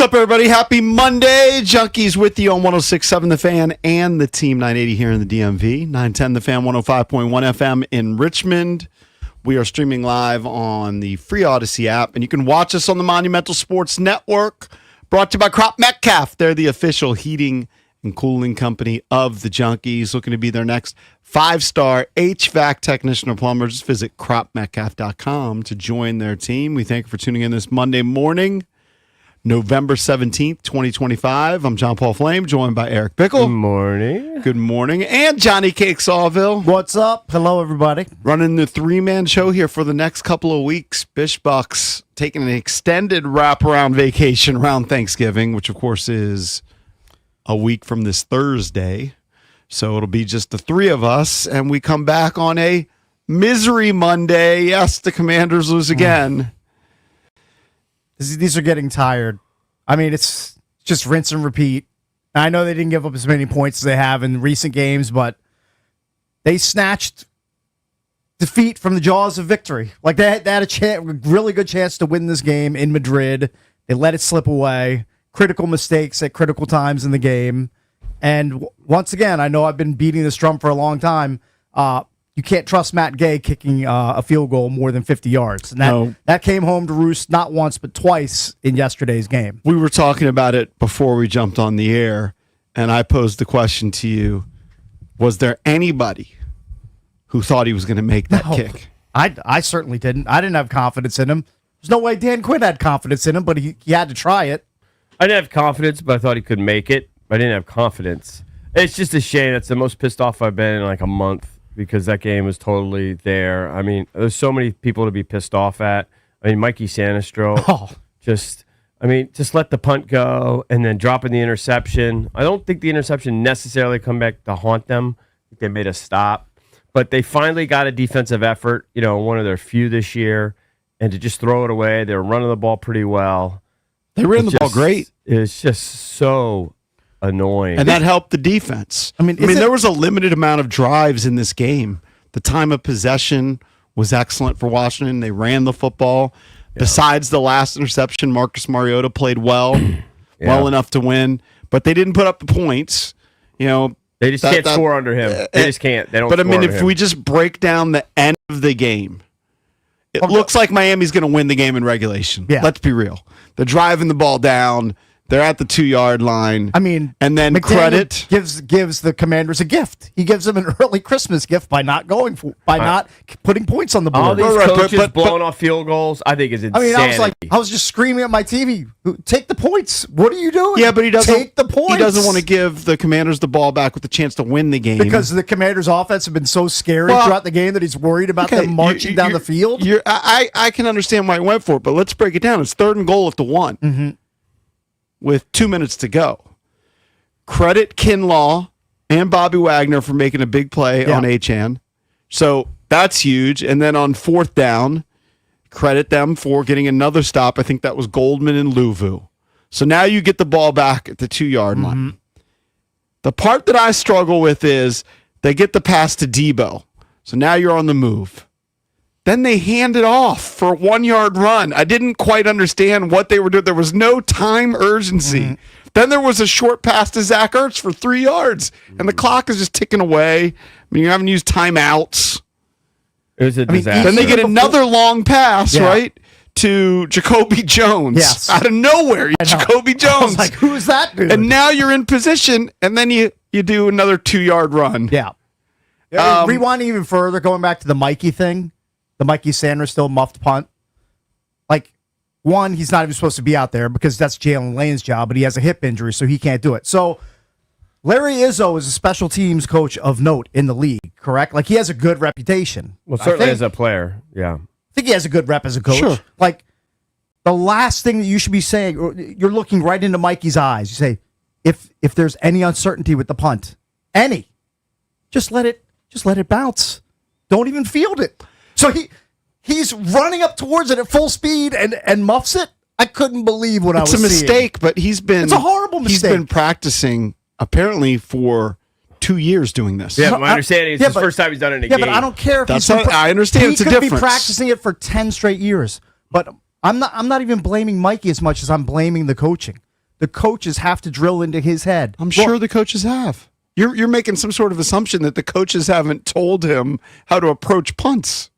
up, everybody? Happy Monday. Junkies with you on 106.7 The Fan and the Team 980 here in the DMV. 910 The Fan, 105.1 FM in Richmond. We are streaming live on the free Odyssey app, and you can watch us on the Monumental Sports Network, brought to you by Crop Metcalf. They're the official heating and cooling company of the Junkies. Looking to be their next 5-star HVAC technician or plumber. Just visit cropmetcalf.com to join their team. We thank you for tuning in this Monday morning, November 17th, 2025. I'm John Paul Flame, joined by Eric Bickle. Good morning. Good morning. And Johnny Cake Sawville. What's up? Hello, everybody. Running the three-man show here for the next couple of weeks. Bish Bucks taking an extended wraparound vacation around Thanksgiving, which, of course, is a week from this Thursday. So it'll be just the three of us, and we come back on a misery Monday. Yes, the Commanders lose again. These are getting tired. I mean, it's just rinse and repeat. I know they didn't give up as many points as they have in recent games, but they snatched defeat from the jaws of victory. Like they had a really good chance to win this game in Madrid. They let it slip away. Critical mistakes at critical times in the game. And once again, I know I've been beating this drum for a long time. You can't trust Matt Gay kicking a field goal more than 50 yards. And that came home to roost not once but twice in yesterday's game. We were talking about it before we jumped on the air, and I posed the question to you, was there anybody who thought he was going to make that kick? I certainly didn't. I didn't have confidence in him. There's no way Dan Quinn had confidence in him, but he had to try it. I didn't have confidence, but I thought he could make it. I didn't have confidence. It's just a shame. That's the most pissed off I've been in like a month because that game was totally there. I mean, there's so many people to be pissed off at. I mean, Mikey Sanistro, just let the punt go and then dropping the interception. I don't think the interception necessarily come back to haunt them. I think they made a stop. But they finally got a defensive effort, one of their few this year, and to just throw it away. They were running the ball pretty well. They ran the ball great. It's just so annoying. And that helped the defense. I mean, there was a limited amount of drives in this game. The time of possession was excellent for Washington. They ran the football. Yeah. Besides the last interception, Marcus Mariota played well, well enough to win. But they didn't put up the points. They just can't score under him. They just can't. They don't. But I mean, if we just break down the end of the game, it looks like Miami's going to win the game in regulation. Yeah. Let's be real. They're driving the ball down. They're at the 2-yard line. I mean, and then McDaniel credit gives the Commanders a gift. He gives them an early Christmas gift by not putting points on the board. All these coaches blowing off field goals, I think is insanity. I mean, I was just screaming at my TV, "Take the points! What are you doing?" Yeah, but he doesn't take the points. He doesn't want to give the Commanders the ball back with a chance to win the game because the Commanders' offense have been so scary throughout the game that he's worried about them marching down the field. I can understand why he went for it, but let's break it down. It's 3rd and goal at the 1. Mm-hmm. With 2 minutes to go. Credit Kinlaw and Bobby Wagner for making a big play on Achane. So that's huge. And then on 4th down, credit them for getting another stop. I think that was Goldman and Luvu. So now you get the ball back at the 2-yard line. The part that I struggle with is they get the pass to Debo. So now you're on the move. Then they hand it off for a 1-yard run. I didn't quite understand what they were doing. There was no time urgency. Mm-hmm. Then there was a short pass to Zach Ertz for 3 yards, and the clock is just ticking away. I mean, you haven't used timeouts. It was a disaster. Then they get another long pass, right, to Jacoby Jones. Out of nowhere, Jacoby Jones. I was like, who is that dude? And now you're in position, and then you do another 2-yard run. Yeah. Rewinding even further, going back to the Mikey thing. The Mikey Sanders still muffed punt. Like, one, he's not even supposed to be out there because that's Jalen Lane's job, but he has a hip injury, so he can't do it. So, Larry Izzo is a special teams coach of note in the league, correct? Like, he has a good reputation. Well, certainly as a player, yeah. I think he has a good rep as a coach. Sure. Like, the last thing that you should be saying, you're looking right into Mikey's eyes. You say, if there's any uncertainty with the punt, just let it bounce. Don't even field it. So he's running up towards it at full speed and muffs it. I couldn't believe what I was seeing. It's a mistake, but it's a horrible mistake. He's been practicing apparently for 2 years doing this. Yeah, my understanding is it's the first time he's done it in a game. Yeah, but I don't care if I understand it's a difference. He could be practicing it for 10 straight years. But I'm not even blaming Mikey as much as I'm blaming the coaching. the coaches have to drill into his head. I'm sure the coaches have. You're making some sort of assumption that the coaches haven't told him how to approach punts.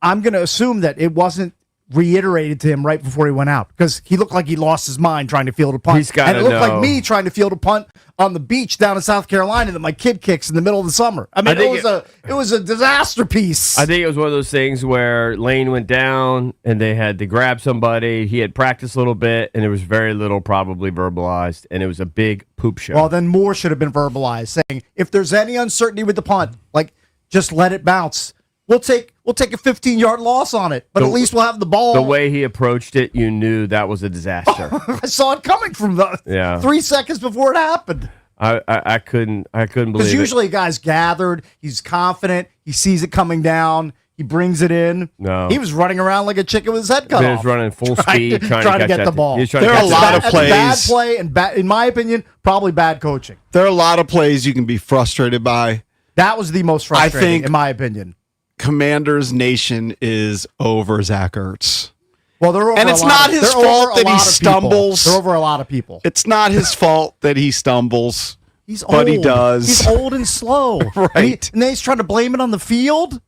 I'm going to assume that it wasn't reiterated to him right before he went out because he looked like he lost his mind trying to field a punt. He's gotta and it looked know. like me trying to field a punt on the beach down in South Carolina that my kid kicks in the middle of the summer. I mean, it was a disaster piece. I think it was one of those things where Lane went down and they had to grab somebody. He had practiced a little bit, and there was very little probably verbalized, and it was a big poop show. Well, then more should have been verbalized, saying if there's any uncertainty with the punt, like just let it bounce. We'll take a 15-yard loss on it, but at least we'll have the ball. The way he approached it, you knew that was a disaster. I saw it coming from 3 seconds before it happened. I couldn't believe Because it. usually guys gathered, he's confident, he sees it coming down, he brings it in. No. He was running around like a chicken with his head cut He off. was running full speed, trying to get catch the that- ball. he was trying to There are catch a the lot ball. of That's bad plays. play, and in my opinion, probably bad coaching. There are a lot of plays you can be frustrated by. That was the most frustrating, think- in my opinion. Commanders Nation is over Zach Ertz. Well, they're over And a it's lot not of- his they're fault over a that he lot of people. stumbles. They're over a lot of people. It's not his fault that he stumbles. He's But old. he does. He's old and slow. Right. And then he's trying to blame it on the field.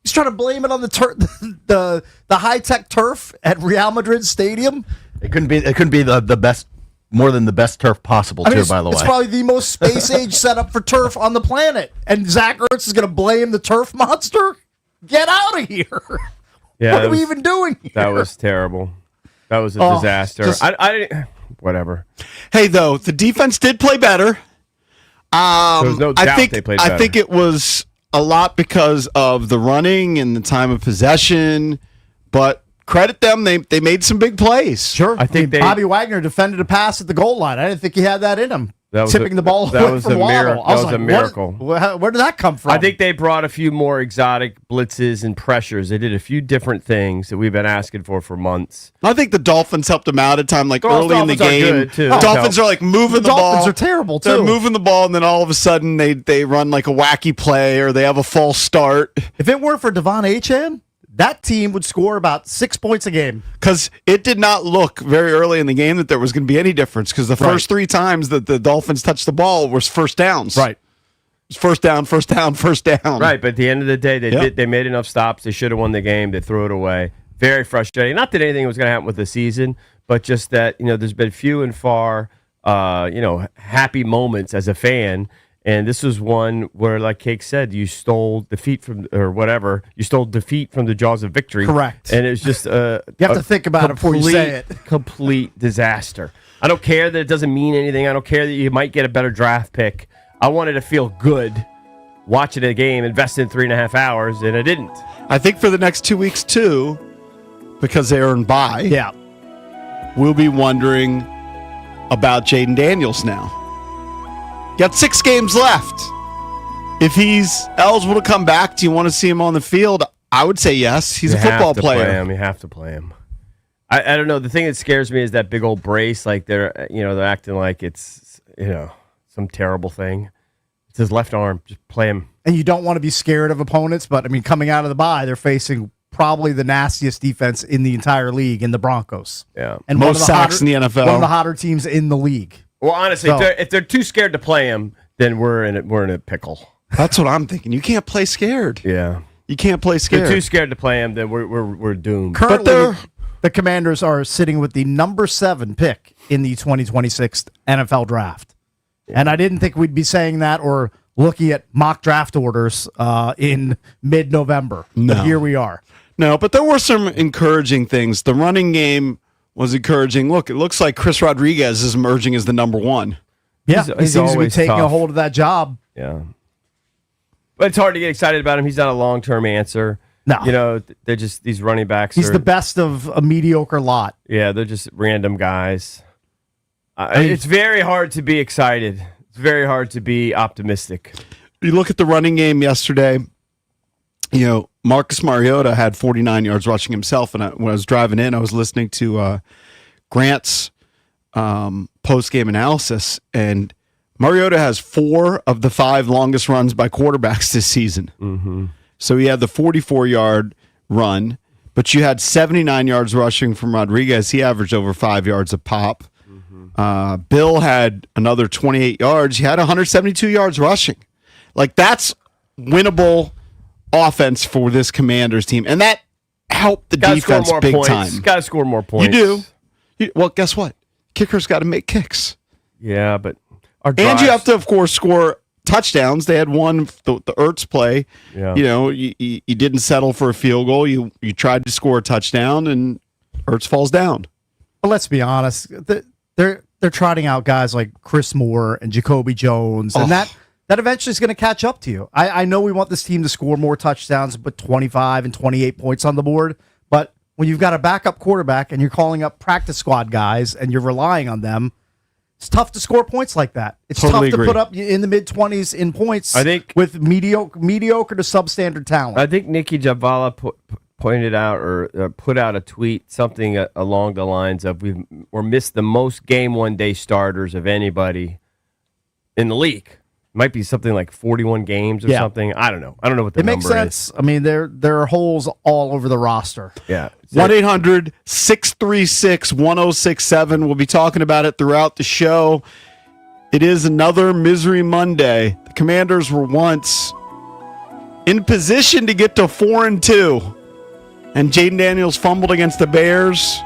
He's trying to blame it on the high tech turf at Real Madrid Stadium. It couldn't be the best, more than the best turf possible, too, It's, by the way. it's probably the most space age setup for turf on the planet. And Zach Ertz is going to blame the turf monster? Get out of here. Yeah, What that are we was- even doing here? That was terrible. That was a Oh, disaster. just- I didn't. Whatever. Hey, though, the defense did play better. There's no doubt they played I better. think it was a lot because of the running and the time of possession, but credit them, they made some big plays. Sure. I think they- Bobby Wagner defended a pass at the goal line. I didn't think he had that in him. That was Tipping a- the ball that away was from a Waddle. miracle. I was That was a like, miracle. Where did that come from? I think they brought a few more exotic blitzes and pressures. They did a few different things that we've been asking for months. I think the Dolphins helped them out at time, like Dolphins early in the are game. good, too. Dolphins are like moving the, Dolphins ball. are terrible, too. They're moving the ball, and then all of a sudden they run like a wacky play or they have a false start. If it weren't for Devon Achane, that team would score about 6 points a game. Because it did not look very early in the game that there was going to be any difference. Because the first three times that the Dolphins touched the ball was first downs. It was first down, first down, first down. Right, but at the end of the day, Yep. they made enough stops. They should have won the game. They threw it away. Very frustrating. Not that anything was going to happen with the season, but just that there's been few and far, happy moments as a fan. And this was one where, like Cake said, you stole defeat from You stole defeat from the jaws of victory. Correct. And it was just You have to think about it before you say it. Complete disaster. I don't care that it doesn't mean anything. I don't care that you might get a better draft pick. I wanted to feel good watching a game, invested in 3.5 hours, and I didn't. I think for the next 2 weeks, too, because they earn bye, Yeah. we'll be wondering about Jaden Daniels now. Got 6 games left. If he's eligible to come back, do you want to see him on the field? I would say yes. He's a football player. You have to play him. I don't know. The thing that scares me is that big old brace. Like they're acting like it's some terrible thing. It's his left arm. Just play him. And you don't want to be scared of opponents, but, I mean, coming out of the bye, they're facing probably the nastiest defense in the entire league in the Broncos. Yeah. And Most one of the sacks hotter- in the NFL. One of the hotter teams in the league. Well, honestly, So- if they're too scared to play him, then we're in a pickle. That's what I'm thinking. You can't play scared. Yeah. You can't play If they're scared. too scared to play him, then we're doomed. Currently, they're- the Commanders are sitting with the number 7 pick in the 2026 NFL draft. And I didn't think we'd be saying that or looking at mock draft orders in mid-November. No. But here we are. No, but there were some encouraging things. The running game was encouraging. Look, it looks like Chris Rodriguez is emerging as the number 1. Yeah, He's he seems to be always taking a tough. hold of that job. Yeah. But it's hard to get excited about him. He's not a long-term answer. No. They're just these running backs. He's are, the best of a mediocre lot. Yeah, they're just random guys. It's very hard to be excited. It's very hard to be optimistic. You look at the running game yesterday, Marcus Mariota had 49 yards rushing himself. And when I was driving in, I was listening to Grant's post-game analysis. And Mariota has 4 of the 5 longest runs by quarterbacks this season. Mm-hmm. So he had the 44-yard run, but you had 79 yards rushing from Rodriguez. He averaged over 5 yards a pop. Bill had another 28 yards. He had 172 yards rushing. Like, that's winnable offense for this Commanders team. And that helped the Gotta defense score more big points. time. Got to score more points. You do. Well, guess what? Kickers got to make kicks. Yeah, but our And drives, you have to, of course, score touchdowns. They had one, the Ertz play. Yeah. You know, you didn't settle for a field goal. You tried to score a touchdown, and Ertz falls down. But let's be honest, they're trotting out guys like Chris Moore and Jacoby Jones, and that eventually is going to catch up to you. I know we want this team to score more touchdowns, but 25 and 28 points on the board. But when you've got a backup quarterback and you're calling up practice squad guys and you're relying on them, it's tough to score points like that. It's Totally tough to agree. put up in the mid-20s in points. I think- with mediocre to substandard talent. I think Nikki Javala pointed out or put out a tweet, something along the lines of we're missed the most game 1 day starters of anybody in the league. Might be something like 41 games or Yeah. something. I don't know. I don't know what the It makes number sense. I mean, there are holes all over the roster. is. Yeah. 1-800-636-1067. We'll be talking about it throughout the show. It is another Misery Monday. The Commanders were once in position to get to 4-2, and Jaden Daniels fumbled against the Bears.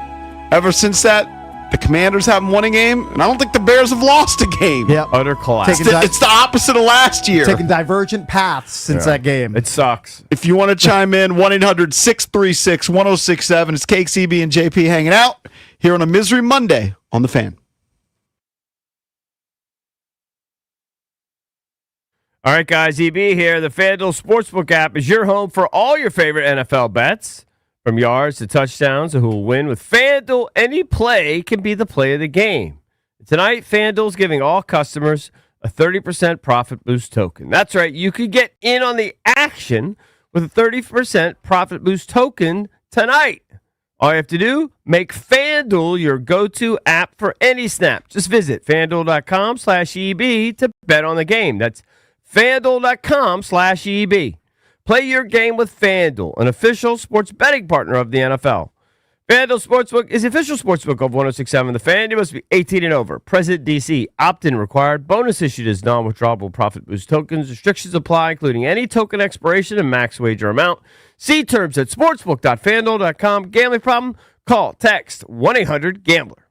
Ever since that, the Commanders haven't won a game, and I don't think the Bears have lost a game. Yep. Utter collapse. It's the opposite of last year. Taking divergent paths since that game. It sucks. If you want to chime in, 1-800-636-1067. It's Cake, CB, and JP hanging out here on a Misery Monday on The Fan. All right, guys, EB here. The FanDuel Sportsbook app is your home for all your favorite NFL bets. From yards to touchdowns, who will win with FanDuel? Any play can be the play of the game. Tonight, FanDuel's giving all customers a 30% profit boost token. That's right, you could get in on the action with a 30% profit boost token tonight. All you have to do, make FanDuel your go-to app for any snap. Just visit FanDuel.com/EB to bet on the game. That's FanDuel.com/EB. Play your game with FanDuel, an official sports betting partner of the NFL. FanDuel Sportsbook is the official sportsbook of 106.7 The Fan. You must be 18 and over. Present DC. Opt-in required. Bonus issued as non-withdrawable profit boost tokens. Restrictions apply, including any token expiration and max wager amount. See terms at sportsbook.fanduel.com. Gambling problem? Call, text 1-800-GAMBLER.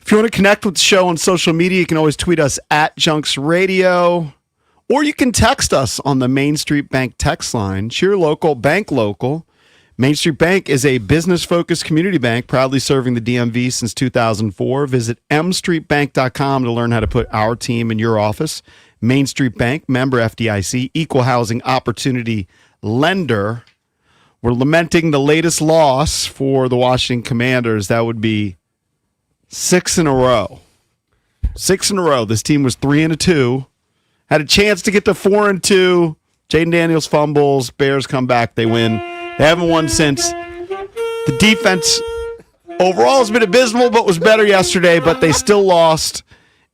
If you want to connect with the show on social media, you can always tweet us at Junks Radio, or you can text us on the Main Street Bank text line. It's your local, bank local. Main Street Bank is a business-focused community bank proudly serving the DMV since 2004. Visit mstreetbank.com to learn how to put our team in your office. Main Street Bank, member FDIC, equal housing opportunity lender. We're lamenting the latest loss for the Washington Commanders. That would be 6 in a row. 6 in a row. This team was 3-2. Had a chance to get to 4-2. Jaden Daniels fumbles. Bears come back. They win. They haven't won since. The defense overall has been abysmal, but was better yesterday. But they still lost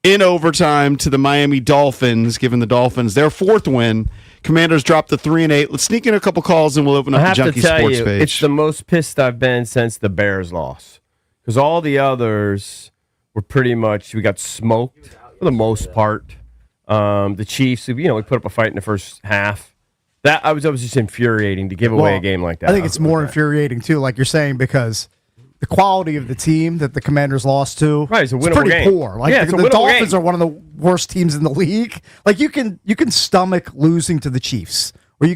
in overtime to the Miami Dolphins, giving the Dolphins their 4th win. Commanders dropped to 3-8. Let's sneak in a couple calls and we'll open up the Junkie Sports page. It's the most pissed I've been since the Bears loss. Because all the others were pretty much, we got smoked for the most part. The Chiefs, we put up a fight in the first half. That was just infuriating to give away a game like that. I think it's more infuriating too, like you're saying, because the quality of the team that the Commanders lost to, right, it's a winnable pretty game. Poor. Like Yeah, it's a the winnable Dolphins game. are one of the worst teams in the league. Like you can stomach losing to the Chiefs, or you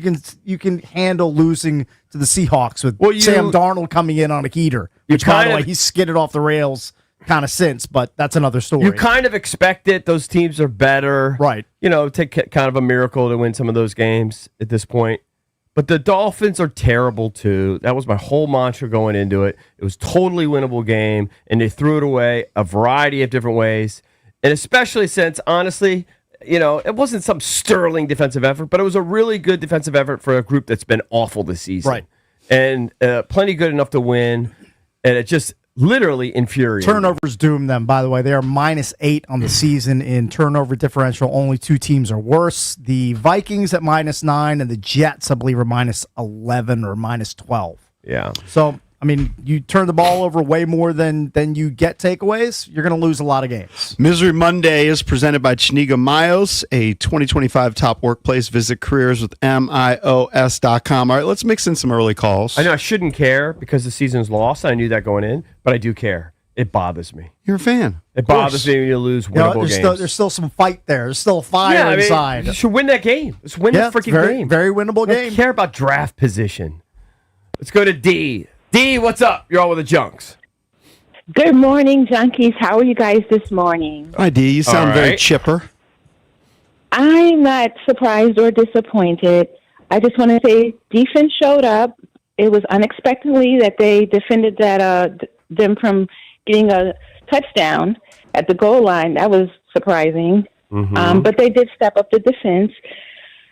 can handle losing to the Seahawks with Sam Darnold coming in on a heater. Which, by the way, he's skidded off the rails kind of since, but that's another story. You kind of expect it. Those teams are better. Right. Take kind of a miracle to win some of those games at this point. But the Dolphins are terrible, too. That was my whole mantra going into it. It was totally winnable game, and they threw it away a variety of different ways. And especially since, honestly, it wasn't some sterling defensive effort, but it was a really good defensive effort for a group that's been awful this season. Right. And plenty good enough to win. And it just literally infuriating. Turnovers doom them, by the way. They are -8 on the season in turnover differential. Only 2 teams are worse. The Vikings at -9 and the Jets, I believe, are -11 or -12. Yeah. So, I mean, you turn the ball over way more than you get takeaways, you're going to lose a lot of games. Misery Monday is presented by Chiniga Mayos, a 2025 top workplace. Visit careerswithmios.com. All right, let's mix in some early calls. I know I shouldn't care because the season's lost. I knew that going in, but I do care. It bothers me. You're a fan. It bothers me when you lose winnable games. There's still some fight there. There's still a fire inside. You should win that game. Let's win the freaking game. Very winnable I don't game. care about draft position. Let's go to D. D, what's up? You're all with the Junks. Good morning, Junkies. How are you guys this morning? Hi, D. You sound very chipper. I'm not surprised or disappointed. I just want to say defense showed up. It was unexpectedly that they defended them from getting a touchdown at the goal line. That was surprising. Mm-hmm. But they did step up the defense.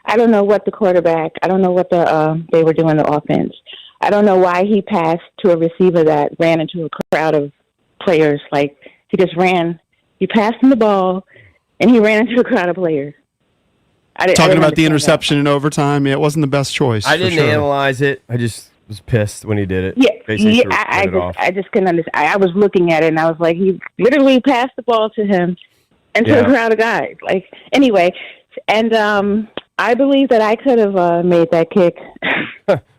I don't know what the quarterback, I don't know what they were doing the offense. I don't know why he passed to a receiver that ran into a crowd of players. Like, he just ran. He passed him the ball, and he ran into a crowd of players. Talking about the interception in overtime, it wasn't the best choice. I didn't analyze it. I just was pissed when he did it. Yeah, Basically I just couldn't understand. I was looking at it, and I was like, he literally passed the ball to him and to a crowd of guys. Like, anyway, and I believe that I could have made that kick.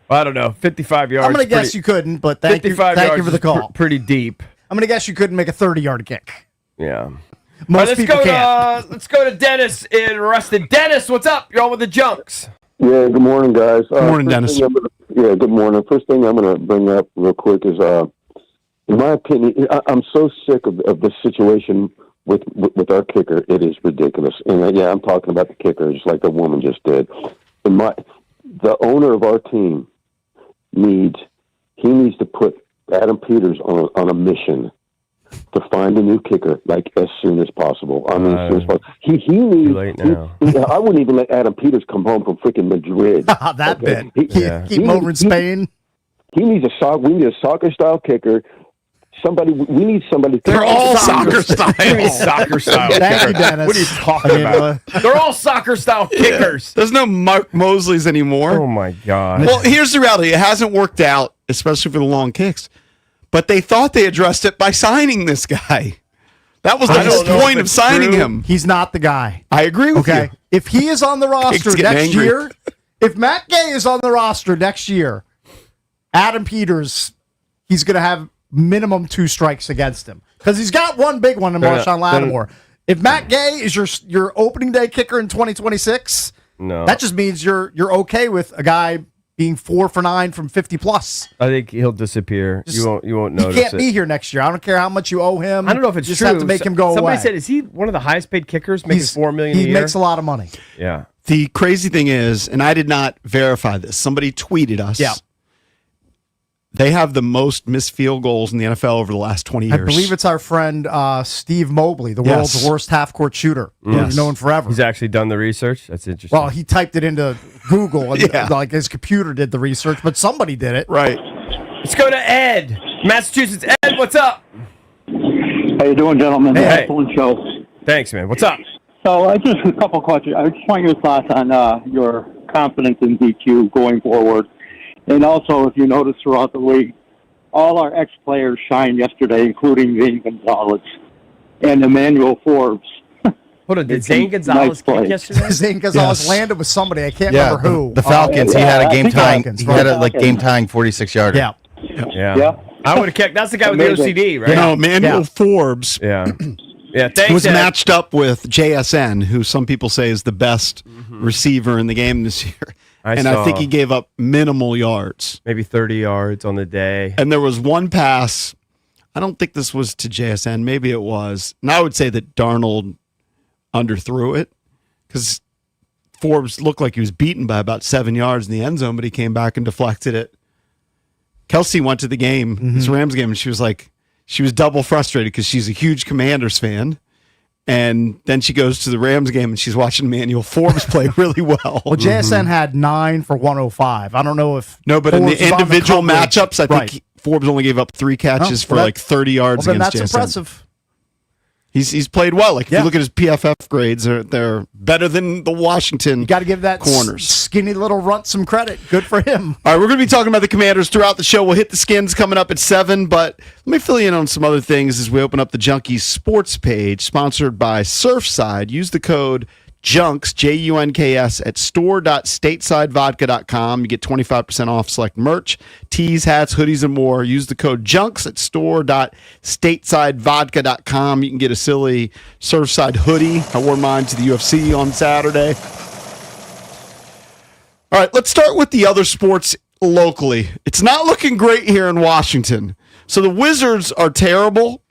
I don't know, 55 yards. I'm going to guess you couldn't, but thank you for the call. Pretty deep. I'm going to guess you couldn't make a 30-yard kick. Yeah. Most people can't. Let's go to Dennis in Ruston. Dennis, what's up? You're on with the Junks. Yeah, good morning, guys. Good morning, Dennis. Good morning. First thing I'm going to bring up real quick is, in my opinion, I'm so sick of this situation with our kicker. It is ridiculous. And I'm talking about the kicker, just like the woman just did. The owner of our team needs to put Adam Peters on a mission to find a new kicker, like as soon as possible. I mean, as soon as possible. He needs. Late now. I wouldn't even let Adam Peters come home from freaking Madrid. That okay? bit. Keep him over in Spain. We need a soccer style kicker. We need somebody. They're all soccer style. Soccer style. Thank you, Dennis. What are you talking about? They're all soccer style kickers. There's no Mark Mosleys anymore. Oh my god. Well, here's the reality. It hasn't worked out, especially for the long kicks. But they thought they addressed it by signing this guy. That was the whole point of signing him. He's not the guy. I agree with you. If he is on the roster Getting next angry. year, if Matt Gay is on the roster next year, Adam Peters, he's going to have minimum 2 strikes against him. Because he's got one big one in They're Marshawn not- they're- Lattimore. If Matt Gay is your opening day kicker in 2026, No. that just means you're okay with a guy being 4 for 9 from 50 plus. I think he'll disappear. Just- You won't He notice can't it. be here next year. I don't care how much you owe him. I don't know if it's you just true. have to make him go Somebody away. said, is he one of the highest paid kickers, making $4 million a He year? makes a lot of money. Yeah. The crazy thing is, and I did not verify this, somebody tweeted us. Yeah. They have the most missed field goals in the NFL over the last 20 years. I believe it's our friend Steve Mobley, the Yes. world's worst half-court shooter. Yes. We've known forever. He's actually done the research. That's interesting. Well, he typed it into Google, and Yeah. like his computer did the research, but somebody did it. Right. Let's go to Ed, Massachusetts. Ed, what's up? How you doing, gentlemen? Hey. Excellent show. Thanks, man. What's up? So, just a couple questions. I just want your thoughts on your confidence in DQ going forward, and also if you notice throughout the league, all our ex-players shined yesterday, including Zane Gonzalez and Emmanuel Forbes. Hold on. Did It's Zane a Gonzalez nice kick play. yesterday? Zane Gonzalez Yes. landed with somebody. I can't Yeah, remember who. the Falcons. he yeah, had a I game think tying. Falcons, He right. had a game tying 46 yarder. Yeah. Yeah. Yeah. I would have kicked. That's the guy with the Amazing. OCD, right? You know, Manuel Yeah. Forbes Yeah. Yeah. Thanks, was Ed. matched up with JSN, who some people say is the best receiver in the game this year. I I saw. think he gave up minimal yards. Maybe 30 yards on the day. And there was one pass. I don't think this was to JSN. Maybe it was. And I would say that Darnold underthrew it because Forbes looked like he was beaten by about 7 yards in the end zone, but he came back and deflected it. Kelsey went to the game, this Rams game, and she was double frustrated because she's a huge Commanders fan. And then she goes to the Rams game and she's watching Emmanuel Forbes play really well. Well, JSN had 9 for 105. I don't know if No, but in Forbes the was on individual coverage. matchups, I think Right. Forbes only gave up 3 catches Oh, for well, like 30 yards Well, then against that's JSN. impressive. He's played well. Like if Yeah. you look at his PFF grades, they're better than the Washington. You got to give that corners. skinny little runt some credit. Good for him. All right, we're going to be talking about the Commanders throughout the show. We'll hit the Skins coming up at 7, but let me fill you in on some other things as we open up the Junkies sports page, sponsored by Surfside. Use the code JUNKS, JUNKS, at store.statesidevodka.com. You get 25% off select merch, tees, hats, hoodies, and more. Use the code JUNKS at store.statesidevodka.com. You can get a silly Surfside hoodie. I wore mine to the UFC on Saturday. All right, let's start with the other sports locally. It's not looking great here in Washington. So the Wizards are terrible.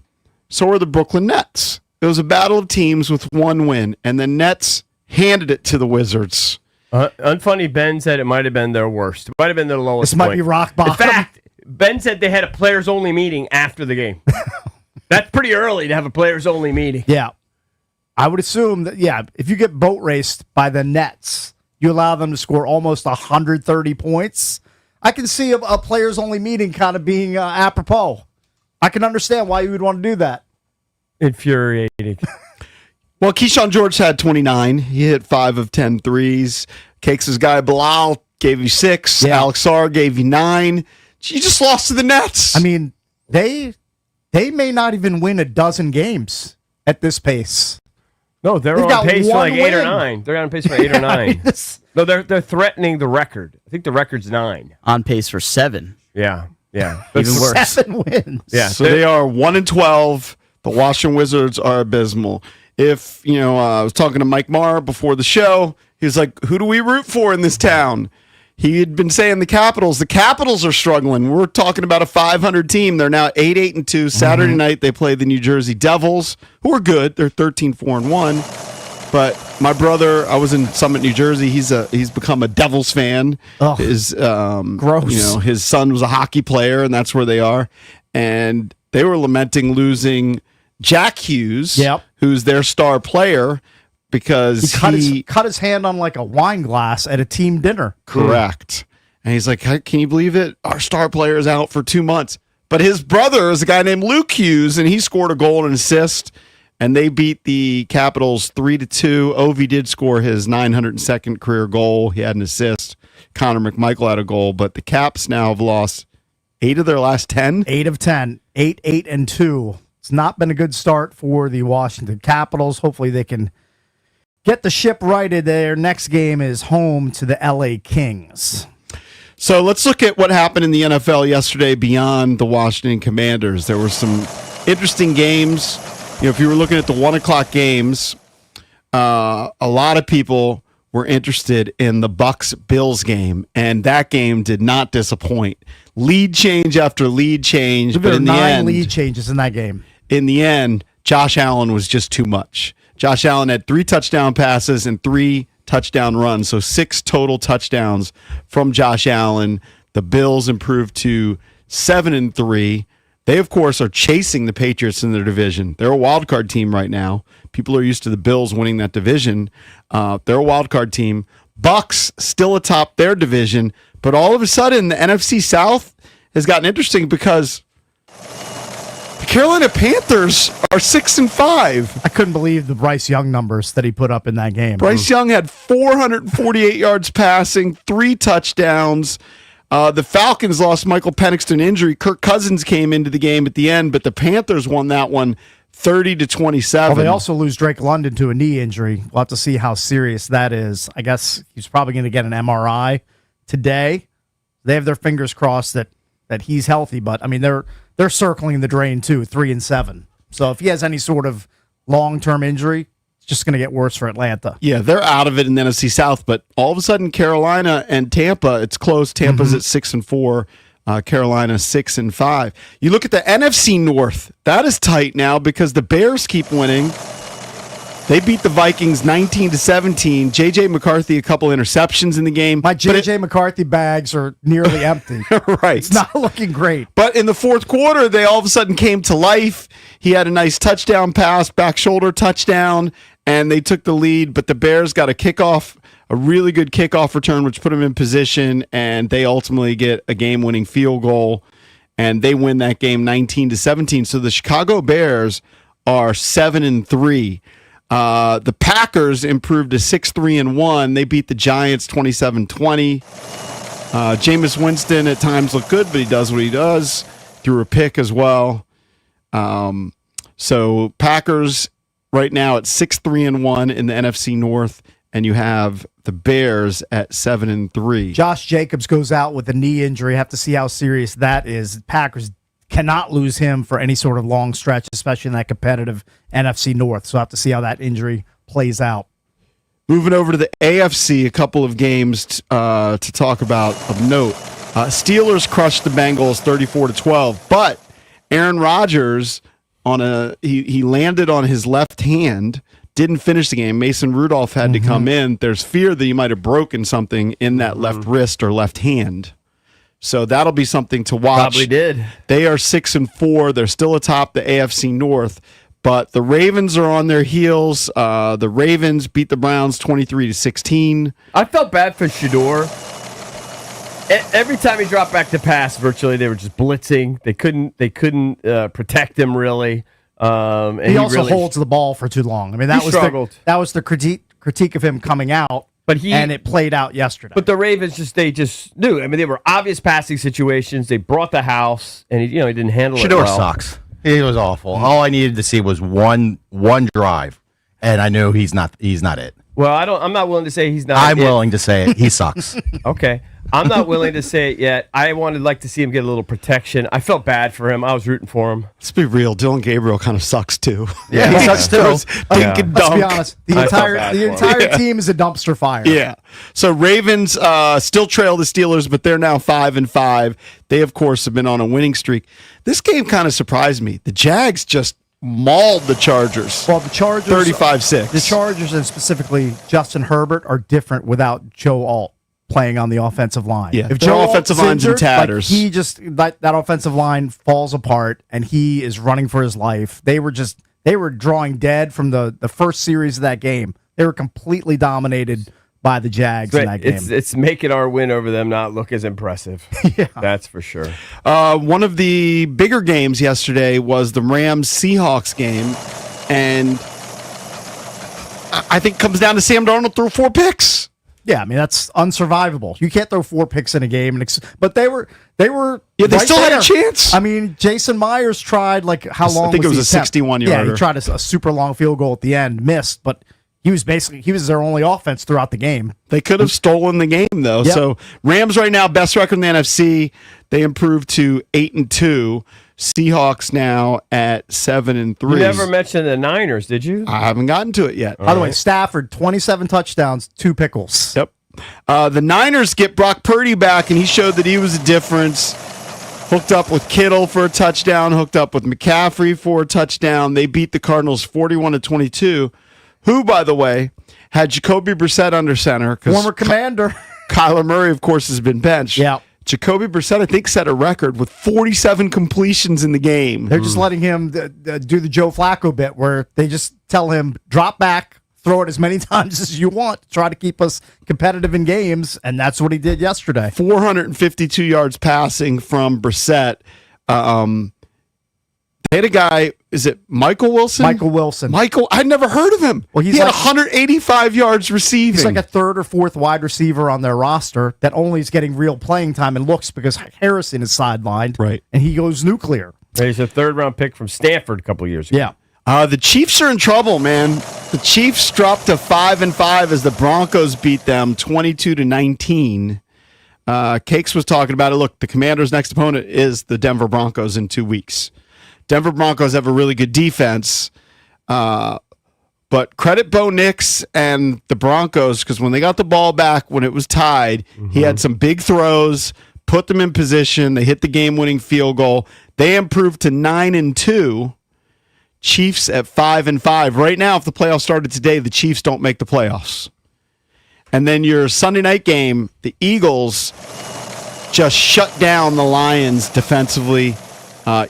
So are the Brooklyn Nets. It was a battle of teams with one win, and the Nets handed it to the Wizards. Unfunny Ben said it might have been their worst. It might have been their lowest This might point. be rock bottom. In fact, Ben said they had a players-only meeting after the game. That's pretty early to have a players-only meeting. Yeah. I would assume that, if you get boat raced by the Nets, you allow them to score almost 130 points. I can see a players-only meeting kind of being apropos. I can understand why you would want to do that. Infuriating. Well, Keyshawn George had 29. He hit 5 of 10 threes. Cakes' guy Bilal gave you 6. Yeah. Alex Sarr gave you 9. You just lost to the Nets. I mean, they may not even win a dozen games at this pace. No, they're They've on got pace for one like 8 or win. 9. They're on pace for 8 or 9. No, they're threatening the record. I think the record's 9. On pace for 7. Yeah. Even That's- worse. 7 wins. Yeah. So they are 1-12. The Washington Wizards are abysmal. If, I was talking to Mike Marr before the show, he was like, who do we root for in this town? He had been saying the Capitals. The Capitals are struggling. We're talking about a 500 team. They're now 8-8-2. Saturday night, they play the New Jersey Devils, who are good. They're 13-4-1. But my brother, I was in Summit, New Jersey. He's become a Devils fan. Ugh. Gross. His son was a hockey player, and that's where they are. And they were lamenting losing Jack Hughes, Yep. who's their star player, because He cut his hand on like a wine glass at a team dinner. correct. And he's like, can you believe it? Our star player is out for 2 months. But his brother is a guy named Luke Hughes, and he scored a goal and an assist. And they beat the Capitals 3-2. Ovi did score his 902nd career goal. He had an assist. Connor McMichael had a goal. But the Caps now have lost 8 of their last 10. 8 of 10, 8-8-2. It's not been a good start for the Washington Capitals. Hopefully they can get the ship righted. Their next game is home to the LA Kings. So let's look at what happened in the NFL yesterday beyond the Washington Commanders. There were some interesting games. If you were looking at the 1:00 games, a lot of people were interested in the Bucks-Bills game, and that game did not disappoint. Lead change after lead change, but There were in the 9 end, lead changes in that game. Josh Allen was just too much. Josh Allen had 3 touchdown passes and 3 touchdown runs, so 6 total touchdowns from Josh Allen. The Bills improved to 7-3. They, of course, are chasing the Patriots in their division. They're a wild card team right now. People are used to the Bills winning that division. They're a wild card team. Bucks still atop their division, but all of a sudden the NFC South has gotten interesting because the Carolina Panthers are 6-5. I couldn't believe the Bryce Young numbers that he put up in that game. Bryce Young had 448 yards passing, 3 touchdowns. The Falcons lost Michael Penix to an injury. Kirk Cousins came into the game at the end, but the Panthers won that one 30-27. Well, they also lose Drake London to a knee injury. We'll have to see how serious that is. I guess he's probably going to get an MRI today. They have their fingers crossed that he's healthy, but I mean they're circling the drain too, 3-7. So if he has any sort of long-term injury, it's just going to get worse for Atlanta. Yeah, they're out of it in the NFC South, but all of a sudden Carolina and Tampa, it's close. Tampa's at 6-4. Carolina 6-5. You look at the NFC North, that is tight now because the Bears keep winning. They beat the Vikings 19-17. JJ McCarthy a couple interceptions in the game. My JJ McCarthy bags are nearly empty. Right. It's not looking great. But in the fourth quarter, they all of a sudden came to life. He had a nice touchdown pass, back shoulder touchdown, and they took the lead. But the Bears got a kickoff, a really good kickoff return, which put them in position, and they ultimately get a game-winning field goal, and they win that game 19-17. So the Chicago Bears are 7-3. The Packers improved to 6-3-1. They beat the Giants 27-20. Jameis Winston at times looked good, but he does what he does. Threw a pick as well. So Packers right now at 6-3-1 in the NFC North, and you have the Bears at 7-3. Josh Jacobs goes out with a knee injury. Have to see how serious that is. Packers cannot lose him for any sort of long stretch, especially in that competitive NFC North. So have to see how that injury plays out. Moving over to the AFC, a couple of games to talk about of note. Steelers crushed the Bengals 34-12, but Aaron Rodgers he landed on his left hand, didn't finish the game. Mason Rudolph had to come in. There's fear that he might have broken something in that left wrist or left hand. So that'll be something to watch. Probably did. They are 6-4. They're still atop the AFC North, but the Ravens are on their heels. The Ravens beat the Browns 23-16. I felt bad for Shador. Every time he dropped back to pass, virtually they were just blitzing. They couldn't protect him really. And He also really holds the ball for too long. I mean, He struggled. that was the critique of him coming out, and it played out yesterday. But the Ravens they just knew. I mean, they were obvious passing situations. They brought the house, and he didn't handle Shador it well. sucks. He was awful. All I needed to see was one drive, and I knew he's not it. Well, I'm not willing to say he's not. I'm willing to say it. He sucks. Okay. I'm not willing to say it yet. I wanted like to see him get a little protection. I felt bad for him. I was rooting for him. Let's be real. Dylan Gabriel kind of sucks too. Yeah, he sucks too. Dink and Let's dunk. be honest. The I felt bad entire for him. team is a dumpster fire. Yeah. So Ravens still trail the Steelers, but they're now 5-5. They, of course, have been on a winning streak. This game kind of surprised me. The Jags just mauled the Chargers. Well, the Chargers 35-6. The Chargers and specifically Justin Herbert are different without Joe Alt playing on the offensive line. Yeah, if their Joe offensive Alt's line's in injured, tatters. Like, he just that offensive line falls apart, and he is running for his life. They were drawing dead from the first series of that game. They were completely dominated by the Jags in that game. It's making our win over them not look as impressive. Yeah. That's for sure. One of the bigger games yesterday was the Rams-Seahawks game, and I think it comes down to Sam Darnold threw 4 picks. Yeah, I mean that's unsurvivable. You can't throw 4 picks in a game, but they were. Yeah, they right still had there. a chance. I mean, Jason Myers tried how long? I think it was the a attempt? 61-yarder. Yeah, he tried a super long field goal at the end, missed, but he was their only offense throughout the game. They could have stolen the game, though. Yep. So Rams right now, best record in the NFC. They improved to 8-2. Seahawks now at 7-3. You never mentioned the Niners, did you? I haven't gotten to it yet. By the way, Stafford, 27 touchdowns, 2 pickles. Yep. The Niners get Brock Purdy back, and he showed that he was a difference. Hooked up with Kittle for a touchdown, hooked up with McCaffrey for a touchdown. They beat the Cardinals 41-22, who, by the way, had Jacoby Brissett under center. Former commander. Kyler Murray, of course, has been benched. Yeah. Jacoby Brissett, I think, set a record with 47 completions in the game. They're just letting him do the Joe Flacco bit where they just tell him, drop back, throw it as many times as you want to try to keep us competitive in games, and that's what he did yesterday. 452 yards passing from Brissett. They had a guy, is it Michael Wilson? Michael Wilson. I'd never heard of him. Well, he had like 185 yards receiving. He's like a third or fourth wide receiver on their roster that only is getting real playing time and looks because Harrison is sidelined. Right. And he goes nuclear. He's a third-round pick from Stanford a couple of years ago. Yeah. The Chiefs are in trouble, man. The Chiefs dropped to 5-5 as the Broncos beat them 22-19. Cakes was talking about it. Look, the Commanders' next opponent is the Denver Broncos in 2 weeks. Denver Broncos have a really good defense, but credit Bo Nix and the Broncos because when they got the ball back when it was tied, he had some big throws, put them in position. They hit the game-winning field goal. They improved to 9-2. Chiefs at 5-5. Right now, if the playoffs started today, the Chiefs don't make the playoffs. And then your Sunday night game, the Eagles just shut down the Lions defensively.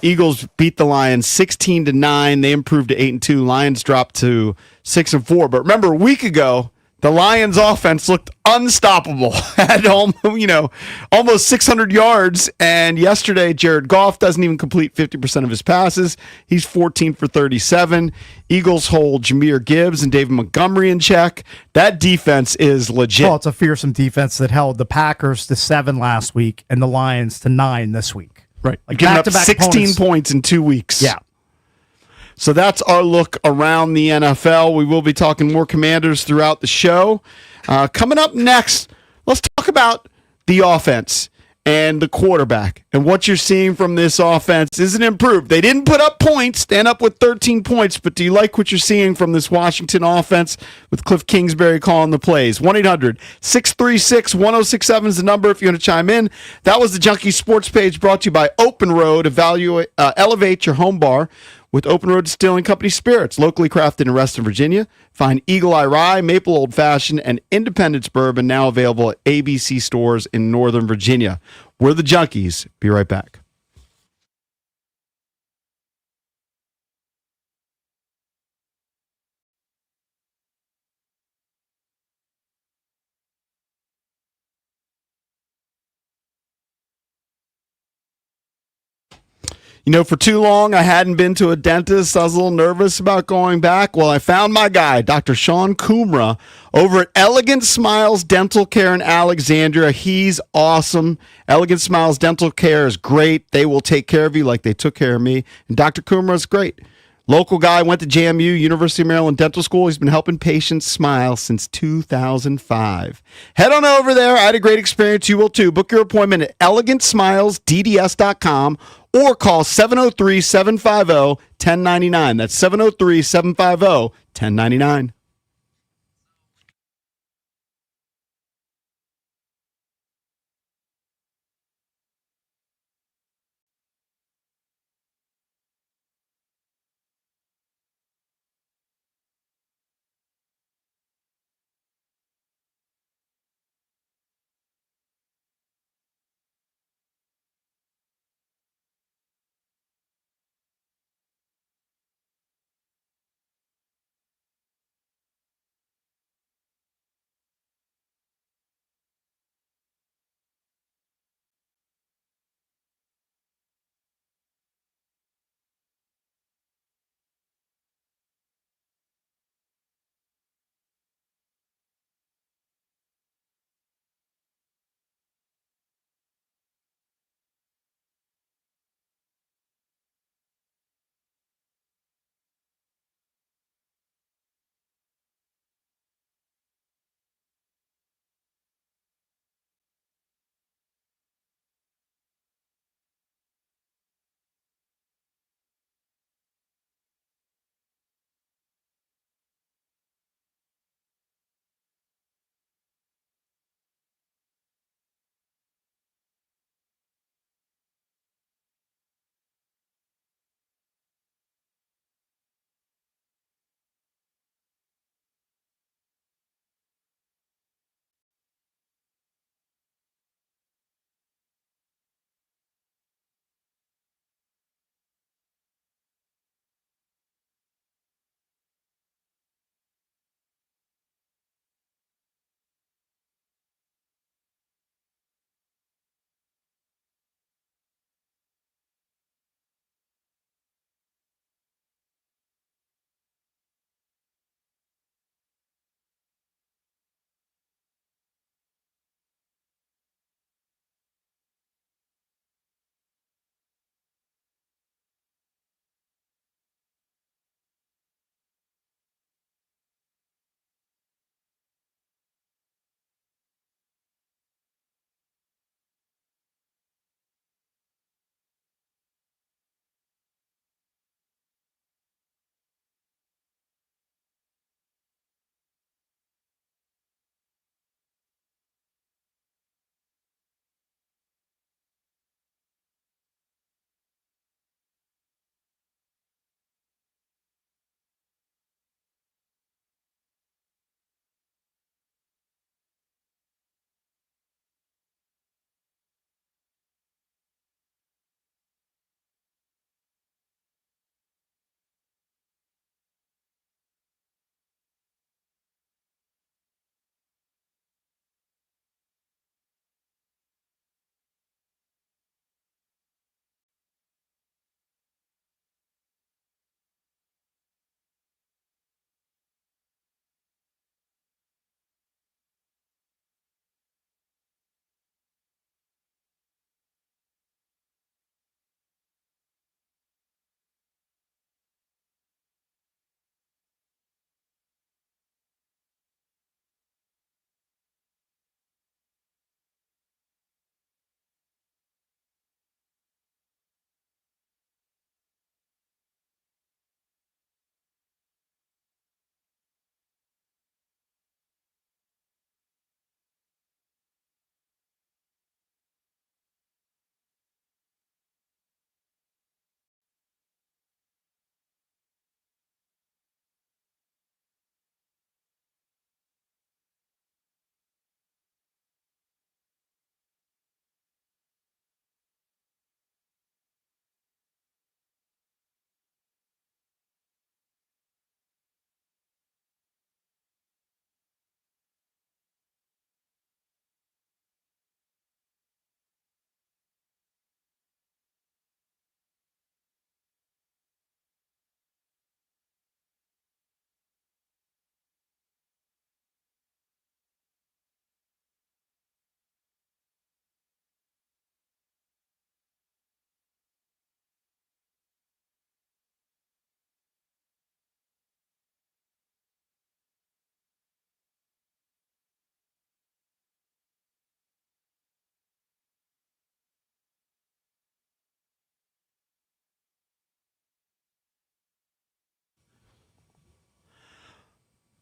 Eagles beat the Lions 16-9. They improved to 8-2. Lions dropped to 6-4. But remember, a week ago, the Lions' offense looked unstoppable. Had almost 600 yards. And yesterday, Jared Goff doesn't even complete 50% of his passes. He's 14 for 37. Eagles hold Jahmyr Gibbs and David Montgomery in check. That defense is legit. Well, it's a fearsome defense that held the Packers to 7 last week and the Lions to 9 this week. Right. Like Giving up back-to-back 16 opponents. points in 2 weeks. Yeah. So that's our look around the NFL. We will be talking more Commanders throughout the show. Coming up next, let's talk about the offense and the quarterback and what you're seeing from this offense. Is it improved? They didn't put up points, stand up with 13 points, but do you like what you're seeing from this Washington offense with Cliff Kingsbury calling the plays? 1-800-636-1067 is the number if you want to chime in. That was the Junkie Sports page brought to you by Open Road. Elevate your home bar with Open Road Distilling Company spirits, locally crafted in Reston, Virginia. Find Eagle Eye Rye, Maple Old Fashioned, and Independence Bourbon now available at ABC stores in Northern Virginia. We're the Junkies. Be right back. For too long, I hadn't been to a dentist. I was a little nervous about going back. Well, I found my guy, Dr. Sean Kumra, over at Elegant Smiles Dental Care in Alexandria. He's awesome. Elegant Smiles Dental Care is great. They will take care of you like they took care of me. And Dr. Kumra is great. Local guy, went to JMU, University of Maryland Dental School. He's been helping patients smile since 2005. Head on over there. I had a great experience. You will too. Book your appointment at elegantsmilesdds.com or call 703-750-1099. That's 703-750-1099.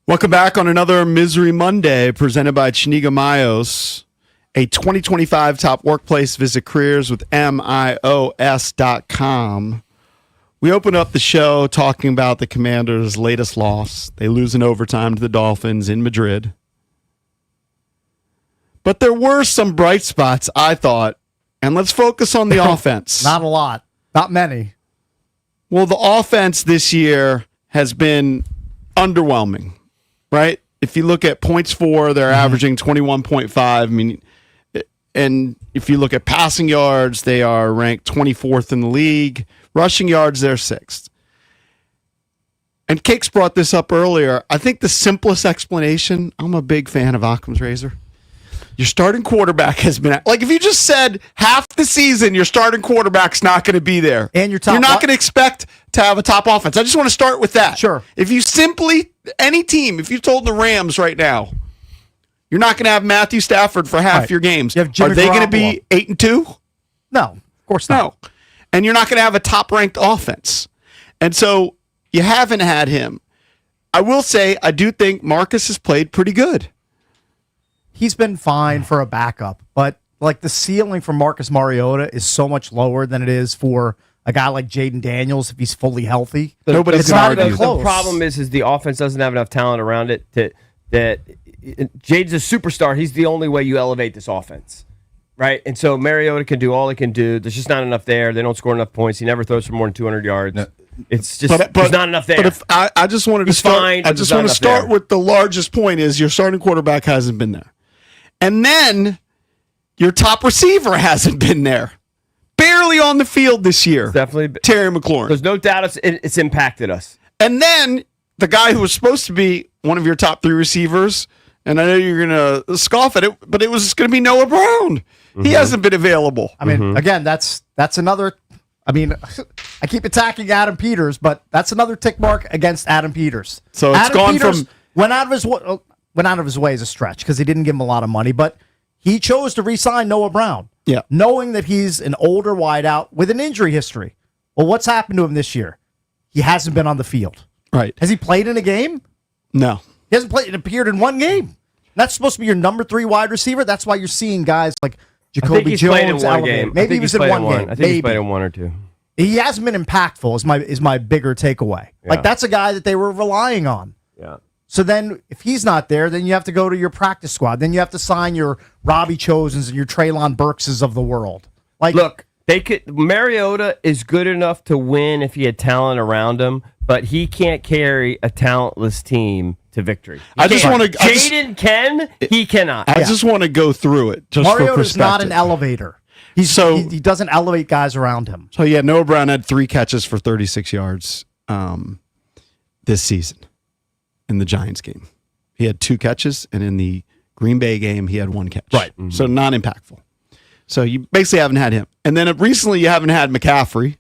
Welcome back on another Misery Monday presented by Chiniga Mayos, a 2025 top workplace. Visit careers with MIOS.com. We open up the show talking about the Commanders' latest loss. They lose in overtime to the Dolphins in Madrid. But there were some bright spots, I thought, and let's focus on the offense. Not a lot. Not many. Well, the offense this year has been underwhelming, right? If you look at points for, they're averaging 21.5. I mean, and if you look at passing yards, they are ranked 24th in the league. Rushing yards, they're 6th. And Cakes brought this up earlier. I think the simplest explanation, I'm a big fan of Occam's razor. Your starting quarterback has been like if you just said half the season your starting quarterback's not going to be there, And your top you're not what? going to expect to have a top offense. I just want to start with that. Sure. If you simply any team, if you told the Rams right now, you're not going to have Matthew Stafford for half Right. your games. You have Jimmy Are they going to Garoppolo. be 8-2? No, of course not. No. And you're not going to have a top ranked offense. And so you haven't had him. I will say I do think Marcus has played pretty good. He's been fine for a backup, but like the ceiling for Marcus Mariota is so much lower than it is for a guy like Jaden Daniels if he's fully healthy. Nobody's It's gonna not argue. even close. The problem is the offense doesn't have enough talent around it that Jade's a superstar. He's the only way you elevate this offense, right? And so Mariota can do all he can do. There's just not enough there. They don't score enough points. He never throws for more than 200 yards. It's just there's not enough there. But if I just wanted to He's start, fine, I but just there's want not to enough start there. with the largest point is your starting quarterback hasn't been there. And then your top receiver hasn't been there. Barely on the field this year. Definitely, Terry McLaurin. there's no doubt it's impacted us. And then the guy who was supposed to be one of your top 3 receivers, and I know you're going to scoff at it, but it was going to be Noah Brown. He hasn't been available. I mean, again, that's another. I mean, I keep attacking Adam Peters, but that's another tick mark against Adam Peters. So it's Adam gone Peters from- went out of his way as a stretch because he didn't give him a lot of money, but he chose to re-sign Noah Brown. Yeah. Knowing that he's an older wideout with an injury history. Well, what's happened to him this year? He hasn't been on the field. Right. Has he played in a game? No. He hasn't played. It appeared in one game. That's supposed to be your number 3 wide receiver. That's why you're seeing guys like I Jacoby think he's played in Jones. one elevated. game. Maybe he was in one game. I think he's Maybe. played in 1 or 2. He hasn't been impactful. Is my bigger takeaway. Yeah. Like that's a guy that they were relying on. Yeah. So then, if he's not there, then you have to go to your practice squad. Then you have to sign your Robbie Chosens and your Traylon Burkses of the world. Like, Look, Mariota is good enough to win if he had talent around him, but he can't carry a talentless team to victory. I just wanna- I just- Jaden can. He cannot. I just want to go through it just for Mariota's perspective. not an elevator. He doesn't elevate guys around him. So yeah, Noah Brown had 3 catches for 36 yards this season in the Giants game. He had 2 catches, and in the Green Bay game, he had 1 catch. Right. So not impactful. So you basically haven't had him. And then recently you haven't had McCaffrey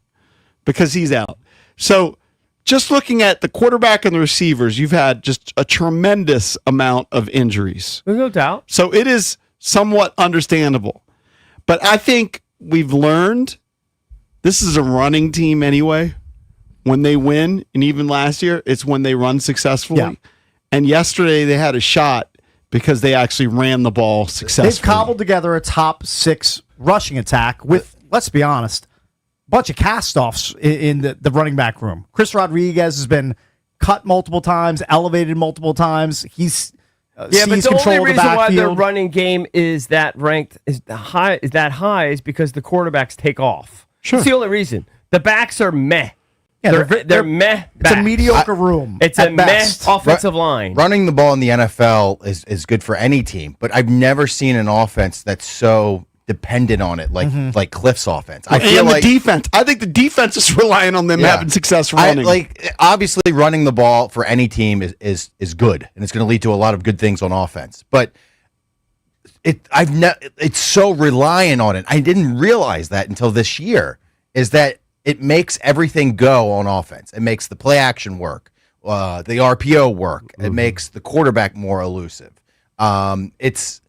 because he's out. So just looking at the quarterback and the receivers, you've had just a tremendous amount of injuries. There's no doubt. So it is somewhat understandable. But I think we've learned this is a running team anyway. When they win, and even last year, it's when they run successfully. Yeah. And yesterday they had a shot because they actually ran the ball successfully. They've cobbled together a top 6 rushing attack with, let's be honest, a bunch of cast-offs in the running back room. Chris Rodriguez has been cut multiple times, elevated multiple times. He's Yeah, but seized the control only of the reason why their backfield. running game is that ranked is that high is because the quarterbacks take off. Sure. That's the only reason. The backs are meh. Yeah, they're meh. It's a backs. mediocre room. It's at a best. meh offensive line. Running the ball in the NFL is good for any team, but I've never seen an offense that's so dependent on it like Cliff's offense. I feel and the like defense. I think the defense is relying on them Yeah. having success running. Obviously running the ball for any team is good, and it's going to lead to a lot of good things on offense. But it's so reliant on it. I didn't realize that until this year. Is that it makes everything go on offense. It makes the play action work, the RPO work. It makes the quarterback more elusive. It's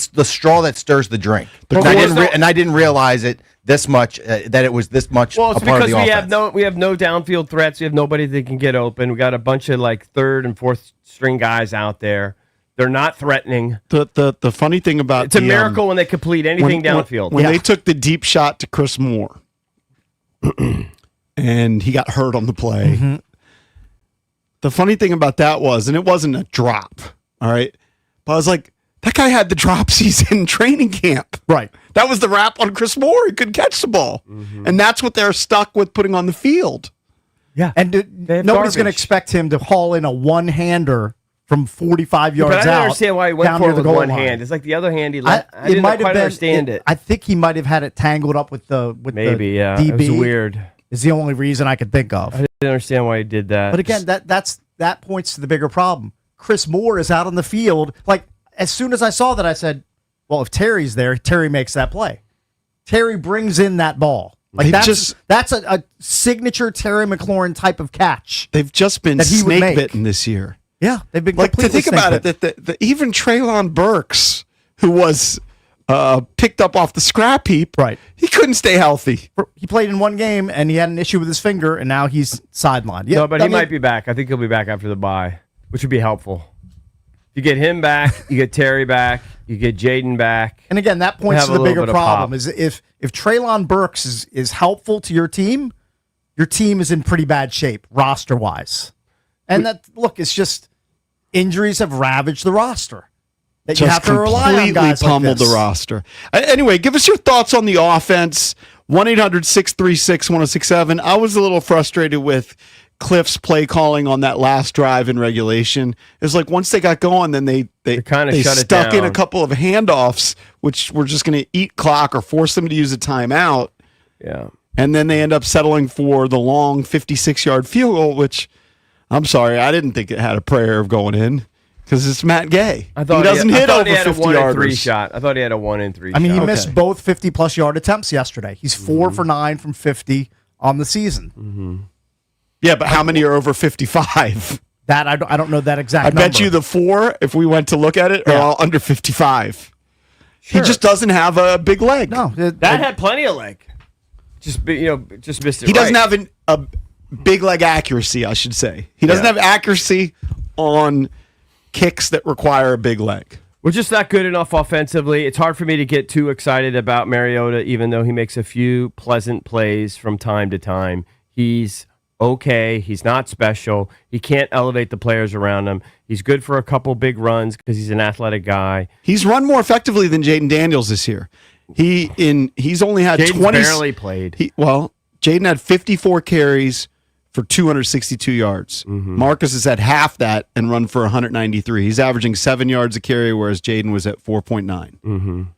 the straw that stirs the drink. And I didn't realize it this much, that it was this much Well, a it's part of because the offense. we have no downfield threats. We have nobody that can get open. We got a bunch of like third and fourth string guys out there. They're not threatening. The funny thing about It's a miracle when they complete anything downfield. When they took the deep shot to Chris Moore, and he got hurt on the play. Mm-hmm. The funny thing about that was, and it wasn't a drop, all right? But I was like, that guy had the dropsies in training camp. Right. That was the rap on Chris Moore. He couldn't catch the ball. And that's what they're stuck with putting on the field. Yeah. And They have nobody's going to garbage. expect him to haul in a one-hander from 45 yards But I don't out. understand why he went down for near it the with goal one line. hand. It's like the other hand he I, let. I didn't might have quite been, understand it. I think he might have had it tangled up with the Maybe, the yeah. DB. It was weird. Is the only reason I could think of. I didn't understand why he did that. But again, that points to the bigger problem. Chris Moore is out on the field. Like, as soon as I saw that, I said, well, if Terry's there, Terry makes that play. Terry brings in that ball. Like They've that's a signature Terry McLaurin type of catch. They've just been That he would snake make. bitten this year. Yeah, they've been Like, to completely think about it, snake-bitten. that even Traylon Burks, who was picked up off the scrap heap, Right. he couldn't stay healthy. He played in one game and he had an issue with his finger, and now he's sidelined. Yeah, No, but I he mean, might be back. I think he'll be back after the bye, which would be helpful. You get him back, you get Terry back, you get Jaden back. And again, that points Have to a the little bigger bit of problem: pop. is if Traylon Burks is helpful to your team is in pretty bad shape roster wise. And that look, it's just injuries have ravaged the roster. That you have to rely on guys like pummeled this. the roster. Anyway, give us your thoughts on the offense. 1-800-636-1067. I was a little frustrated with Cliff's play calling on that last drive in regulation. It was like once they got going, then they kinda they shut it stuck in a down. couple of handoffs, which were just going to eat clock or force them to use a timeout. Yeah. And then they end up settling for the long 56-yard field goal, which I'm sorry, I didn't think it had a prayer of going in because it's Matt Gay. I thought he doesn't hit over he had 50 a 1 in 3 yarders. shot. I thought he had a 1 in 3 I mean, he shot. missed both 50-plus yard attempts yesterday. He's 4 for 9 from 50 on the season. Yeah, but how many are over 55? That I don't know that exact I number. bet you the 4, if we went to look at it, are Yeah. all under 55. Sure. He just doesn't have a big leg. no. That had plenty of leg. Just missed it. He doesn't right. have a big leg accuracy, I should say. He doesn't Yeah. have accuracy on kicks that require a big leg. We're just not good enough offensively. It's hard for me to get too excited about Mariota, even though he makes a few pleasant plays from time to time. He's okay. He's not special. He can't elevate the players around him. He's good for a couple big runs because he's an athletic guy. He's run more effectively than Jaden Daniels this year. He's only had Jaden's 20 barely played. Jaden had 54 carries for 262 yards. Marcus has had half that and run for 193. He's averaging 7 yards a carry, whereas Jaden was at 4.9.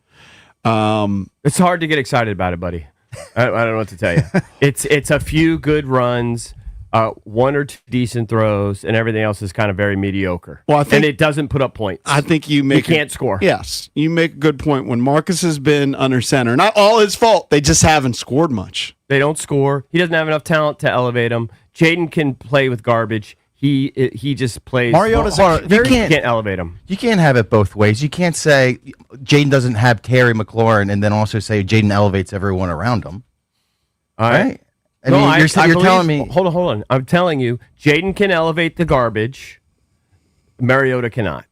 It's hard to get excited about it, buddy. I don't know what to tell you. It's a few good runs, 1 or 2 decent throws, and everything else is kind of very mediocre. Well, I think- and it doesn't put up points. I think you make can't score. Yes, you make a good point. When Marcus has been under center, not all his fault. They just haven't scored much. They don't score. He doesn't have enough talent to elevate him. Jaden can play with garbage. He just plays. Mariota's Hold on, you He can't can't elevate him. You can't have it both ways. You can't say Jaden doesn't have Terry McLaurin and then also say Jaden elevates everyone around him. All Right? I No, mean, you're believe- telling me. Hold on. I'm telling you, Jaden can elevate the garbage. Mariota cannot.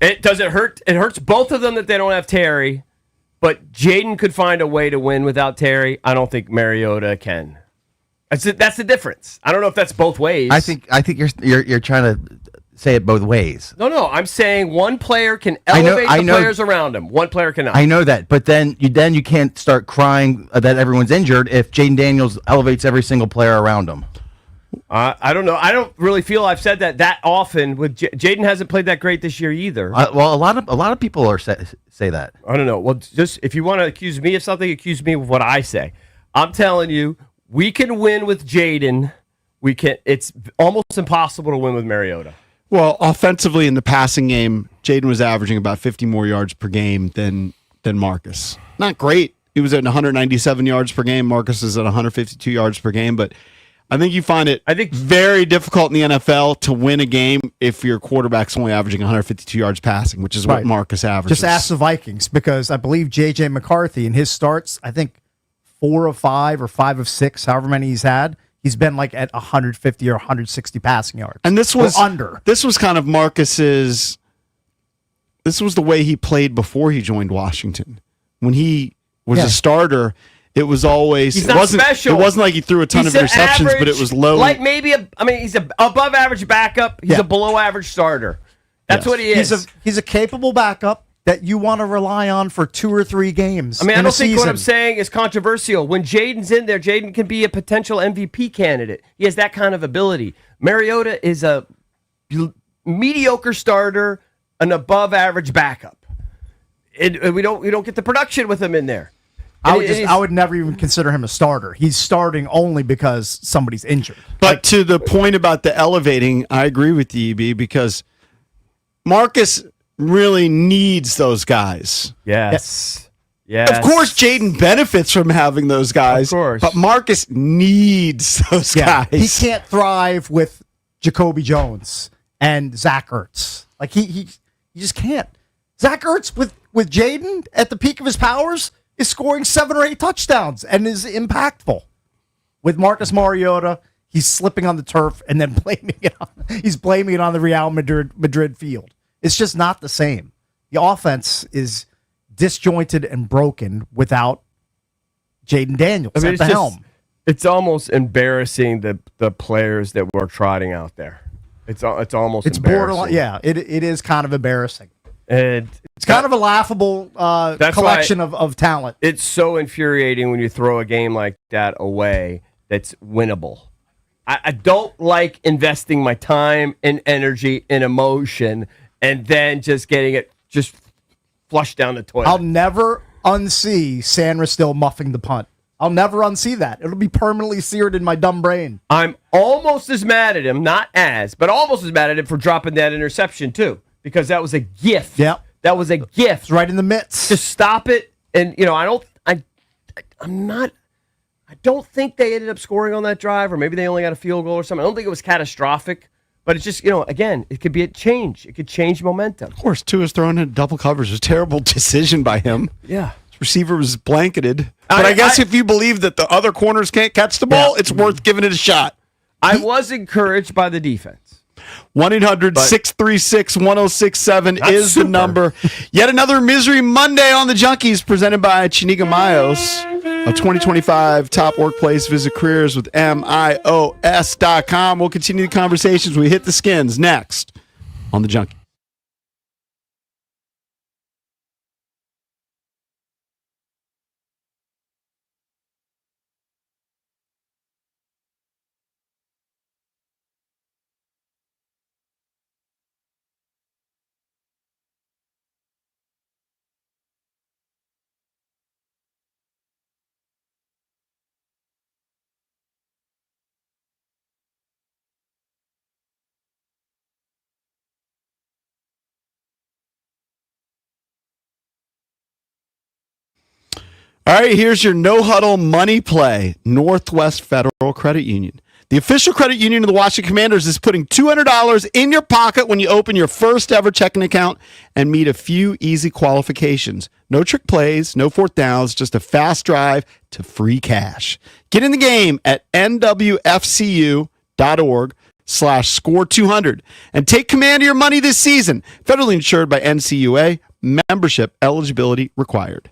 It doesn't hurt. It hurts both of them that they don't have Terry, but Jaden could find a way to win without Terry. I don't think Mariota can. That's the difference. I don't know if that's both ways. I think you're trying to say it both ways. No. I'm saying one player can I know- elevate I the know- players around him. One player cannot. I know that, but then you can't start crying that everyone's injured if Jaden Daniels elevates every single player around him. I don't know. I don't really feel I've said that often. With Jaden hasn't played that great this year either. Well, a lot of people are say that. I don't know. Well, just if you want to accuse me of something, accuse me of what I say. I'm telling you, we can win with Jaden. We can. It's almost impossible to win with Mariota. Well, offensively in the passing game, Jaden was averaging about 50 more yards per game than Marcus. Not great. He was at 197 yards per game. Marcus is at 152 yards per game, but I think you find it I think- very difficult in the NFL to win a game if your quarterback's only averaging 152 yards passing, which is what Right. Marcus averages. Just ask the Vikings because I believe J.J. McCarthy in his starts, I think 4 of 5 or 5 of 6, however many he's had, he's been like at 150 or 160 passing yards. And this Or was under. This was kind of Marcus's. This was the way he played before he joined Washington. When he was Yeah. a starter, it was always He's it not wasn't special. It wasn't like he threw a ton He's of an interceptions, but average, it was low. Like maybe he's a above average backup. He's Yeah. a below average starter. That's Yes. what he is. He's a capable backup that you want to rely on for 2 or 3 games. I mean, I in don't a think what I'm season. saying is controversial. When Jaden's in there, Jaden can be a potential MVP candidate. He has that kind of ability. Mariota is a mediocre starter, an above average backup. And we don't get the production with him in there. I would never even consider him a starter. He's starting only because somebody's injured. But to the point about the elevating, I agree with you, EB, because Marcus really needs those guys. Yes. Yes. Of course, Jaden benefits from having those guys. Of course. But Marcus needs those guys. He can't thrive with Jacoby Jones and Zach Ertz. Like he just can't. Zach Ertz with Jaden at the peak of his powers is scoring 7 or 8 touchdowns and is impactful. With Marcus Mariota, he's slipping on the turf and then he's blaming it on the Real Madrid field. It's just not the same. The offense is disjointed and broken without Jaden Daniels at it's the just- helm. It's almost embarrassing the players that we're trotting out there. It's almost It's embarrassing. borderline. Yeah, it is kind of embarrassing. And It's kind of a laughable That's collection of talent. it's so infuriating when you throw a game like that away that's winnable. I don't like investing my time and energy and emotion and then just getting it just flushed down the toilet. I'll never unsee Sandra still muffing the punt. I'll never unsee that. It'll be permanently seared in my dumb brain. I'm almost as mad at him, not as, but almost as mad at him for dropping that interception too, because that was a gift. Yep. That was a gift. It's right in the midst. Just stop it. And I don't think they ended up scoring on that drive, or maybe they only got a field goal or something. I don't think it was catastrophic, but it's just, again, it could be a change. It could change momentum. Of course, Tua's thrown in double coverage. It was a terrible decision by him. Yeah. His receiver was blanketed. But I guess if you believe that the other corners can't catch the ball, it's worth giving it a shot. I was encouraged by the defense. 1-800-636-1067 That's is the super. number. Yet another Misery Monday on the Junkies presented by Chiniga Mayos. A 2025 top workplace. Visit careers with MIOS.com. We'll continue the conversations. We hit the skins next on the Junkie. All right, here's your no huddle money play. Northwest Federal Credit Union. The official credit union of the Washington Commanders is putting $200 in your pocket when you open your first ever checking account and meet a few easy qualifications. No trick plays, no fourth downs, just a fast drive to free cash. Get in the game at nwfcu.org/score200 and take command of your money this season. Federally insured by NCUA. Membership eligibility required.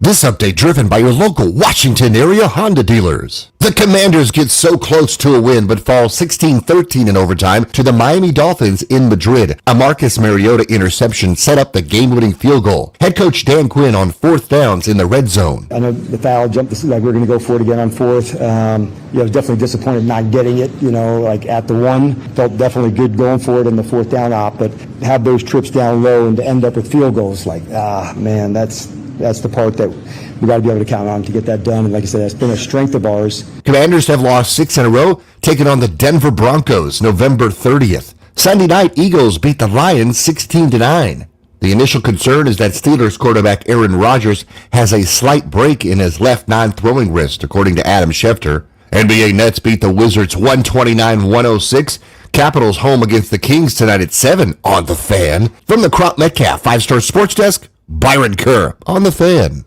This update driven by your local Washington area Honda dealers. The Commanders get so close to a win but fall 16-13 in overtime to the Miami Dolphins in Madrid. A Marcus Mariota interception set up the game-winning field goal. Head coach Dan Quinn on 4th downs in the red zone. I know the foul jumped, like we're going to go for it again on 4th. I was definitely disappointed not getting it, like at the 1. Felt definitely good going for it in the 4th down op, but have those trips down low and to end up with field goals, man, that's the part that we got to be able to count on to get that done. And like I said, that's been a strength of ours. Commanders have lost 6 in a row, taking on the Denver Broncos November 30th. Sunday night, Eagles beat the Lions 16-9. The initial concern is that Steelers quarterback Aaron Rodgers has a slight break in his left non-throwing wrist, according to Adam Schefter. NBA Nets beat the Wizards 129-106. Capitals home against the Kings tonight at 7 on The Fan. From the Crop Metcalf 5-Star Sports Desk, Byron Kerr on The Fan.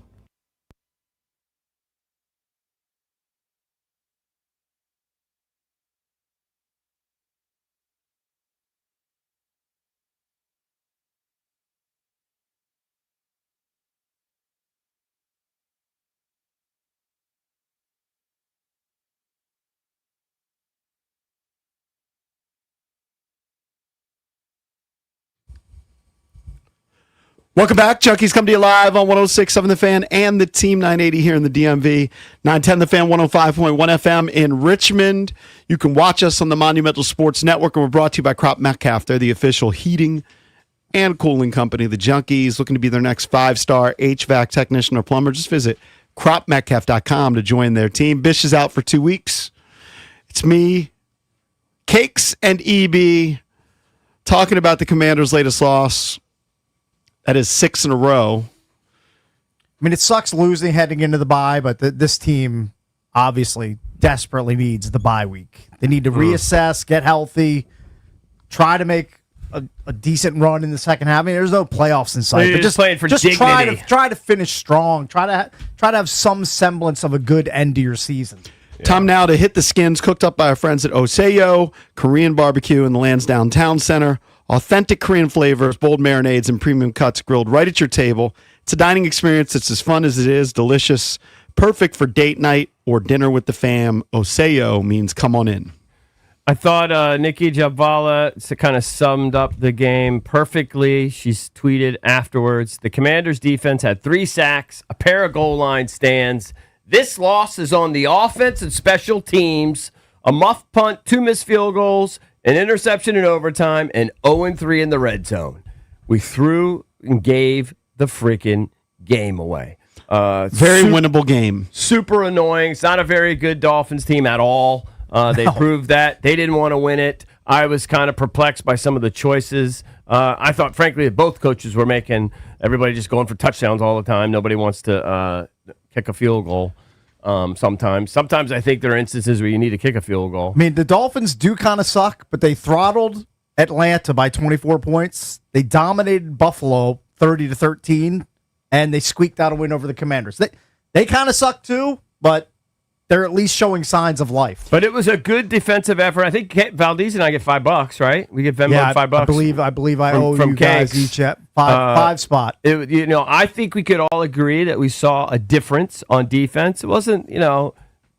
Welcome back. Junkies come to you live on 106.7 The Fan and the Team 980 here in the DMV. 910 The Fan, 105.1 FM in Richmond. You can watch us on the Monumental Sports Network, and we're brought to you by Crop Metcalf. They're the official heating and cooling company of the Junkies. Looking to be their next 5-star HVAC technician or plumber? Just visit cropmetcalf.com to join their team. Bish is out for 2 weeks. It's me, Cakes, and EB talking about the Commanders' latest loss. That is 6 in a row. I mean, it sucks losing heading into the bye, but this team obviously desperately needs the bye week. They need to reassess, get healthy, try to make a decent run in the second half. I mean, there's no playoffs in sight. You're just playing for dignity. Try to finish strong. Try to have some semblance of a good end to your season. Yeah. Time now to hit the skins cooked up by our friends at Oseyo Korean Barbecue in the Lansdowne Town Center. Authentic Korean flavors, bold marinades, and premium cuts grilled right at your table. It's a dining experience that's as fun as it is delicious. Perfect for date night or dinner with the fam. Oseyo means come on in. I thought Nikki Jhabvala kind of summed up the game perfectly. She's tweeted afterwards, the Commanders' defense had 3 sacks, a pair of goal line stands. This loss is on the offense and special teams. A muff punt, 2 missed field goals, an interception in overtime, and 0-3 in the red zone. We threw and gave the freaking game away. Very winnable game. Super annoying. It's not a very good Dolphins team at all. They proved that. They didn't want to win it. I was kind of perplexed by some of the choices. I thought, frankly, that both coaches were making everybody just going for touchdowns all the time. Nobody wants to kick a field goal. Sometimes I think there are instances where you need to kick a field goal. I mean, the Dolphins do kind of suck, but they throttled Atlanta by 24 points. They dominated Buffalo 30-13, and they squeaked out a win over the Commanders. They kind of suck too, but they're at least showing signs of life. But it was a good defensive effort. I think Valdez and I get $5, right? We get Venmo $5. I believe I owe you guys each at five spot. I think we could all agree that we saw a difference on defense. It wasn't,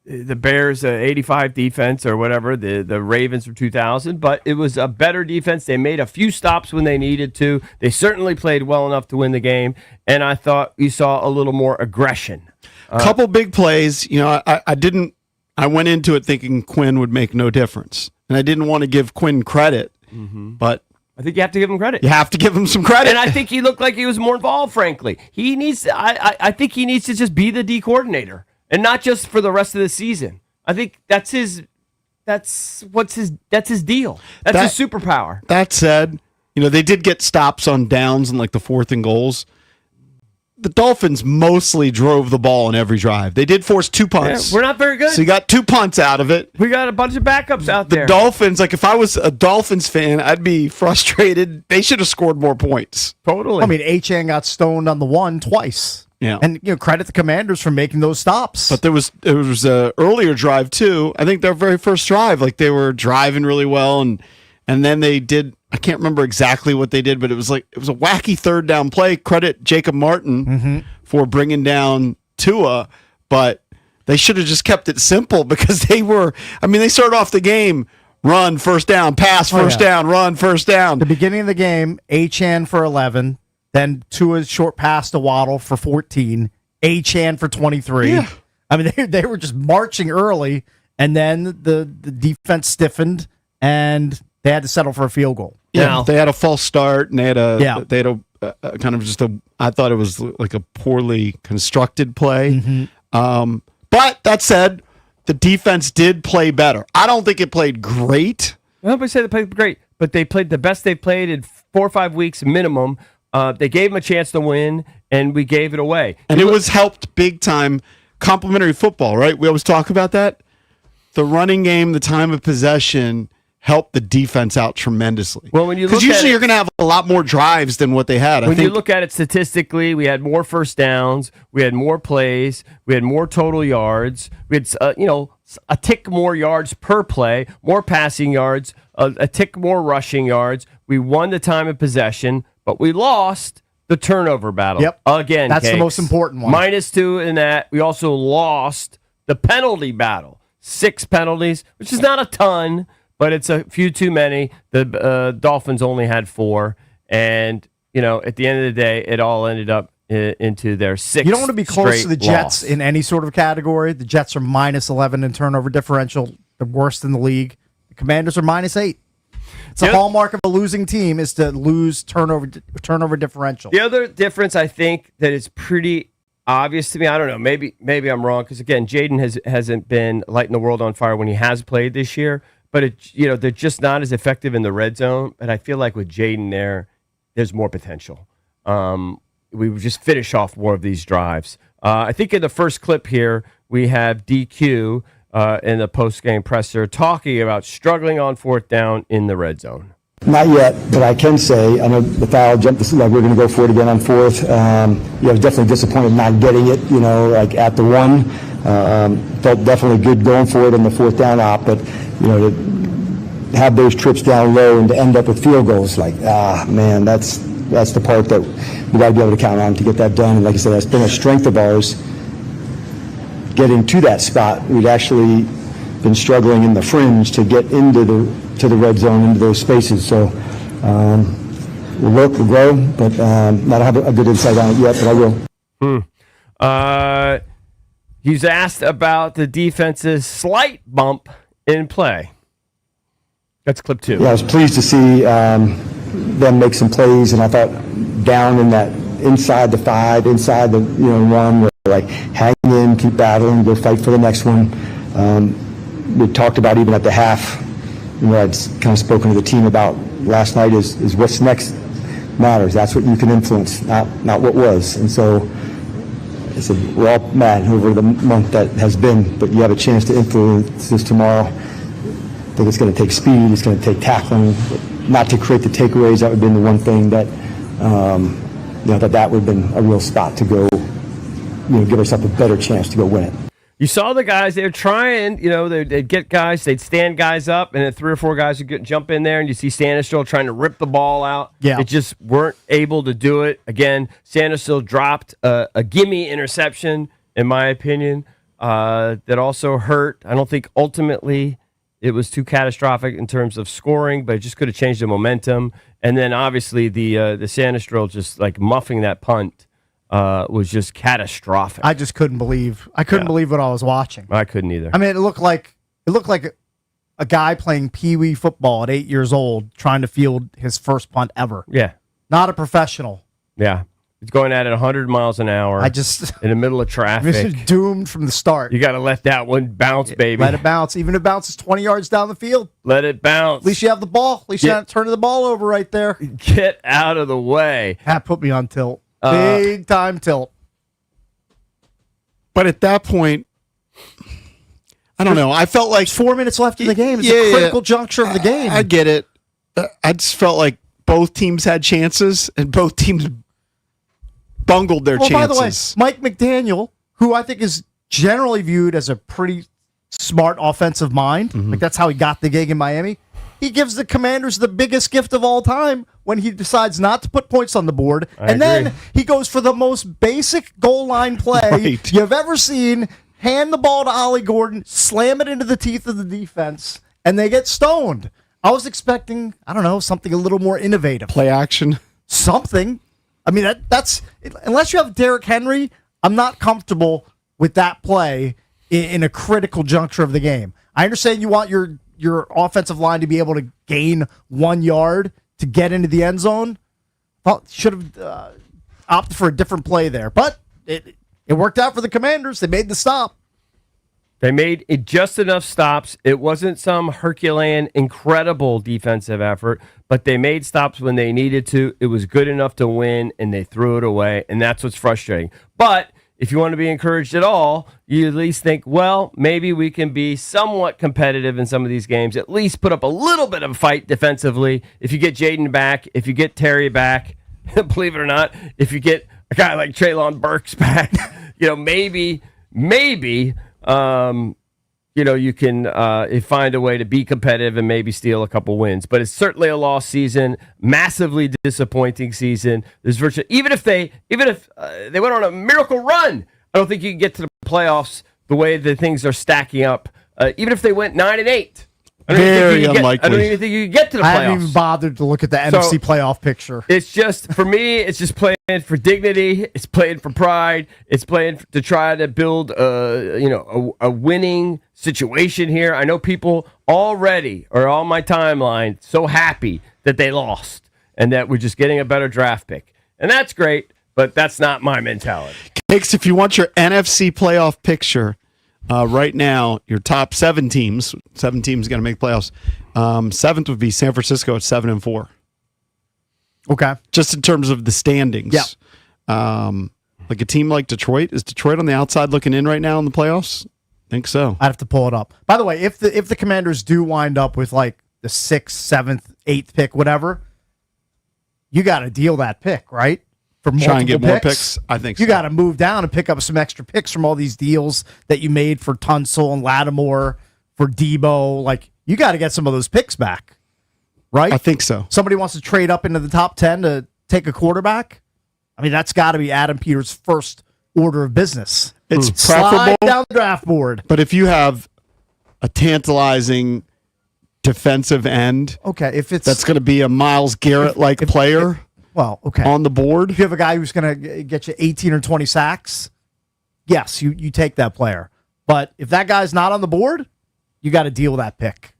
the Bears 85 defense or whatever, the Ravens from 2000, but it was a better defense. They made a few stops when they needed to. They certainly played well enough to win the game, and I thought we saw a little more aggression. Couple big plays. I went into it thinking Quinn would make no difference. And I didn't want to give Quinn credit, but I think you have to give him credit. You have to give him some credit. And I think he looked like he was more involved, frankly. He needs I think he needs to just be the D coordinator and not just for the rest of the season. I think that's his deal. That's his superpower. That said, they did get stops on downs and like the 4th and goals. The Dolphins mostly drove the ball in every drive. They did force 2 punts. Yeah, we're not very good. So you got 2 punts out of it. We got a bunch of backups out there. The Dolphins, if I was a Dolphins fan, I'd be frustrated. They should have scored more points. Totally. I mean, Achane got stoned on the 1 twice. Yeah. And credit the Commanders for making those stops. But there was a earlier drive too. I think their very first drive, they were driving really well and then they did I can't remember exactly what they did, but it was a wacky third down play. Credit Jacob Martin for bringing down Tua, but they should have just kept it simple because they started off the game, run, first down, pass, first down, run, first down. The beginning of the game, Achane for 11, then Tua's short pass to Waddle for 14, Achane for 23. Yeah. I mean, they were just marching early, and then the defense stiffened, and they had to settle for a field goal. Yeah, Now- they had a false start, and they had Yeah. a kind of just I thought it was like a poorly constructed play. But that said, the defense did play better. I don't think it played great. Nobody said they played great, but they played the best they've played in 4 or 5 weeks minimum. They gave them a chance to win, and we gave it away. And it was helped big time. Complementary football, right? We always talk about that. The running game, the time of possession helped the defense out tremendously. Well, when you look because at usually it- you're going to have a lot more drives than what they had. When you look at it statistically, we had more first downs, we had more plays, we had more total yards, we had a tick more yards per play, more passing yards, a tick more rushing yards. We won the time of possession, but we lost the turnover battle. Yep. Again, That's the Cakes. most important one. -2 in that. We also lost the penalty battle. 6 penalties, which is not a ton, but it's a few too many. The Dolphins only had 4. And, at the end of the day, it all ended up into their 6th. You don't want to be close to the Jets loss. in any sort of category. The Jets are -11 in turnover differential, the worst in the league. The Commanders are -8. It's a hallmark of a losing team is to lose turnover differential. The other difference, I think, that is pretty obvious to me. I don't know. Maybe I'm wrong because again, Jaden hasn't been lighting the world on fire when he has played this year. But they're just not as effective in the red zone. And I feel like with Jaden there's more potential. We would just finish off more of these drives. I think in the first clip here we have DQ in the post-game presser talking about struggling on 4th down in the red zone. Not yet, but I can say, I know the foul jumped, like we're going to go for it again on 4th. I was definitely disappointed not getting it, like at the 1. Felt definitely good going for it in the 4th down op, but, to have those trips down low and to end up with field goals, man, that's the part that we got to be able to count on to get that done. And like I said, that's been a strength of ours. Getting to that spot, we'd actually been struggling in the fringe to get into the red zone, into those spaces. So we'll work, we'll grow, but not have a good insight on it yet, but I will. He's asked about the defense's slight bump in play. That's clip 2. Yeah, I was pleased to see them make some plays, and I thought down in that inside the 5, inside the 1, where hang in, keep battling, go fight for the next one. We talked about even at the half, I'd kind of spoken to the team about last night is what's next matters. That's what you can influence, not what was. And so I said, we're all mad over the month that has been, but you have a chance to influence this tomorrow. I think it's going to take speed, it's going to take tackling, not to create the takeaways. That would have been the one thing that, that would have been a real spot to go, give ourselves a better chance to go win it. You saw the guys, they were trying, they'd get guys, they'd stand guys up, and then 3 or 4 guys would jump in there, and you see Sandusville trying to rip the ball out. Yeah. They just weren't able to do it. Again, Sandusville dropped a gimme interception, in my opinion, that also hurt. I don't think ultimately it was too catastrophic in terms of scoring, but it just could have changed the momentum. And then obviously the Sandusville just muffing that punt was just catastrophic. I just couldn't believe what I was watching. I couldn't either. I mean, it looked like a guy playing pee-wee football at 8 years old trying to field his first punt ever. Yeah. Not a professional. Yeah. It's going at it 100 miles an hour. I just in the middle of traffic. doomed from the start. You got to let that one bounce, baby. Let it bounce. Even if it bounces 20 yards down the field. Let it bounce. At least you have the ball. At least you're not turning the ball over right there. Get out of the way. That put me on tilt. Big time tilt. But at that point, I don't know. I felt like 4 minutes left in the game. It's a critical juncture of the game. I get it. I just felt like both teams had chances and both teams bungled their chances. By the way, Mike McDaniel, who I think is generally viewed as a pretty smart offensive mind, like that's how he got the gig in Miami. he gives the Commanders the biggest gift of all time when he decides not to put points on the board. And then he goes for the most basic goal line play Right. you've ever seen, hand the ball to Ollie Gordon, slam it into the teeth of the defense, and they get stoned. I was expecting, I don't know, something a little more innovative. Play action. Something. I mean, that's unless you have Derrick Henry, I'm not comfortable with that play in a critical juncture of the game. I understand you want your offensive line to be able to gain 1 yard to get into the end zone. Thought should have opted for a different play there, but it worked out for the Commanders. They made the stop. They made it just enough stops. It wasn't some Herculean, incredible defensive effort, but they made stops when they needed to. It was good enough to win, and they threw it away, and that's what's frustrating. But if you want to be encouraged at all, you at least think, well, maybe we can be somewhat competitive in some of these games, at least put up a little bit of a fight defensively. If you get Jaden back, if you get Terry back, believe it or not, if you get a guy like Treylon Burks back, maybe, you can find a way to be competitive and maybe steal a couple wins. But it's certainly a lost season, massively disappointing season. There's virtually even if they went on a miracle run, I don't think you can get to the playoffs the way that things are stacking up. Even if they went 9-8. Very unlikely. I don't even think you could get to the playoffs. I haven't even bothered to look at the NFC playoff picture. It's just, for me, it's just playing for dignity. It's playing for pride. It's playing to try to build a winning situation here. I know people already are on my timeline so happy that they lost and that we're just getting a better draft pick. And that's great, but that's not my mentality. Cakes, if you want your NFC playoff picture, right now, your top 7 teams going to make playoffs. 7th would be San Francisco at 7-4. Okay. Just in terms of the standings. Yeah. Like a team like Detroit. Is Detroit on the outside looking in right now in the playoffs? I think so. I'd have to pull it up. By the way, if the Commanders do wind up with like the 6th, 7th, 8th pick, whatever, you got to deal that pick, right? For try and get more picks. I think so. You got to move down and pick up some extra picks from all these deals that you made for Tunsil and Lattimore, for Debo. Like, you got to get some of those picks back, right? I think so. Somebody wants to trade up into the top 10 to take a quarterback. I mean, that's got to be Adam Peters' first order of business. It's Slide preferable down the draft board. But if you have a tantalizing defensive end, okay, if it's that's going to be a Myles Garrett-like player. Well, okay. On the board. If you have a guy who's going to get you 18 or 20 sacks, yes, you take that player. But if that guy's not on the board, you got to deal with that pick.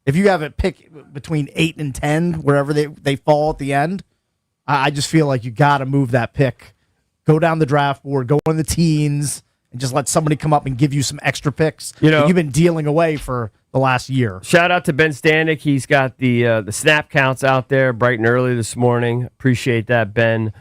If you have a pick between 8 and 10, wherever they fall at the end, I just feel like you got to move that pick. Go down the draft board, go in the teens, and just let somebody come up and give you some extra picks that you've been dealing away for the last year. Shout out to Ben Stanek. He's got the snap counts out there bright and early this morning. Appreciate that, Ben.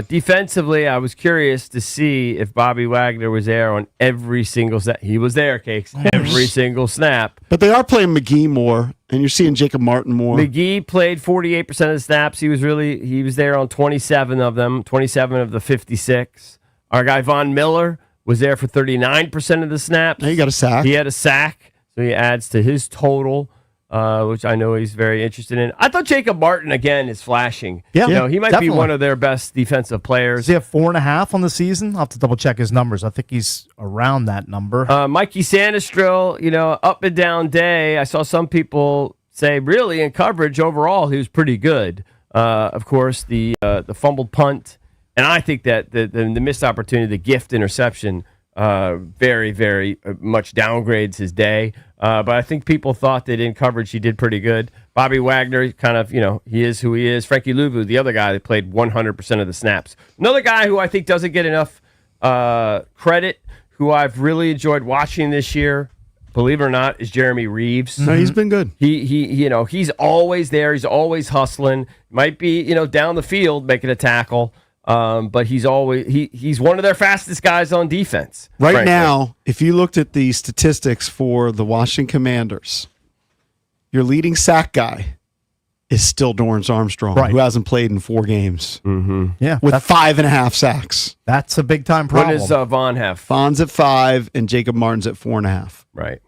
Defensively, I was curious to see if Bobby Wagner was there on every single snap. He was there, Cakes. Every single snap. But they are playing McGee more, and you're seeing Jacob Martin more. McGee played 48% of the snaps. He was there on 27 of them, 27 of the 56. Our guy Von Miller was there for 39% of the snaps. He got a sack. He had a sack, so he adds to his total, which I know he's very interested in. I thought Jacob Martin, again, is flashing. Yeah, he might definitely be one of their best defensive players. Does he have 4.5 on the season? I'll have to double check his numbers. I think he's around that number. Mikey Sanistril, up and down day. I saw some people say, really, in coverage overall, he was pretty good. Of course, the fumbled punt. And I think that the missed opportunity, the gift interception, very, very much downgrades his day. But I think people thought that in coverage he did pretty good. Bobby Wagner, kind of, he is who he is. Frankie Louvu, the other guy that played 100% of the snaps. Another guy who I think doesn't get enough credit, who I've really enjoyed watching this year, believe it or not, is Jeremy Reeves. No, he's been good. He's always there. He's always hustling. Might be, down the field making a tackle. But he's always he's one of their fastest guys on defense. Right frankly. now, if you looked at the statistics for the Washington Commanders, your leading sack guy is still Dorrance Armstrong, who hasn't played in 4 games. Mm-hmm. Yeah, with 5.5 sacks. That's a big time problem. What does Vaughn have? Vaughn's at 5 and Jacob Martin's at 4.5. Right.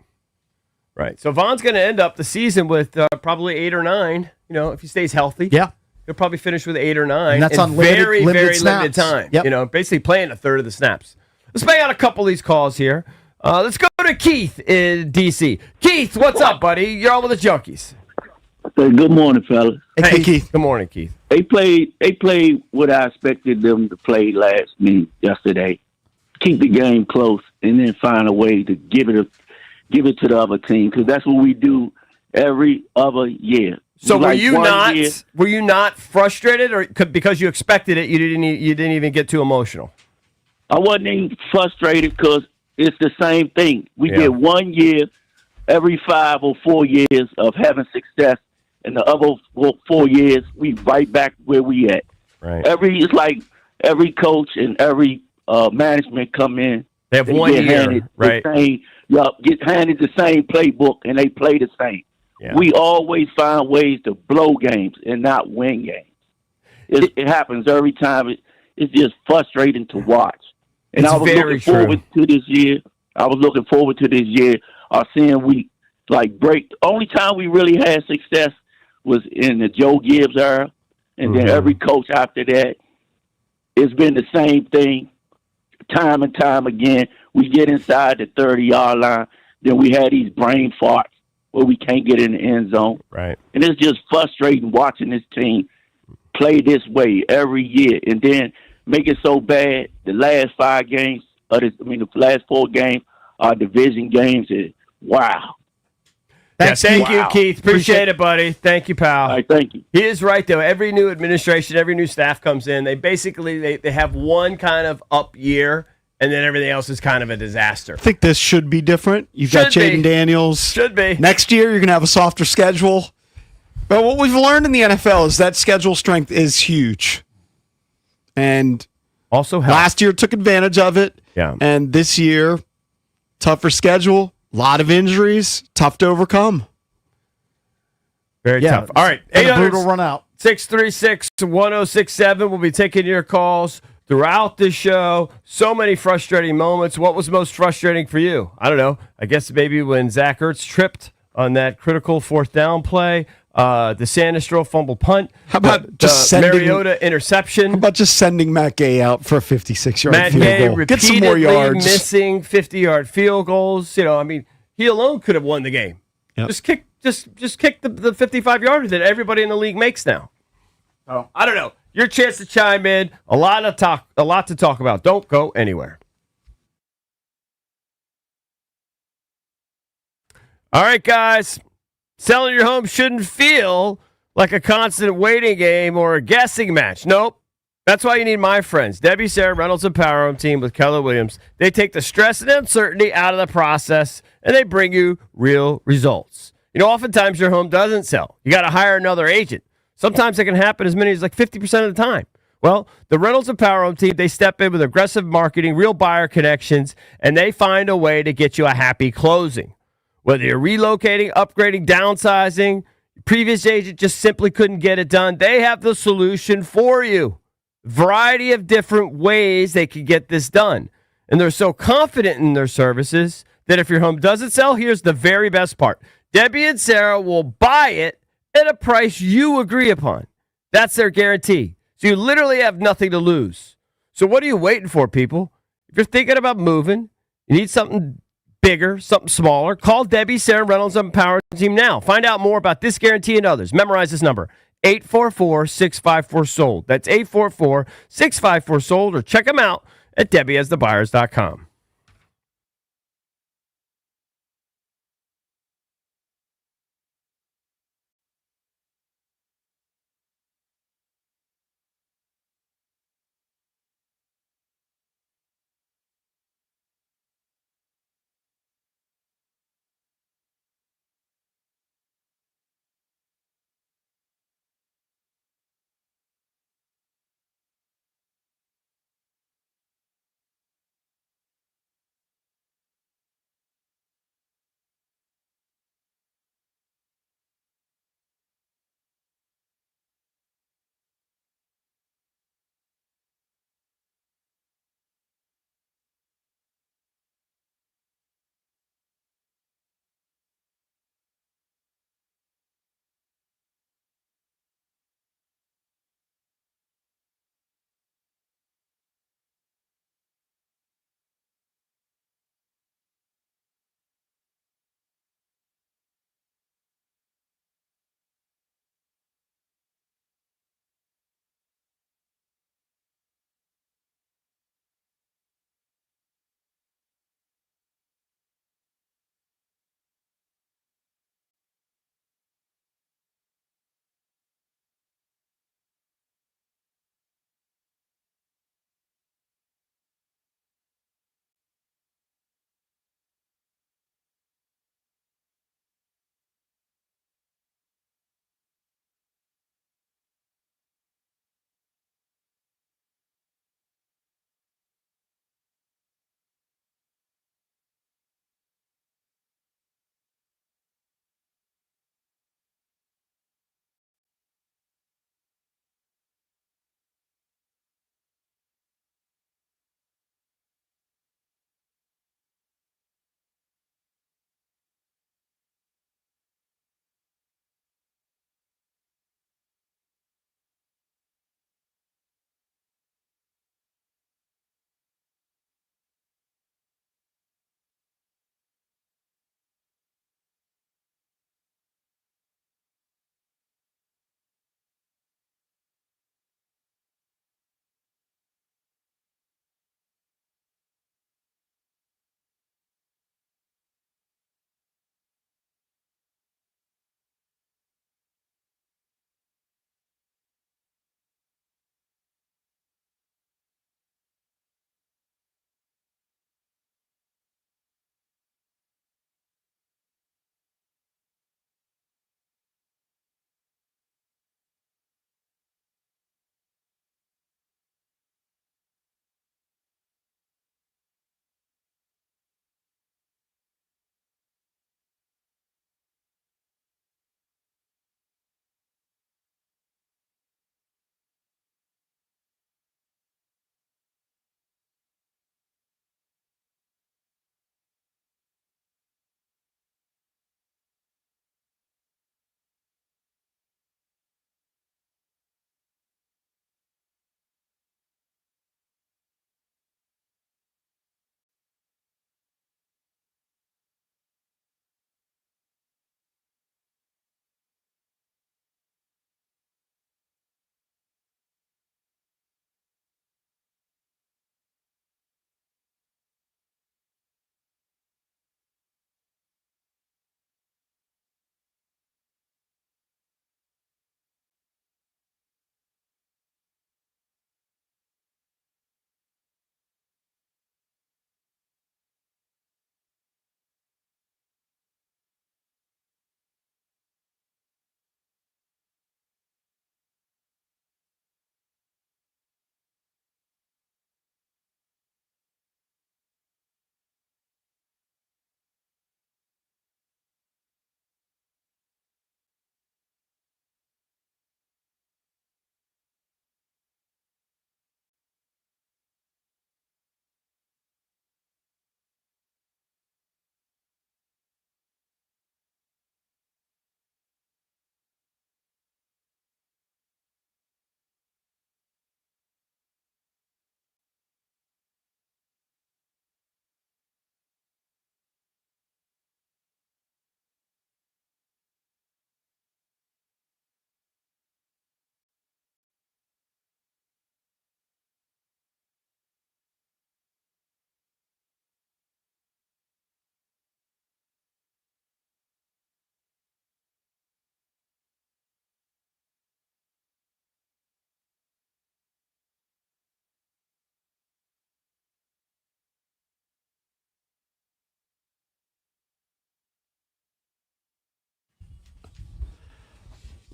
Right. So Vaughn's going to end up the season with probably 8 or 9. You know, if he stays healthy. Yeah. He'll probably finish with 8 or 9. And that's in on limited- very, limited very limited snaps. time. Yep. You know, basically playing a third of the snaps. Let's bang out a couple of these calls here. Let's go to Keith in D.C. Keith, what's up, buddy? You're on with the Junkies. Good morning, fellas. Hey, Keith. Good morning, Keith. They played what I expected them to play yesterday. Keep the game close and then find a way to give it to the other team, because that's what we do every other year. So Like were you not frustrated, or because you expected it, you didn't even get too emotional? I wasn't even frustrated because it's the same thing. We Yeah. get 1 year every 5 or 4 years of having success, and the other 4 years we right back where we at. Right. It's like every coach and every management come in. They have 1 get year, handed right? Get handed the same playbook and they play the same. Yeah. We always find ways to blow games and not win games. It happens every time. It's just frustrating to watch. And It's I was very looking forward to this year. Seeing we break. The only time we really had success was in the Joe Gibbs era, and then every coach after that, it's been the same thing, time and time again. We get inside the 30-yard line, then we had these brain farts where we can't get in the end zone, Right. and it's just frustrating watching this team play this way every year, and then make it so bad. The last 5 games, the last 4 games are division games. Wow. Thank you, Keith. Appreciate it, buddy. Thank you, pal. All right, thank you. He is right, though. Every new administration, every new staff comes in, they basically they have one kind of up year, and then everything else is kind of a disaster. I think this should be different. You've got Should be. Jaden Daniels. Should be. Next year, you're going to have a softer schedule. But what we've learned in the NFL is that schedule strength is huge. And Also, last year took advantage of it. Yeah. And this year, tougher schedule, a lot of injuries, tough to overcome. Very Yeah. tough. All right. And a brutal run out. 636-1067. We'll be taking your calls throughout the show. So many frustrating moments. What was most frustrating for you? I don't know. I guess maybe when Zach Ertz tripped on that critical 4th down play, the Sanistro fumble punt. How about the just sending Mariota interception? How about just sending Matt Gay out for a 56-yard Matt field Gay goal? Get some more repeatedly yards. missing 50-yard field goals. You know, I mean, he alone could have won the game. Yep. Just kick the 55-yarder that everybody in the league makes now. Oh, I don't know. Your chance to chime in. A lot to talk about. Don't go anywhere. All right, guys. Selling your home shouldn't feel like a constant waiting game or a guessing match. Nope. That's why you need my friends, Debbie, Sarah Reynolds, and Power Home Team with Keller Williams. They take the stress and uncertainty out of the process, and they bring you real results. You know, oftentimes your home doesn't sell. You got to hire another agent. Sometimes it can happen as many as 50% of the time. Well, the Reynolds and Power Home Team, they step in with aggressive marketing, real buyer connections, and they find a way to get you a happy closing. Whether you're relocating, upgrading, downsizing, previous agent just simply couldn't get it done, they have the solution for you. Variety of different ways they could get this done. And they're so confident in their services that if your home doesn't sell, here's the very best part. Debbie and Sarah will buy it at a price you agree upon. That's their guarantee. So you literally have nothing to lose. So what are you waiting for, people? If you're thinking about moving, you need something bigger, something smaller, call Debbie, Sarah Reynolds, and Power Team now. Find out more about this guarantee and others. Memorize this number, 844-654-SOLD. That's 844-654-SOLD, or check them out at DebbieHasTheBuyers.com.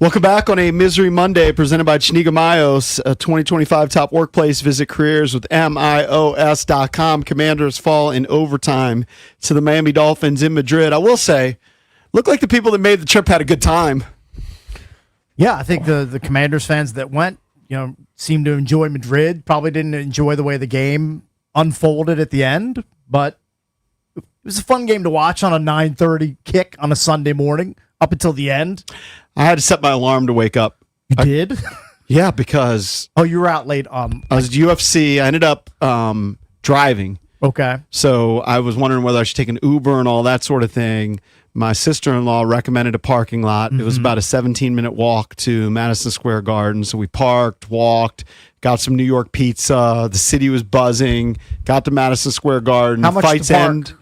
Welcome back on a Misery Monday presented by Chiniga Mayos, a 2025 top workplace. Visit careers with MIOS.com. Commanders fall in overtime to the Miami Dolphins in Madrid. I will say, looked like the people that made the trip had a good time. Yeah, I think the Commanders fans that went, seemed to enjoy Madrid. Probably didn't enjoy the way the game unfolded at the end, but it was a fun game to watch on a 9:30 kick on a Sunday morning up until the end. I had to set my alarm to wake up. You did? Yeah, because you were out late. I was at UFC. I ended up driving. Okay. So I was wondering whether I should take an Uber and all that sort of thing. My sister-in-law recommended a parking lot. It was about a 17-minute walk to Madison Square Garden. So we parked, walked, got some New York pizza. The city was buzzing. Got to Madison Square Garden. How much Fights to park? end.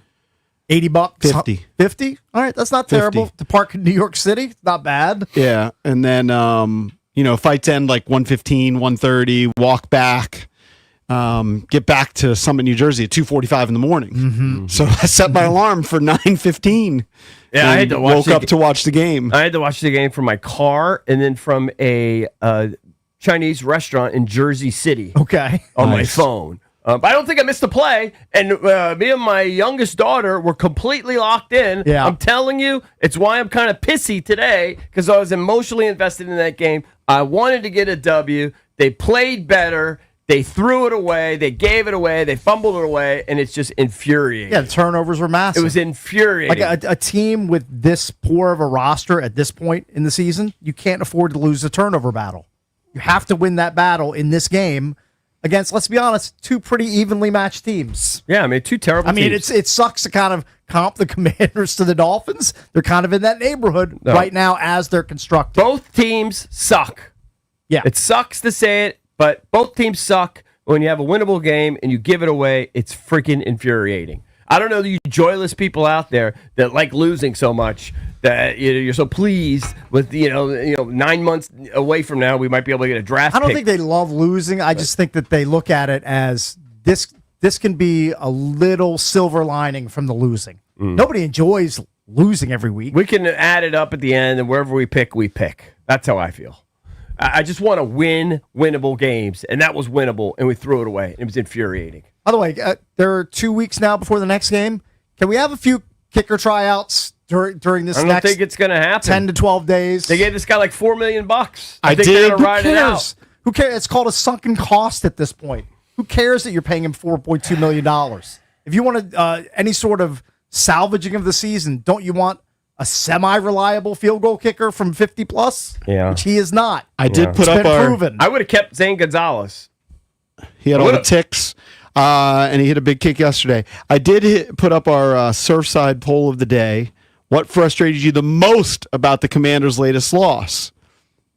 $80? 50. 50? All right, that's not 50. terrible. To park in New York City, not bad. Yeah. And then, fights end like 1:15, 1:30, walk back. Get back to Summit, New Jersey at 2:45 in the morning. So I set my alarm for 9:15. Yeah, I had to watch woke up to watch the game. I had to watch the game from my car and then from a Chinese restaurant in Jersey City. Okay. On my phone. But I don't think I missed a play. And me and my youngest daughter were completely locked in. Yeah. I'm telling you, it's why I'm kind of pissy today because I was emotionally invested in that game. I wanted to get a W. They played better. They threw it away. They gave it away. They fumbled it away. And it's just infuriating. Yeah, the turnovers were massive. It was infuriating. Like a team with this poor of a roster at this point in the season, you can't afford to lose the turnover battle. You have to win that battle in this game against, let's be honest, two pretty evenly matched teams. Yeah, I mean, two terrible teams. It sucks to kind of comp the Commanders to the Dolphins. They're kind of in that neighborhood right now as they're constructed. Both teams suck. Yeah. It sucks to say it, but both teams suck. When you have a winnable game and you give it away, it's freaking infuriating. I don't know you joyless people out there that like losing so much that you're so pleased with 9 months away from now we might be able to get a draft. I don't pick. think they love losing. I just think that they look at it as this can be a little silver lining from the losing. Nobody enjoys losing every week. We can add it up at the end, and wherever we pick, we pick. That's how I feel. I just want to win winnable games, and that was winnable, and we threw it away. It was infuriating. By the way, there are 2 weeks now before the next game. Can we have a few kicker tryouts during this I don't next think it's going to happen. 10 to 12 days? They gave this guy like $4 million. I think did. they're gonna Who ride it out. cares? Who cares? It's called a sunken cost at this point. Who cares that you're paying him $4.2 million? If you want any sort of salvaging of the season, don't you want a semi-reliable field goal kicker from 50 plus? Yeah. Which he is not. I did put It's up been our. proven. I would have kept Zane Gonzalez. He had all the ticks, and he hit a big kick yesterday. I did put up our Surfside poll of the day. What frustrated you the most about the Commanders' latest loss?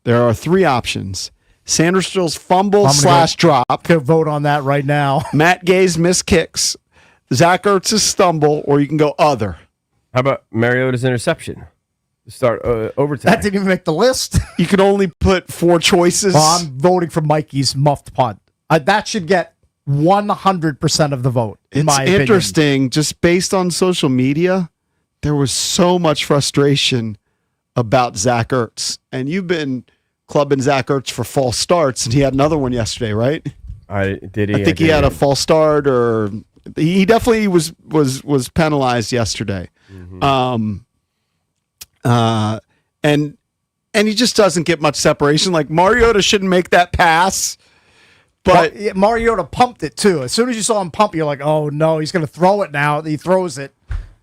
There are 3 options. Sandersfield's fumble / drop. Could vote on that right now. Matt Gay's missed kicks. Zach Ertz's stumble, or you can go other. How about Mariota's interception to start overtime? That didn't even make the list. You can only put 4 choices. Well, I'm voting for Mikey's muffed punt. That should get 100% of the vote, in It's my opinion. interesting, just based on social media, there was so much frustration about Zach Ertz. And you've been clubbing Zach Ertz for false starts, and he had another one yesterday, right? I think he had a false start, or he definitely was penalized yesterday. And he just doesn't get much separation. Like Mariota shouldn't make that pass. But Mariota pumped it too. As soon as you saw him pump, you're like, oh no, he's going to throw it now. He throws it,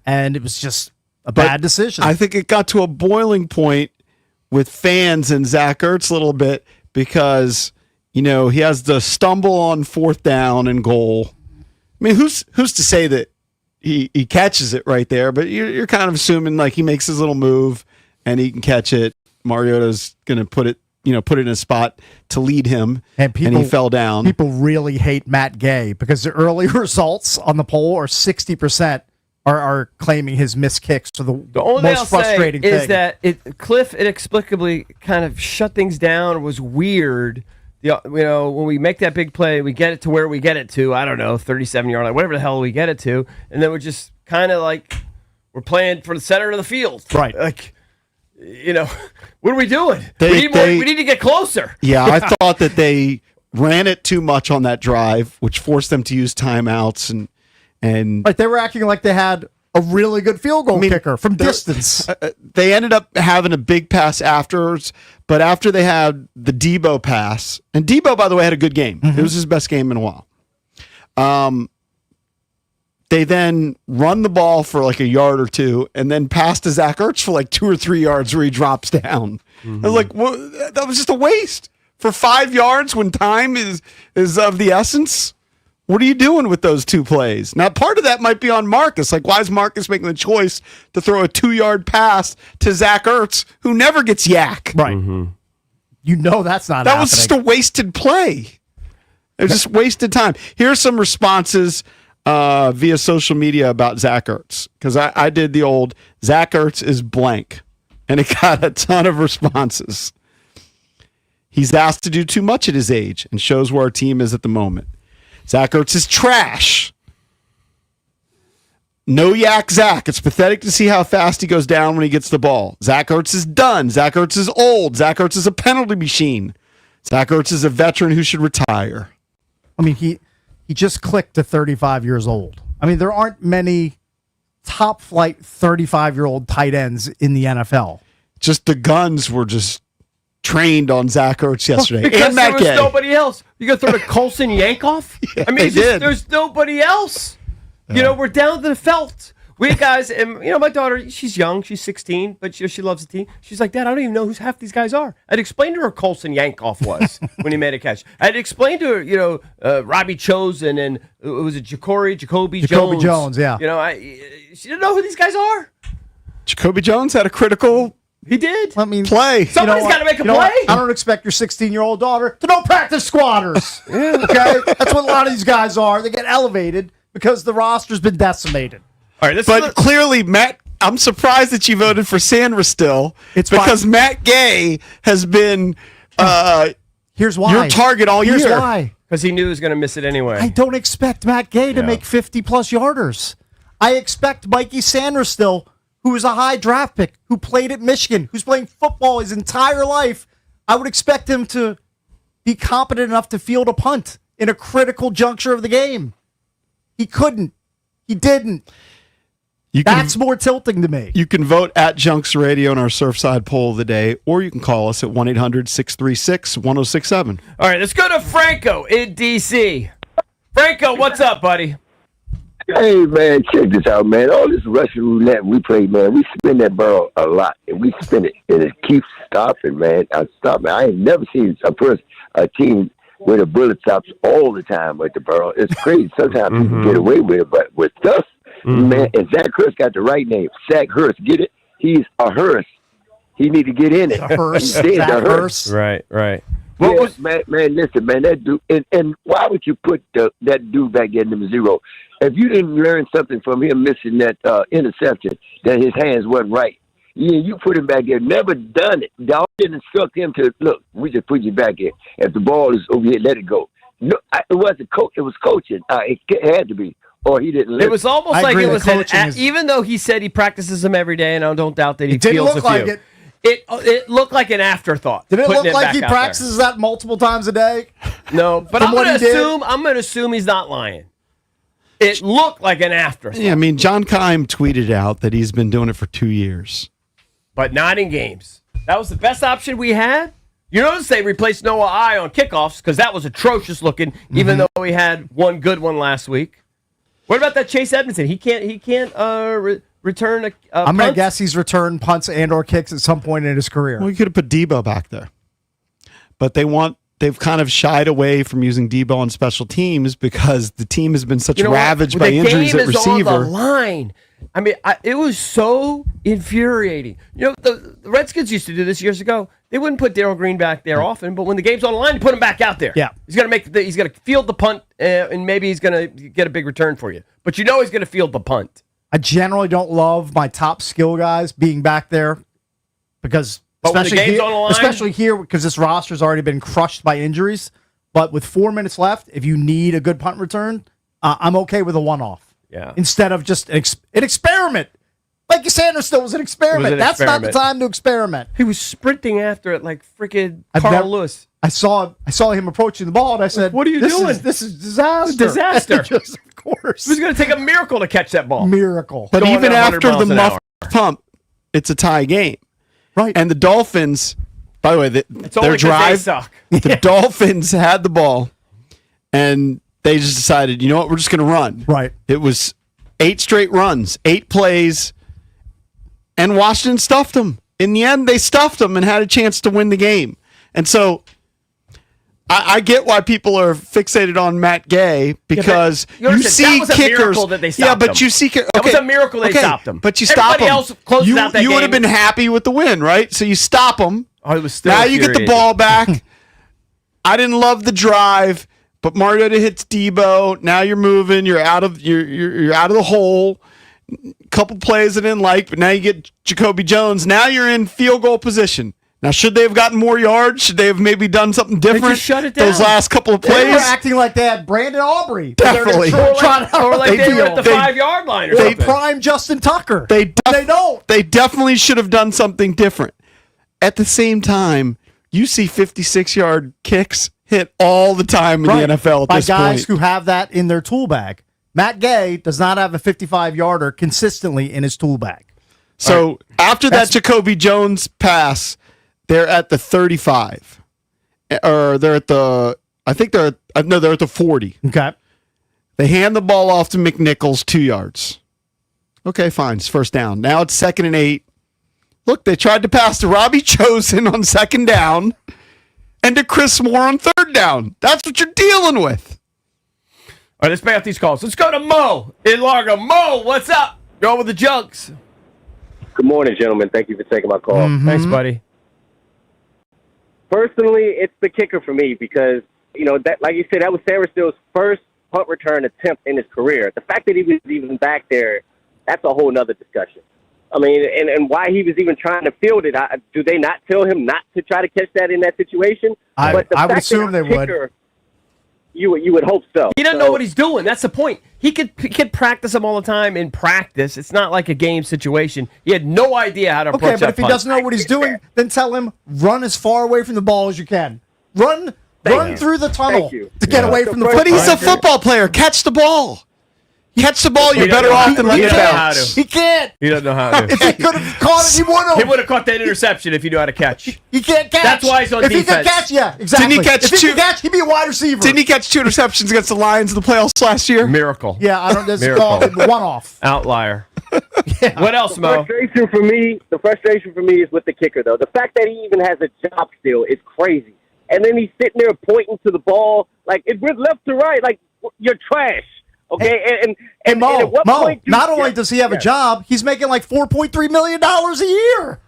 and it was just a bad decision. I think it got to a boiling point with fans and Zach Ertz a little bit because, he has the stumble on 4th down and goal. I mean, who's to say that he catches it right there? But you're kind of assuming like he makes his little move and he can catch it. Mariota's going to put it in a spot to lead him, and he fell down. People really hate Matt Gay because the early results on the poll are 60% are claiming his missed kicks are the only most thing I'll frustrating say thing. is that Cliff inexplicably kind of shut things down. It was weird. When we make that big play, we get it to where we get it to. I don't know, 37-yard line, whatever the hell we get it to, and then we're just kind of like we're playing for the center of the field, right? Like what are we doing? They- We need to get closer. Yeah, I thought that they ran it too much on that drive, which forced them to use timeouts and Like they were acting like they had a really good field goal kicker from they're- distance. they ended up having a big pass afterwards, but after they had the Debo pass, and Debo, by the way, had a good game. It was his best game in a while. They then run the ball for like a yard or two and then pass to Zach Ertz for like 2 or 3 yards where he drops down. I was like, well, that was just a waste for 5 yards when time is of the essence. What are you doing with those 2 plays? Now, part of that might be on Marcus. Like, why is Marcus making the choice to throw a 2-yard pass to Zach Ertz, who never gets yak? Right. You know that's not That happening. was just a wasted play. It was just wasted time. Here's some responses via social media about Zach Ertz, because I did the old Zach Ertz is blank, and it got a ton of responses. He's asked to do too much at his age and shows where our team is at the moment. Zach Ertz is trash. No yak Zach. It's pathetic to see how fast he goes down when he gets the ball. Zach Ertz is done. Zach Ertz is old. Zach Ertz is a penalty machine. Zach Ertz is a veteran who should retire. I mean, he just clicked to 35 years old. I mean, there aren't many top flight 35-year-old tight ends in the NFL. Just the guns were just trained on Zach Ertz yesterday. Because and Matt there was Gay. nobody else. You going to throw to Colson Yankoff? I mean, they it's just, did. there's nobody else. We're down to the felt. We guys, and my daughter, she's young, she's 16, but she loves the team. She's like, Dad, I don't even know who half these guys are. I'd explain to her Colson Yankoff was when he made a catch. I'd explain to her, Robbie Chosen and was it Jacoby Jones? Yeah. She didn't know who these guys are. Jacoby Jones had a critical He did. I mean, play. Somebody's got to make a play. I don't expect your 16-year-old daughter to know practice squatters. Okay? That's what a lot of these guys are. They get elevated because the roster's been decimated. All right, But clearly, Matt, I'm surprised that you voted for Sandra still. It's because Matt Gay has been Here's why. your target all Here's year. why. because he knew he was going to miss it anyway. I don't expect Matt Gay to Yeah. make 50-plus yarders. I expect Mikey Sanders still, who is a high draft pick, who played at Michigan, who's playing football his entire life. I would expect him to be competent enough to field a punt in a critical juncture of the game. He couldn't. He didn't. That's more tilting to me. You can vote at Junks Radio in our Surfside poll of the day, or you can call us at 1-800-636-1067. All right, let's go to Franco in D.C. Franco, what's up, buddy? Hey, man, check this out, man. All this Russian roulette we play, man, we spin that barrel a lot, and we spin it, and it keeps stopping, man. I ain't never seen a team where the bullet stops all the time at the barrel. It's crazy. Sometimes people get away with it, but with us, man, and Zach Hurst got the right name. Zach Hurst, get it? He's a Hurst. He need to get in it. Hurst. He's Zach a Hurst. Right. What was man? Listen, man, that dude, and why would you put that dude back there in the zero? If you didn't learn something from him missing that interception, that his hands wasn't right, you put him back there. Never done it. Dog didn't instruct him to look. We just put you back here. If the ball is over here, let it go. No, it wasn't coach. It was coaching. It had to be, or he didn't. Listen. It was almost I like agree, it the was coaching is- even though he said he practices them every day, and I don't doubt that he It didn't feels look a few. like it. It looked like an afterthought. Did it putting look like back he out there. practices that multiple times a day? No, but From I'm what going he did? to assume he's not lying. It looked like an afterthought, Yeah, I mean, John Keim tweeted out that he's been doing it for 2 years. but not in games. That was the best option we had. You notice they replaced Noah I on kickoffs because that was atrocious looking, even though he had one good one last week. What about that Chase Edmonton? He can't return a I'm going to punt? guess he's returned punts and or kicks at some point in his career. Well, you could have put Debo back there. But they've kind of shied away from using Debo on special teams because the team has been such You know what? ravaged by the injuries game at is receiver. on the line. I mean, it was so infuriating. You know, the Redskins used to do this years ago. They wouldn't put Darryl Green back there often, but when the game's on the line, they put him back out there. Yeah. He's gonna field the punt, and maybe he's gonna get a big return for you. But you know he's gonna field the punt. I generally don't love my top skill guys being back there because But when the game's on the line? especially here because this roster's already been crushed by injuries. But with 4 minutes left, if you need a good punt return, I'm okay with a one-off. Yeah. Instead of just an experiment. Mikey Sanders still was an experiment. an That's not the experiment. time to experiment. He was sprinting after it like freaking I've Carl never- Lewis. I saw him approaching the ball, and I said, What are you doing? This is disaster. Disaster. Just, of course. It was going to take a miracle to catch that ball. Miracle. But Going even at 100 after miles the an muff hour. pump, it's a tie game. Right. And the Dolphins, by the way, It's their only 'cause they drive, suck. the Dolphins had the ball, and they just decided, you know what, we're just going to run. Right. It was 8 straight runs, 8 plays, and Washington stuffed them. In the end, they stuffed them and had a chance to win the game. And so I get why people are fixated on Matt Gay because you you understand, see that was a kickers. miracle that they stopped yeah, but them. you see That was a miracle they stopped them. But you stop Everybody them. else closes you out that you would have game. been happy with the win, right? So you stop them. Oh, it was still Now you get the infuriating. ball back. I didn't love the drive, but Mariota hits Debo. Now you're moving. You're out of you're out of the hole. Couple plays I didn't like, but now you get Jacoby Jones. Now you're in field goal position. Now, should they have gotten more yards? Should they have maybe done something different? just shut it Those down. last couple of They were plays. acting like they had Brandon Aubrey. Definitely. They're trying to Or like they were at the They- 5-yard line or they something. prime Justin Tucker. They don't. They definitely should have done something different. At the same time, you see 56-yard kicks hit all the time in Right. the NFL at by this guys point. who have that in their tool bag. Matt Gay does not have a 55-yarder consistently in his tool bag. So after that Jacoby Jones pass, they're at the 35. Or they're at the, I think they're at the 40. Okay. They hand the ball off to McNichols, 2 yards. Okay, fine. It's first down. Now it's 2nd and 8. Look, they tried to pass to Robbie Chosen on 2nd down and to Chris Moore on 3rd down. That's what you're dealing with. All right, let's pay off these calls. Let's go to Mo in Largo. Mo, what's up? Go with the Junks. Good morning, gentlemen. Thank you for taking my call. Thanks, buddy. Personally, it's the kicker for me because, you know, that, like you said, that was San Francisco's first punt return attempt in his career. The fact that he was even back there, that's a whole nother discussion. I mean, and why he was even trying to field it. Do they not tell him not to try to catch that in that situation? I But the would fact assume that they would. kicker, you would hope so. He doesn't know what he's doing. That's the point. He could practice them all the time in practice. It's not like a game situation. He had no idea how to approach Okay, but that if he punt. doesn't know what he's doing, then tell him run as far away from the ball as you can. Run through the tunnel Thank you. to get away from the But football. he's a football player. Catch the ball. Catch the ball. You're better off than letting it bounce. He can't. He doesn't know how to. If he could have caught it, he would He have. would have caught that interception if he knew how to catch. He can't catch. That's why he's on if he could defense. catch, yeah, exactly. Didn't he catch if he two- could catch, he'd be a wide receiver. Didn't he catch 2 interceptions against the Lions in the playoffs last year? Miracle. Yeah, I don't. That's Miracle. called one off. Outlier. What else, Mo? The frustration for me is with the kicker, though. The fact that he even has a job still is crazy. And then he's sitting there pointing to the ball like it went left to right, like you're trash. Okay, and Mo, at what point not only does he have a job, he's making like $4.3 million a year.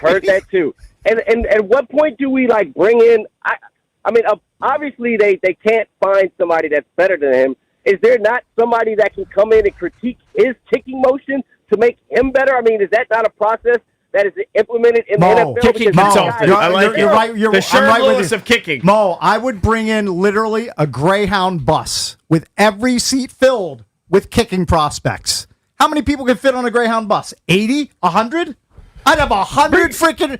Heard that too. And at what point do we like bring in? I mean, obviously they can't find somebody that's better than him. Is there not somebody that can come in and critique his kicking motion to make him better? I mean, is that not a process that is implemented in the NFL? Kicking Because consultant. these I guys- like you're it. right. The I'm Sherm right with Lewis you. of kicking. Mo, I would bring in literally a Greyhound bus with every seat filled with kicking prospects. How many people can fit on a Greyhound bus? 80? 100? I'd have 100 freaking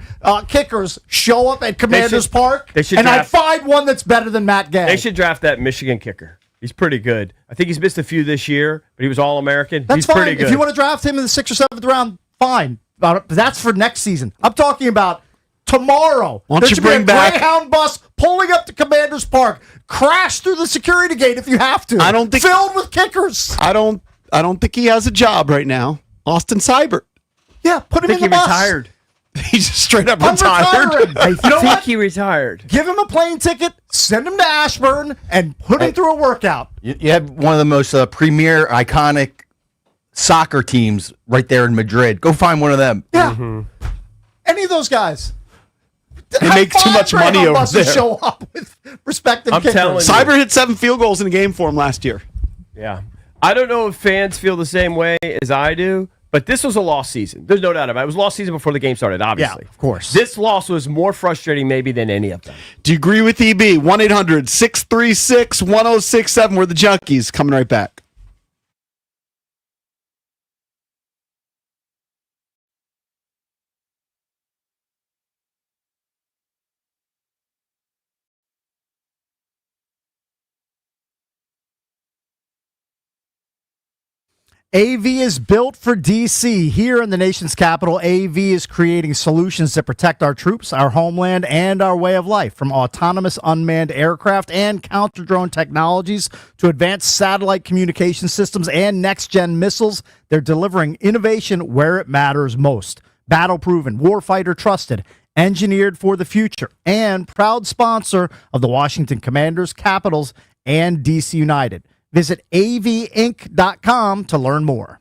kickers show up at Commanders Park, they should and I'd draft- find one that's better than Matt Gay. They should draft that Michigan kicker. He's pretty good. I think he's missed a few this year, but he was All-American. That's He's fine. pretty good. If you want to draft him in the 6th or 7th round, fine. But that's for next season. I'm talking about tomorrow. Why don't There you should be bring a back- Greyhound bus pulling up to Commanders Park, crash through the security gate if you have to. I don't think- filled with kickers. I don't think he has a job right now. Austin Seibert. Yeah, put him I in think the he bus. retired. He's just straight up I'm retired. retiring. I You know think what? he retired. Give him a plane ticket, send him to Ashburn, and put him through a workout. You have one of the most premier, iconic soccer teams right there in Madrid. Go find one of them. Yeah. Any of those guys. They make too much money over buses there. show up with respective I'm kickers. telling you. Seibert hit 7 field goals in a game for him last year. Yeah. I don't know if fans feel the same way as I do, but this was a lost season. There's no doubt about it. It was a lost season before the game started, obviously. Yeah, of course. This loss was more frustrating maybe than any of them. Do you agree with EB? 1-800-636-1067. We're the Junkies. 1067. We're the Junkies. Coming right back. AV is built for DC. Here in the nation's capital, AV is creating solutions that protect our troops, our homeland, and our way of life. From autonomous unmanned aircraft and counter-drone technologies to advanced satellite communication systems and next-gen missiles, they're delivering innovation where it matters most. Battle-proven, warfighter trusted, engineered for the future, and proud sponsor of the Washington Commanders, Capitals, and DC United. Visit avinc.com to learn more.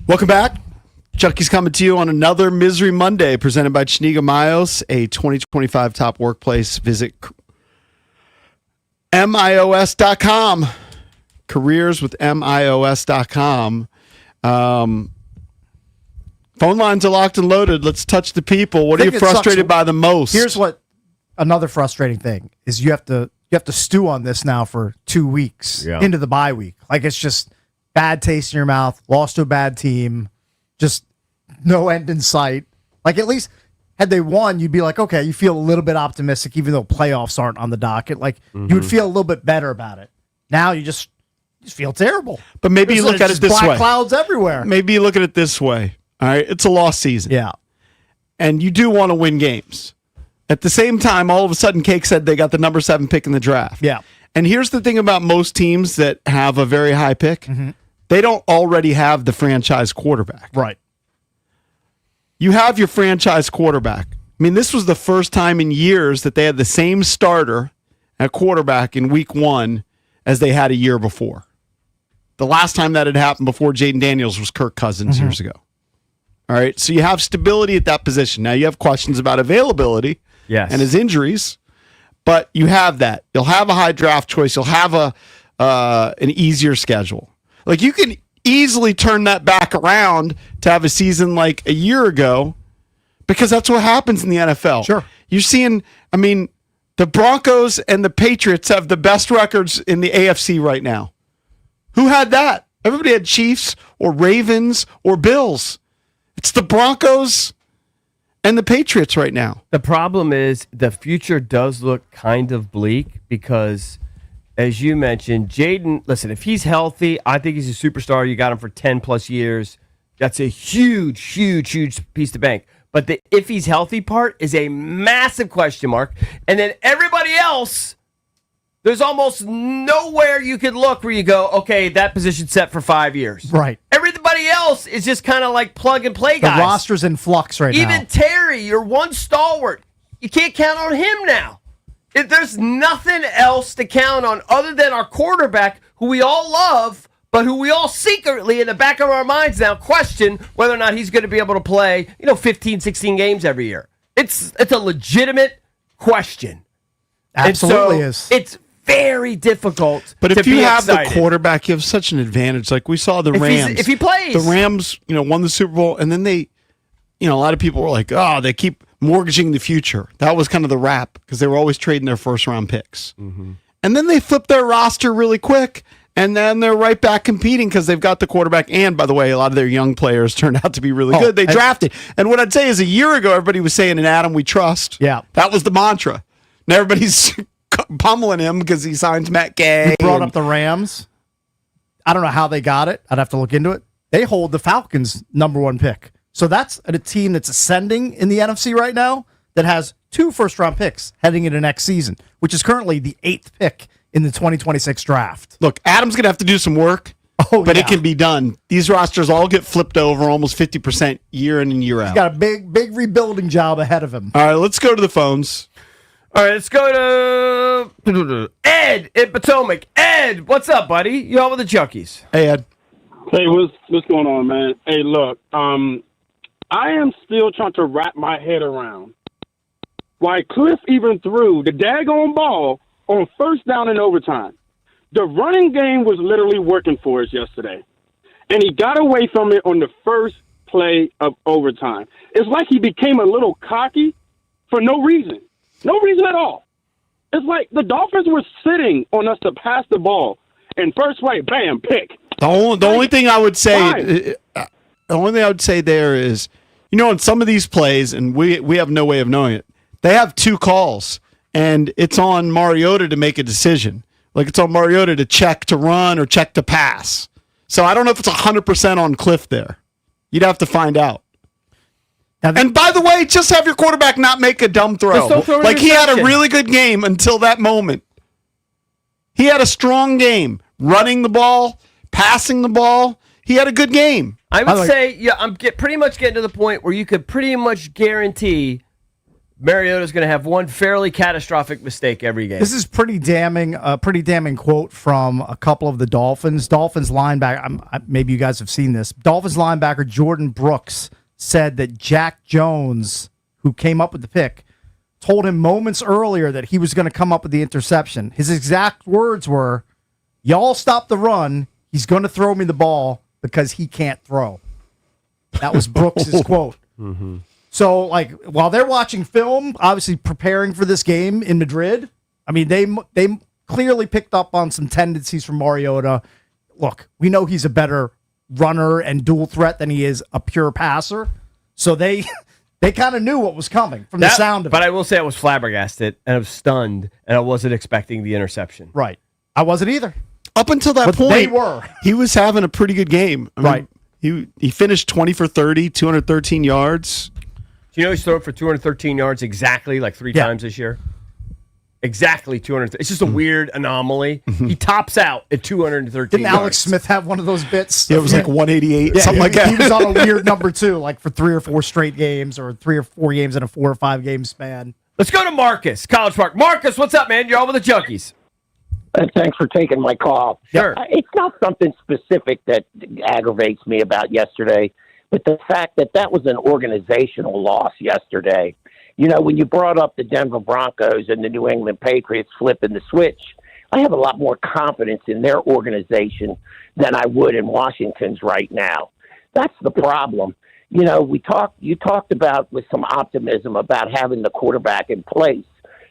Welcome back. Chucky's coming to you on another Misery Monday presented by Chiniga Miles, a 2025 top workplace. Visit MIOS.com. Careers with MIOS.com. Phone lines are locked and loaded. Let's touch the people. What are you frustrated by the most? Here's what another frustrating thing is you have to stew on this now for 2 weeks into the bye week. Like it's just bad taste in your mouth, lost to a bad team, just no end in sight. Like at least had they won, you'd be like, okay, you feel a little bit optimistic, even though playoffs aren't on the docket. Like you would feel a little bit better about it. Now you just feel terrible. But maybe you look at it this way. Black clouds everywhere. Maybe you look at it this way. All right, it's a lost season. Yeah. And you do want to win games. At the same time, all of a sudden, Cake said they got the number 7 pick in the draft. Yeah. And here's the thing about most teams that have a very high pick. They don't already have the franchise quarterback. Right. You have your franchise quarterback. I mean, this was the first time in years that they had the same starter at quarterback in week 1 as they had a year before. The last time that had happened before Jaden Daniels was Kirk Cousins years ago. All right, so you have stability at that position. Now you have questions about availability and his injuries, but you have that. You'll have a high draft choice. You'll have an easier schedule. Like you can easily turn that back around to have a season like a year ago because that's what happens in the NFL. Sure. You're seeing, I mean, the Broncos and the Patriots have the best records in the AFC right now. Who had that? Everybody had Chiefs or Ravens or Bills. It's the Broncos and the Patriots right now. The problem is the future does look kind of bleak because, as you mentioned, Jaden, listen, if he's healthy, I think he's a superstar. You got him for 10 plus years. That's a huge, huge, huge piece of bank. But the if he's healthy part is a massive question mark. And then everybody else, there's almost nowhere you could look where you go, okay, that position's set for 5 years. Right. Everybody else is just kind of like plug and play guys. The roster's in flux right now. Even Terry, your one stalwart, you can't count on him now. There's nothing else to count on other than our quarterback, who we all love, but who we all secretly in the back of our minds now question whether or not he's going to be able to play, 15, 16 games every year. It's a legitimate question. Absolutely and so is. It's very difficult. But to if you be have excited. the quarterback, you have such an advantage. Like we saw the If Rams. if he plays. The Rams, won the Super Bowl, and then they, a lot of people were like, oh, they keep mortgaging the future. That was kind of the rap because they were always trading their first-round picks. And then they flipped their roster really quick, and then they're right back competing because they've got the quarterback. And, by the way, a lot of their young players turned out to be really good. They drafted. And what I'd say is a year ago, everybody was saying, in Adam, we trust. Yeah. That was the mantra. And everybody's pummeling him because he signs Matt Gay. You brought up the Rams. I don't know how they got it. I'd have to look into it. They hold the Falcons' number 1 pick. So that's a team that's ascending in the NFC right now that has 2 first-round picks heading into next season, which is currently the 8th pick in the 2026 draft. Look, Adam's going to have to do some work, but it can be done. These rosters all get flipped over almost 50% year in and year out. He's got a big rebuilding job ahead of him. All right, let's go to the phones. All right, let's go to Ed in Potomac. Ed, what's up, buddy? You on with the Junkies? Hey, Ed. Hey, what's going on, man? Hey, look, I am still trying to wrap my head around why Cliff even threw the daggone ball on first down in overtime. The running game was literally working for us yesterday, and he got away from it on the first play of overtime. It's like he became a little cocky for no reason. No reason at all. It's like the Dolphins were sitting on us to pass the ball, and first play, bam, pick. The only thing I would say, there is, in some of these plays, and we have no way of knowing it, they have 2 calls, and it's on Mariota to make a decision. Like it's on Mariota to check to run or check to pass. So I don't know if it's 100% on Cliff there. You'd have to find out. And by the way, just have your quarterback not make a dumb throw. Like he had a really good game until that moment. He had a strong game running the ball, passing the ball. He had a good game. I would say, I'm pretty much getting to the point where you could pretty much guarantee Mariota's going to have one fairly catastrophic mistake every game. This is pretty damning quote from a couple of the Dolphins. Dolphins linebacker, maybe you guys have seen this. Dolphins linebacker Jordan Brooks said that Jack Jones, who came up with the pick, told him moments earlier that he was going to come up with the interception. His exact words were, "Y'all stop the run. He's going to throw me the ball because he can't throw." That was Brooks' quote. Mm-hmm. So, like, while they're watching film, obviously preparing for this game in Madrid, I mean, they clearly picked up on some tendencies from Mariota. Look, we know he's a better runner and dual threat than he is a pure passer. So they kind of knew what was coming from the sound of it. But I will say I was flabbergasted and I was stunned, and I wasn't expecting the interception. Right. I wasn't either. Up until that But point, they were. He was having a pretty good game. I mean, Right. He finished 20 for 30, 213 yards. Do you know he's thrown for 213 yards exactly like three times this year? Exactly 200. It's just a weird anomaly. He tops out at 213 Didn't yards. Alex Smith have one of those bits? Yeah, it was like 188, Yeah, something like that. He was on a weird number, too, like for 3 or 4 straight games or 3 or 4 games in a 4 or 5 game span. Let's go to Marcus, College Park. Marcus, what's up, man? You're on with the Junkies. Thanks for taking my call. Sure. It's not something specific that aggravates me about yesterday, but the fact that that was an organizational loss yesterday. You know, when you brought up the Denver Broncos and the New England Patriots flipping the switch, I have a lot more confidence in their organization than I would in Washington's right now. That's the problem. You know, you talked about with some optimism about having the quarterback in place,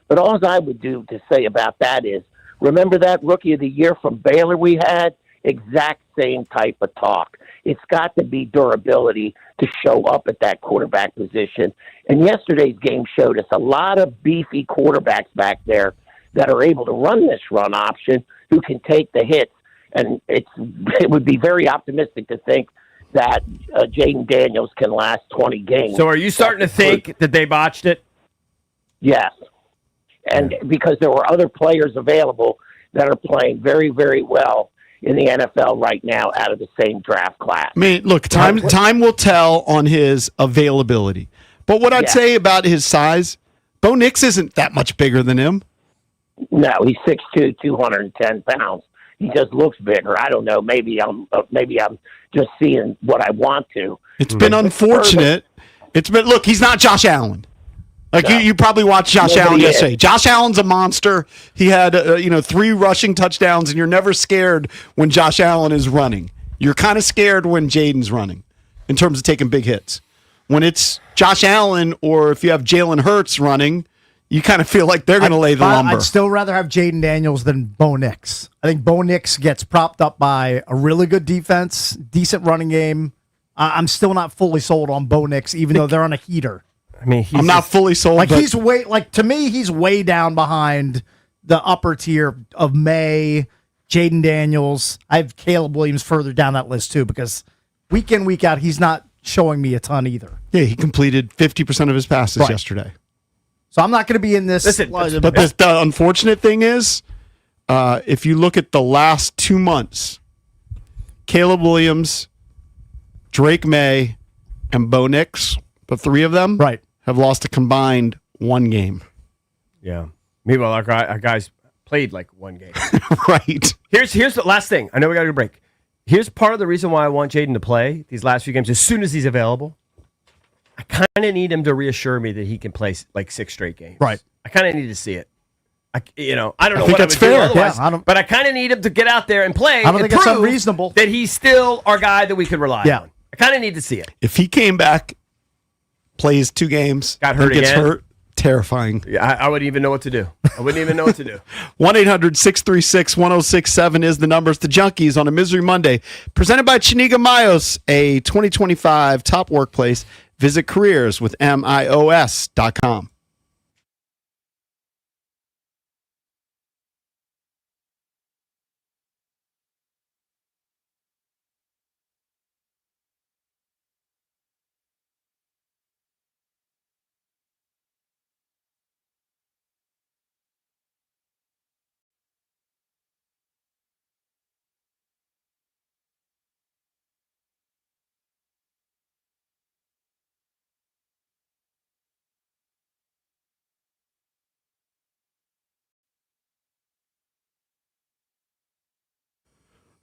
but all I would do to say about that is, remember that Rookie of the Year from Baylor we had? Exact same type of talk. It's got to be durability to show up at that quarterback position. And yesterday's game showed us a lot of beefy quarterbacks back there that are able to run this run option, who can take the hits. And it would be very optimistic to think that Jaden Daniels can last 20 games. So are you starting to think that they botched it? Yes. And because there were other players available that are playing very, very well in the NFL right now out of the same draft class. I mean, look, time will tell on his availability. But what I'd say about his size, Bo Nix isn't that much bigger than him. No, he's 6'2", 210 pounds. He just looks bigger. I don't know. Maybe I'm just seeing what I want to. It's been unfortunate. Look, he's not Josh Allen. Like you probably watched Josh Allen yesterday. Josh Allen's a monster. He had 3 rushing touchdowns, and you're never scared when Josh Allen is running. You're kind of scared when Jaden's running, in terms of taking big hits. When it's Josh Allen, or if you have Jalen Hurts running, you kind of feel like they're going to lay the lumber. I'd still rather have Jaden Daniels than Bo Nix. I think Bo Nix gets propped up by a really good defense, decent running game. I'm still not fully sold on Bo Nix, even though they're on a heater. I mean, I'm not fully sold. Like but to me, he's way down behind the upper tier of May, Jaden Daniels. I have Caleb Williams further down that list too, because week in, week out, he's not showing me a ton either. Yeah, he completed 50% of his passes yesterday. So I'm not going to be in this. Listen, but the unfortunate thing is, if you look at the last 2 months, Caleb Williams, Drake May, and Bo Nix, the 3 of them, have lost a combined 1 game. Yeah. Meanwhile, our guys played like 1 game. Right. Here's the last thing. I know we got to go to break. Here's part of the reason why I want Jaden to play these last few games as soon as he's available. I kind of need him to reassure me that he can play like 6 straight games. Right. I kind of need to see it. I don't know think what that's I would fair. do otherwise, Yeah, but I kind of need him to get out there and play. I don't think and it's prove unreasonable that he's still our guy that we could rely on. I kind of need to see it. If he came back, plays 2 games, Got hurt gets again? hurt, terrifying. Yeah, I wouldn't even know what to do. I wouldn't even know what to do. 1-800-636-1067 is the number. It's the Junkies on a Misery Monday. Presented by Chiniga Mayos, a 2025 top workplace. Visit careers with MIOS.com.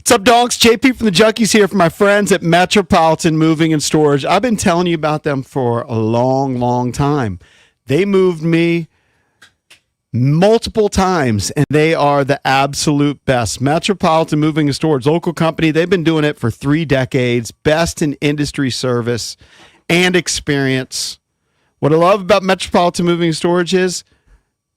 What's up, dogs? JP from the Junkies here for my friends at Metropolitan Moving and Storage. I've been telling you about them for a long, long time. They moved me multiple times, and they are the absolute best. Metropolitan Moving and Storage, local company. They've been doing it for 3 decades. Best in industry service and experience. What I love about Metropolitan Moving and Storage is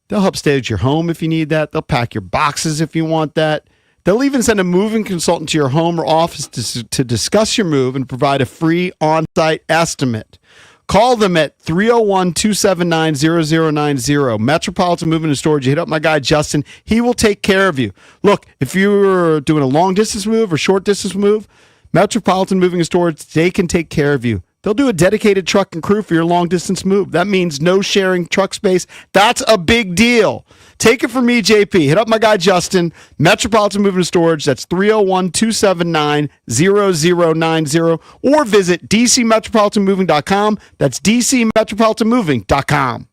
they'll help stage your home if you need that. They'll pack your boxes if you want that. They'll even send a moving consultant to your home or office to discuss your move and provide a free on-site estimate. Call them at 301-279-0090. Metropolitan Moving and Storage. You hit up my guy, Justin. He will take care of you. Look, if you're doing a long-distance move or short-distance move, Metropolitan Moving and Storage, they can take care of you. They'll do a dedicated truck and crew for your long-distance move. That means no sharing truck space. That's a big deal. Take it from me, JP. Hit up my guy, Justin. Metropolitan Moving and Storage. That's 301-279-0090. Or visit dcmetropolitanmoving.com. That's dcmetropolitanmoving.com.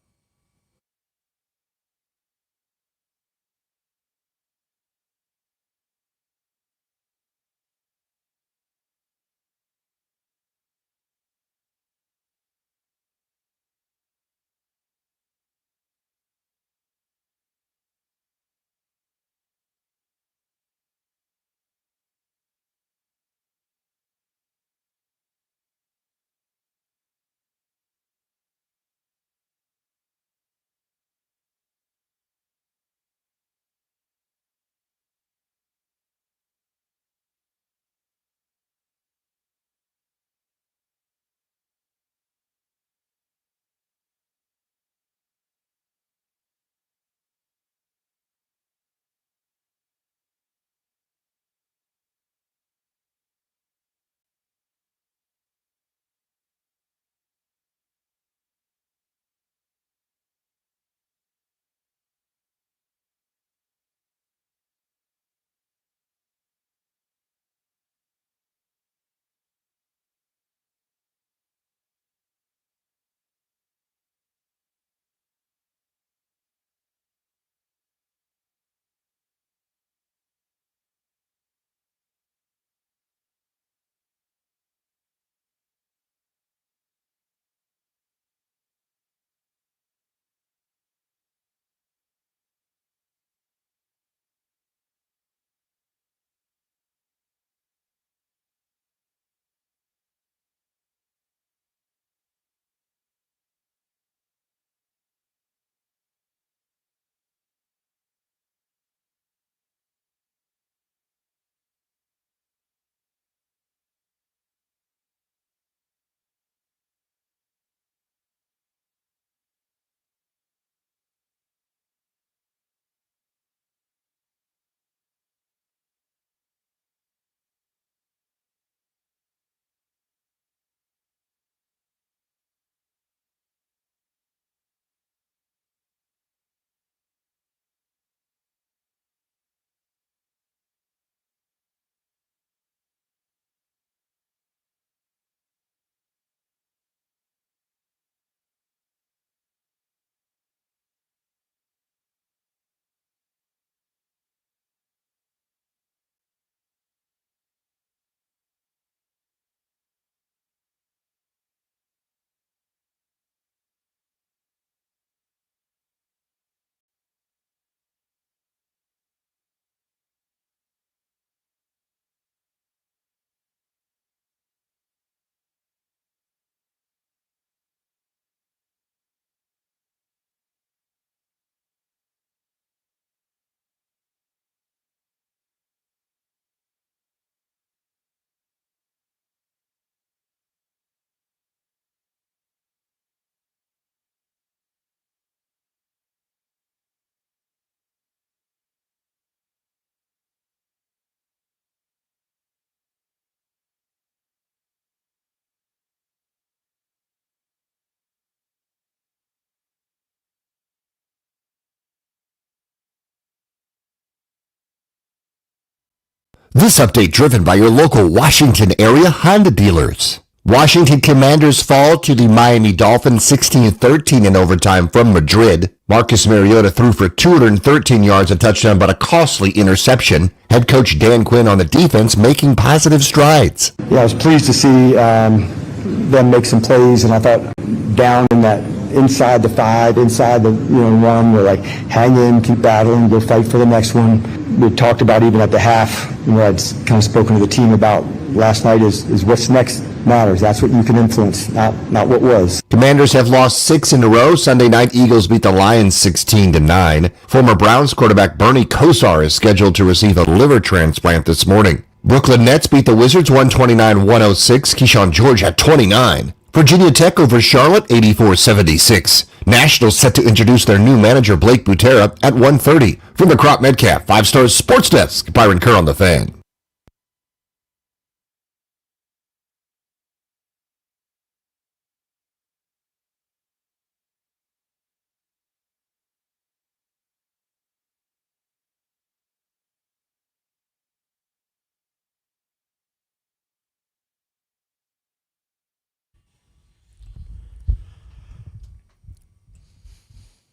This update driven by your local Washington area Honda dealers. Washington Commanders fall to the Miami Dolphins 16-13 in overtime from Madrid. Marcus Mariota threw for 213 yards and touchdown, but a costly interception. Head coach Dan Quinn on the defense making positive strides. Yeah, I was pleased to see them make some plays, and I thought down in that inside the 5, inside the run, we're like, hang in, keep battling, go fight for the next one. We talked about even at the half, I'd kind of spoken to the team about last night is what's next matters. That's what you can influence, not what was. Commanders have lost 6 in a row. Sunday night, Eagles beat the Lions 16-9. Former Browns quarterback Bernie Kosar is scheduled to receive a liver transplant this morning. Brooklyn Nets beat the Wizards 129-106. Keyshawn George had 29. Virginia Tech over Charlotte 84-76. Nationals set to introduce their new manager Blake Butera at 1:30. From the Crop Metcalf 5 Stars Sports Desk, Byron Kerr on the Fan.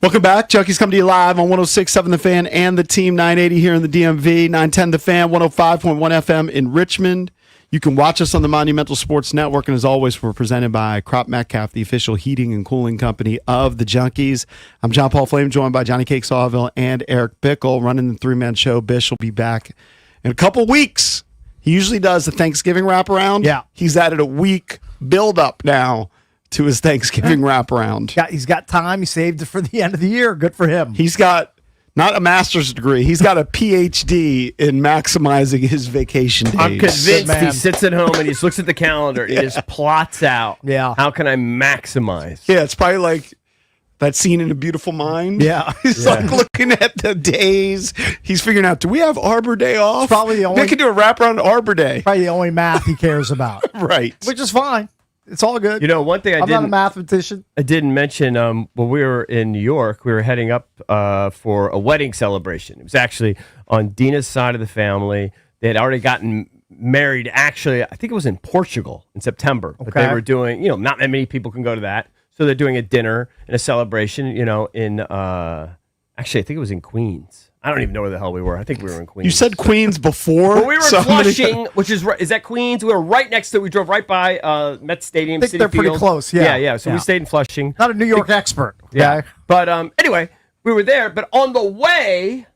Welcome back. Chucky's coming to you live on 106.7 The Fan and the Team 980 here in the DMV, 910 The Fan, 105.1 FM in Richmond. You can watch us on the Monumental Sports Network, and as always, we're presented by Crop Metcalf, the official heating and cooling company of the Junkies. I'm John Paul Flame, joined by Johnny Cake Sawville and Eric Bickle, running the three-man show. Bish will be back in a couple weeks. He usually does the Thanksgiving wraparound. Yeah. He's added a week build-up now to his Thanksgiving wraparound. He's got time. He saved it for the end of the year. Good for him. He's got not a master's degree. He's got a PhD in maximizing his vacation days. I'm convinced he sits at home and he just looks at the calendar and just plots out. Yeah. How can I maximize? Yeah, it's probably like that scene in A Beautiful Mind. Yeah. He's like looking at the days. He's figuring out, do we have Arbor Day off? Probably the only. They could do a wraparound Arbor Day. Probably the only math he cares about. Right. Which is fine. It's all good. You know, one thing I'm not a mathematician. I didn't mention when we were in New York, we were heading up for a wedding celebration. It was actually on Dina's side of the family. They had already gotten married. Actually, I think it was in Portugal in September. But they were doing, not that many people can go to that. So they're doing a dinner and a celebration, in, actually, I think it was in Queens. I don't even know where the hell we were. I think we were in Queens. You said Queens before. Well, we were in Flushing, which is that Queens? We were right next to it. We drove right by Met Stadium. I think Citi they're pretty Field. close, yeah. Yeah. So we stayed in Flushing. Not a New York expert. Okay? Yeah. But anyway, we were there. But on the way,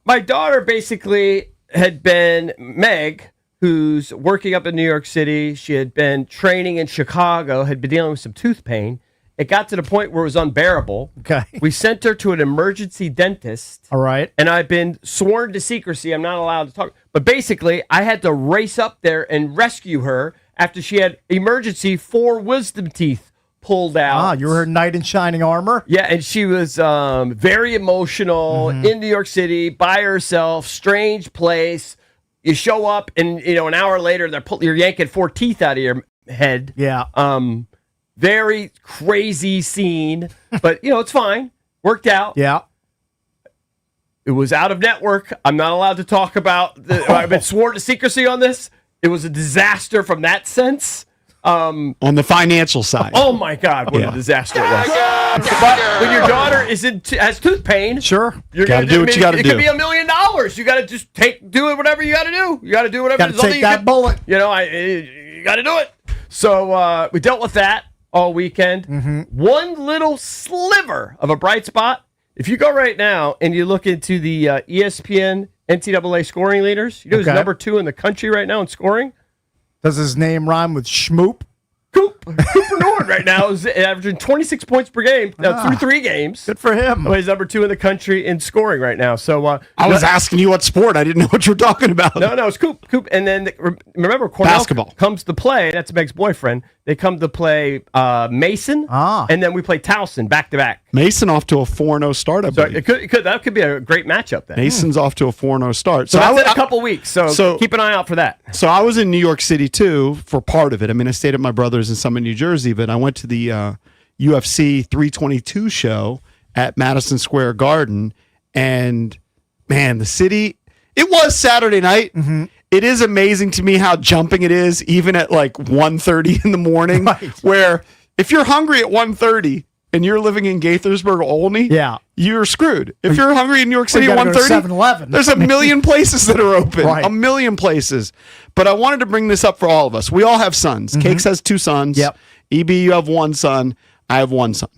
my daughter basically had been Meg, who's working up in New York City. She had been training in Chicago, had been dealing with some tooth pain. It got to the point where it was unbearable. Okay. We sent her to an emergency dentist. All right. And I've been sworn to secrecy. I'm not allowed to talk. But basically, I had to race up there and rescue her after she had emergency 4 wisdom teeth pulled out. You were her knight in shining armor? Yeah, and she was very emotional in New York City by herself, strange place. You show up and, an hour later, you're yanking 4 teeth out of your head. Yeah. Very crazy scene, but it's fine. Worked out. Yeah. It was out of network. I'm not allowed to talk about I've been sworn to secrecy on this. It was a disaster from that sense. On the financial side. Oh my God, what a disaster it was. But when your daughter has tooth pain, sure. You gotta do what you gotta do. It could be $1 million. You gotta just do it whatever you gotta do. You gotta do whatever. Gotta take that bullet. You gotta do it. So we dealt with that all weekend. One little sliver of a bright spot. If you go right now and you look into the ESPN NCAA scoring leaders, who's number 2 in the country right now in scoring? Does his name rhyme with Schmoop? Cooper Nord right now is averaging 26 points per game through 3 games. Good for him. He's number 2 in the country in scoring right now. So I was asking you what sport. I didn't know what you were talking about. No, it's Coop. And then remember, Cornell basketball comes to play. That's Meg's boyfriend. They come to play Mason, and then we play Towson back to back. Mason off to a 4-0 start. I So believe. that could be a great matchup then. Mason's off to a 4-0 start. So that's in a couple weeks. So keep an eye out for that. So I was in New York City too for part of it. I mean, I stayed at my brother's in Summit, New Jersey, but I went to the UFC 322 show at Madison Square Garden, and man, the city. It was Saturday night, it is amazing to me how jumping it is, even at like 1:30 in the morning, where if you're hungry at 1:30 and you're living in Gaithersburg or Olney, you're screwed. If you're hungry in New York City at 1:30, there's a million places that are open, a million places. But I wanted to bring this up for all of us. We all have sons. Cakes has 2 sons. Yep. EB, you have 1 son. I have 1 son.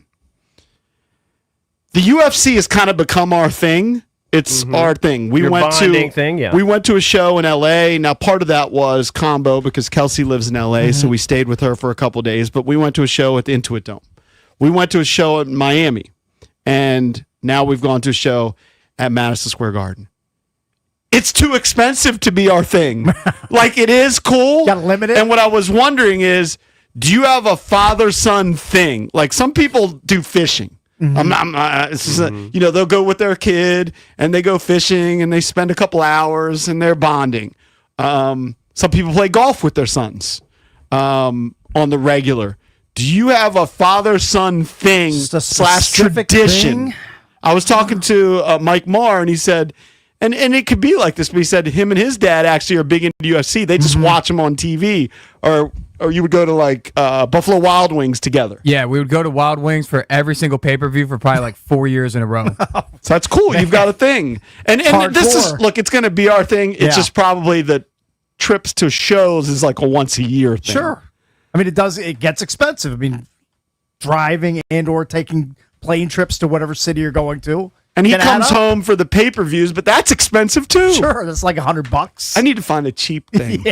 The UFC has kind of become our thing. It's our thing. We went to a show in LA. Now, part of that was combo because Kelsey lives in LA, so we stayed with her for a couple days. But we went to a show at the Intuit Dome. We went to a show in Miami, and now we've gone to a show at Madison Square Garden. It's too expensive to be our thing. Like, it is cool. Got to limit it. And what I was wondering is, do you have a father-son thing? Like, some people do fishing. It's just they'll go with their kid and they go fishing and they spend a couple hours and they're bonding. Some people play golf with their sons on the regular. Do you have a father-son thing / tradition? Thing? I was talking to Mike Marr and he said, and it could be like this, but he said him and his dad actually are big into UFC. They just watch him on TV, or you would go to like Buffalo Wild Wings together. Yeah, we would go to Wild Wings for every single pay-per-view for probably like 4 years in a row. So that's cool. You've got a thing. And this is, look, it's going to be our thing. It's just probably the trips to shows is like a once a year thing. Sure. I mean, it gets expensive. I mean, driving and or taking plane trips to whatever city you're going to. And he comes home for the pay-per-views, but that's expensive too. Sure, that's like $100. I need to find a cheap thing.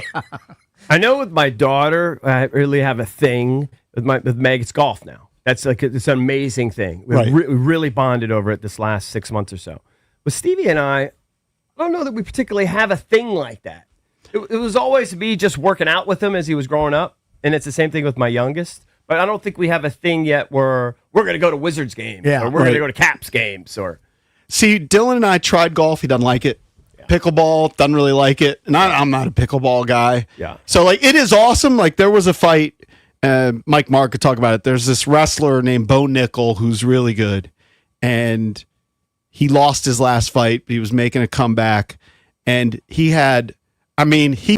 I know with my daughter, I really have a thing with Meg. It's golf now. That's like it's an amazing thing. We really bonded over it this last 6 months or so. With Stevie and I don't know that we particularly have a thing like that. It was always me just working out with him as he was growing up, and it's the same thing with my youngest. But I don't think we have a thing yet where we're going to go to Wizards games or we're going to go to Caps games or. See, Dylan and I tried golf. He doesn't like it. Yeah. Pickleball, doesn't really like it. And I'm not a pickleball guy. Yeah. So, like, it is awesome. Like, there was a fight. Mike Mark could talk about it. There's this wrestler named Bo Nickel who's really good. And he lost his last fight. But he was making a comeback. And he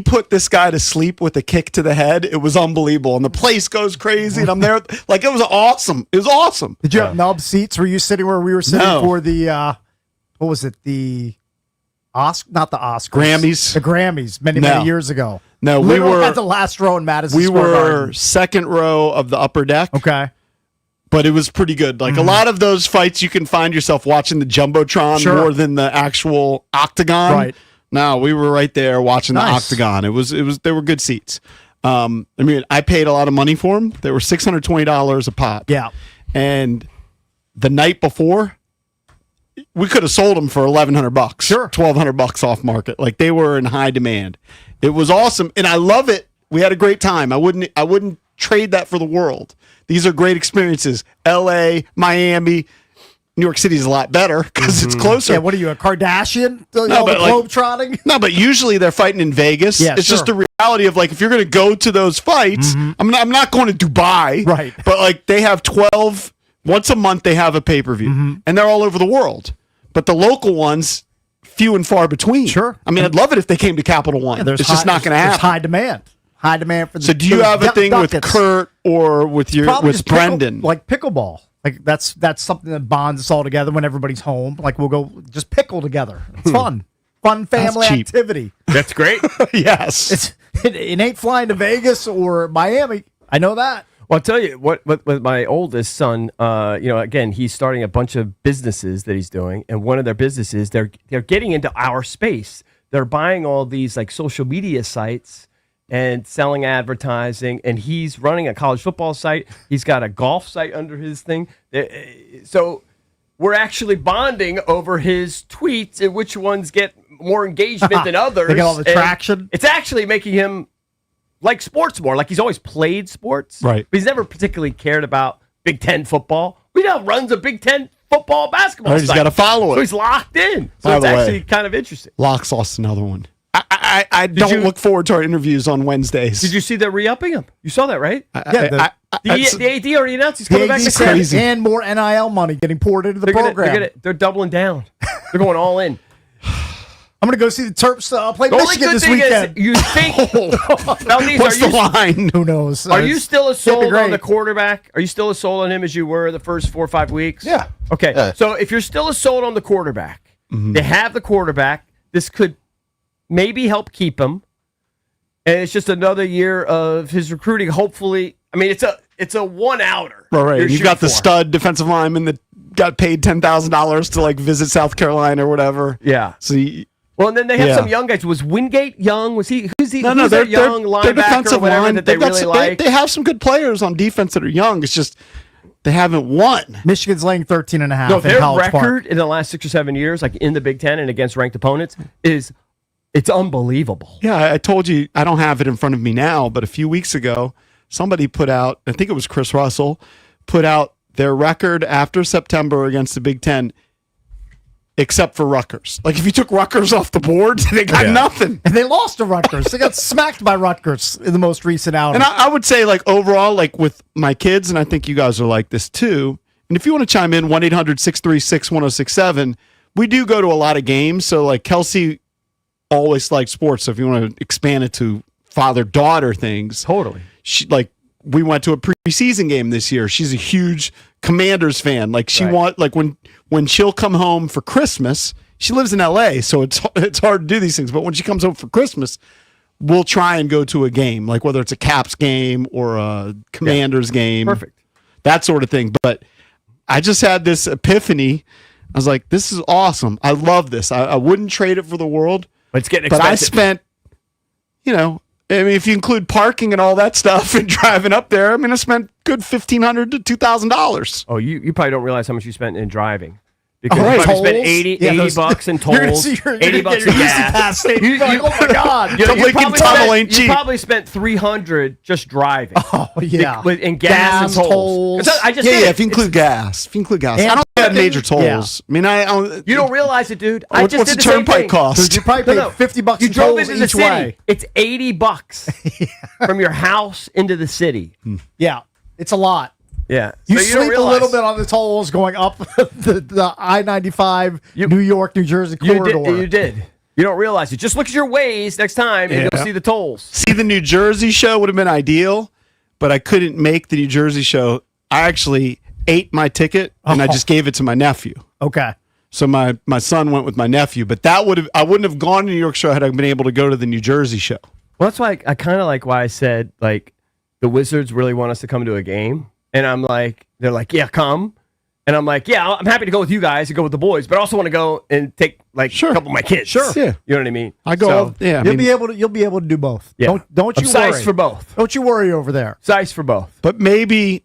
put this guy to sleep with a kick to the head. It was unbelievable. And the place goes crazy. And I'm there. Like, it was awesome. It was awesome. Did you have nub seats? Were you sitting where we were sitting for the, what was it? Not the Oscars. Grammys. The Grammys many years ago. No, we were at the last row in Madison Square Garden. We were second row of the upper deck. Okay. But it was pretty good. Like a lot of those fights, you can find yourself watching the Jumbotron more than the actual octagon. Right. No, we were right there watching the octagon. It was. They were good seats. I paid a lot of money for them. They were $620 a pop. Yeah. And the night before, we could have sold them for $1,100. Sure. $1,200 off market. Like, they were in high demand. It was awesome, and I love it. We had a great time. I wouldn't trade that for the world. These are great experiences. L.A., Miami. New York City is a lot better because it's closer. Yeah, what are you, a Kardashian? No, but globe-trotting? No, but usually they're fighting in Vegas. Yeah, it's just the reality of, like, if you're going to go to those fights, I'm not going to Dubai. Right. But, like, they have 12, once a month they have a pay-per-view. And they're all over the world. But the local ones, few and far between. Sure. I mean, I'd love it if they came to Capital One. It's just not going to happen. There's high demand. High demand for the So do you have a thing with Kurt or with Brendan? Like pickleball. Like that's something that bonds us all together when everybody's home. Like we'll go just pickle together. It's fun. Fun family activity. That's great. Yes. It ain't flying to Vegas or Miami. I know that. Well, I'll tell you what with my oldest son, again, he's starting a bunch of businesses that he's doing, and one of their businesses, they're getting into our space. They're buying all these like social media sites and selling advertising, and he's running a college football site. He's got a golf site under his thing. So we're actually bonding over his tweets and which ones get more engagement than others. They get all the traction. It's actually making him like sports more. Like he's always played sports. Right. But he's never particularly cared about Big Ten football. He now runs a Big Ten football basketball He's site. got to follow it. So he's locked in. So By it's the way, actually kind of interesting. Locks lost another one. I don't look forward to our interviews on Wednesdays. Did you see they're re-upping him? You saw that, right? Yeah, the AD already announced he's coming back AD next crazy. year. And more NIL money getting poured into the program. They're doubling down. They're going all in. I'm going to go see the Terps play The only Michigan good this thing weekend. is you think. Valdez, What's the line? Who knows? Are you still as can't be sold on the great. quarterback? Are you still as sold on him as you were the first 4 or 5 weeks? Yeah. Okay. Yeah. So if you're still as sold on the quarterback, they have the quarterback. This could maybe help keep him. And it's just another year of his recruiting. Hopefully, I mean, it's a one-outer. Right. you're You've got the shooting for. stud defensive lineman that got paid $10,000 to like visit South Carolina or whatever. Yeah. So Well, and then they have Yeah. some young guys. Was Wingate young? Was he? Who's no, who's they're that young they're linebacker defensive or whatever line. that they They've got really some- like? They have some good players on defense that are young. It's just they haven't won. Michigan's laying 13.5 No, in their College record Park. in the last 6 or 7 years, like in the Big Ten and against ranked opponents, it's unbelievable. Yeah, I told you I don't have it in front of me now, but a few weeks ago, somebody put out, I think it was Chris Russell, put out their record after September against the Big Ten, except for Rutgers. Like if you took Rutgers off the board, they got nothing. And they lost to Rutgers. They got smacked by Rutgers in the most recent outing. And I would say, like, overall, like with my kids, and I think you guys are like this too. And if you want to chime in, 1-800-636-1067, we do go to a lot of games. So, like, Kelsey always liked sports. So, if you want to expand it to father-daughter things. Totally. She, like, we went to a preseason game this year. She's a huge Commanders fan. Like, when she'll come home for Christmas, she lives in LA, so it's hard to do these things. But when she comes home for Christmas, we'll try and go to a game, like whether it's a Caps game or a Commanders game. Perfect. That sort of thing. But I just had this epiphany. I was like, this is awesome. I love this. I wouldn't trade it for the world. But it's getting But I expensive. spent, I mean, if you include parking and all that stuff and driving up there, I mean, I spent good $1,500 to $2,000. Oh, you probably don't realize how much you spent in driving. Because Oh, you right. probably spent Tolls? 80 Yeah, those- bucks in You're gonna tolls, see your- 80 bucks your in Easy gas. Pass state. You're like, oh my God. The Lincoln probably Tunnel ain't you cheap. probably spent $300 just driving. Oh, yeah. In gas and tolls. 'Cause I just did Yeah, it. if you include gas. If you include gas. And I don't have parking. major tolls. Yeah. I mean, I don't. You don't realize it, dude. I What's just the did the same turnpike thing. cost? You probably paid $50 You in drove tolls into the each city. way. It's $80 from your house into the city. Yeah, it's a lot. Yeah. You So don't sleep a realize- little bit on the tolls going up the I-95 New York, New Jersey corridor. You did. You don't realize it. Just look at your Waze next time and you'll see the tolls. See, the New Jersey show would have been ideal, but I couldn't make the New Jersey show. I actually ate my ticket and I just gave it to my nephew. Okay. So my son went with my nephew, but I wouldn't have gone to the New York show had I been able to go to the New Jersey show. Well, that's why I kind of like why I said, like, the Wizards really want us to come to a game. And I'm like, they're like, yeah, come. And I'm like, yeah, I'm happy to go with you guys and go with the boys, but I also want to go and take like a couple of my kids. Sure. Yeah. You know what I mean? I go. So, Yeah. I You'll mean, be able to do both. Yeah. Don't I'm you sized worry for both. Don't you worry over there. Size for both. but maybe,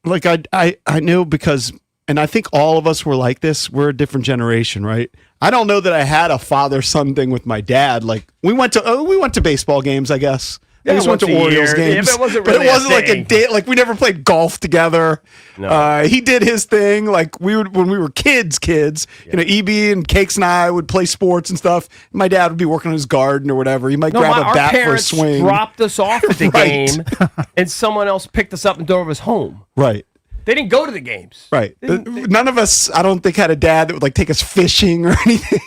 I know because, and I think all of us were like this. We're a different generation, right? I don't know that I had a father-son thing with my dad. Like we went to baseball games, I guess. Yeah, I just went to once a Orioles year. Yeah, games, but it wasn't really a like a thing. day. Like we never played golf together. No. He did his thing. Like we would when we were kids. You know, EB and Cakes and I would play sports and stuff. My dad would be working on his garden or whatever. He might grab a our bat for a parents swing. dropped us off at the Right. game, and someone else picked us up and drove us home. Right. They didn't go to the games. Right. None of us, I don't think, had a dad that would like take us fishing or anything.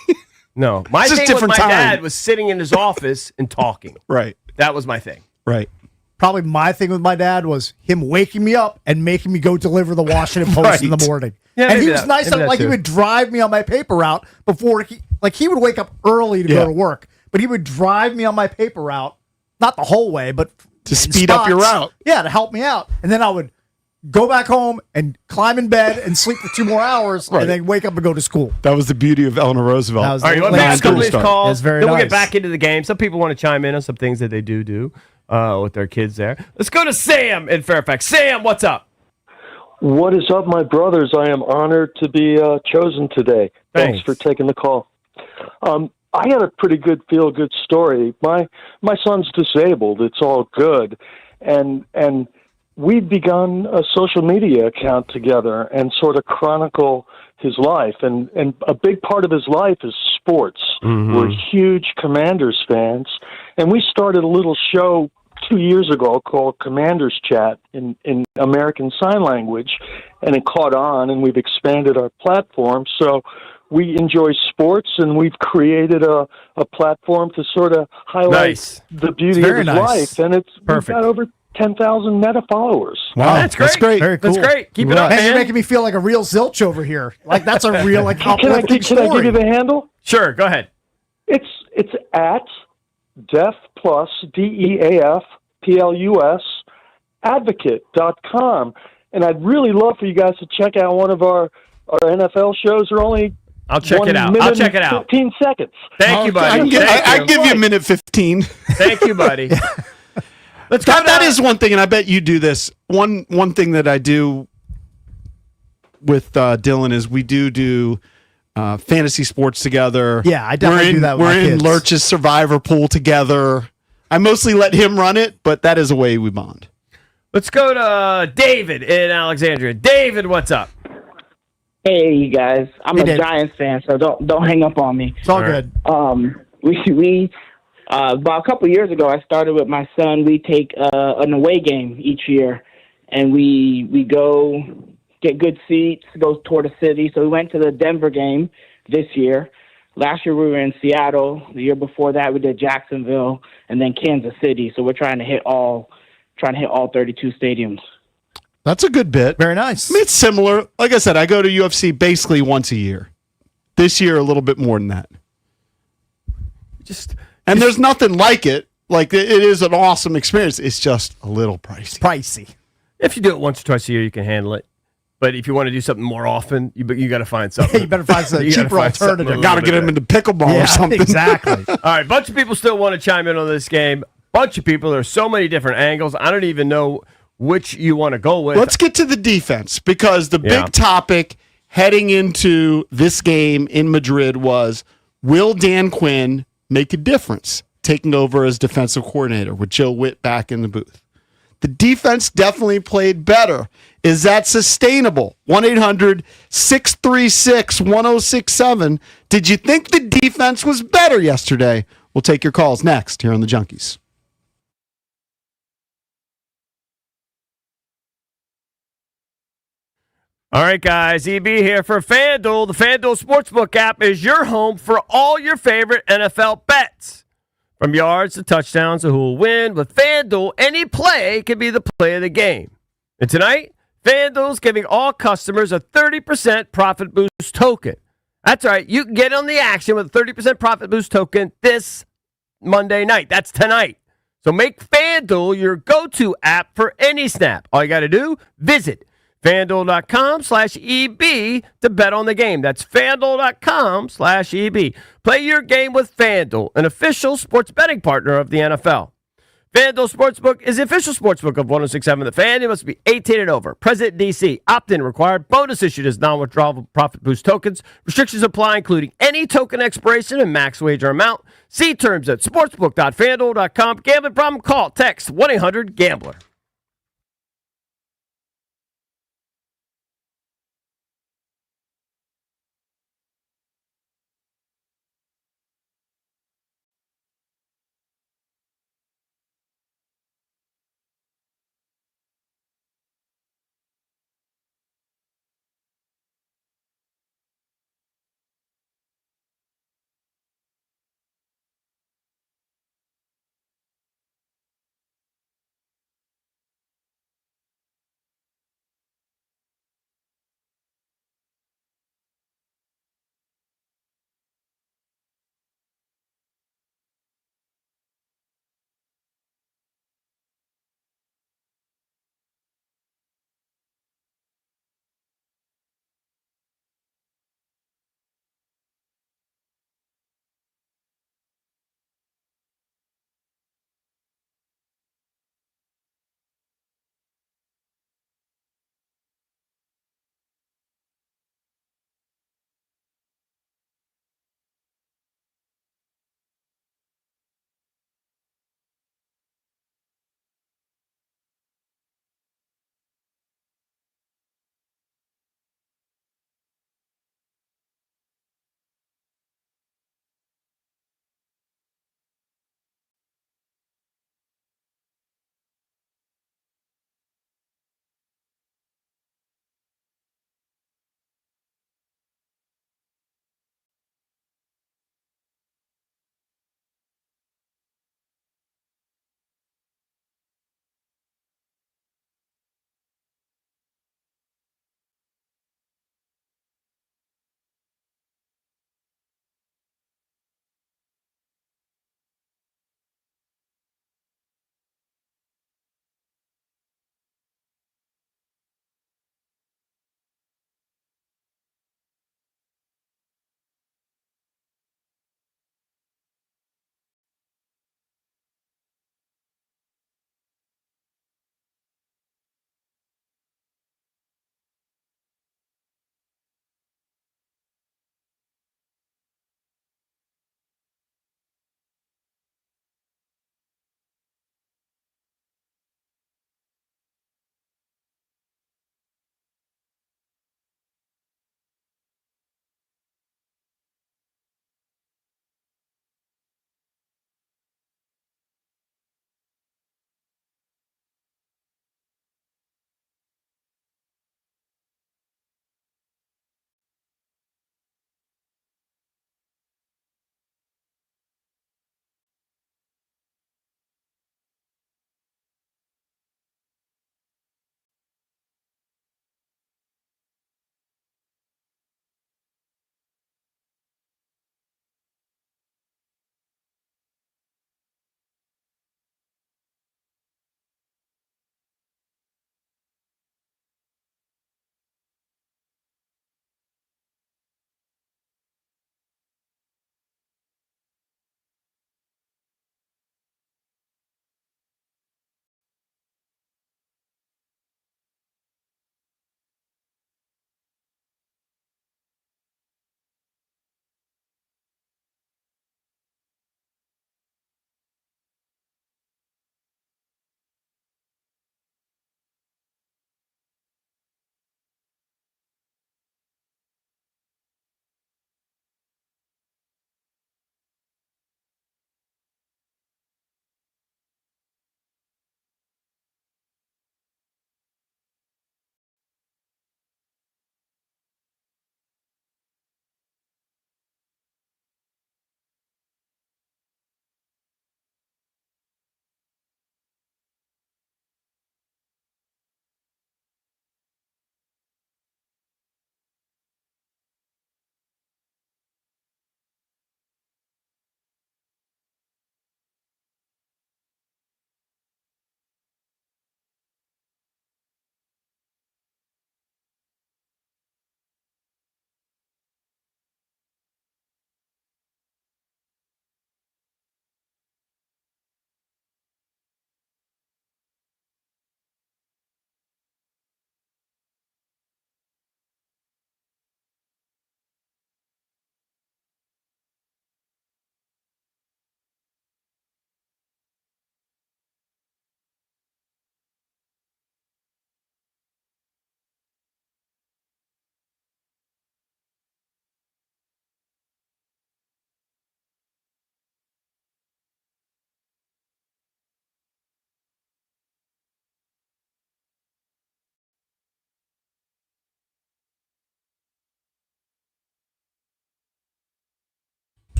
No, my It's just thing with different my time. dad was sitting in his office and talking. Right. That was my thing. Right. Probably my thing with my dad was him waking me up and making me go deliver the Washington Post in the Right. morning. Yeah, and he maybe was that- nice. maybe that Like he too. would drive me on my paper route before he would wake up early to Yeah. go to work, but he would drive me on my paper route, not the whole way, but To speed up your route. Yeah, to help me out. And then I would go back home and climb in bed and sleep for 2 more hours Right. and then wake up and go to school. That was the beauty of Eleanor Roosevelt. That was All right, you want the to take a last couple of good these start. calls? It's very then we'll nice. get back into the game. Some people want to chime in on some things that they do with their kids there. Let's go to Sam in Fairfax. Sam, what's up? What is up, my brothers? I am honored to be chosen today. Thanks for taking the call. I had a pretty good feel-good story. My son's disabled. It's all good, and we've begun a social media account together and sort of chronicle his life. And a big part of his life is sports. We're huge Commanders fans, and we started a little show 2 years ago called Commanders Chat in American Sign Language, and it caught on, and we've expanded our platform. So we enjoy sports, and we've created a platform to sort of highlight Nice. the beauty It's very of his nice. life. And we've Perfect. got over 10,000 Meta followers. Wow, That's great. Very cool. That's great. Keep it up, Man, you're man. making me feel like a real zilch over here. Like that's a real like Can I uplifting give you story. the handle? Sure, go ahead. It's at Deaf Plus, DEAF+, advocate.com. And I'd really love for you guys to check out one of our NFL shows. They're only I'll check it out. I'll check it out. 15 seconds. Thank you, buddy. I give you a minute 15. Thank you, buddy. Let's go. That is one thing, and I bet you do this. One thing that I do with Dylan is we do fantasy sports together. Yeah, I definitely do that with We're my in kids. Lurch's Survivor pool together. I mostly let him run it, but that is a way we bond. Let's go to David in Alexandria. David, what's up? Hey, you guys. I'm Hey, a Dave. Giants fan, so don't hang up on me. It's all All right. good. We about a couple of years ago, I started with my son. We take an away game each year, and we go get good seats, go tour the city. So we went to the Denver game this year. Last year we were in Seattle. The year before that we did Jacksonville, and then Kansas City. So we're trying to hit all 32 stadiums. That's a good bit. Very nice. I mean, it's similar. Like I said, I go to UFC basically once a year. This year, a little bit more than that. And there's nothing like it. Like, it is an awesome experience. It's just a little pricey. Pricey. If you do it once or twice a year, you can handle it. But if you want to do something more often, you got to find something. You better find some You gotta cheaper find something alternative. a Got to little get bit him into pickleball Yeah, or something. exactly. All right, a bunch of people still want to chime in on this game. Bunch of people. There's so many different angles. I don't even know which you want to go with. Let's get to the defense because the Yeah. big topic heading into this game in Madrid was, will Dan Quinn make a difference taking over as defensive coordinator with Joe Witt back in the booth? The defense definitely played better. Is that sustainable? 1-800-636-1067. Did you think the defense was better yesterday? We'll take your calls next here on the Junkies. All right, guys. EB here for FanDuel. The FanDuel Sportsbook app is your home for all your favorite NFL bets. From yards to touchdowns to who will win, with FanDuel, any play can be the play of the game. And tonight, FanDuel's giving all customers a 30% profit boost token. That's right. You can get on the action with a 30% profit boost token this Monday night. That's tonight. So make FanDuel your go-to app for any snap. All you got to do, visit FanDuel.com/EB to bet on the game. That's FanDuel.com/EB. Play your game with FanDuel, an official sports betting partner of the NFL. FanDuel Sportsbook is the official sportsbook of 106.7 The Fan. It must be 18 and over. Present DC. Opt-in required. Bonus issued as non-withdrawable profit boost tokens. Restrictions apply, including any token expiration and max wager amount. See terms at sportsbook.fanduel.com. Gambling problem? Call, text 1-800-GAMBLER.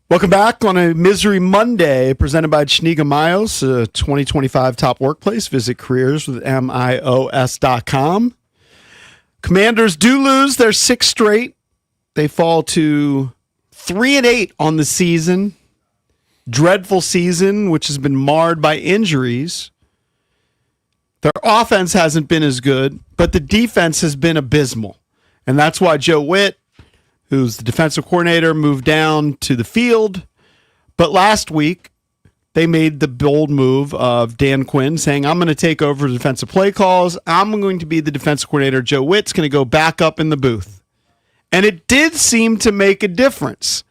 Welcome back on a Misery Monday presented by Chiniga Miles, 2025 top workplace. Visit careers with MIOS.com. Commanders do lose their 6th straight. They fall to 3-8 on the season. Dreadful season, which has been marred by injuries. Their offense hasn't been as good, but the defense has been abysmal. And that's why Joe Witt, who's the defensive coordinator, moved down to the field. But last week, they made the bold move of Dan Quinn saying, I'm going to take over defensive play calls. I'm going to be the defensive coordinator. Joe Witt's going to go back up in the booth. And it did seem to make a difference.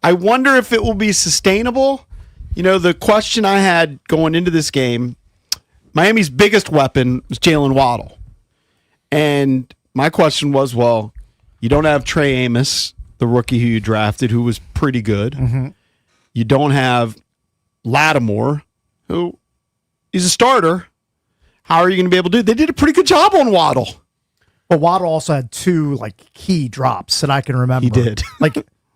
I wonder if it will be sustainable. You know, the question I had going into this game, Miami's biggest weapon was Jalen Waddle. And my question was, well, you don't have Trey Amos, the rookie who you drafted, who was pretty good. Mm-hmm. You don't have Lattimore, who is a starter. How are you going to be able to do it? They did a pretty good job on Waddle. But Waddle also had 2 key drops that I can remember. He did.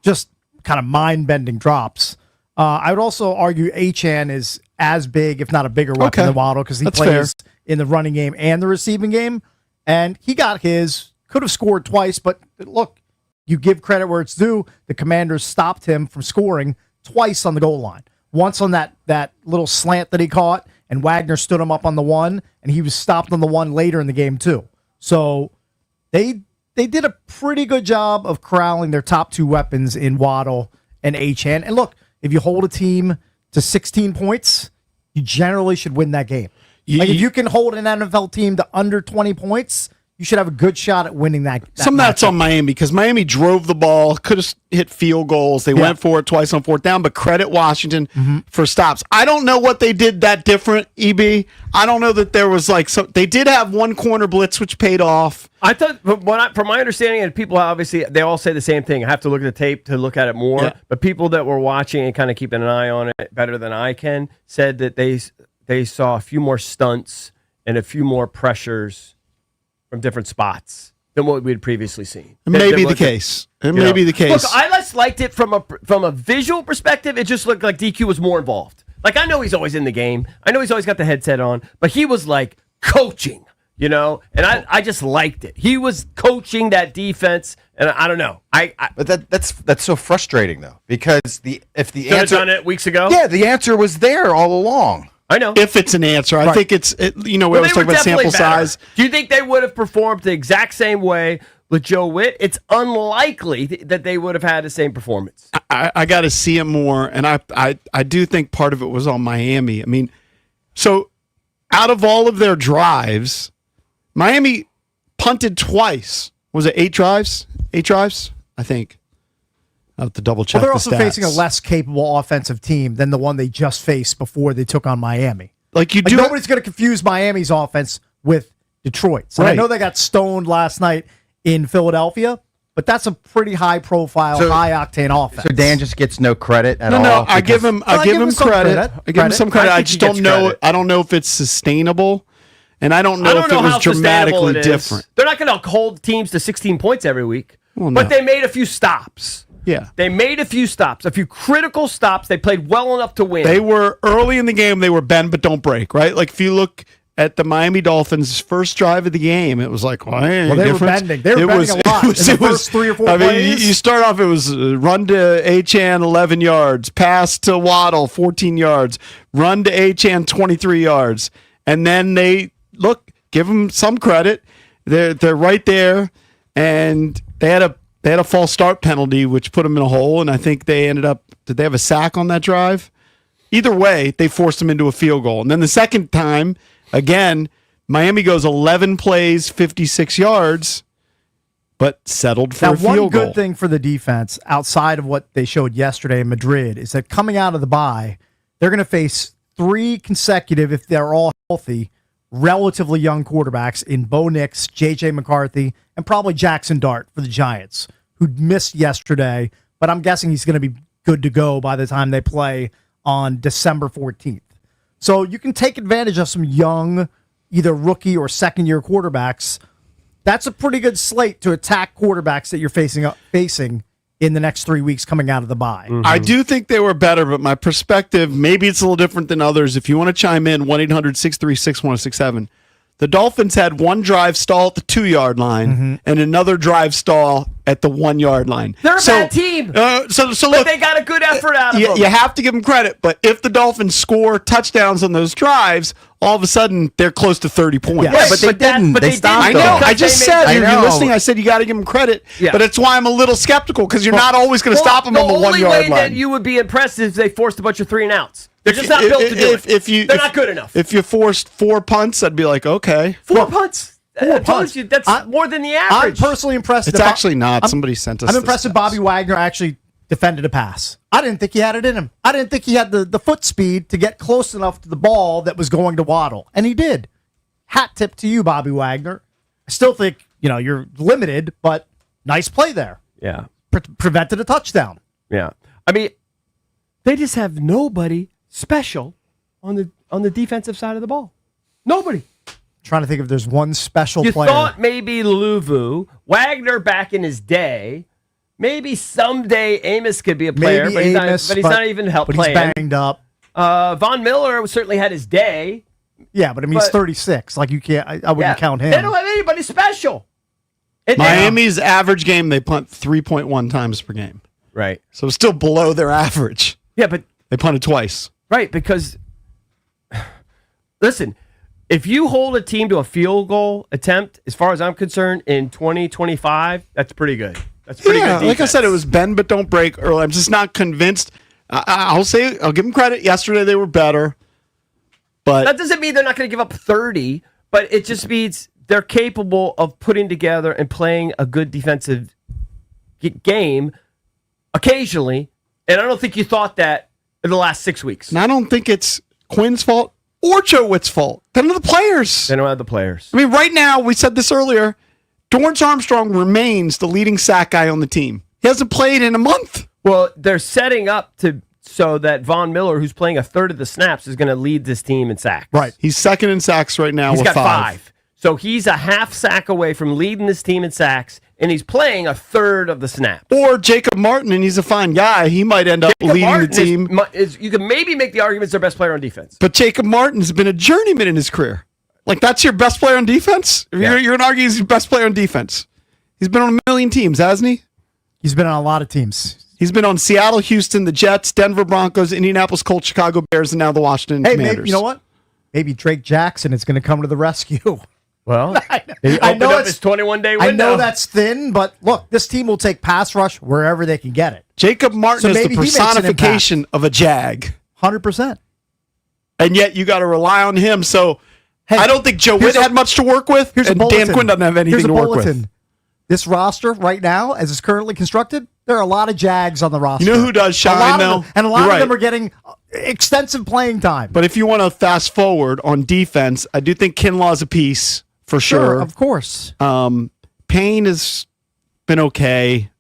Just kind of mind-bending drops. I would also argue Achane is as big, if not a bigger weapon than Waddle, because he plays in the running game and the receiving game. And he got his, could have scored twice, but look, you give credit where it's due. The Commanders stopped him from scoring twice on the goal line. Once on that little slant that he caught, and Wagner stood him up on the 1, and he was stopped on the 1 later in the game too. So they did a pretty good job of corralling their top 2 weapons in Waddle and Achane. And look, if you hold a team to 16 points, you generally should win that game. If you can hold an NFL team to under 20 points, you should have a good shot at winning that. Some of that's on Miami because Miami drove the ball, could have hit field goals. They went for it twice on 4th down, but credit Washington for stops. I don't know what they did that different, EB. I don't know that there was they did have 1 corner blitz, which paid off. I thought, from my understanding, and people obviously, they all say the same thing. I have to look at the tape to look at it more. Yeah. But people that were watching and kind of keeping an eye on it better than I can said that they saw a few more stunts and a few more pressures from different spots than what we had previously seen. It may be the case. It may be the case. Look, I less liked it from a visual perspective. It just looked like DQ was more involved. I know he's always in the game. I know he's always got the headset on, but he was coaching, and I just liked it. He was coaching that defense, and I don't know. But that's so frustrating though, because if the Could answer have done it weeks ago. Yeah, the answer was there all along. I know. If it's an answer. I think we always talk about sample size. Do you think they would have performed the exact same way with Joe Witt? It's unlikely that they would have had the same performance. I got to see it more, and I do think part of it was on Miami. I mean, so out of all of their drives, Miami punted twice. Was it 8 drives? 8 drives? I think. I'll have to double check. They're the also stats. facing a less capable offensive team than the one they just faced before they took on Miami. Nobody's going to confuse Miami's offense with Detroit's. And I know they got stoned last night in Philadelphia, but that's a pretty high profile, high octane offense. So Dan just gets no credit at all. No, I give him credit. I give him some credit. I just don't know. I don't know if it's sustainable, and I don't know if it was dramatically different. They're not going to hold teams to 16 points every week, well, no. but they made a few stops. Yeah. They made a few stops, a few critical stops. They played well enough to win. They were early in the game. They were bend but don't break, right? If you look at the Miami Dolphins' first drive of the game, it was they were bending. They were bending a lot in the first 3 or 4 plays. You start off, it was run to Achane, 11 yards, pass to Waddle, 14 yards, run to Achane, 23 yards. And then give them some credit. They're right there, and they had a false start penalty, which put them in a hole, and I think they ended up – did they have a sack on that drive? Either way, they forced them into a field goal. And then the second time, again, Miami goes 11 plays, 56 yards, but settled for a field goal. One good thing for the defense, outside of what they showed yesterday in Madrid, is that coming out of the bye, they're going to face 3 consecutive, if they're all healthy, relatively young quarterbacks in Bo Nix, J.J. McCarthy, and probably Jackson Dart for the Giants, who missed yesterday, but I'm guessing he's going to be good to go by the time they play on December 14th. So you can take advantage of some young, either rookie or second-year quarterbacks. That's a pretty good slate to attack quarterbacks that you're facing in the next 3 weeks coming out of the bye. I do think they were better, but my perspective, maybe it's a little different than others. If you want to chime in, 1-800-636-1067. The Dolphins had one drive stall at the 2-yard line and another drive stall at the 1-yard line. They're a bad team. So But look, they got a good effort out of them. you have to give them credit, but if the Dolphins score touchdowns on those drives, all of a sudden they're close to 30 points. Yeah, but they didn't. They stopped I know. them. I just said, you're listening, I said you got to give them credit, Yeah. but it's why I'm a little skeptical because you're not always going to stop them on the 1-yard only way line. that you would be impressed is if they forced a bunch of 3 and outs. They're just not built to do it. They're not good enough. If you forced 4 punts, I'd be like, okay. 4 punts. I told punts. you that's more than the I'm average. personally impressed. It's that actually not. I'm- Somebody sent us I'm this impressed that Bobby Wagner actually defended a pass. I didn't think he had it in him. I didn't think he had the foot speed to get close enough to the ball that was going to Waddle, and he did. Hat tip to you, Bobby Wagner. I still think you're limited, but nice play there. Yeah. Prevented a touchdown. Yeah. I mean, they just have nobody special on the defensive side of the ball. Nobody. Trying to think if there's one special You player. thought maybe Luvu, Wagner back in his day. Maybe someday Amos could be a player, Maybe but he's, Amos, not, not even help but playing. he's banged up. Von Miller certainly had his day. Yeah, but I mean, he's But- 36. Like you can't. I wouldn't count him. They don't have anybody special. Miami's average game, they punt 3.1 times per game. Right. So it's still below their average. Yeah, but they punted twice. Right, because listen, if you hold a team to a field goal attempt, as far as I'm concerned, in 2025, that's pretty good. That's pretty good. Like I defense. said, it was bend but don't break early. I'm just not convinced. I'll give them credit. Yesterday they were better, but that doesn't mean they're not going to give up 30, but it just means they're capable of putting together and playing a good defensive game occasionally. And I don't think you thought that in the last 6 weeks. and I don't think it's Quinn's fault or Joe Witt's fault. They're the players. They don't have the players. I mean, right now, we said this earlier, Dorrance Armstrong remains the leading sack guy on the team. He hasn't played in a month. Well, they're setting up so that Von Miller, who's playing a third of the snaps, is going to lead this team in sacks. Right. He's second in sacks right now He's with got 5. So he's a half sack away from leading this team in sacks, and he's playing a third of the snaps. Or Jacob Martin, and he's a fine guy. He might end up leading Martin the team. you can maybe make the argument it's their best player on defense. But Jacob Martin's been a journeyman in his career. Like, that's your best player on defense? Yeah. You're going to argue he's your best player on defense. He's been on a million teams, hasn't he? He's been on a lot of teams. He's been on Seattle, Houston, the Jets, Denver Broncos, Indianapolis Colts, Chicago Bears, and now the Washington Hey, Commanders. maybe, you know what? Maybe Drake Jackson is going to come to the rescue. Well, he I opened know up it's his 21-day window. I know that's thin, but look, this team will take pass rush wherever they can get it. Jacob Martin So is the maybe he makes an personification of a Jag. 100%. And yet you got to rely on him. So I don't think Joe Witt had much to work with, Here's and a bulletin. Dan Quinn doesn't have anything Here's a to work bulletin. with. This roster right now, as it's currently constructed, there are a lot of Jags on the roster. You know who does shine, a lot though? of them, and a lot You're of them right. are getting extensive playing time. But if you want to fast forward on defense, I do think Kinlaw's a piece for sure. Of course. Payne has been okay.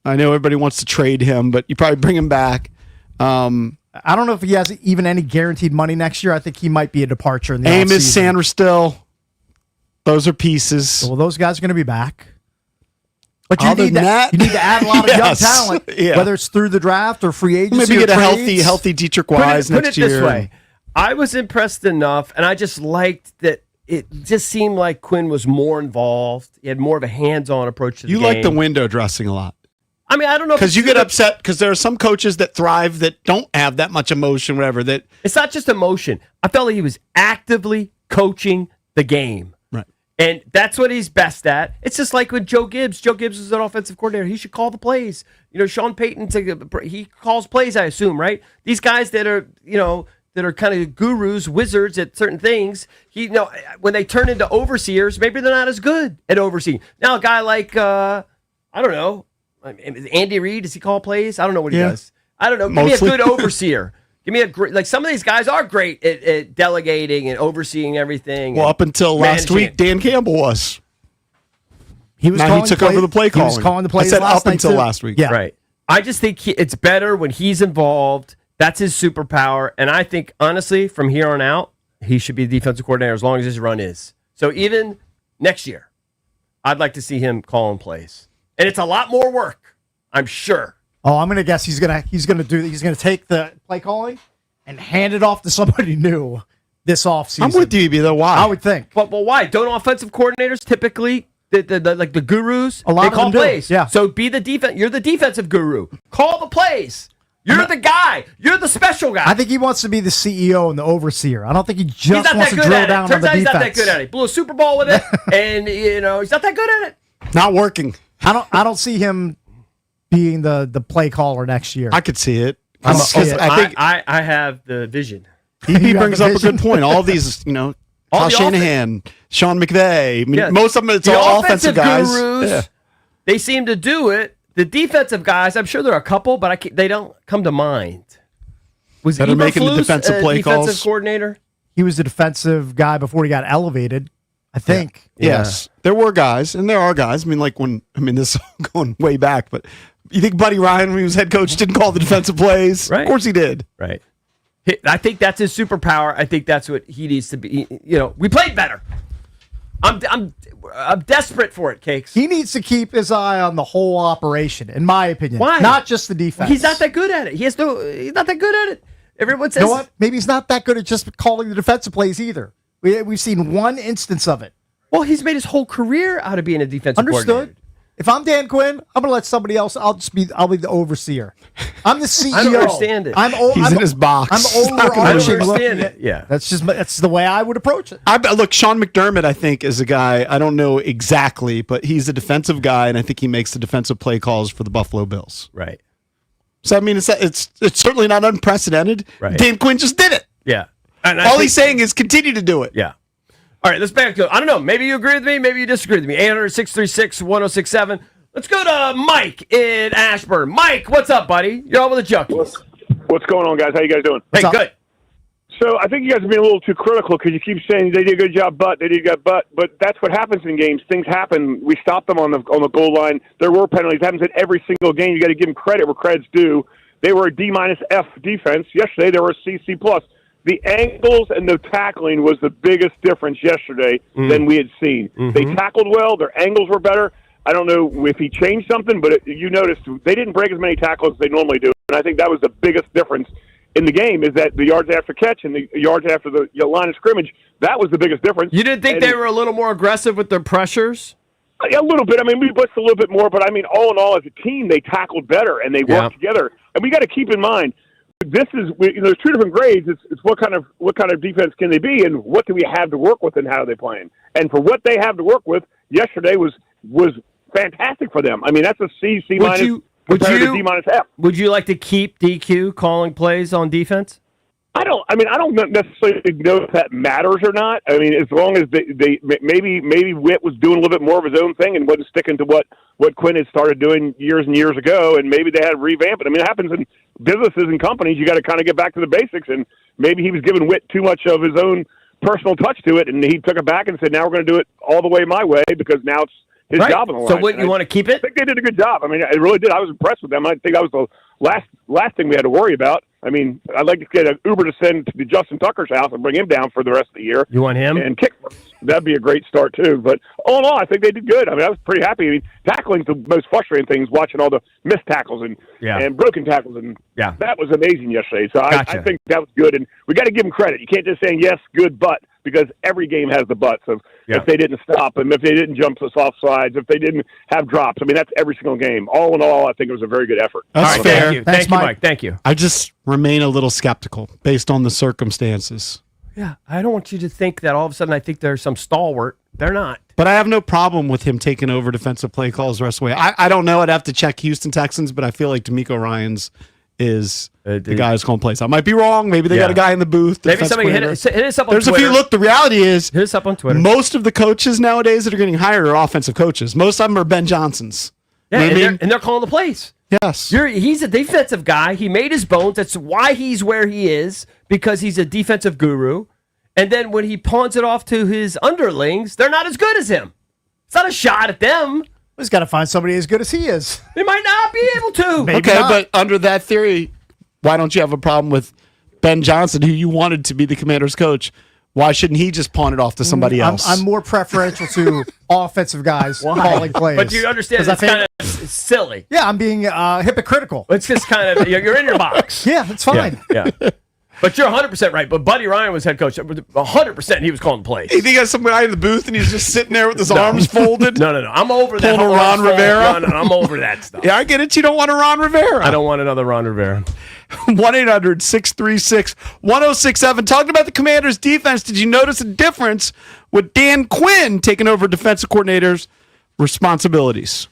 I know everybody wants to trade him, but you probably bring him back. I don't know if he has even any guaranteed money next year. I think he might be a departure in the Amos, offseason. Sanderstil, those are pieces. Well, those guys are going to be back. But you Other need, than that, you need to add a lot of yes. young talent, Yeah. whether it's through the draft or free agency. Maybe or get a trades. healthy Dietrich Wise Put next it year. this way. I was impressed enough, and I just liked that it just seemed like Quinn was more involved. He had more of a hands-on approach to the You game. like the window dressing a lot. I mean, I don't know. if Because it's you get the- upset because there are some coaches that thrive that don't have that much emotion, whatever. That It's not just emotion. I felt like he was actively coaching the game. Right. And that's what he's best at. It's just like with Joe Gibbs. Joe Gibbs is an offensive coordinator. He should call the plays. You know, Sean Payton, he calls plays, I assume, right? These guys that are, that are kind of gurus, wizards at certain things, when they turn into overseers, maybe they're not as good at overseeing. Now, a guy like, I don't know, Andy Reid, does he call plays? I don't know what he Yeah. does. I don't know. Give Mostly. me a good overseer. Give me a great, like some of these guys are great at delegating and overseeing everything. well, and up until last managing week, it. Dan Campbell was. He was Now calling he took plays- over the play He calling. was calling the plays I said last up night until too. last week. Yeah. Right. I just think it's better when he's involved. That's his superpower. And I think, honestly, from here on out, he should be the defensive coordinator as long as his run is. So even next year, I'd like to see him calling plays. And it's a lot more work. I'm sure. Oh, I'm gonna guess he's gonna take the play calling and hand it off to somebody new this offseason. I'm with you, though. Why? I would think. But why? Don't offensive coordinators typically, like the gurus, A lot they of call them do, plays? yeah. So be the defense. You're the defensive guru. Call the plays. You're the guy. You're the special guy. I think he wants to be the CEO and the overseer. I don't think he He's just not wants that to good drill at down it. Turns on out the he's defense. not that good at it. Blew a Super Bowl with it, and he's not that good at it. Not working. I don't see him being the play caller next year. I could see it. I think I have the vision. he You brings have up the a good vision? point. All these, All Kyle the Shanahan, Sean McVay. I mean, Yeah. most of them, it's The all offensive guys. gurus, Yeah. they seem to do it. The defensive guys, I'm sure there are a couple, but they don't come to mind. Was That are making the Eberflus defensive a play defensive calls? coordinator? He was the defensive guy before he got elevated, I think. Yes, there were guys, and there are guys. I mean, this is going way back, but you think Buddy Ryan, when he was head coach, didn't call the defensive plays? Right. Of course he did. Right. I think that's his superpower. I think that's what he needs to be. We played better. I'm desperate for it, Cakes. He needs to keep his eye on the whole operation, in my opinion. Why? Not just the defense. He's not that good at it. He's not that good at it. Everyone says, You know what? Maybe he's not that good at just calling the defensive plays either. We've seen one instance of it. well, he's made his whole career out of being a defensive Understood. coordinator. If I'm Dan Quinn, I'm going to let somebody else. I'll be the overseer. I'm the CEO. I don't understand it. He's in his box. I'm I don't overarching. understand looking it. at- Yeah. That's the way I would approach it. Look, Sean McDermott, I think, is a guy, I don't know exactly, but he's a defensive guy, and I think he makes the defensive play calls for the Buffalo Bills. Right. So, I mean, it's certainly not unprecedented. Right. Dan Quinn just did it. Yeah. And I All think- he's saying is continue to do it. Yeah. All right, let's back to it. I don't know. Maybe you agree with me. Maybe you disagree with me. 800-636-1067. Let's go to Mike in Ashburn. Mike, what's up, buddy? You're on with the Junkies. What's going on, guys? How you guys doing? Hey, good. So I think you guys are being a little too critical because you keep saying they did a good job, but they did a good but that's what happens in games. Things happen. We stopped them on the goal line. There were penalties. It happens in every single game. You got to give them credit where credit's due. They were a D-F defense. Yesterday they were a C+. The angles and the tackling was the biggest difference yesterday than we had seen. They tackled well. Their angles were better. I don't know if he changed something, but you noticed they didn't break as many tackles as they normally do. And I think that was the biggest difference in the game is that the yards after catch and the yards after the line of scrimmage, that was the biggest difference. You didn't think they were a little more aggressive with their pressures? A little bit. I mean, we blitzed a little bit more, but I mean, all in all, as a team, they tackled better and they worked together. And we got to keep in mind, this is there's two different grades. It's what kind of defense can they be, and what do we have to work with, and how are they playing? And for what they have to work with, yesterday was fantastic for them. I mean, that's a C minus compared to D-F. Would you like to keep DQ calling plays on defense? I don't necessarily know if that matters or not. I mean, as long as they maybe Witt was doing a little bit more of his own thing and wasn't sticking to what Quinn had started doing years and years ago, and maybe they had to revamp it. I mean, it happens in businesses and companies. You got to kind of get back to the basics, and maybe he was giving Witt too much of his own personal touch to it, and he took it back and said, "Now we're going to do it all the way my way because now it's his job on the line." So, what you want to keep it? I think they did a good job. I mean, I really did. I was impressed with them. I think that was the last thing we had to worry about. I mean, I'd like to get an Uber to send to Justin Tucker's house and bring him down for the rest of the year. You want him? And kick. That'd be a great start, too. But all in all, I think they did good. I mean, I was pretty happy. I mean, tackling's the most frustrating thing is watching all the missed tackles and broken tackles. And that was amazing yesterday. So I think that was good. And we got to give them credit. You can't just say, yes, good, but, because every game has the buts of if they didn't stop them, if they didn't jump to soft sides, if they didn't have drops. I mean, that's every single game. All in all, I think it was a very good effort. That's fair. Thank you. Thank you, Mike. Thank you. I just remain a little skeptical based on the circumstances. Yeah, I don't want you to think that all of a sudden I think they're some stalwart. They're not. But I have no problem with him taking over defensive play calls the rest of the way. I don't know. I'd have to check Houston Texans, but I feel like D'Amico Ryans is the guy who's calling plays. I might be wrong. Maybe they got a guy in the booth. Maybe somebody hit us up on There's Twitter. a few. Look, the reality is, hit us up on Twitter. Most of the coaches nowadays that are getting hired are offensive coaches. Most of them are Ben Johnsons. Yeah, You know what I mean? and they're calling the plays. Yes. He's a defensive guy. He made his bones. That's why he's where he is, because he's a defensive guru. And then when he pawns it off to his underlings, they're not as good as him. It's not a shot at them. He's got to find somebody as good as he is. They might not be able to. Maybe okay, not. but under that theory, why don't you have a problem with Ben Johnson, who you wanted to be the Commander's coach, Why shouldn't he just pawn it off to somebody else? I'm more preferential to offensive guys calling plays. But do you understand? 'Cause I It's think- kind of silly. Yeah, I'm being hypocritical. It's just kind of you're in your box. Yeah, it's fine. Yeah. But you're 100% right. But Buddy Ryan was head coach. 100% he was calling plays. You think he got some guy in the booth and he's just sitting there with his arms folded? No. I'm over that. Pulling a arms Ron fold. Rivera? No, I'm over that stuff. Yeah, I get it. You don't want a Ron Rivera. I don't want another Ron Rivera. 1-800-636-1067. Talking about the Commanders' defense, did you notice a difference with Dan Quinn taking over defensive coordinator's responsibilities?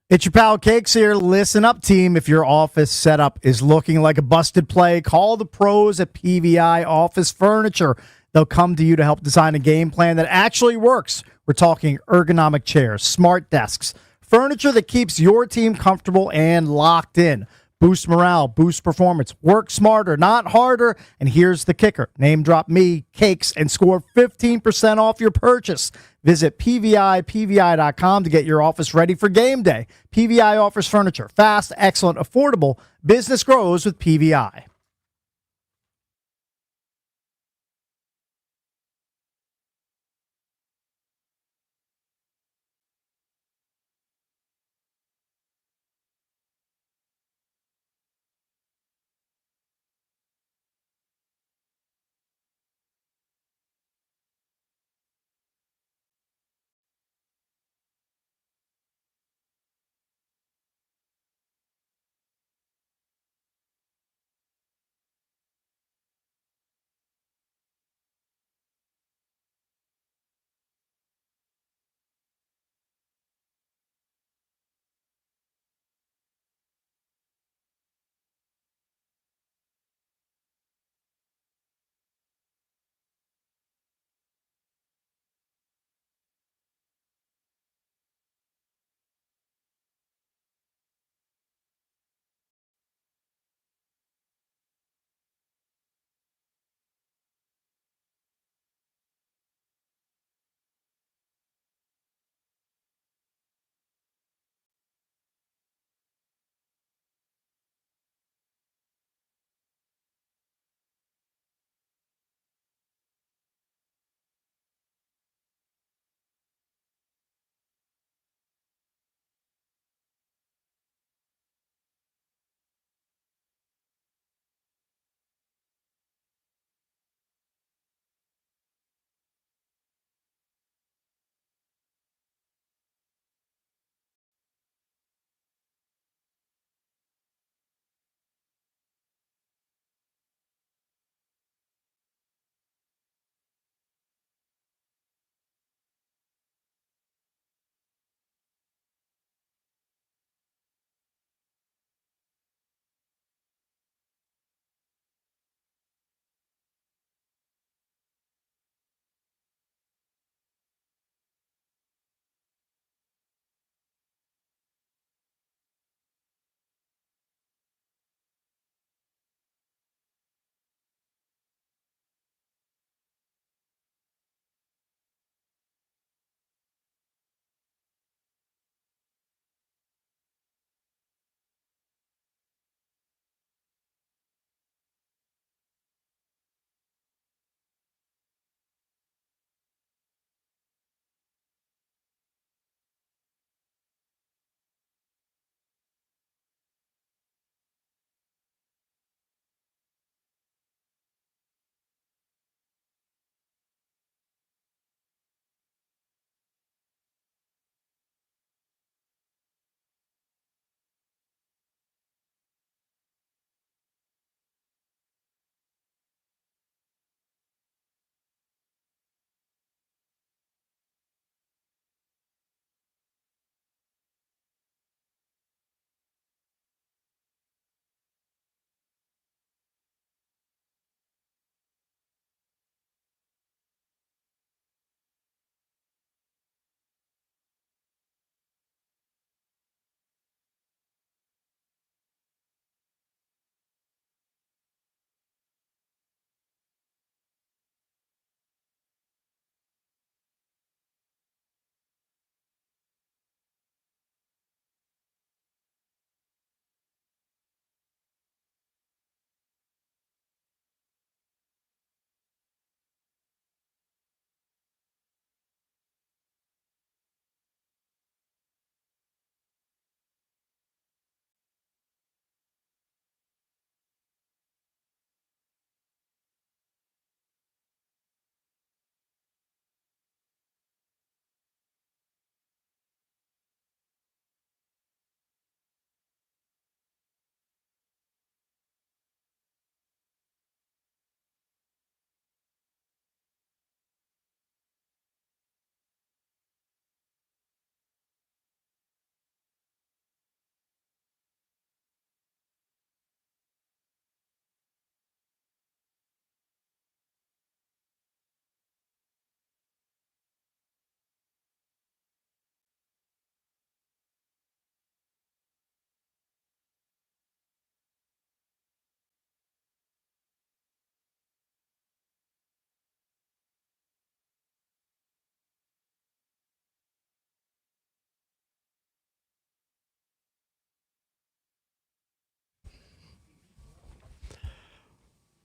It's your pal Cakes here. Listen up, team. If your office setup is looking like a busted play, call the pros at PVI Office Furniture. They'll come to you to help design a game plan that actually works. We're talking ergonomic chairs, smart desks, furniture that keeps your team comfortable and locked in. Boost morale, boost performance, work smarter, not harder. And here's the kicker. Name drop me, Cakes, and score 15% off your purchase. Visit PVI.com to get your office ready for game day. PVI offers furniture. Fast, excellent, affordable. Business grows with PVI.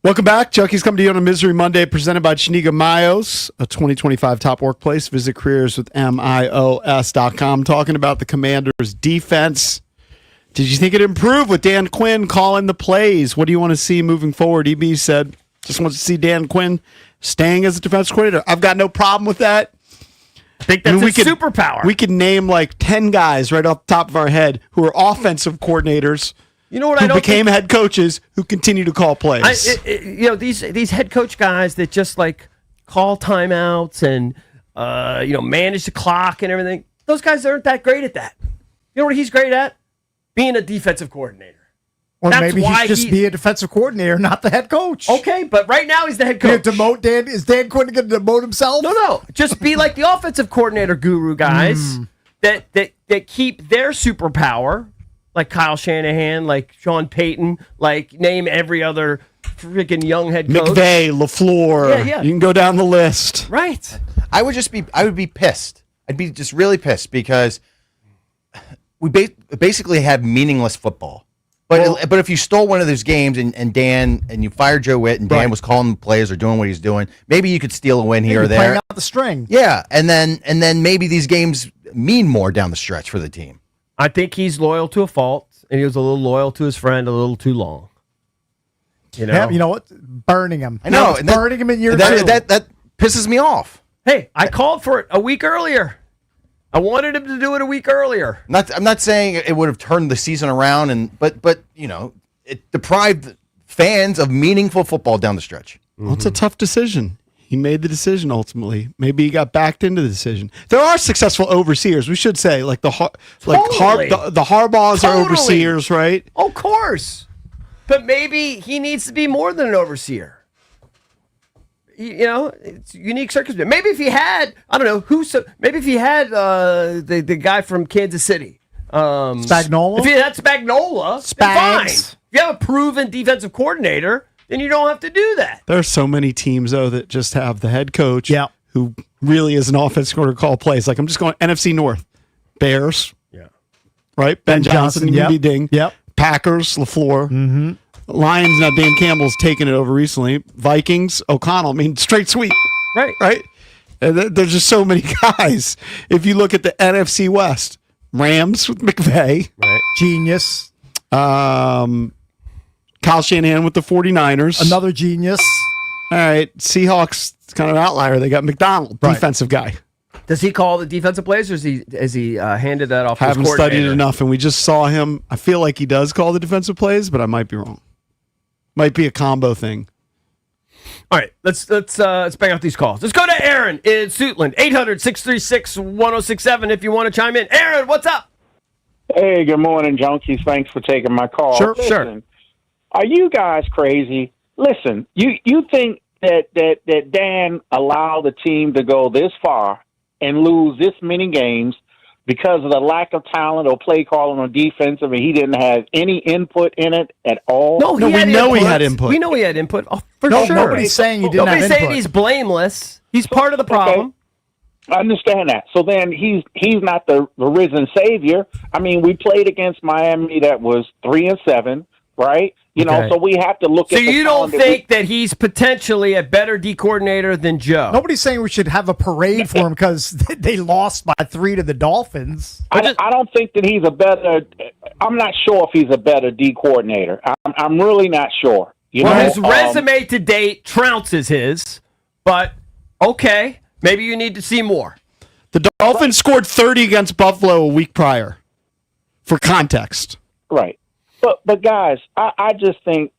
Welcome back. Chucky's coming to you on a Misery Monday presented by Chiniga Mayos, a 2025 top workplace. Visit careerswithmios.com. Talking about the Commanders' defense. Did you think it improved with Dan Quinn calling the plays? What do you want to see moving forward? EB said, just wants to see Dan Quinn staying as a defense coordinator. I've got no problem with that. I think that's a superpower. We could name like 10 guys right off the top of our head who are offensive coordinators. You know what? Who I don't became head coaches who continue to call plays. These head coach guys that just like call timeouts and manage the clock and everything. Those guys aren't that great at that. You know what he's great at? Being a defensive coordinator. Or That's maybe why he should just be a defensive coordinator, not the head coach. Okay, but right now he's the head coach. Is Dan Quinn going to demote himself? No. Just be like the offensive coordinator guru guys that keep their superpower. Like Kyle Shanahan, like Sean Payton, like name every other freaking young head coach. McVay, LaFleur. Yeah. You can go down the list. Right. I would be pissed. I'd be just really pissed because we basically have meaningless football. But if you stole one of those games and you fired Joe Witt and Dan was calling the plays or doing what he's doing, maybe you could steal a win here or there. Playing out the string. Yeah, and then maybe these games mean more down the stretch for the team. I think he's loyal to a fault, and he was a little loyal to his friend a little too long. Yeah, you know what? Burning him. I know. Burning him in year two. That pisses me off. Hey, I called for it a week earlier. I wanted him to do it a week earlier. I'm not saying it would have turned the season around, but it deprived fans of meaningful football down the stretch. Well, it's a tough decision. He made the decision ultimately. Maybe he got backed into the decision. There are successful overseers. We should say, like the Harbaughs are overseers, right? Of course, but maybe he needs to be more than an overseer. It's unique circumstance. Maybe if he had, I don't know maybe if he had the guy from Kansas City, Spagnuolo. If he had Spagnuolo, then fine. If you have a proven defensive coordinator, then you don't have to do that. There are so many teams, though, that just have the head coach who really is an offensive coordinator call plays. Like, I'm just going NFC North. Bears. Yeah. Right? Ben Johnson, UB Ding. Yep. Packers, LaFleur. Mm-hmm. Lions, now Dan Campbell's taken it over recently. Vikings, O'Connell. I mean, straight sweep. Right. And there's just so many guys. If you look at the NFC West, Rams with McVay. Right. Genius. Kyle Shanahan with the 49ers. Another genius. All right. Seahawks, it's kind of an outlier. They got McDonald, defensive guy. Does he call the defensive plays, or has he handed that off to his Haven't coordinator? studied it enough, and we just saw him. I feel like he does call the defensive plays, but I might be wrong. Might be a combo thing. All right, let's bang out these calls. Let's go to Aaron in Suitland, 800-636-1067 if you want to chime in. Aaron, what's up? Hey, good morning, Junkies. Thanks for taking my call. Sure. Are you guys crazy? Listen, you think that Dan allowed the team to go this far and lose this many games because of the lack of talent or play calling on defensive, and he didn't have any input in it at all? No, we know he had input. We know he had input. Oh, for No, sure. nobody's saying he didn't have Nobody's input. saying he's blameless. He's part of the problem. I understand that. So then he's not the risen savior. I mean, we played against Miami that was 3-7, right? You know, so we have to look So at the you don't talent that think that he's potentially a better D coordinator than Joe? Nobody's saying we should have a parade for him because they lost by 3 to the Dolphins. I don't think that he's a better. I'm not sure if he's a better D coordinator. I'm really not sure. His resume to date trounces his, but okay, maybe you need to see more. The Dolphins scored 30 against Buffalo a week prior. For context, right? But guys, I think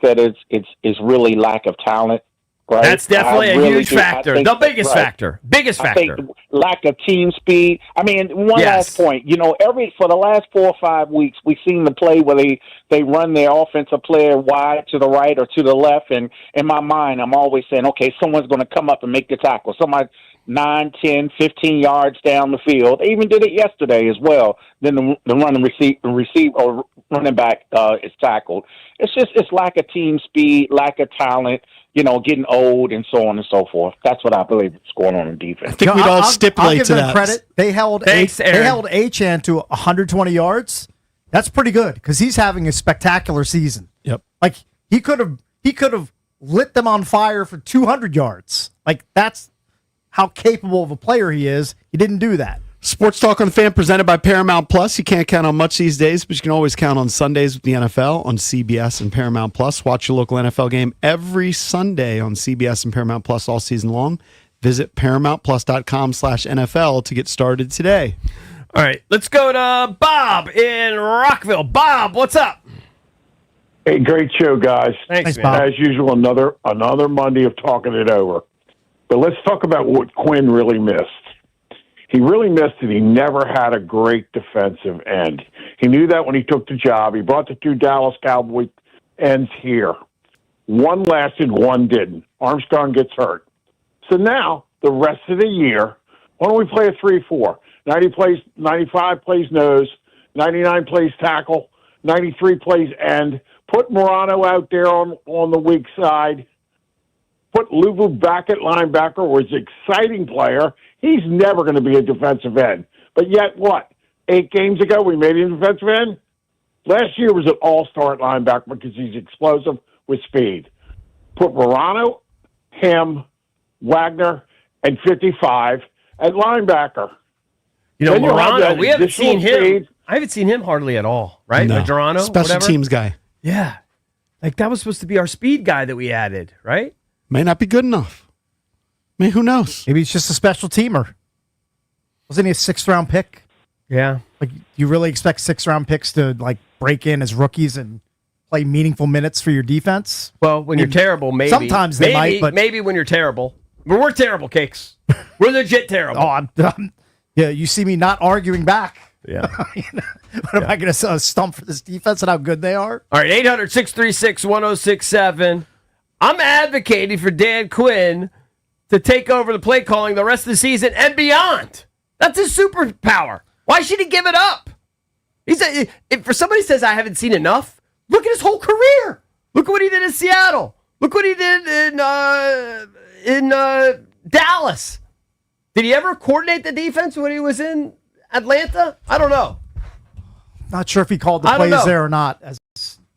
that it's really lack of talent. Right? That's definitely a huge factor. The biggest factor. Biggest factor. I think lack of team speed. I mean, one last point. For the last 4 or 5 weeks, we've seen the play where they run their offensive player wide to the right or to the left. And in my mind, I'm always saying, okay, someone's going to come up and make the tackle. Somebody 9, 10, 15 yards down the field. They even did it yesterday as well. Then the receive or running back is tackled. It's lack of team speed, lack of talent. Getting old and so on and so forth. That's what I believe is going on in defense. I think we'd all stipulate I'll give to them that. credit. They held Achane to 120 yards. That's pretty good because he's having a spectacular season. Yep. Like he could have lit them on fire for 200 yards. Like, that's how capable of a player he is. He didn't do that. Sports Talk on the Fan presented by Paramount Plus. You can't count on much these days, but you can always count on Sundays with the NFL on CBS and Paramount Plus. Watch your local NFL game every Sunday on CBS and Paramount Plus all season long. Visit ParamountPlus.com/NFL to get started today. All right, let's go to Bob in Rockville. Bob, what's up? Hey, great show, guys. Thanks, man. Bob. As usual, another Monday of talking it over. But let's talk about what Quinn really missed. He really missed it. He never had a great defensive end. He knew that when he took the job. He brought the two Dallas Cowboy ends here. One lasted, one didn't. Armstrong gets hurt. So now, the rest of the year, why don't we play a 3-4? 95 plays nose, 99 plays tackle, 93 plays end. Put Morano out there on the weak side. Put Luvu back at linebacker, where he's an exciting player. He's never going to be a defensive end. But yet, what? 8 games ago, we made him a defensive end? Last year was an all-star at linebacker because he's explosive with speed. Put Morano, him, Wagner, and 55 at linebacker. You know, Then you'll have Morano, that we haven't seen additional him. speed. I haven't seen him hardly at all, right? No. Majorano, Special whatever. teams guy. Yeah. Like, that was supposed to be our speed guy that we added, right? May not be good enough. I mean, who knows? Maybe he's just a special teamer. Wasn't he a 6th-round pick? Yeah. Like, you really expect 6th-round picks to, like, break in as rookies and play meaningful minutes for your defense? Well, when you're terrible, maybe. Sometimes they might, but maybe when you're terrible. But we're terrible, Cakes. We're legit terrible. Yeah, you see me not arguing back. Yeah. What am I going to stump for this defense and how good they are? All right, 800-636-1067. I'm advocating for Dan Quinn to take over the play calling the rest of the season and beyond. That's his superpower. Why should he give it up? If for somebody says I haven't seen enough, look at his whole career. Look at what he did in Seattle. Look what he did in Dallas. Did he ever coordinate the defense when he was in Atlanta? I don't know. Not sure if he called the plays there or not.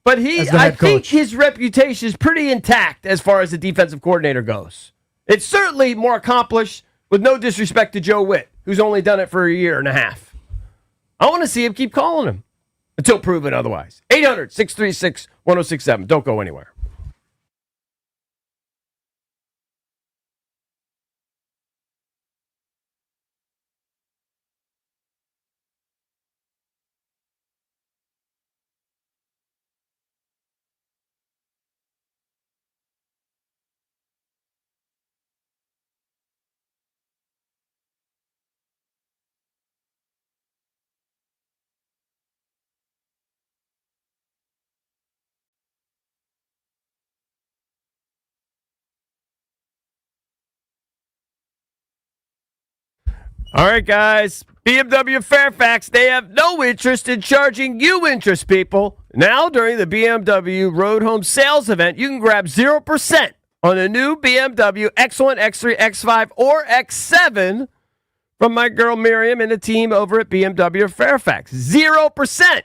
But I think coach. his reputation is pretty intact as far as the defensive coordinator goes. It's certainly more accomplished, with no disrespect to Joe Witt, who's only done it for a year and a half. I want to see him keep calling him until proven otherwise. 800-636-1067. Don't go anywhere. All right, guys. BMW Fairfax, they have no interest in charging you interest, people. Now, during the BMW Road Home Sales event, you can grab 0% on a new BMW X1, X3, X5, or X7 from my girl Miriam and the team over at BMW Fairfax. 0%.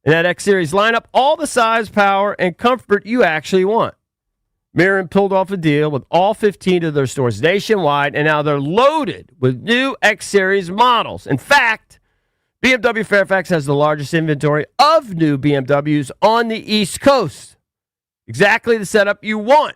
In that X-Series lineup, all the size, power, and comfort you actually want. Miriam pulled off a deal with all 15 of their stores nationwide, and now they're loaded with new X-Series models. In fact, BMW Fairfax has the largest inventory of new BMWs on the East Coast. Exactly the setup you want.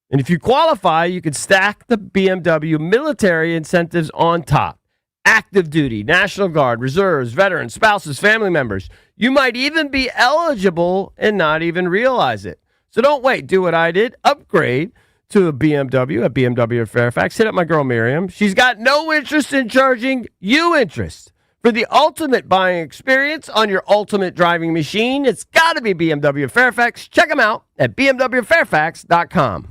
And if you qualify, you can stack the BMW military incentives on top. Active duty, National Guard, reserves, veterans, spouses, family members. You might even be eligible and not even realize it. So don't wait. Do what I did. Upgrade to a BMW at BMW Fairfax. Hit up my girl Miriam. She's got no interest in charging you interest. For the ultimate buying experience on your ultimate driving machine, it's got to be BMW Fairfax. Check them out at bmwfairfax.com.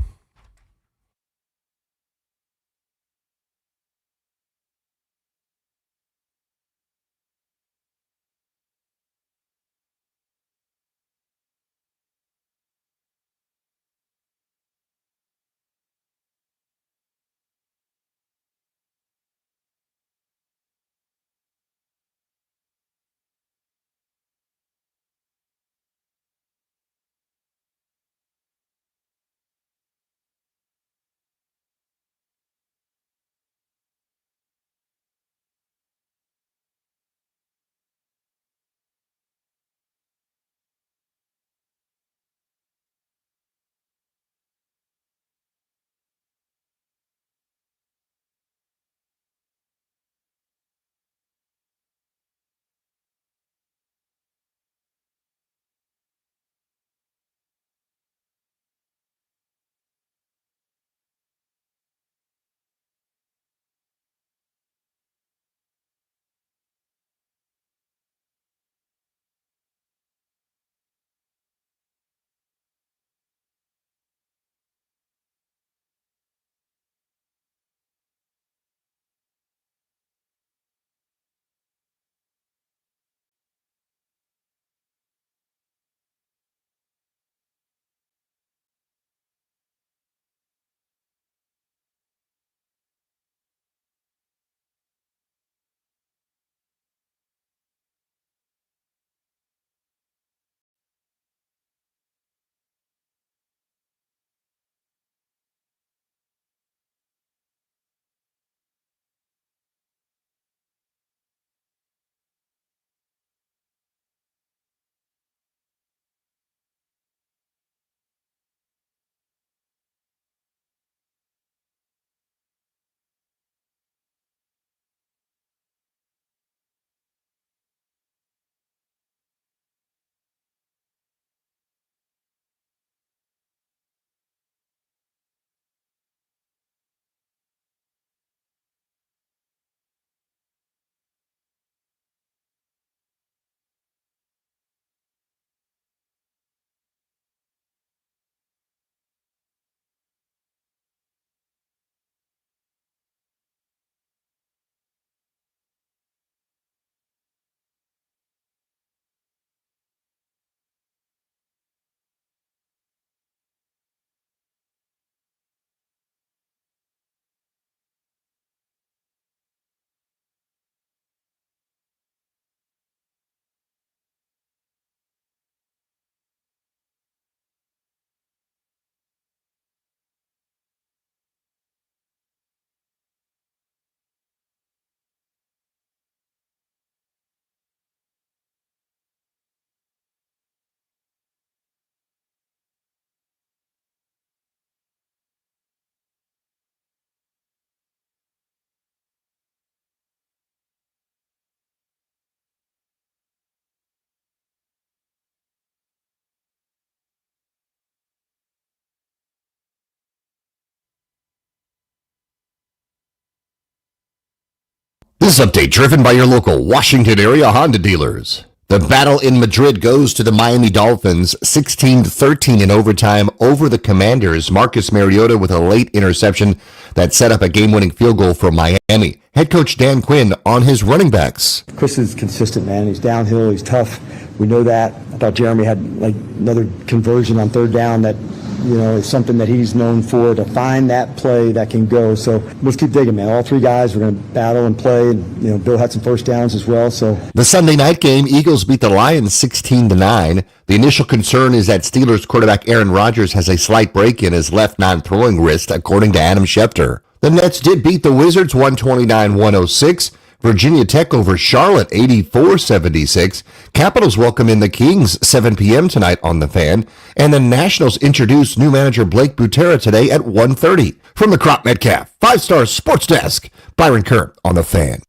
This update driven by your local Washington area Honda dealers. The battle in Madrid goes to the Miami Dolphins, 16-13 in overtime over the Commanders. Marcus Mariota with a late interception that set up a game-winning field goal for Miami. Head coach Dan Quinn on his running backs. Chris is consistent, man. He's downhill. He's tough. We know that. I thought Jeremy had like another conversion on third down that, is something that he's known for, to find that play that can go. So let's keep digging, man. All three guys, we're going to battle and play. And, Bill had some first downs as well. So the Sunday night game, Eagles beat the Lions 16-9. The initial concern is that Steelers quarterback Aaron Rodgers has a slight break in his left non-throwing wrist, according to Adam Schefter. The Nets did beat the Wizards 129-106. Virginia Tech over Charlotte 84-76. Capitals welcome in the Kings 7 p.m. tonight on The Fan. And the Nationals introduced new manager Blake Butera today at 1:30. From the Crop Metcalf 5-Star Sports Desk, Byron Kerr on The Fan.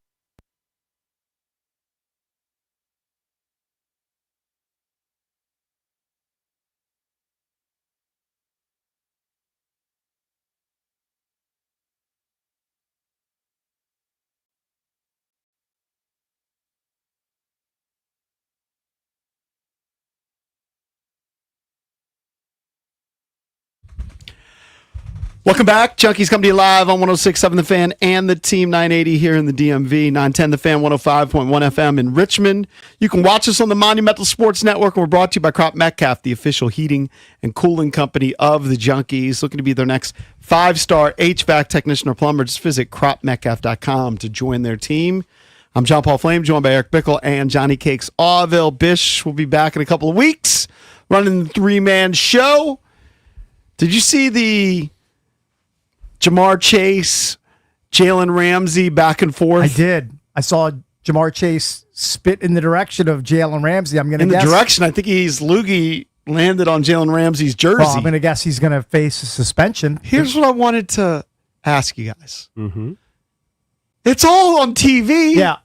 Welcome back. Junkies come to you live on 106.7 The Fan and the Team 980 here in the DMV. 910 The Fan, 105.1 FM in Richmond. You can watch us on the Monumental Sports Network, and we're brought to you by Crop Metcalf, the official heating and cooling company of the Junkies. Looking to be their next 5-star HVAC technician or plumber. Just visit cropmetcalf.com to join their team. I'm John Paul Flame, joined by Eric Bickle and Johnny Cakes Auville. Bish will be back in a couple of weeks running the three-man show. Did you see the Jamar Chase, Jalen Ramsey back and forth? I did. I saw Jamar Chase spit in the direction of Jalen Ramsey. I'm going to guess. In the direction, I think Loogie landed on Jalen Ramsey's jersey. Well, I'm going to guess he's going to face a suspension. Here's what I wanted to ask you guys. Mm-hmm. It's all on TV. Yeah.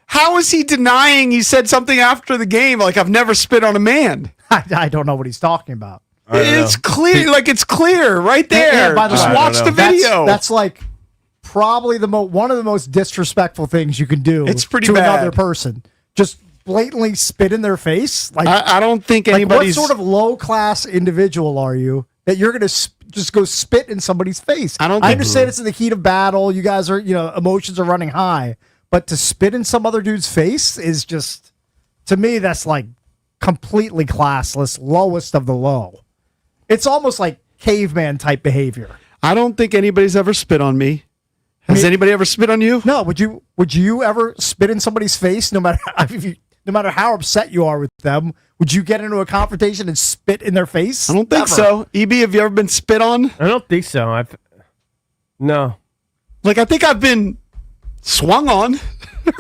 How is he denying he said something after the game like, I've never spit on a man? I don't know what he's talking about. It's clear, it's clear right there. Yeah, by the Just way, watch the video. That's like probably one of the most disrespectful things you can do. It's pretty to bad. Another person. Just blatantly spit in their face. Like I don't think anybody's. What sort of low class individual are you that you're going to just go spit in somebody's face? I understand it's in the heat of battle. You guys are, emotions are running high, but to spit in some other dude's face is just, to me, that's like completely classless, lowest of the low. It's almost like caveman type behavior. I don't think anybody's ever spit on me. Has anybody ever spit on you? No. Would you ever spit in somebody's face? No matter how upset you are with them, would you get into a confrontation and spit in their face? I don't think so. EB, have you ever been spit on? I don't think so. No. I think I've been swung on.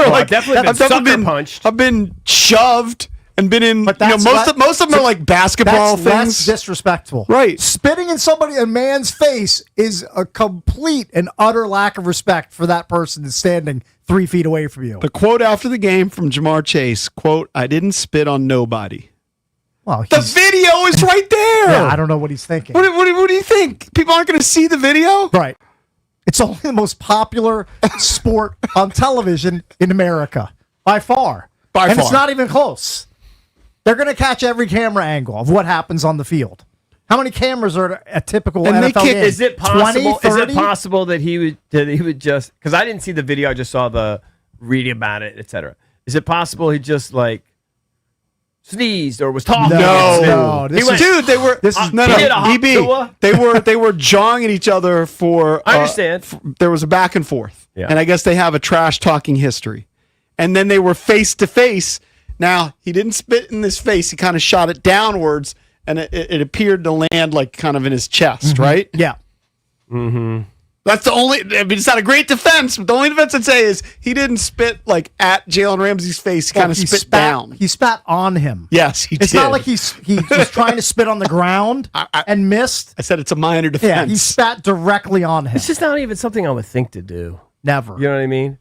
I've definitely been sucker punched. I've been shoved. And been in, but most of them are like basketball that's things. Less disrespectful. Right. Spitting in a man's face is a complete and utter lack of respect for that person that's standing 3 feet away from you. The quote after the game from Jamar Chase, quote, "I didn't spit on nobody." Well, the video is right there. Yeah, I don't know what he's thinking. What do you think? People aren't going to see the video? Right. It's only the most popular sport on television in America. By far. And it's not even close. They're going to catch every camera angle of what happens on the field. How many cameras are at a typical NFL game? Is it possible? 20, is it possible that he would just? Because I didn't see the video, I just saw the reading about it, etc. Is it possible he just sneezed or was talking? No. They were jawing at each other for. I understand. There was a back and forth, and I guess they have a trash talking history, and then they were face to face. Now, he didn't spit in his face. He kind of shot it downwards, and it appeared to land kind of in his chest, right? Yeah. Mm-hmm. That's the only... it's not a great defense, but the only defense I'd say is he didn't spit, at Jalen Ramsey's face. He kind of spit down. He spat on him. Yes, he did. It's not like he was trying to spit on the ground and missed. I said it's a minor defense. Yeah, he spat directly on him. It's just not even something I would think to do. Never. You know what I mean?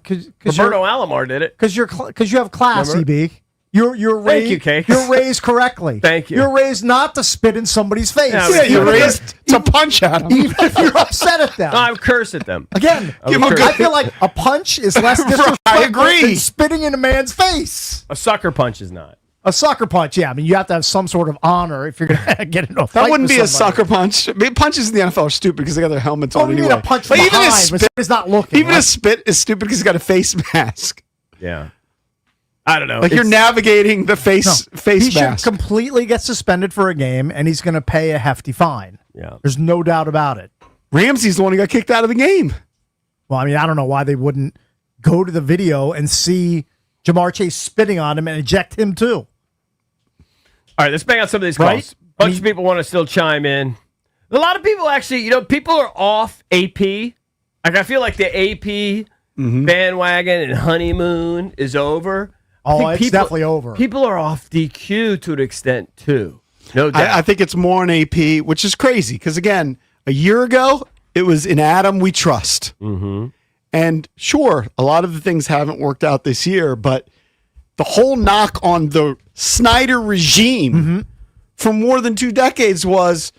Cause Roberto Alomar did it. Because you have class, Remember? EB. You're Thank raised. you, Cakes. You're raised correctly. Thank you. You're raised not to spit in somebody's face. Yeah, you're raised to punch at them. Even if you're upset at them. No, I would curse at them. Again, Give 'em a I feel like a punch is less disrespectful I agree. than spitting in a man's face. A sucker punch is not. A sucker punch, yeah. I mean, you have to have some sort of honor if you're going to get into a fight. That wouldn't with be a somebody. sucker punch. I mean, punches in the NFL are stupid because they got their helmets Oh, on you anyway. mean a punch from Like, even a behind when spit, somebody's not looking. even right? a spit is stupid because he's got a face mask. Yeah. I don't know. Like you're navigating the face he mask. should completely get suspended for a game, and he's going to pay a hefty fine. Yeah. There's no doubt about it. Ramsey's the one who got kicked out of the game. Well, I mean, I don't know why they wouldn't go to the video and see Jamar Chase spitting on him and eject him too. All right, let's bang out some of these calls. Right? Bunch of people want to still chime in. A lot of people actually, people are off AP. Like, I feel like the AP bandwagon and honeymoon is over. I Oh, think it's definitely over. People are off DQ to an extent, too. No doubt. I think it's more an AP, which is crazy because, again, a year ago, it was in Adam we trust. Mm-hmm. And sure, a lot of the things haven't worked out this year, but the whole knock on the Snyder regime for more than 2 decades was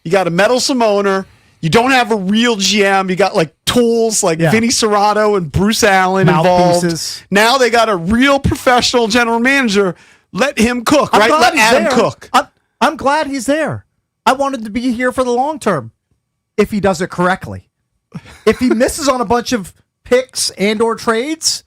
you got a meddlesome owner, you don't have a real GM, you got like tools like Vinny Serrato and Bruce Allen involved. Mouthpieces. Now they got a real professional general manager. Let him cook, I'm right? glad Let he's Adam there. cook. I'm glad he's there. I wanted to be here for the long term if he does it correctly. If he misses on a bunch of picks and or trades,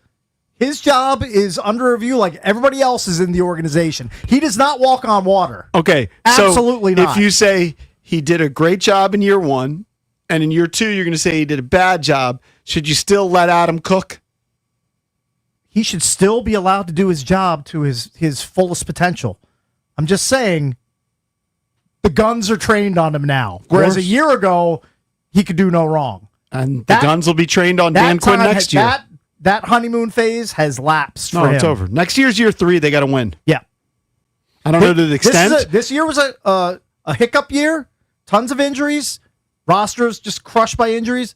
his job is under review like everybody else is in the organization. He does not walk on water. Okay, Absolutely so not. If you say he did a great job in year 1, and in year 2 you're going to say he did a bad job, should you still let Adam cook? He should still be allowed to do his job to his fullest potential. I'm just saying the guns are trained on him now. Whereas a year ago, he could do no wrong. And the guns will be trained on Dan Quinn next year. That honeymoon phase has lapsed No, for him. it's over. Next year's year 3. They got to win. Yeah. I don't know to the extent. This year was a hiccup year. Tons of injuries. Rosters just crushed by injuries.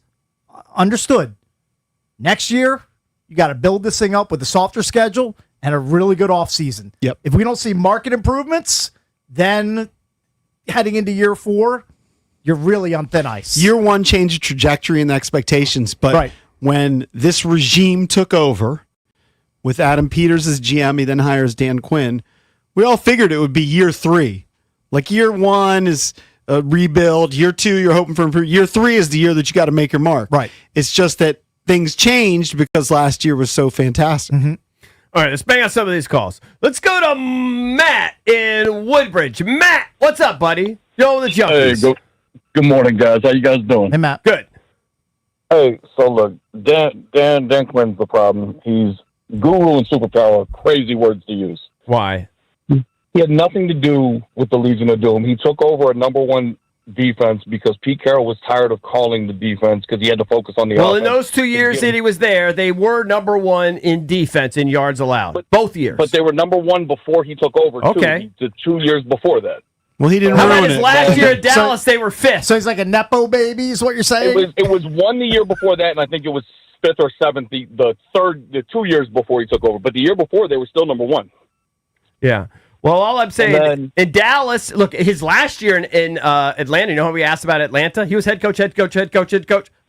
Understood. Next year, you got to build this thing up with a softer schedule and a really good offseason. Yep. If we don't see market improvements, then heading into year 4, you're really on thin ice. Year 1 changed the trajectory and the expectations, but when this regime took over with Adam Peters as GM, he then hires Dan Quinn. We all figured it would be year 3. Like year 1 is a rebuild. Year 2, you're hoping for improvement. Year 3 is the year that you got to make your mark. Right. It's just that things changed because last year was so fantastic. All right, let's bang out some of these calls. Let's go to Matt in Woodbridge. Matt, what's up, buddy? Yo, the Junkies. Hey, good morning, guys. How you guys doing? Hey, Matt. Good. Hey, so look, Dan Quinn's the problem. He's guru and superpower. Crazy words to use. Why? He had nothing to do with the Legion of Doom. He took over a number 1 defense because Pete Carroll was tired of calling the defense because he had to focus on the Well, offense. in those 2 years that he was there, they were number 1 in defense in yards allowed. Both years. But they were number 1 before he took over, Okay. too. The 2 years before that. Well, he didn't How about ruin his it. last year at Dallas, they were 5th. So he's like a Nepo baby is what you're saying? It was 1 the year before that, and I think it was 5th or 7th the 2 years before he took over. But the year before, they were still number 1. Yeah. Well, all I'm saying, in Dallas, look, his last year in Atlanta, you know how we asked about Atlanta? He was head coach.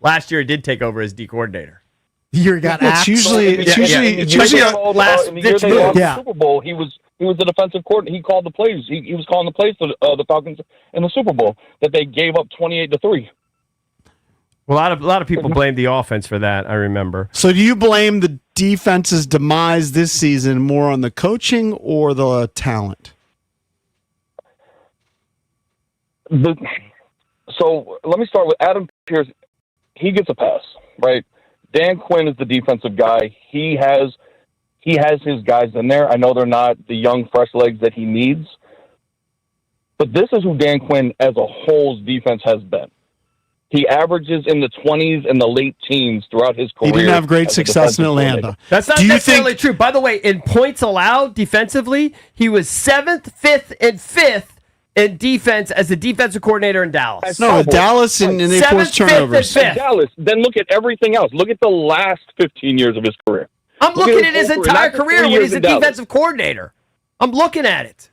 Last year, he did take over as D coordinator. The year he got It's axed. usually In the year they lost the Super Bowl, he was the defensive coordinator. He called the plays. He was calling the plays for the Falcons in the Super Bowl that they gave up 28-3. Well, a lot of people blame the offense for that, I remember. So do you blame the defense's demise this season more on the coaching or the talent? So let me start with Adam Pierce. He gets a pass, right? Dan Quinn is the defensive guy. He has his guys in there. I know they're not the young, fresh legs that he needs. But this is who Dan Quinn as a whole's defense has been. He averages in the 20s and the late teens throughout his career. He didn't have great as a success in defensive Atlanta. coordinator. That's not Do you necessarily true. By the way, in points allowed defensively, he was 7th, 5th, and 5th in defense as a defensive coordinator in Dallas. No, Dallas and they forced turnovers. Dallas. Then look at everything else. Look at the last 15 years of his career. I'm Look looking at his over- entire not the career 3 when years he's a in Dallas. defensive coordinator. I'm looking at it.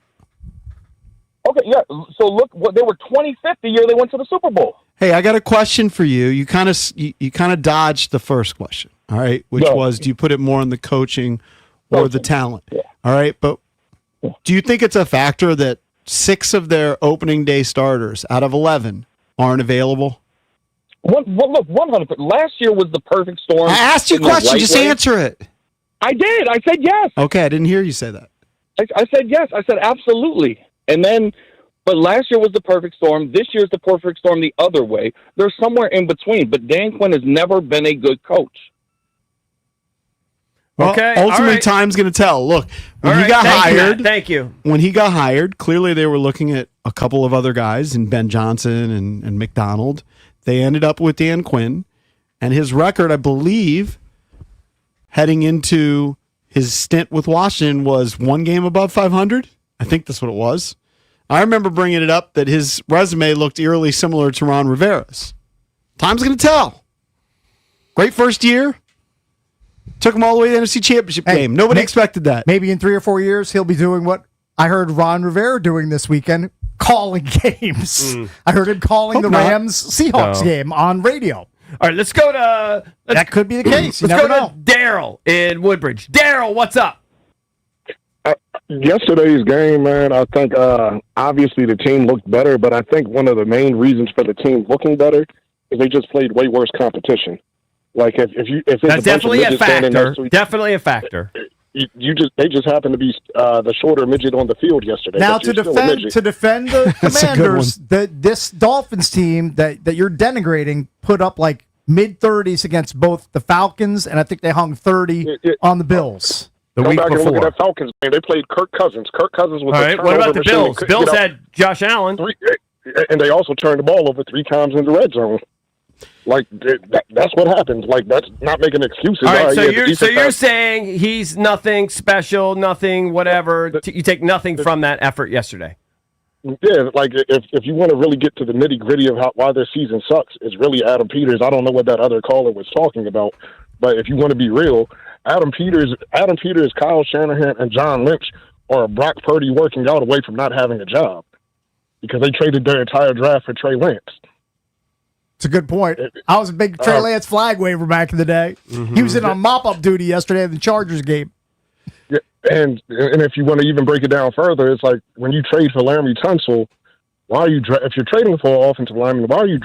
Okay, yeah. So look, they were 25th the year they went to the Super Bowl. Hey, I got a question for you. You kind of dodged the first question, all right, which was, do you put it more on the coaching or the talent? Yeah. All right, but do you think it's a factor that 6 of their opening day starters out of 11 aren't available? Look, 100%. Last year was the perfect storm. I asked you a question. Right Just way. answer it. I did. I said yes. Okay, I didn't hear you say that. I said yes. I said absolutely. And then, but last year was the perfect storm. This year's the perfect storm the other way. They're somewhere in between. But Dan Quinn has never been a good coach. Well, Okay, ultimately, all right. time's going to tell. Look, when All he right, got thank you, hired, Matt. Thank you. When he got hired, clearly they were looking at a couple of other guys, and Ben Johnson and McDonald. They ended up with Dan Quinn, and his record, I believe, heading into his stint with Washington was 1 game above 500. I think that's what it was. I remember bringing it up that his resume looked eerily similar to Ron Rivera's. Time's going to tell. Great first year. Took him all the way to the NFC Championship game. Nobody expected that. Maybe in 3 or 4 years, he'll be doing what I heard Ron Rivera doing this weekend, calling games. I heard him calling the not. Rams-Seahawks game on radio. All right, let's go to... That could be the case. You Let's never go know. to Daryl in Woodbridge. Daryl, what's up? Yesterday's game, man, I think obviously the team looked better, but I think one of the main reasons for the team looking better is they just played way worse competition. Like if it's That's definitely a factor. to each, Definitely a factor. they just happen to be the shorter midget on the field yesterday. Now but you're still a midget. to defend the That's a good Commanders, this Dolphins team that you're denigrating put up like mid-30s against both the Falcons, and I think they hung 30 on the Bills. Go back and look at that Falcons game. They played Kirk Cousins. Kirk Cousins was All a right, what turnover about the machine. Bills? Couldn't Bills get out had Josh Allen. and they also turned the ball over 3 times in the red zone. Like that's what happens. Like that's not making excuses. All right, so yeah, you're saying he's nothing special, nothing whatever. You take nothing from that effort yesterday. Yeah, like if you want to really get to the nitty gritty of why their season sucks, it's really Adam Peters. I don't know what that other caller was talking about, but if you want to be real, Adam Peters, Kyle Shanahan, and John Lynch are Brock Purdy working out away from not having a job because they traded their entire draft for Trey Lance. It's a good point. I was a big Trey Lance flag waver back in the day. He was in on mop-up duty yesterday in the Chargers game. Yeah, and if you want to even break it down further, it's like when you trade for Laramie Tunsil, why are you if you're trading for an offensive lineman, why are you?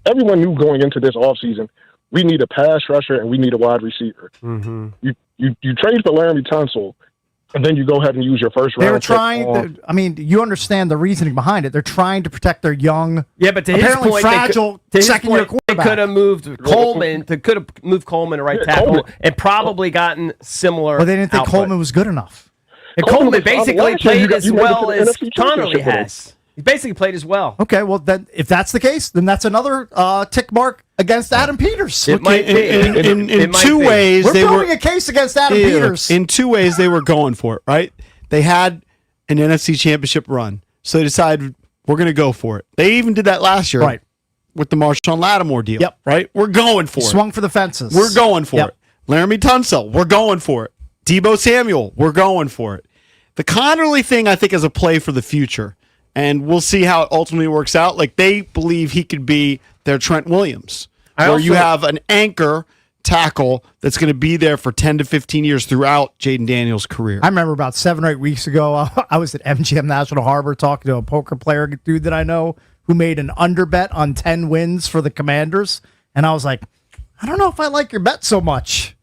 Everyone knew going into this offseason, we need a pass rusher and we need a wide receiver. You trade for Laramie Tunsil, and then you go ahead and use your first round. They were trying. You understand the reasoning behind it. They're trying to protect their young, Yeah, but to his apparently point, fragile second-year they quarterback. could have moved Coleman. They could have moved Coleman to right tackle Coleman. and probably gotten similar. Well, they didn't think output. Coleman was good enough. And Coleman Coleman was- basically last year played as you made it to well the as NFC Connerly Championship with him. has. He basically played as well. Okay, well then, if that's the case, then that's another tick mark against Adam Peters. It might be. In It might two be. ways, We're they building were a case against Adam Yeah, Peters. In 2 ways, they were going for it. Right? They had an NFC Championship run, so they decided we're going to go for it. They even did that last year, Right. with the Marshawn Lattimore deal. Yep. Right? We're going for it. Swung for the fences. We're going for Yep. it. Laramie Tunsil, we're going for it. Debo Samuel, we're going for it. The Connerly thing, I think, is a play for the future, and we'll see how it ultimately works out. Like, they believe he could be their Trent Williams, where you have an anchor tackle that's going to be there for 10 to 15 years throughout Jaden Daniels' career. I remember about 7 or 8 weeks ago, I was at MGM National Harbor talking to a poker player dude that I know who made an under bet on 10 wins for the Commanders. And I was like, I don't know if I like your bet so much.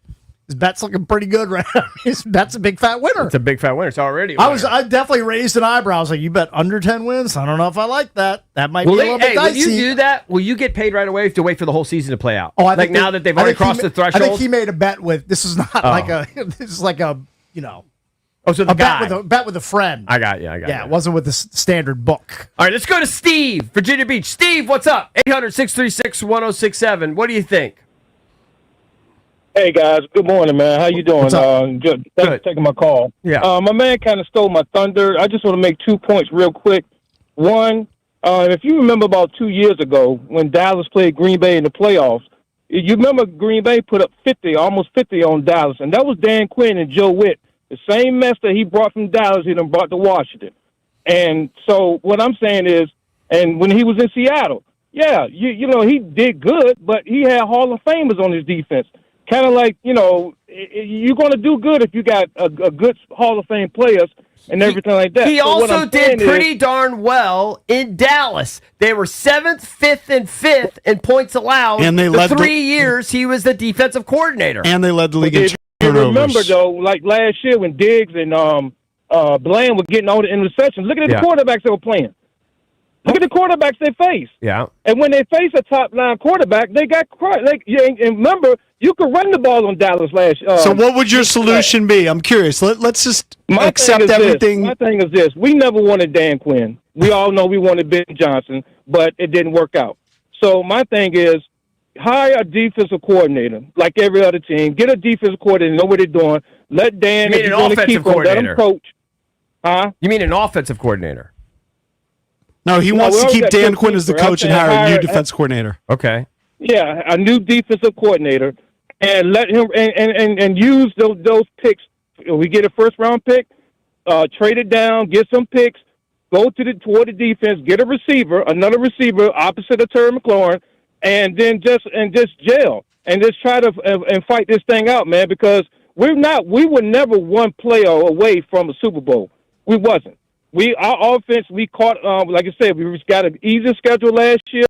His bet's looking pretty good right now. His bet's a big fat winner. It's a big fat winner. It's already. I definitely raised an eyebrow. I was like, you bet under 10 wins? I don't know if I like that. That might Will be a little bit hey, will dicey. you do that? Will you get paid right away? Or you have to wait for the whole season to play out. Oh, I like think now that they've already crossed the threshold. I think he made a bet with. This is not like a. This is like a. Oh, so the a guy. bet with a friend. I got you. Yeah, it wasn't with the standard book. All right, let's go to Steve, Virginia Beach. Steve, what's up? 800-636-1067. What do you think? Hey guys, good morning, man. How you doing? Good. Thanks for taking my call. Yeah. My man kind of stole my thunder. I just want to make 2 points real quick. One, if you remember about 2 years ago when Dallas played Green Bay in the playoffs, you remember Green Bay put up 50, almost 50 on Dallas, and that was Dan Quinn and Joe Witt The same mess that he brought from Dallas, he done brought to Washington. And so what I'm saying is, and when he was in Seattle, yeah, you know, he did good, but he had Hall of Famers on his defense. Kind of like, you know, you're going to do good if you got a good Hall of Fame players and everything like that. He So what also I'm did saying pretty darn well in Dallas. They were 7th, 5th, and 5th in points allowed. And they the led 3 years he was the defensive coordinator. And they led the league But in you turnovers. remember, though, like last year when Diggs and Bland were getting all the interceptions, look at the quarterbacks they were playing. Look at the quarterbacks they faced. Yeah. And when they face a top-line quarterback, they got crushed. And remember, you could run the ball on Dallas last year. So what would your solution be? I'm curious. Let's just accept everything. My thing is this. We never wanted Dan Quinn. We all know we wanted Ben Johnson, but it didn't work out. So my thing is, hire a defensive coordinator, like every other team. Get a defensive coordinator, know what they're doing. Let Dan, You mean if an you're going to offensive keep him, let him coordinator? coach. Huh? You mean an offensive coordinator? No, he No, wants we to always keep got Dan good Quinn as the keeper. coach I'm and saying hire a new hire- defense coordinator. Okay. Yeah, a new defensive coordinator, and let him and use those picks. We get a first-round pick, trade it down, get some picks, go toward the defense, get a receiver, another receiver opposite of Terry McLaurin, and then just jail and just try to and fight this thing out, man. Because we were never one player away from a Super Bowl. We wasn't. Our offense, we caught, like I said, we got an easy schedule last year.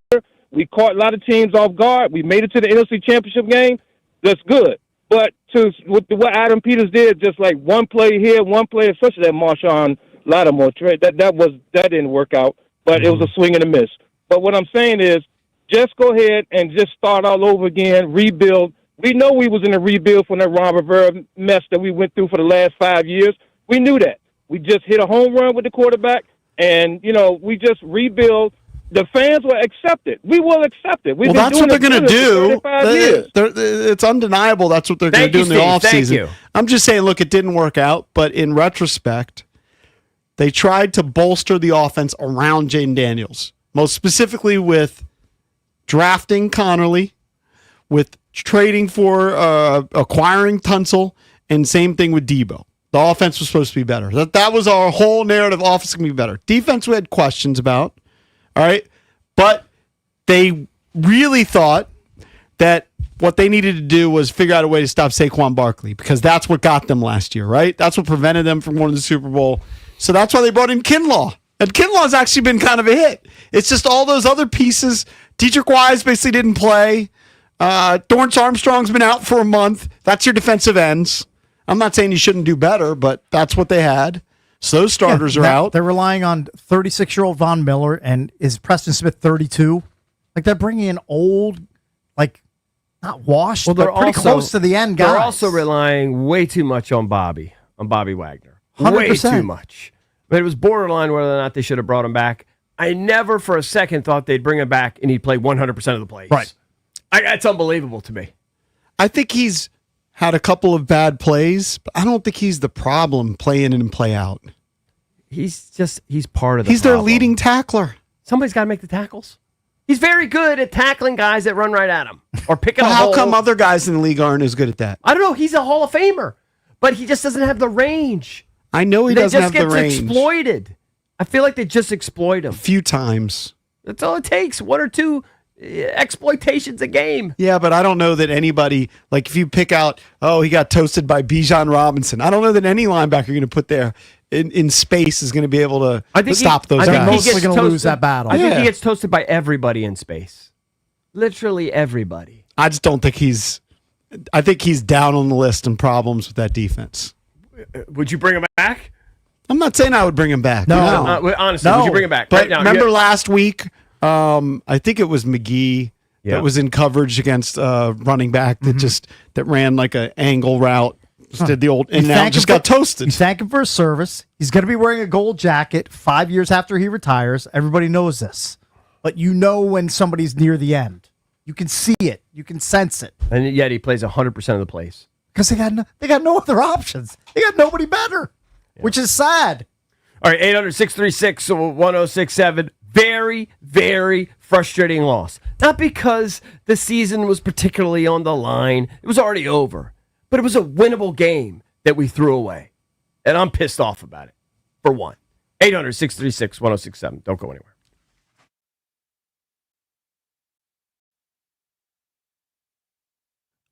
We caught a lot of teams off guard. We made it to the NFC Championship game. That's good. But with what Adam Peters did, just like one play here, one play, especially that Marshawn Lattimore trade, that didn't work out. But it was a swing and a miss. But what I'm saying is, just go ahead and just start all over again, rebuild. We know we was in a rebuild from that Ron Rivera mess that we went through for the last 5 years. We knew that. We just hit a home run with the quarterback, and, you know, we just rebuild. The fans will accept it. We will accept it. Well, that's what they're going to do. Years. It's undeniable that's what they're going to do in the offseason. I'm just saying, look, it didn't work out, but in retrospect, they tried to bolster the offense around Jaden Daniels, most specifically with drafting Connerly, with trading for acquiring Tunsil, and same thing with Debo. The offense was supposed to be better. That was our whole narrative. Offense can be better. Defense we had questions about. All right. But they really thought that what they needed to do was figure out a way to stop Saquon Barkley, because that's what got them last year, right? That's what prevented them from winning the Super Bowl. So that's why they brought in Kinlaw. And Kinlaw's actually been kind of a hit. It's just all those other pieces. Dietrich Wise basically didn't play. Dorrance Armstrong's been out for a month. That's your defensive ends. I'm not saying you shouldn't do better, but that's what they had. So those starters are out. They're relying on 36-year-old Von Miller, and is Preston Smith 32? Like, they're bringing in old, like, not washed, Well, but they're pretty also close to the end guys. They're also relying way too much on Bobby Wagner. 100%. Way too much. But it was borderline whether or not they should have brought him back. I never for a second thought they'd bring him back and he'd play 100% of the plays. Right. That's unbelievable to me. I think he's had a couple of bad plays, but I don't think he's the problem play in and play out. He's part of the He's their problem. leading tackler. Somebody's got to make the tackles. He's very good at tackling guys that run right at him or picking Well, a how hole. come other guys in the league aren't as good at that? I don't know. He's a Hall of Famer, but he just doesn't have the range. I know he doesn't have the range. They just get exploited. I feel like they just exploit him. A few times. That's all it takes. One or two exploitations a game. Yeah, but I don't know that anybody, like if you pick out, he got toasted by Bijan Robinson. I don't know that any linebacker you're going to put there in space is going to be able to stop those guys. I think mostly going to lose that battle. I think he gets toasted by everybody in space. Literally everybody. I just don't think I think he's down on the list in problems with that defense. Would you bring him back? I'm not saying I would bring him back. No. Honestly, would you bring him back? But Right now, remember last week, I think it was McGee that was in coverage against running back that ran like an angle route. Just did the old and now just got toasted. You thank him for his service. He's going to be wearing a gold jacket 5 years after he retires. Everybody knows this. But you know when somebody's near the end. You can see it. You can sense it. And yet he plays 100% of the plays. Because they got no other options. They got nobody better, which is sad. All right, 800-636-1067. Very, very frustrating loss. Not because the season was particularly on the line. It was already over. But it was a winnable game that we threw away. And I'm pissed off about it, for one. 800-636-1067. Don't go anywhere.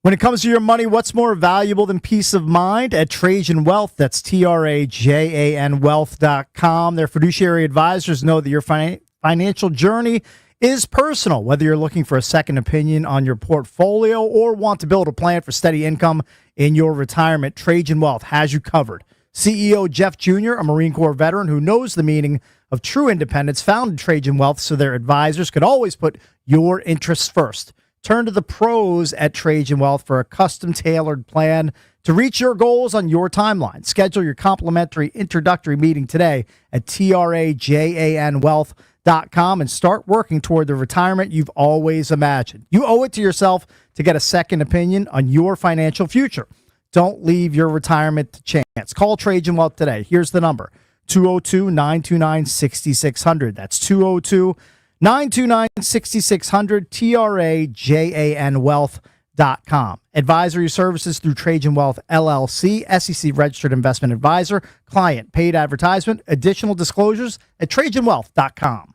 When it comes to your money, what's more valuable than peace of mind? At Trajan Wealth, that's TRAJAN Wealth.com. Their fiduciary advisors know that your financial journey is personal. Whether you're looking for a second opinion on your portfolio or want to build a plan for steady income in your retirement, Trajan Wealth has you covered. CEO Jeff Jr., a Marine Corps veteran who knows the meaning of true independence, founded Trajan Wealth so their advisors could always put your interests first. Turn to the pros at Trajan Wealth for a custom-tailored plan to reach your goals on your timeline. Schedule your complimentary introductory meeting today at TRAJANwealth.com and start working toward the retirement you've always imagined. You owe it to yourself to get a second opinion on your financial future. Don't leave your retirement to chance. Call Trajan Wealth today. Here's the number, 202-929-6600. That's 202-929-6600, TRAJANwealth.com. Advisory services through Trajan Wealth, LLC, SEC registered investment advisor, client paid advertisement, additional disclosures at TrajanWealth.com.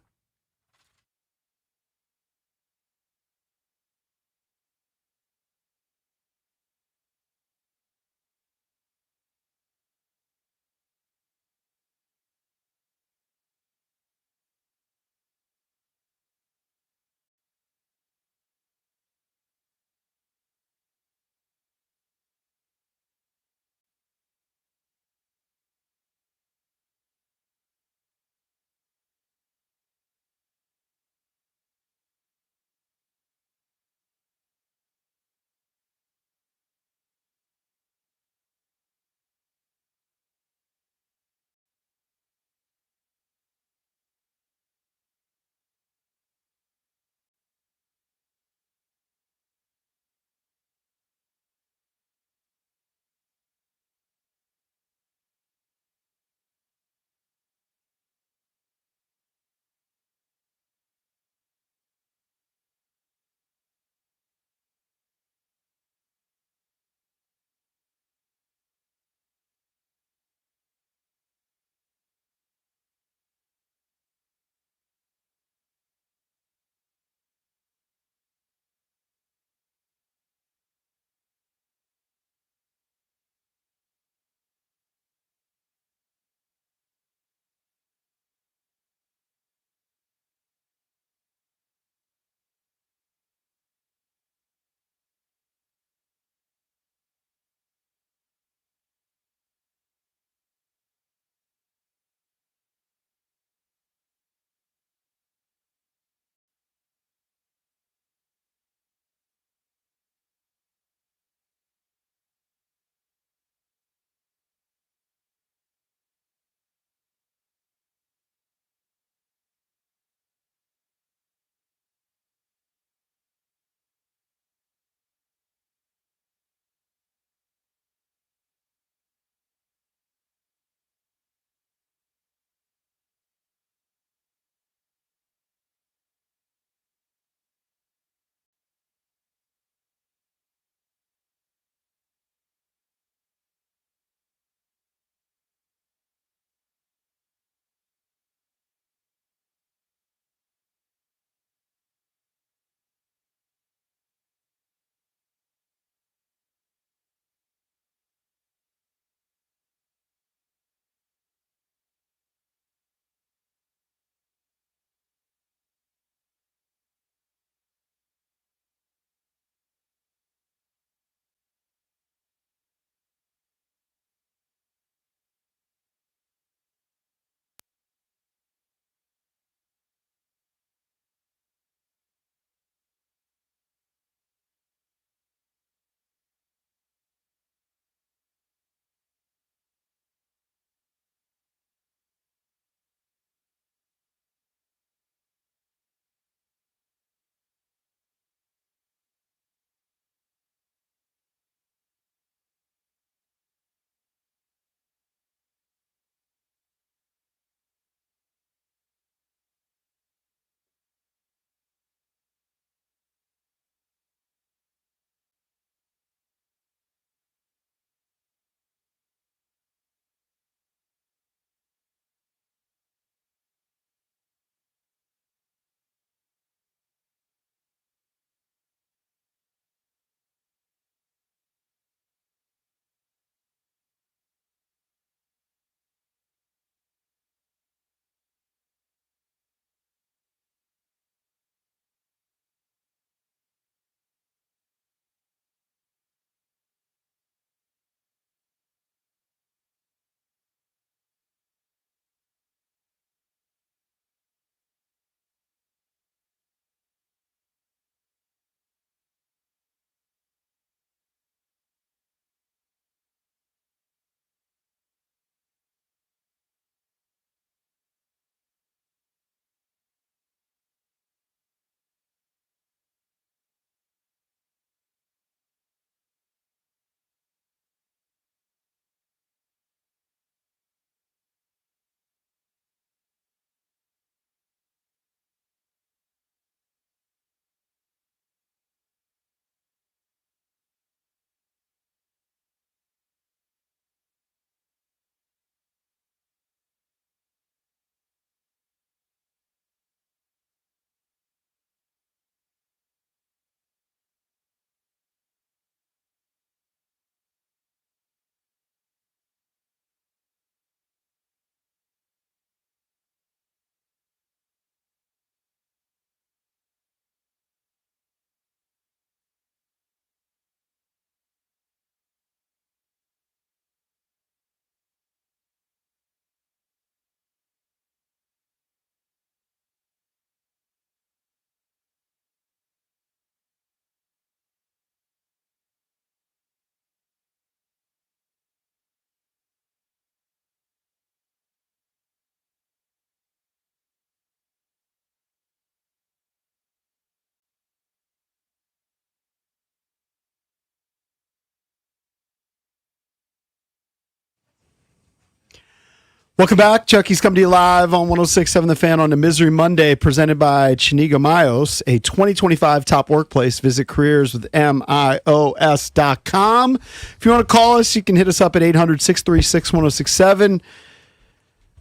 Welcome back. Chucky's coming to you live on 106.7 The Fan on a Misery Monday, presented by Chinigo Mayos, a 2025 top workplace. Visit careerswithmios.com. If you want to call us, you can hit us up at 800-636-1067.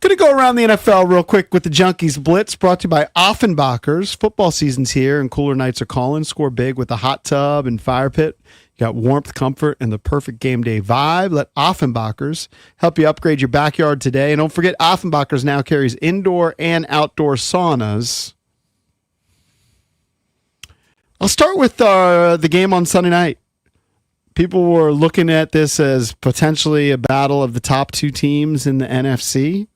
Going to go around the NFL real quick with the Junkies Blitz, brought to you by Offenbachers. Football season's here, and cooler nights are calling. Score big with a hot tub and fire pit. You got warmth, comfort, and the perfect game day vibe. Let Offenbachers help you upgrade your backyard today. And don't forget, Offenbachers now carries indoor and outdoor saunas. I'll start with the game on Sunday night. People were looking at this as potentially a battle of the top two teams in the NFC.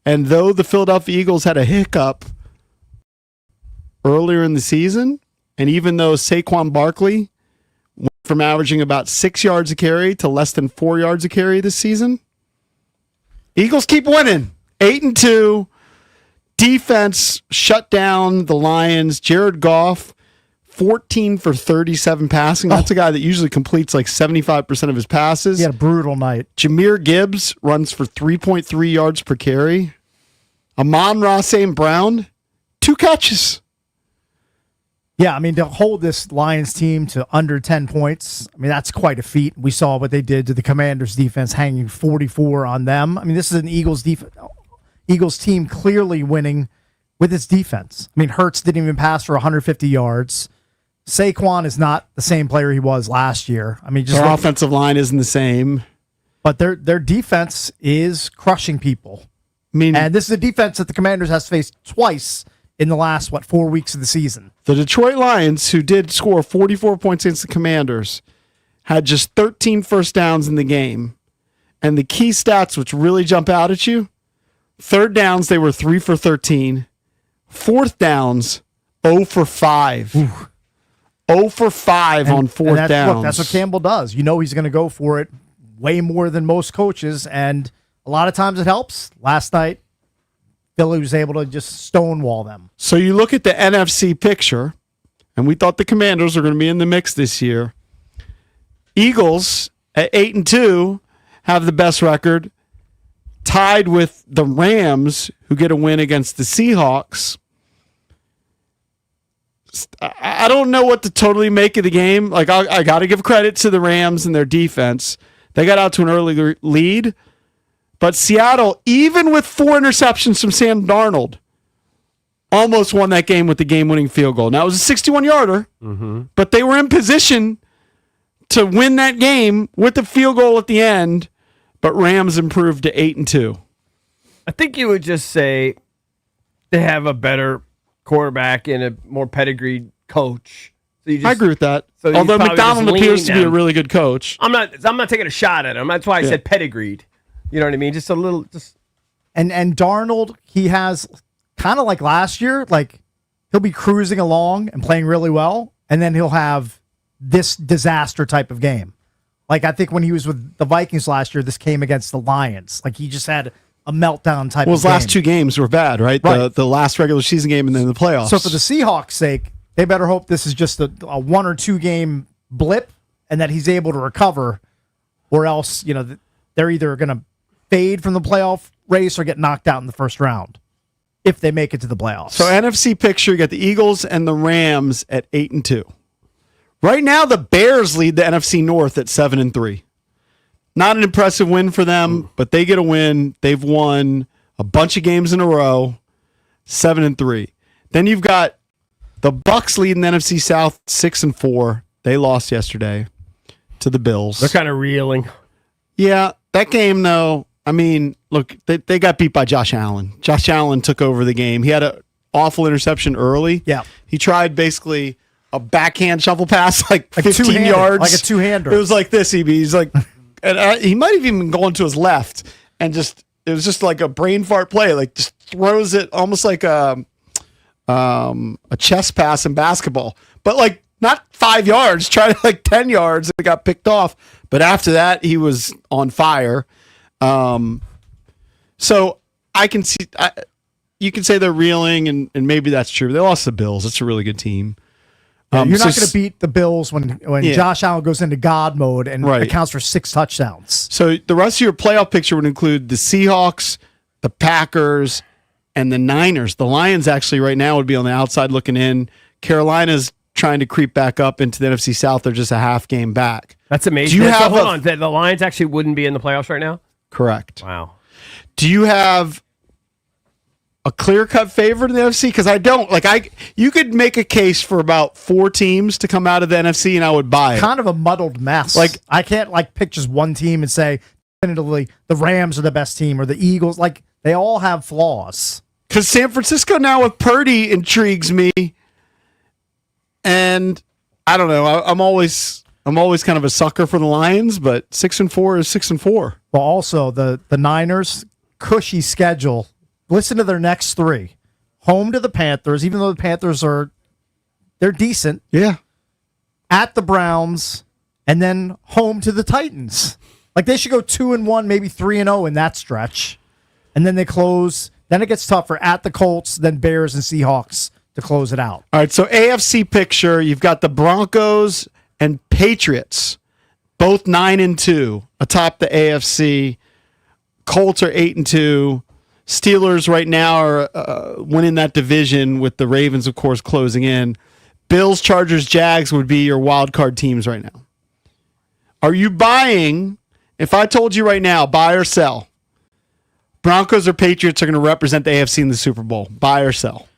And though the Philadelphia Eagles had a hiccup earlier in the season, and even though Saquon Barkley went from averaging about 6 yards a carry to less than 4 yards a carry this season, Eagles keep winning. 8-2. Defense shut down the Lions. Jared Goff, 14 for 37 passing. That's a guy that usually completes like 75% of his passes. He had a brutal night. Jahmyr Gibbs runs for 3.3 yards per carry. Amon-Ra St. Brown, 2 catches. Yeah, I mean, to hold this Lions team to under 10 points, I mean, that's quite a feat. We saw what they did to the Commanders' defense, hanging 44 on them. I mean, this is an Eagles team clearly winning with its defense. I mean, Hurts didn't even pass for 150 yards. Saquon is not the same player he was last year. I mean, Their offensive line isn't the same. But their defense is crushing people. I mean, and this is a defense that the Commanders has faced twice in the last, 4 weeks of the season. The Detroit Lions, who did score 44 points against the Commanders, had just 13 first downs in the game. And the key stats which really jump out at you, third downs, they were 3 for 13. Fourth downs, 0 for 5. Ooh. 0 for 5 on fourth downs. Look, that's what Campbell does. You know he's going to go for it way more than most coaches, and a lot of times it helps. Last night, Philly was able to just stonewall them. So you look at the NFC picture, and we thought the Commanders were going to be in the mix this year. Eagles at 8-2 have the best record, tied with the Rams, who get a win against the Seahawks. I don't know what to totally make of the game. Like, I got to give credit to the Rams and their defense. They got out to an early lead. But Seattle, even with 4 interceptions from Sam Darnold, almost won that game with the game-winning field goal. Now, it was a 61-yarder, but they were in position to win that game with the field goal at the end, but Rams improved to 8-2. I think you would just say they have a better quarterback and a more pedigreed coach. So I agree with that. So although McDonald appears to be a really good coach. I'm not taking a shot at him. That's why I said pedigreed. You know what I mean? Just a little. And Darnold, he has kind of like last year, like he'll be cruising along and playing really well, and then he'll have this disaster type of game. Like I think when he was with the Vikings last year, this came against the Lions. Like he just had a meltdown type of game. Well, his last 2 games were bad, right? The last regular season game and then the playoffs. So for the Seahawks' sake, they better hope this is just a 1 or 2 game blip and that he's able to recover, or else, they're either going to fade from the playoff race or get knocked out in the first round if they make it to the playoffs. So NFC picture, you got the Eagles and the Rams at 8-2. Right now, the Bears lead the NFC North at 7-3. Not an impressive win for them, but they get a win. They've won a bunch of games in a row, 7-3. Then you've got the Bucs leading the NFC South 6-4. They lost yesterday to the Bills. They're kind of reeling. Yeah, that game though. I mean, look, they got beat by Josh Allen. Josh Allen took over the game. He had an awful interception early. Yeah. He tried basically a backhand shovel pass, like 15 yards. Like a two-hander. It was like this, EB. He's like, and he might have even gone to his left and it was just like a brain fart play. Like just throws it almost like a chest pass in basketball. But like not 5 yards, tried like 10 yards and it got picked off. But after that, he was on fire. So I can see, you can say they're reeling, and maybe that's true. They lost the Bills. It's a really good team. You're not going to beat the Bills when Josh Allen goes into God mode and accounts for 6 touchdowns. So the rest of your playoff picture would include the Seahawks, the Packers, and the Niners. The Lions actually right now would be on the outside looking in. Carolina's trying to creep back up into the NFC South. They're just a half game back. That's amazing. Do you have hold on. The Lions actually wouldn't be in the playoffs right now? Correct. Wow. Do you have a clear-cut favorite in the NFC? Because I don't. You could make a case for about 4 teams to come out of the NFC, and I would buy it. Kind of a muddled mess. I can't pick just one team and say definitively the Rams are the best team or the Eagles. They all have flaws. Because San Francisco now with Purdy intrigues me, and I don't know. I'm always kind of a sucker for the Lions, but 6-4 is 6-4. Well, also the Niners cushy schedule. Listen to their next 3. Home to the Panthers, even though the Panthers they're decent. Yeah. At the Browns, and then home to the Titans. They should go 2-1, maybe 3-0 in that stretch. And then they close. Then it gets tougher at the Colts, then Bears and Seahawks to close it out. All right, so AFC picture, you've got the Broncos and Patriots, both 9-2 atop the AFC. Colts are 8-2. Steelers right now are winning that division with the Ravens, of course, closing in. Bills, Chargers, Jags would be your wild card teams right now. Are you buying, if I told you right now, buy or sell, Broncos or Patriots are going to represent the AFC in the Super Bowl, buy or sell?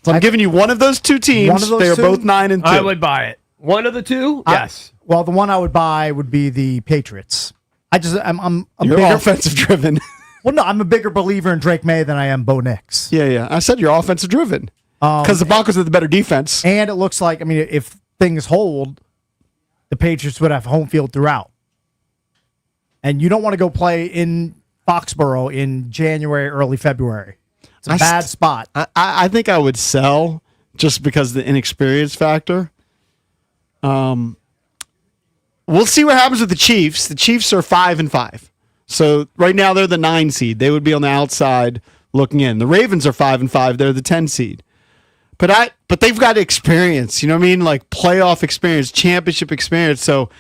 So I'm giving you one of those 2 teams. They are both 9-2. I would buy it. One of the 2? Yes. Well, the one I would buy would be the Patriots. I'm You're bigger, offensive driven. Well, no, I'm a bigger believer in Drake May than I am Bo Nix. Yeah. I said you're offensive driven because the Broncos have the better defense. And it looks like, if things hold, the Patriots would have home field throughout. And you don't want to go play in Foxborough in January, early February. It's a bad spot. I think I would sell just because of the inexperience factor. We'll see what happens with the Chiefs. The Chiefs are 5-5. So right now they're the 9 seed. They would be on the outside looking in. The Ravens are 5-5. They're the 10 seed. But they've got experience. You know what I mean? Playoff experience, championship experience. So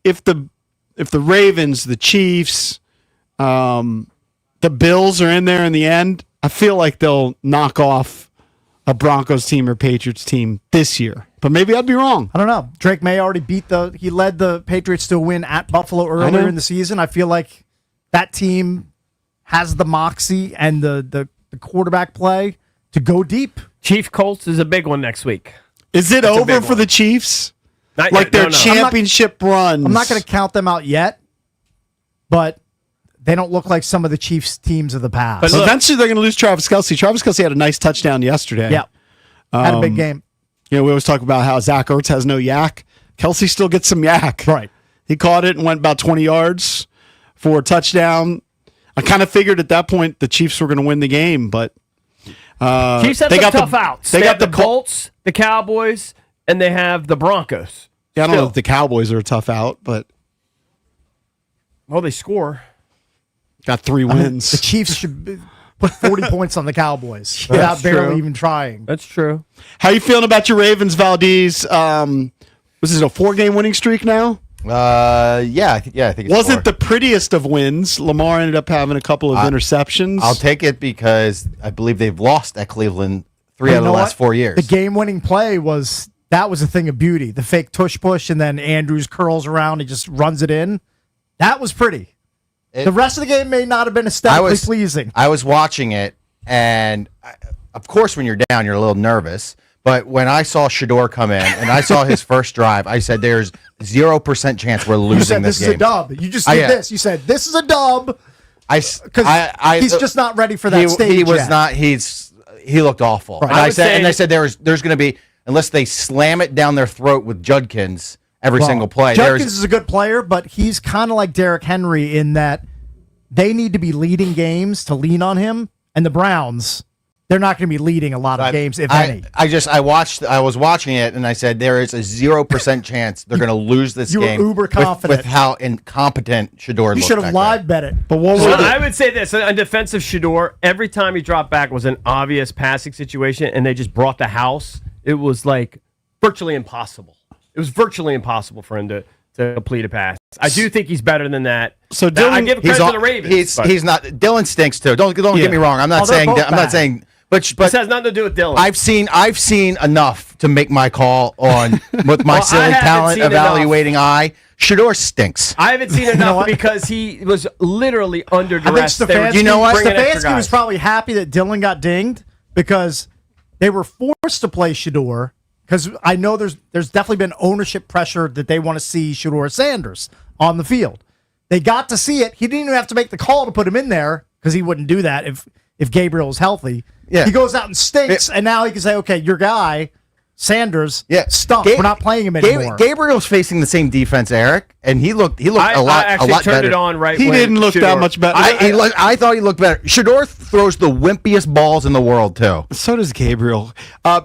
if the Ravens, the Chiefs, the Bills are in there in the end, I feel like they'll knock off a Broncos team or Patriots team this year. But maybe I'd be wrong. I don't know. Drake May already he led the Patriots to a win at Buffalo earlier in the season. I feel like that team has the moxie and the quarterback play to go deep. Chief Colts is a big one next week. Is it over for the Chiefs? Not like yet. their No. championship runs? I'm not going to count them out yet, but they don't look like some of the Chiefs teams of the past. But eventually they're going to lose Travis Kelce. Travis Kelce had a nice touchdown yesterday. Yeah. Had a big game. We always talk about how Zach Ertz has no yak. Kelce still gets some yak. Right. He caught it and went about 20 yards for a touchdown. I kind of figured at that point the Chiefs were going to win the game, but Chiefs have they some got tough outs. They got the Colts, the Cowboys, and they have the Broncos. Yeah, I don't know if the Cowboys are a tough out, but they score. Got 3 wins. The Chiefs should put 40 points on the Cowboys without barely even trying. That's true. How you feeling about your Ravens, Valdez? Was this a 4-game winning streak now? Yeah, I think it's Wasn't 4. the prettiest of wins. Lamar ended up having a couple of interceptions. I'll take it because I believe they've lost at Cleveland 3 out of the last 4 years. The game-winning play was a thing of beauty. The fake tush push, and then Andrews curls around. He just runs it in. That was pretty. The rest of the game may not have been aesthetically pleasing. I was watching it, and of course, when you're down, you're a little nervous. But when I saw Shador come in and I saw his first drive, I said, "There's 0% chance we're losing you said this this game." is a dub. You just did this. You said this is a dub. Because he's just not ready for that stage. He was yet. not. He looked awful. Right. And I said there's going to be, unless they slam it down their throat with Judkins every single play. Judkins is a good player, but he's kind of like Derrick Henry in that they need to be leading games to lean on him, and the Browns, they're not going to be leading a lot of games, if any. I was watching it, and I said there is a 0% chance they're going to lose this you game. You were uber confident with how incompetent Shador looked. You should have live bet it. But what I would say this: on defensive Shador, every time he dropped back was an obvious passing situation, and they just brought the house. It was like virtually impossible. It was virtually impossible for him to complete a pass. I do think he's better than that. So Now, I Dylan, give credit to the Ravens. He's not. Dylan stinks too. Don't Yeah. get me wrong. I'm not Oh, they're saying. both I'm not bad. saying. But This has nothing to do with Dylan. I've seen enough to make my call on with my Well, I silly haven't talent seen evaluating eye. Shador stinks. I haven't seen enough because he was literally under duress. They were bringing extra Stefanski guys. was probably happy that Dylan got dinged because they were forced to play Shador. Because I know there's definitely been ownership pressure that they want to see Shador Sanders on the field. They got to see it. He didn't even have to make the call to put him in there because he wouldn't do that if Gabriel was healthy. Yeah. He goes out and stinks, and now he can say, okay, your guy, Sanders, stunk. We're not playing him anymore. Gabriel's facing the same defense, Eric, and he looked a lot turned better. it on right he when didn't look that Shador- much better. I thought he looked better. Shador throws the wimpiest balls in the world too. So does Gabriel. I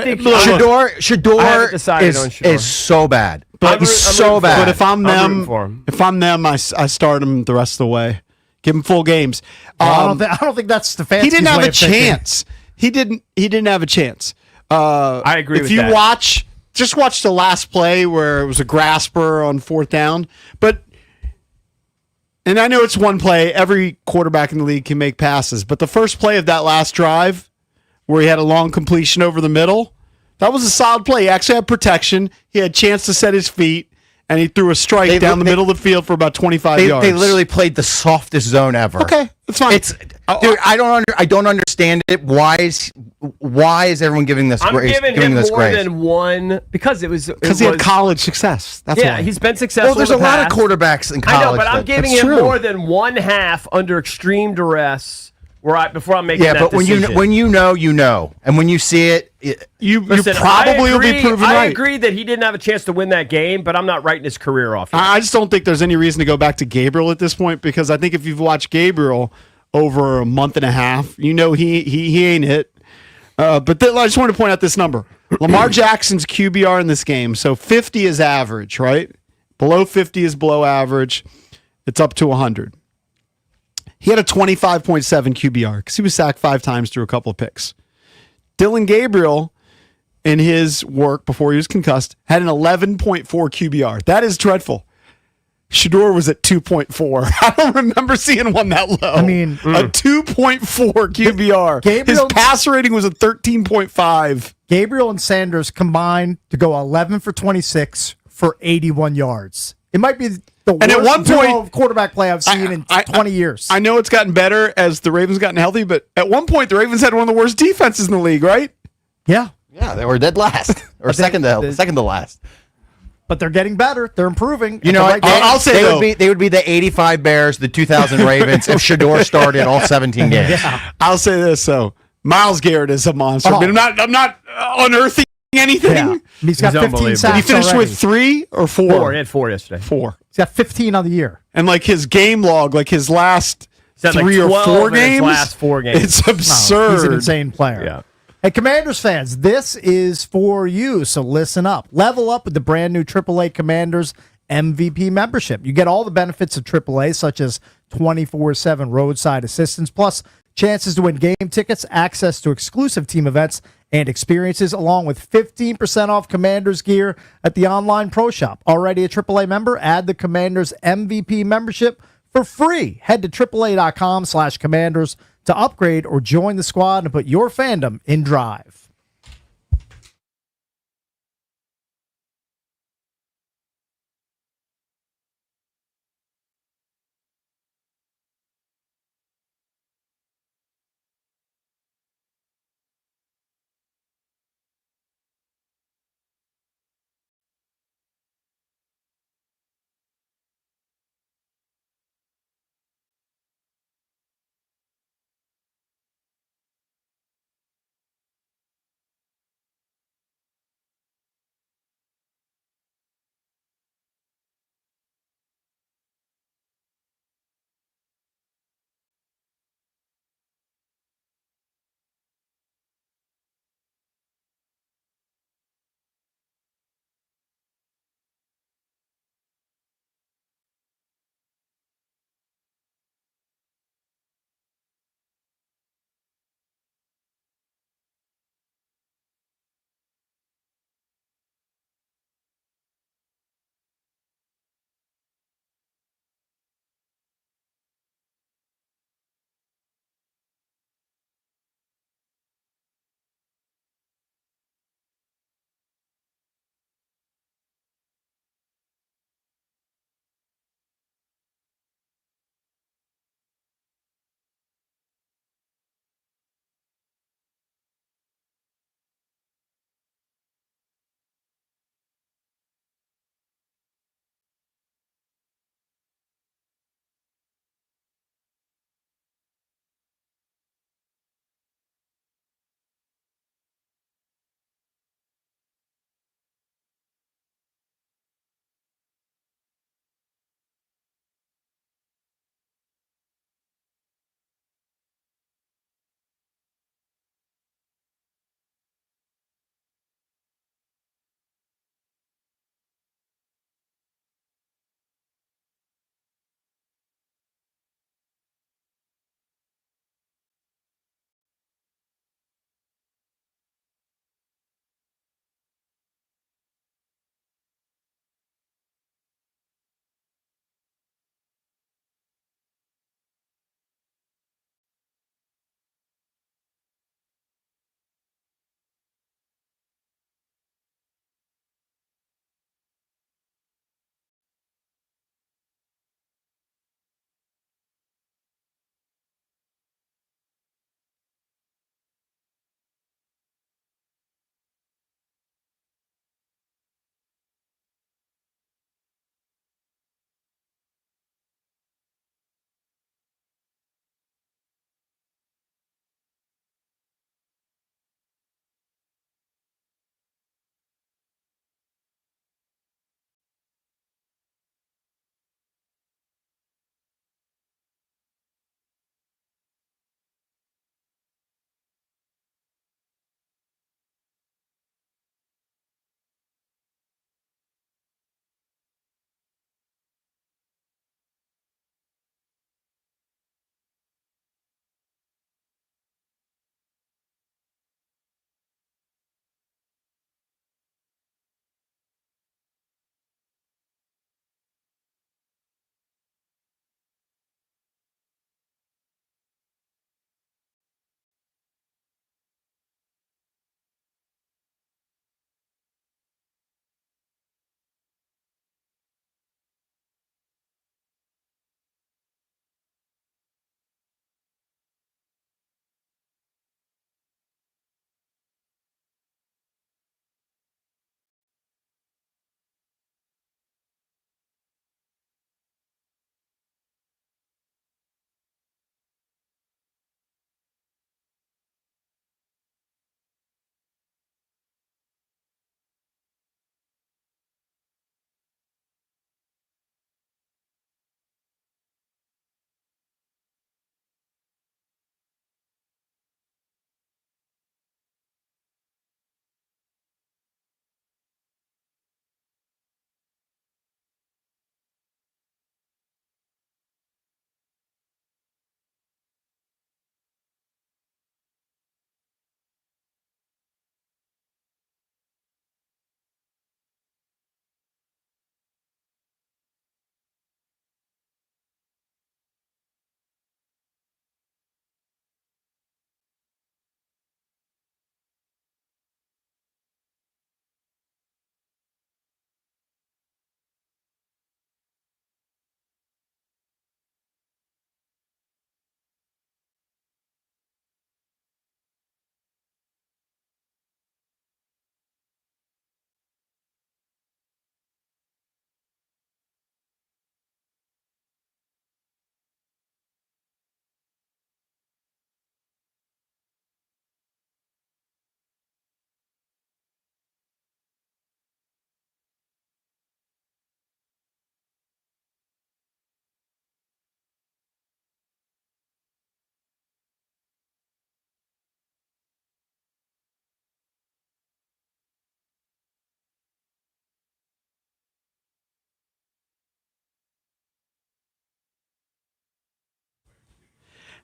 think Shador I haven't decided on Shador. is so bad. But He's so bad. But if I'm rooting them, for him. I start him the rest of the way. Give him full games. I don't think that's Stefanski's He didn't have way a of thinking. chance. He didn't have a chance. I agree If with you that. just watch the last play where it was a grasper on 4th down. And I know it's one play. Every quarterback in the league can make passes. But the first play of that last drive where he had a long completion over the middle, that was a solid play. He actually had protection. He had a chance to set his feet. And he threw a strike down the middle of the field for about 25 yards. They literally played the softest zone ever. Okay, that's fine. Dude, I don't understand it. Why is everyone giving this I'm grace? giving him more than one because it was because he had college success. That's yeah, why. he's been successful. Well, there's in a the lot of past. quarterbacks in college. I know, but I'm giving that's him true. more than one half under extreme duress. Before I'm making Yeah, that but decision. when you know, and when you see it, Listen, probably will be proven I right. agree that he didn't have a chance to win that game, but I'm not writing his career off. Yet. I just don't think there's any reason to go back to Gabriel at this point because I think if you've watched Gabriel over a month and a half, you know he ain't it. But I just want to point out this number. Lamar Jackson's QBR in this game, so 50 is average, right? Below 50 is below average. It's up to 100. He had a 25.7 QBR because he was sacked 5 times through a couple of picks. Dylan Gabriel, in his work before he was concussed, had an 11.4 QBR. That is dreadful. Shador was at 2.4. I don't remember seeing one that low. I mean, a 2.4 QBR. His passer rating was a 13.5. Gabriel and Sanders combined to go 11 for 26 for 81 yards. It might be the worst And at one point- duo of quarterback play I've seen in 20 years. I know it's gotten better as the Ravens gotten healthy, but at one point the Ravens had one of the worst defenses in the league, right? Yeah. Yeah, they were dead last or second to last. But they're getting better. They're improving. You know, I'll say they though, would be the 85 Bears, the 2000 Ravens if Shador started all 17 games. Yeah. I'll say this though. Miles Garrett is a monster. Oh. I mean, I'm not unearthing anything. Yeah. He's got 15 unbelievable. sacks Did he finish already. with 3 or 4? 4. He had 4 yesterday. 4. He's got 15 on the year. And like his game log, like his last He's had, 3 like, or 12 4 in his games, last 4 games. it's No, absurd. he's an insane player. Yeah. Hey, Commanders fans, this is for you, so listen up. Level up with the brand new AAA Commanders MVP membership. You get all the benefits of AAA, such as 24/7 roadside assistance, plus chances to win game tickets, access to exclusive team events and experiences, along with 15% off Commanders gear at the online pro shop. Already a AAA member? Add the Commanders MVP membership for free. Head to AAA.com/Commanders to upgrade or join the squad and put your fandom in drive.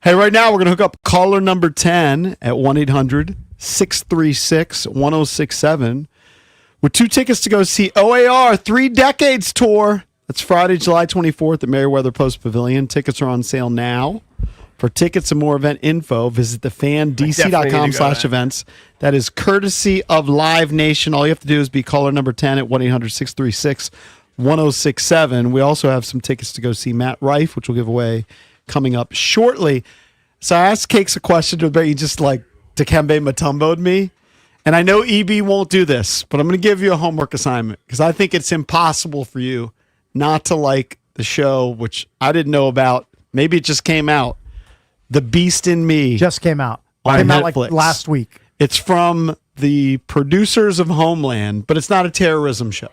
Hey, right now we're going to hook up caller number 10 at 1-800-636-1067 with 2 tickets to go see OAR 3 Decades Tour. That's Friday, July 24th at Merriweather Post Pavilion. Tickets are on sale now. For tickets and more event info, visit thefandc.com/events. That is courtesy of Live Nation. All you have to do is be caller number 10 at 1-800-636-1067. We also have some tickets to go see Matt Rife, which we'll give away coming up shortly. So I asked Cakes a question, but he just like Dikembe Mutombo'd me. And I know EB won't do this, but I'm going to give you a homework assignment because I think it's impossible for you not to like the show, which I didn't know about. Maybe it just came out. The Beast in Me. Just came out. On Came out Netflix. like last week. It's from the producers of Homeland, but it's not a terrorism show.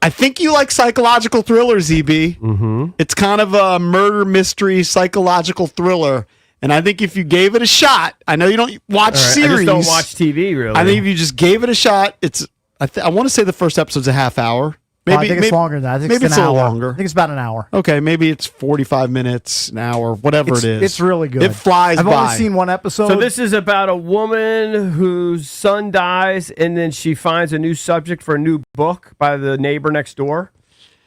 I think you like psychological thrillers, EB. Mm-hmm. It's kind of a murder mystery psychological thriller. And I think if you gave it a shot, I know you don't watch series. I just don't watch TV, really. I think if you just gave it a shot, I want to say the first episode's a half hour. Maybe, I think it's longer than that. I think maybe it's a an little hour. longer. I think it's about an hour. Okay, maybe it's 45 minutes, an hour, whatever it is. It's really good. It flies I've by. only seen one episode. So this is about a woman whose son dies, and then she finds a new subject for a new book by the neighbor next door.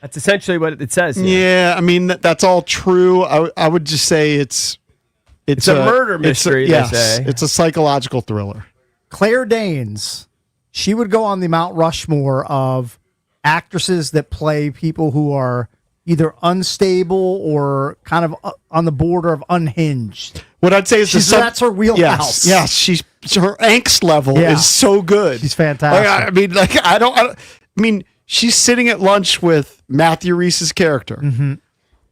That's essentially what it says here. Yeah, I mean that's all true. I would just say it's a murder mystery. Yes, they say it's a psychological thriller. Claire Danes, she would go on the Mount Rushmore of actresses that play people who are either unstable or kind of on the border of unhinged. What I'd say is that's her wheelhouse. Yes, her angst level is so good. She's fantastic. I mean, she's sitting at lunch with Matthew Reese's character,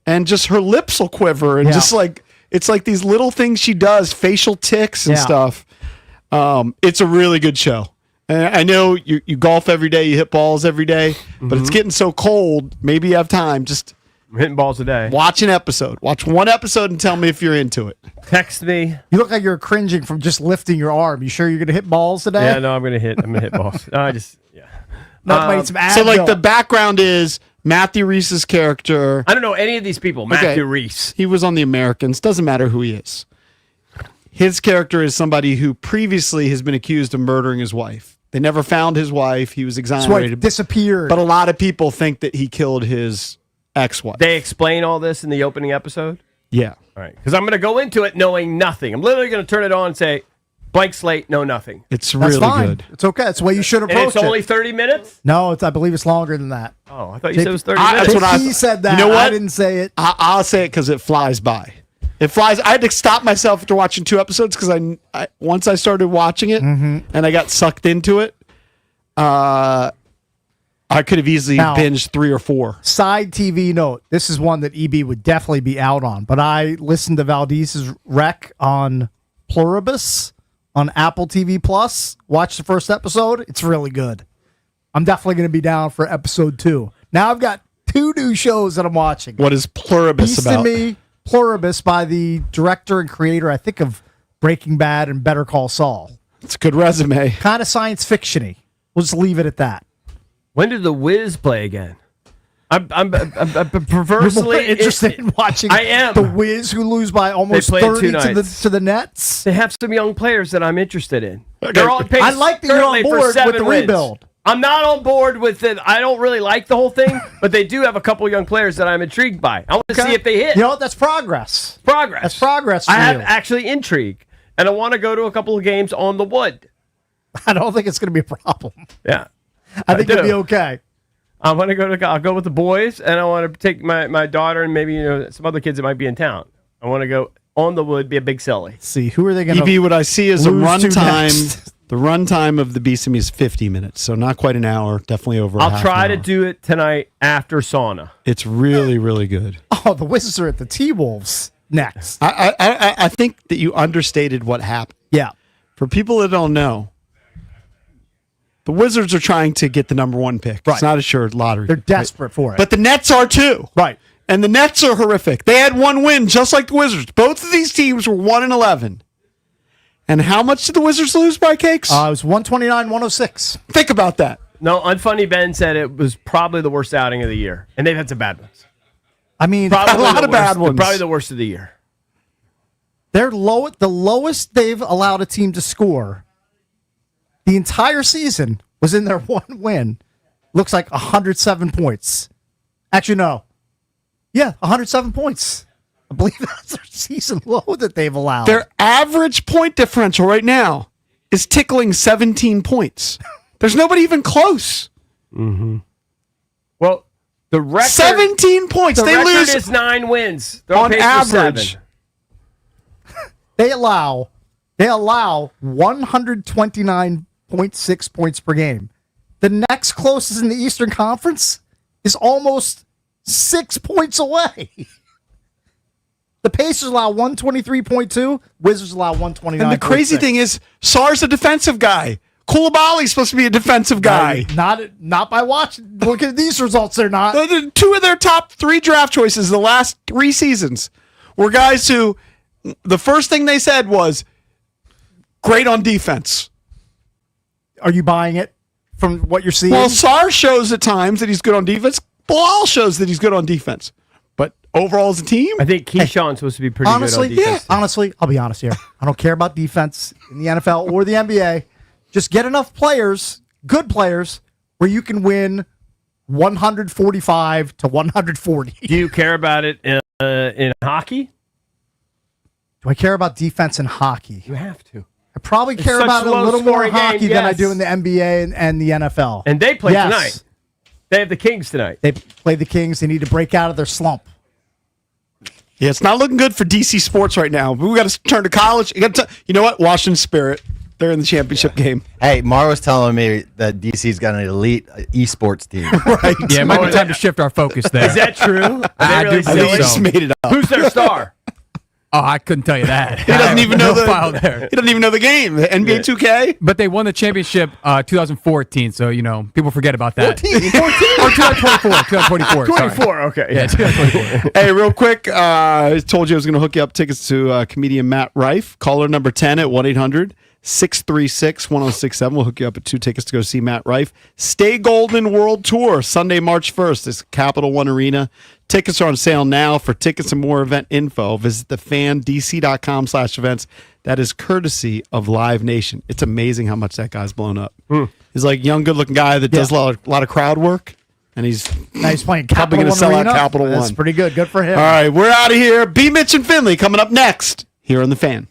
and just her lips will quiver, and just like it's like these little things she does, facial tics and stuff. It's a really good show. And I know you golf every day, you hit balls every day, but it's getting so cold. Maybe you have time. Just I'm hitting balls a day. Watch an episode. Watch one episode and tell me if you're into it. Text me. You look like you're cringing from just lifting your arm. You sure you're going to hit balls today? Yeah, no, I'm gonna hit balls. No, I just So like the background is Matthew Reese's character. I don't know any of these people. Matthew Reese. He was on The Americans. Doesn't matter who he is. His character is somebody who previously has been accused of murdering his wife. They never found his wife. He was exonerated. Disappeared. But a lot of people think that he killed his ex-wife. They explain all this in the opening episode? Yeah. All right. Because I'm going to go into it knowing nothing. I'm literally going to turn it on and say, blank slate, know nothing. It's That's really fine. good. It's okay. That's the way you should approach And it's it. only 30 minutes? No, I believe it's longer than that. Oh, I thought you said it was 30 minutes. That's what He said that. You know what? I didn't say it. I'll say it because it flies by. It flies. I had to stop myself after watching 2 episodes because I once I started watching it and I got sucked into it. I could have easily binged 3 or 4. Side TV note. This is one that EB would definitely be out on. But I listened to Valdez's rec on Pluribus on Apple TV Plus. Watch the first episode. It's really good. I'm definitely going to be down for episode 2. Now I've got 2 new shows that I'm watching. What is Pluribus Beast about? in Me, Pluribus by the director and creator, I think, of Breaking Bad and Better Call Saul. It's a good resume. Kind of science fiction-y. We'll just leave it at that. When did The Wiz play again? I'm perversely You're more interested in watching I am. the Wiz who lose by almost They played 30 2 to nights. the Nets. They have some young players that I'm interested in. Okay. They're on pace. I like that you're on currently for board with 7 the wins. rebuild. I'm not on board with it. I don't really like the whole thing, but they do have a couple young players that I'm intrigued by. I want to see if they hit. You know what? That's progress. Progress. That's progress for I have you. actually intrigue, and I want to go to a couple of games on the wood. I don't think it's going to be a problem. Yeah. I think do. you'll be okay. I want to I'll go with the boys, and I want to take my daughter and maybe some other kids that might be in town. I want to go on the wood, be a big silly. Let's see, who are they going to EB, what I see is a lose to runtime. next? The runtime of the Beast in Me is 50 minutes, so not quite an hour. Definitely over. I'll half try an to hour. do it tonight after sauna. It's really, really good. Oh, the Wizards are at the T-Wolves next. I think that you understated what happened. Yeah. For people that don't know, the Wizards are trying to get the number 1 pick. Right. It's not a sure lottery. They're desperate for it. But the Nets are too. Right. And the Nets are horrific. They had 1 win, just like the Wizards. Both of these teams were 1-11. And how much did the Wizards lose by, Cakes? It was 129-106. Think about that. No, Unfunny Ben said it was probably the worst outing of the year, and they've had some bad ones. I mean, a lot of bad ones. Probably the worst of the year. The lowest they've allowed a team to score the entire season was in their one win. Looks like 107 points. Actually, no. Yeah, 107 points. I believe that's their season low that they've allowed. Their average point differential right now is tickling 17 points. There's nobody even close. Mm-hmm. Well, the record 17 points. The They record lose is 9 wins. They're on pace for average. 7. They allow 129.6 points per game. The next closest in the Eastern Conference is almost 6 points away. The Pacers allow 123.2. Wizards allow 129. And the crazy thing is, Sarr's a defensive guy. Koulibaly's supposed to be a defensive guy. Not by watching. Look at these results. They're not. Two of their top 3 draft choices the last 3 seasons were guys who the first thing they said was great on defense. Are you buying it from what you're seeing? Well, Sarr shows at times that he's good on defense. Bilal shows that he's good on defense. But overall as a team, I think Keyshawn's supposed to be pretty honestly, good on defense. honestly, I'll be honest here. I don't care about defense in the NFL or the NBA. Just get enough players, good players, where you can win 145 to 140. Do you care about it in hockey? Do I care about defense in hockey? You have to. I probably It's care such about it a little more low-scoring hockey game, than I yes. do in the NBA and the NFL. And they play Yes. tonight. They have the Kings tonight. They play the Kings. They need to break out of their slump. yeah, it's not looking good for DC sports right now. We got to turn to college. You know what? Washington Spirit. They're in the championship game. Hey, Mar was telling me that DC's got an elite esports team. Right. Yeah, it might be time to shift our focus there. Is that true? I do I think believe you just so. made it up. Who's their star? Oh, I couldn't tell you that. He doesn't even know the file there. He doesn't even know the game. The NBA 2K. But they won the championship 2014, so people forget about that. 14. Or 2024, 2024. 24, okay. Yeah, 2024. Hey, real quick, I told you I was going to hook you up tickets to comedian Matt Rife. Caller number 10 at 1-800-636-1067. We'll hook you up at 2 tickets to go see Matt Rife. Stay Golden World Tour, Sunday, March 1st. It's Capital One Arena. Tickets are on sale now. For tickets and more event info, visit thefandc.com/events. That is courtesy of Live Nation. It's amazing how much that guy's blown up. He's like a young, good-looking guy that does a lot of crowd work, and he's Playing probably Capital going to One sell Arena. out Capital That's One. pretty good. Good for him. All right, we're out of here. B. Mitch and Finley coming up next here on The Fan.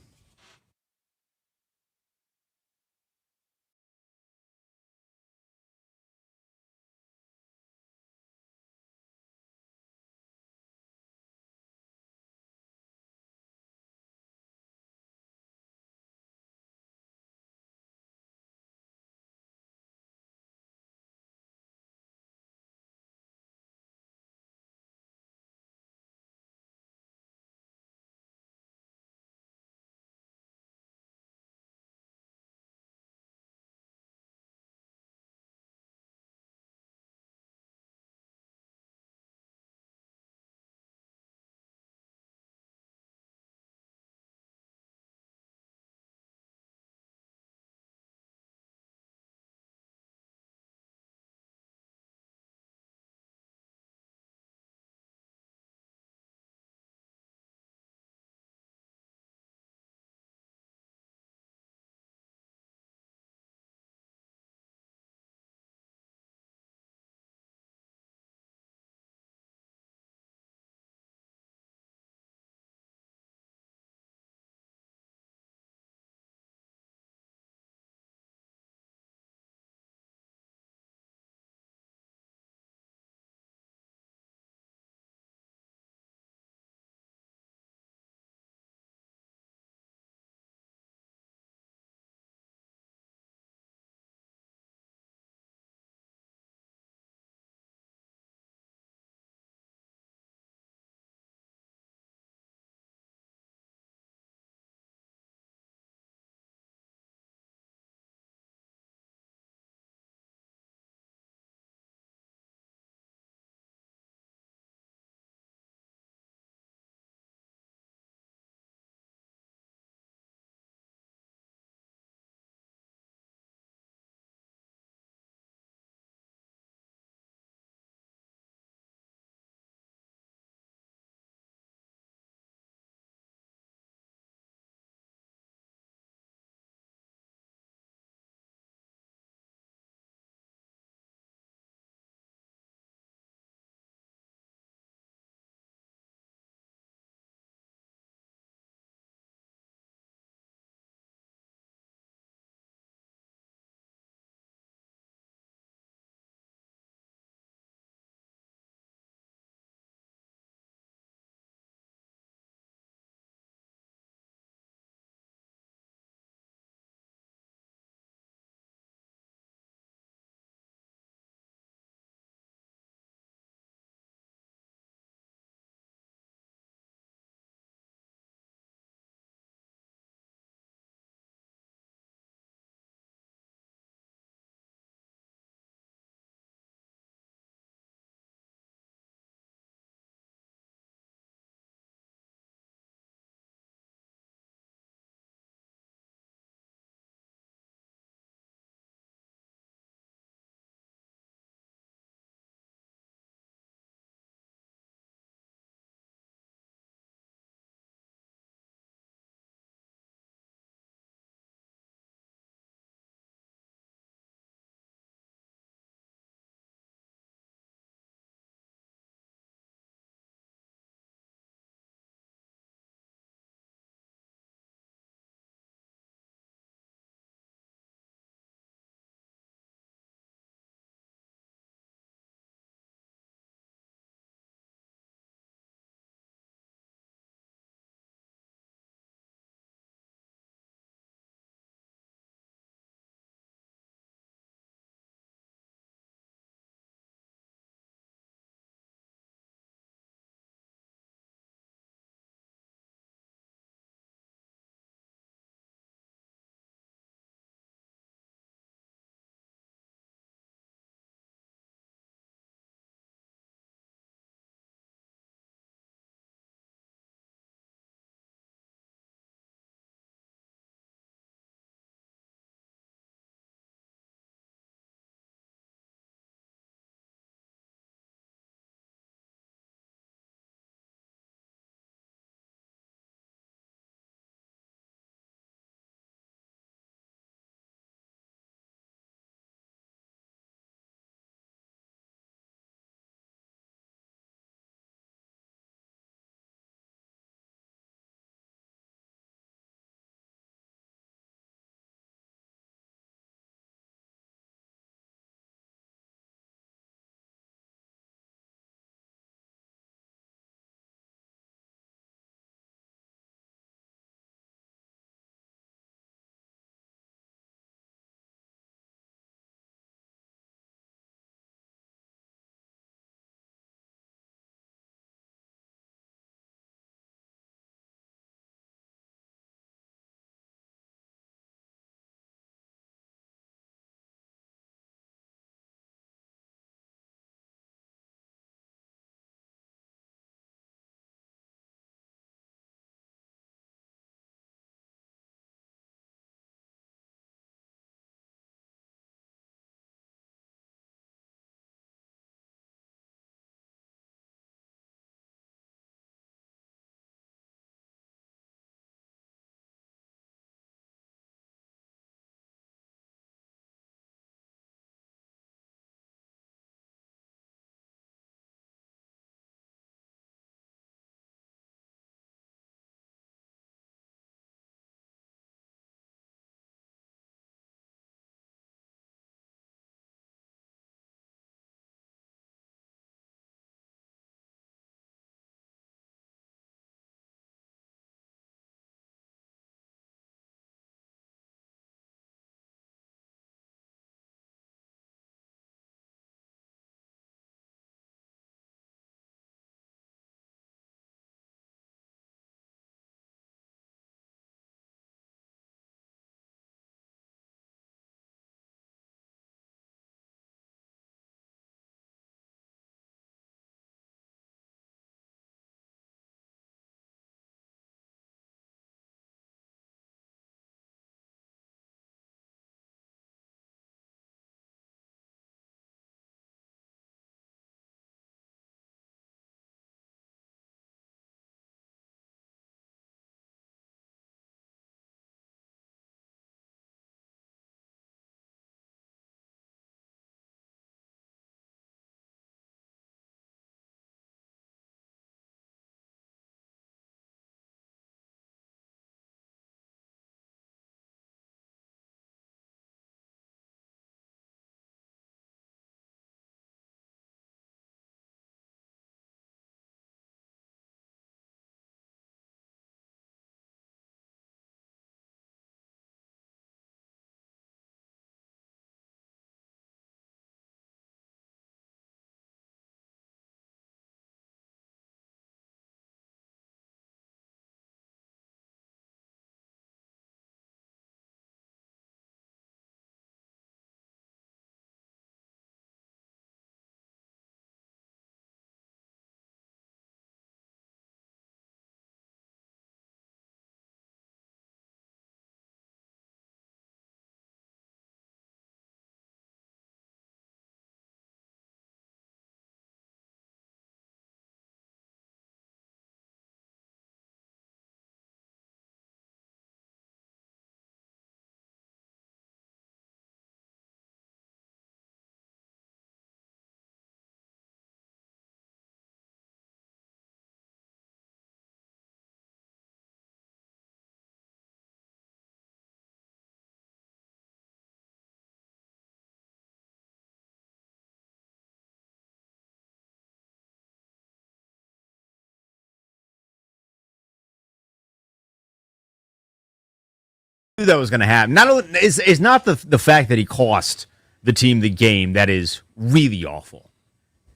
that was going to happen. Not only is not the fact that he cost the team the game that is really awful.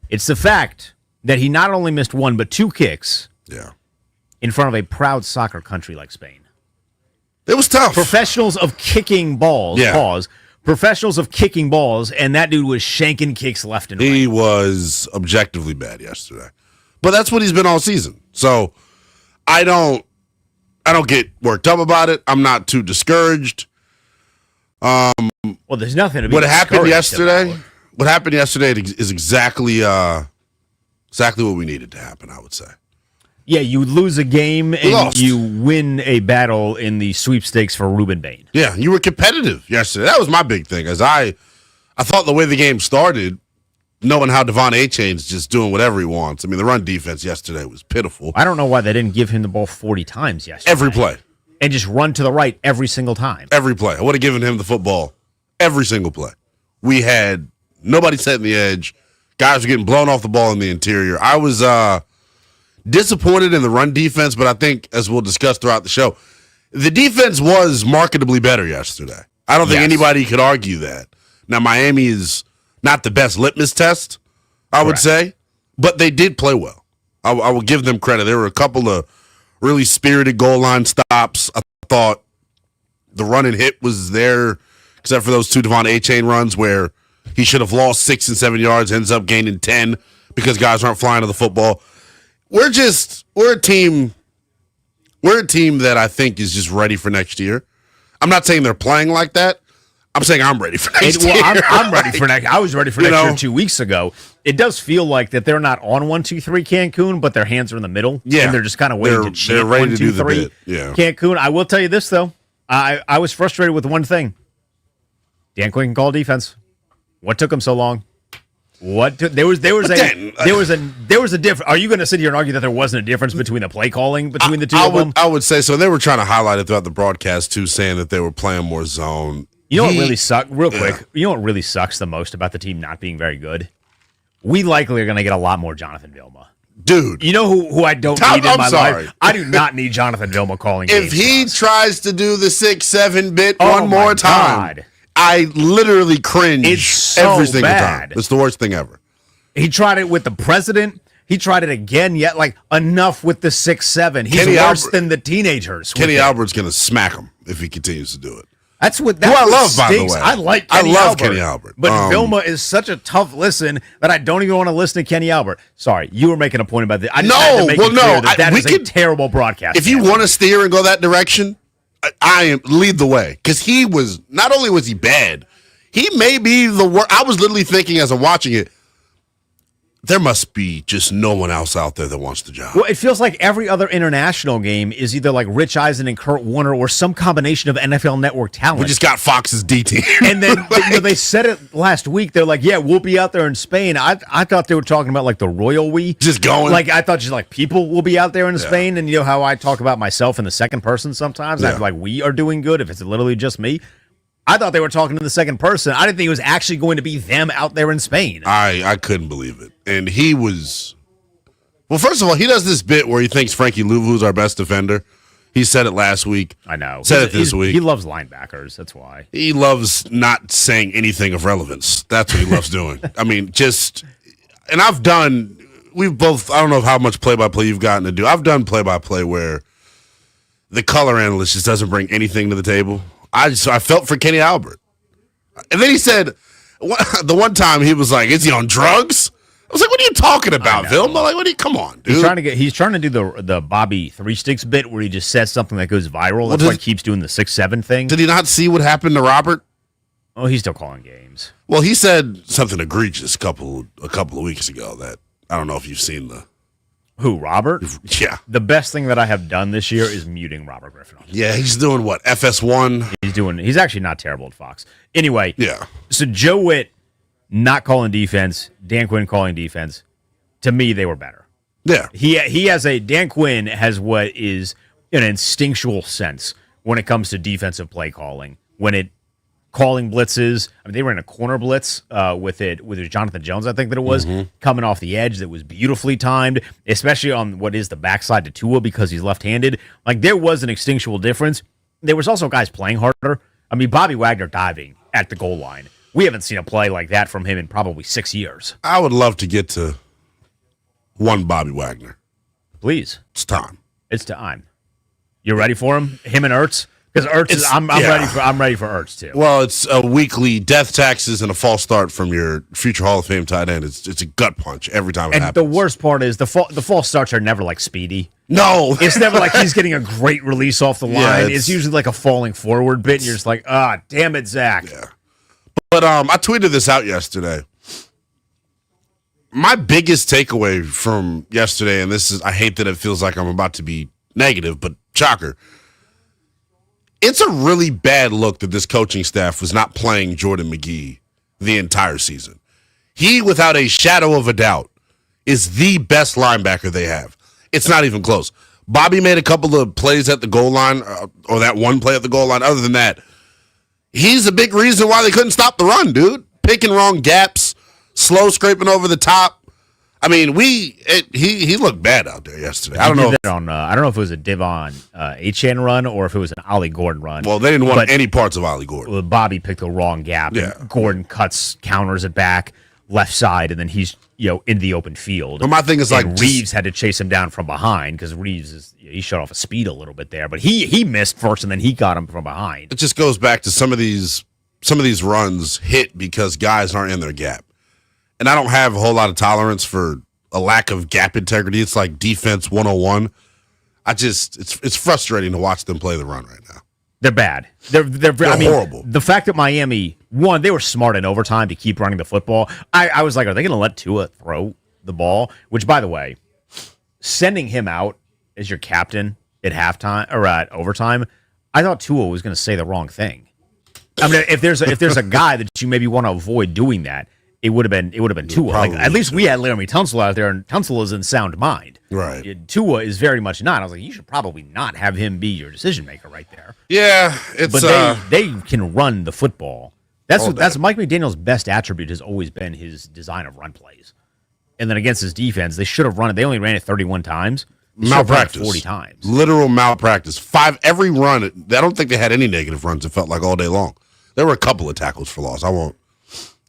It's the fact that he not only missed one but two kicks. Yeah. In front of a proud soccer country like Spain. It was tough. Professionals of kicking balls. Yeah. Pause. Professionals of kicking balls, and that dude was shanking kicks left and right. He was objectively bad yesterday, but that's what he's been all season. So I don't get worked up about it. I'm not too discouraged. Well, there's nothing to be. What happened yesterday? About. What happened yesterday is exactly what we needed to happen. I would say. Yeah, you lose a game and lost. you win a battle in the sweepstakes for Ruben Bain. Yeah, you were competitive yesterday. That was my big thing. As I thought the way the game started, knowing how Devon Achane's just doing whatever he wants. I mean, the run defense yesterday was pitiful. I don't know why they didn't give him the ball 40 times yesterday. Every play. And just run to the right every single time. Every play. I would have given him the football every single play. We had nobody setting the edge. Guys were getting blown off the ball in the interior. I was disappointed in the run defense, but I think, as we'll discuss throughout the show, the defense was marketably better yesterday. I don't think anybody could argue that. Now, Miami is not the best litmus test, I would say, but they did play well. I will give them credit. There were a couple of really spirited goal line stops. I thought the run and hit was there, except for those two Devon Achane runs where he should have lost 6 and 7 yards, ends up gaining 10 because guys aren't flying to the football. We're a team that I think is just ready for next year. I'm not saying they're playing like that. I'm saying I'm ready for next year. I'm ready for next. I was ready for next year 2 weeks ago. It does feel like that they're not on 1, 2, 3 Cancun, but their hands are in the middle. Yeah, and they're just kind of waiting to chant 1, 2, 3 Cancun. I will tell you this though. I was frustrated with one thing. Dan Quinn can call defense. What took him so long? There was a difference. Are you going to sit here and argue that there wasn't a difference between the play calling between the two of them? I would say so. They were trying to highlight it throughout the broadcast too, saying that they were playing more zone. You know what really sucks? Real quick, you know what really sucks the most about the team not being very good? We likely are going to get a lot more Jonathan Vilma. Dude. You know who I don't need in my life? I do not need Jonathan Vilma calling games. If he tries to do the 6-7 bit one more time, I literally cringe every single time. It's the worst thing ever. He tried it with the president. He tried it again, yet like enough with the 6-7. He's Kenny worse Albert- than the teenagers. Kenny Albert's going to smack him if he continues to do it. That's what Who I love, by the stinks. way. I like I Kenny love Albert. Kenny Albert. But Vilma is such a tough listen that I don't even want to listen to Kenny Albert. Sorry, you were making a point about this. I just had to make it clear that is a terrible broadcast. If you want to steer and go that direction, I am lead the way. Because he was, not only was he bad, he may be the worst. I was literally thinking as I'm watching it, there must be just no one else out there that wants the job. Well, it feels like every other international game is either like Rich Eisen and Kurt Warner or some combination of NFL Network talent. We just got Fox's D team. And then they said it last week. They're like, yeah, we'll be out there in Spain. I thought they were talking about like the royal we. Just going. Like I thought just like people will be out there in Spain. And you know how I talk about myself in the second person sometimes? I'm like, we are doing good if it's literally just me. I thought they were talking to the second person. I didn't think it was actually going to be them out there in Spain. I couldn't believe it. And he was... Well, first of all, he does this bit where he thinks Frankie Louvu's our best defender. He said it last week. I know. Said it this week. He loves linebackers. That's why. He loves not saying anything of relevance. That's what he loves doing. I mean, just... And I've done... We've both... I don't know how much play-by-play you've gotten to do. I've done play-by-play where the color analyst just doesn't bring anything to the table. I felt for Kenny Albert. And then he said, the one time he was like, is he on drugs? I was like, what are you talking about, Vilma? Like, come on, dude. He's trying to do the Bobby Three Sticks bit where he just says something that goes viral. That's why he keeps doing the 6-7 thing. Did he not see what happened to Robert? Oh, he's still calling games. Well, he said something egregious a couple of weeks ago that I don't know if you've seen the... Who, Robert? Yeah. The best thing that I have done this year is muting Robert Griffin. Yeah, he's doing what? FS1? He's actually not terrible at Fox. Anyway. Yeah. So Joe Witt not calling defense, Dan Quinn calling defense. To me, they were better. Yeah. Dan Quinn has what is an instinctual sense when it comes to defensive play calling. When it calling blitzes. I mean, they ran a corner blitz with Jonathan Jones, I think that it was, coming off the edge that was beautifully timed, especially on what is the backside to Tua because he's left-handed. Like, there was an instinctual difference. there was also guys playing harder. I mean, Bobby Wagner diving at the goal line. We haven't seen a play like that from him in probably 6 years. I would love to get to one Bobby Wagner. Please. It's time. It's time. You ready for him? Him and Ertz? Because Ertz, I'm ready for Ertz too. Well, it's a weekly death taxes and a false start from your future Hall of Fame tight end. It's a gut punch every time it And happens. the worst part is the false starts are never like speedy. No. It's never like he's getting a great release off the line. Yeah, it's usually like a falling forward bit, and you're just like, damn it, Zach. Yeah. But I tweeted this out yesterday. My biggest takeaway from yesterday, and this is, I hate that it feels like I'm about to be negative, but shocker. It's a really bad look that this coaching staff was not playing Jordan McGee the entire season. He, without a shadow of a doubt, is the best linebacker they have. It's not even close. Bobby made a couple of plays at the goal line, or that one play at the goal line. Other than that, he's a big reason why they couldn't stop the run, dude. Picking wrong gaps, slow scraping over the top. I mean, he looked bad out there yesterday. I don't know. I don't know if it was a Devon Achane run or if it was an Ollie Gordon run. Well, they didn't want any parts of Ollie Gordon. Bobby picked the wrong gap. Yeah. And Gordon counters it back left side, and then he's in the open field. But my thing is and Reeves had to chase him down from behind because Reeves he shut off a speed a little bit there, but he missed first, and then he got him from behind. It just goes back to some of these runs hit because guys aren't in their gap. And I don't have a whole lot of tolerance for a lack of gap integrity. It's like defense 101. It's frustrating to watch them play the run right now. They're bad. They're horrible. The fact that Miami, they were smart in overtime to keep running the football. I was like, are they going to let Tua throw the ball? Which, by the way, sending him out as your captain at halftime or at overtime, I thought Tua was going to say the wrong thing. I mean, if there's a guy that you maybe want to avoid doing that, it would have been Tua. Like, at least we had Laramie Tunsil out there, and Tunsil is in sound mind. Right. Tua is very much not. I was like, you should probably not have him be your decision maker right there. Yeah, but they can run the football. That's Mike McDaniel's best attribute has always been his design of run plays. And then against his defense, they should have run it. They only ran it 31 times. Malpractice. 40 times. Literal malpractice. Every run. I don't think they had any negative runs. It felt like all day long. There were a couple of tackles for loss. I won't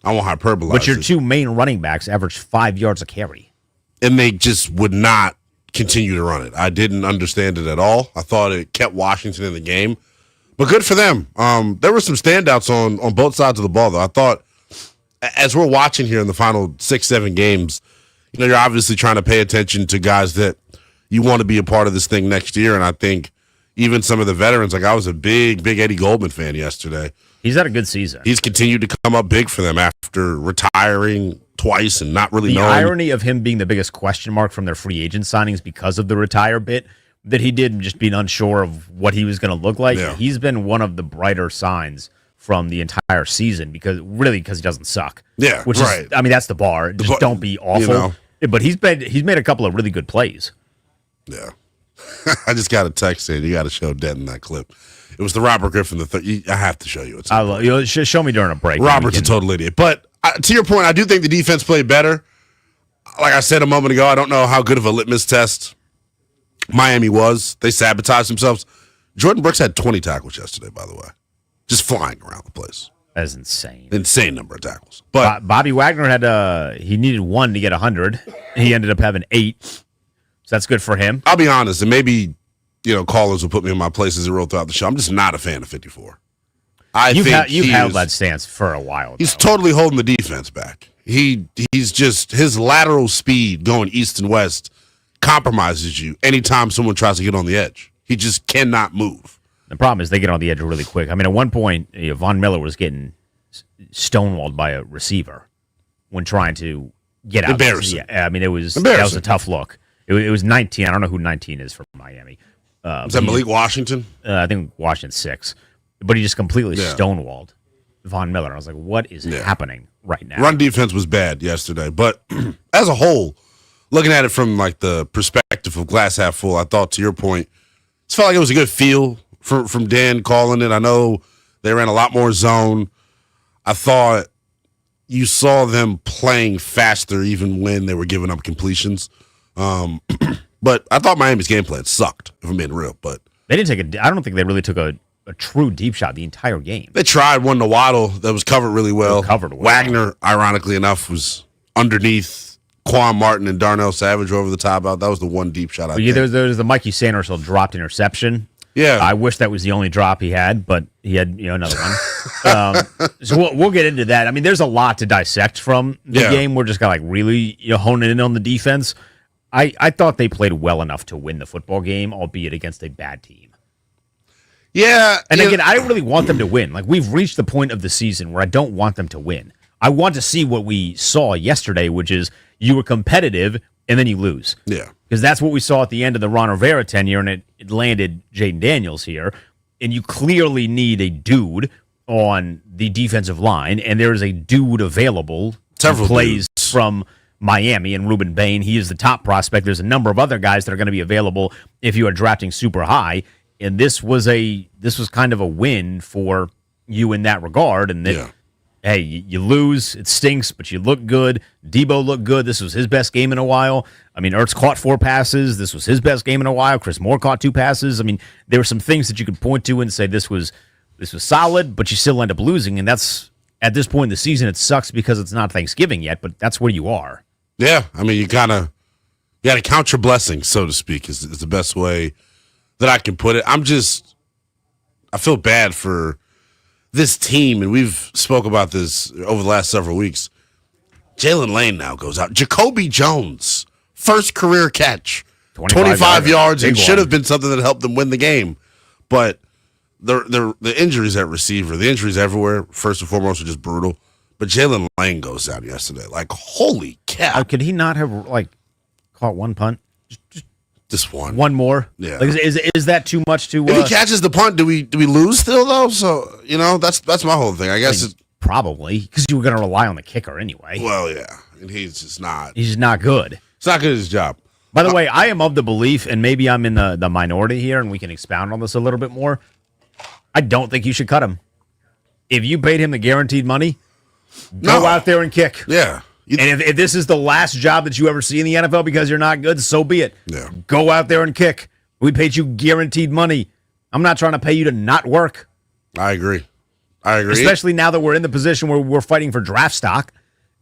hyperbolize. But your two main running backs averaged 5 yards a carry. And they just would not continue to run it. I didn't understand it at all. I thought it kept Washington in the game. But good for them. There were some standouts on both sides of the ball, though. I thought, as we're watching here in the final 6-7 games, you're obviously trying to pay attention to guys that you want to be a part of this thing next year. And I think even some of the veterans, like I was a big Eddie Goldman fan yesterday. He's had a good season. He's continued to come up big for them after retiring twice and not really knowing. The irony of him being the biggest question mark from their free agent signings because of the retire bit, that he did just being unsure of what he was going to look like. Yeah. He's been one of the brighter signs from the entire season because he doesn't suck. Yeah, which right. is, I mean, that's the bar. Just don't be awful. But he's made a couple of really good plays. Yeah. I just got a text saying you got to show Denton that clip. It was the Robert Griffin I have to show you. Show me during a break. Robert's a total idiot. But to your point, I do think the defense played better. Like I said a moment ago, I don't know how good of a litmus test Miami was. They sabotaged themselves. Jordan Brooks had 20 tackles yesterday, by the way. Just flying around the place. That's insane. Insane number of tackles. But Bobby Wagner he needed 1 to get 100. He ended up having 8. So that's good for him. I'll be honest, and maybe callers will put me in my place as a roll throughout the show. I'm just not a fan of 54. You've held that stance for a while. He's totally holding the defense back. He's just his lateral speed going east and west compromises you anytime someone tries to get on the edge. He just cannot move. The problem is they get on the edge really quick. I mean, at one point, Von Miller was getting stonewalled by a receiver when trying to get out. Embarrassing. Yeah, I mean, that was a tough look. It was 19. I don't know who 19 is for Miami. Is that Malik Washington? I think Washington's 6. But he just completely stonewalled Von Miller. I was like, what is happening right now? Run defense was bad yesterday. But as a whole, looking at it from like the perspective of glass half full, I thought, to your point, it felt like it was a good feel from Dan calling it. I know they ran a lot more zone. I thought you saw them playing faster even when they were giving up completions. But I thought Miami's game plan sucked, if I'm being real. But they didn't take I don't think they really took a a true deep shot the entire game. They tried one to Waddle that was covered really well. Covered well. Wagner, ironically enough, was underneath Quan Martin and Darnell Savage over the top out. That was the one deep shot I think. There's the Mikey Sanderson dropped interception. Yeah. I wish that was the only drop he had, but he had another one. So we'll get into that. I mean, there's a lot to dissect from the game. We're just going to really honing in on the defense. I thought they played well enough to win the football game, albeit against a bad team. Yeah. And again, I don't really want them to win. Like, we've reached the point of the season where I don't want them to win. I want to see what we saw yesterday, which is you were competitive and then you lose. Yeah. Because that's what we saw at the end of the Ron Rivera tenure, and it landed Jaden Daniels here. And you clearly need a dude on the defensive line, and there is a dude available who plays from Miami, and Ruben Bain. He is the top prospect. There's a number of other guys that are going to be available if you are drafting super high. And this was kind of a win for you in that regard. And that, hey, you lose, it stinks, but you look good. Debo looked good. This was his best game in a while. I mean, Ertz caught 4 passes. This was his best game in a while. Chris Moore caught 2 passes. I mean, there were some things that you could point to and say this was solid, but you still end up losing. And that's, at this point in the season, it sucks because it's not Thanksgiving yet, but that's where you are. Yeah. I mean, you got to count your blessings, so to speak, is the best way that I can put it. I feel bad for this team, and we've spoke about this over the last several weeks. Jalen Lane now goes out. Jacoby Jones, first career catch, 25 yards, and should have been something that helped them win the game. But the injuries at receiver, the injuries everywhere, first and foremost, are just brutal. But Jalen Lane goes down yesterday. Like, holy cow. Could he not have, caught one punt? Just one. One more? Yeah. Like, is that too much to... If he catches the punt, do we lose still, though? So, that's my whole thing. I guess probably, because you were going to rely on the kicker anyway. Well, yeah. And he's just not... He's just not good. He's not good at his job. By the way, I am of the belief, and maybe I'm in the minority here, and we can expound on this a little bit more. I don't think you should cut him. If you paid him the guaranteed money, go out there and kick. Yeah. And if this is the last job that you ever see in the NFL because you're not good, so be it. Yeah. Go out there and kick. We paid you guaranteed money. I'm not trying to pay you to not work. I agree. Especially now that we're in the position where we're fighting for draft stock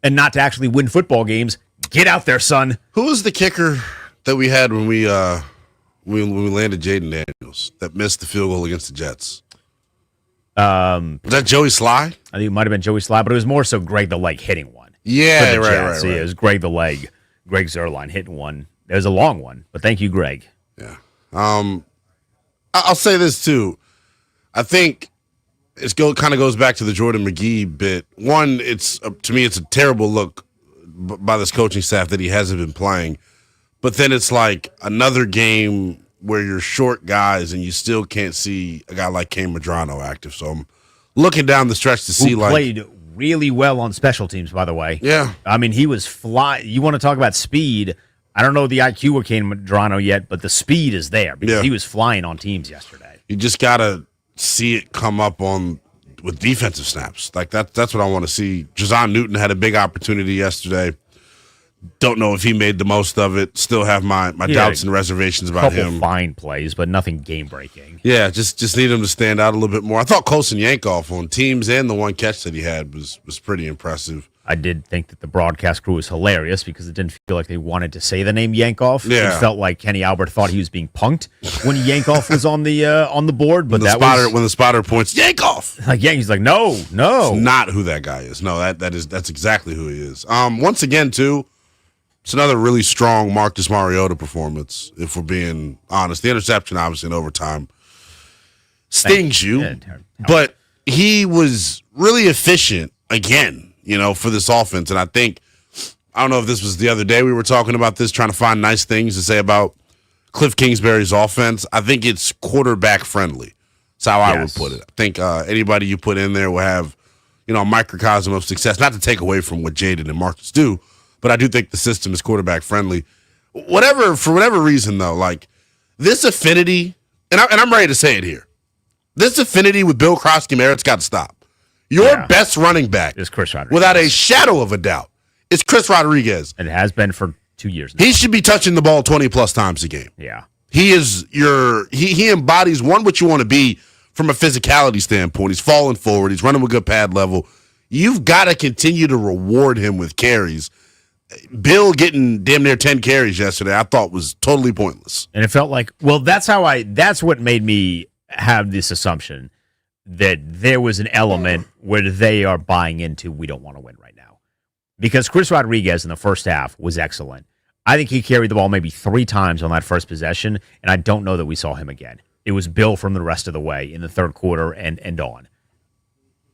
and not to actually win football games. Get out there, son. Who was the kicker that we had when we landed Jaden Daniels that missed the field goal against the Jets? Was that Joey Sly? I think it might have been Joey Sly, but it was more so Greg the Leg hitting one. Yeah, right. So, yeah, it was Greg the Leg, Greg Zuerlein hitting one. It was a long one, but thank you, Greg. Yeah. I'll say this too. I think kind of goes back to the Jordan McGee bit. One, to me, it's a terrible look by this coaching staff that he hasn't been playing. But then it's like another game where you're short guys and you still can't see a guy like Kane Madrano active. So I'm looking down the stretch to see played really well on special teams, by the way. Yeah. I mean, he was flying. You want to talk about speed. I don't know the IQ of Kane Madrano yet, but the speed is there because he was flying on teams yesterday. You just got to see it come up with defensive snaps. Like that's what I want to see. Jazon Newton had a big opportunity yesterday. Don't know if he made the most of it. Still have my doubts and reservations about him. Couple fine plays, but nothing game-breaking. Yeah, just need him to stand out a little bit more. I thought Colson Yankoff on teams and the one catch that he had was pretty impressive. I did think that the broadcast crew was hilarious because it didn't feel like they wanted to say the name Yankoff. Yeah. It felt like Kenny Albert thought he was being punked when Yankoff was on the board. But when the spotter points Yankoff, like he's like, no, it's not who that guy is. No, that's exactly who he is. Once again, too. It's another really strong Marcus Mariota performance, if we're being honest. The interception, obviously, in overtime stings you, but he was really efficient again, for this offense. And I don't know if this was the other day we were talking about this, trying to find nice things to say about Cliff Kingsbury's offense. I think it's quarterback friendly. That's how I would put it. I think anybody you put in there will have, a microcosm of success, not to take away from what Jaden and Marcus do. But I do think the system is quarterback friendly. For whatever reason, though, like this affinity, and I'm ready to say it here. This affinity with Bill Krosky-Merritt's got to stop. Your best running back is Chris Rodriguez, without a shadow of a doubt. It's Chris Rodriguez. And it has been for 2 years now. He should be touching the ball 20 plus times a game. Yeah, he is he embodies what you want to be from a physicality standpoint. He's falling forward. He's running with good pad level. You've got to continue to reward him with carries. Bill getting damn near 10 carries yesterday, I thought was totally pointless. And it felt like, well, that's what made me have this assumption that there was an element where they are buying into we don't want to win right now. Because Chris Rodriguez in the first half was excellent. I think he carried the ball maybe 3 times on that first possession, and I don't know that we saw him again. It was Bill from the rest of the way in the third quarter and on.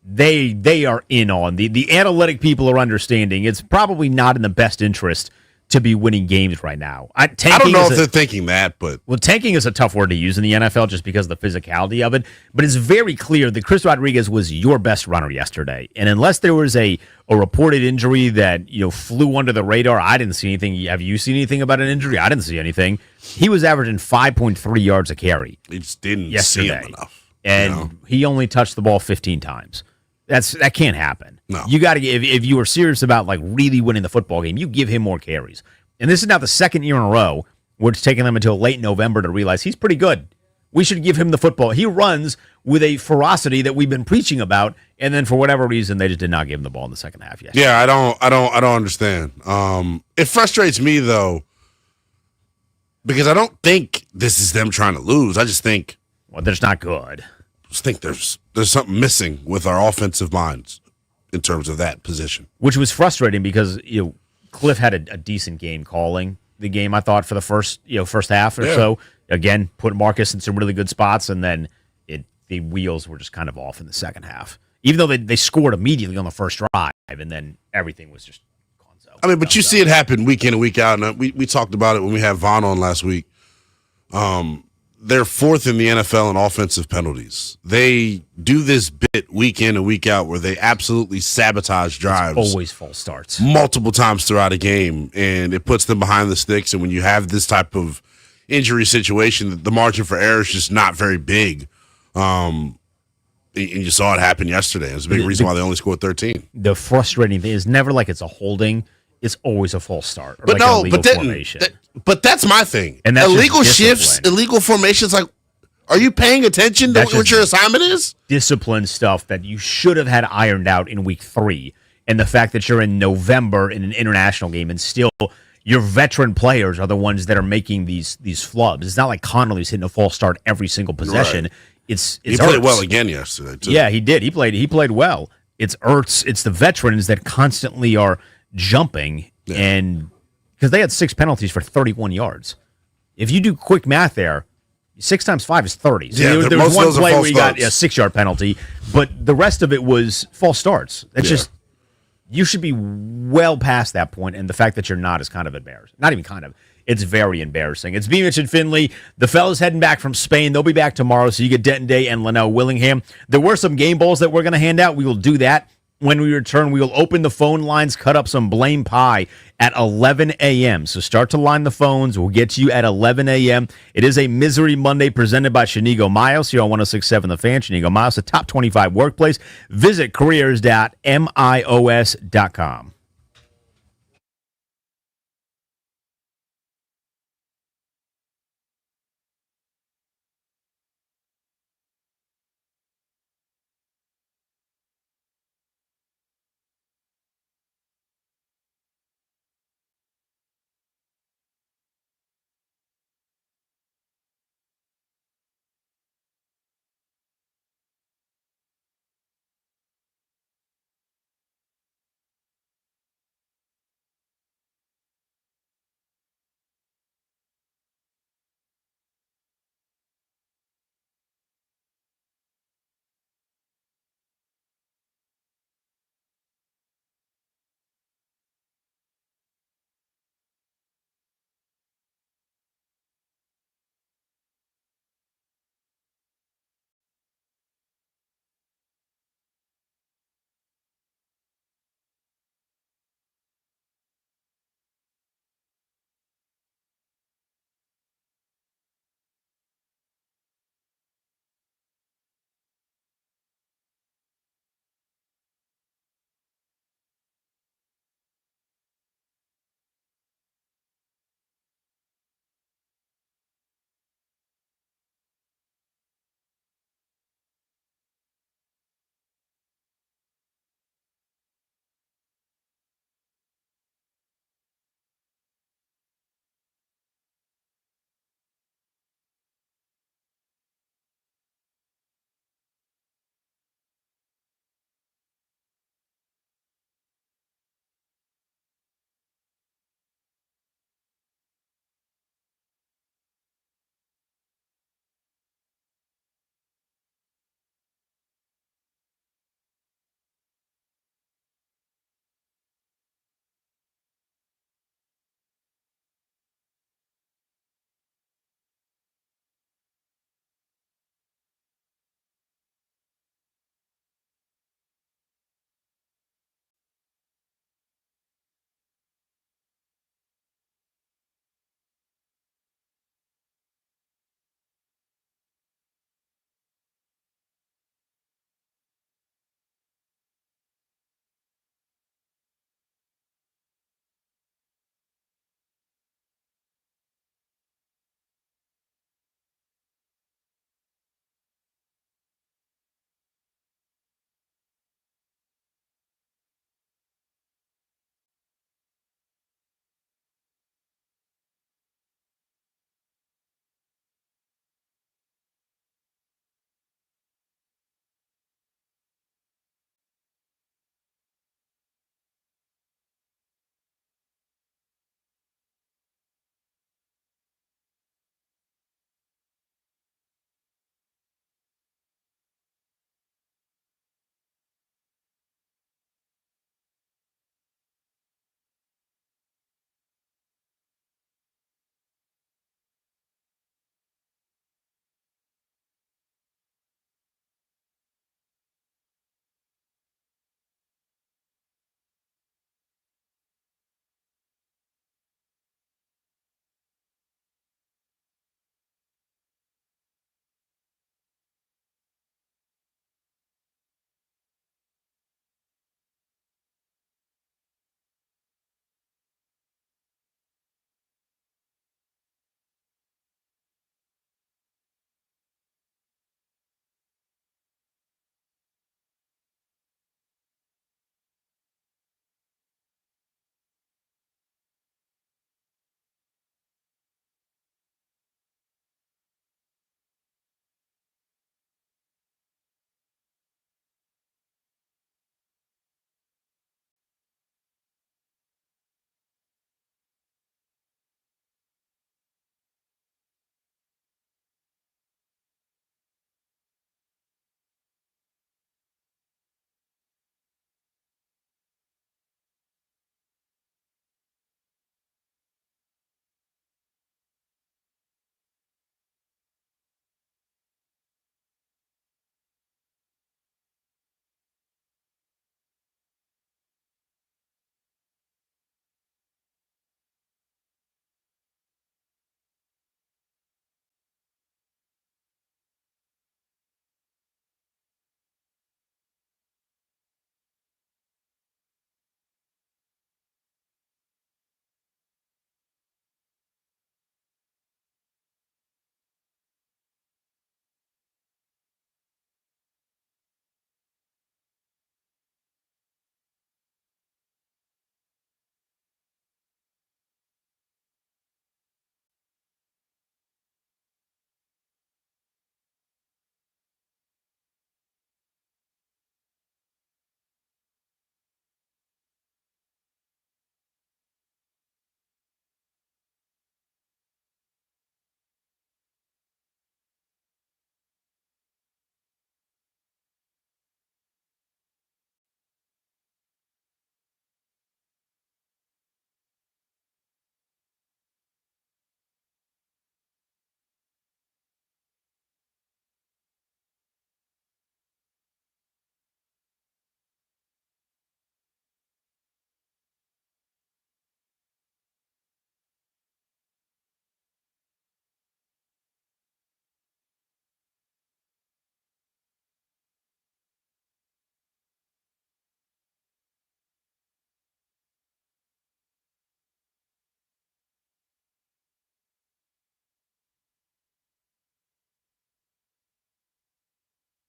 They are in on. The analytic people are understanding it's probably not in the best interest to be winning games right now. I don't know if they're thinking that, but... Well, tanking is a tough word to use in the NFL just because of the physicality of it, but it's very clear that Chris Rodriguez was your best runner yesterday. And unless there was a reported injury that flew under the radar, I didn't see anything. Have you seen anything about an injury? I didn't see anything. He was averaging 5.3 yards a carry. He just didn't yesterday. See him enough. And he only touched the ball 15 times. That can't happen. No. You got to if you were serious about really winning the football game, you give him more carries. And this is now the second year in a row where it's taken them until late November to realize he's pretty good. We should give him the football. He runs with a ferocity that we've been preaching about, and then for whatever reason they just did not give him the ball in the second half yet. Yeah, I don't understand. It frustrates me though because I don't think this is them trying to lose. I just think they're just not good. I just think there's something missing with our offensive minds in terms of that position. Which was frustrating because Cliff had a decent game calling the game, I thought, for the first half or so. Again, put Marcus in some really good spots, and then the wheels were just kind of off in the second half. Even though they scored immediately on the first drive, and then everything was just gonzo. I mean, but you see it happen week in and week out, and we talked about it when we had Vaughn on last week. They're 4th in the NFL in offensive penalties. They do this bit week in and week out where they absolutely sabotage drives. It's always false starts. Multiple times throughout a game, and it puts them behind the sticks. And when you have this type of injury situation, the margin for error is just not very big. And you saw it happen yesterday. It was a big reason why they only scored 13. The frustrating thing is never like it's a holding. It's always a false start. Or But formation. But that's my thing. And that's illegal shifts, illegal formations. Like, are you paying attention to what your assignment is? Discipline stuff that you should have had ironed out in week 3, and the fact that you're in November in an international game and still your veteran players are the ones that are making these flubs. It's not like Connolly's hitting a false start every single possession. Right. It's he played well again yesterday too. Yeah, he did. He played well. It's Ertz. It's the veterans that constantly are jumping, and because they had 6 penalties for 31 yards. If you do quick math there, 6 times 5 is 30. So there was one play where you got a 6-yard penalty, but the rest of it was false starts. That's just, you should be well past that point, and the fact that you're not is kind of embarrassing. Not even kind of. It's very embarrassing. It's Beamish and Finley. The fellas heading back from Spain. They'll be back tomorrow, so you get Denton Day and Linnell Willingham. There were some game balls that we're going to hand out. We will do that. When we return, we will open the phone lines, cut up some blame pie at 11 a.m. So start to line the phones. We'll get to you at 11 a.m. It is a Misery Monday presented by Shanigo Miles here on 106.7 The Fan. Shanigo Miles, the top 25 workplace. Visit careers.mios.com.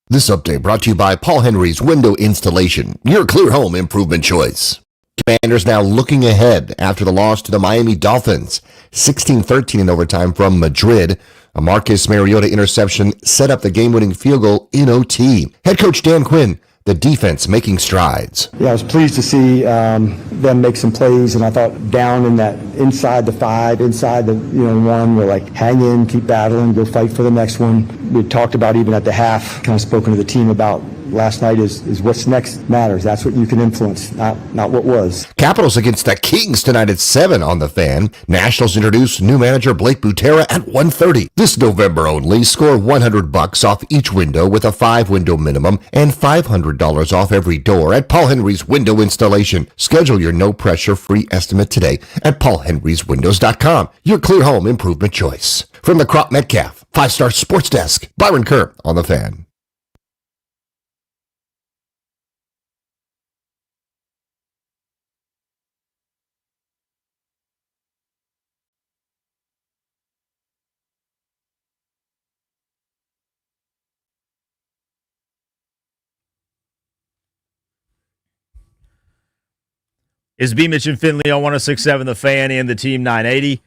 This update brought to you by Paul Henry's Window Installation, your clear home improvement choice. Commanders now looking ahead after the loss to the Miami Dolphins, 16-13 in overtime from Madrid. A Marcus Mariota interception set up the game-winning field goal in OT. Head coach Dan Quinn, the defense making strides. Yeah, I was pleased to see them make some plays, and I thought down in that inside the 5, inside the 1, we're like, hang in, keep battling, go fight for the next one. We talked about even at the half, kind of spoken to the team about last night is what's next matters. That's what you can influence, not what was. Capitals against the Kings tonight at 7 on the Fan. Nationals introduce new manager Blake Butera at 1:30. This November only, score $100 off each window with a 5-window minimum and $500 off every door at Paul Henry's Window Installation. Schedule your no-pressure free estimate today at paulhenryswindows.com. Your clear home improvement choice. From the Crop Metcalf 5-Star Sports Desk, Byron Kerr on the Fan. Is B. Mitch and Finley on 106.7 The Fan and the Team 980?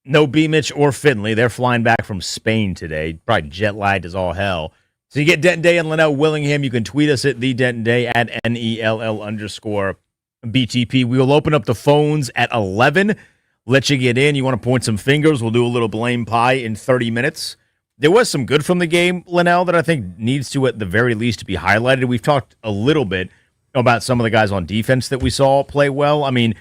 No B. Mitch or Finley. They're flying back from Spain today. Probably jet lagged as all hell. So you get Denton Day and Linnell Willingham. You can tweet us at the Denton Day at NELL_BTP. We will open up the phones at 11. Let you get in. You want to point some fingers? We'll do a little blame pie in 30 minutes. There was some good from the game, Linnell, that I think needs to, at the very least, be highlighted. We've talked a little bit about some of the guys on defense that we saw play well. I mean,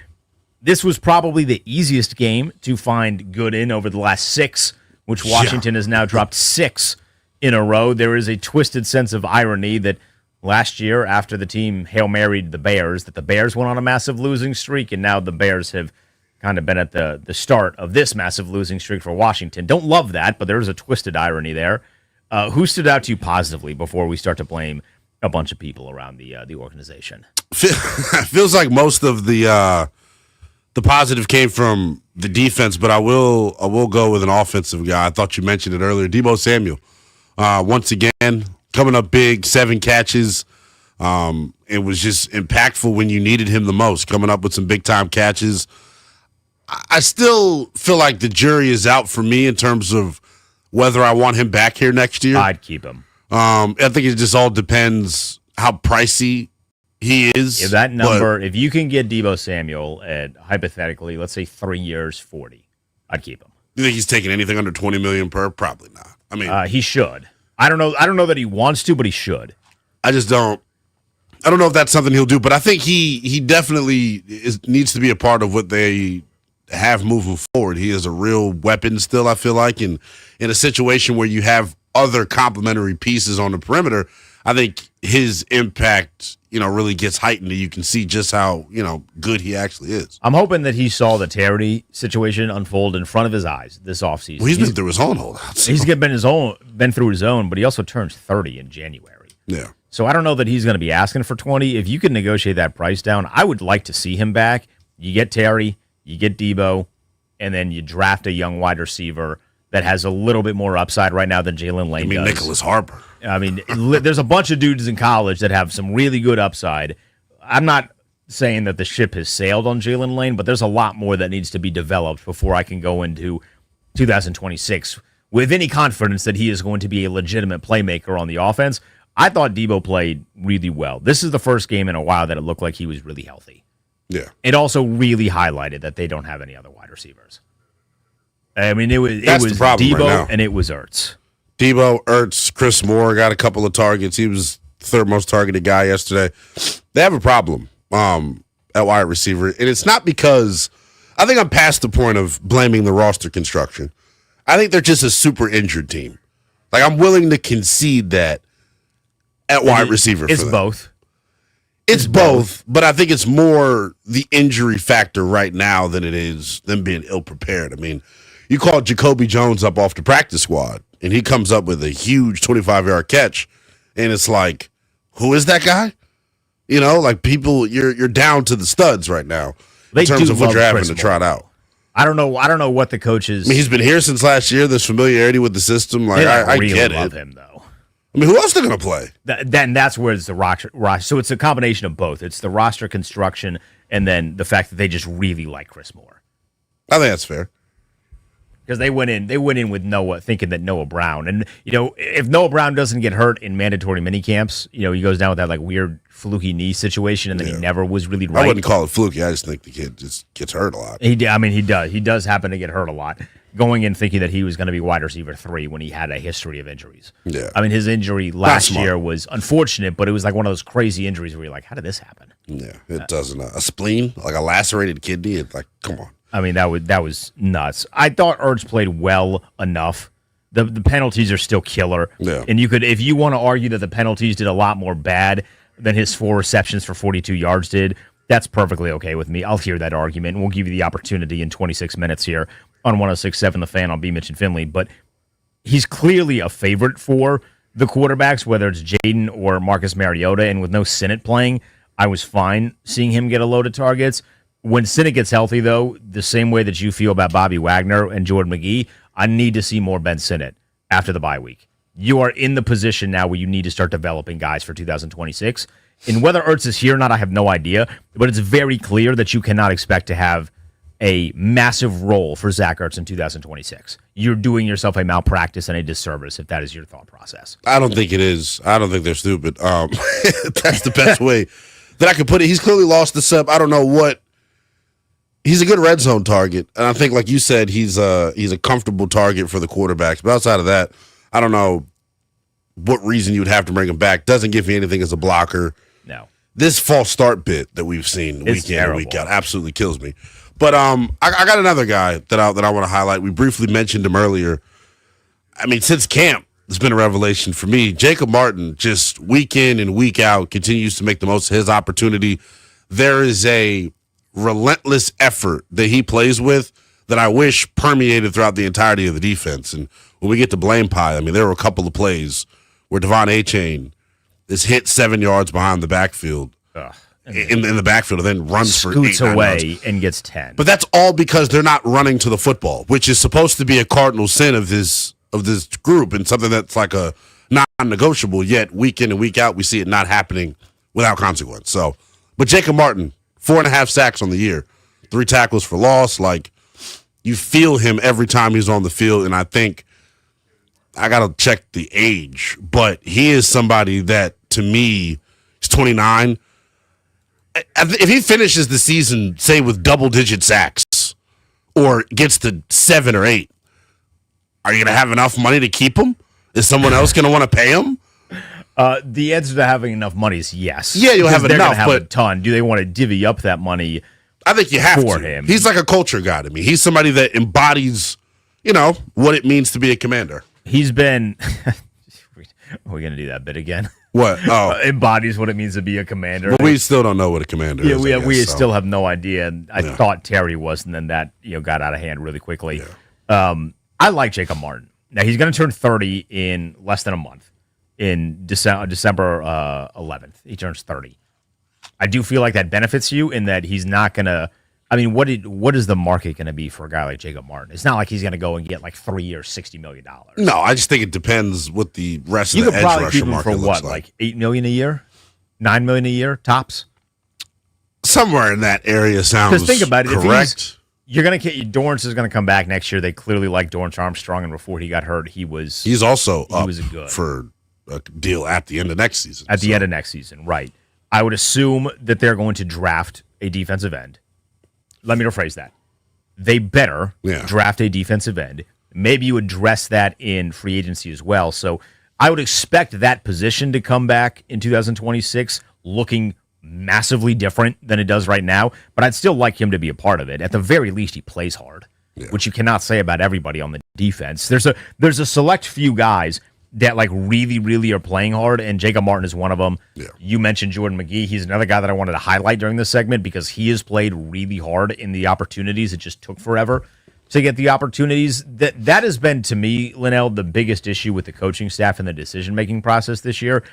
this was probably the easiest game to find good in over the last 6, which Washington has now dropped 6 in a row. There is a twisted sense of irony that last year, after the team Hail Married the Bears, that the Bears went on a massive losing streak, and now the Bears have kind of been at the start of this massive losing streak for Washington. Don't love that, but there is a twisted irony there. Who stood out to you positively before we start to blame a bunch of people around the organization? Feels like most of the positive came from the defense, but I will go with an offensive guy. I thought you mentioned it earlier, Deebo Samuel. Once again, coming up big, 7 catches. It was just impactful when you needed him the most, coming up with some big time catches. I still feel like the jury is out for me in terms of whether I want him back here next year. I'd keep him. I think it just all depends how pricey he is. If that number, if you can get Deebo Samuel at, hypothetically, let's say 3 years, 40, I'd keep him. You think he's taking anything under $20 million per? Probably not. I mean, he should. I don't know that he wants to, but he should. I just don't. I don't know if that's something he'll do, but I think he definitely needs to be a part of what they have moving forward. He is a real weapon still, I feel like, and in a situation where you have other complementary pieces on the perimeter, I think his impact, really gets heightened. You can see just how, good he actually is. I'm hoping that he saw the Terry situation unfold in front of his eyes this offseason. Well, he's been through his own holdouts. So. He's been through his own, but he also turns 30 in January. Yeah. So I don't know that he's going to be asking for 20. If you can negotiate that price down, I would like to see him back. You get Terry, you get Deebo, and then you draft a young wide receiver that has a little bit more upside right now than Jalen Lane does. Nicholas Harper. I mean, there's a bunch of dudes in college that have some really good upside. I'm not saying that the ship has sailed on Jalen Lane, but there's a lot more that needs to be developed before I can go into 2026 with any confidence that he is going to be a legitimate playmaker on the offense. I thought Deebo played really well. This is the first game in a while that it looked like he was really healthy. Yeah. It also really highlighted that they don't have any other wide receivers. I mean, it was Deebo right and it was Ertz. Deebo, Ertz, Chris Moore got a couple of targets. He was the third most targeted guy yesterday. They have a problem at wide receiver, and it's not because I think I'm past the point of blaming the roster construction. I think they're just a super injured team. Like, I'm willing to concede that at wide receiver. It's both. It's both, but I think it's more the injury factor right now than it is them being ill-prepared. I mean, you call Jacoby Jones up off the practice squad, and he comes up with a huge 25-yard catch, and it's like, who is that guy? Like people, you're down to the studs right now in terms of what you're having to trot out. I don't know what the coaches. I mean, he's been here since last year. There's familiarity with the system. Like I get it. Love him though. I mean, who else are going to play? Then that's where it's the roster. So it's a combination of both. It's the roster construction and then the fact that they just really like Chris Moore. I think that's fair. Because they went in with Noah, thinking that Noah Brown, and if Noah Brown doesn't get hurt in mandatory minicamps, he goes down with that like weird fluky knee situation, and then he never was really right. I wouldn't call it fluky. I just think the kid just gets hurt a lot. He does. He does happen to get hurt a lot. Going in thinking that he was going to be wide receiver 3 when he had a history of injuries. Yeah. I mean, his injury last year was unfortunate, but it was like one of those crazy injuries where you're like, how did this happen? Yeah, it doesn't. A spleen, like a lacerated kidney. It's like, come on. I mean, that was nuts. I thought Ertz played well enough. The penalties are still killer. Yeah. And if you want to argue that the penalties did a lot more bad than his 4 receptions for 42 yards did, that's perfectly okay with me. I'll hear that argument, and we'll give you the opportunity in 26 minutes here on 106.7 The Fan on B. Mitch and Finley. But he's clearly a favorite for the quarterbacks, whether it's Jaden or Marcus Mariota, and with no Sinnott playing, I was fine seeing him get a load of targets. When Sinnott gets healthy, though, the same way that you feel about Bobby Wagner and Jordan McGee, I need to see more Ben Sinnott after the bye week. You are in the position now where you need to start developing guys for 2026. And whether Ertz is here or not, I have no idea. But it's very clear that you cannot expect to have a massive role for Zach Ertz in 2026. You're doing yourself a malpractice and a disservice if that is your thought process. I don't think it is. I don't think they're stupid. That's the best way that I could put it. He's clearly lost the sub. I don't know what. He's a good red zone target, and I think, like you said, he's a comfortable target for the quarterbacks. But outside of that, I don't know what reason you would have to bring him back. Doesn't give me anything as a blocker. No. This false start bit that we've seen week in and week out absolutely kills me. But I got another guy that I want to highlight. We briefly mentioned him earlier. I mean, since camp, it's been a revelation for me. Jacob Martin, just week in and week out, continues to make the most of his opportunity. There is a relentless effort that he plays with that I wish permeated throughout the entirety of the defense. And when we get to blame pie, I mean, there were a couple of plays where Devon Achane is hit 7 yards behind the backfield, in the backfield, and then runs for 8 away and gets 10. But that's all because they're not running to the football, which is supposed to be a cardinal sin of this group and something that's like a non-negotiable. Yet week in and week out, we see it not happening without consequence. So, but Jacob Martin, 4.5 sacks on the year, 3 tackles for loss. Like, you feel him every time he's on the field, and I think I got to check the age, but he is somebody that, to me, he's 29. If he finishes the season, say, with double-digit sacks or gets to 7 or 8, are you going to have enough money to keep him? Is someone else going to want to pay him? The answer to having enough money is yes. Yeah, you'll have they're enough, gonna have but a ton. Do they want to divvy up that money? I think you have for to. him. He's like a culture guy to me. He's somebody that embodies, what it means to be a commander. He's been. Are we gonna do that bit again? What? Oh, embodies what it means to be a commander. But we still don't know what a commander is. Yeah, we still have no idea. And I thought Terry was, and then that got out of hand really quickly. Yeah. I like Jacob Martin. Now he's going to turn 30 in less than a month. In December 11th, he turns 30. I do feel like that benefits you in that he's not going to. I mean, what is the market going to be for a guy like Jacob Martin? It's not like he's going to go and get like 3 years, $60 million. No, I just think it depends what the rest of the edge rusher market looks what, like $8 million a year, $9 million a year tops. Somewhere in that area sounds correct. Because think about it, if you're going to get Dorrance is going to come back next year. They clearly like Dorrance Armstrong, and before he got hurt, he's also up good for a deal at the end of next season. At the end of next season, right? I would assume that they're going to draft a defensive end. Let me rephrase that. They better draft a defensive end. Maybe you address that in free agency as well. So I would expect that position to come back in 2026 looking massively different than it does right now. But I'd still like him to be a part of it. At the very least, he plays hard, which you cannot say about everybody on the defense. There's a select few guys that like really, really are playing hard, and Jacob Martin is one of them. Yeah. You mentioned Jordan McGee. He's another guy that I wanted to highlight during this segment because he has played really hard in the opportunities. It just took forever to get the opportunities. That has been, to me, Linnell, the biggest issue with the coaching staff and the decision-making process this year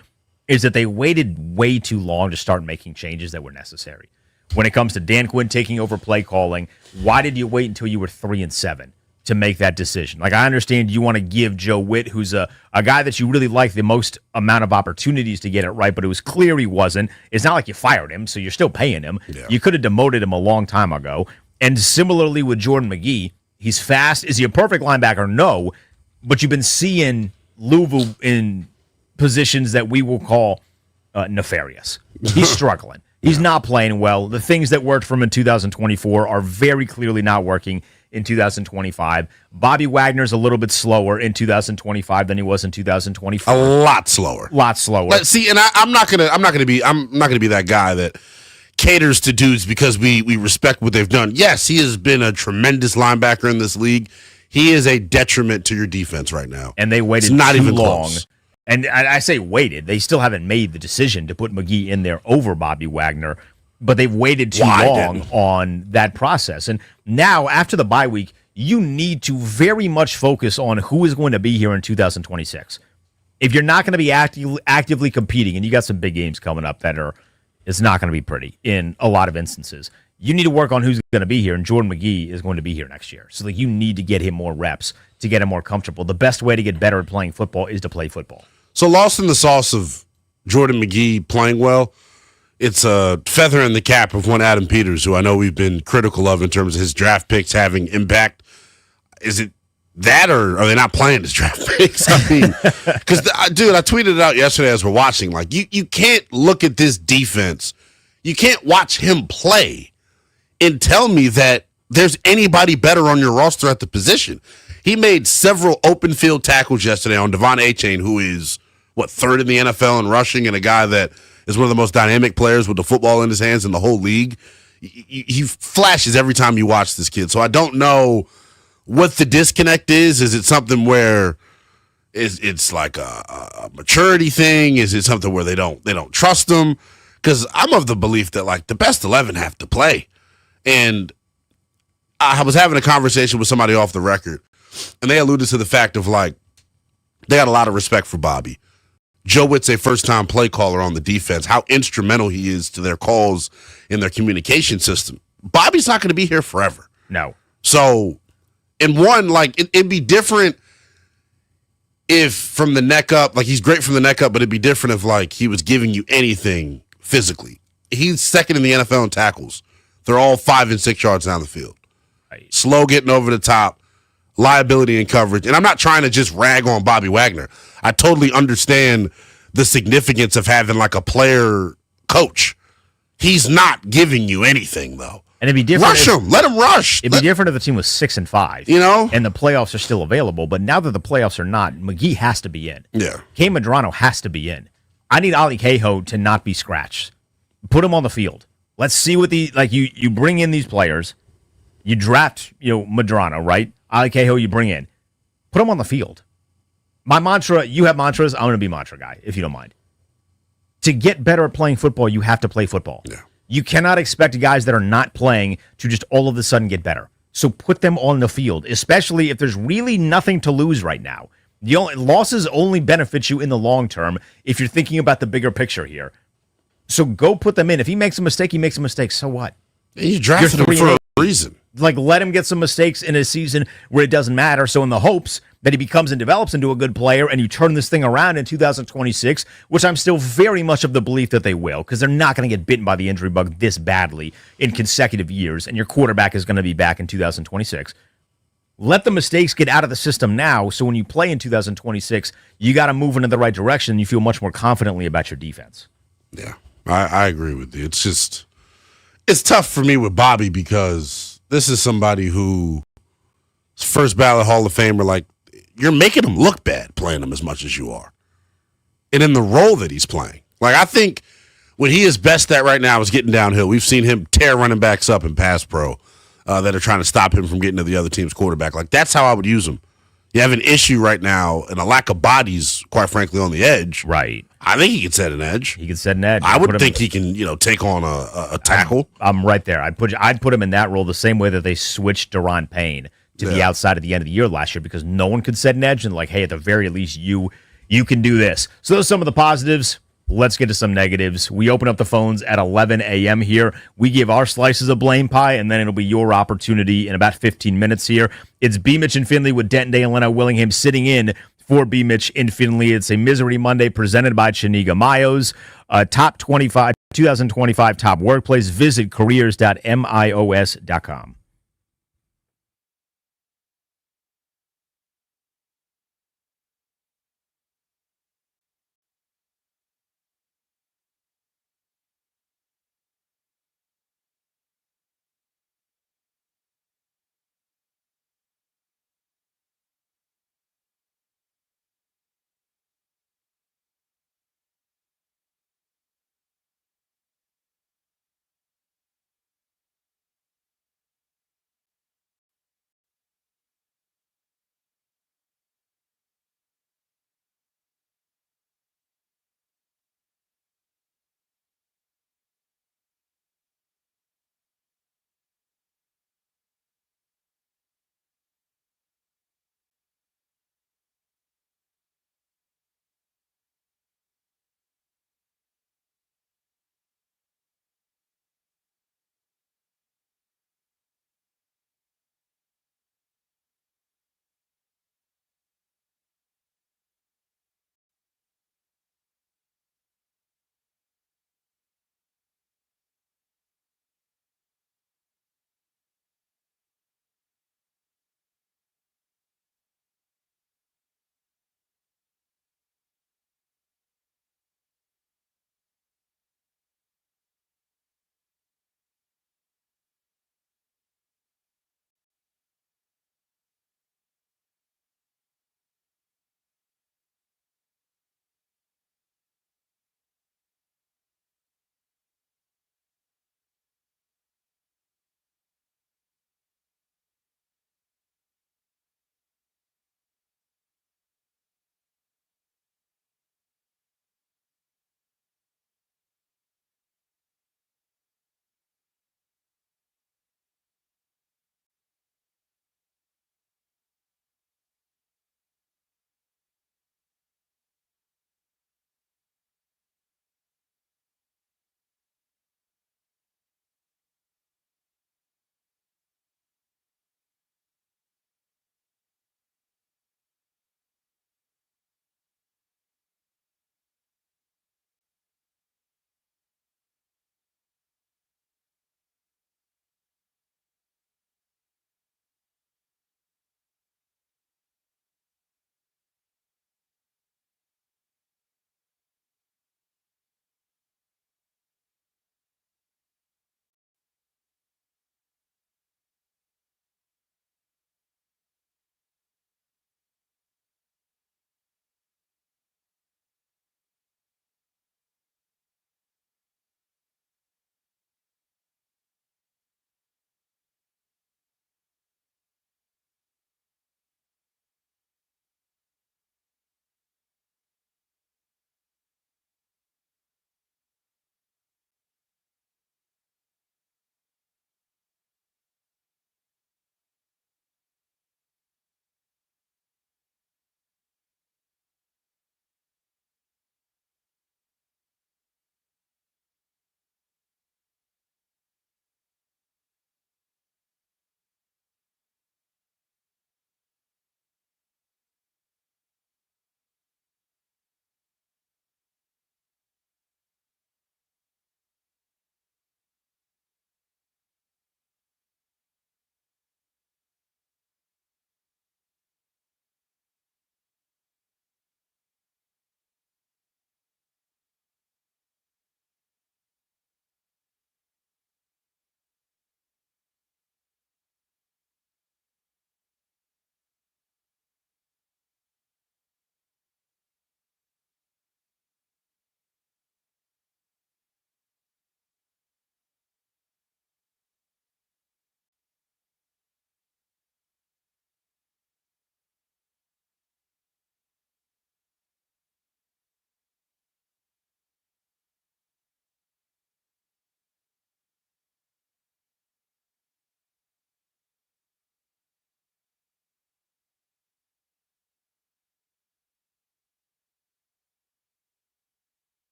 is that they waited way too long to start making changes that were necessary. When it comes to Dan Quinn taking over play calling, why did you wait until you were 3-7 to make that decision. Like, I understand you want to give Joe Witt, who's a guy that you really like, the most amount of opportunities to get it right, but it was clear he wasn't. It's not like you fired him, so you're still paying him. Yeah. You could have demoted him a long time ago. And similarly with Jordan McGee, he's fast. Is he a perfect linebacker? No. But you've been seeing Louisville in positions that we will call nefarious. He's struggling. He's not playing well. The things that worked for him in 2024 are very clearly not working in 2025. Bobby Wagner's a little bit slower in 2025 than he was in 2024. A lot slower. See, and I'm not gonna be that guy that caters to dudes because we respect what they've done. Yes, he has been a tremendous linebacker in this league. He is a detriment to your defense right now. And they waited it's not too even long. close. And I say waited. They still haven't made the decision to put McGee in there over Bobby Wagner, but they've waited too long on that process. And now, after the bye week, you need to very much focus on who is going to be here in 2026. If you're not going to be actively competing, and you got some big games coming up it's not going to be pretty in a lot of instances, you need to work on who's going to be here, and Jordan McGee is going to be here next year. So you need to get him more reps to get him more comfortable. The best way to get better at playing football is to play football. So lost in the sauce of Jordan McGee playing well, it's a feather in the cap of one Adam Peters, who I know we've been critical of in terms of his draft picks having impact. Is it that, or are they not playing his draft picks? I mean, because, dude, I tweeted it out yesterday as we're watching. Like, you can't look at this defense. You can't watch him play and tell me that there's anybody better on your roster at the position. He made several open field tackles yesterday on Devon Achane, who is, third in the NFL in rushing, and a guy that is one of the most dynamic players with the football in his hands in the whole league. He flashes every time you watch this kid. So I don't know what the disconnect is. Is it something where it's like a maturity thing? Is it something where they don't trust him? Because I'm of the belief that, like, the best 11 have to play. And I was having a conversation with somebody off the record, and they alluded to the fact of, like, they got a lot of respect for Bobby. Joe Witt's a first-time play caller on the defense, how instrumental he is to their calls in their communication system. Bobby's not going to be here forever. No. So, in one, like, it'd be different if from the neck up, like, he's great from the neck up, but it'd be different if, like, he was giving you anything physically. He's second in the NFL in tackles. They're all 5 and 6 yards down the field. Right. Slow getting over the top, liability in coverage. And I'm not trying to just rag on Bobby Wagner. I totally understand the significance of having, like, a player coach. He's not giving you anything, though. And it'd be different. Rush him. Let him rush. It'd be different if the team was 6-5. You know? And the playoffs are still available. But now that the playoffs are not, McGee has to be in. Yeah. Kay Medrano has to be in. I need Ali Cahoe to not be scratched. Put him on the field. Let's see what you bring in these players. You draft, Medrano, right? Ali Cahoe you bring in. Put him on the field. My mantra, you have mantras, I'm going to be mantra guy, if you don't mind. To get better at playing football, you have to play football. Yeah. You cannot expect guys that are not playing to just all of a sudden get better. So put them on the field, especially if there's really nothing to lose right now. Losses only benefit you in the long term if you're thinking about the bigger picture here. So go put them in. If he makes a mistake, he makes a mistake. So what? You drafted him for a reason. Like, let him get some mistakes in a season where it doesn't matter. So in the hopes that he becomes and develops into a good player and you turn this thing around in 2026, which I'm still very much of the belief that they will, because they're not going to get bitten by the injury bug this badly in consecutive years, and your quarterback is going to be back in 2026. Let the mistakes get out of the system now, so when you play in 2026, you got to move in the right direction and you feel much more confidently about your defense. Yeah, I agree with you. It's just, it's tough for me with Bobby because this is somebody who first ballot Hall of Famer. Like, you're making him look bad playing him as much as you are. And in the role that he's playing. Like, I think when he is best at right now is getting downhill. We've seen him tear running backs up in pass pro that are trying to stop him from getting to the other team's quarterback. Like, that's how I would use him. You have an issue right now and a lack of bodies, quite frankly, on the edge. Right. I think he could set an edge. He could set an edge. I would think he can, take on a tackle. I'm right there. I'd put him in that role the same way that they switched Daron Payne to the outside at the end of the year last year because no one could set an edge and, like, hey, at the very least, you can do this. So those are some of the positives. Let's get to some negatives. We open up the phones at 11 a.m. here. We give our slices of blame pie, and then it'll be your opportunity in about 15 minutes here. It's B. Mitch and Finley with Denton Day and Leno Willingham sitting in for B. Mitch and Finley. It's a Misery Monday presented by Chiniga Mayos. Top 25, 2025 top workplace. Visit careers.mios.com.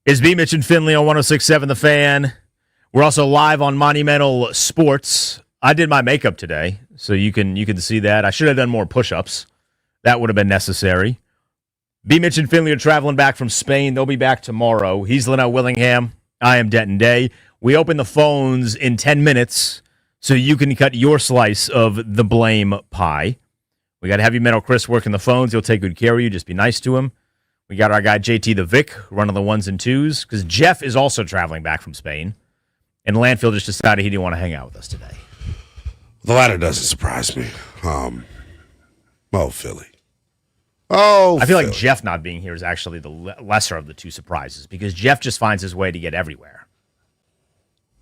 Is B. Mitch and Finley on 106.7 The Fan. We're also live on Monumental Sports. I did my makeup today, so you can see that. I should have done more push-ups. That would have been necessary. B. Mitch and Finley are traveling back from Spain. They'll be back tomorrow. He's Linnell Willingham. I am Denton Day. We open the phones in 10 minutes so you can cut your slice of the blame pie. We got Heavy Metal Chris working the phones. He'll take good care of you. Just be nice to him. We got our guy JT the Vic running the ones and twos because Jeff is also traveling back from Spain. And Landfill just decided he didn't want to hang out with us today. The latter doesn't surprise me. Philly. I feel like Jeff not being here is actually the lesser of the two surprises because Jeff just finds his way to get everywhere.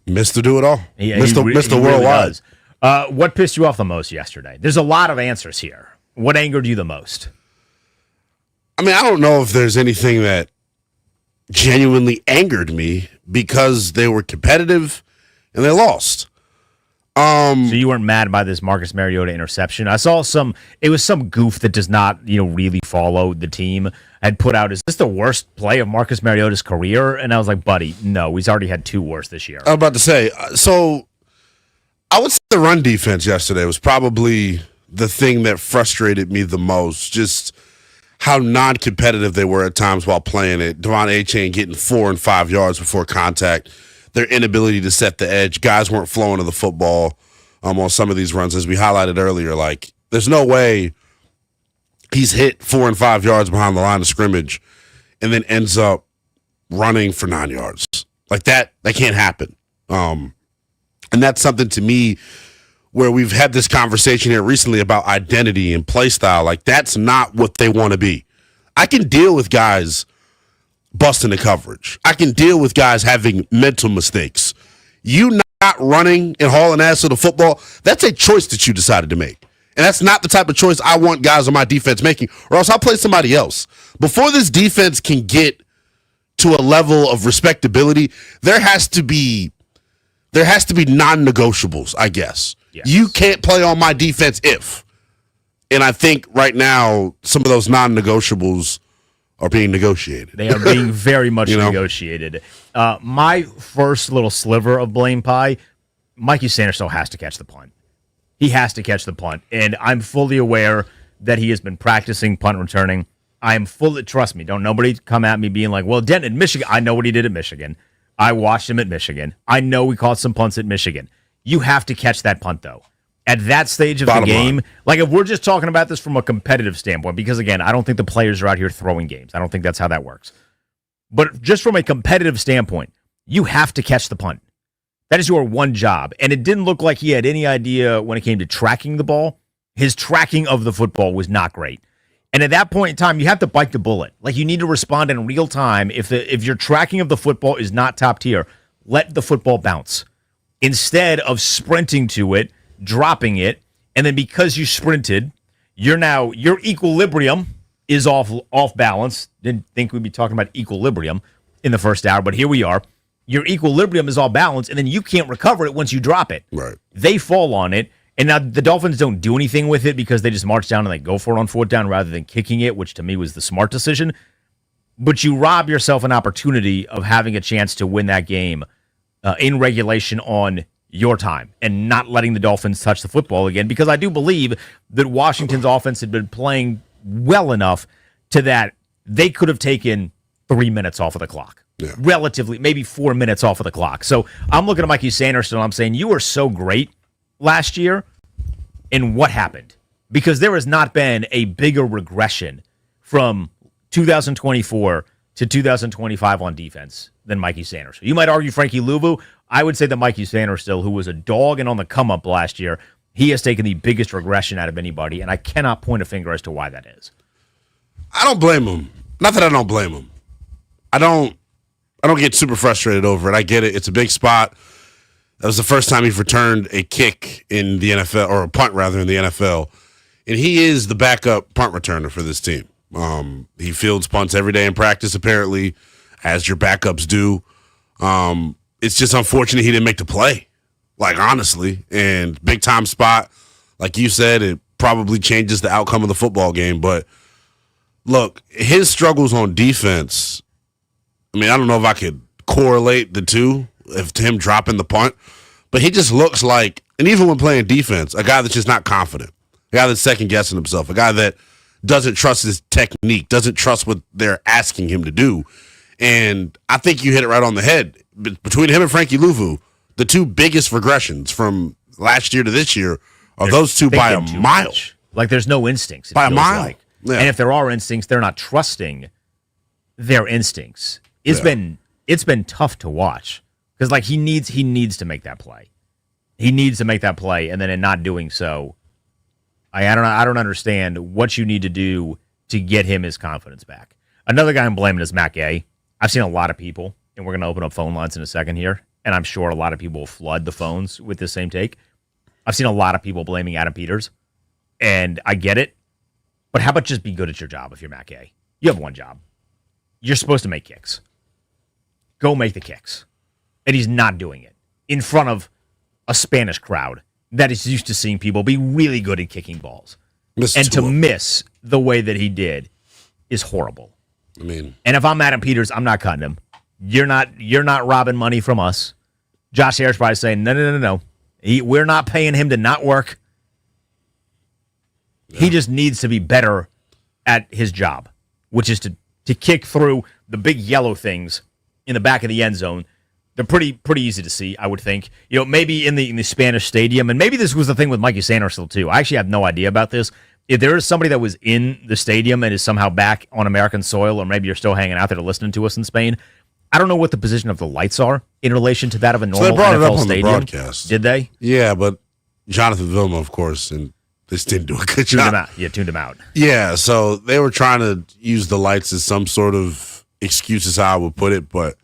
Mr. Do It All. Mr. Really Worldwide. does. What pissed you off the most yesterday? There's a lot of answers here. What angered you the most? I mean, I don't know if there's anything that genuinely angered me because they were competitive and they lost. So you weren't mad by this Marcus Mariota interception? I saw it was some goof that does not, really follow the team had put out, is this the worst play of Marcus Mariota's career? And I was like, buddy, no, he's already had two worse this year. I was about to say, so I would say the run defense yesterday was probably the thing that frustrated me the most. Just how non-competitive they were at times while playing it. Devon Achane getting 4 and 5 yards before contact. Their inability to set the edge. Guys weren't flowing to the football on some of these runs, as we highlighted earlier. Like, there's no way he's hit 4 and 5 yards behind the line of scrimmage and then ends up running for 9 yards. Like, that can't happen. And that's something to me where we've had this conversation here recently about identity and play style. Like, that's not what they want to be. I can deal with guys busting the coverage. I can deal with guys having mental mistakes. You not running and hauling ass to the football, that's a choice that you decided to make. And that's not the type of choice I want guys on my defense making, or else I'll play somebody else. Before this defense can get to a level of respectability, there has to be non-negotiables, I guess. Yes. You can't play on my defense if. And I think right now some of those non-negotiables are being negotiated. They are being very much negotiated. My first little sliver of blame pie, Mikey Sanderson has to catch the punt. He has to catch the punt. And I'm fully aware that he has been practicing punt returning. I am fully, trust me, don't nobody come at me being like, well, Denton in Michigan, I know what he did at Michigan. I watched him at Michigan. I know we caught some punts at Michigan. You have to catch that punt, though. At that stage of the game, like if we're just talking about this from a competitive standpoint, because again, I don't think the players are out here throwing games. I don't think that's how that works. But just from a competitive standpoint, you have to catch the punt. That is your one job. And it didn't look like he had any idea when it came to tracking the ball. His tracking of the football was not great. And at that point in time, you have to bite the bullet. Like you need to respond in real time. If your tracking of the football is not top tier, let the football bounce. Instead of sprinting to it, dropping it, and then because you sprinted, your equilibrium is off balance. Didn't think we'd be talking about equilibrium in the first hour, but here we are. Your equilibrium is off balance, and then you can't recover it once you drop it. Right. They fall on it, and now the Dolphins don't do anything with it because they just march down and they go for it on 4th down rather than kicking it, which to me was the smart decision. But you rob yourself an opportunity of having a chance to win that game in regulation on your time and not letting the Dolphins touch the football again, because I do believe that Washington's offense had been playing well enough to that they could have taken 3 minutes off of the clock. Yeah. Relatively, maybe 4 minutes off of the clock. So I'm looking at Mikey Sanderson and I'm saying, you were so great last year, and what happened? Because there has not been a bigger regression from 2024 to 2025 on defense than Mikey Sanderson. You might argue Frankie Louvu. I would say that Mikey Sanderson, who was a dog and on the come-up last year, he has taken the biggest regression out of anybody, and I cannot point a finger as to why that is. I don't blame him. Not that I don't blame him. I don't get super frustrated over it. I get it. It's a big spot. That was the first time he's returned a kick in the NFL, or a punt rather, in the NFL. And he is the backup punt returner for this team. He fields punts every day in practice, apparently, as your backups do. It's just unfortunate he didn't make the play, like, honestly. And big-time spot, like you said, it probably changes the outcome of the football game. But, look, his struggles on defense, I mean, I don't know if I could correlate the two, if to him dropping the punt, but he just looks like, and even when playing defense, a guy that's just not confident, a guy that's second guessing himself, a guy that doesn't trust his technique, doesn't trust what they're asking him to do. And I think you hit it right on the head. Between him and Frankie Louvu, the two biggest regressions from last year to this year are those two by a mile. Like there's no instincts. By a mile. Like. Yeah. And if there are instincts, they're not trusting their instincts. It's been tough to watch because like he needs to make that play. He needs to make that play, and then in not doing so, I don't understand what you need to do to get him his confidence back. Another guy I'm blaming is Matt Gay. I've seen a lot of people, and we're going to open up phone lines in a second here, and I'm sure a lot of people will flood the phones with the same take. I've seen a lot of people blaming Adam Peters, and I get it, but how about just be good at your job if you're Matt Gay? You have one job. You're supposed to make kicks. Go make the kicks. And he's not doing it in front of a Spanish crowd that is used to seeing people be really good at kicking balls. And to miss the way that he did is horrible. I mean, and if I'm Adam Peters, I'm not cutting him. You're not robbing money from us. Josh Harris probably saying, no. We're not paying him to not work. Yeah. He just needs to be better at his job, which is to kick through the big yellow things in the back of the end zone. They're pretty easy to see, I would think. You know, maybe in the Spanish stadium, and maybe this was the thing with Mikey Sanderson too. I actually have no idea about this. If there is somebody that was in the stadium and is somehow back on American soil, or maybe you're still hanging out there listening to us in Spain, I don't know what the position of the lights are in relation to that of a normal so they brought NFL it up on stadium. The broadcast. Did they? Yeah, but Jonathan Vilma, of course, and this didn't do a good job. Tuned him out. Yeah, so they were trying to use the lights as some sort of excuse, is how I would put it. But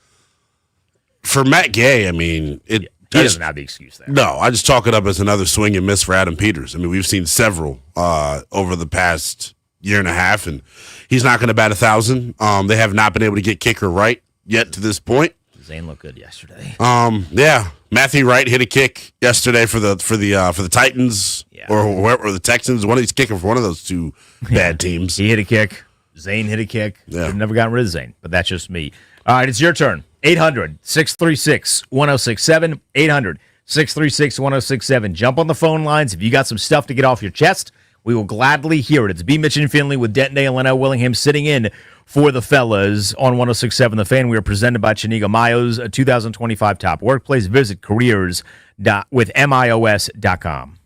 for Matt Gay, I mean, he doesn't have the excuse there. No, I just chalk it up as another swing and miss for Adam Peters. I mean, we've seen several over the past year and a half, and he's not going to bat 1,000. They have not been able to get kicker right yet to this point. Zane looked good yesterday. Yeah, Matthew Wright hit a kick yesterday for the Titans or the Texans. One of these kicking for one of those two bad teams. He hit a kick. Zane hit a kick. Yeah. I've never gotten rid of Zane, but that's just me. All right, it's your turn. 800-636-1067. 800-636-1067. Jump on the phone lines. If you got some stuff to get off your chest, we will gladly hear it. It's B. Mitch and Finley with Denton and Leno Willingham sitting in for the fellas on 106.7 The Fan. We are presented by Chiniga Mayo's 2025 Top Workplace. Visit careers.mios.com.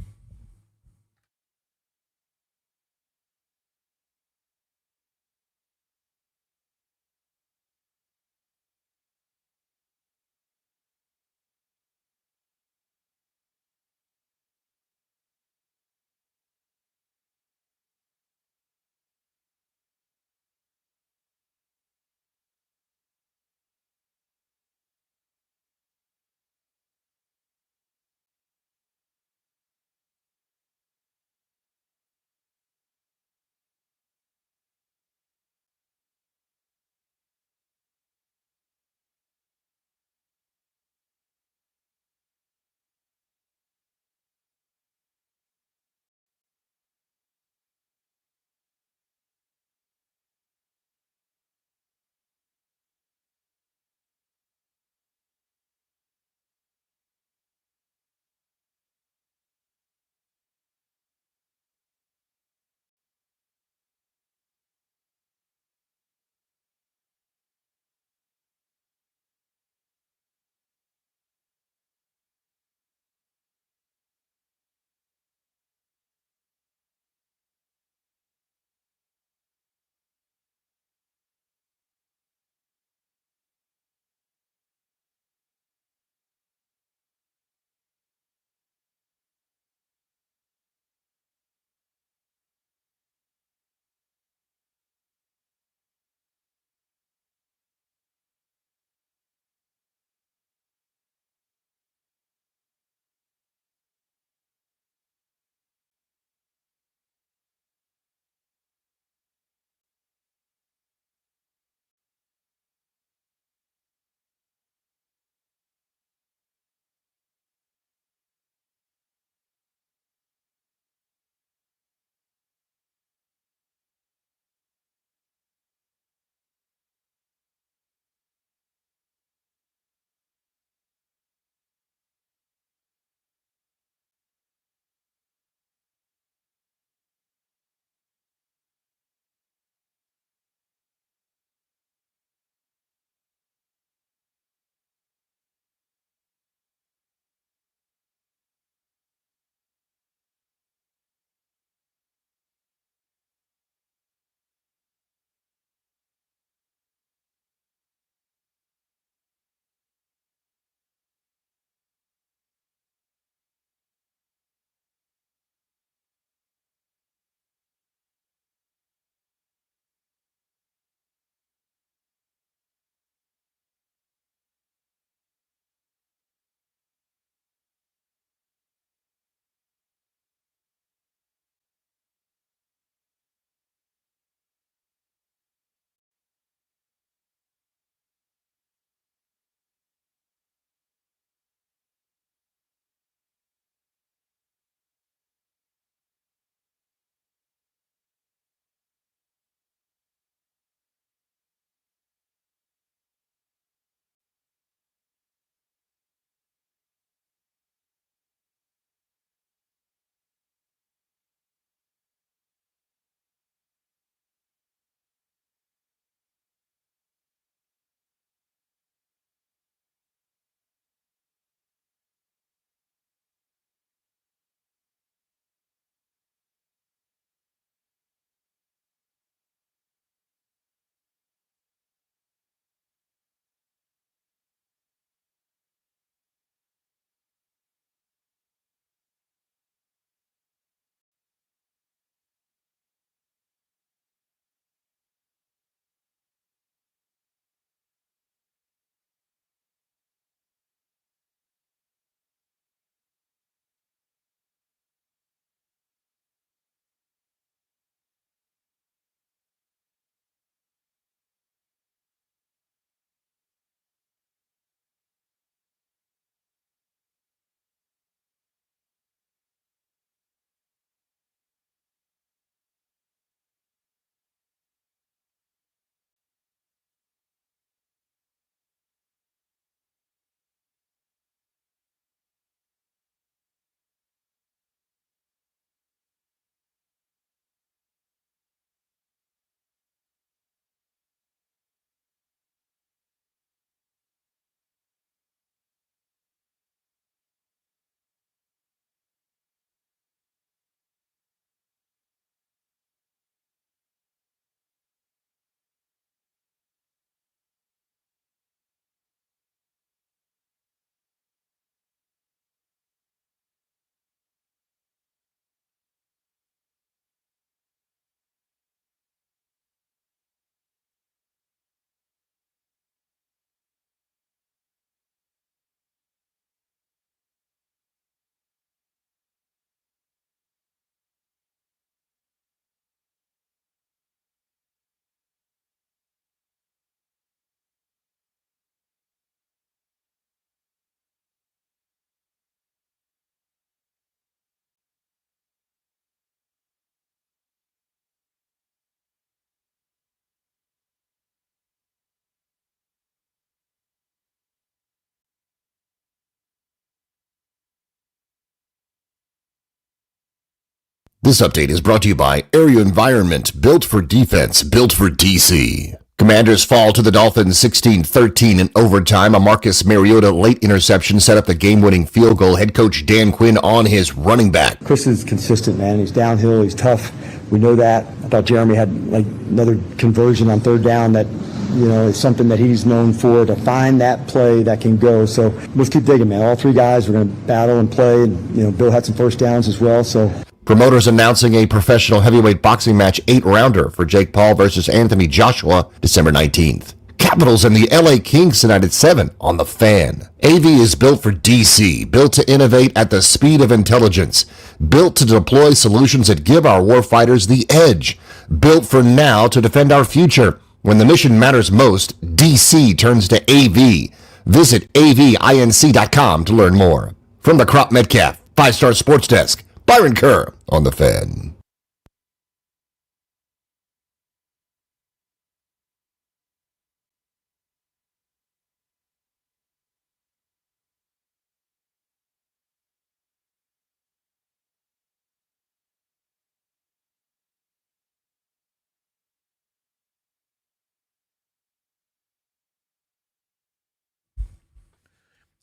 This update is brought to you by Area Environment, built for defense, built for DC. Commanders fall to the Dolphins 16-13 in overtime. A Marcus Mariota late interception set up the game-winning field goal. Head coach Dan Quinn on his running back. Chris is consistent, man. He's downhill. He's tough. We know that. I thought Jeremy had like another conversion on third down that, is something that he's known for, to find that play that can go. So let's keep digging, man. All three guys, we're going to battle and play. And, Bill had some first downs as well, so. Promoters announcing a professional heavyweight boxing match 8-rounder for Jake Paul versus Anthony Joshua, December 19th. Capitals and the LA Kings tonight at 7 on The Fan. AV is built for DC, built to innovate at the speed of intelligence, built to deploy solutions that give our warfighters the edge, built for now to defend our future. When the mission matters most, DC turns to AV. Visit avinc.com to learn more. From the Crop Metcalf 5-Star Sports Desk, Byron Kerr on The Fan.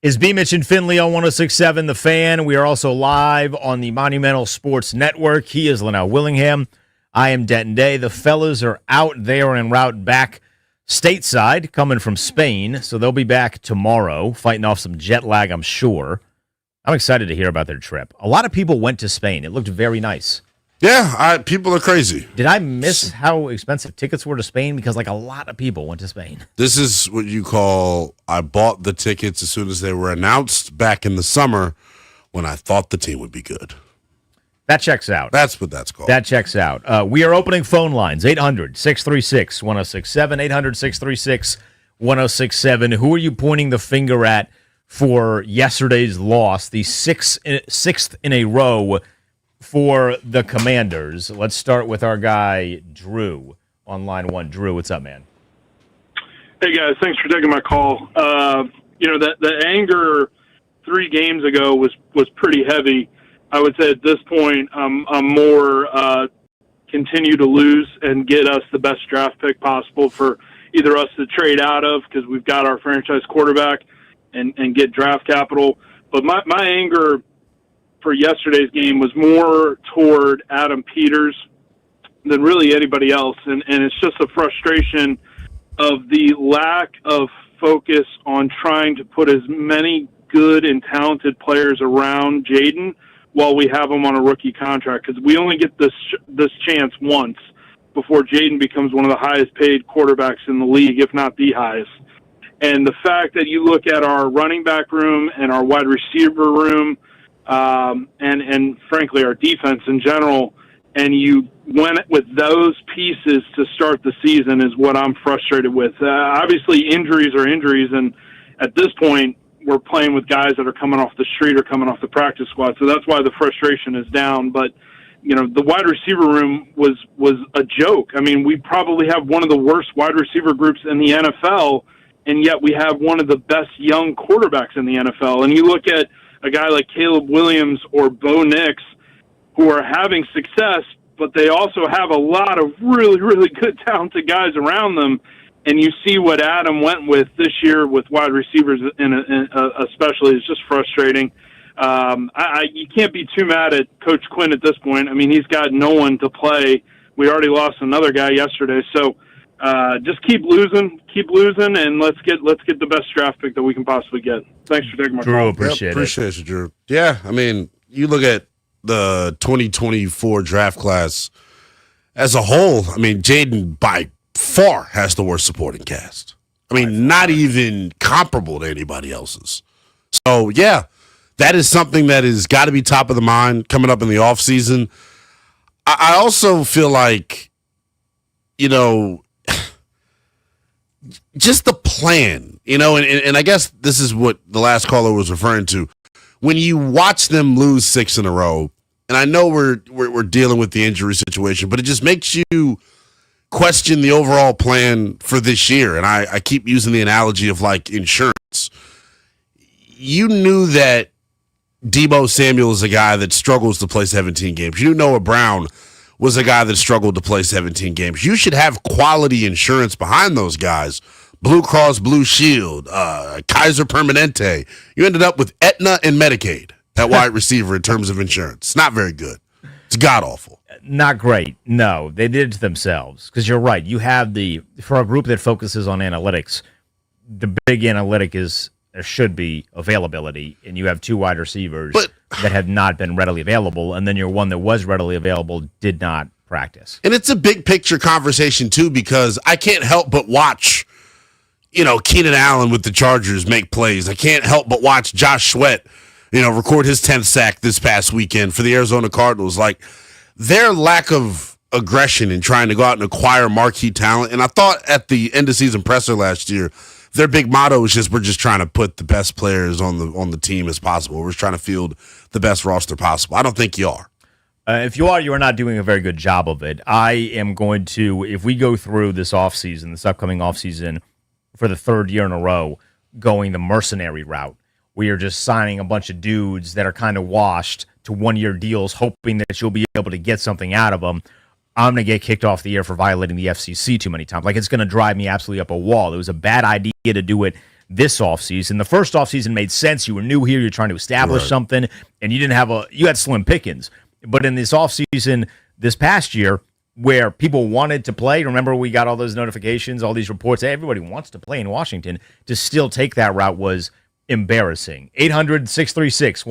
Is B. Mitch and Finley on 106.7 The Fan. We are also live on the Monumental Sports Network. He is Linnell Willingham. I am Denton Day. The fellas are out. They are en route back stateside, coming from Spain. So they'll be back tomorrow, fighting off some jet lag, I'm sure. I'm excited to hear about their trip. A lot of people went to Spain. It looked very nice. Yeah, people are crazy. Did I miss how expensive tickets were to Spain? Because a lot of people went to Spain. This is what you call, I bought the tickets as soon as they were announced back in the summer when I thought the team would be good. That checks out. That's what that's called. That checks out. We are opening phone lines, 800-636-1067, 800-636-1067. Who are you pointing the finger at for yesterday's loss, the sixth in a row for the Commanders? Let's start with our guy, Drew, on line 1. Drew, what's up, man? Hey, guys. Thanks for taking my call. The anger 3 games ago was pretty heavy. I would say at this point, I'm more continue to lose and get us the best draft pick possible for either us to trade out of because we've got our franchise quarterback and get draft capital. But my anger for yesterday's game was more toward Adam Peters than really anybody else. And it's just a frustration of the lack of focus on trying to put as many good and talented players around Jaden while we have him on a rookie contract. Because we only get this chance once before Jaden becomes one of the highest paid quarterbacks in the league, if not the highest. And the fact that you look at our running back room and our wide receiver room, and frankly our defense in general, and you went with those pieces to start the season is what I'm frustrated with. Obviously injuries are injuries, and at this point we're playing with guys that are coming off the street or coming off the practice squad, so that's why the frustration is down. But the wide receiver room was a joke. I mean, we probably have one of the worst wide receiver groups in the NFL, and yet we have one of the best young quarterbacks in the NFL. And you look at a guy like Caleb Williams or Bo Nix, who are having success, but they also have a lot of really, really good, talented guys around them. And you see what Adam went with this year with wide receivers, especially, is just frustrating. You can't be too mad at Coach Quinn at this point. I mean, he's got no one to play. We already lost another guy yesterday, so just keep losing, and let's get the best draft pick that we can possibly get. Thanks for taking my call. Appreciate you, Drew. Yeah, I mean, you look at the 2024 draft class as a whole. I mean, Jaden by far has the worst supporting cast. I mean, not even comparable to anybody else's. So, yeah, that is something that has got to be top of the mind coming up in the offseason. I also feel like, just the plan, and I guess this is what the last caller was referring to. When you watch them lose 6 in a row, and I know we're dealing with the injury situation, but it just makes you question the overall plan for this year. And I keep using the analogy of like insurance. You knew that Debo Samuel is a guy that struggles to play 17 games. You knew Noah Brown was a guy that struggled to play 17 games. You should have quality insurance behind those guys. Blue Cross Blue Shield, Kaiser Permanente. You ended up with Aetna and Medicaid at wide receiver in terms of insurance. It's not very good. It's god-awful. Not great. No, they did it to themselves. Because you're right. You have for a group that focuses on analytics, the big analytic is there should be availability, and you have 2 wide receivers that have not been readily available, and then your one that was readily available did not practice. And it's a big picture conversation, too, because I can't help but watch, Keenan Allen with the Chargers make plays. I can't help but watch Josh Sweat, record his 10th sack this past weekend for the Arizona Cardinals. Like, their lack of aggression in trying to go out and acquire marquee talent, and I thought at the end of season presser last year, their big motto is we're just trying to put the best players on the team as possible. We're just trying to field the best roster possible. I don't think you are. If you are not doing a very good job of it. I am going to, if we go through this upcoming offseason, for the 3rd year in a row, going the mercenary route. We are just signing a bunch of dudes that are kind of washed to 1-year deals, hoping that you'll be able to get something out of them. I'm going to get kicked off the air for violating the FCC too many times. Like, it's going to drive me absolutely up a wall. It was a bad idea to do it this offseason. The first offseason made sense. You were new here. You're trying to establish something, and you had slim pickings. But in this offseason this past year, where people wanted to play, remember we got all those notifications, all these reports, hey, everybody wants to play in Washington, to still take that route was embarrassing. 800-636-1067,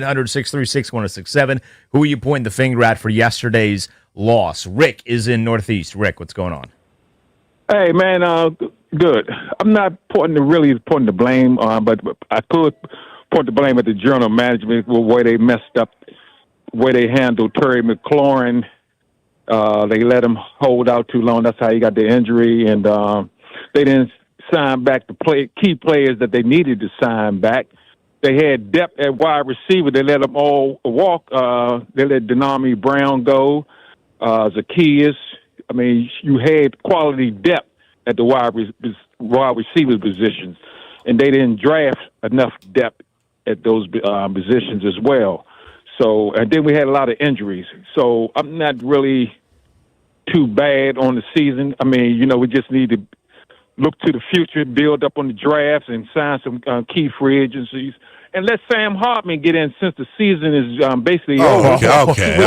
800-636-1067. Who are you pointing the finger at for yesterday's loss? Rick is in Northeast. Rick, what's going on? Hey, man, good. I'm not pointing the blame on, but I could point the blame at the Journal management the way they messed up, the way they handled Terry McLaurin. They let him hold out too long. That's how he got the injury, and they didn't sign back the key players that they needed to sign back. They had depth at wide receiver. They let them all walk. They let Denami Brown go. Zacchaeus. I mean, you had quality depth at the wide receiver positions, and they didn't draft enough depth at those positions as well. So, and then we had a lot of injuries. So I'm not really too bad on the season. I mean, we just need to look to the future, build up on the drafts, and sign some key free agencies. And let Sam Hartman get in since the season is basically over. Okay.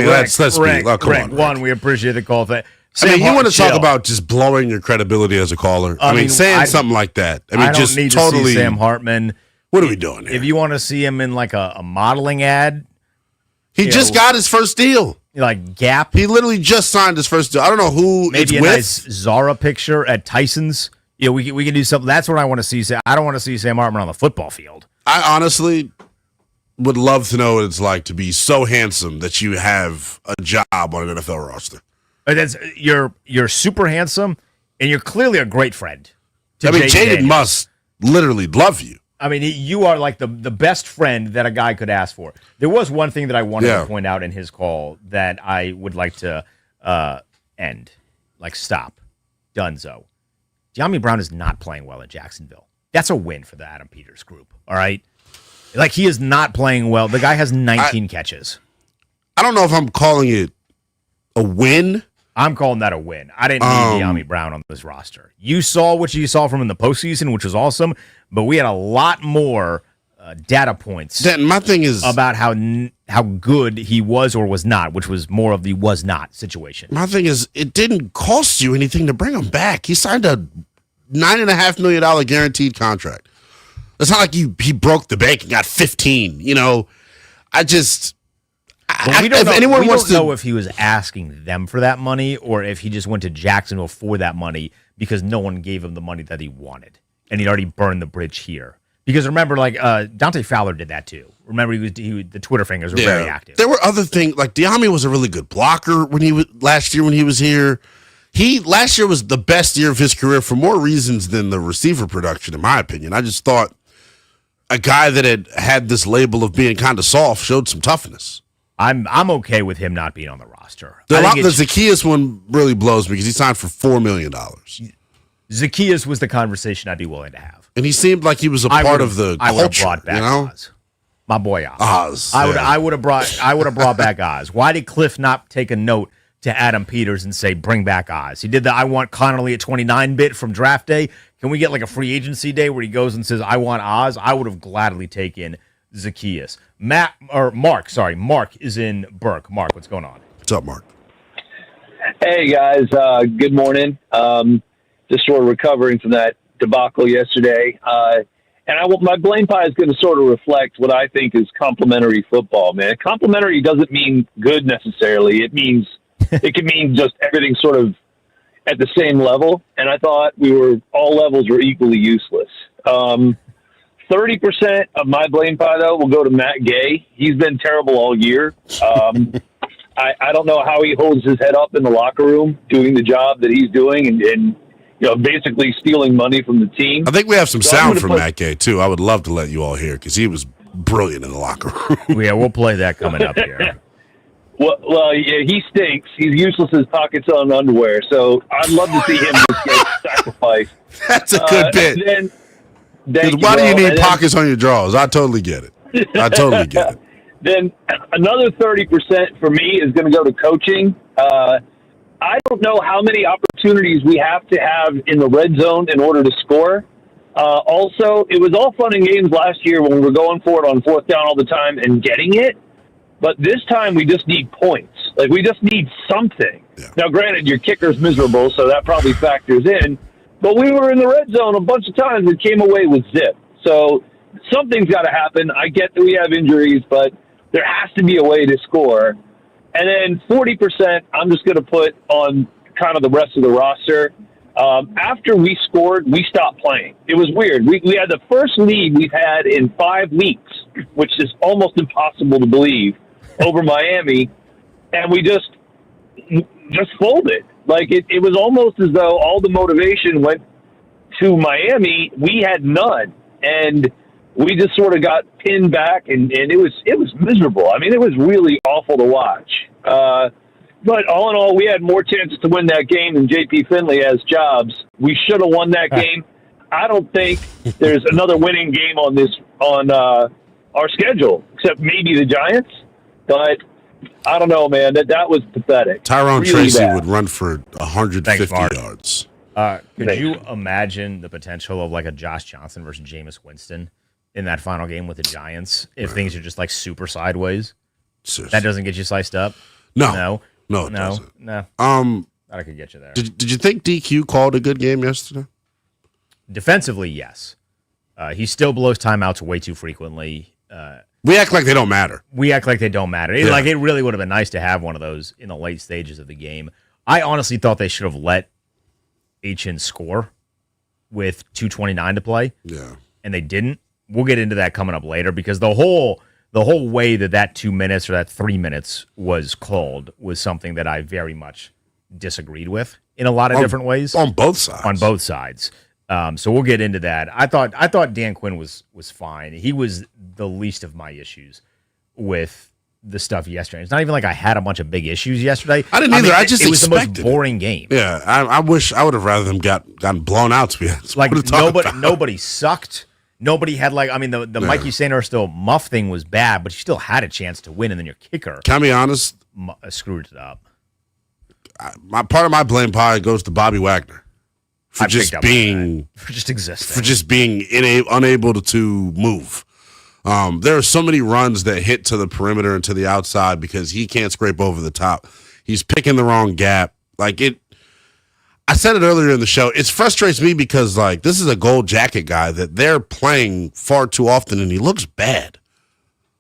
Let's be. Come on, one, we appreciate the call. You want to talk about just blowing your credibility as a caller? Saying something like that. I don't just need totally. To see Sam Hartman. What are we doing here? If you want to see him in like a modeling ad, he just got his first deal. Like Gap. He literally just signed his first deal. I don't know who maybe it's a with. Nice Zara picture at Tyson's. We can do something. That's what I want to see. I don't want to see Sam Hartman on the football field. I honestly would love to know what it's like to be so handsome that you have a job on an NFL roster. You're super handsome, and you're clearly a great friend. Jaden must literally love you. I mean, you are like the best friend that a guy could ask for. There was one thing that I wanted to point out in his call that I would like to end. Like, stop. Dunzo. Dyami Brown is not playing well in Jacksonville. That's a win for the Adam Peters group, all right? Like, he is not playing well. The guy has 19 catches. I don't know if I'm calling it a win. I'm calling that a win. I didn't need Dyami Brown on this roster. You saw what you saw from him in the postseason, which was awesome, but we had a lot more data points. My thing is about how good he was or was not, which was more of the was not situation. My thing is, it didn't cost you anything to bring him back. He signed a $9.5 million guaranteed contract. It's not like he broke the bank and got 15. We don't know if he was asking them for that money or if he just went to Jacksonville for that money because no one gave him the money that he wanted, and he'd already burned the bridge here. Because remember, like Dante Fowler did that too. Remember, the Twitter fingers were very active. There were other things, like Dyami was a really good blocker last year when he was here. Last year was the best year of his career for more reasons than the receiver production, in my opinion. I just thought a guy that had this label of being kind of soft showed some toughness. I'm okay with him not being on the roster. The Zacchaeus one really blows me because he signed for $4 million. Zacchaeus was the conversation I'd be willing to have. And he seemed like he was a part of the culture. I would have brought back Oz. My boy Oz. Oz. I would have brought back Oz. Why did Cliff not take a note to Adam Peters and say, bring back Oz? He did the I want Connolly at 29 bit from draft day. Can we get like a free agency day where he goes and says, I want Oz? I would have gladly taken Zacchaeus. Mark is in Burke. Mark, what's going on? What's up, Mark? Hey, guys. Good morning. Just sort of recovering from that debacle yesterday. My blame pie is going to sort of reflect what I think is complimentary football, man. Complimentary doesn't mean good necessarily. It can mean just everything sort of at the same level. And I thought all levels were equally useless. 30% of my blame pie, though, will go to Matt Gay. He's been terrible all year. I don't know how he holds his head up in the locker room doing the job that he's doing and basically stealing money from the team. I think we have some sound from Matt Gay, too. I would love to let you all hear because he was brilliant in the locker room. Yeah, we'll play that coming up here. Well, yeah, he stinks. He's useless as pockets on underwear. So I'd love to see him just get sacrificed. That's a good bit. Why do you need pockets on your drawers? I totally get it. Then another 30% for me is going to go to coaching. I don't know how many opportunities we have to have in the red zone in order to score. Also, it was all fun and games last year when we were going for it on fourth down all the time and getting it. But this time we just need points. Like, we just need something. Yeah. Now, granted, your kicker's miserable, so that probably factors in. But we were in the red zone a bunch of times and came away with zip. So something's got to happen. I get that we have injuries, but there has to be a way to score. And then 40%, I'm just going to put on kind of the rest of the roster. After we scored, we stopped playing. It was weird. We had the first lead we've had in 5 weeks, which is almost impossible to believe, over Miami, and we just folded. Like, it was almost as though all the motivation went to Miami. We had none, and we just sort of got pinned back, and it was miserable. I mean, it was really awful to watch. But all in all, we had more chances to win that game than J.P. Finley has jobs. We should have won that game. I don't think there's another winning game on our schedule, except maybe the Giants. But I don't know, man. That was pathetic. Tyrone really Tracy bad. would run for 150 yards. Could you imagine the potential of like a Josh Johnson versus Jameis Winston in that final game with the Giants if things are just like super sideways? Seriously. That doesn't get you sliced up? No, it doesn't. No. That could get you there. Did you think DQ called a good game yesterday? Defensively, yes. He still blows timeouts way too frequently. We act like they don't matter. Like, it really would have been nice to have one of those in the late stages of the game. I honestly thought they should have let HN score with 2:29 to play. Yeah. And they didn't. We'll get into that coming up later because the whole way that 2 minutes or that 3 minutes was called was something that I very much disagreed with in a lot of different ways. On both sides. So we'll get into that. I thought Dan Quinn was fine. He was the least of my issues with the stuff yesterday. It's not even like I had a bunch of big issues yesterday. I didn't either. Mean, I just it was the expected most boring game. Yeah, I wish I would have rather them gotten blown out. To be honest, like nobody sucked. Nobody had the Mikey Sainristil muff thing was bad, but you still had a chance to win, and then your kicker. Can I be honest? Screwed it up. Part of my blame pie goes to Bobby Wagner for just existing, for just being unable to move. There are so many runs that hit to the perimeter and to the outside because he can't scrape over the top. He's picking the wrong gap. I said it earlier in the show. It frustrates me because this is a gold jacket guy that they're playing far too often, and he looks bad.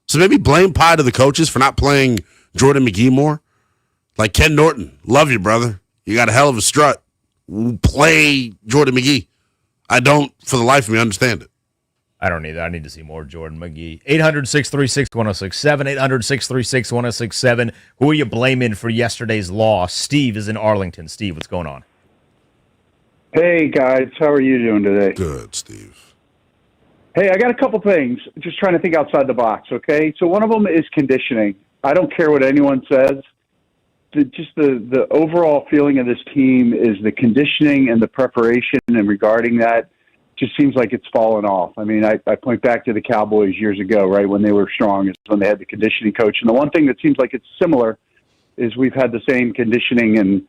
So maybe blame pie to the coaches for not playing Jordan McGee more. Like Ken Norton, love you, brother. You got a hell of a strut. Play Jordan McGee. I don't, for the life of me, understand it. I don't either. I need to see more Jordan McGee. 800-636-1067, 800-636-1067. Who are you blaming for yesterday's loss? Steve is in Arlington. Steve, what's going on? Hey, guys. How are you doing today? Good, Steve. Hey, I got a couple things. Just trying to think outside the box, okay? So one of them is conditioning. I don't care what anyone says. The overall feeling of this team is the conditioning and the preparation and regarding that just seems like it's fallen off. I mean, I point back to the Cowboys years ago, right, when they were strong, is when they had the conditioning coach. And the one thing that seems like it's similar is we've had the same conditioning and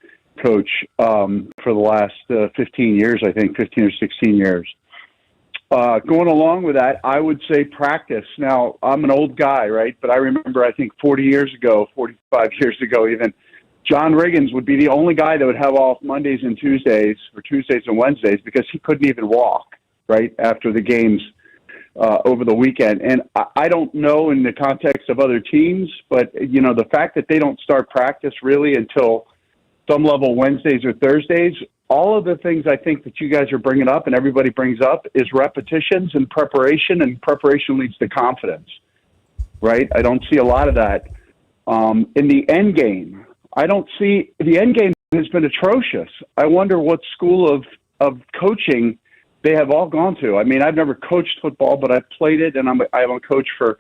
coach for the last 15 years, I think, 15 or 16 years. Going along with that, I would say practice. Now, I'm an old guy, right? But I remember, I think 40 years ago, 45 years ago even, John Riggins would be the only guy that would have off Mondays and Tuesdays, or Tuesdays and Wednesdays, because he couldn't even walk, right, after the games over the weekend. And I don't know in the context of other teams, but, you know, the fact that they don't start practice really until some level Wednesdays or Thursdays, all of the things I think that you guys are bringing up and everybody brings up is repetitions and preparation leads to confidence, right? I don't see a lot of that. In the end game, I don't see – the end game has been atrocious. I wonder what school of coaching they have all gone to. I mean, I've never coached football, but I've played it, and I'm a coach for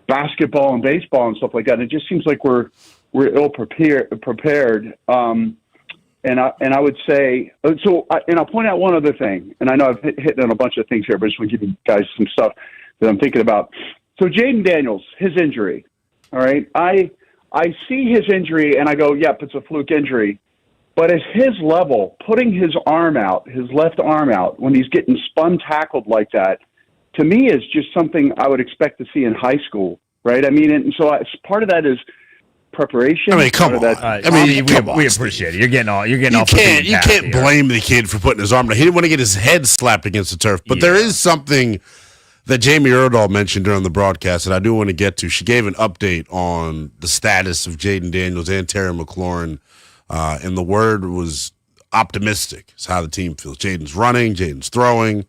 basketball and baseball and stuff like that. And it just seems like we're ill prepared. And I would say so. And I'll point out one other thing. And I know I've hit on a bunch of things here, but I just want to give you guys some stuff that I'm thinking about. So Jaden Daniels, his injury. All right, I see his injury and I go, yep, it's a fluke injury. But at his level, putting his arm out, his left arm out, when he's getting spun tackled like that, to me is just something I would expect to see in high school, right? I mean, and so part of that is preparation. I mean, come on. I mean, we appreciate it. You're getting off. You can't blame the kid for putting his arm down. He didn't want to get his head slapped against the turf. But there is something that Jamie Erdahl mentioned during the broadcast that I do want to get to. She gave an update on the status of Jaden Daniels and Terry McLaurin, and the word was optimistic. Is how the team feels. Jaden's running. Jaden's throwing.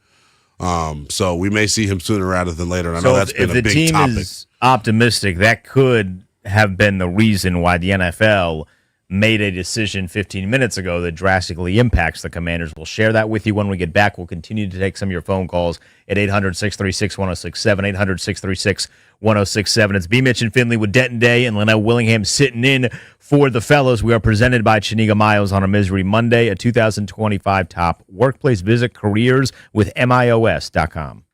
So we may see him sooner rather than later. And I know that's been a big topic. If the team is optimistic, that could have been the reason why the NFL made a decision 15 minutes ago that drastically impacts the Commanders. We'll share that with you when we get back. We'll continue to take some of your phone calls at 800-636-1067, 800-636-1067. It's B. Mitch and Finley with Denton Day and Linnell Willingham sitting in for the fellows. We are presented by Chiniga Miles on a Misery Monday, a 2025 top workplace. Visit careers with MIOS.com.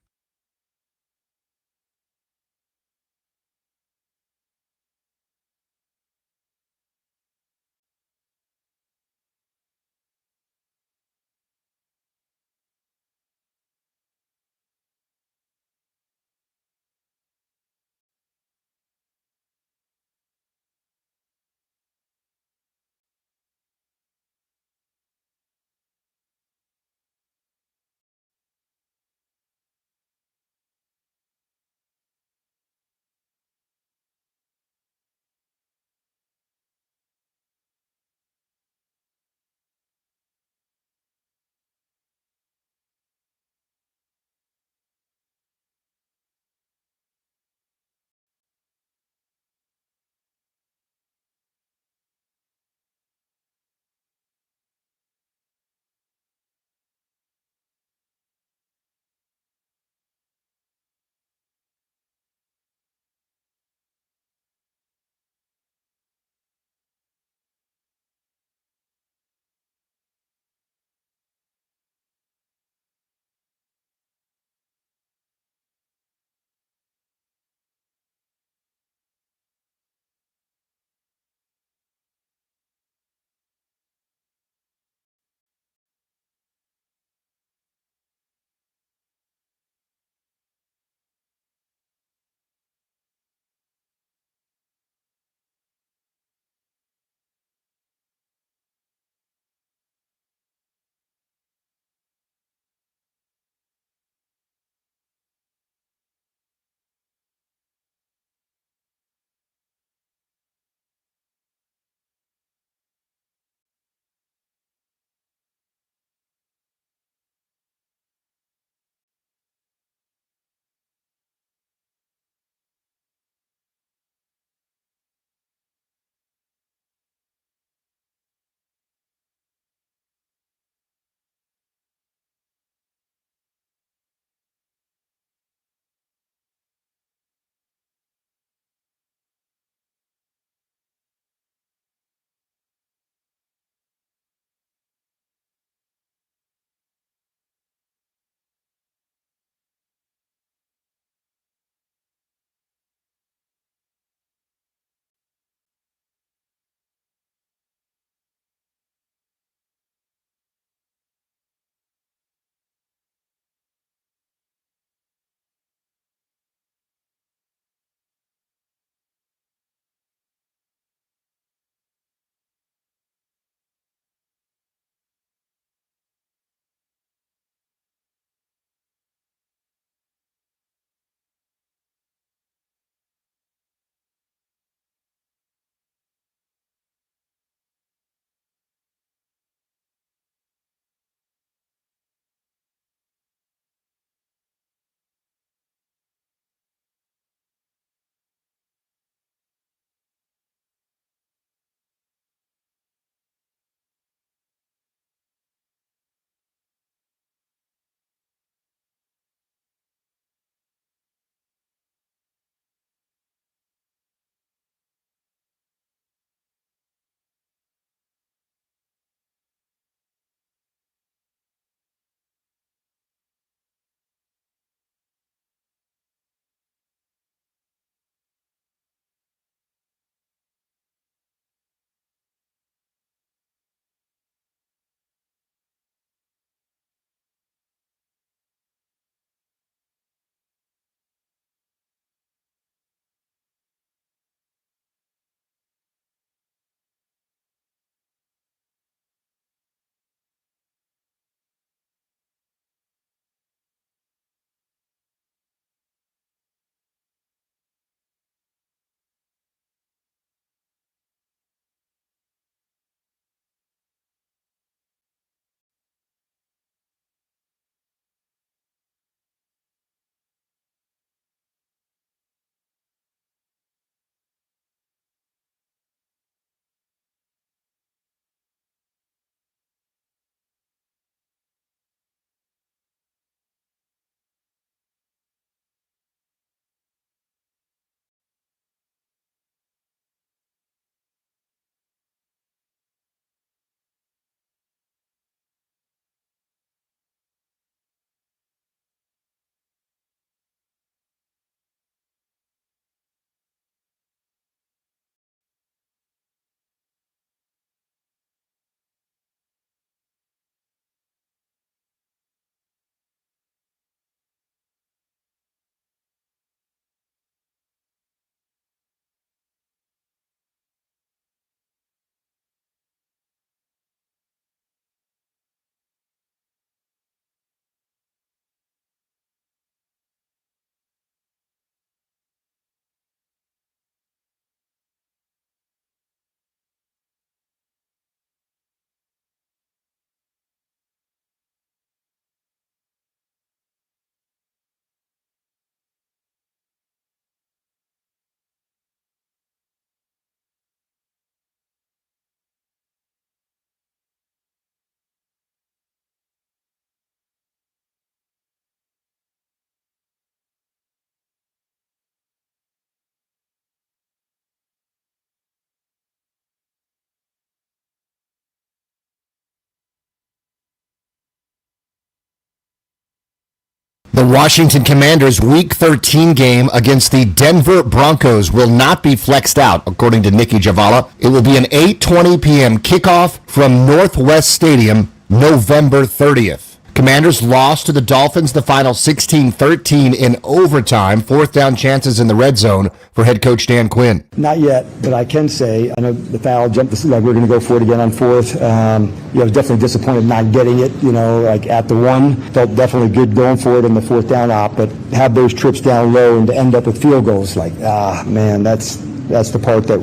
The Washington Commanders' Week 13 game against the Denver Broncos will not be flexed out, according to Nikki Javala. It will be an 8:20 p.m. kickoff from Northwest Stadium, November 30th. Commanders lost to the Dolphins the final 16-13 in overtime. Fourth down chances in the red zone for head coach Dan Quinn. Not yet, but I can say, I know the foul jumped, like we're going to go for it again on fourth. I was definitely disappointed not getting it, like at the one. Felt definitely good going for it in the fourth down op, but have those trips down low and to end up with field goals, man, that's the part that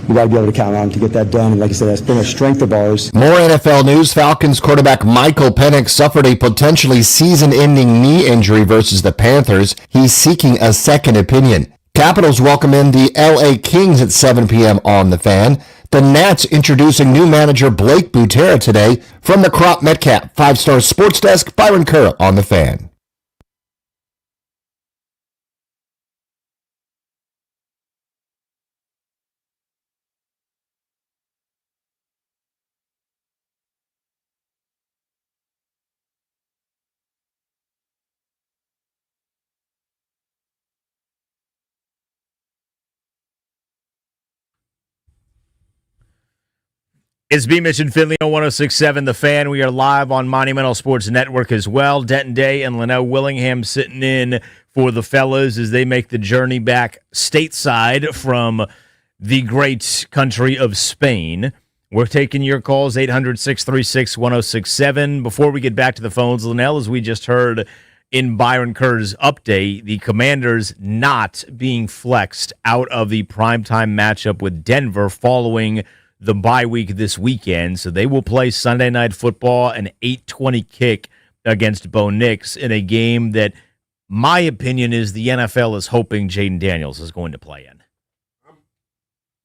we got to be able to count on to get that done. And like I said, that's been a strength of ours. More NFL news. Falcons quarterback Michael Penix suffered a potentially season-ending knee injury versus the Panthers. He's seeking a second opinion. Capitals welcome in the LA Kings at 7 p.m. on The Fan. The Nats introducing new manager Blake Butera today. From the Crop Metcalf 5-Star Sports Desk, Byron Kerr on The Fan. It's B. Mitch and Finley on 106.7 The Fan. We are live on Monumental Sports Network as well. Denton Day and Linnell Willingham sitting in for the fellas as they make the journey back stateside from the great country of Spain. We're taking your calls, 800-636-1067. Before we get back to the phones, Linnell, as we just heard in Byron Kerr's update, the Commanders not being flexed out of the primetime matchup with Denver following the bye week this weekend, so they will play Sunday Night Football, an 8:20 kick against Bo Nix in a game that my opinion is the NFL is hoping Jaden Daniels is going to play in.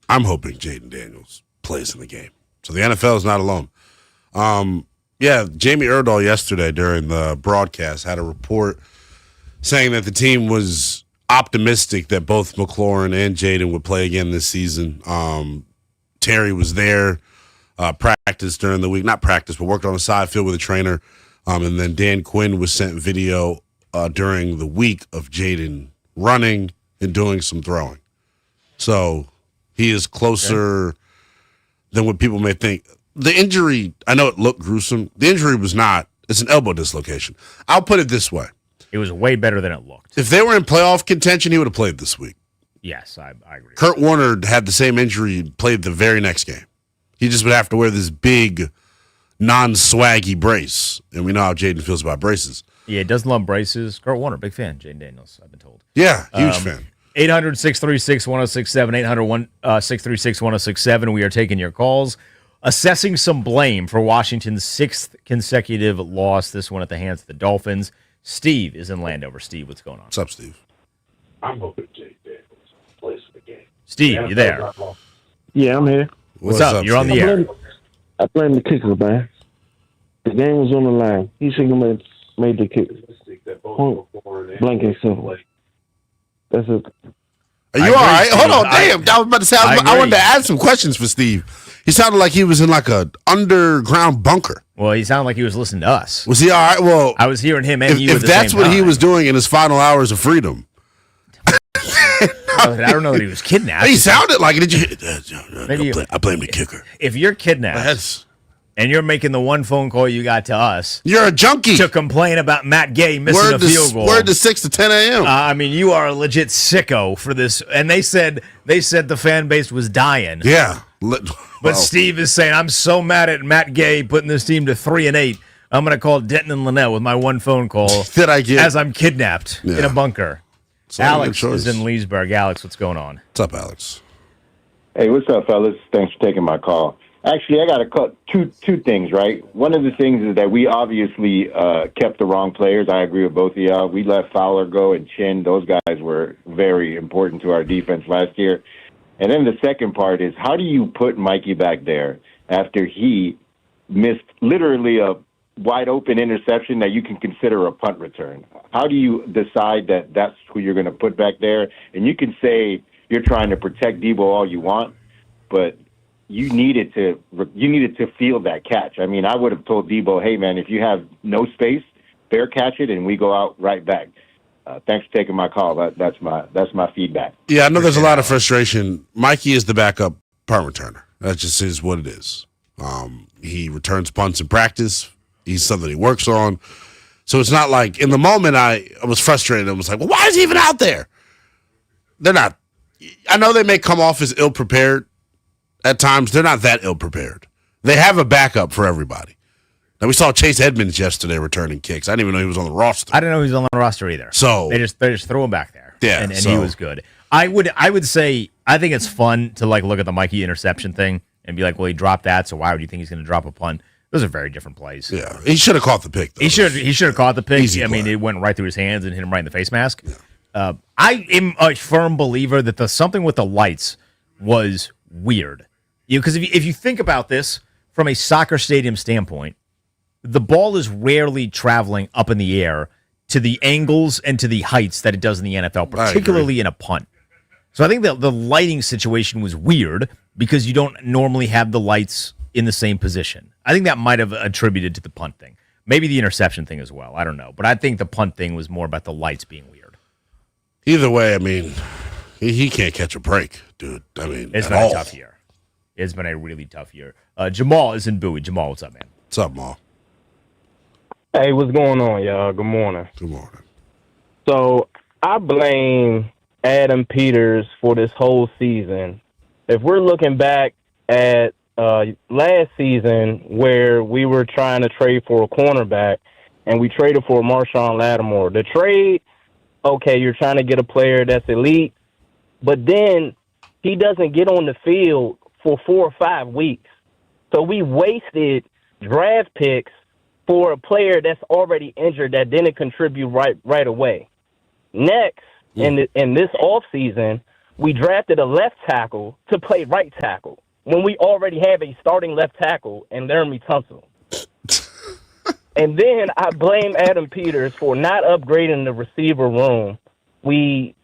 I'm hoping Jaden Daniels plays in the game. So the NFL is not alone. Jamie Erdahl yesterday during the broadcast had a report saying that the team was optimistic that both McLaurin and Jaden would play again this season. Terry was there, practiced during the week, not practice, but worked on the side field with a trainer. And then Dan Quinn was sent video during the week of Jaden running and doing some throwing. So he is closer than what people may think. The injury, I know it looked gruesome. The injury was not. It's an elbow dislocation. I'll put it this way. It was way better than it looked. If they were in playoff contention, he would have played this week. Yes, I agree. Kurt Warner had the same injury, played the very next game. He just would have to wear this big, non-swaggy brace. And we know how Jaden feels about braces. Yeah, doesn't love braces. Kurt Warner, big fan. Jaden Daniels, I've been told. Yeah, huge fan. 800-636-1067, 800-636-1067. We are taking your calls. Assessing some blame for Washington's sixth consecutive loss, this one at the hands of the Dolphins. Steve is in Landover. Steve, what's going on? What's up, Steve? I'm hoping Jaden Daniels plays the game. Steve, you there? Yeah, I'm here. What's up? You're on the air. I blame the kicker, man. The game was on the line. He should have made the kick. Point blank and simple. That's it. Are you all right? Hold on, damn. I was about to say, I wanted to add some questions for Steve. He sounded like he was in like a underground bunker. Well, he sounded like he was listening to us. Was he all right? Well, I was hearing him and you if that's what he was doing in his final hours of freedom. I don't know that he was kidnapped. He sounded like it. Did you? I blame the kicker. If you're kidnapped and you're making the one phone call you got to us, you're a junkie to complain about Matt Gay missing a field goal. Word to 6 to 10 a.m. I mean, you are a legit sicko for this. And they said the fan base was dying. Yeah, but Steve is saying, I'm so mad at Matt Gay putting this team to 3-8. I'm going to call Denton and Linnell with my one phone call as I'm kidnapped in a bunker. So Alex is in Leesburg. Alex, what's going on? What's up, Alex? Hey, what's up, fellas? Thanks for taking my call. Actually, I got to cut two things, right? One of the things is that we obviously kept the wrong players. I agree with both of y'all. We let Fowler go and Chin. Those guys were very important to our defense last year. And then the second part is, how do you put Mikey back there after he missed literally a wide-open interception that you can consider a punt return? How do you decide that that's who you're going to put back there? And you can say you're trying to protect Debo all you want, but you needed to feel that catch. I mean, I would have told Debo, hey, man, if you have no space, fair catch it, and we go out right back. Thanks for taking my call. That's my feedback. Yeah, I know there's a lot of frustration. Mikey is the backup punt returner. That just is what it is. He returns punts in practice. He's something he works on. So it's not like in the moment I was frustrated and was like, well, why is he even out there? They're not. I know they may come off as ill-prepared at times. They're not that ill-prepared. They have a backup for everybody. Now, we saw Chase Edmonds yesterday returning kicks. I didn't even know he was on the roster. I didn't know he was on the roster either. So they just threw him back there. Yeah, and he was good. I would say I think it's fun to like look at the Mikey interception thing and be like, well, he dropped that, so why would you think he's going to drop a punt? Those are very different plays. Yeah, he should have caught the pick. Though. He should have caught the pick. Easy I mean, play. it went right through his hands and hit him right in the face mask. Yeah. I am a firm believer that the something with the lights was weird. Because if you think about this from a soccer stadium standpoint, the ball is rarely traveling up in the air to the angles and to the heights that it does in the NFL, particularly in a punt. So I think that the lighting situation was weird because you don't normally have the lights in the same position. I think that might have attributed to the punt thing. Maybe the interception thing as well. I don't know. But I think the punt thing was more about the lights being weird. Either way, I mean, he can't catch a break, dude. I mean, it's been a tough year. It's been a really tough year. Jamal is in Bowie. Jamal, what's up, man? What's up, Maul? Hey, what's going on, y'all? Good morning. Good morning. So I blame Adam Peters for this whole season. If we're looking back at last season where we were trying to trade for a cornerback and we traded for Marshawn Lattimore, the trade, okay, you're trying to get a player that's elite, but then he doesn't get on the field for 4 or 5 weeks. So we wasted draft picks for a player that's already injured that didn't contribute right away. Next, in this offseason, we drafted a left tackle to play right tackle when we already have a starting left tackle in Laramie Tunsil. And then I blame Adam Peters for not upgrading the receiver room. We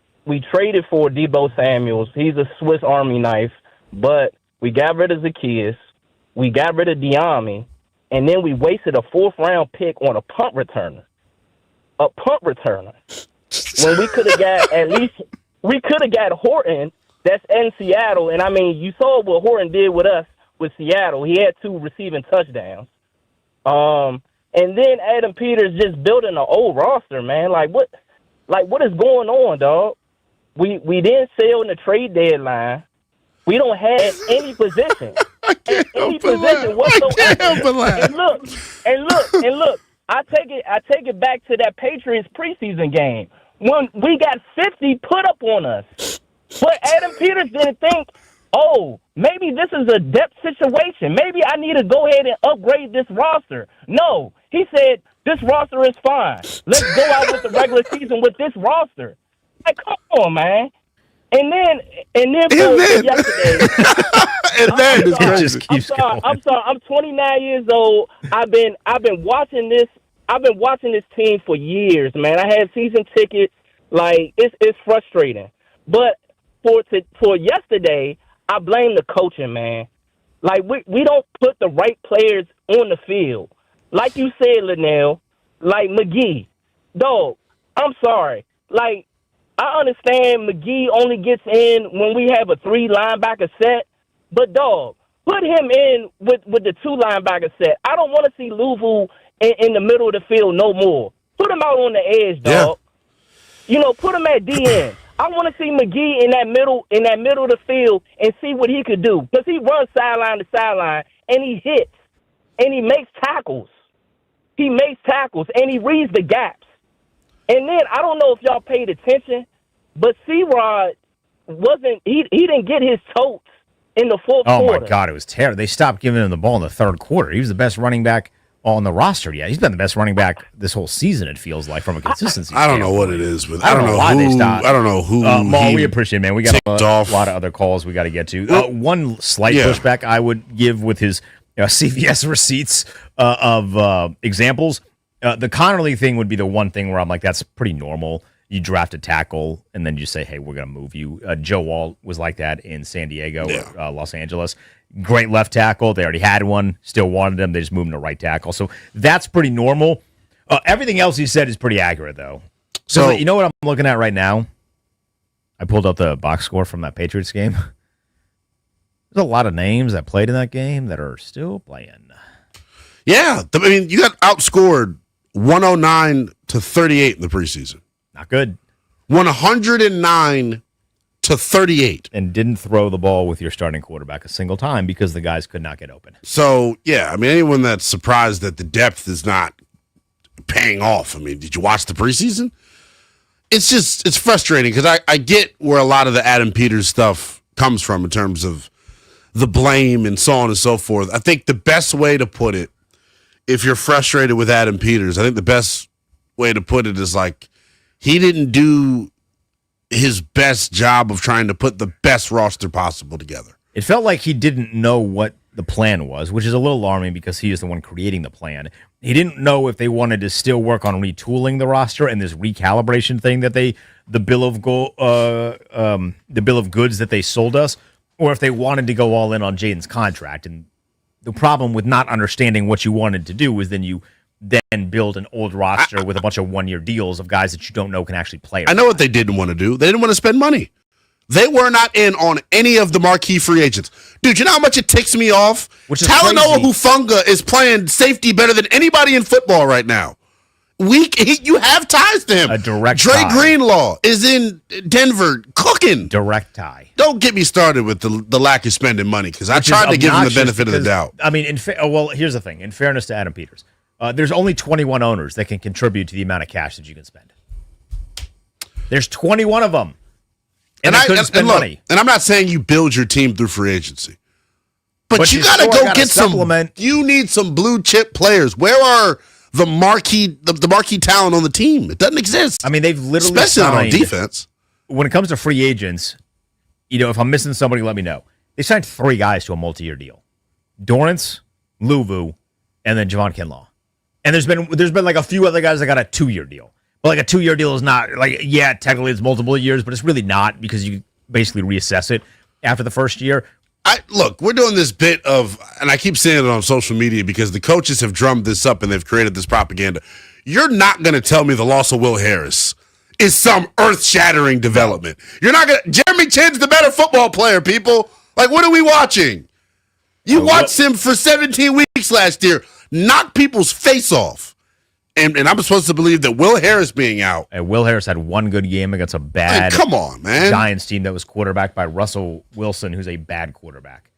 traded for Deebo Samuels. He's a Swiss Army knife, but we got rid of Zacchaeus. We got rid of Diami. And then we wasted a 4th-round pick on a punt returner. A punt returner. When we could have got Horton, that's in Seattle. And, I mean, you saw what Horton did with us with Seattle. He had 2 receiving touchdowns. And then Adam Peters just building an old roster, man. What is going on, dog? We didn't sell in the trade deadline. We don't have any position. Any position whatsoever. And look. I take it back to that Patriots preseason game when we got 50 put up on us. But Adam Peters didn't think, oh, maybe this is a depth situation. Maybe I need to go ahead and upgrade this roster. No, he said this roster is fine. Let's go out with the regular season with this roster. Like, come on, man. And then yesterday, I'm sorry. I'm 29 years old. I've been watching this. I've been watching this team for years, man. I had season tickets. Like it's frustrating. But for yesterday, I blame the coaching, man. Like we don't put the right players on the field. Like you said, Linnell, like McGee, dog. I'm sorry. Like, I understand McGee only gets in when we have a 3-linebacker set, but, dog, put him in with the 2-linebacker set. I don't want to see Louvu in the middle of the field no more. Put him out on the edge, dog. Yeah. Put him at DN. I want to see McGee in that middle of the field and see what he could do, because he runs sideline to sideline, and he hits, and he makes tackles. He makes tackles, and he reads the gaps. And then, I don't know if y'all paid attention, but C-Rod he didn't get his totes in the fourth quarter. Oh, my God, it was terrible. They stopped giving him the ball in the third quarter. He was the best running back on the roster. Yeah, he's been the best running back this whole season, it feels like, from a consistency I don't know what it is, but I don't know why they stopped. I don't know who. Maul, we appreciate it, man. We got a lot of other calls we got to get to. One slight pushback I would give with his CVS receipts of examples. The Connerly thing would be the one thing where I'm like, that's pretty normal. You draft a tackle, and then you say, hey, we're going to move you. Joe Wall was like that in San Diego, Los Angeles. Great left tackle. They already had one, still wanted him. They just moved him to right tackle. So that's pretty normal. Everything else he said is pretty accurate, though. So So you know what I'm looking at right now? I pulled up the box score from that Patriots game. There's a lot of names that played in that game that are still playing. yeah, I mean, you got outscored 109 to 38 in the preseason. Not good. 109 to 38. And didn't throw the ball with your starting quarterback a single time because the guys could not get open. So, yeah, I mean, anyone that's surprised that the depth is not paying off. I mean, did you watch the preseason? It's frustrating because I get where a lot of the Adam Peters stuff comes from in terms of the blame and so on and so forth. I think the best way to put it, if you're frustrated with Adam Peters, I think the best way to put it is like he didn't do his best job of trying to put the best roster possible together. It felt like he didn't know what the plan was, which is a little alarming because he is the one creating the plan. He didn't know if they wanted to still work on retooling the roster and this recalibration thing that the bill of goods that they sold us, or if they wanted to go all in on Jaden's contract. And the problem with not understanding what you wanted to do is then you then build an old roster with a bunch of one-year deals of guys that you don't know can actually play. I know what they didn't want to do. They didn't want to spend money. They were not in on any of the marquee free agents. Dude, you know how much it ticks me off? Talanoa Hufanga is playing safety better than anybody in football right now. You have ties to him. A direct Dre tie. Greenlaw is in Denver cooking. Direct tie. Don't get me started with the lack of spending money because I tried to give him the benefit of the doubt. I mean, well, here's the thing. In fairness to Adam Peters, there's only 21 owners that can contribute to the amount of cash that you can spend. There's 21 of them. And I couldn't spend money. And I'm not saying you build your team through free agency. But you got to still go gotta get supplement. You need some blue chip players. Where are the marquee talent on the team? It doesn't exist. I mean, they've literally especially not on signed- defense. When it comes to free agents, if I'm missing somebody, let me know. They signed 3 guys to a multi-year deal: Dorrance, Luvu, and then Javon Kinlaw. And there's been like a few other guys that got a 2-year deal. But like a 2-year deal is not technically it's multiple years, but it's really not because you basically reassess it after the first year. Look, we're doing this bit of, and I keep saying it on social media because the coaches have drummed this up and they've created this propaganda. You're not going to tell me the loss of Will Harris is some earth-shattering development. You're not going to. Jeremy Chin's the better football player, people. Like, what are we watching? You watched him for 17 weeks last year, knock people's face off. And I'm supposed to believe that Will Harris being out. And Will Harris had one good game against a bad come on, man. Giants team that was quarterbacked by Russell Wilson, who's a bad quarterback.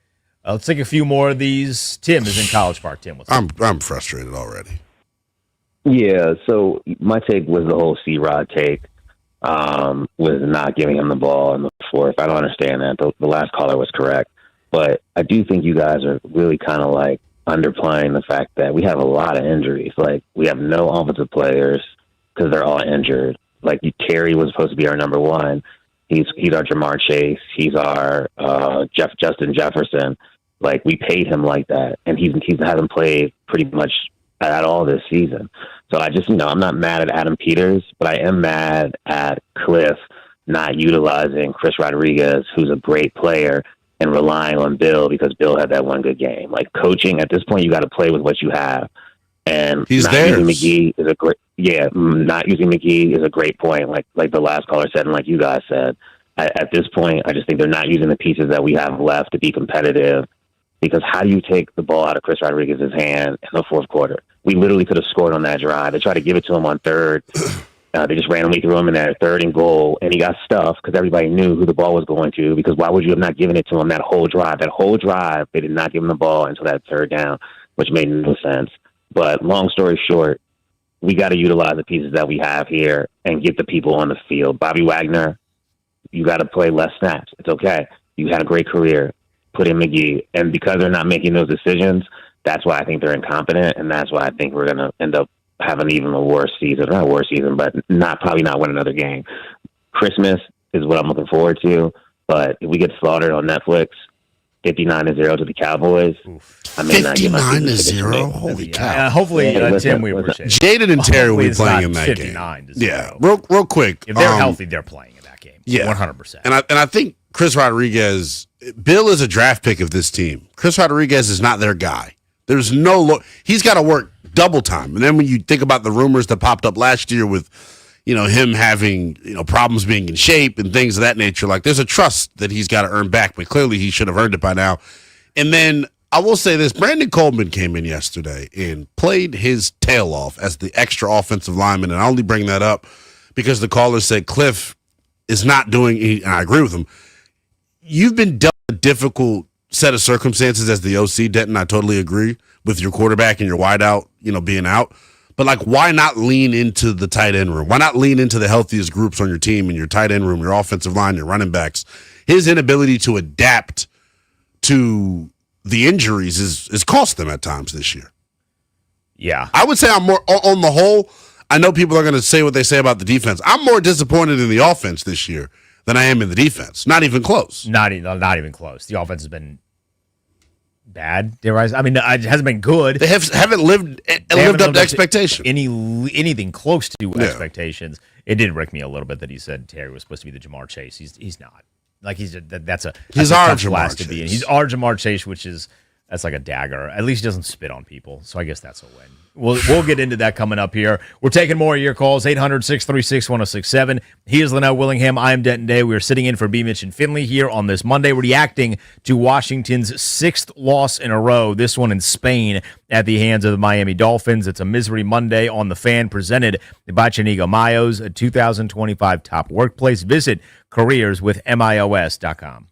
Let's take a few more of these. Tim is in College Park. Tim, what's up? I'm frustrated already. Yeah, so my take was the whole C-Rod take, was not giving him the ball in the fourth. I don't understand that. The last caller was correct. But I do think you guys are really kind of like underplaying the fact that we have a lot of injuries. Like, we have no offensive players because they're all injured. Like, Terry was supposed to be our number one. He's our Jamar Chase. He's our Justin Jefferson. Like, we paid him like that, and he hasn't played pretty much at all this season. So I just, I'm not mad at Adam Peters, but I am mad at Cliff not utilizing Chris Rodriguez, who's a great player, and relying on Bill because Bill had that one good game. Like, coaching at this point, you got to play with what you have. And He's not theirs. using McGee is a great, not using McGee is a great point. Like the last caller said, and like you guys said, at this point, I just think they're not using the pieces that we have left to be competitive. Because how do you take the ball out of Chris Rodriguez's hand in the fourth quarter? We literally could have scored on that drive. They tried to give it to him on third. They just randomly threw him in there, 3rd and goal, and he got stuffed because everybody knew who the ball was going to. Because why would you have not given it to him that whole drive? That whole drive, they did not give him the ball until that 3rd down, which made no sense. But long story short, we got to utilize the pieces that we have here and get the people on the field. Bobby Wagner, you got to play less snaps. It's okay. You had a great career. Put in McGee. And because they're not making those decisions, that's why I think they're incompetent, and that's why I think we're going to end up having even a worse season. Not a worse season, but probably not win another game. Christmas is what I'm looking forward to, but if we get slaughtered on Netflix, 59-0 to the Cowboys, I may not get my season tickets 59-0? Holy cow. Hopefully, listen, Tim, we appreciate it. Jaden and Terry will Hopefully be it's playing not in that 59 game. to 0. Yeah, real quick. If they're healthy, they're playing in that game. Yeah, 100%. And I think Chris Rodriguez, Bill is a draft pick of this team. Chris Rodriguez is not their guy. There's no he's got to work double time. And then when you think about the rumors that popped up last year with, him having, problems being in shape and things of that nature, like there's a trust that he's got to earn back, but clearly he should have earned it by now. And then I will say this, Brandon Coleman came in yesterday and played his tail off as the extra offensive lineman. And I only bring that up because the caller said Cliff is not doing, and I agree with him. You've been dealt a difficult set of circumstances as the OC, Denton. I totally agree with your quarterback and your wideout, being out. But like, why not lean into the tight end room? Why not lean into the healthiest groups on your team and your tight end room, your offensive line, your running backs? His inability to adapt to the injuries is cost them at times this year. Yeah. I would say I'm more on the whole. I know people are going to say what they say about the defense. I'm more disappointed in the offense this year than I am in the defense. Not even close. Not even close. The offense has been bad. I mean, it hasn't been good. They haven't lived up to expectation. Anything close to expectations. It did wreck me a little bit that he said Terry was supposed to be the Jamar Chase. He's not. Like he's our Jamar Chase. He's our Jamar Chase, that's like a dagger. At least he doesn't spit on people. So I guess that's a win. We'll get into that coming up here. We're taking more of your calls, 800-636-1067. He is Linnell Willingham. I am Denton Day. We are sitting in for B. Mitch and Finley here on this Monday, reacting to Washington's sixth loss in a row, this one in Spain at the hands of the Miami Dolphins. It's a Misery Monday on The Fan, presented by Chinigo Mayos, a 2025 top workplace. Visit careerswithmios.com.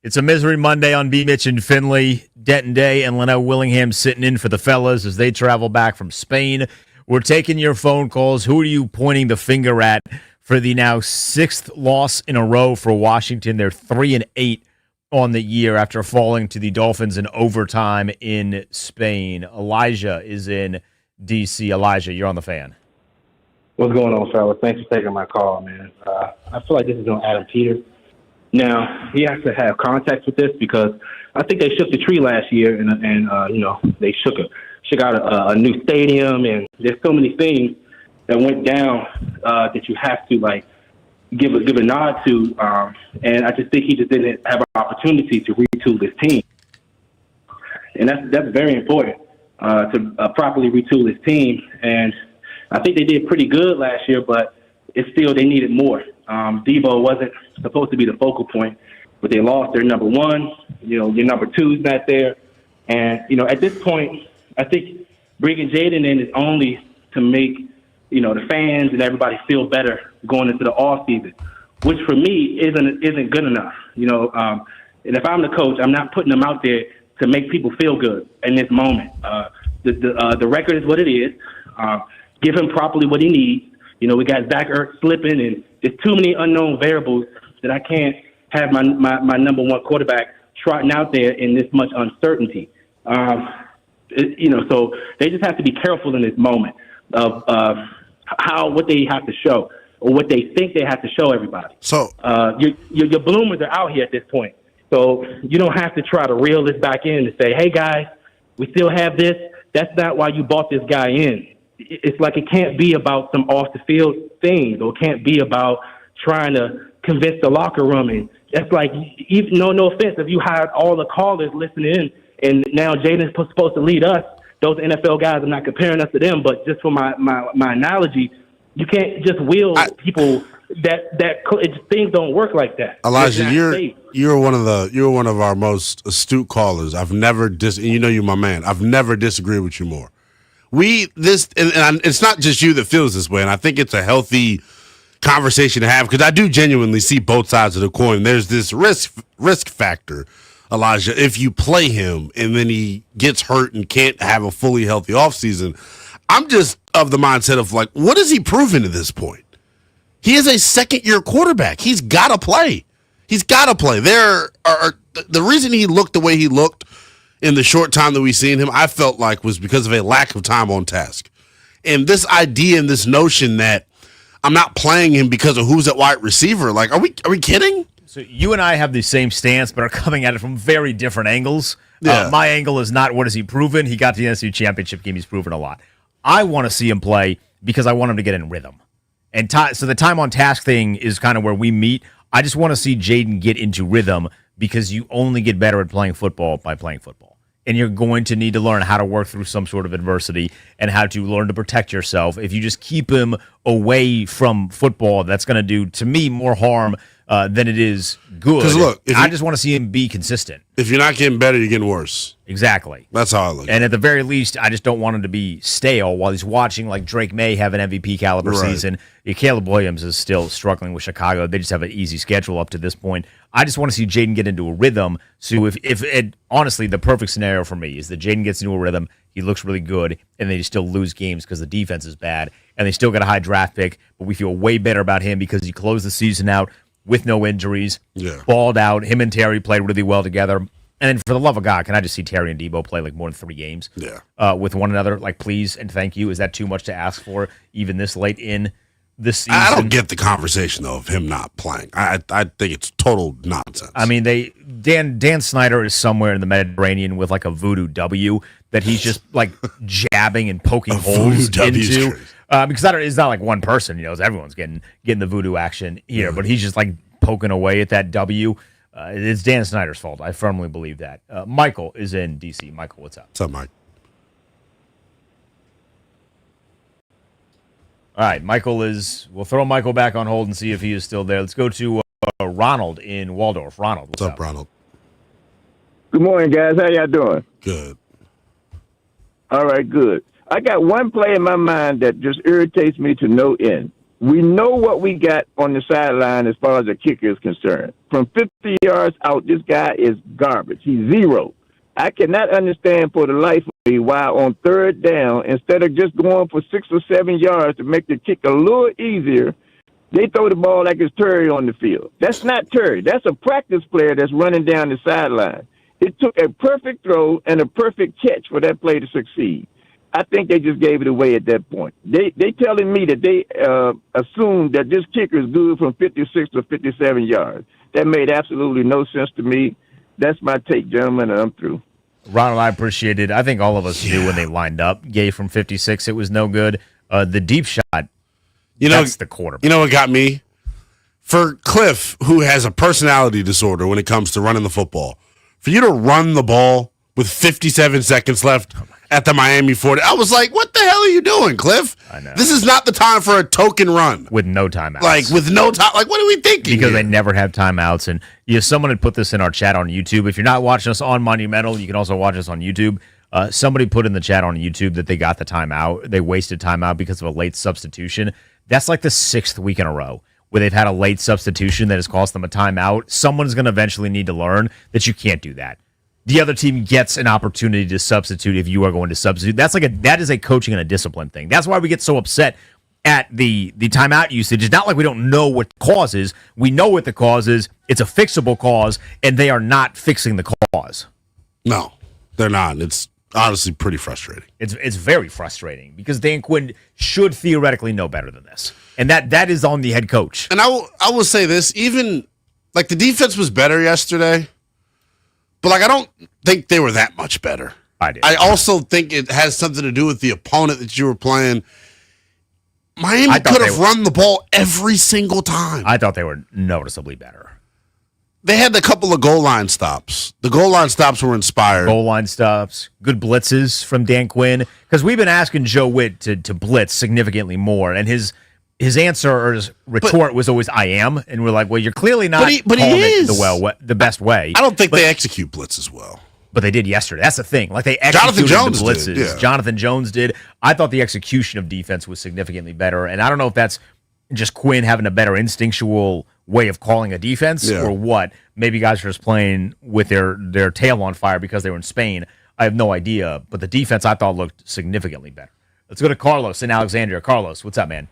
It's a Misery Monday on B. Mitch and Finley. Denton Day and Leno Willingham sitting in for the fellas as they travel back from Spain. We're taking your phone calls. Who are you pointing the finger at for the now 6th loss in a row for Washington? They're 3-8 on the year after falling to the Dolphins in overtime in Spain. Elijah is in D.C. Elijah, you're on the Fan. What's going on, fellas? Thanks for taking my call, man. I feel like this is on Adam Peters. Now, he has to have context with this because I think they shook the tree last year, and they shook out a new stadium, and there's so many things that went down that you have to give a nod to, and I just think he just didn't have an opportunity to retool his team, and that's very important to properly retool his team. And I think they did pretty good last year, but it's still they needed more. Debo wasn't supposed to be the focal point, but they lost their number one. Your number two is not there, and at this point, I think bringing Jaden in is only to make the fans and everybody feel better going into the off season, which for me isn't good enough. And if I'm the coach, I'm not putting them out there to make people feel good in this moment. The record is what it is. Give him properly what he needs. We got Zach Ertz slipping, and there's too many unknown variables that I can't have my number one quarterback trotting out there in this much uncertainty. So they just have to be careful in this moment of what they have to show or what they think they have to show everybody. So your bloomers are out here at this point. So you don't have to try to reel this back in to say, hey, guys, we still have this. That's not why you bought this guy in. It's like it can't be about some off-the-field things, or it can't be about trying to convince the locker room. And that's like, no offense, if you had all the callers listening in, and now Jaden's supposed to lead us, those NFL guys, I'm not comparing us to them, but just for my analogy, you can't just wheel people things don't work like that. Elijah, you're one of our most astute callers. I've never you're my man. I've never disagreed with you more. And it's not just you that feels this way, and I think it's a healthy conversation to have because I do genuinely see both sides of the coin. There's this risk factor, Elijah. If you play him and then he gets hurt and can't have a fully healthy offseason, I'm just of the mindset of what has he proven at this point? He is a second-year quarterback. He's got to play. He's got to play. The reason he looked the way he looked in the short time that we've seen him, I felt like was because of a lack of time on task. And this idea and this notion that I'm not playing him because of who's at wide receiver, are we kidding? So you and I have the same stance, but are coming at it from very different angles. Yeah. My angle is not what has he proven. He got to the NFC Championship game. He's proven a lot. I want to see him play because I want him to get in rhythm. And so the time on task thing is kind of where we meet. I just want to see Jaden get into rhythm because you only get better at playing football by playing football. And you're going to need to learn how to work through some sort of adversity and how to learn to protect yourself. If you just keep him away from football, that's going to do, to me, more harm than it is good. Because look, I just want to see him be consistent. If you're not getting better, you're getting worse. Exactly. That's how I look. And at the very least, I just don't want him to be stale while he's watching Drake May have an MVP caliber season. Caleb Williams is still struggling with Chicago. They just have an easy schedule up to this point. I just want to see Jaden get into a rhythm. So if honestly, the perfect scenario for me is that Jaden gets into a rhythm, he looks really good, and they still lose games because the defense is bad, and they still got a high draft pick, but we feel way better about him because he closed the season out with no injuries, balled out. Him and Terry played really well together. And then for the love of God, can I just see Terry and Debo play more than 3 games with one another? Please and thank you. Is that too much to ask for even this late in this season? I don't get the conversation, though, of him not playing. I think it's total nonsense. I mean, Dan Snyder is somewhere in the Mediterranean with a voodoo W that he's just jabbing and poking holes into. Because it's not one person, everyone's getting the voodoo action here, but he's just poking away at that W. It's Dan Snyder's fault. I firmly believe that. Michael is in D.C. Michael, what's up? What's up, Mike? All right, we'll throw Michael back on hold and see if he is still there. Let's go to Ronald in Waldorf. Ronald, what's up, Ronald? Good morning, guys. How y'all doing? Good. All right, good. I got one play in my mind that just irritates me to no end. We know what we got on the sideline as far as the kicker is concerned. From 50 yards out, this guy is garbage. He's zero. I cannot understand for the life of me why on third down, instead of just going for 6 or 7 yards to make the kick a little easier, they throw the ball like it's Terry on the field. That's not Terry. That's a practice player that's running down the sideline. It took a perfect throw and a perfect catch for that play to succeed. I think they just gave it away at that point. They telling me that they assumed that this kicker is good from 56 to 57 yards. That made absolutely no sense to me. That's my take, gentlemen, and I'm through. Ronald, I appreciate it. I think all of us knew when they lined up. Gay from 56, it was no good. The deep shot, that's the quarterback. You know what got me? For Cliff, who has a personality disorder when it comes to running the football, for you to run the ball with 57 seconds left at the Miami 40, I was like, what the hell are you doing, Cliff? I know. This is not the time for a token run. With no timeouts. Like, with no time. Like, what are we thinking? Because here? they never have timeouts. And someone had put this in our chat on YouTube. If you're not watching us on Monumental, you can also watch us on YouTube. Somebody put in the chat on YouTube that they got the timeout. They wasted timeout because of a late substitution. That's like the 6th week in a row where they've had a late substitution that has cost them a timeout. Someone's going to eventually need to learn that you can't do that. The other team gets an opportunity to substitute if you are going to substitute. That is a coaching and a discipline thing. That's why we get so upset at the timeout usage. It's not like we don't know what the cause is. We know what the cause is. It's a fixable cause, and they are not fixing the cause. No, they're not. It's honestly pretty frustrating. It's very frustrating because Dan Quinn should theoretically know better than this. And that is on the head coach. And I will say this, even like the defense was better yesterday, but like I don't think they were that much better. I did. I also think it has something to do with the opponent that you were playing. Miami could have run the ball every single time. I thought they were noticeably better. They had a couple of goal line stops. The goal line stops were inspired. Goal line stops, good blitzes from Dan Quinn. Because we've been asking Joe Witt to blitz significantly more, and his answer or his retort was always "I am," and we're like, "Well, you're clearly not he calling is. it the best way." I don't think they execute blitzes well. But they did yesterday. That's the thing. Like they executed Jonathan Jones the blitzes. did, yeah. Jonathan Jones did. I thought the execution of defense was significantly better, and I don't know if that's just Quinn having a better instinctual way of calling a defense or what. Maybe guys are just playing with their tail on fire because they were in Spain. I have no idea. But the defense I thought looked significantly better. Let's go to Carlos in Alexandria. Carlos, what's up, man?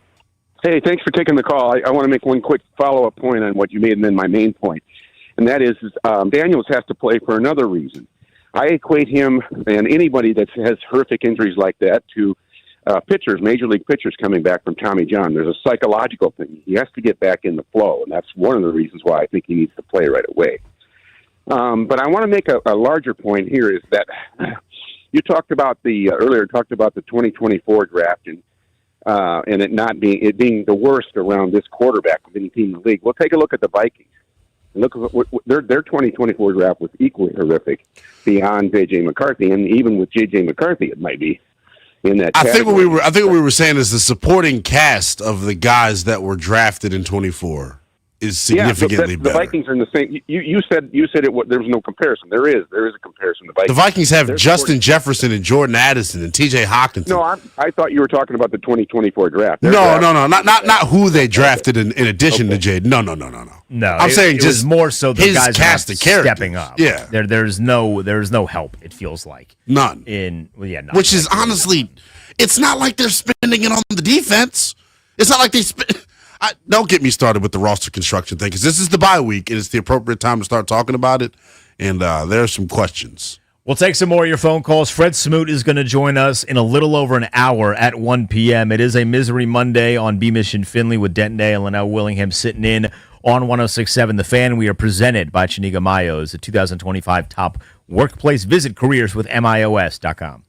Hey, thanks for taking the call. I want to make one quick follow-up point on what you made and then my main point. And that is Daniels has to play for another reason. I equate him and anybody that has horrific injuries like that to pitchers, major league pitchers coming back from Tommy John. There's a psychological thing. He has to get back in the flow, and that's one of the reasons why I think he needs to play right away. But I want to make a larger point here is that you talked about earlier talked about the 2024 draft and it being the worst around this quarterback of any team in the league. Well, take a look at the Vikings. Look at what their 2024 draft was equally horrific beyond J.J. McCarthy, and even with J.J. McCarthy, it might be in that. I think what category. we were saying is the supporting cast of the guys that were drafted in 24 is significantly the better. Vikings are in the same. You said there was no comparison. There is a comparison. The Vikings have Justin Jefferson and Jordan Addison and T.J. Hawkinson. No, I thought you were talking about the 2024 draft. No, not who they drafted in addition to Jade. No. No, I'm saying it just was more so the his guys cast are of not characters. stepping up. Yeah, there's no help. It feels like none. None. Which is honestly, it's not like they're spending it on the defense. It's not like they spend. Don't get me started with the roster construction thing because this is the bye week and it's the appropriate time to start talking about it. And there are some questions. We'll take some more of your phone calls. Fred Smoot is going to join us in a little over an hour at 1 p.m. It is a Misery Monday on B Mission Finley with Denton Day and Linnell Willingham sitting in on 106.7 The Fan. We are presented by Chiniga Mayos, the 2025 top workplace. Visit careers with MIOS.com.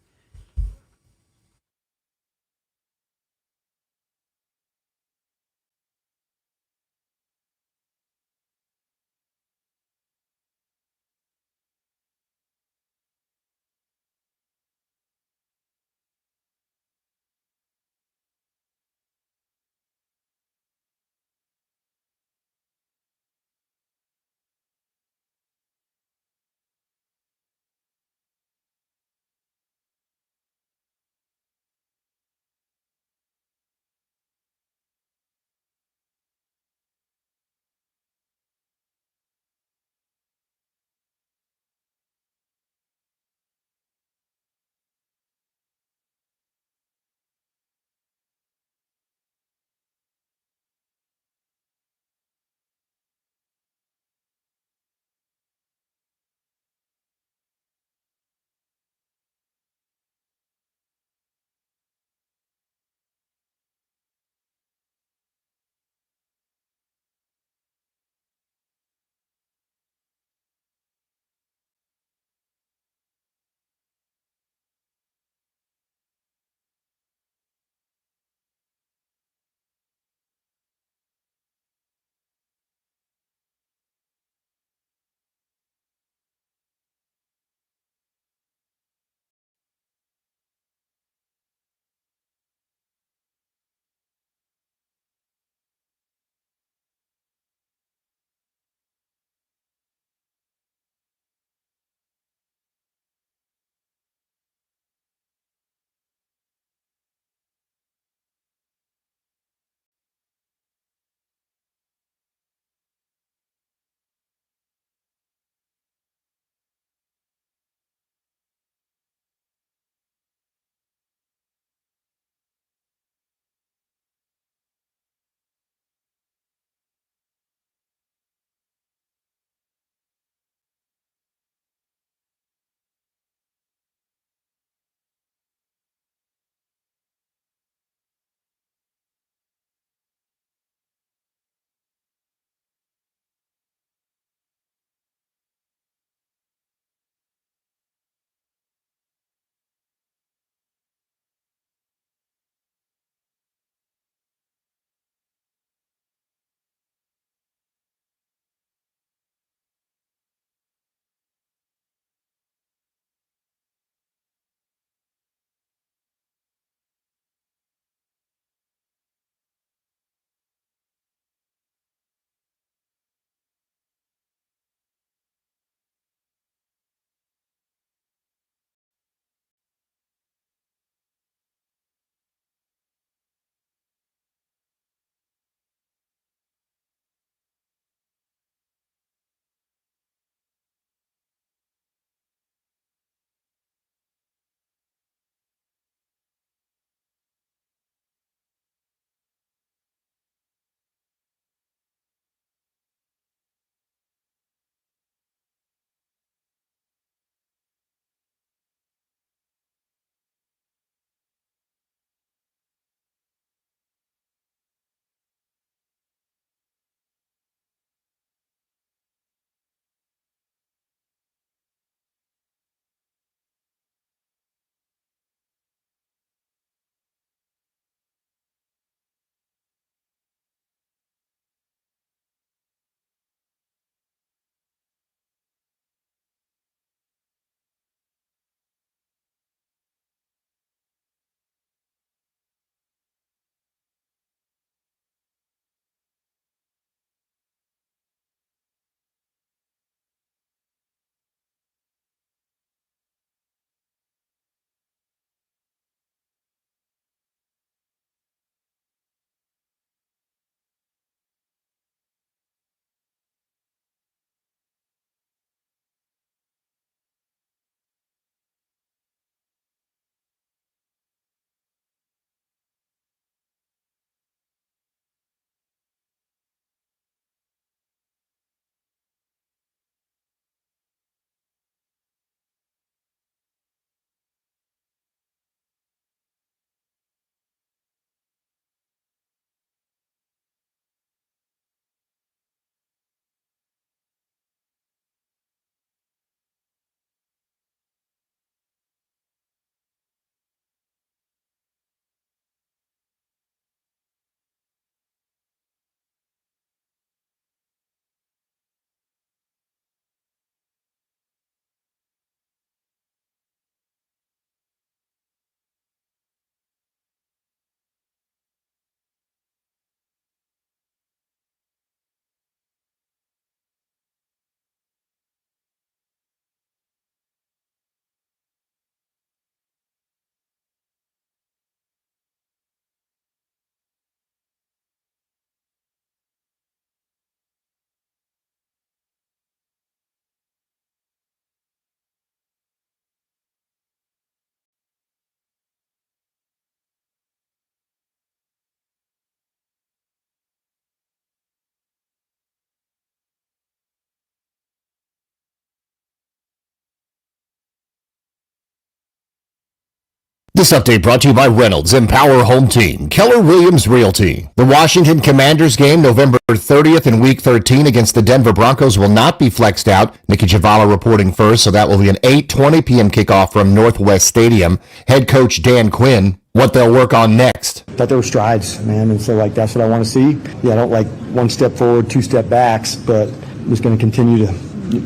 This update brought to you by Reynolds Empower Home Team, Keller Williams Realty. The Washington Commanders game November 30th in Week 13 against the Denver Broncos will not be flexed out. Nikki Javala reporting first, so that will be an 8:20 p.m. kickoff from Northwest Stadium. Head coach Dan Quinn, what they'll work on next. Thought there were strides, man, and so that's what I want to see. Yeah, I don't like one step forward, two step backs, but I'm just going to continue to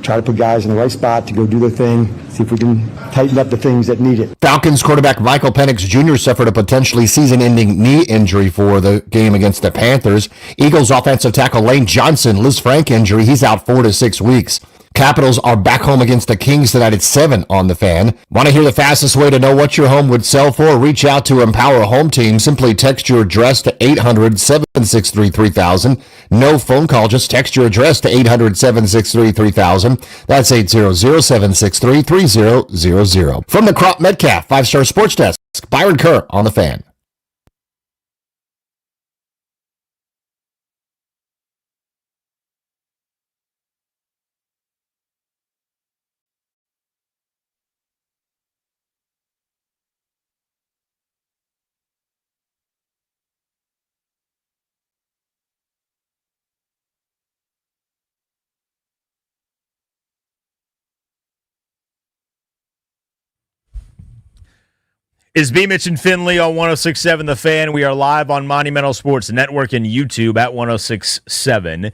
try to put guys in the right spot to go do their thing, see if we can tighten up the things that need it. Falcons quarterback Michael Penix Jr. suffered a potentially season-ending knee injury for the game against the Panthers. Eagles offensive tackle Lane Johnson, Liz Frank injury, he's out 4 to 6 weeks. Capitals are back home against the Kings tonight at 7 on The Fan. Want to hear the fastest way to know what your home would sell for? Reach out to Empower Home Team. Simply text your address to 800-763-3000. No phone call, just text your address to 800-763-3000. That's 800-763-3000. From the Crop Metcalf 5-Star Sports Desk, Byron Kerr on The Fan. Is B. Mitch and Finley on 106.7 The Fan. We are live on Monumental Sports Network and YouTube at 106.7.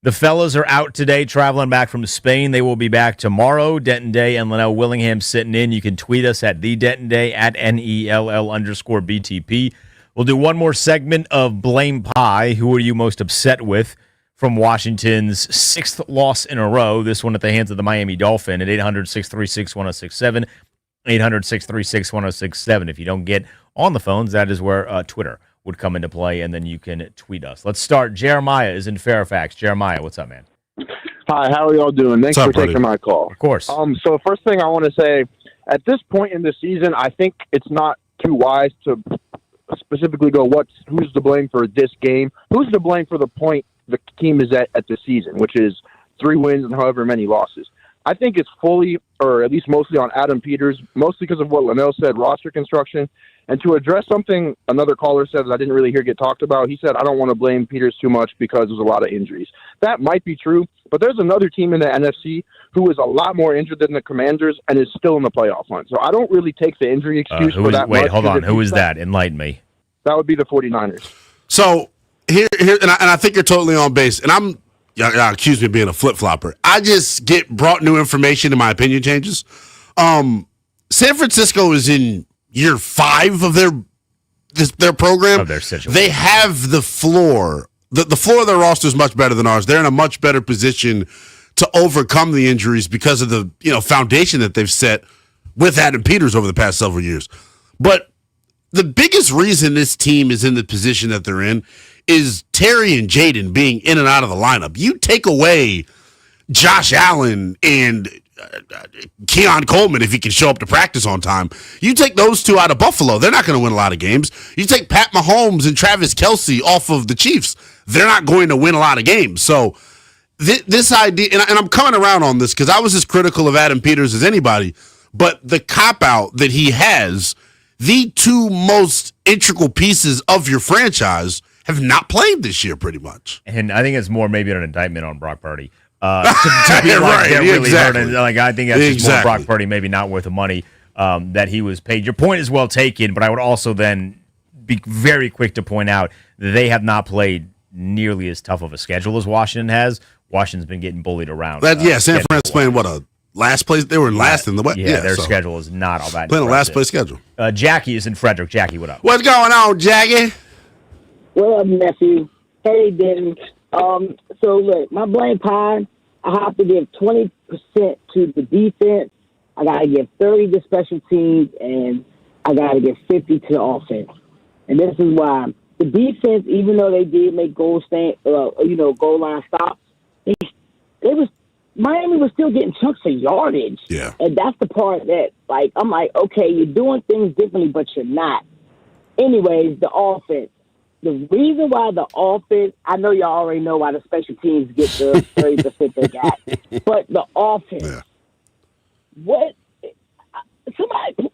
The fellas are out today, traveling back from Spain. They will be back tomorrow. Denton Day and Linnell Willingham sitting in. You can tweet us at the Denton Day at NELL_BTP. We'll do one more segment of Blame Pie. Who are you most upset with from Washington's 6th loss in a row? This one at the hands of the Miami Dolphin at 800-636-1067. 800-636-1067. If you don't get on the phones, that is where Twitter would come into play, and then you can tweet us. Let's start. Jeremiah is in Fairfax. Jeremiah, what's up, man? Hi, how are y'all doing? Thanks for taking my call. Of course. So first thing I want to say, at this point in the season, I think it's not too wise to specifically go who's to blame for this game. Who's to blame for the point the team is at the season, which is 3 wins and however many losses. I think it's fully, or at least mostly, on Adam Peters, mostly because of what Linnell said, roster construction. And to address something another caller said that I didn't really hear get talked about, he said, I don't want to blame Peters too much because there's a lot of injuries. That might be true, but there's another team in the NFC who is a lot more injured than the Commanders and is still in the playoff hunt. So I don't really take the injury excuse for that. Wait, hold on. Who is that? Enlighten me. That would be the 49ers. So here, and I think you're totally on base, and y'all accuse me of being a flip-flopper. I just get brought new information and my opinion changes. San Francisco is in year 5 of their program. Of their situation. They have the floor. The floor of their roster is much better than ours. They're in a much better position to overcome the injuries because of the foundation that they've set with Adam Peters over the past several years. But the biggest reason this team is in the position that they're in is Terry and Jaden being in and out of the lineup. You take away Josh Allen and Keon Coleman if he can show up to practice on time. You take those two out of Buffalo, they're not going to win a lot of games. You take Pat Mahomes and Travis Kelce off of the Chiefs, they're not going to win a lot of games. So this idea, and I'm coming around on this because I was as critical of Adam Peters as anybody, but the cop-out that he has, the 2 most integral pieces of your franchise have not played this year pretty much. And I think it's more maybe an indictment on Brock Purdy. To be like, they're really hurting. Like, I think that's just more Brock Purdy maybe not worth the money that he was paid. Your point is well taken, but I would also then be very quick to point out that they have not played nearly as tough of a schedule as Washington has. Washington's been getting bullied around. San Fran's playing last place? They were in last in the West. Yeah, their schedule is not all that playing a last place schedule. Jackie is in Frederick. Jackie, what up? What's going on, Jackie? What up, nephew? Hey, Denton. So look, my blame pie, I have to give 20% to the defense. I got to give 30 to special teams, and I got to give 50 to the offense. And this is why the defense, even though they did make goal line stops, Miami was still getting chunks of yardage. Yeah. And that's the part that, I'm like, okay, you're doing things differently, but you're not. Anyways, the offense. The reason why the offense, I know y'all already know why the special teams get the 30% they got, but the offense,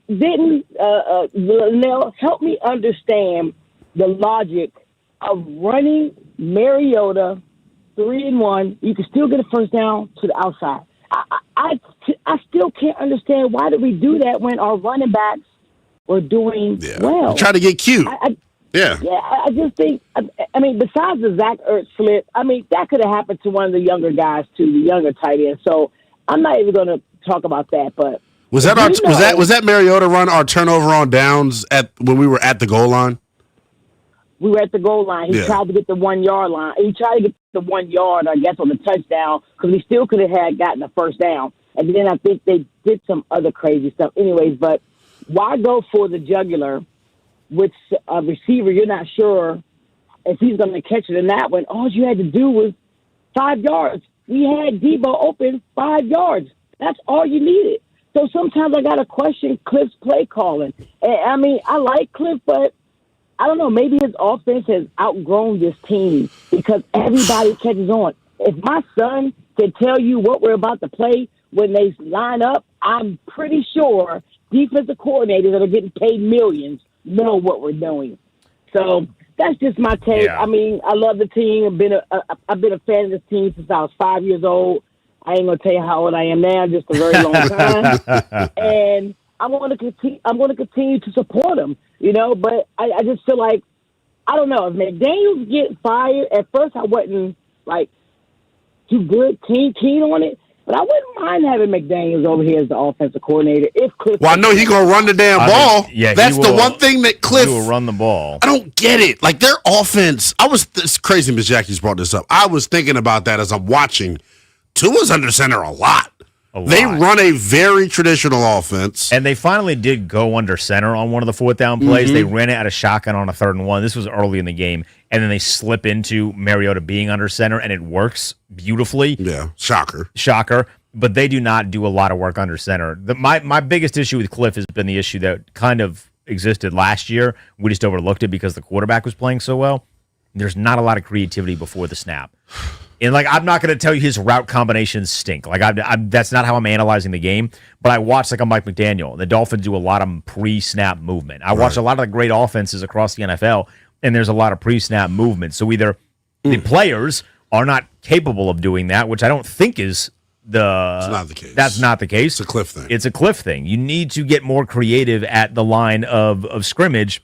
Linnell help me understand the logic of running Mariota 3-1? You can still get a first down to the outside. I still can't understand why did we do that when our running backs were doing well. Try to get cute. I just think. I mean, besides the Zach Ertz slip, I mean that could have happened to one of the younger guys too, the younger tight end. So I'm not even going to talk about that. But was that Mariota run our turnover on downs when we were at the goal line? We were at the goal line. He tried to get the 1 yard line. He tried to get the 1 yard, I guess, on the touchdown because we still could have gotten the first down. And then I think they did some other crazy stuff. Anyways, but why go for the jugular with a receiver you're not sure if he's going to catch it in that one? All you had to do was 5 yards. We had Debo open 5 yards. That's all you needed. So sometimes I got to question Cliff's play calling. I mean, I like Cliff, but I don't know. Maybe his offense has outgrown this team because everybody catches on. If my son can tell you what we're about to play when they line up, I'm pretty sure defensive coordinators that are getting paid millions know what we're doing. So that's just my take. Yeah. I mean, I love the team. I've been a fan of this team since I was 5 years old. I ain't gonna tell you how old I am now, just a very long time. And I'm going to continue to support them, you know. But I just feel like I don't know if McDaniels get fired. At first, I wasn't like too keen on it. But I wouldn't mind having McDaniels over here as the offensive coordinator if Cliff. Well, I know he's gonna run the damn ball. That's the one thing that Cliff will run the ball. I don't get it. Like their offense, it's crazy. Miss Jackie's brought this up. I was thinking about that as I'm watching. Tua's under center a lot. They run a very traditional offense. And they finally did go under center on one of the fourth down plays. They ran it out of shotgun on a 3rd and 1. This was early in the game. And then they slip into Mariota being under center, and it works beautifully. Yeah, shocker. But they do not do a lot of work under center. My biggest issue with Cliff has been the issue that kind of existed last year. We just overlooked it because the quarterback was playing so well. There's not a lot of creativity before the snap. And I'm not going to tell you his route combinations stink. That's not how I'm analyzing the game. But I watch a Mike McDaniel. The Dolphins do a lot of pre-snap movement. I watch a lot of the great offenses across the NFL, and there's a lot of pre-snap movement. So either the players are not capable of doing that, which I don't think is it's not the case. That's not the case. It's a Cliff thing. It's a Cliff thing. You need to get more creative at the line of scrimmage,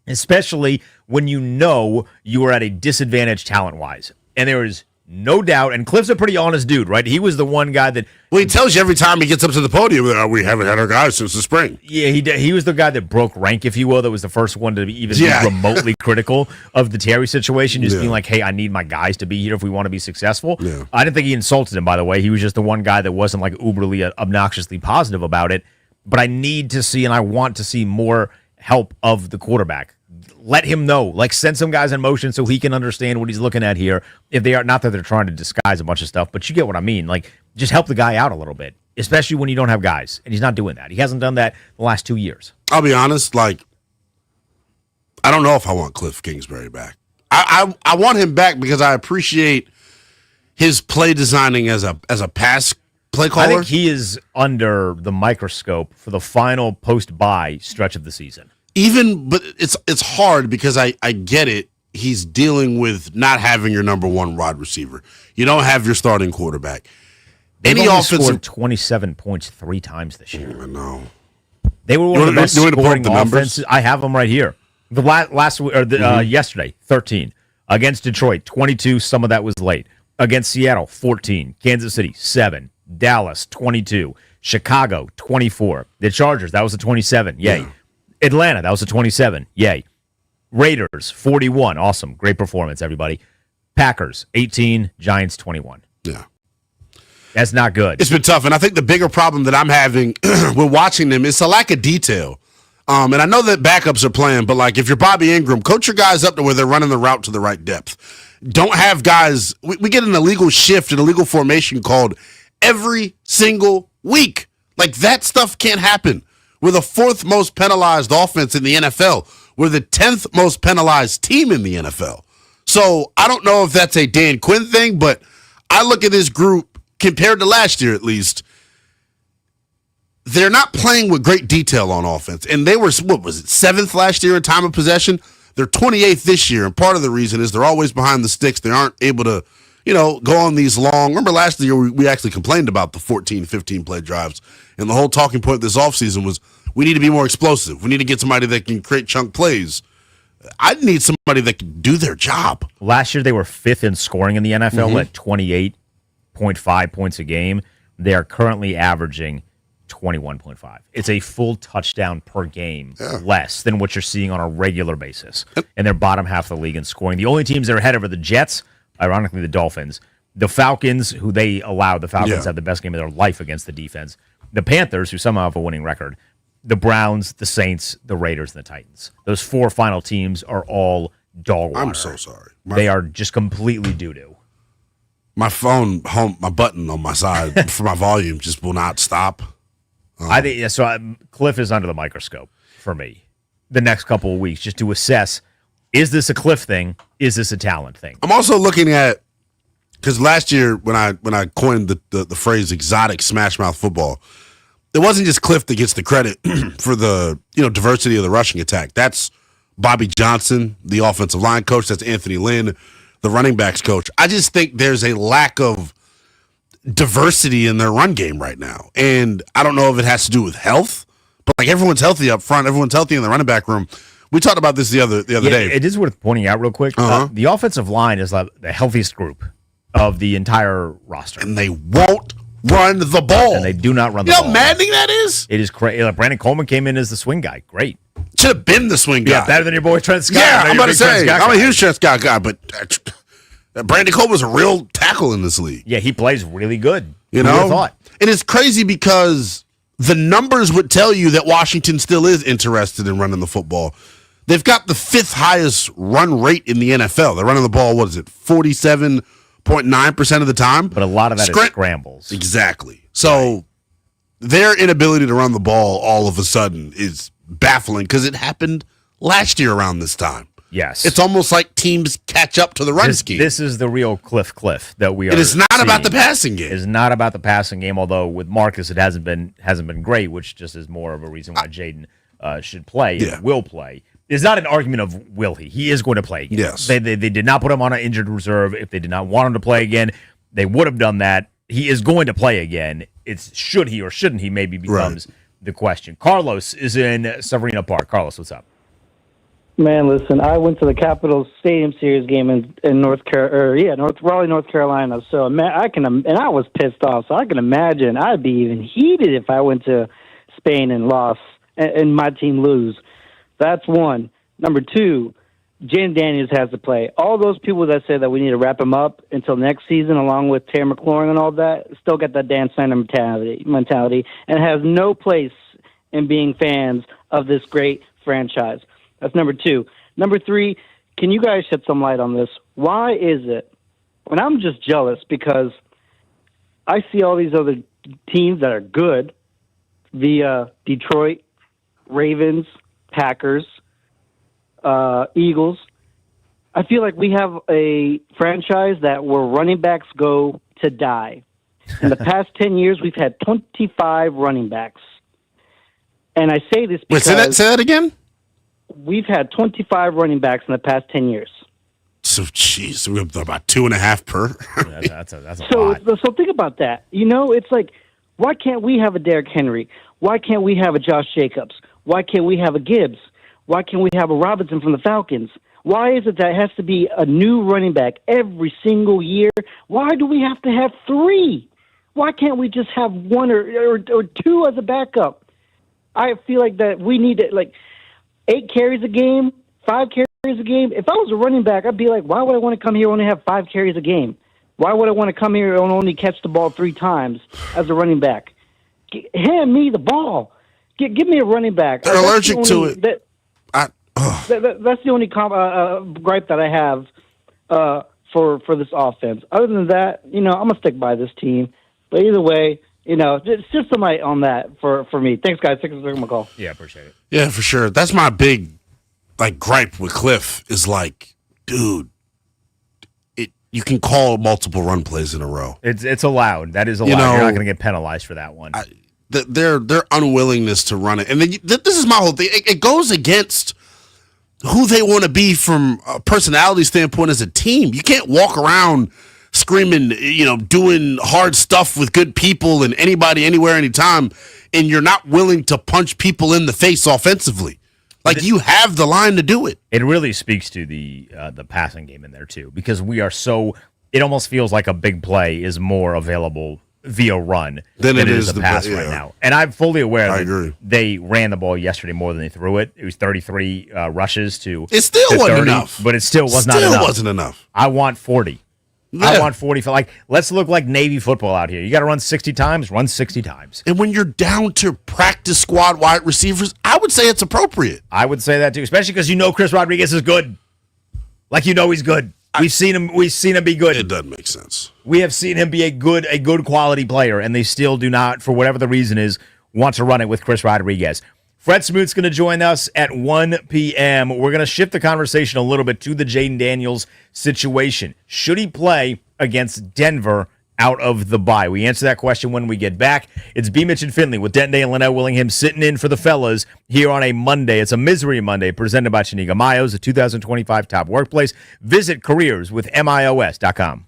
especially when you know you are at a disadvantage talent-wise. And there is no doubt, and Cliff's a pretty honest dude, right? He was the one guy that... Well, he tells you every time he gets up to the podium, we haven't had our guys since the spring. Yeah, he was the guy that broke rank, if you will, that was the first one to be remotely critical of the Terry situation, just being like, hey, I need my guys to be here if we want to be successful. Yeah. I didn't think he insulted him, by the way. He was just the one guy that wasn't uberly obnoxiously positive about it. But I need to see, and I want to see more help of the quarterback. Let him know, send some guys in motion so he can understand what he's looking at here. If they are, not that they're trying to disguise a bunch of stuff, but you get what I mean. Just help the guy out a little bit, especially when you don't have guys. And he's not doing that. He hasn't done that the last 2 years. I'll be honest, I don't know if I want Cliff Kingsbury back. I want him back because I appreciate his play designing as a pass play caller. I think he is under the microscope for the final post-bye stretch of the season. But it's hard because I get it. He's dealing with not having your number one wide receiver. You don't have your starting quarterback. They've only scored 27 points 3 times this year. I know. They were one of the best scoring offenses. I have them right here. Yesterday, 13 against Detroit, 22. Some of that was late. Against Seattle, 14. Kansas City, 7. Dallas, 22. Chicago, 24. The Chargers, that was a 27. Yay. Yeah. Atlanta, that was a 27. Yay. Raiders, 41. Awesome. Great performance, everybody. Packers, 18. Giants, 21. Yeah. That's not good. It's been tough. And I think the bigger problem that I'm having with watching them is a lack of detail. And I know that backups are playing, but if you're Bobby Ingram, coach your guys up to where they're running the route to the right depth. Don't have guys. We get an illegal shift, an illegal formation called every single week. That stuff can't happen. We're the 4th most penalized offense in the NFL. We're the 10th most penalized team in the NFL. So I don't know if that's a Dan Quinn thing, but I look at this group, compared to last year at least, they're not playing with great detail on offense. And they were, what was it, 7th last year in time of possession? They're 28th this year, and part of the reason is they're always behind the sticks. They aren't able to, go on these long. Remember last year we actually complained about the 14, 15 play drives, and the whole talking point this offseason was we need to be more explosive. We need to get somebody that can create chunk plays. I need somebody that can do their job. Last year they were 5th in scoring in the NFL at 28.5 points a game. They are currently averaging 21.5. It's a full touchdown per game less than what you're seeing on a regular basis. And they're bottom half of the league in scoring. The only teams that are ahead of are the Jets, ironically the Dolphins, the Falcons, who they allow the Falcons to have the best game of their life against the defense, the Panthers, who somehow have a winning record, the Browns, the Saints, the Raiders, and the Titans. Those 4 final teams are all dog water. I'm so sorry. They are just completely doo-doo. My phone, my button on my side for my volume just will not stop. I think so. Cliff is under the microscope for me the next couple of weeks just to assess: is this a Cliff thing? Is this a talent thing? I'm also looking at, because last year when I coined the phrase exotic smash mouth football, it wasn't just Cliff that gets the credit for the diversity of the rushing attack. That's Bobby Johnson, the offensive line coach. That's Anthony Lynn, the running backs coach. I just think there's a lack of diversity in their run game right now. And I don't know if it has to do with health, but like everyone's healthy up front, everyone's healthy in the running back room. We talked about this the other day. It is worth pointing out real quick. The offensive line is like the healthiest group of the entire roster. And they won't run the ball. And they do not run the ball. You know how maddening that is? It is crazy. Brandon Coleman came in as the swing guy. Great. Should have been the swing guy. Yeah, better than your boy Trent Scott. Yeah, I'm about to say, I'm a huge Trent Scott guy, but Brandon Coleman's a real tackle in this league. Yeah, he plays really good. You know? And it's crazy because the numbers would tell you that Washington still is interested in running the football. They've got the 5th highest run rate in the NFL. They're running the ball, 47.9% of the time? But a lot of that is scrambles. Exactly. So their inability to run the ball all of a sudden is baffling because it happened last year around this time. Yes. It's almost like teams catch up to the run scheme. This is the real Cliff that we are. It is not seeing. about the passing game. It is not about the passing game, although with Marcus it hasn't been great, which just is more of a reason why Jaden should play and will play. It's not an argument of will he. He is going to play again. Yes. They did not put him on an injured reserve. If they did not want him to play again, they would have done that. He is going to play again. It's should he or shouldn't he maybe becomes the question. Carlos is in Severino Park. Carlos, what's up? Man, listen, I went to the Capitals Stadium Series game in Raleigh, North Carolina. So and I was pissed off. So I can imagine I'd be even heated if I went to Spain and lost and my team lose. That's one. Number two, Jaden Daniels has to play. All those people that say that we need to wrap him up until next season, along with Terry McLaurin and all that, still got that Dan Snyder mentality, and has no place in being fans of this great franchise. That's number two. Number three, can you guys shed some light on this? Why is it, and I'm just jealous because I see all these other teams that are good, the Detroit, Ravens, Packers, Eagles. I feel like we have a franchise that where running backs go to die. In the past 10 years, we've had 25 running backs. And I say this because... Wait, say that again? We've had 25 running backs in the past 10 years. So, jeez, we're about 2.5 per. That's a lot. So think about that. It's like, why can't we have a Derrick Henry? Why can't we have a Josh Jacobs? Why can't we have a Gibbs? Why can't we have a Robinson from the Falcons? Why is it that it has to be a new running back every single year? Why do we have to have 3? Why can't we just have 1 or 2 as a backup? I feel like that we need to, 8 carries a game, 5 carries a game. If I was a running back, I'd be like, why would I want to come here and only have 5 carries a game? Why would I want to come here and only catch the ball 3 times as a running back? Hand me the ball. Give me a running back. They're allergic to it. That's the only gripe that I have for this offense. Other than that, I'm going to stick by this team. But either way, it's just some light on that for me. Thanks, guys. Thanks for taking my call. Yeah, appreciate it. Yeah, for sure. That's my big gripe with Cliff is dude, you can call multiple run plays in a row. It's allowed. That is allowed. You're not going to get penalized for that one. their unwillingness to run it. And then this is my whole thing. It goes against who they want to be from a personality standpoint as a team. You can't walk around screaming, doing hard stuff with good people and anybody, anywhere, anytime, and you're not willing to punch people in the face offensively. Like, you have the line to do it. It really speaks to the passing game in there, too, because we are so – it almost feels like a big play is more available via run than it is the pass right now. And I'm fully aware that they ran the ball yesterday more than they threw it. It was 33 rushes to It still to wasn't 30, enough. But it still was not enough. Still wasn't enough. I want 40. I want 40. Let's look like Navy football out here. You got to run 60 times, run 60 times. And when you're down to practice squad wide receivers, I would say it's appropriate. I would say that too, especially because Chris Rodriguez is good. Like he's good. We've seen him be good. It doesn't make sense. We have seen him be a good quality player, and they still do not, for whatever the reason is, want to run it with Chris Rodriguez. Fred Smoot's going to join us at 1 p.m. We're going to shift the conversation a little bit to the Jaden Daniels situation. Should he play against Denver out of the bye? We answer that question when we get back. It's B. Mitch and Finley with Denton Day and Linnell Willingham sitting in for the fellas here on a Monday. It's a Misery Monday presented by Chiniga Mayos, a 2025 top workplace. Visit careerswithmios.com.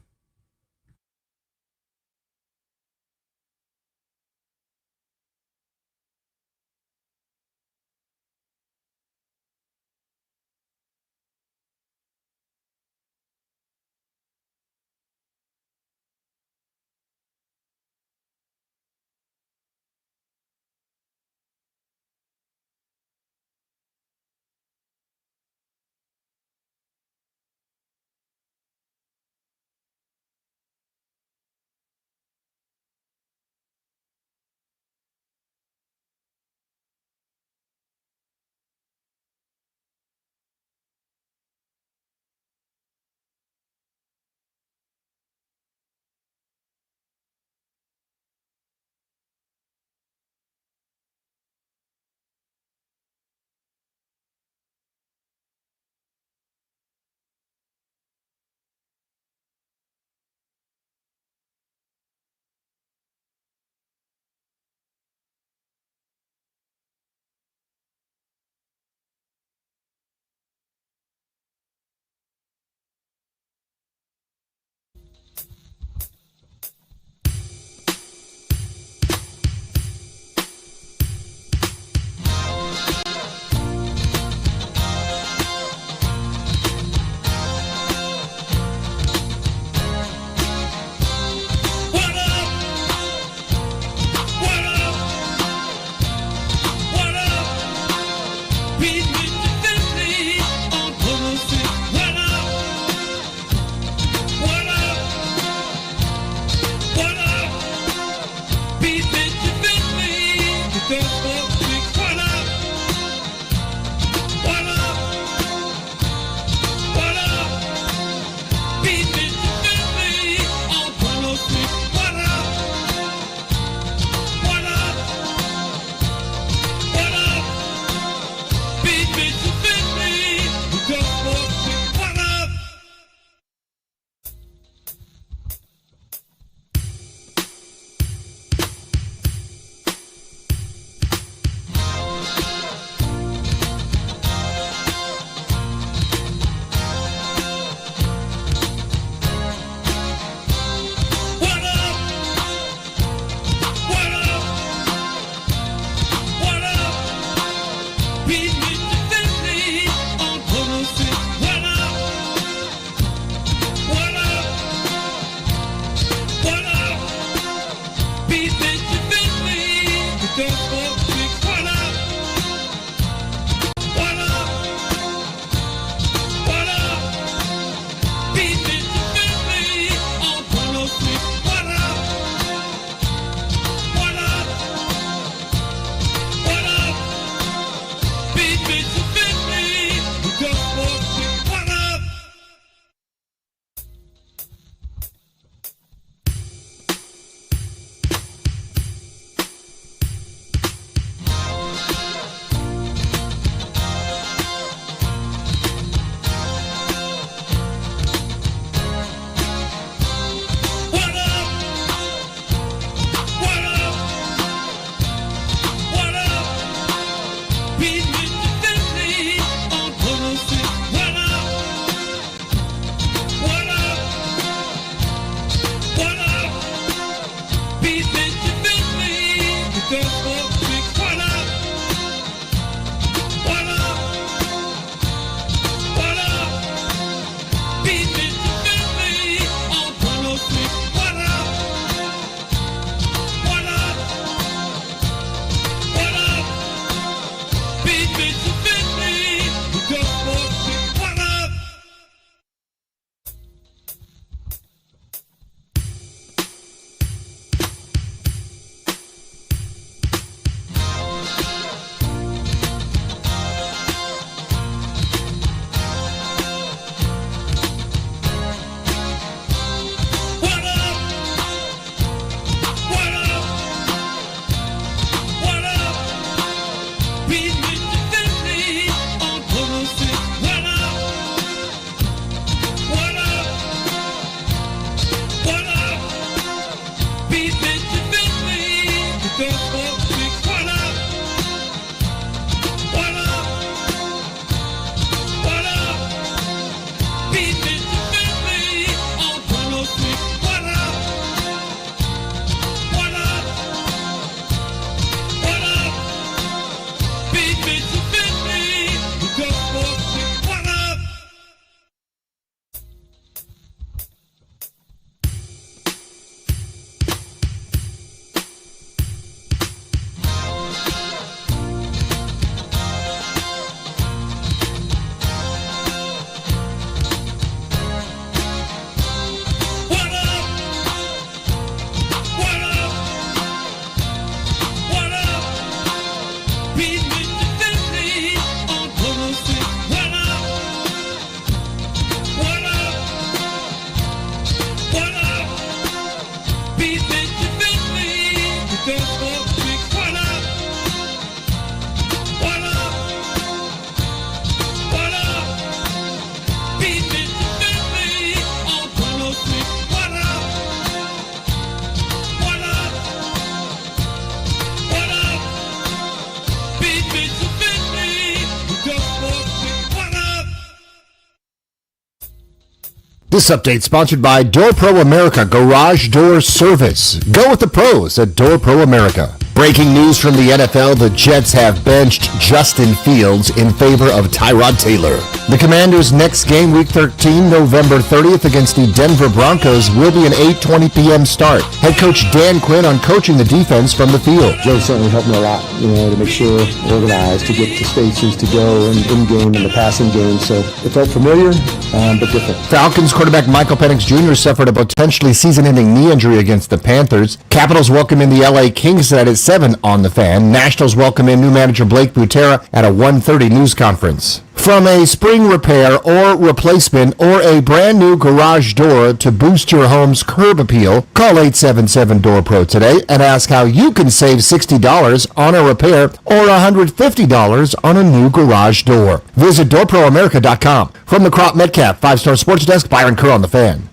This update sponsored by Door Pro America Garage Door Service. Go with the pros at Door Pro America. Breaking news from the NFL, the Jets have benched Justin Fields in favor of Tyrod Taylor. The Commanders' next game, Week 13, November 30th against the Denver Broncos, will be an 8:20 p.m. start. Head coach Dan Quinn on coaching the defense from the field. Joe certainly helped me a lot, to make sure organized, to get the stations to go in game and the passing game. So it felt familiar, but different. Falcons quarterback Michael Penix Jr. suffered a potentially season-ending knee injury against the Panthers. Capitals welcome in the LA Kings tonight at 7 on the Fan. Nationals welcome in new manager Blake Butera at a 1:30 news conference. From a spring repair or replacement or a brand new garage door to boost your home's curb appeal, call 877-DOOR-PRO today and ask how you can save $60 on a repair or $150 on a new garage door. Visit DoorProAmerica.com. From the Crop Metcalf 5-Star Sports Desk, Byron Kerr on the Fan.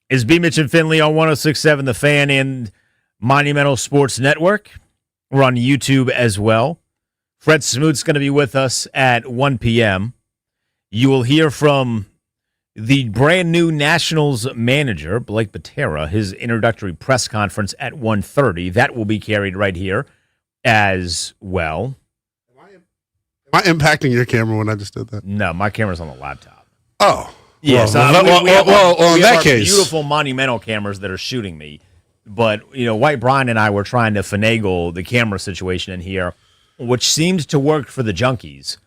Is B. Mitch and Finley on 106.7 The Fan and Monumental Sports Network. We're on YouTube as well. Fred Smoot's going to be with us at 1 p.m. You will hear from the brand new Nationals manager, Blake Butera, his introductory press conference at 1:30. That will be carried right here as well. Am I impacting your camera when I just did that? No, my camera's on the laptop. Oh. Yes. Well, in that case. Beautiful Monumental cameras that are shooting me. But, White Brian and I were trying to finagle the camera situation in here, which seemed to work for the junkies.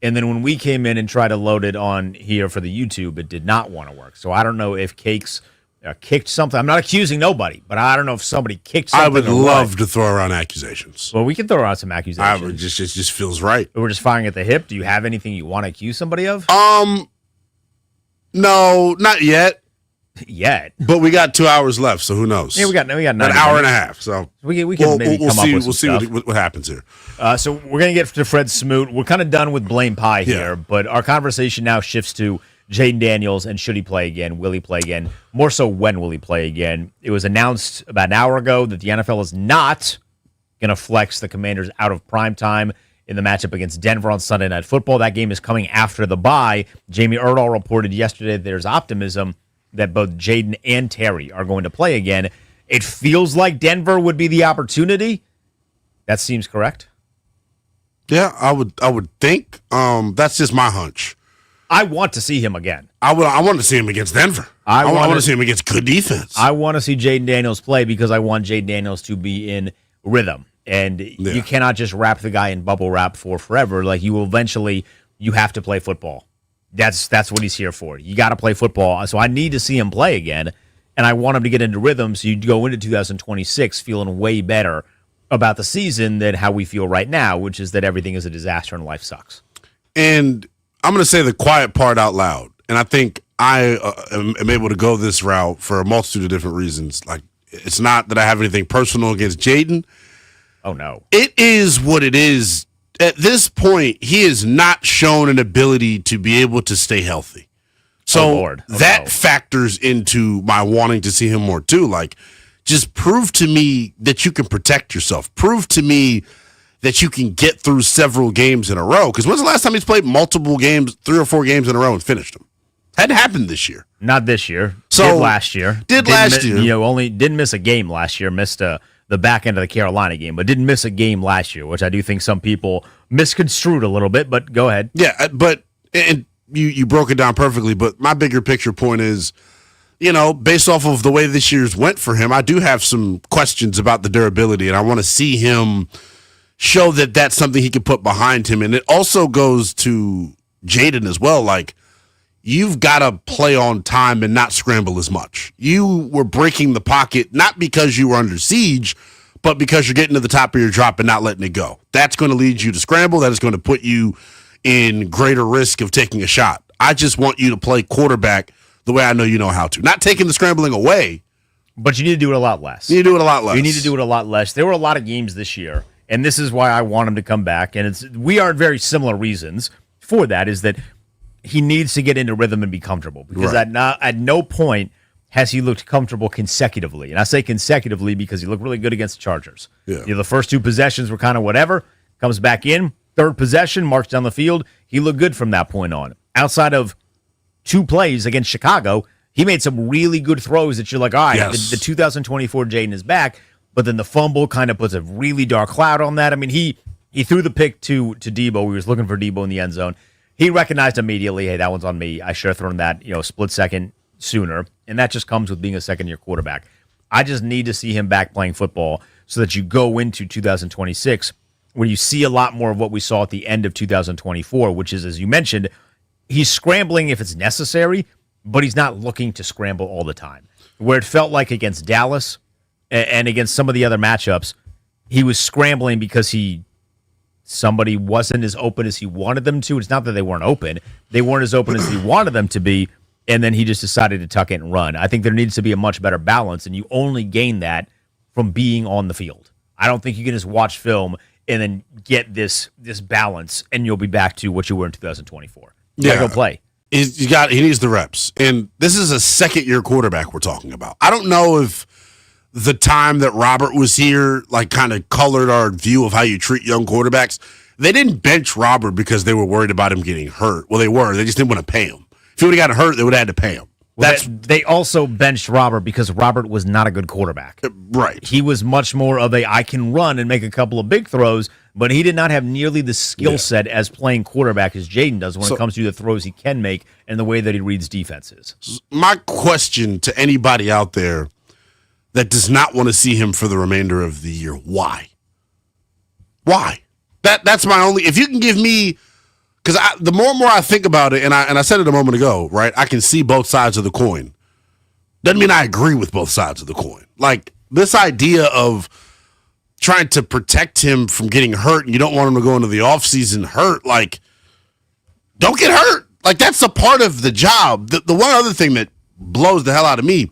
And then when we came in and tried to load it on here for the YouTube, it did not want to work. So I don't know if Cakes kicked something. I'm not accusing nobody, but I don't know if somebody kicked something. I would love to throw around accusations. Well, we can throw around some accusations. It just feels right. We're just firing at the hip. Do you have anything you want to accuse somebody of? No, not yet. Yet, but we got 2 hours left, so who knows? Yeah, we got 9 an hour and a half. So we can maybe come up with some stuff. We'll see what happens here. So we're gonna get to Fred Smoot. We're kind of done with Blame Pie here, but our conversation now shifts to Jayden Daniels and should he play again? Will he play again? More so, when will he play again? It was announced about an hour ago that the NFL is not going to flex the Commanders out of prime time in the matchup against Denver on Sunday Night Football. That game is coming after the bye. Jamie Erdahl reported yesterday that there's optimism that both Jayden and Terry are going to play again. It feels like Denver would be the opportunity. That seems correct. Yeah, I would think. That's just my hunch. I want to see him again. I want to see him against Denver. I want to see him against good defense. I want to see Jayden Daniels play because I want Jayden Daniels to be in rhythm. And you cannot just wrap the guy in bubble wrap for forever. Like, you have to play football. That's what he's here for. You got to play football. So I need to see him play again, and I want him to get into rhythm so you go into 2026 feeling way better about the season than how we feel right now, which is that everything is a disaster and life sucks. And I'm going to say the quiet part out loud, and I think I am able to go this route for a multitude of different reasons. Like, it's not that I have anything personal against Jayden. Oh, no. It is what it is. At this point, he has not shown an ability to be able to stay healthy. So that factors into my wanting to see him more too. Like, just prove to me that you can protect yourself. Prove to me that you can get through several games in a row. Because when's the last time he's played multiple games, 3 or 4 games in a row and finished them? Hadn't happened this year. Not this year. So did last year. Year. Only didn't miss a game last year. Missed the back end of the Carolina game, but didn't miss a game last year, which I do think some people misconstrued a little bit, but go ahead. Yeah, but and you broke it down perfectly, but my bigger picture point is, based off of the way this year's went for him, I do have some questions about the durability, and I want to see him show that that's something he can put behind him. And it also goes to Jayden as well. Like, you've got to play on time and not scramble as much. You were breaking the pocket, not because you were under siege, but because you're getting to the top of your drop and not letting it go. That's going to lead you to scramble. That is going to put you in greater risk of taking a shot. I just want you to play quarterback the way I know you know how to. Not taking the scrambling away. But you need to do it a lot less. You need to do it a lot less. You need to do it a lot less. There were a lot of games this year, and this is why I want him to come back. And we are very similar reasons for that is that he needs to get into rhythm and be comfortable because at no point has he looked comfortable consecutively. And I say consecutively because he looked really good against the Chargers. Yeah. The first 2 possessions were kind of whatever, comes back in, third possession, marched down the field. He looked good from that point on. Outside of 2 plays against Chicago, he made some really good throws that you're like, all right, the 2024 Jayden is back, but then the fumble kind of puts a really dark cloud on that. I mean, he threw the pick to Debo. He was looking for Debo in the end zone. He recognized immediately, hey, that one's on me. I should have thrown that, split second sooner. And that just comes with being a second-year quarterback. I just need to see him back playing football so that you go into 2026 where you see a lot more of what we saw at the end of 2024, which is, as you mentioned, he's scrambling if it's necessary, but he's not looking to scramble all the time. Where it felt like against Dallas and against some of the other matchups, he was scrambling because somebody wasn't as open as he wanted them to. It's not that they weren't open. They weren't as open as he wanted them to be, and then he just decided to tuck it and run. I think there needs to be a much better balance, and you only gain that from being on the field. I don't think you can just watch film and then get this balance, and you'll be back to what you were in 2024. You gotta go play. He needs the reps. And this is a second-year quarterback we're talking about. I don't know if the time that Robert was here kind of colored our view of how you treat young quarterbacks. They didn't bench Robert because they were worried about him getting hurt. Well, they were. They just didn't want to pay him. If he would have gotten hurt, they would have had to pay him. They also benched Robert because Robert was not a good quarterback. Right. He was much more of I can run and make a couple of big throws, but he did not have nearly the skill set as playing quarterback as Jayden does when it comes to the throws he can make and the way that he reads defenses. My question to anybody out there that does not want to see him for the remainder of the year, why? Why? That's my only. If you can give me. Because the more and more I think about it, and I said it a moment ago, right? I can see both sides of the coin. Doesn't mean I agree with both sides of the coin. This idea of trying to protect him from getting hurt, and you don't want him to go into the offseason hurt. Don't get hurt. That's a part of the job. The one other thing that blows the hell out of me,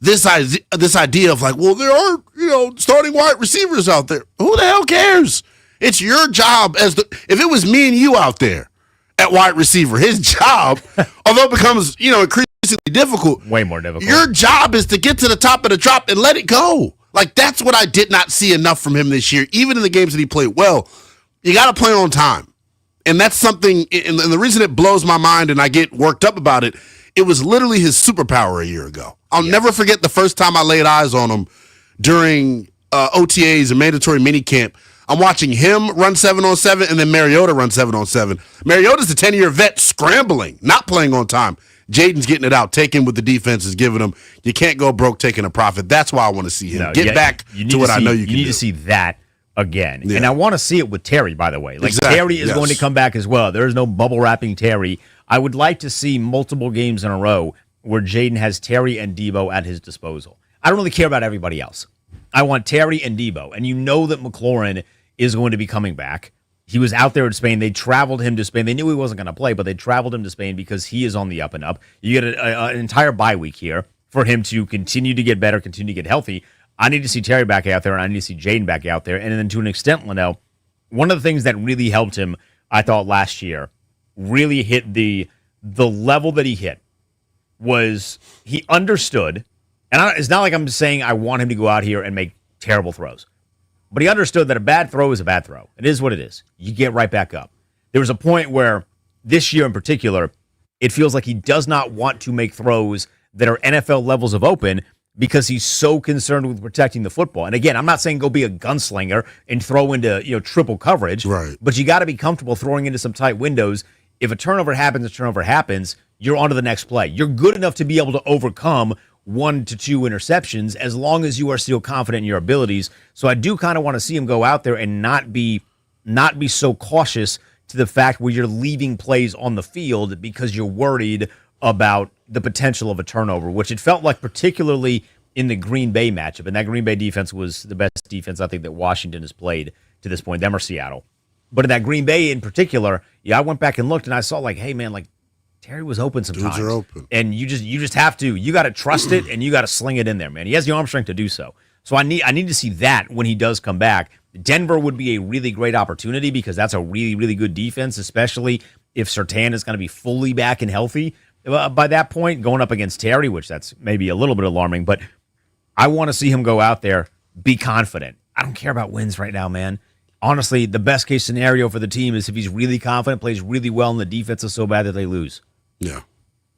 this idea of there are starting wide receivers out there. Who the hell cares? It's your job if it was me and you out there at wide receiver, his job, although it becomes, increasingly difficult. Way more difficult. Your job is to get to the top of the drop and let it go. That's what I did not see enough from him this year. Even in the games that he played well, you got to play on time. And that's something, and the reason it blows my mind and I get worked up about it, it was literally his superpower a year ago. I'll never forget the first time I laid eyes on him during OTAs and mandatory minicamp. I'm watching him run 7-on-7 and then Mariota run 7-on-7. Mariota's a 10-year vet scrambling, not playing on time. Jayden's getting it out, taking what the defense is giving him. You can't go broke taking a profit. That's why I want to see him. Get back to what I know you can do. You need to see that again. Yeah. And I want to see it with Terry, by the way. Exactly. Terry is going to come back as well. There is no bubble wrapping Terry. I would like to see multiple games in a row where Jayden has Terry and Debo at his disposal. I don't really care about everybody else. I want Terry and Debo. And you know that McLaurin is going to be coming back. He was out there in Spain. They traveled him to Spain. They knew he wasn't going to play, but they traveled him to Spain because he is on the up and up. You get an entire bye week here for him to continue to get better, continue to get healthy. I need to see Terry back out there, and I need to see Jayden back out there. And then to an extent, Linnell, one of the things that really helped him, I thought, last year, really hit the level that he hit, was he understood, and it's not like I'm saying I want him to go out here and make terrible throws. But he understood that a bad throw is a bad throw. It is what it is. You get right back up. There was a point where, this year in particular, it feels like he does not want to make throws that are NFL levels of open because he's so concerned with protecting the football. And again, I'm not saying go be a gunslinger and throw into triple coverage. Right. But you got to be comfortable throwing into some tight windows. If a turnover happens, you're on to the next play. You're good enough to be able to overcome 1 to 2 interceptions as long as you are still confident in your abilities. So I do kind of want to see him go out there and not be so cautious to the fact where you're leaving plays on the field because you're worried about the potential of a turnover, which it felt like particularly in the Green Bay matchup. And that Green Bay defense was the best defense I think that Washington has played to this point, them or Seattle. But in that Green Bay in particular, I went back and looked and I saw hey man, Terry was open sometimes. Dudes are open. And you just have to. You got to trust it, and you got to sling it in there, man. He has the arm strength to do so. So I need to see that when he does come back. Denver would be a really great opportunity because that's a really, really good defense, especially if Surtain is going to be fully back and healthy by that point, going up against Terry, which that's maybe a little bit alarming. But I want to see him go out there, be confident. I don't care about wins right now, man. Honestly, the best case scenario for the team is if he's really confident, plays really well, and the defense is so bad that they lose. Yeah,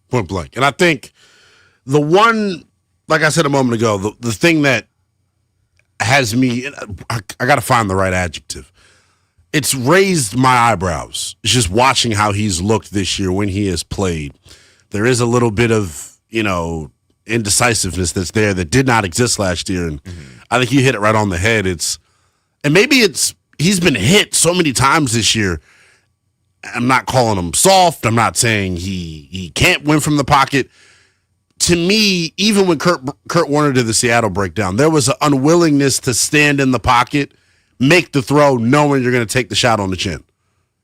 point blank. And I think the one, like I said a moment ago, the thing that has me, I got to find the right adjective. It's raised my eyebrows. It's just watching how he's looked this year when he has played. There is a little bit of, indecisiveness that's there that did not exist last year. And I think you hit it right on the head. He's been hit so many times this year. I'm not calling him soft. I'm not saying he can't win from the pocket. To me, even when Kurt Warner did the Seattle breakdown, there was an unwillingness to stand in the pocket, make the throw, knowing you're going to take the shot on the chin.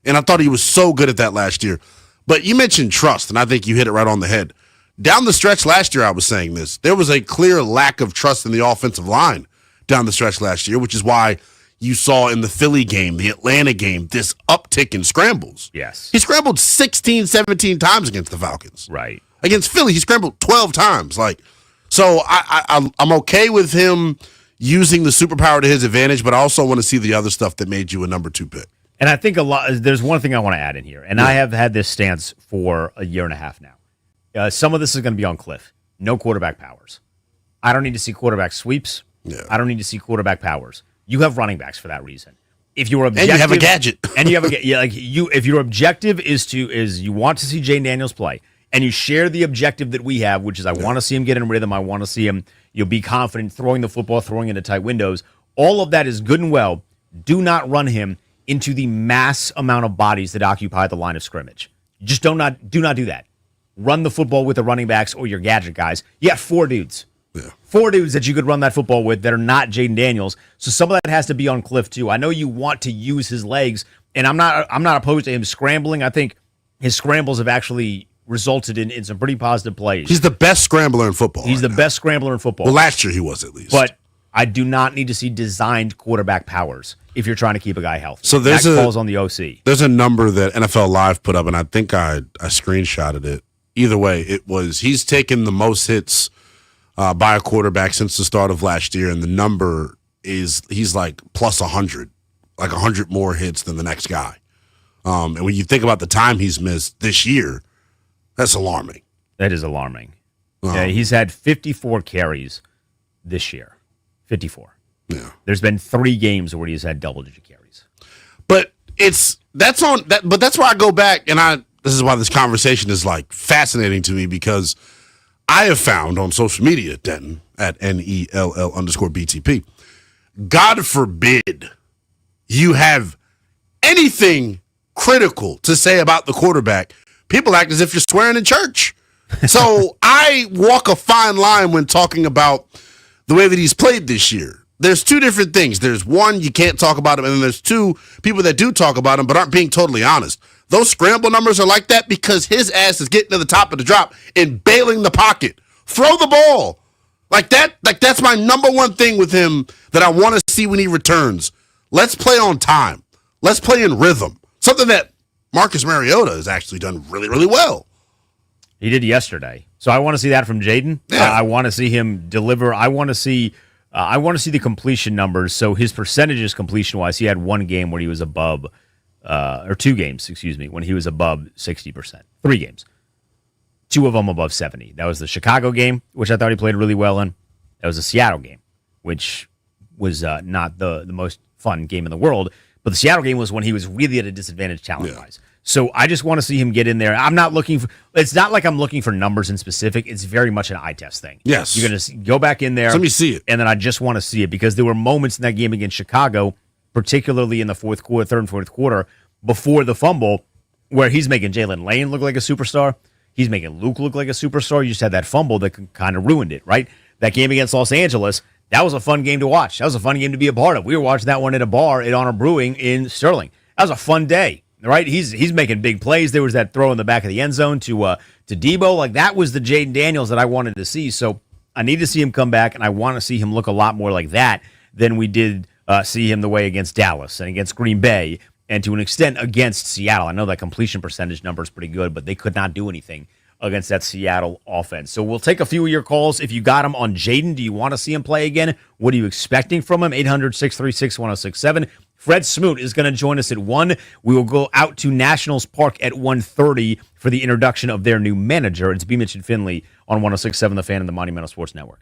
And I thought he was so good at that last year. But you mentioned trust, and I think you hit it right on the head. Down the stretch last year, I was saying this. There was a clear lack of trust in the offensive line down the stretch last year, which is why you saw in the Philly game, the Atlanta game, this uptick in scrambles. Yes. He scrambled 16, 17 times against the Falcons. Right. Against Philly, he scrambled 12 times. So I'm okay with him using the superpower to his advantage, but I also want to see the other stuff that made you a number 2 pick. And I think there's one thing I want to add in here, and I have had this stance for a year and a half now. Some of this is going to be on Cliff. No quarterback powers. I don't need to see quarterback sweeps. Yeah. I don't need to see quarterback powers. You have running backs for that reason. If you're objective, and you have a gadget, and you have if your objective is you want to see Jayden Daniels play, and you share the objective that we have, which is I want to see him get in rhythm. I want to see him be confident throwing the football, throwing into tight windows. All of that is good and well. Do not run him into the mass amount of bodies that occupy the line of scrimmage. Just do not do that. Run the football with the running backs or your gadget guys. You got 4 dudes. Yeah. 4 dudes that you could run that football with that are not Jayden Daniels. So some of that has to be on Cliff too. I know you want to use his legs, and I'm not opposed to him scrambling. I think his scrambles have actually resulted in some pretty positive plays. He's the best scrambler in football. He's the best scrambler in football. Well, last year he was at least. But I do not need to see designed quarterback powers if you're trying to keep a guy healthy. So that falls on the OC. There's a number that NFL Live put up, and I think I screenshotted it. Either way, it was he's taken the most hits by a quarterback since the start of last year, and the number is he's like plus 100, like 100 more hits than the next guy. And when you think about the time he's missed this year, that's alarming. That is alarming. Yeah, he's had 54 carries this year. 54. Yeah. There's been 3 games where he's had double-digit carries. But that's where I go back, and this is why this conversation is like fascinating to me, because I have found on social media, Denton, at NELL_BTP, God forbid you have anything critical to say about the quarterback. People act as if you're swearing in church. So I walk a fine line when talking about the way that he's played this year. There's 2 different things. There's 1, you can't talk about him, and then there's 2, people that do talk about him but aren't being totally honest. Those scramble numbers are like that because his ass is getting to the top of the drop and bailing the pocket. Throw the ball. Like that's my number 1 thing with him that I want to see when he returns. Let's play on time. Let's play in rhythm. Something that Marcus Mariota has actually done really, really well. He did yesterday. So I want to see that from Jayden. Yeah. I want to see him deliver. I want to see the completion numbers. So his percentages completion-wise, he had 1 game where he was above, or 2 games, when he was above 60%. 3 games. 2 of them above 70. That was the Chicago game, which I thought he played really well in. That was the Seattle game, which was not the most fun game in the world. But the Seattle game was when he was really at a disadvantage talent-wise. So I just want to see him get in there. I'm not looking for – it's not like I'm looking for numbers in specific. It's very much an eye test thing. Yes. You're going to go back in there. Let me see it. And then I just want to see it because there were moments in that game against Chicago, particularly in the third and fourth quarter, before the fumble, where he's making Jalen Lane look like a superstar. He's making Luke look like a superstar. You just had that fumble that kind of ruined it, right? That game against Los Angeles, that was a fun game to watch. That was a fun game to be a part of. We were watching that one at a bar at Honor Brewing in Sterling. That was a fun day, right? He's making big plays. There was that throw in the back of the end zone to Debo. Like, that was the Jayden Daniels that I wanted to see. So I need to see him come back, and I want to see him look a lot more like that than we did see him the way against Dallas and against Green Bay and to an extent against Seattle. I know that completion percentage number is pretty good, but they could not do anything against that Seattle offense. So we'll take a few of your calls. If you got him on Jaden, do you want to see him play again? What are you expecting from him? 800-636-1067. Fred Smoot is going to join us at 1. We will go out to Nationals Park at 1:30 for the introduction of their new manager. It's B. Mitch and Finley on 106.7 The Fan and the Monumental Sports Network.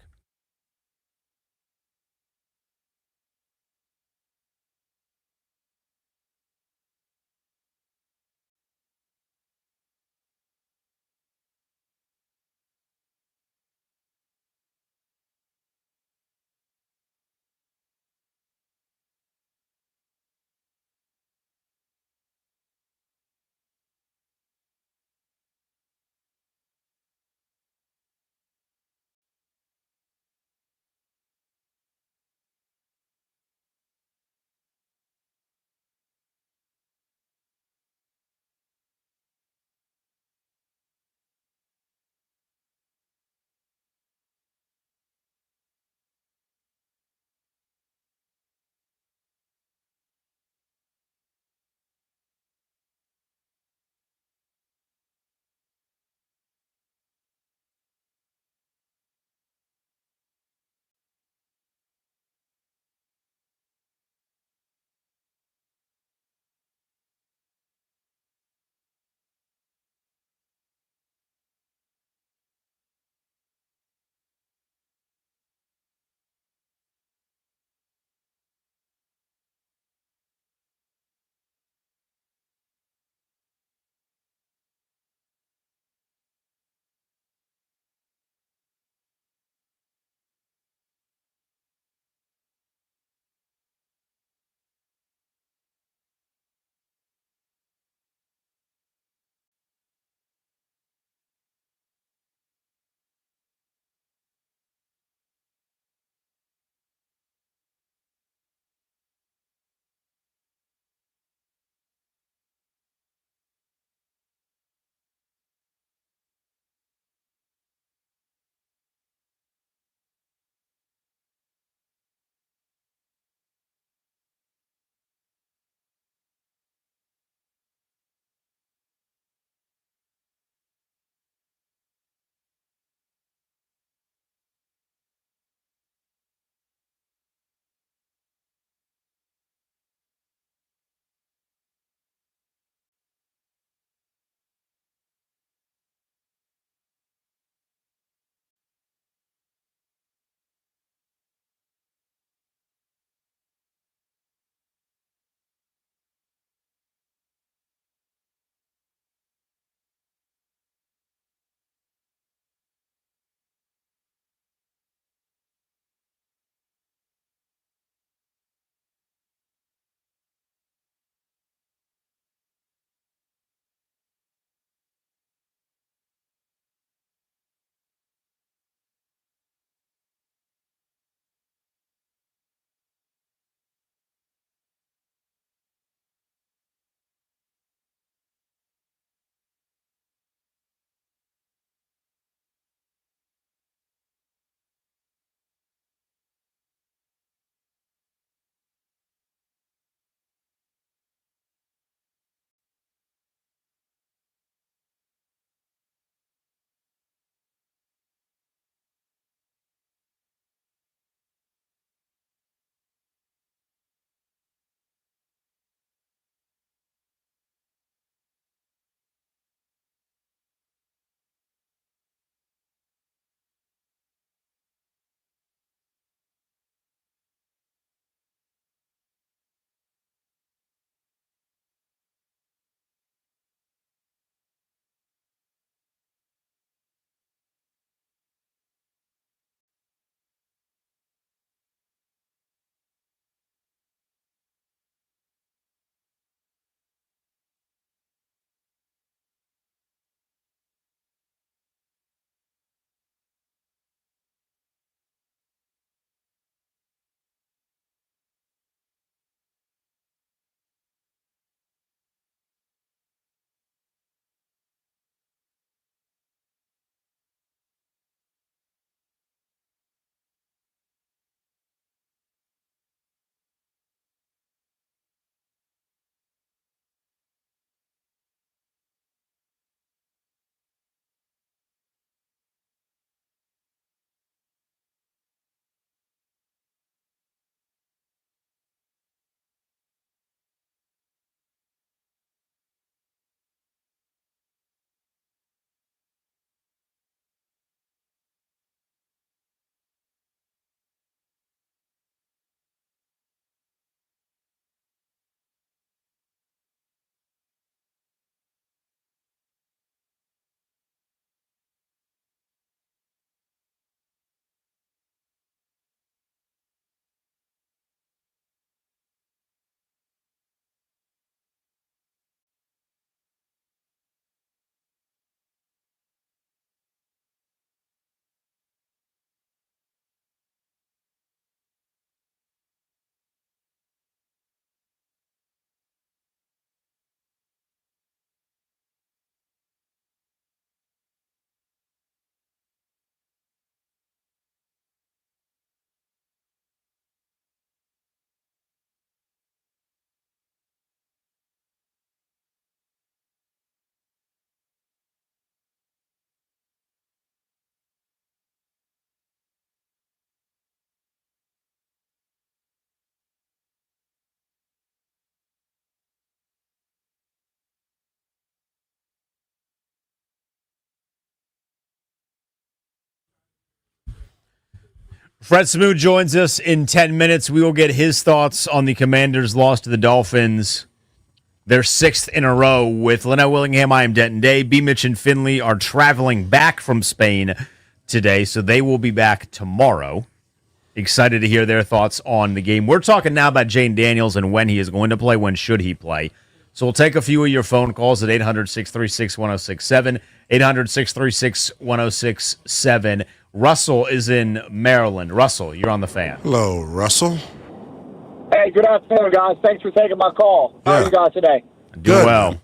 Fred Smoot joins us in 10 minutes. We will get his thoughts on the Commanders' loss to the Dolphins. Their 6th in a row with Linnell Willingham. I am Denton Day. B. Mitch and Finley are traveling back from Spain today, so they will be back tomorrow. Excited to hear their thoughts on the game. We're talking now about Jayden Daniels and when he is going to play, when should he play. So we'll take a few of your phone calls at 800-636-1067, 800-636-1067. Russell is in Maryland. Russell, you're on the Fan. Hello, Russell. Hey, good afternoon, guys. Thanks for taking my call. How are you guys today? Doing well.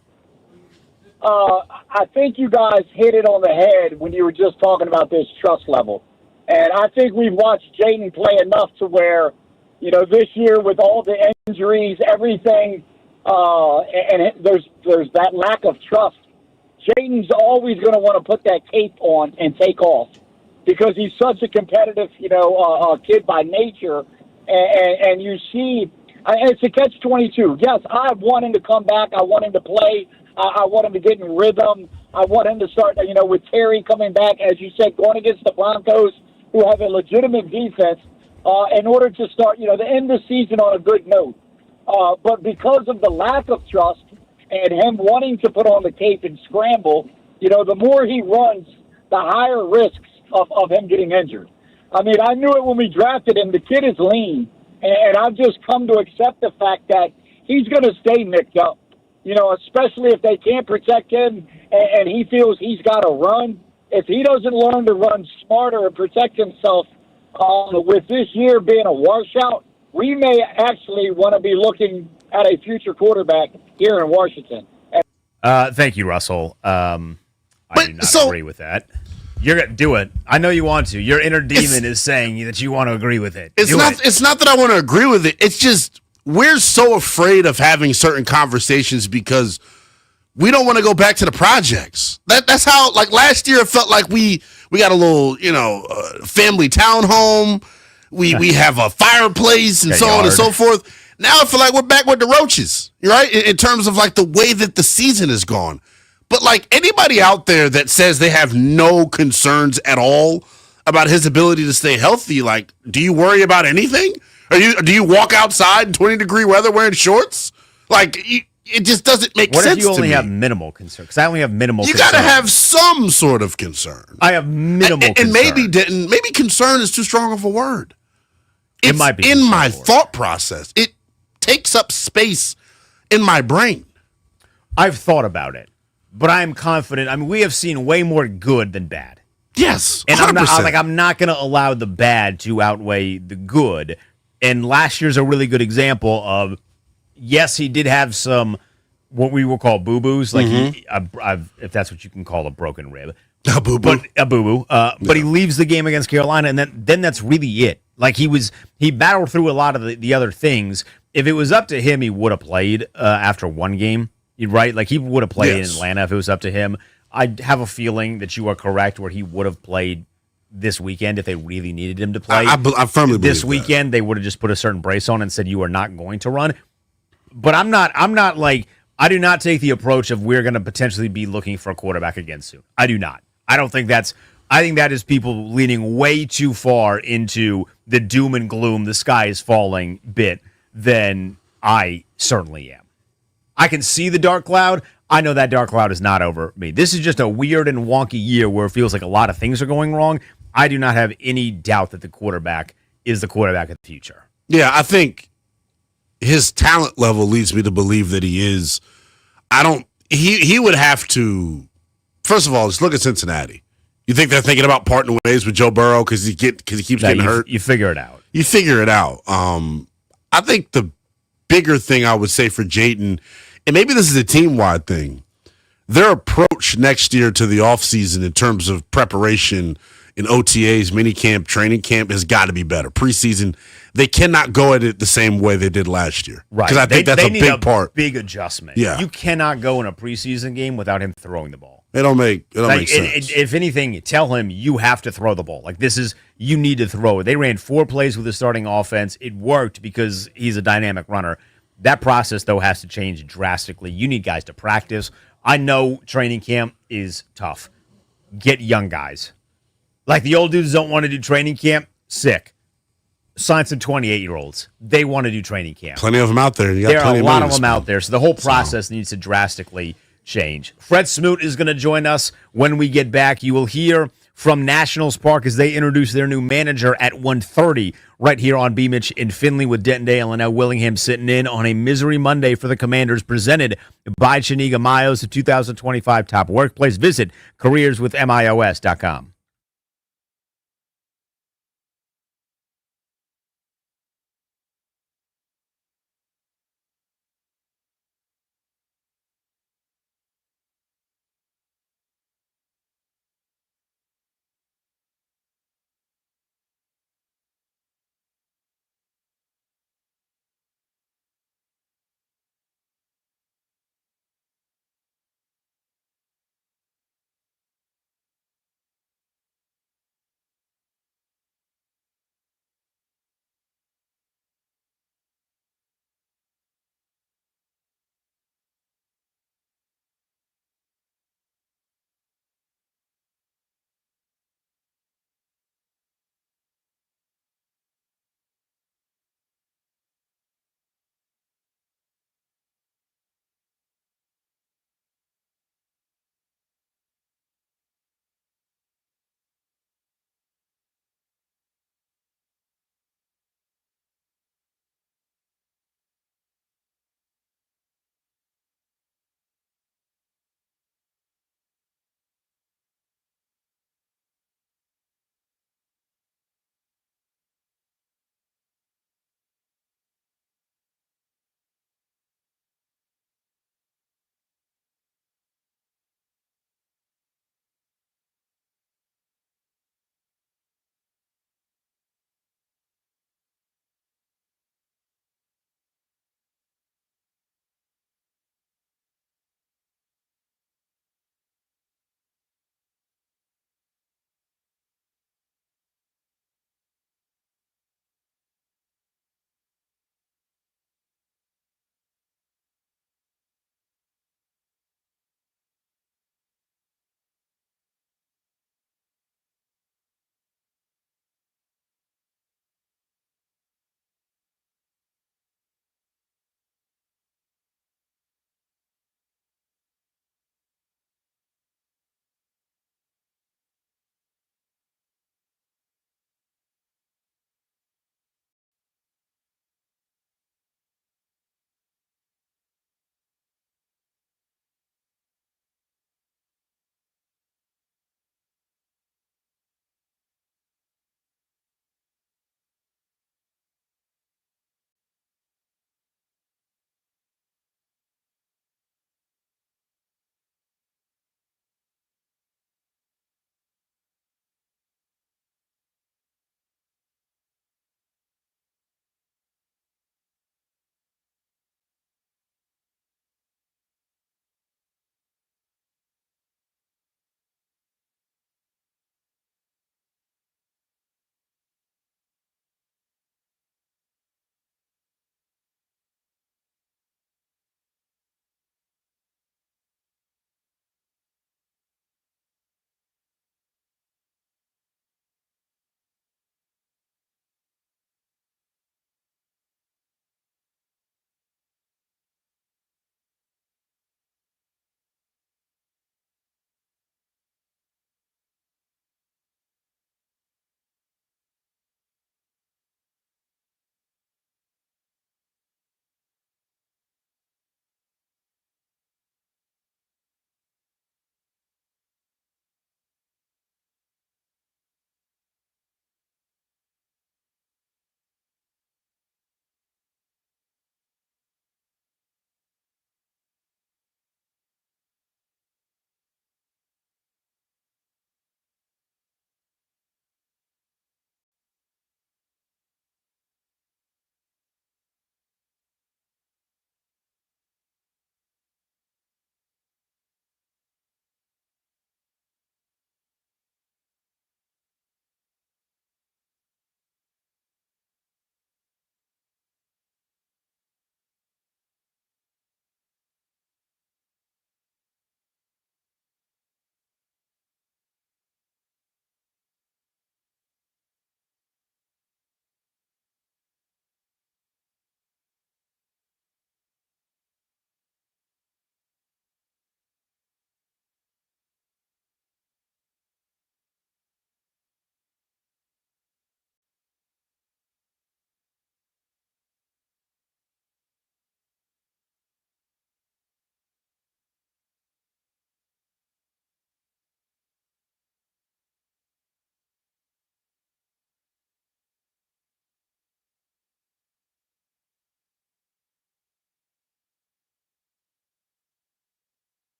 I think you guys hit it on the head when you were just talking about this trust level. And I think we've watched Jayden play enough to where, this year with all the injuries, everything, and there's that lack of trust. Jayden's always going to want to put that cape on and take off because he's such a competitive, kid by nature. And you see, it's a catch-22. Yes, I want him to come back. I want him to play. I want him to get in rhythm. I want him to start, with Terry coming back, as you said, going against the Broncos, who have a legitimate defense, in order to start, the end of the season on a good note. But because of the lack of trust and him wanting to put on the cape and scramble, the more he runs, the higher risks of him getting injured. I mean, I knew it when we drafted him. The kid is lean, and I've just come to accept the fact that he's going to stay nicked up, especially if they can't protect him and he feels he's got to run. If he doesn't learn to run smarter and protect himself with this year being a washout, we may actually want to be looking at a future quarterback here in Washington. Thank you, Russell. I do not agree with that. You're gonna do it. I know you want to. Your inner demon is saying that you want to agree with it. It's not that I want to agree with it. It's just we're so afraid of having certain conversations because we don't want to go back to the projects. That's how, like, last year it felt like we got a little, family townhome. We have a fireplace and so on and so forth. Now I feel like we're back with the roaches, right? In terms of like the way that the season has gone. But like anybody out there that says they have no concerns at all about his ability to stay healthy, like, do you worry about anything? Do you walk outside in 20-degree weather wearing shorts? Like, it just doesn't make sense to me. What if you only have minimal concern? Because I only have minimal concern. You got to have some sort of concern. I have minimal concern. And maybe concern is too strong of a word. It might be in my thought process. It takes up space in my brain. I've thought about it. But I am confident. I mean, we have seen way more good than bad. Yes, 100%. And I'm not going to allow the bad to outweigh the good. And last year's a really good example of, yes, he did have some what we will call boo-boos, like if that's what you can call a broken rib, a boo-boo. But he leaves the game against Carolina, and then that's really it. Like he battled through a lot of the other things. If it was up to him, he would have played after one game. Right? Like he would have played in Atlanta if it was up to him. I have a feeling that you are correct where he would have played this weekend if they really needed him to play. I firmly believe this weekend they would have just put a certain brace on and said you are not going to run. But I'm not like, I do not take the approach of we're going to potentially be looking for a quarterback again soon. I do not. I think that is people leaning way too far into the doom and gloom, the sky is falling bit than I certainly am. I can see the dark cloud. I know that dark cloud is not over me. This is just a weird and wonky year where it feels like a lot of things are going wrong. I do not have any doubt that the quarterback is the quarterback of the future. Yeah, I think his talent level leads me to believe that he is. He would have to, first of all, just look at Cincinnati. You think they're thinking about parting ways with Joe Burrow because he keeps getting hurt? You figure it out. You figure it out. I think the bigger thing I would say for Jayden, and maybe this is a team-wide thing, their approach next year to the offseason in terms of preparation in OTAs, minicamp, training camp has got to be better. Preseason, they cannot go at it the same way they did last year. Right. Because I think that's a big part. Big adjustment. Yeah. You cannot go in a preseason game without him throwing the ball. It don't make sense. If anything, tell him you have to throw the ball. Like you need to throw it. They ran 4 plays with the starting offense. It worked because he's a dynamic runner. That process, though, has to change drastically. You need guys to practice. I know training camp is tough. Get young guys. Like the old dudes don't want to do training camp, sick. sign some 28-year-olds. They want to do training camp. Plenty of them out there. You got There are plenty a of lot money of to them out spend. there. So the whole process needs to drastically change. Fred Smoot is going to join us when we get back. You will hear from Nationals Park as they introduce their new manager at 1:30 right here on B. Mitch in Findlay with Denton Dale and now Willingham sitting in on a Misery Monday for the Commanders presented by Chiniga Mayos, the 2025 Top Workplace. Visit careerswithmios.com.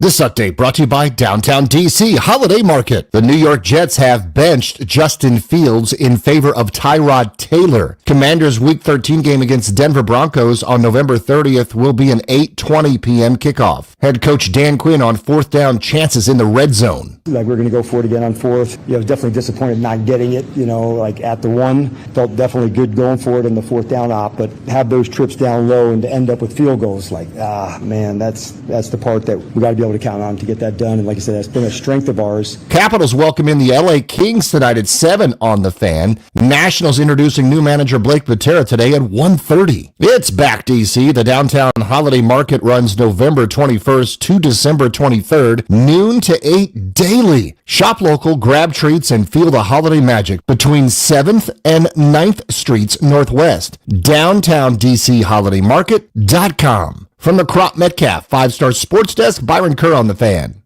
This update brought to you by Downtown DC Holiday Market. The New York Jets have benched Justin Fields in favor of Tyrod Taylor. Commanders' Week 13 game against Denver Broncos on November 30th will be an 8:20 p.m. kickoff. Head coach Dan Quinn on fourth down chances in the red zone. Like we're going to go for it again on fourth. I was definitely disappointed not getting it, like at the one. Felt definitely good going for it in the fourth down op, but have those trips down low and to end up with field goals, man, that's the part that we got to be able to count on to get that done. And like I said, that's been a strength of ours. Capitals welcome in the LA Kings tonight at 7 on the Fan. Nationals introducing new manager Blake Patera today at 1:30. It's back, DC. The Downtown Holiday Market runs November 21st to December 23rd, noon to 8 daily. Shop local, grab treats, and feel the holiday magic between 7th and 9th Streets Northwest. DowntownDCHolidayMarket.com. From the Crop Metcalf 5-Star Sports Desk, Byron Kerr on the Fan.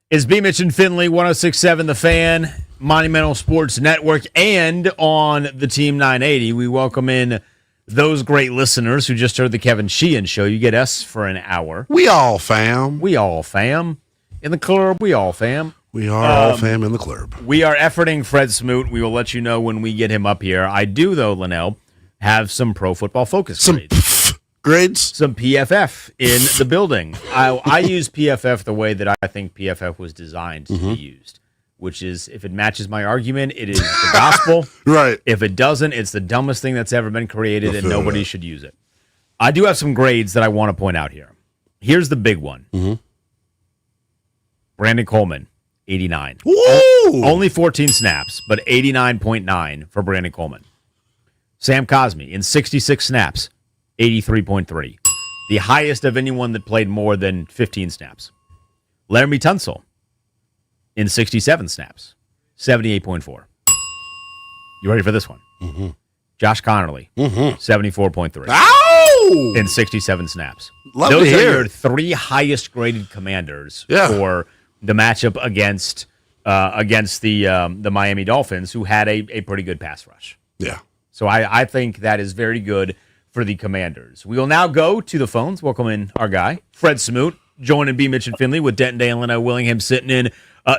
It's B. Mitch and Finley, 106.7 The Fan, Monumental Sports Network, and on the Team 980. We welcome in those great listeners who just heard the Kevin Sheehan show. You get us for an hour. We all fam. We all fam. In the club, we all fam. We are all fam in the club. We are efforting Fred Smoot. We will let you know when we get him up here. I do, though, Linnell, have some Pro Football Focus grades. Some PFF in the building. I use PFF the way that I think PFF was designed to be used, which is if it matches my argument, it is the gospel. Right. If it doesn't, it's the dumbest thing that's ever been created, and nobody should use it. I do have some grades that I want to point out here. Here's the big one. Brandon Coleman, 89. Woo! Only 14 snaps, but 89.9 for Brandon Coleman. Sam Cosmi, in 66 snaps, 83.3. The highest of anyone that played more than 15 snaps. Laramie Tunsil, in 67 snaps, 78.4. You ready for this one? Josh Connerly, 74.3. Ow! In 67 snaps. Love Those to are hear your it. 3 highest graded commanders for the matchup against the Miami Dolphins, who had a pretty good pass rush. Yeah. So I think that is very good for the Commanders. We will now go to the phones. Welcome in our guy, Fred Smoot, joining B. Mitch and Finley with Denton Day and Leno Willingham sitting in.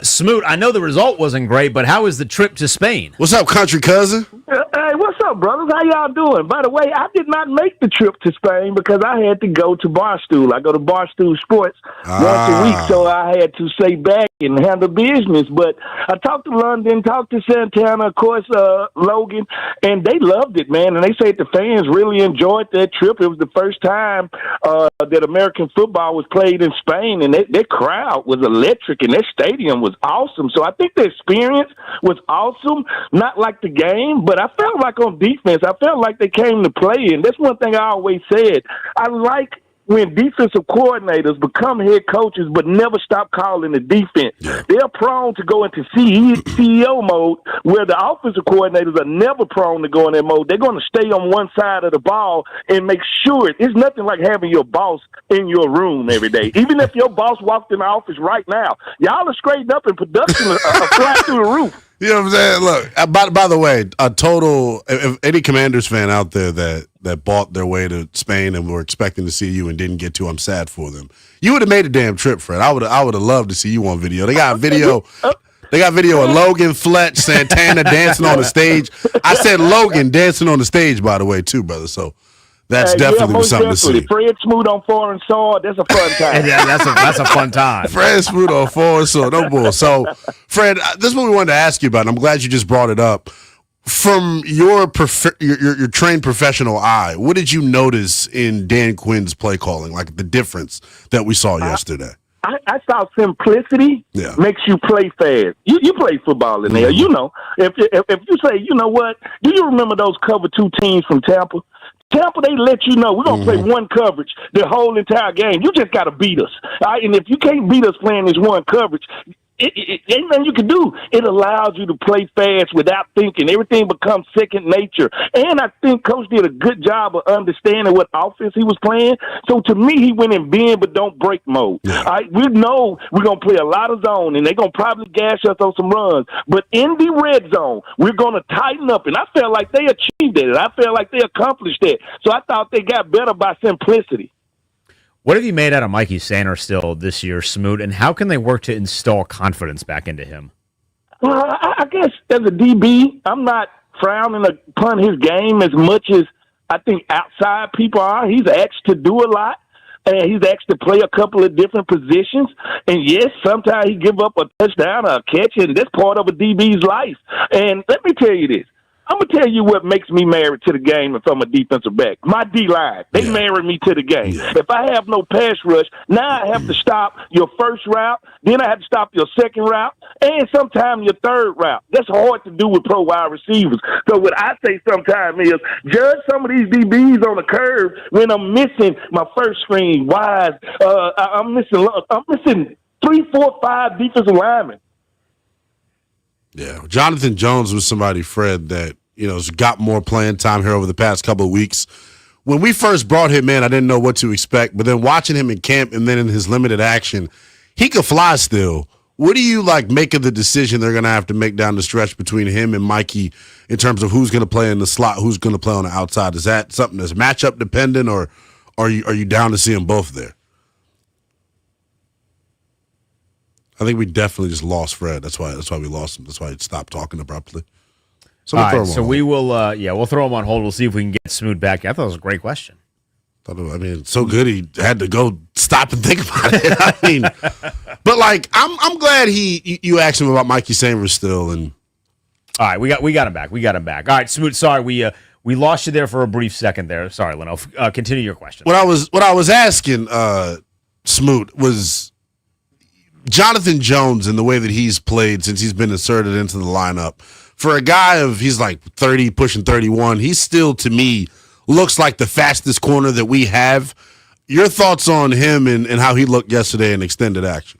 Smoot, I know the result wasn't great, but how was the trip to Spain? What's up, country cousin? Hey, what's up, brothers? How y'all doing? By the way, I did not make the trip to Spain because I had to go to Barstool. I go to Barstool Sports once a week, so I had to stay back and handle business. But I talked to London, talked to Santana, of course, Logan, and they loved it, man. And they said the fans really enjoyed that trip. It was the first time that American football was played in Spain, and that crowd was electric, and that stadium was awesome. So I think the experience was awesome, not like the game, but I felt like on defense, I felt like they came to play, and that's one thing I always said. I like when defensive coordinators become head coaches but never stop calling the defense. They're prone to go into CEO mode, where the offensive coordinators are never prone to go in that mode. They're going to stay on one side of the ball and make sure it's nothing like having your boss in your room every day. Even if your boss walked in the office right now, y'all are straightened up and production are flying through the roof. You know what I'm saying? Look, by the way, if any Commanders fan out there that bought their way to Spain and were expecting to see you and didn't get to, I'm sad for them. You would have made a damn trip, Fred. I would have loved to see you on video. They got video. They got video of Logan, Fletch, Santana dancing on the stage. I said Logan dancing on the stage, by the way, too, brother. So that's definitely something to see. Fred Smoot on foreign soil, that's a fun time. Yeah, that's a fun time. Fred Smoot on foreign soil, no bull. So, Fred, this is what we wanted to ask you about, and I'm glad you just brought it up. From your trained professional eye, what did you notice in Dan Quinn's play calling, like the difference that we saw yesterday? I saw simplicity makes you play fast. You play football in there. You know, if you say, you know what, do you remember those cover 2 teams from Tampa? Tampa, they let you know we're going to play one coverage the whole entire game. You just got to beat us. All right? And if you can't beat us playing this one coverage, it ain't nothing you can do. It allows you to play fast without thinking. Everything becomes second nature. And I think Coach did a good job of understanding what offense he was playing. So to me, he went in bend but don't break mode. All right? We know we're going to play a lot of zone, and they're going to probably gash us on some runs. But in the red zone, we're going to tighten up. And I felt like they achieved it. I felt like they accomplished that. So I thought they got better by simplicity. What have you made out of Mikey Sanders still this year, Smoot, and how can they work to install confidence back into him? Well, I guess as a DB, I'm not frowning upon his game as much as I think outside people are. He's asked to do a lot, and he's asked to play a couple of different positions. And, yes, sometimes he give up a touchdown or a catch, and that's part of a DB's life. And let me tell you this. I'm going to tell you what makes me married to the game if I'm a defensive back. My D-line. They married me to the game. If I have no pass rush, now I have to stop your first route, then I have to stop your second route, and sometimes your third route. That's hard to do with pro wide receivers. So what I say sometimes is judge some of these DBs on the curve when I'm missing my first screen, wise. I'm missing 3, 4, 5 defensive linemen. Yeah, Jonathan Jones was somebody, Fred, that has got more playing time here over the past couple of weeks. When we first brought him in, I didn't know what to expect, but then watching him in camp and then in his limited action, he could fly still. What do you make of the decision they're going to have to make down the stretch between him and Mikey in terms of who's going to play in the slot, who's going to play on the outside? Is that something that's matchup dependent, or are you down to see them both there? I think we definitely just lost Fred. That's why we lost him. That's why he stopped talking abruptly. So we will, we'll throw him on hold. We'll see if we can get Smoot back. I thought it was a great question. It's so good he had to go stop and think about it. But I'm glad you asked him about Mikey Sanders still. And all right, we got him back. All right, Smoot. Sorry, we lost you there for a brief second there. Sorry, Leno. Continue your question. What I was asking Smoot was Jonathan Jones and the way that he's played since he's been inserted into the lineup. For a guy he's 30, pushing 31, he still, to me, looks like the fastest corner that we have. Your thoughts on him and how he looked yesterday in extended action?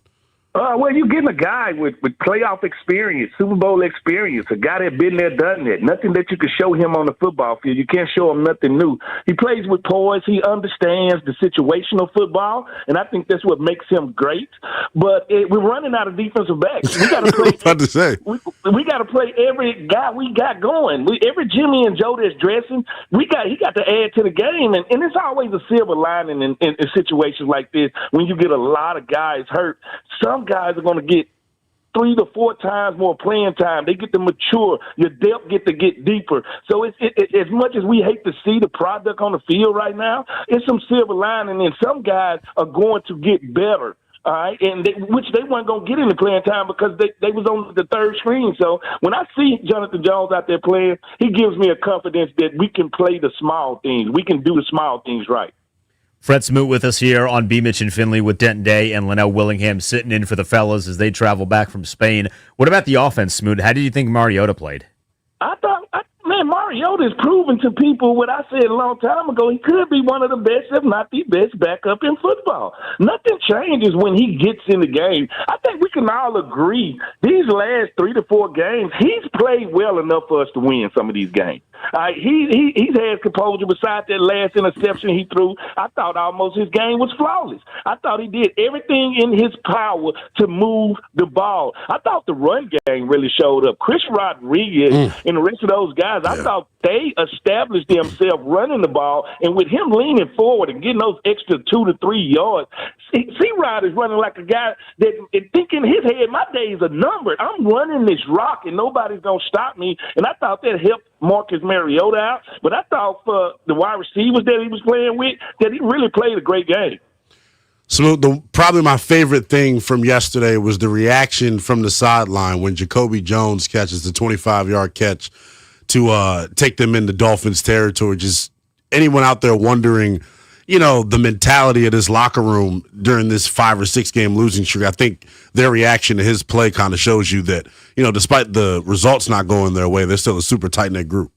Well, you're getting a guy with playoff experience, Super Bowl experience, a guy that been there, done that. Nothing that you can show him on the football field. You can't show him nothing new. He plays with poise. He understands the situational football, and I think that's what makes him great. But we're running out of defensive backs. We got to play. About to say. We got to play every guy we got going. Every Jimmy and Joe that's dressing, he got to add to the game, and it's always a silver lining in situations like this when you get a lot of guys hurt. Some guys are going to get 3 to 4 times more playing time. They get to mature. Your depth get to get deeper. So it's as much as we hate to see the product on the field right now, it's some silver lining, and some guys are going to get better. All right, and which they weren't going to get any playing time because they was on the third screen. So when I see Jonathan Jones out there playing, he gives me a confidence that we can play the small things. We can do the small things right. Fred Smoot with us here on B. Mitch and Finley with Denton Day and Linnell Willingham sitting in for the fellas as they travel back from Spain. What about the offense, Smoot? How did you think Mariota played? I thought, Mariota is proving to people what I said a long time ago. He could be one of the best, if not the best, backup in football. Nothing changes when he gets in the game. I think we can all agree these last 3 to 4 games, he's played well enough for us to win some of these games. He's had composure besides that last interception he threw. I thought almost his game was flawless. I thought he did everything in his power to move the ball. I thought the run game really showed up. Chris Rodriguez and the rest of those guys, I thought they established themselves running the ball, and with him leaning forward and getting those extra 2 to 3 yards, C-Rod is running like a guy that thinking his head, my days are numbered. I'm running this rock, and nobody's going to stop me, and I thought that helped Marcus Mariota out. But I thought for the wide receivers that he was playing with, that he really played a great game. So probably my favorite thing from yesterday was the reaction from the sideline when Jacoby Jones catches the 25-yard catch to take them into Dolphins territory. Just anyone out there wondering, the mentality of this locker room during this 5 or 6 game losing streak, I think their reaction to his play kind of shows you that, despite the results not going their way, they're still a super tight-knit group.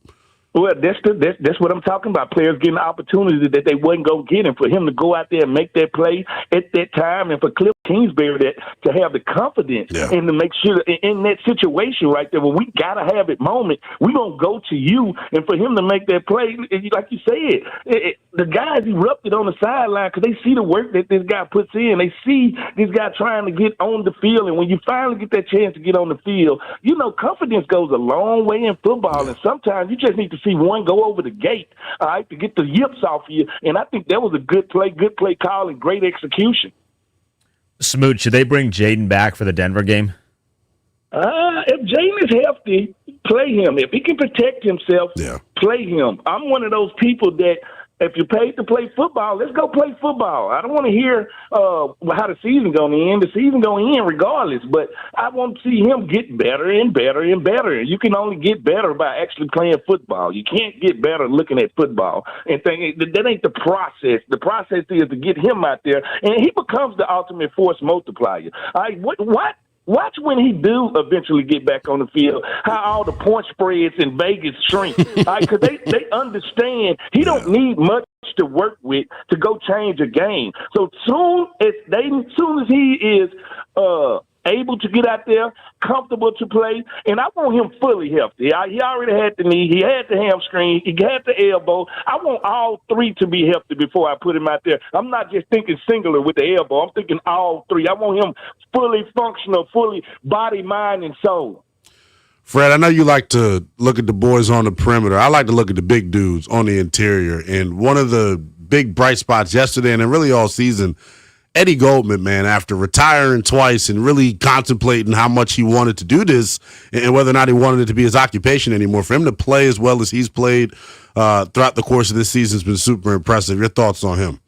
Well, that's what I'm talking about. Players getting the opportunity that they wasn't going to get, and for him to go out there and make that play at that time, and for Cliff Kingsbury to have the confidence and to make sure that in that situation right there, where we got to have it moment, we're going to go to you, and for him to make that play, like you said, the guys erupted on the sideline because they see the work that this guy puts in. They see this guy trying to get on the field, and when you finally get that chance to get on the field, you know, confidence goes a long way in football, and sometimes you just need to see one go over the gate, all right, to get the yips off of you. And I think that was a good play call, and great execution. Smoot, should they bring Jaden back for the Denver game? If Jaden is healthy, play him. If he can protect himself, play him. I'm one of those people that if you're paid to play football, let's go play football. I don't want to hear how the season going to end. The season going to end regardless, but I want to see him get better and better and better. You can only get better by actually playing football. You can't get better looking at football and think that ain't the process. The process is to get him out there, and he becomes the ultimate force multiplier. All right, what? Watch when he do eventually get back on the field, how all the point spreads in Vegas shrink. Because they understand he don't need much to work with to go change a game. So soon as he is able to get out there, comfortable to play, and I want him fully healthy. He already had the knee, he had the hamstring, he had the elbow. I want all three to be healthy before I put him out there. I'm not just thinking singular with the elbow. I'm thinking all three. I want him fully functional, fully body, mind, and soul. Fred, I know you like to look at the boys on the perimeter. I like to look at the big dudes on the interior. And one of the big bright spots yesterday and really all season, Eddie Goldman, man, after retiring twice and really contemplating how much he wanted to do this and whether or not he wanted it to be his occupation anymore, for him to play as well as he's played throughout the course of this season has been super impressive. Your thoughts on him?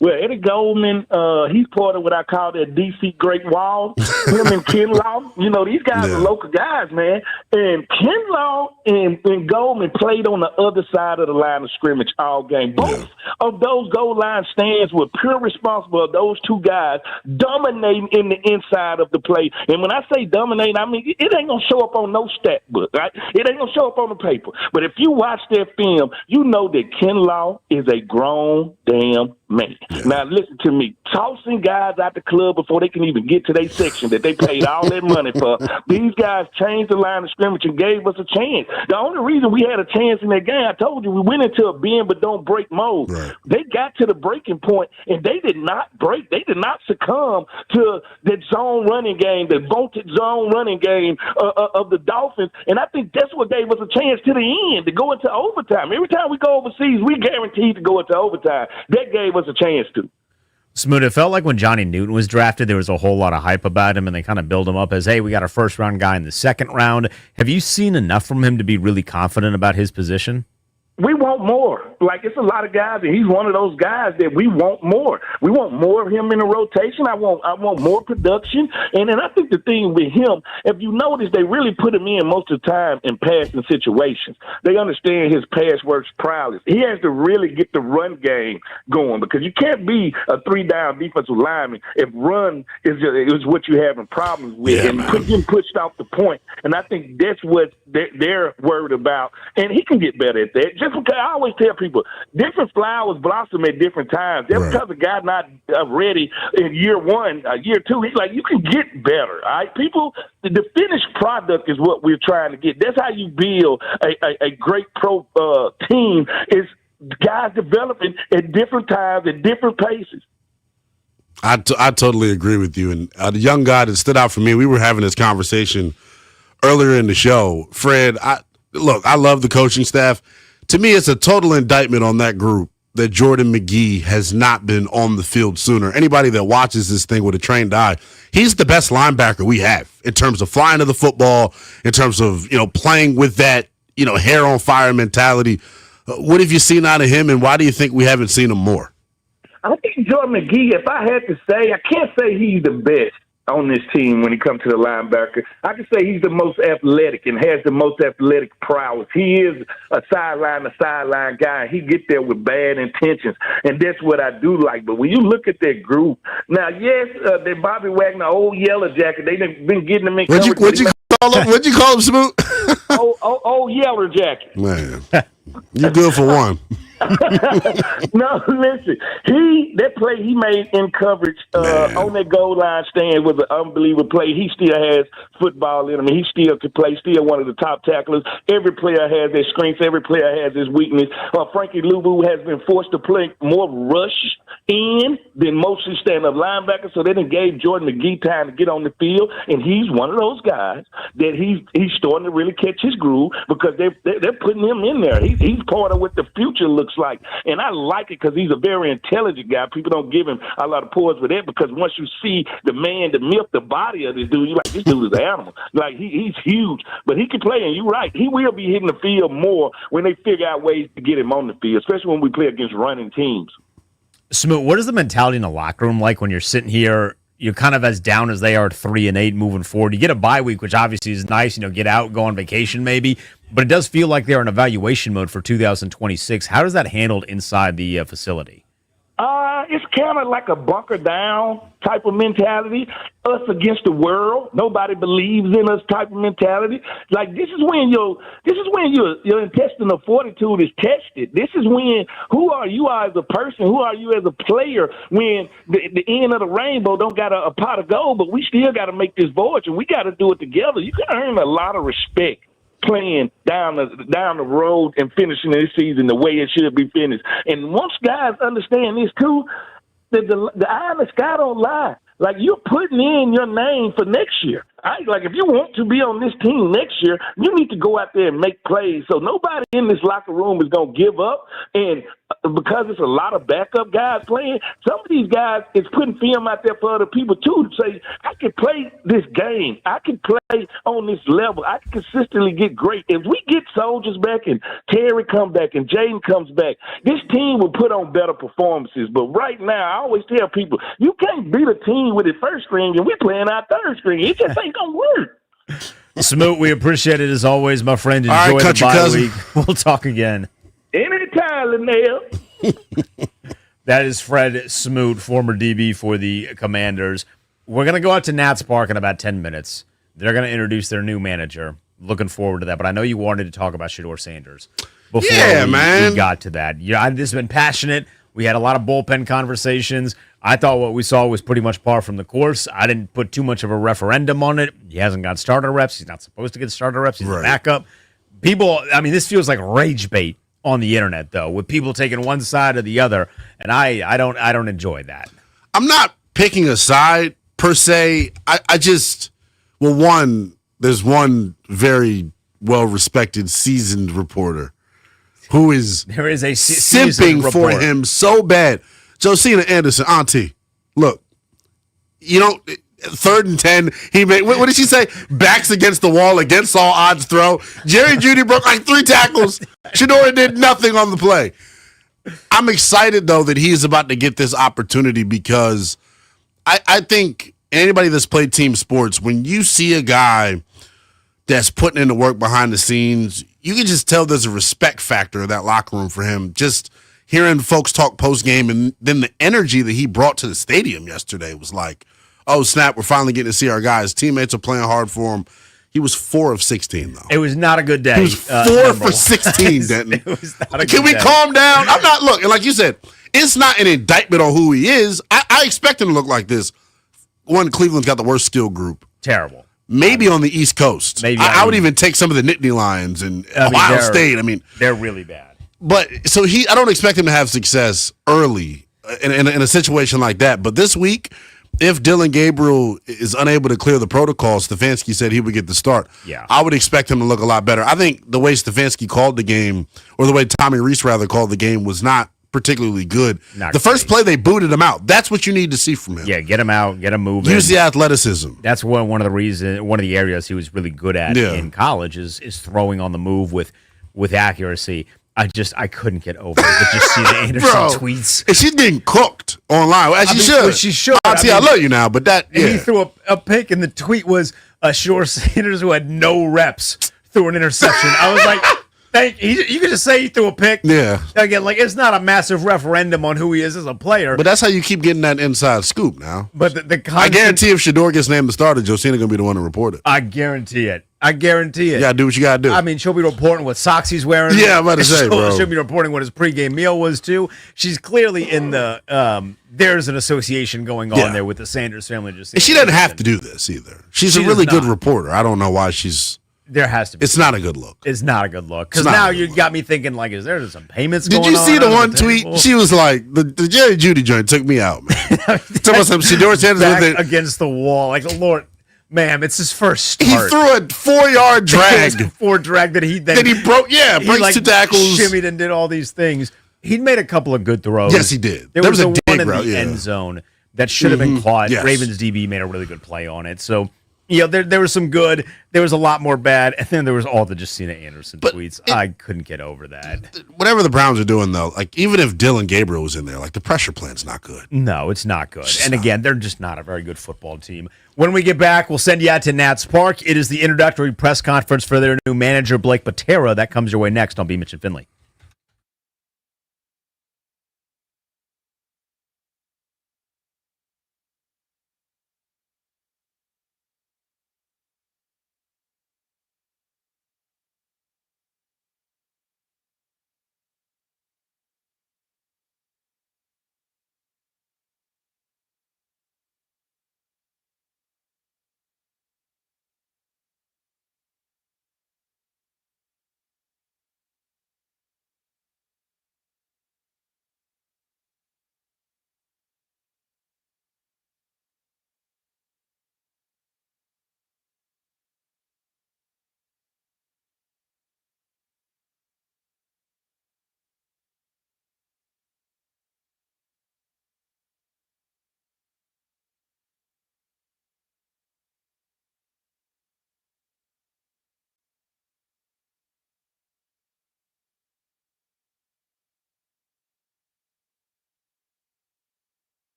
Well, Eddie Goldman, he's part of what I call that D.C. Great Wall. Him and Kinlaw, you know, these guys are local guys, man. And Kinlaw and Goldman played on the other side of the line of scrimmage all game. Both of those goal line stands were pure responsible of those two guys dominating in the inside of the play. And when I say dominating, I mean it ain't going to show up on no stat book, right? It ain't going to show up on the paper. But if you watch that film, you know that Kinlaw is a grown damn man. Now, listen to me. Tossing guys out the club before they can even get to their section that they paid all that money for. These guys changed the line of scrimmage and gave us a chance. The only reason we had a chance in that game, I told you, we went into a bend but don't break mode. Right. They got to the breaking point, and they did not break. They did not succumb to that zone running game, the vaunted zone running game of the Dolphins. And I think that's what gave us a chance to the end, to go into overtime. Every time we go overseas, we guaranteed to go into overtime. That gave us a chance to. Smoot, it felt like when Johnny Newton was drafted, there was a whole lot of hype about him, and they kind of build him up as, hey, we got our first-round guy in the second round. Have you seen enough from him to be really confident about his position? We want more. Like, it's a lot of guys, and he's one of those guys that we want more. We want more of him in the rotation. I want more production. And then I think the thing with him, if you notice, they really put him in most of the time in passing situations. They understand his pass works prowess. He has to really get the run game going because you can't be a three-down defensive lineman if run is what you're having problems with and him pushed off the point. And I think that's what they're worried about. And he can get better at that. Just because I always tell people, different flowers blossom at different times. Just because a guy not ready in year one, year two, he's like, you can get better. All right, people, the finished product is what we're trying to get. That's how you build a great pro team. Is guys developing at different times at different paces. I totally agree with you. And the young guy that stood out for me, we were having this conversation earlier in the show. Fred, I love the coaching staff. To me, it's a total indictment on that group that Jordan McGee has not been on the field sooner. Anybody that watches this thing with a trained eye, he's the best linebacker we have in terms of flying to the football, in terms of, playing with that, hair on fire mentality. What have you seen out of him, and why do you think we haven't seen him more? I think Jordan McGee, if I had to say, I can't say he's the best on this team when it comes to the linebacker. I can say he's the most athletic and has the most athletic prowess. He is a sideline guy. He get there with bad intentions, and that's what I do like. But when you look at that group, now, yes, that Bobby Wagner, old Yellow Jacket, they've been getting him in coverage. What'd you What'd you call him, Smoot? Oh, Yeller Jacket. Man, you're good for one. No, listen. That play he made in coverage on that goal line stand was an unbelievable play. He still has football in him. He still can play. Still one of the top tacklers. Every player has their strengths. Every player has his weakness. Frankie Luvu has been forced to play more rush in than mostly stand-up linebacker. So they done gave Jordan McGee time to get on the field, and he's one of those guys that he's starting to really catch his groove because they're putting him in there. He's part of what the future looks like. And I like it because he's a very intelligent guy. People don't give him a lot of pause for that because once you see the man, the myth, the body of this dude, you're like, this dude is an animal. Like, he's huge, but he can play, and you're right. He will be hitting the field more when they figure out ways to get him on the field, especially when we play against running teams. Smoot, what is the mentality in the locker room like when you're sitting here? You're kind of as down as they are at 3-8 moving forward. You get a bye week, which obviously is nice, get out, go on vacation maybe, but it does feel like they're in evaluation mode for 2026. How does that handled inside the facility? It's kind of like a bunker down type of mentality. Us against the world. Nobody believes in us type of mentality. Like this is when your intestinal fortitude is tested. This is when who are you as a person? Who are you as a player? When the end of the rainbow don't got a pot of gold, but we still got to make this voyage, and we got to do it together. You can earn a lot of respect playing down the road and finishing this season the way it should be finished. And once guys understand this too, that the eye in the sky don't lie. Like, you're putting in your name for next year. Like, if you want to be on this team next year, you need to go out there and make plays. So nobody in this locker room is going to give up. And because it's a lot of backup guys playing, some of these guys is putting film out there for other people, too, to say, I can play this game. I can play on this level. I can consistently get great. If we get Soldiers back and Terry come back and Jaden comes back, this team will put on better performances. But right now, I always tell people, you can't beat a team with the first string and we're playing our third string. It just ain't going to work. Smoot, we appreciate it as always, my friend. Enjoy All right, the bye cousin. week. We'll talk again. Anytime, Linnell. That is Fred Smoot, former DB for the Commanders. We're going to go out to Nats Park in about 10 minutes. They're going to introduce their new manager. Looking forward to that. But I know you wanted to talk about Shedeur Sanders before we got to that. Yeah, this has been passionate. We had a lot of bullpen conversations. I thought what we saw was pretty much par from the course. I didn't put too much of a referendum on it. He hasn't got starter reps. He's not supposed to get starter reps. He's a backup. People, this feels like rage bait on the internet, though, with people taking one side or the other, and I don't enjoy that. I'm not picking a side per se. I just, there's one very well-respected, seasoned reporter who is simping for him so bad. Josina Anderson, auntie, look, 3rd and 10, he made, what did she say? Backs against the wall, against all odds throw. Jerry Jeudy broke like 3 tackles. Shedeur did nothing on the play. I'm excited, though, that he's about to get this opportunity because I think anybody that's played team sports, when you see a guy that's putting in the work behind the scenes, you can just tell there's a respect factor in that locker room for him. Just hearing folks talk post-game, and then the energy that he brought to the stadium yesterday was like, oh, snap, we're finally getting to see our guys. Teammates are playing hard for him. He was 4 of 16, though. It was not a good day. He was 4 for 16, Denton. It was not a Can good we day. calm down? I'm not, look, and like you said, it's not an indictment on who he is. I expect him to look like this. One, Cleveland's got the worst skill group. Terrible. Maybe on the East Coast. Maybe, I would even take some of the Nittany Lions and Ohio State. They're really bad. But so I don't expect him to have success early in a situation like that. But this week, if Dylan Gabriel is unable to clear the protocol, Stefanski said he would get the start. Yeah. I would expect him to look a lot better. I think the way Stefanski called the game, or the way Tommy Reese rather called the game, was not particularly good. The first play, they booted him out. That's what you need to see from him. Yeah, get him out, get him moving. Use the athleticism. That's one of the areas he was really good at in college is throwing on the move with accuracy. I couldn't get over it. But just see the Anderson tweets. And she's getting cooked online. As she should. Well, she should. Auntie, I love you now, but that, and he threw a pick, and the tweet was Shedeur Sanders, who had no reps, threw an interception. I was like, You could just say he threw a pick. Yeah. Again, like it's not a massive referendum on who he is as a player. But that's how you keep getting that inside scoop now. But I guarantee if Shador gets named the starter, Josina going to be the one to report it. I guarantee it. I guarantee it. You got to do what you got to do. I mean, she'll be reporting what socks he's wearing. Yeah, I'm about to say, bro. She'll be reporting what his pregame meal was, too. She's clearly in the, there's an association going on there with the Sanders family. And she doesn't have to do this either. She's a really good reporter. I don't know why she's. There has to be. It's not a good look. It's not a good look. Because now you got me thinking, like, is there some payments Did going on? you see the one tweet? She was like, the Jerry Judy joint took me out, man. Talking about some Shador Sanders back with it. against the wall. Like, Lord, ma'am, it's his first start. He threw a 4-yard drag. Drag that he then he broke. Yeah, breaks 2 tackles. Shimmied and did all these things. He'd made a couple of good throws. Yes, he did. There was a one in the end zone that should have been caught. Yes. Ravens DB made a really good play on it. So, there was some good. There was a lot more bad. And then there was all the Justina Anderson tweets. I couldn't get over that. Whatever the Browns are doing, though, like even if Dylan Gabriel was in there, like the pressure plan's not good. No, it's not good. And again, they're just not a very good football team. When we get back, we'll send you out to Nats Park. It is the introductory press conference for their new manager, Blake Patera. That comes your way next on B. Mitch and Finley.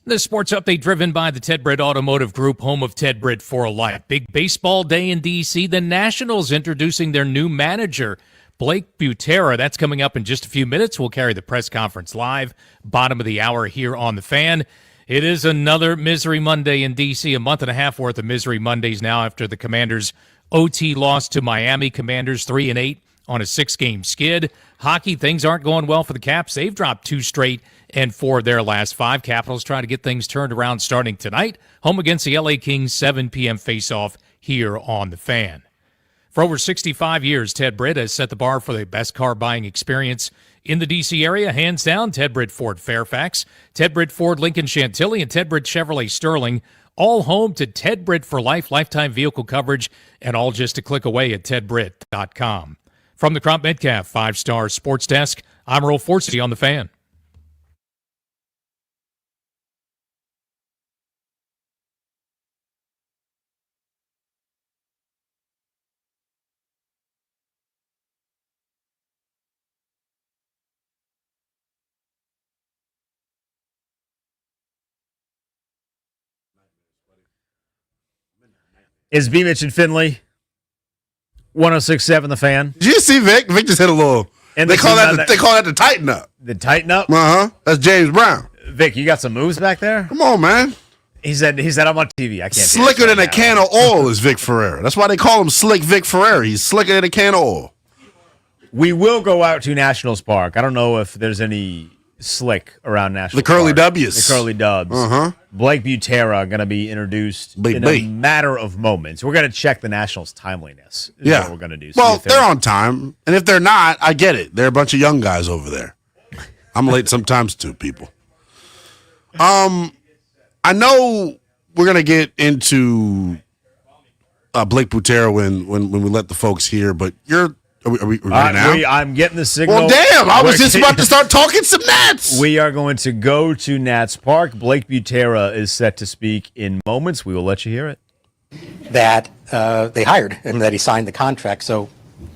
The sports update driven by the Ted Britt Automotive Group, home of Ted Britt for Life. Big baseball day in D.C. The Nationals introducing their new manager, Blake Butera. That's coming up in just a few minutes. We'll carry the press conference live, bottom of the hour here on The Fan. It is another Misery Monday in D.C., a month and a half worth of Misery Mondays now after the Commanders' OT loss to Miami. Commanders 3-8 on a 6-game skid. Hockey, things aren't going well for the Caps. They've dropped 2 straight and 4 of their last 5. Capitals trying to get things turned around starting tonight. Home against the LA Kings, 7 p.m. face-off here on The Fan. For over 65 years, Ted Britt has set the bar for the best car buying experience in the D.C. area. Hands down, Ted Britt Ford Fairfax, Ted Britt Ford Lincoln Chantilly, and Ted Britt Chevrolet Sterling. All home to Ted Britt for life, lifetime vehicle coverage, and all just a click away at tedbritt.com. From the Crop Metcalf 5-Star Sports Desk, I'm Earl Forsey on The Fan. Is B. Mitch and Finley 106.7 The Fan? Did you see Vic? Vic just hit a little. And they call that the tighten up. The tighten up? That's James Brown. Vic, you got some moves back there? Come on, man. He said I'm on TV. I can't. Slicker than a can of oil is Vic Ferreira. That's why they call him Slick Vic Ferreira. He's slicker than a can of oil. We will go out to Nationals Park. I don't know if there's any slick around Nationals The Curly Park. W's. The Curly Dubs. Blake Butera going to be introduced in a matter of moments. We're going to check the Nationals' timeliness. Is what we're going to do. Well, they're on time. And if they're not, I get it. They're a bunch of young guys over there. I'm late sometimes too, people. I know we're going to get into Blake Butera when we let the folks hear, but are we ready now? I'm getting the signal. Well, damn, I was just about to start talking some Nats. We are going to go to Nats Park. Blake Butera is set to speak in moments. We will let you hear it. That they hired and that he signed the contract. So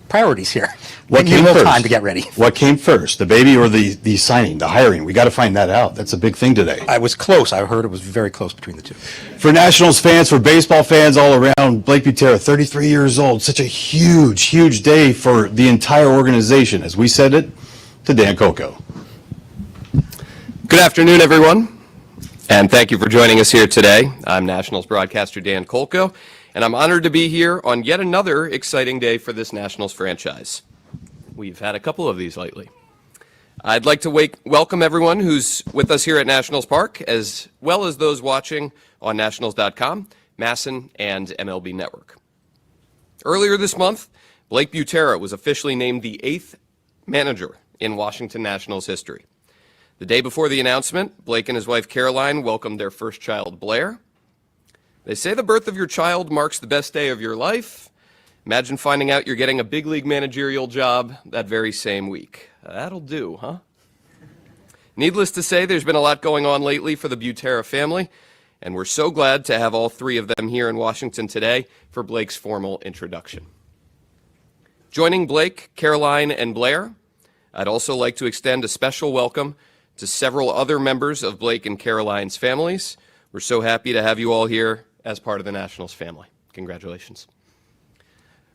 priorities here. What Give came me a little first? time to get ready. What came first, the baby or the signing, the hiring? We got to find that out. That's a big thing today. I was close. I heard it was very close between the two. For Nationals fans, for baseball fans all around, Blake Butera, 33 years old, such a huge, huge day for the entire organization. As we said it to Dan Coco. Good afternoon, everyone, and thank you for joining us here today. I'm Nationals broadcaster Dan Kolko, and I'm honored to be here on yet another exciting day for this Nationals franchise. We've had a couple of these lately. I'd like to welcome everyone who's with us here at Nationals Park, as well as those watching on Nationals.com, MASN, and MLB Network. Earlier this month, Blake Butera was officially named the 8th manager in Washington Nationals history. The day before the announcement, Blake and his wife Caroline welcomed their first child, Blair. They say the birth of your child marks the best day of your life. Imagine finding out you're getting a big league managerial job that very same week. That'll do, huh? Needless to say, there's been a lot going on lately for the Butera family, and we're so glad to have all 3 of them here in Washington today for Blake's formal introduction. Joining Blake, Caroline, and Blair, I'd also like to extend a special welcome to several other members of Blake and Caroline's families. We're so happy to have you all here as part of the Nationals family. Congratulations.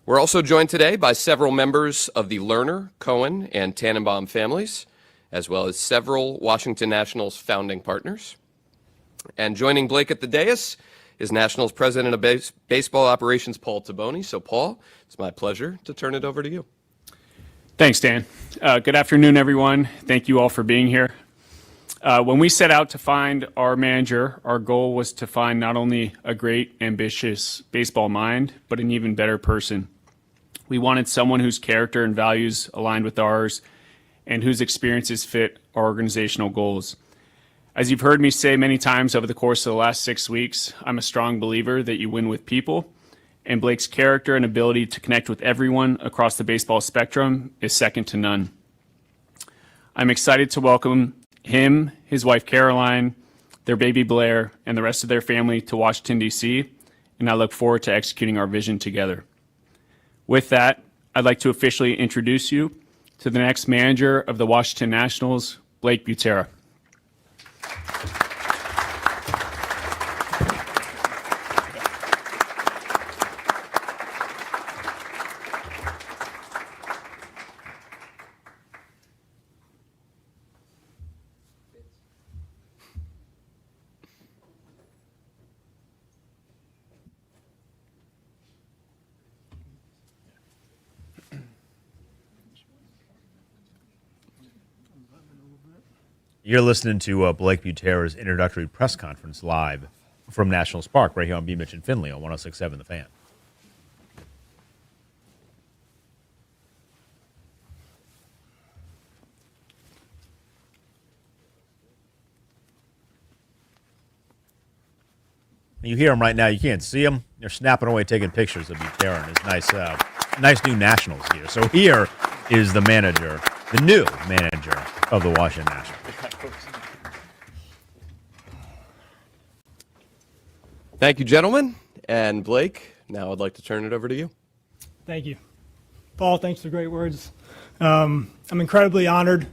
We're also joined today by several members of the Lerner, Cohen, and Tannenbaum families, as well as several Washington Nationals founding partners. And joining Blake at the dais is Nationals President of Baseball Operations, Paul Taboni. So, Paul, it's my pleasure to turn it over to you. Thanks, Dan. Good afternoon, everyone. Thank you all for being here. When we set out to find our manager, our goal was to find not only a great, ambitious baseball mind, but an even better person. We wanted someone whose character and values aligned with ours and whose experiences fit our organizational goals. As you've heard me say many times over the course of the last 6 weeks, I'm a strong believer that you win with people, and Blake's character and ability to connect with everyone across the baseball spectrum is second to none. I'm excited to welcome him, his wife Caroline, their baby Blair, and the rest of their family to Washington, D.C., and I look forward to executing our vision together. With that, I'd like to officially introduce you to the next manager of the Washington Nationals, Blake Butera. You're listening to Blake Butera's introductory press conference live from Nationals Park right here on Beach and Finley on 106.7 The Fan. You hear them right now. You can't see them. They're snapping away, taking pictures of Butera and his nice new Nationals gear. So here is the manager, the new manager of the Washington Nationals. Thank you, gentlemen. And Blake, now I'd like to turn it over to you. Thank you. Paul, thanks for the great words. I'm incredibly honored,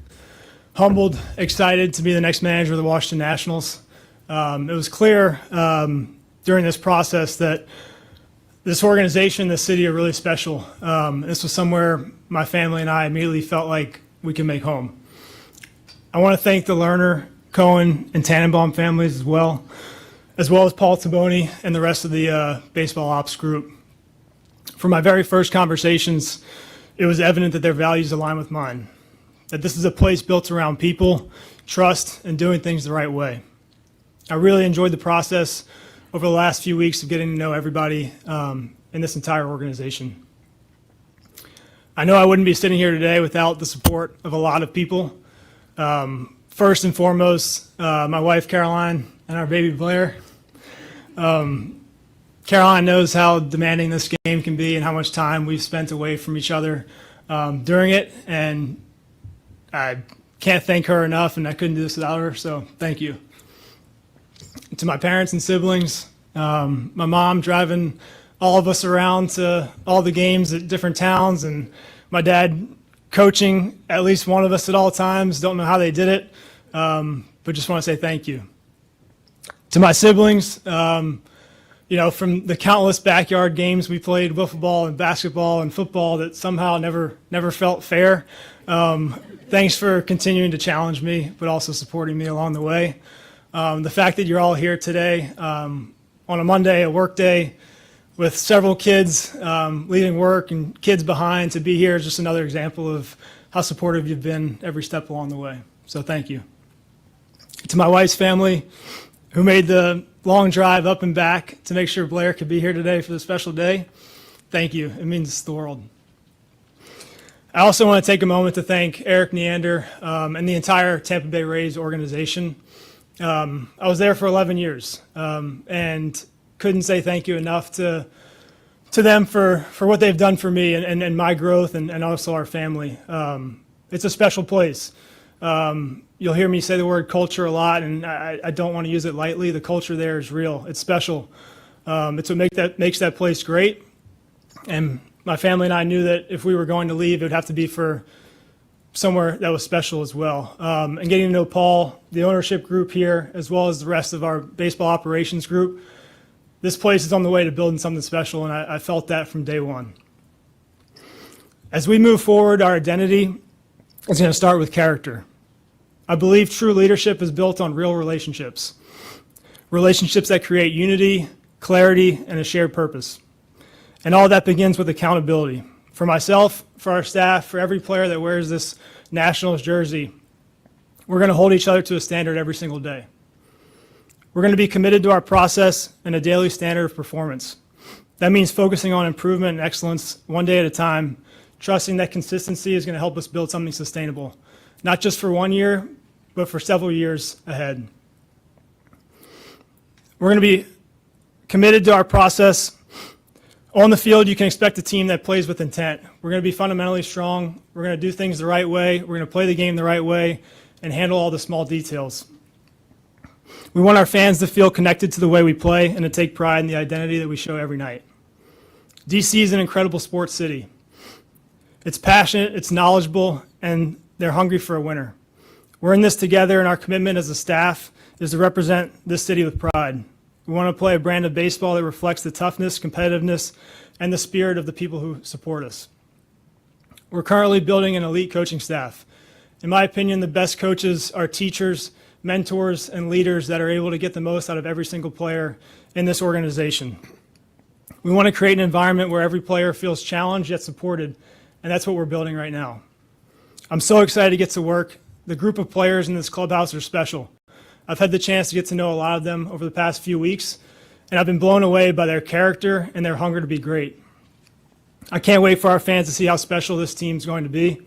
humbled, excited to be the next manager of the Washington Nationals. It was clear during this process that this organization, this city are really special. This was somewhere my family and I immediately felt like we can make home. I want to thank the Lerner, Cohen, and Tannenbaum families as well as Paul Taboni and the rest of the baseball ops group. From my very first conversations, it was evident that their values align with mine, that this is a place built around people, trust, and doing things the right way. I really enjoyed the process over the last few weeks of getting to know everybody in this entire organization. I know I wouldn't be sitting here today without the support of a lot of people. First and foremost, my wife Caroline and our baby Blair. Caroline knows how demanding this game can be and how much time we've spent away from each other during it, and I can't thank her enough, and I couldn't do this without her, so thank you. To my parents and siblings, my mom driving all of us around to all the games at different towns, and my dad coaching at least one of us at all times. Don't know how they did it, but just want to say thank you. To my siblings, from the countless backyard games we played, wiffle ball and basketball and football that somehow never felt fair. Thanks for continuing to challenge me, but also supporting me along the way. The fact that you're all here today on a Monday, a work day, with several kids leaving work and kids behind, to be here is just another example of how supportive you've been every step along the way. So thank you. To my wife's family, who made the long drive up and back to make sure Blair could be here today for the special day, thank you. It means the world. I also want to take a moment to thank Eric Neander and the entire Tampa Bay Rays organization. I was there for 11 years and couldn't say thank you enough to them for what they've done for me and my growth and also our family. It's a special place. You'll hear me say the word culture a lot, and I don't want to use it lightly. The culture there is real. It's special. It's what makes that place great. And my family and I knew that if we were going to leave, it would have to be for somewhere that was special as well. And getting to know Paul, the ownership group here, as well as the rest of our baseball operations group, this place is on the way to building something special, and I felt that from day one. As we move forward, our identity is going to start with character. I believe true leadership is built on real relationships, relationships that create unity, clarity, and a shared purpose. And all that begins with accountability. For myself, for our staff, for every player that wears this Nationals jersey, we're going to hold each other to a standard every single day. We're going to be committed to our process and a daily standard of performance. That means focusing on improvement and excellence one day at a time, trusting that consistency is going to help us build something sustainable, not just for 1 year, but for several years ahead. We're going to be committed to our process. On the field, you can expect a team that plays with intent. We're going to be fundamentally strong. We're going to do things the right way. We're going to play the game the right way and handle all the small details. We want our fans to feel connected to the way we play and to take pride in the identity that we show every night. DC is an incredible sports city. It's passionate, it's knowledgeable, and they're hungry for a winner. We're in this together, and our commitment as a staff is to represent this city with pride. We want to play a brand of baseball that reflects the toughness, competitiveness, and the spirit of the people who support us. We're currently building an elite coaching staff. In my opinion, the best coaches are teachers, mentors, and leaders that are able to get the most out of every single player in this organization. We want to create an environment where every player feels challenged yet supported, and that's what we're building right now. I'm so excited to get to work. The group of players in this clubhouse are special. I've had the chance to get to know a lot of them over the past few weeks, and I've been blown away by their character and their hunger to be great. I can't wait for our fans to see how special this team's going to be,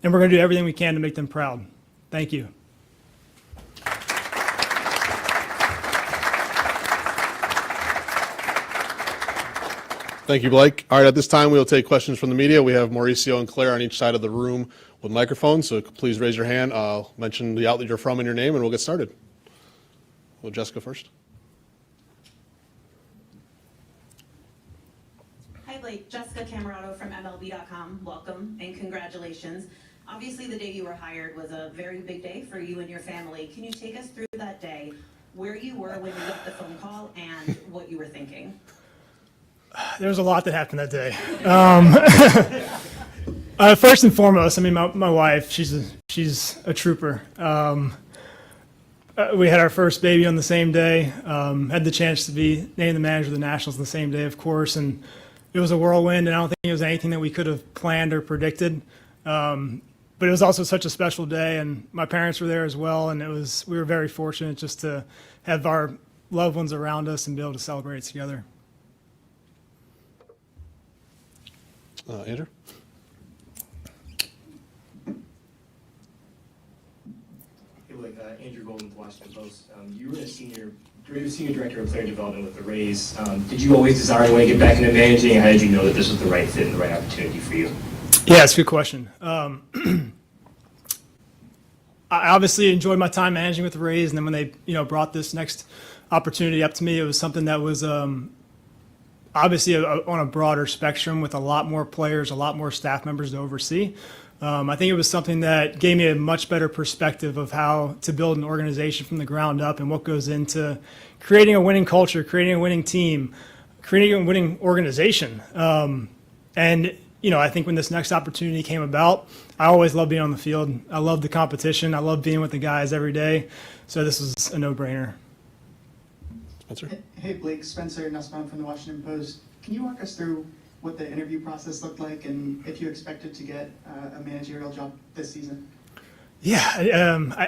and we're going to do everything we can to make them proud. Thank you. Thank you, Blake. All right, at this time, we'll take questions from the media. We have Mauricio and Claire on each side of the room with microphones, so please raise your hand. I'll mention the outlet you're from and your name, and we'll get started. Well, Jessica first. Hi, Blake. Jessica Camerato from MLB.com. Welcome and congratulations. Obviously, the day you were hired was a very big day for you and your family. Can you take us through that day, where you were when you got the phone call, and what you were thinking? There was a lot that happened that day. First and foremost, I mean, my wife, she's a trooper. We had our first baby on the same day, had the chance to be named the manager of the Nationals the same day, of course, and it was a whirlwind, and I don't think it was anything that we could have planned or predicted. But it was also such a special day, and my parents were there as well, and we were very fortunate just to have our loved ones around us and be able to celebrate together. Andrew? Hey, look, Andrew Golden with the Washington Post. You were a senior director of player development with the Rays. Did you always desire to want to get back into managing, and how did you know that this was the right fit and the right opportunity for you? Yeah, it's a good question. I obviously enjoyed my time managing with the Rays, and then when they brought this next opportunity up to me, it was something that was obviously on a broader spectrum with a lot more players, a lot more staff members to oversee. I think it was something that gave me a much better perspective of how to build an organization from the ground up and what goes into creating a winning culture, creating a winning team, creating a winning organization. And I think when this next opportunity came about, I always love being on the field. I love the competition. I love being with the guys every day. So this was a no-brainer. Spencer? Hey, Blake. Spencer Nussbaum from the Washington Post. Can you walk us through what the interview process looked like and if you expected to get a managerial job this season? Yeah.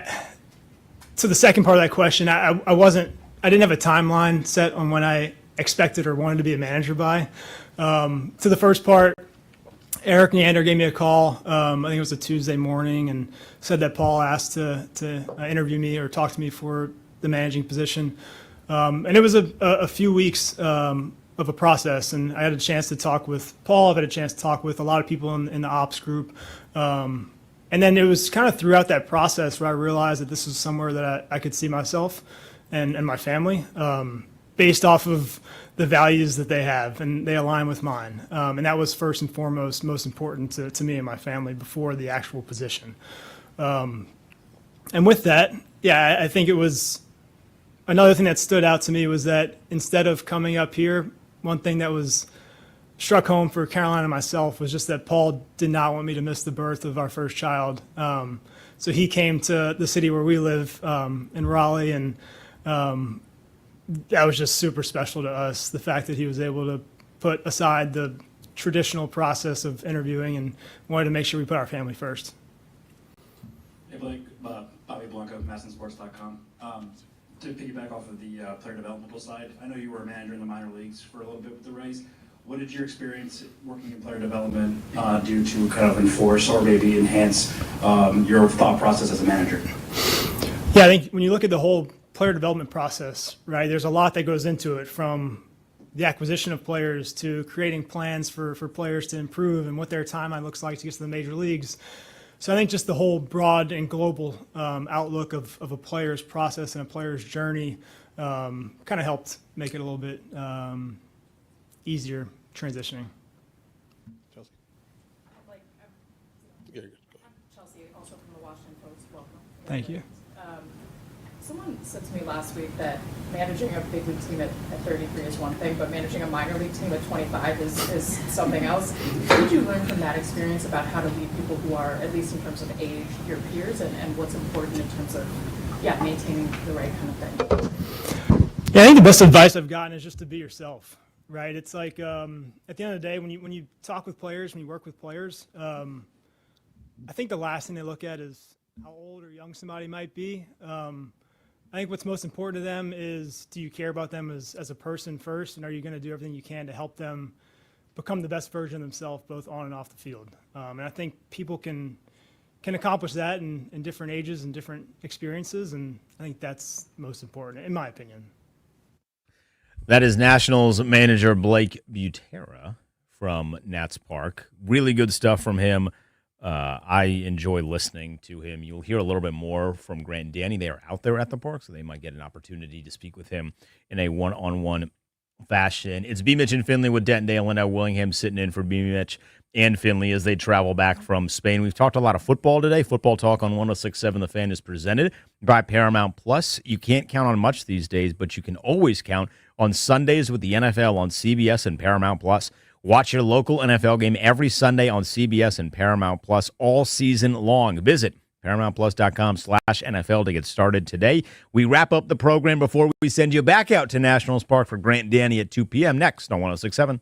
To the second part of that question, I didn't have a timeline set on when I expected or wanted to be a manager by. To the first part, Eric Neander gave me a call. I think it was a Tuesday morning, and said that Paul asked to interview me or talk to me for the managing position. And it was a few weeks of a process, and I had a chance to talk with Paul. I've had a chance to talk with a lot of people in the ops group. And then it was kind of throughout that process where I realized that this was somewhere that I could see myself and my family based off of the values that they have, and they align with mine. And that was first and foremost most important to me and my family before the actual position. And with that, I think it was another thing that stood out to me was that instead of coming up here, one thing that was struck home for Caroline and myself was just that Paul did not want me to miss the birth of our first child. So he came to the city where we live in Raleigh, and that was just super special to us, the fact that he was able to put aside the traditional process of interviewing and wanted to make sure we put our family first. Hey, Blake, Bobby Blanco, MASNsports.com. To piggyback off of the player developmental side, I know you were a manager in the minor leagues for a little bit with the Rays. What did your experience working in player development do to kind of enforce or maybe enhance your thought process as a manager? Yeah, I think when you look at the whole player development process, right, there's a lot that goes into it, from the acquisition of players to creating plans for players to improve and what their timeline looks like to get to the major leagues. So I think just the whole broad and global outlook of a player's process and a player's journey kind of helped make it a little bit easier transitioning. Chelsea? Chelsea, also from the Washington Post. Welcome. Thank you. Someone said to me last week that managing a big league team at 33 is one thing, but managing a minor league team at 25 is something else. What did you learn from that experience about how to lead people who are, at least in terms of age, your peers, and what's important in terms of, maintaining the right kind of thing? Yeah, I think the best advice I've gotten is just to be yourself, right? It's like at the end of the day, when you talk with players, when you work with players, I think the last thing they look at is how old or young somebody might be. I think what's most important to them is, do you care about them as a person first, and are you going to do everything you can to help them become the best version of themselves, both on and off the field? And I think people can accomplish that in different ages and different experiences, and I think that's most important, in my opinion. That is Nationals manager Blake Butera from Nats Park. Really good stuff from him. I enjoy listening to him. You'll hear a little bit more from Grant and Danny. They are out there at the park, so they might get an opportunity to speak with him in a one-on-one fashion. It's B. Mitch and Finley with Dentondale and now Willingham sitting in for B. Mitch and Finley as they travel back from Spain. We've talked a lot of football today. Football Talk on 106.7 The Fan is presented by Paramount Plus. You can't count on much these days, but you can always count on Sundays with the NFL on CBS and Paramount Plus. Watch your local NFL game every Sunday on CBS and Paramount Plus all season long. Visit ParamountPlus.com/NFL to get started today. We wrap up the program before we send you back out to Nationals Park for Grant and Danny at 2 p.m. next on 106.7.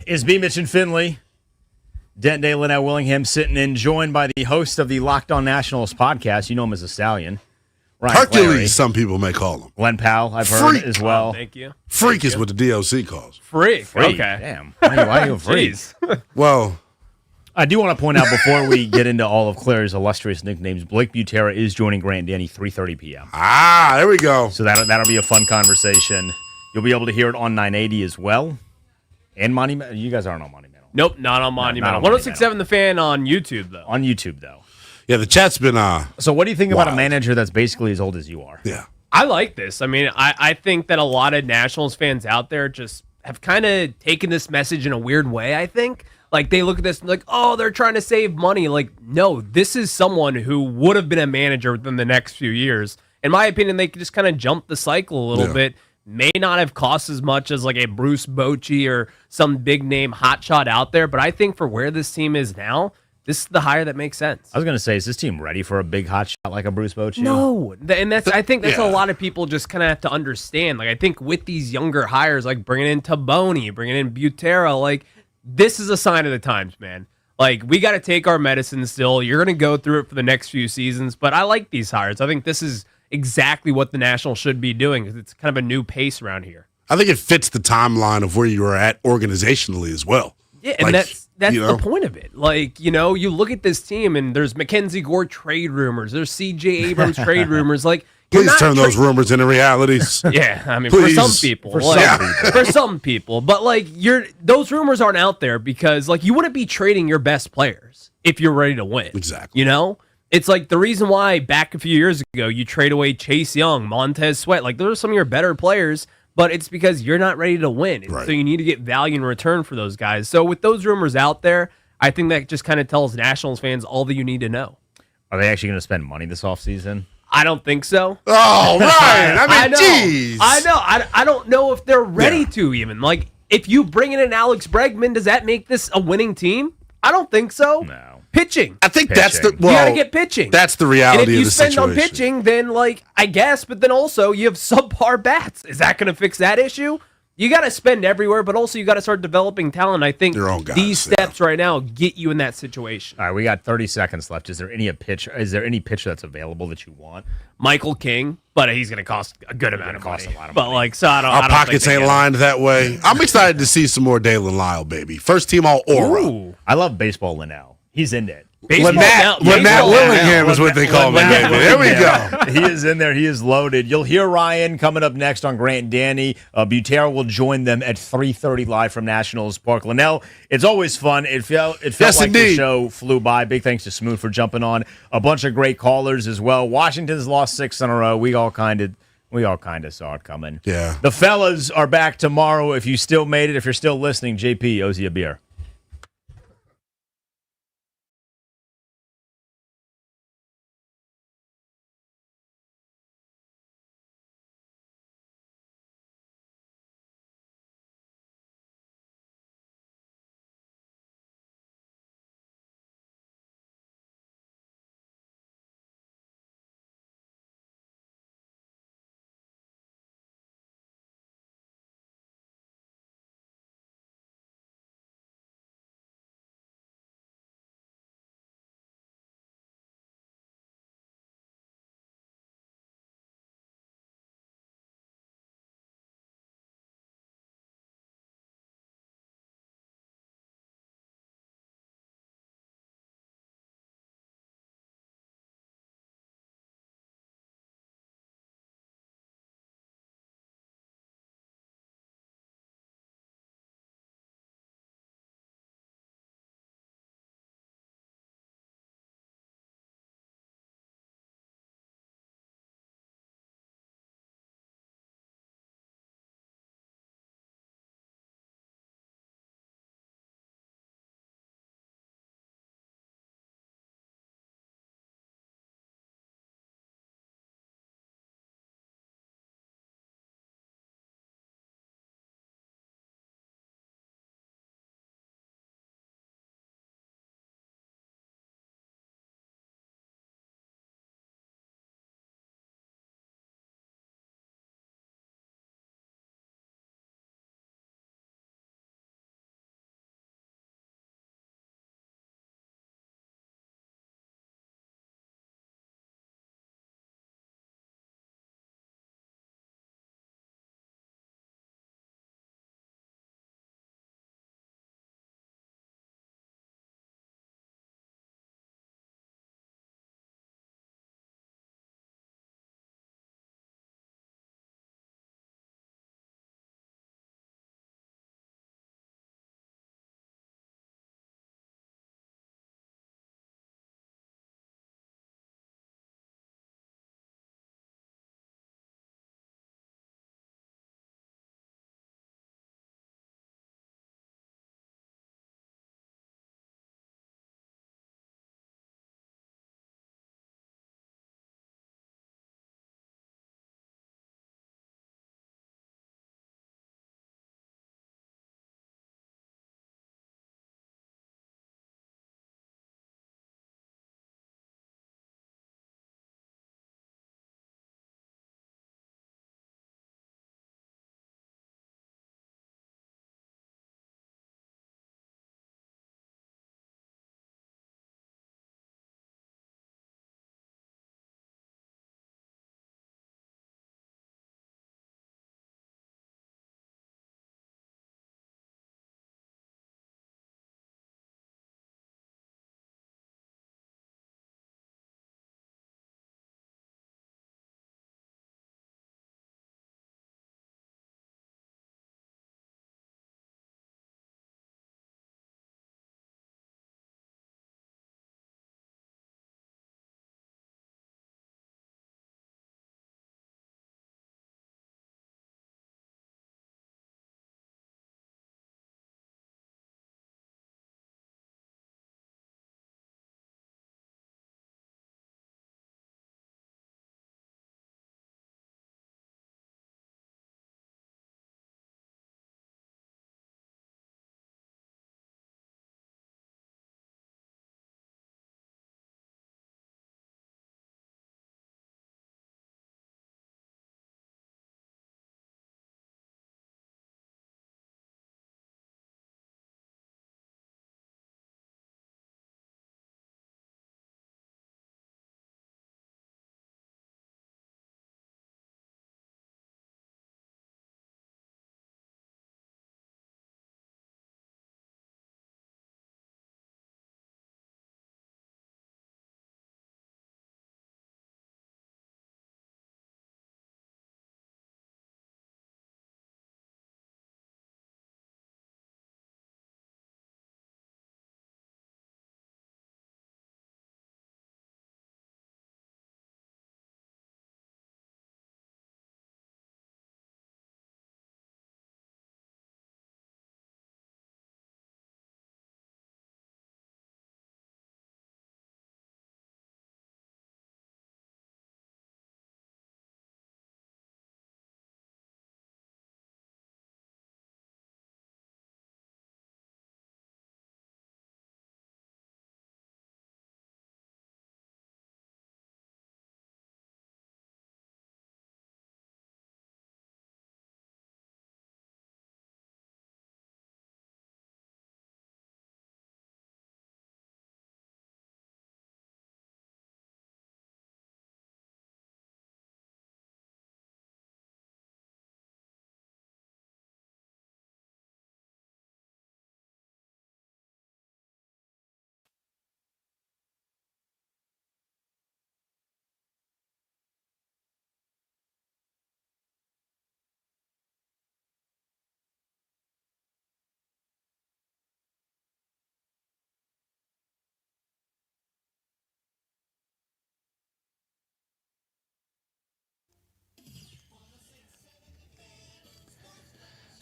is B. Mitch and Finley. Dent Day, Linnell Willingham sitting in, joined by the host of the Locked On Nationals podcast. You know him as a Stallion. Ryan Hercules, Clary. some people may call him. Glenn Powell, I've heard Freak. as well. Oh, thank you. Freak is what the DOC calls. Freak. Okay. Damn. Why are you a freak? Jeez. Well, I do want to point out before we get into all of Clary's illustrious nicknames, Blake Butera is joining Grant and Danny 3:30 p.m. Ah, there we go. So that'll be a fun conversation. You'll be able to hear it on 980 as well. And Monumental. You guys aren't on Monumental. Nope, not on Monumental. not on 106.7 The Fan on YouTube, though. On YouTube, though. Yeah, the chat's been So what do you think about a wild. manager that's basically as old as you are? Yeah. I like this. I mean, I think that a lot of Nationals fans out there just have kind of taken this message in a weird way, I think. Like, they look at this and like, oh, they're trying to save money. Like, no, this is someone who would have been a manager within the next few years. In my opinion, they could just kind of jump the cycle a little bit. May not have cost as much as like a Bruce Bochy or some big name hotshot out there, but I think for where this team is now, this is the hire that makes sense. I was going to say, is this team ready for a big hot shot like a Bruce Bochy? No, and I think that's a lot of people just kind of have to understand. Like, I think with these younger hires, like bringing in Taboni, bringing in Butera, like this is a sign of the times, man. Like, we got to take our medicine still. You're going to go through it for the next few seasons, but I like these hires. I think this is exactly what the Nationals should be doing. It's kind of a new pace around here. I think it fits the timeline of where you are at organizationally as well. Yeah, and that's the point of it. Like, you know, you look at this team and there's Mackenzie Gore trade rumors, there's CJ Abrams trade rumors. Like, please turn those rumors into realities. Yeah, I mean, Please. for some people, for some people, but like, those rumors aren't out there because like you wouldn't be trading your best players if you're ready to win. Exactly. You know, it's like the reason why back a few years ago you trade away Chase Young, Montez Sweat. Like, those are some of your better players. But it's because you're not ready to win. And so you need to get value in return for those guys. So with those rumors out there, I think that just kind of tells Nationals fans all that you need to know. Are they actually going to spend money this offseason? I don't think so. Oh, Ryan. I mean, jeez. I know. I don't know if they're ready to even. Like, if you bring in an Alex Bregman, does that make this a winning team? I don't think so. No. Pitching. I think that's the you got to get pitching. That's the reality and if you of the spend situation. on pitching, then like I guess, but then also you have subpar bats. Is that going to fix that issue? You got to spend everywhere, but also you got to start developing talent. I think these steps right now get you in that situation. All right, we got 30 seconds left. Is there any pitcher that's available that you want? Michael King, but he's going to cost a good amount of money. But like, so I don't. Our I don't pockets think ain't lined that way. I'm excited to see some more Dalen Lyle, baby. First team all aura. Ooh. I love baseball Linnell. He's in it. Lynette Willingham is what they call me, baby. There we go. He is in there. He is loaded. You'll hear Ryan coming up next on Grant and Danny. Butera will join them at 3:30 live from Nationals Park. Linnell, it's always fun. It felt Yes, like indeed. the show flew by. Big thanks to Smooth for jumping on. A bunch of great callers as well. Washington's lost 6 in a row. We all kind of saw it coming. Yeah. The fellas are back tomorrow. If you still made it, if you're still listening, JP owes you a beer.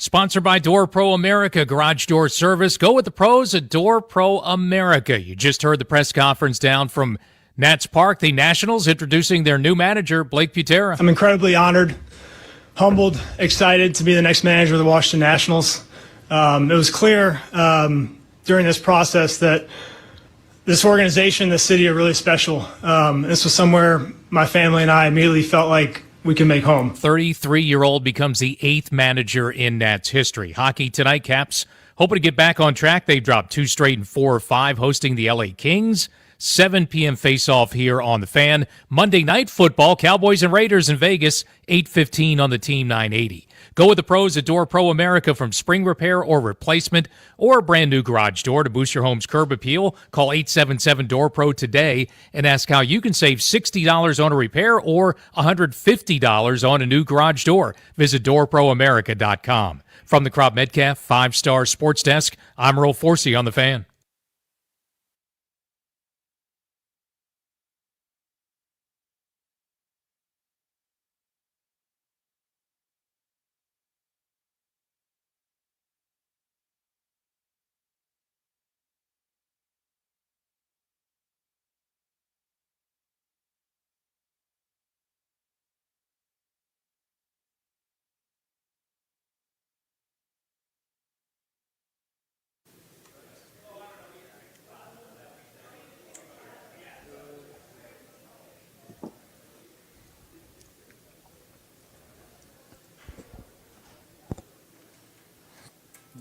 Sponsored by Door Pro America, garage door service. Go with the pros at Door Pro America. You just heard the press conference down from Nats Park. The Nationals introducing their new manager, Blake Butera. I'm incredibly honored, humbled, excited to be the next manager of the Washington Nationals. It was clear during this process that this organization, this city are really special. This was somewhere my family and I immediately felt like we can make home. 33-year-old becomes the 8th manager in Nats history. Hockey tonight, Caps hoping to get back on track. They dropped 2 straight in 4 or 5, hosting the LA Kings. 7 p.m. face-off here on the Fan. Monday Night Football, Cowboys and Raiders in Vegas, 8:15 on the Team 980. Go with the pros at Door Pro America. From spring repair or replacement or a brand new garage door to boost your home's curb appeal. Call 877-DOOR-PRO today and ask how you can save $60 on a repair or $150 on a new garage door. Visit DoorProAmerica.com. From the Crop Metcalf 5-Star Sports Desk, I'm Earl Forsey on the Fan.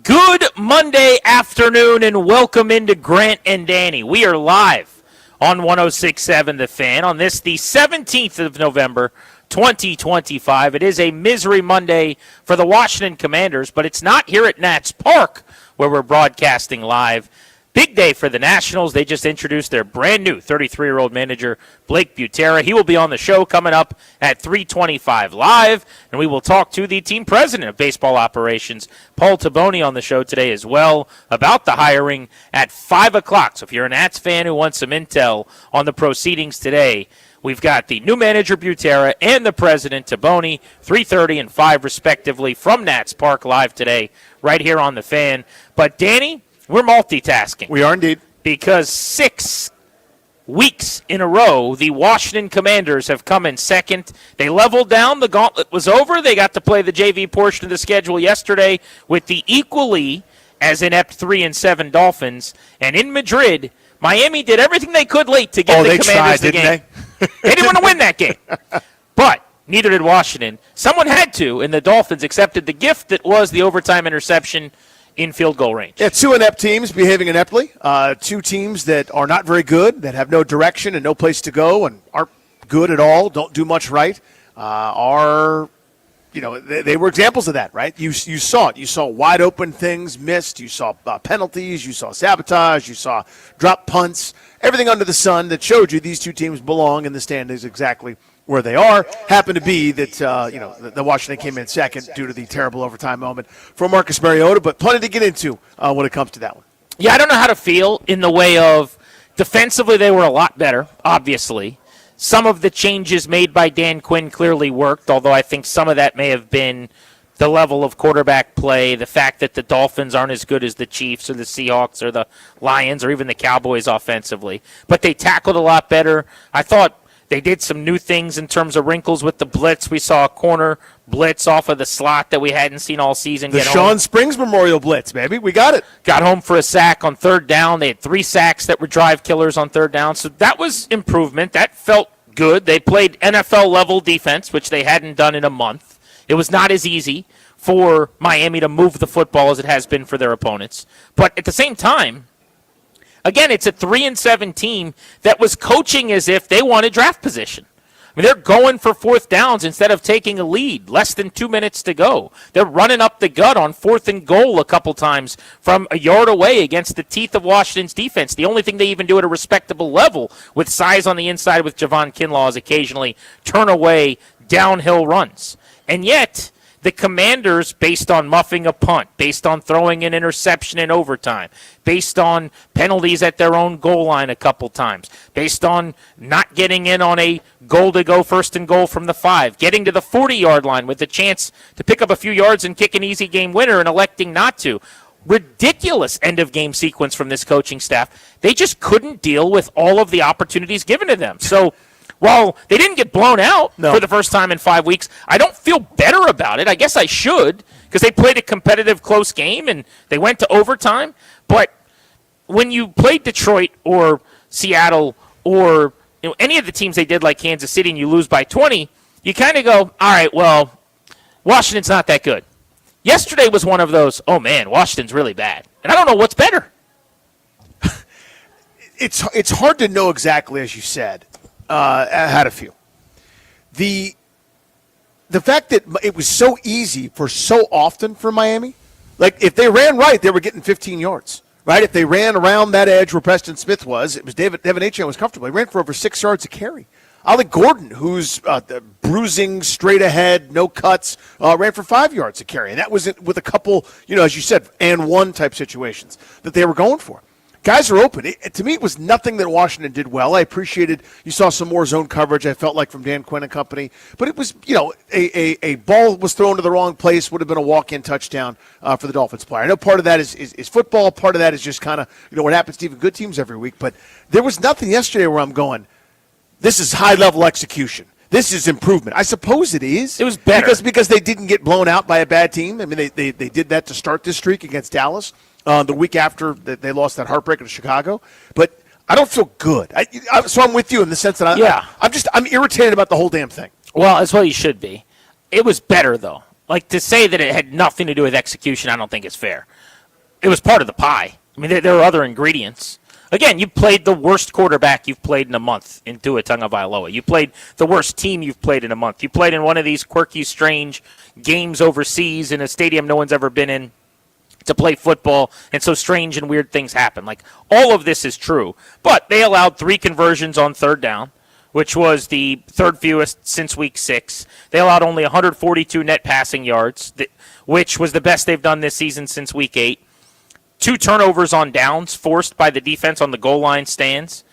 Good Monday afternoon and welcome into Grant and Danny. We are live on 106.7 The Fan on this, the 17th of November, 2025. It is a misery Monday for the Washington Commanders, but it's not here at Nats Park where we're broadcasting live. Big day for the Nationals. They just introduced their brand new 33-year-old manager, Blake Butera. He will be on the show coming up at 3:25 live, and we will talk to the team president of baseball operations, Paul Taboni, on the show today as well about the hiring at 5 o'clock. So if you're a Nats fan who wants some intel on the proceedings today, we've got the new manager, Butera, and the president, Taboni, 3:30 and 5 respectively from Nats Park live today right here on the Fan. But Danny, we're multitasking. We are indeed. Because 6 weeks in a row, the Washington Commanders have come in second. They leveled down. The gauntlet was over. They got to play the JV portion of the schedule yesterday with the equally as inept 3-7 Dolphins. And in Madrid, Miami did everything they could late to get the Commanders the game. They didn't want to win that game. But neither did Washington. Someone had to, and the Dolphins accepted the gift that was the overtime interception in field goal range. Yeah, 2 inept teams behaving ineptly. 2 teams that are not very good, that have no direction and no place to go and aren't good at all, don't do much right, they were examples of that, right? You saw it. You saw wide open things missed. You saw penalties. You saw sabotage. You saw drop punts. Everything under the sun that showed you these 2 teams belong in the standings exactly where they are. Happened to be that, the Washington came in second due to the terrible overtime moment from Marcus Mariota, but plenty to get into when it comes to that one. Yeah, I don't know how to feel in the way of defensively they were a lot better, obviously. Some of the changes made by Dan Quinn clearly worked, although I think some of that may have been the level of quarterback play, the fact that the Dolphins aren't as good as the Chiefs or the Seahawks or the Lions or even the Cowboys offensively. But they tackled a lot better. I thought they did some new things in terms of wrinkles with the blitz. We saw a corner blitz off of the slot that we hadn't seen all season. The Sean Springs Memorial Blitz, baby. We got it. Got home for a sack on 3rd down. They had 3 sacks that were drive killers on 3rd down. So that was improvement. That felt good. They played NFL-level defense, which they hadn't done in a month. It was not as easy for Miami to move the football as it has been for their opponents. But at the same time, again, it's a 3-7 team that was coaching as if they wanted draft position. I mean, they're going for 4th downs instead of taking a lead. Less than 2 minutes to go. They're running up the gut on 4th and goal a couple times from a yard away against the teeth of Washington's defense. The only thing they even do at a respectable level with size on the inside with Javon Kinlaw is occasionally turn away downhill runs. And yet, The Commanders, based on muffing a punt, based on throwing an interception in overtime, based on penalties at their own goal line a couple times, based on not getting in on a goal to go first and goal from the 5, getting to the 40-yard line with the chance to pick up a few yards and kick an easy game winner and electing not to. Ridiculous end-of-game sequence from this coaching staff. They just couldn't deal with all of the opportunities given to them. So while they didn't get blown out for the first time in 5 weeks, I don't feel better about it. I guess I should, because they played a competitive, close game, and they went to overtime. But when you played Detroit or Seattle or any of the teams they did like Kansas City and you lose by 20, you kind of go, all right, well, Washington's not that good. Yesterday was one of those, oh, man, Washington's really bad. And I don't know what's better. It's hard to know exactly, as you said. I had a few. The fact that it was so easy for so often for Miami, like if they ran right, they were getting 15 yards, right? If they ran around that edge where Preston Smith was, it was Devin Achane was comfortable. He ran for over 6 yards a carry. Ollie Gordon, who's bruising straight ahead, no cuts, ran for 5 yards a carry. And that was with a couple, as you said, and one type situations that they were going for. Guys are open. To me, it was nothing that Washington did well. I appreciated you saw some more zone coverage, I felt like, from Dan Quinn and company. But it was, a ball was thrown to the wrong place, would have been a walk-in touchdown for the Dolphins player. I know part of that is football. Part of that is just kind of, what happens to even good teams every week. But there was nothing yesterday where I'm going, this is high-level execution. This is improvement. I suppose it is. It was better. Because they didn't get blown out by a bad team. I mean, they did that to start this streak against Dallas. The week after they lost that heartbreaker to Chicago, but I don't feel good. So I'm with you in the sense that I'm irritated about the whole damn thing. Well, that's what you should be. It was better though. Like to say that it had nothing to do with execution, I don't think is fair. It was part of the pie. I mean, there are other ingredients. Again, you played the worst quarterback you've played in a month in Tua Tagovailoa. You played the worst team you've played in a month. You played in one of these quirky, strange games overseas in a stadium no one's ever been in to play football, and so strange and weird things happen. Like, all of this is true. But they allowed 3 conversions on third down, which was the third fewest since week 6. They allowed only 142 net passing yards, which was the best they've done this season since week 8. 2 turnovers on downs forced by the defense on the goal line stands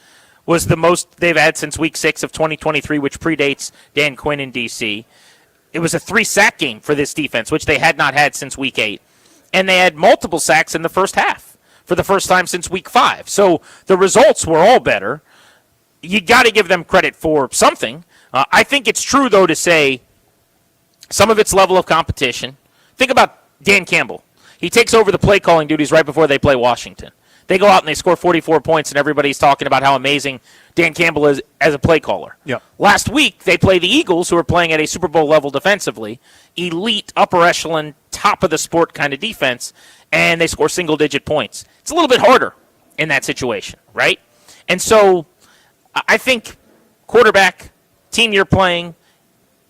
was the most they've had since week 6 of 2023, which predates Dan Quinn in D.C. It was a 3-sack game for this defense, which they had not had since week 8. And they had multiple sacks in the first half for the first time since week 5. So the results were all better. You got to give them credit for something. I think it's true, though, to say some of its level of competition. Think about Dan Campbell. He takes over the play calling duties right before they play Washington. They go out and they score 44 points, and everybody's talking about how amazing Dan Campbell is as a play caller. Yeah. Last week, they play the Eagles, who are playing at a Super Bowl level defensively, elite, upper echelon, top of the sport kind of defense, and they score single-digit points. It's a little bit harder in that situation, right? And so I think quarterback, team you're playing,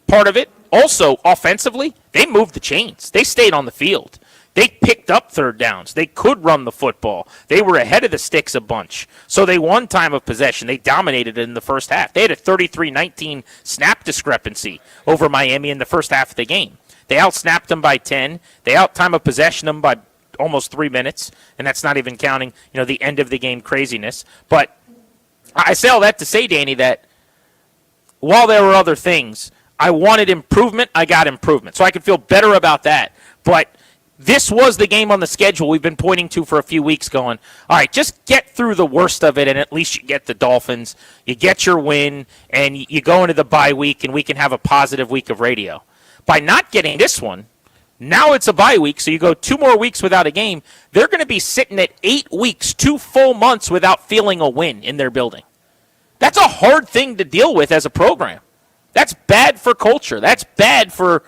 part of it. Also, offensively, they moved the chains. They stayed on the field. They picked up third downs. They could run the football. They were ahead of the sticks a bunch. So they won time of possession. They dominated it in the first half. They had a 33-19 snap discrepancy over Miami in the first half of the game. They outsnapped them by 10. They out-time of possession them by almost 3 minutes, and that's not even counting, the end of the game craziness. But I say all that to say, Danny, that while there were other things, I wanted improvement. I got improvement. So I could feel better about that. But this was the game on the schedule we've been pointing to for a few weeks going, all right, just get through the worst of it, and at least you get the Dolphins. You get your win, and you go into the bye week, and we can have a positive week of radio. By not getting this one, now it's a bye week, so you go 2 more weeks without a game. They're going to be sitting at 8 weeks, 2 full months without feeling a win in their building. That's a hard thing to deal with as a program. That's bad for culture. That's bad for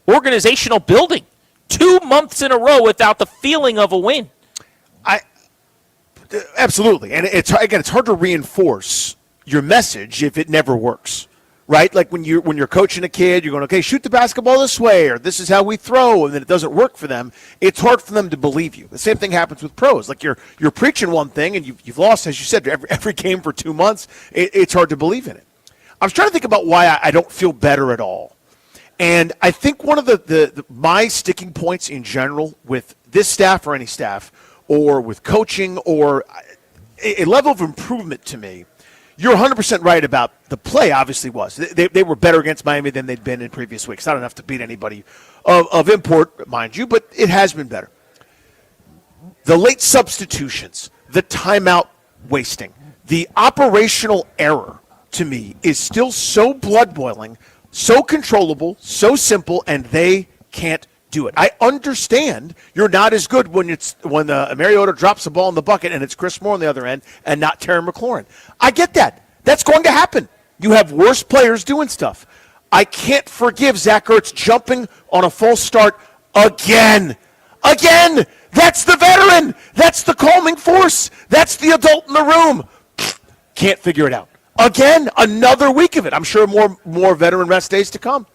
organizational building. 2 months in a row without the feeling of a win. Absolutely. And it's hard to reinforce your message if it never works. Right? Like when you're coaching a kid, you're going, okay, shoot the basketball this way, or this is how we throw, and then it doesn't work for them. It's hard for them to believe you. The same thing happens with pros. Like you're preaching one thing, and you've lost, as you said, every game for 2 months. It's hard to believe in it. I was trying to think about why I don't feel better at all. And I think one of the my sticking points in general with this staff or any staff or with coaching or a level of improvement to me, you're 100% right about the play obviously was. They were better against Miami than they'd been in previous weeks. Not enough to beat anybody of import, mind you, but it has been better. The late substitutions, the timeout wasting, the operational error to me is still so blood-boiling, so controllable, so simple, and they can't do it. I understand you're not as good when Mariota drops the ball in the bucket and it's Chris Moore on the other end and not Terry McLaurin. I get that. That's going to happen. You have worse players doing stuff. I can't forgive Zach Ertz jumping on a false start again. Again! That's the veteran! That's the calming force! That's the adult in the room! Can't figure it out. Again, another week of it. I'm sure more veteran rest days to come.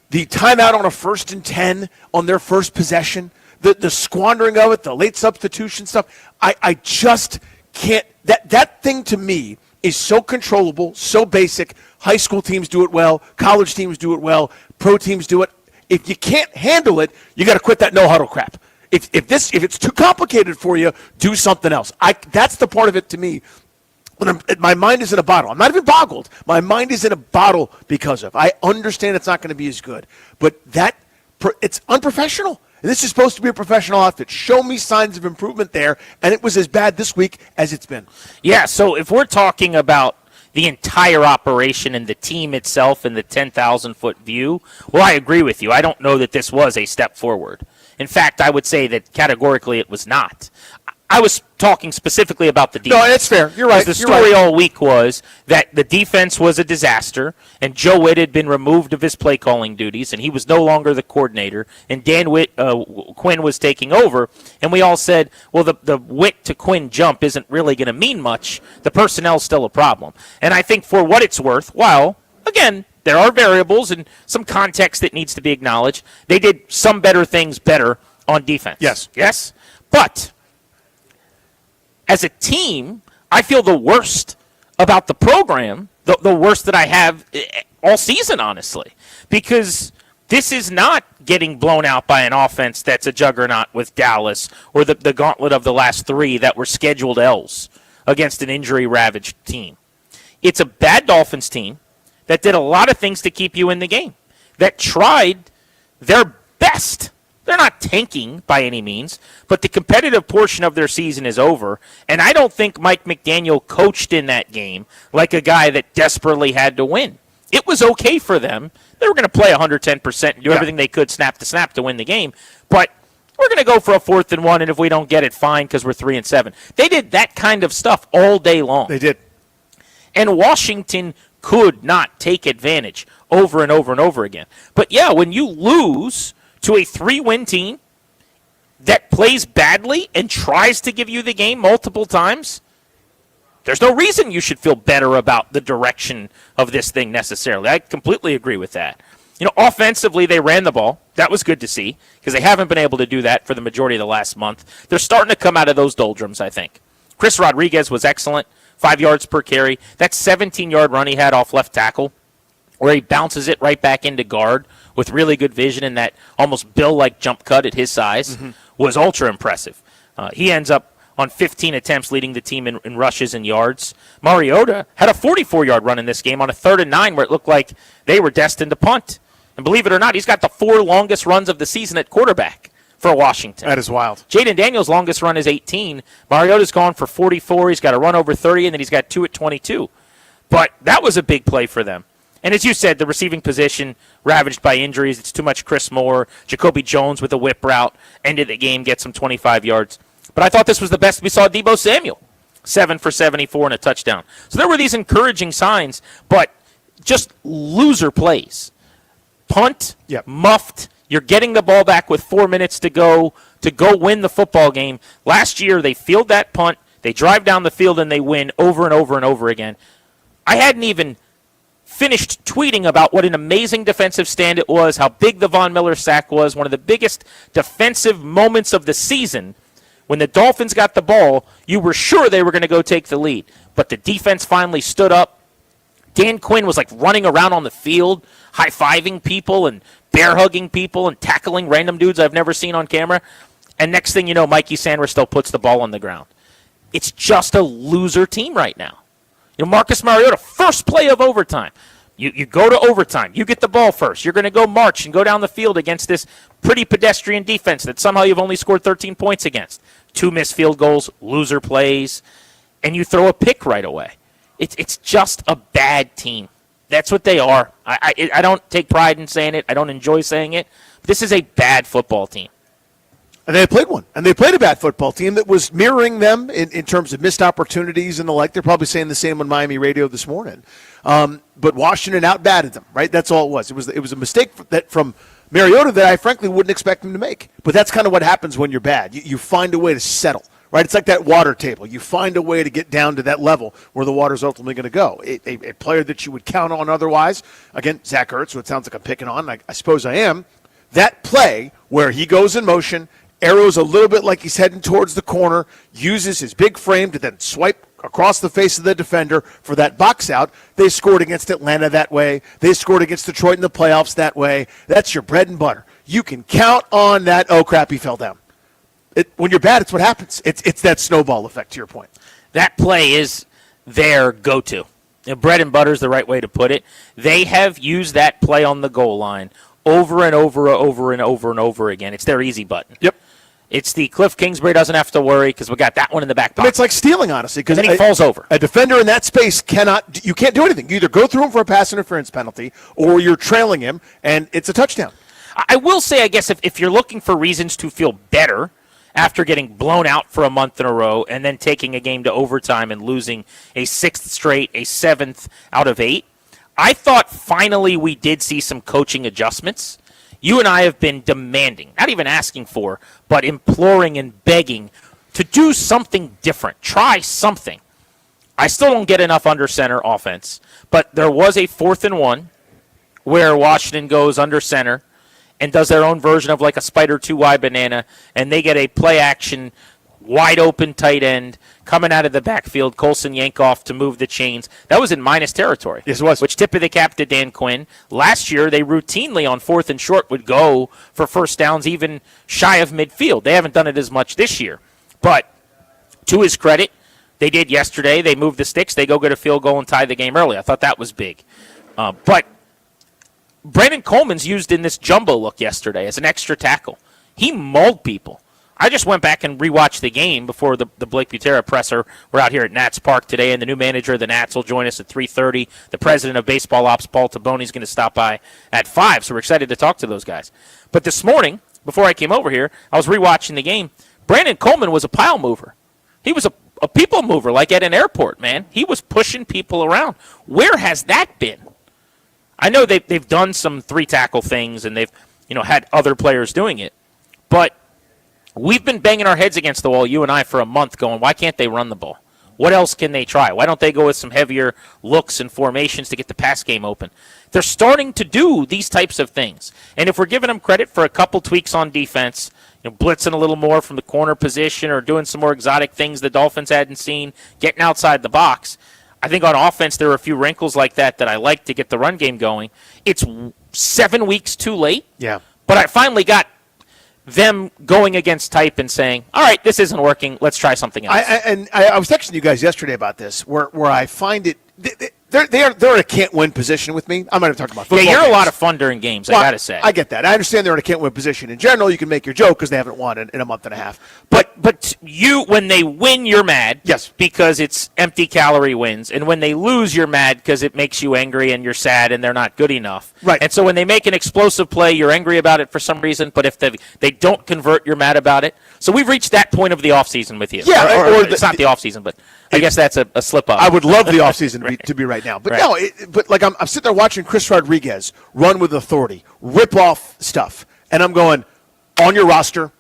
The timeout on a 1st and 10 on their first possession, the squandering of it, the late substitution stuff. I just can't. That thing to me is so controllable, so basic. High school teams do it well. College teams do it well. Pro teams do it. If you can't handle it, you got to quit that no huddle crap. If it's too complicated for you, do something else. That's the part of it to me. My mind is in a bottle. I'm not even boggled. My mind is in a bottle because of. I understand it's not going to be as good, but it's unprofessional. And this is supposed to be a professional outfit. Show me signs of improvement there, and it was as bad this week as it's been. Yeah, so if we're talking about the entire operation and the team itself and the 10,000-foot view, well, I agree with you. I don't know that this was a step forward. In fact, I would say that categorically it was not. I was talking specifically about the defense. No, that's fair. You're right. The story all week was that the defense was a disaster, and Joe Witt had been removed of his play calling duties, and he was no longer the coordinator, and Quinn was taking over. And we all said, well, the Witt to Quinn jump isn't really going to mean much. The personnel's still a problem. And I think for what it's worth, while, again, there are variables and some context that needs to be acknowledged, they did some better things better on defense. Yes? But as a team, I feel the worst about the program, the worst that I have all season, honestly, because this is not getting blown out by an offense that's a juggernaut with Dallas or the gauntlet of the last 3 that were scheduled L's against an injury-ravaged team. It's a bad Dolphins team that did a lot of things to keep you in the game, that tried their best. They're not tanking by any means, but the competitive portion of their season is over, and I don't think Mike McDaniel coached in that game like a guy that desperately had to win. It was okay for them. They were going to play 110% and do everything they could snap to snap to win the game, but we're going to go for a 4th and 1, and if we don't get it, fine, because we're 3-7. They did that kind of stuff all day long. They did. And Washington could not take advantage over and over and over again. But, yeah, when you lose to a 3-win team that plays badly and tries to give you the game multiple times, there's no reason you should feel better about the direction of this thing necessarily. I completely agree with that. Offensively, they ran the ball. That was good to see because they haven't been able to do that for the majority of the last month. They're starting to come out of those doldrums, I think. Chris Rodriguez was excellent, 5 yards per carry. That 17-yard run he had off left tackle where he bounces it right back into guard with really good vision and that almost Bill-like jump cut at his size was ultra impressive. He ends up on 15 attempts leading the team in rushes and yards. Mariota had a 44-yard run in this game on a 3rd and 9 where it looked like they were destined to punt. And believe it or not, he's got the 4 longest runs of the season at quarterback for Washington. That is wild. Jaden Daniels' longest run is 18. Mariota's gone for 44. He's got a run over 30, and then he's got 2 at 22. But that was a big play for them. And as you said, the receiving position ravaged by injuries. It's too much Chris Moore. Jacoby Jones with a whip route. Ended the game, gets him 25 yards. But I thought this was the best we saw Deebo Samuel. 7 for 74 and a touchdown. So there were these encouraging signs, but just loser plays. Punt, muffed. You're getting the ball back with 4 minutes to go win the football game. Last year, they field that punt. They drive down the field and they win over and over and over again. I hadn't even finished tweeting about what an amazing defensive stand it was, how big the Von Miller sack was, one of the biggest defensive moments of the season. When the Dolphins got the ball, you were sure they were going to go take the lead. But the defense finally stood up, Dan Quinn was like running around on the field, high-fiving people and bear-hugging people and tackling random dudes I've never seen on camera. And next thing you know, Mikey Sanders still puts the ball on the ground. It's just a loser team right now. Marcus Mariota, first play of overtime. You go to overtime. You get the ball first. You're going to go march and go down the field against this pretty pedestrian defense that somehow you've only scored 13 points against. 2 missed field goals, loser plays, and you throw a pick right away. It's just a bad team. That's what they are. I don't take pride in saying it. I don't enjoy saying it. This is a bad football team. And they played one. And they played a bad football team that was mirroring them in terms of missed opportunities and the like. They're probably saying the same on Miami radio this morning. But Washington out-batted them, right? That's all it was. It was a mistake from Mariota that I frankly wouldn't expect him to make. But that's kind of what happens when you're bad. You find a way to settle, right? It's like that water table. You find a way to get down to that level where the water's ultimately going to go. A player that you would count on otherwise, again, Zach Ertz, so it sounds like I'm picking on, I suppose I am, that play where he goes in motion, arrows a little bit like he's heading towards the corner, uses his big frame to then swipe across the face of the defender for that box out. They scored against Atlanta that way. They scored against Detroit in the playoffs that way. That's your bread and butter. You can count on that, oh, crap, he fell down. When you're bad, it's what happens. It's that snowball effect, to your point. That play is their go-to. Bread and butter is the right way to put it. They have used that play on the goal line over and over again. It's their easy button. Yep. It's the Cliff Kingsbury doesn't have to worry because we got that one in the back pocket. I mean, it's like stealing, honestly, because then he falls over. A defender in that space you can't do anything. You either go through him for a pass interference penalty or you're trailing him, and it's a touchdown. I will say, I guess, if you're looking for reasons to feel better after getting blown out for a month in a row and then taking a game to overtime and losing a 6th straight, a 7th out of 8, I thought finally we did see some coaching adjustments. You and I have been demanding, not even asking for, but imploring and begging to do something different. Try something. I still don't get enough under center offense, but there was a 4th and 1 where Washington goes under center and does their own version of like a spider 2-wide banana, and they get a play action, wide open tight end coming out of the backfield, Colson Yankoff to move the chains. That was in minus territory. Yes, it was. Which tip of the cap to Dan Quinn. Last year, they routinely on 4th and short would go for first downs even shy of midfield. They haven't done it as much this year. But to his credit, they did yesterday. They moved the sticks. They go get a field goal and tie the game early. I thought that was big. But Brandon Coleman's used in this jumbo look yesterday as an extra tackle. He mauled people. I just went back and rewatched the game before the Blake Butera presser. We're out here at Nats Park today, and the new manager of the Nats will join us at 3:30. The president of baseball ops, Paul Taboni, is going to stop by at 5, so we're excited to talk to those guys. But this morning, before I came over here, I was rewatching the game. Brandon Coleman was a pile mover. He was a people mover, like at an airport, man. He was pushing people around. Where has that been? I know they've done some 3-tackle things, and they've had other players doing it, but we've been banging our heads against the wall, you and I, for a month going, why can't they run the ball? What else can they try? Why don't they go with some heavier looks and formations to get the pass game open? They're starting to do these types of things. And if we're giving them credit for a couple tweaks on defense, blitzing a little more from the corner position or doing some more exotic things the Dolphins hadn't seen, getting outside the box, I think on offense there are a few wrinkles like that I like to get the run game going. It's 7 weeks too late. Yeah. But I finally got them going against type and saying, all right, this isn't working. Let's try something else. I was texting you guys yesterday about this, where I find it they're in a can't-win position with me. I'm not even talking about football. Yeah, you're games. a lot of fun during games, I got to say. I get that. I understand they're in a can't-win position. In general, you can make your joke because they haven't won in a month and a half. But you, when they win, you're mad. Yes. Because it's empty calorie wins. And when they lose, you're mad because it makes you angry and you're sad and they're not good enough. Right. And so when they make an explosive play, you're angry about it for some reason. But if they don't convert, you're mad about it. So we've reached that point of the offseason with you. Yeah. Or it's not the offseason, but I guess that's a slip-up. I would love the offseason to be right now. But no, but like I'm sitting there watching Chris Rodriguez run with authority, rip off stuff. And I'm going, on your roster,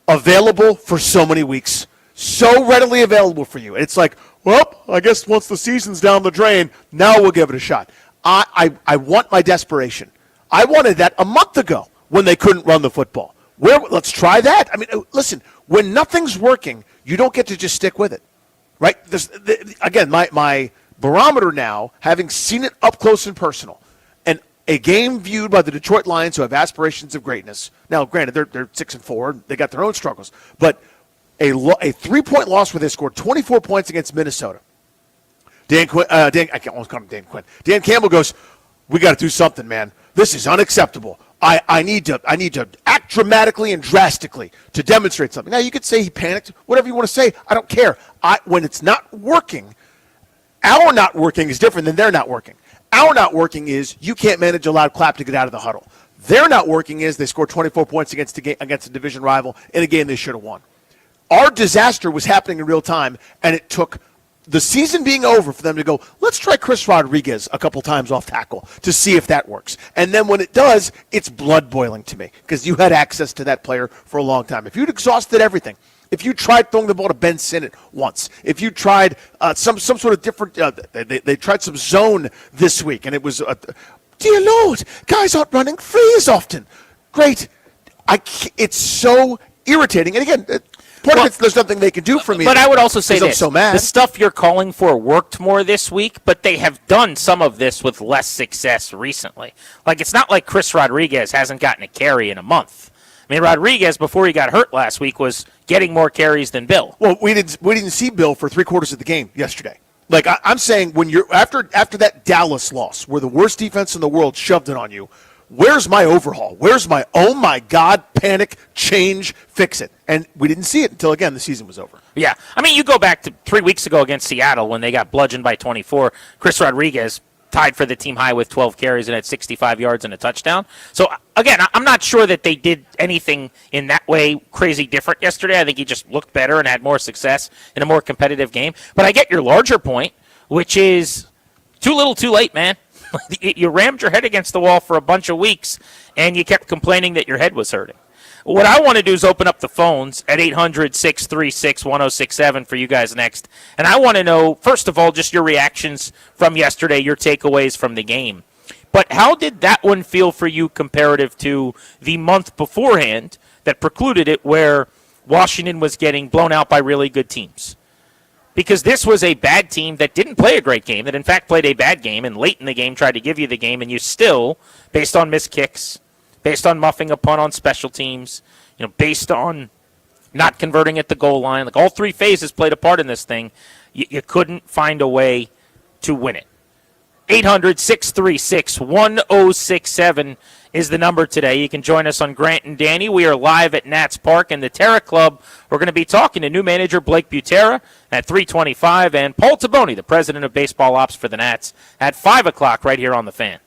available for so many weeks, so readily available for you. And it's like, well, I guess once the season's down the drain, now we'll give it a shot. I want my desperation. I wanted that a month ago when they couldn't run the football. Let's try that. I mean, listen, when nothing's working, you don't get to just stick with it, right? Again, my barometer now, having seen it up close and personal, and a game viewed by the Detroit Lions who have aspirations of greatness. Now, granted, they're 6-4, they got their own struggles, but a 3-point loss where they scored 24 points against Minnesota. I can't almost call him Dan Quinn. Dan Campbell goes, "We got to do something, man. This is unacceptable. I need to act dramatically and drastically to demonstrate something." Now, you could say he panicked, whatever you want to say. I don't care. When it's not working, our not working is different than their not working. Our not working is you can't manage a loud clap to get out of the huddle. Their not working is they scored 24 points against a division rival in a game they should have won. Our disaster was happening in real time, and it took the season being over for them to go, let's try Chris Rodriguez a couple times off tackle to see if that works. And then when it does, it's blood boiling to me because you had access to that player for a long time. If you'd exhausted everything, if you tried throwing the ball to Ben Sinnott once, if you tried some sort of different, they tried some zone this week, and it was, dear Lord, guys aren't running free as often. Great. It's so irritating. And again, part of it's there's nothing they can do for me. But I would also say I'm this. so mad. The stuff you're calling for worked more this week, but they have done some of this with less success recently. Like, it's not like Chris Rodriguez hasn't gotten a carry in a month. I mean, Rodriguez, before he got hurt last week, was getting more carries than Bill. Well, we didn't see Bill for 3/4 of the game yesterday. Like, I'm saying, when you're after that Dallas loss, where the worst defense in the world shoved it on you, where's my overhaul? Where's my, oh my God, panic, change, fix it? And we didn't see it until, again, the season was over. Yeah. I mean, you go back to 3 weeks ago against Seattle when they got bludgeoned by 24. Chris Rodriguez tied for the team high with 12 carries and had 65 yards and a touchdown. So, again, I'm not sure that they did anything in that way crazy different yesterday. I think he just looked better and had more success in a more competitive game. But I get your larger point, which is too little too late, man. You rammed your head against the wall for a bunch of weeks, and you kept complaining that your head was hurting. What I want to do is open up the phones at 800-636-1067 for you guys next. And I want to know, first of all, just your reactions from yesterday, your takeaways from the game. But how did that one feel for you comparative to the month beforehand that precluded it, where Washington was getting blown out by really good teams? Because this was a bad team that didn't play a great game, that in fact played a bad game, and late in the game tried to give you the game, and you still, based on missed kicks, based on muffing a punt on special teams, based on not converting at the goal line, like all three phases played a part in this thing, you couldn't find a way to win it. 800-636-1067 is the number today. You can join us on Grant and Danny. We are live at Nats Park in the Terra Club. We're going to be talking to new manager Blake Butera at 3:25, and Paul Taboni, the president of baseball ops for the Nats, at 5 o'clock right here on The Fan.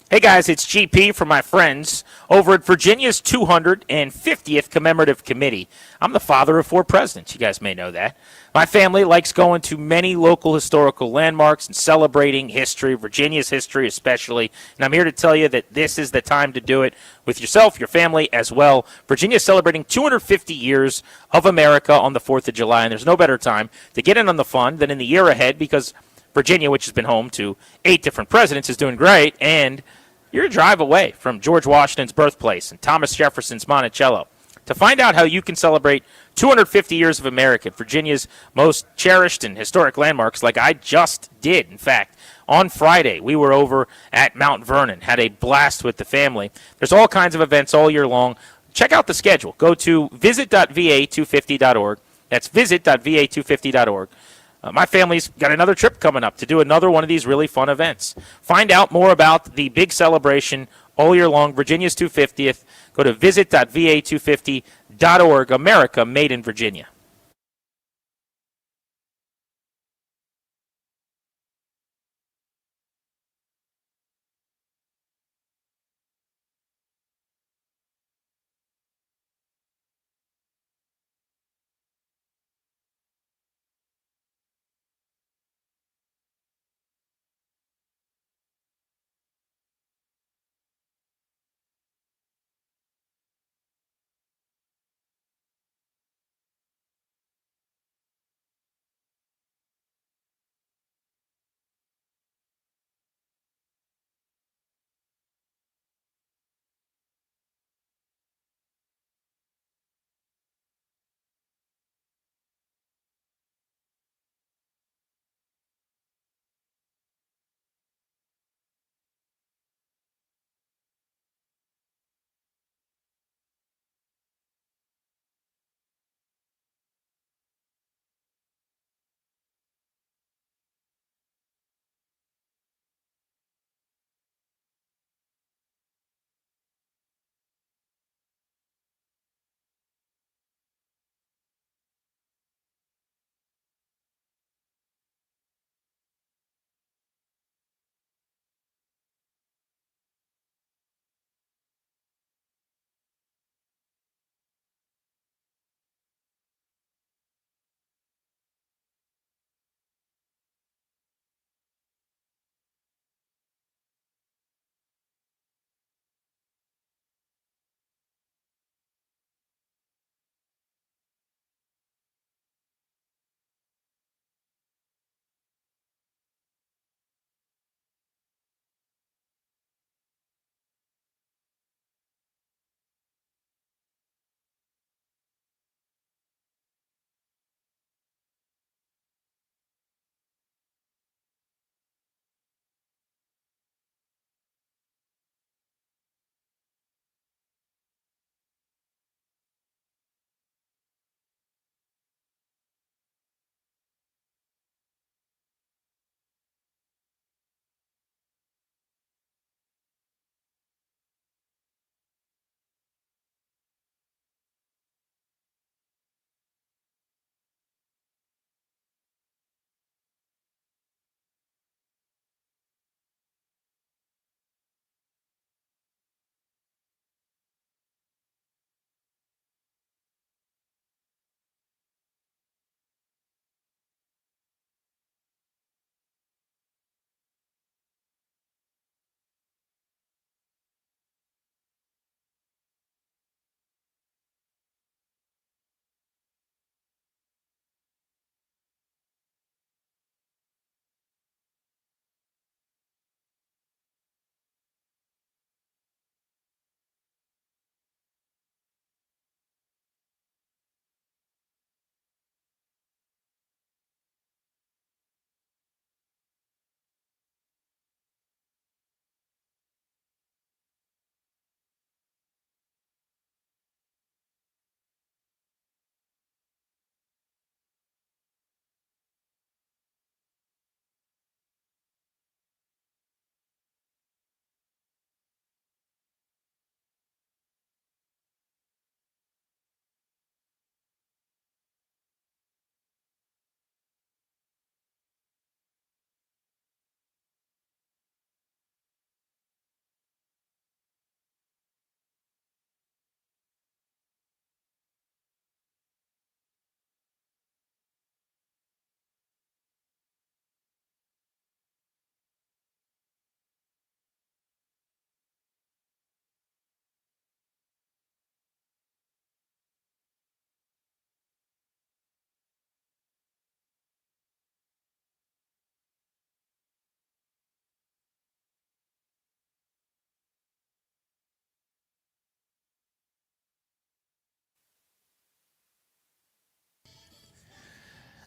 Hey guys, it's GP for my friends over at Virginia's 250th Commemorative Committee. I'm the father of 4 presidents. You guys may know that. My family likes going to many local historical landmarks and celebrating history, Virginia's history especially. And I'm here to tell you that this is the time to do it with yourself, your family as well. Virginia is celebrating 250 years of America on the 4th of July, and there's no better time to get in on the fun than in the year ahead, because Virginia, which has been home to 8 different presidents, is doing great, and you're a drive away from George Washington's birthplace and Thomas Jefferson's Monticello. To find out how you can celebrate 250 years of America, Virginia's most cherished and historic landmarks, like I just did. In fact, on Friday, we were over at Mount Vernon, had a blast with the family. There's all kinds of events all year long. Check out the schedule. Go to visit.va250.org. That's visit.va250.org. My family's got another trip coming up to do another one of these really fun events. Find out more about the big celebration all year long, Virginia's 250th. Go to visit.va250.org. America made in Virginia.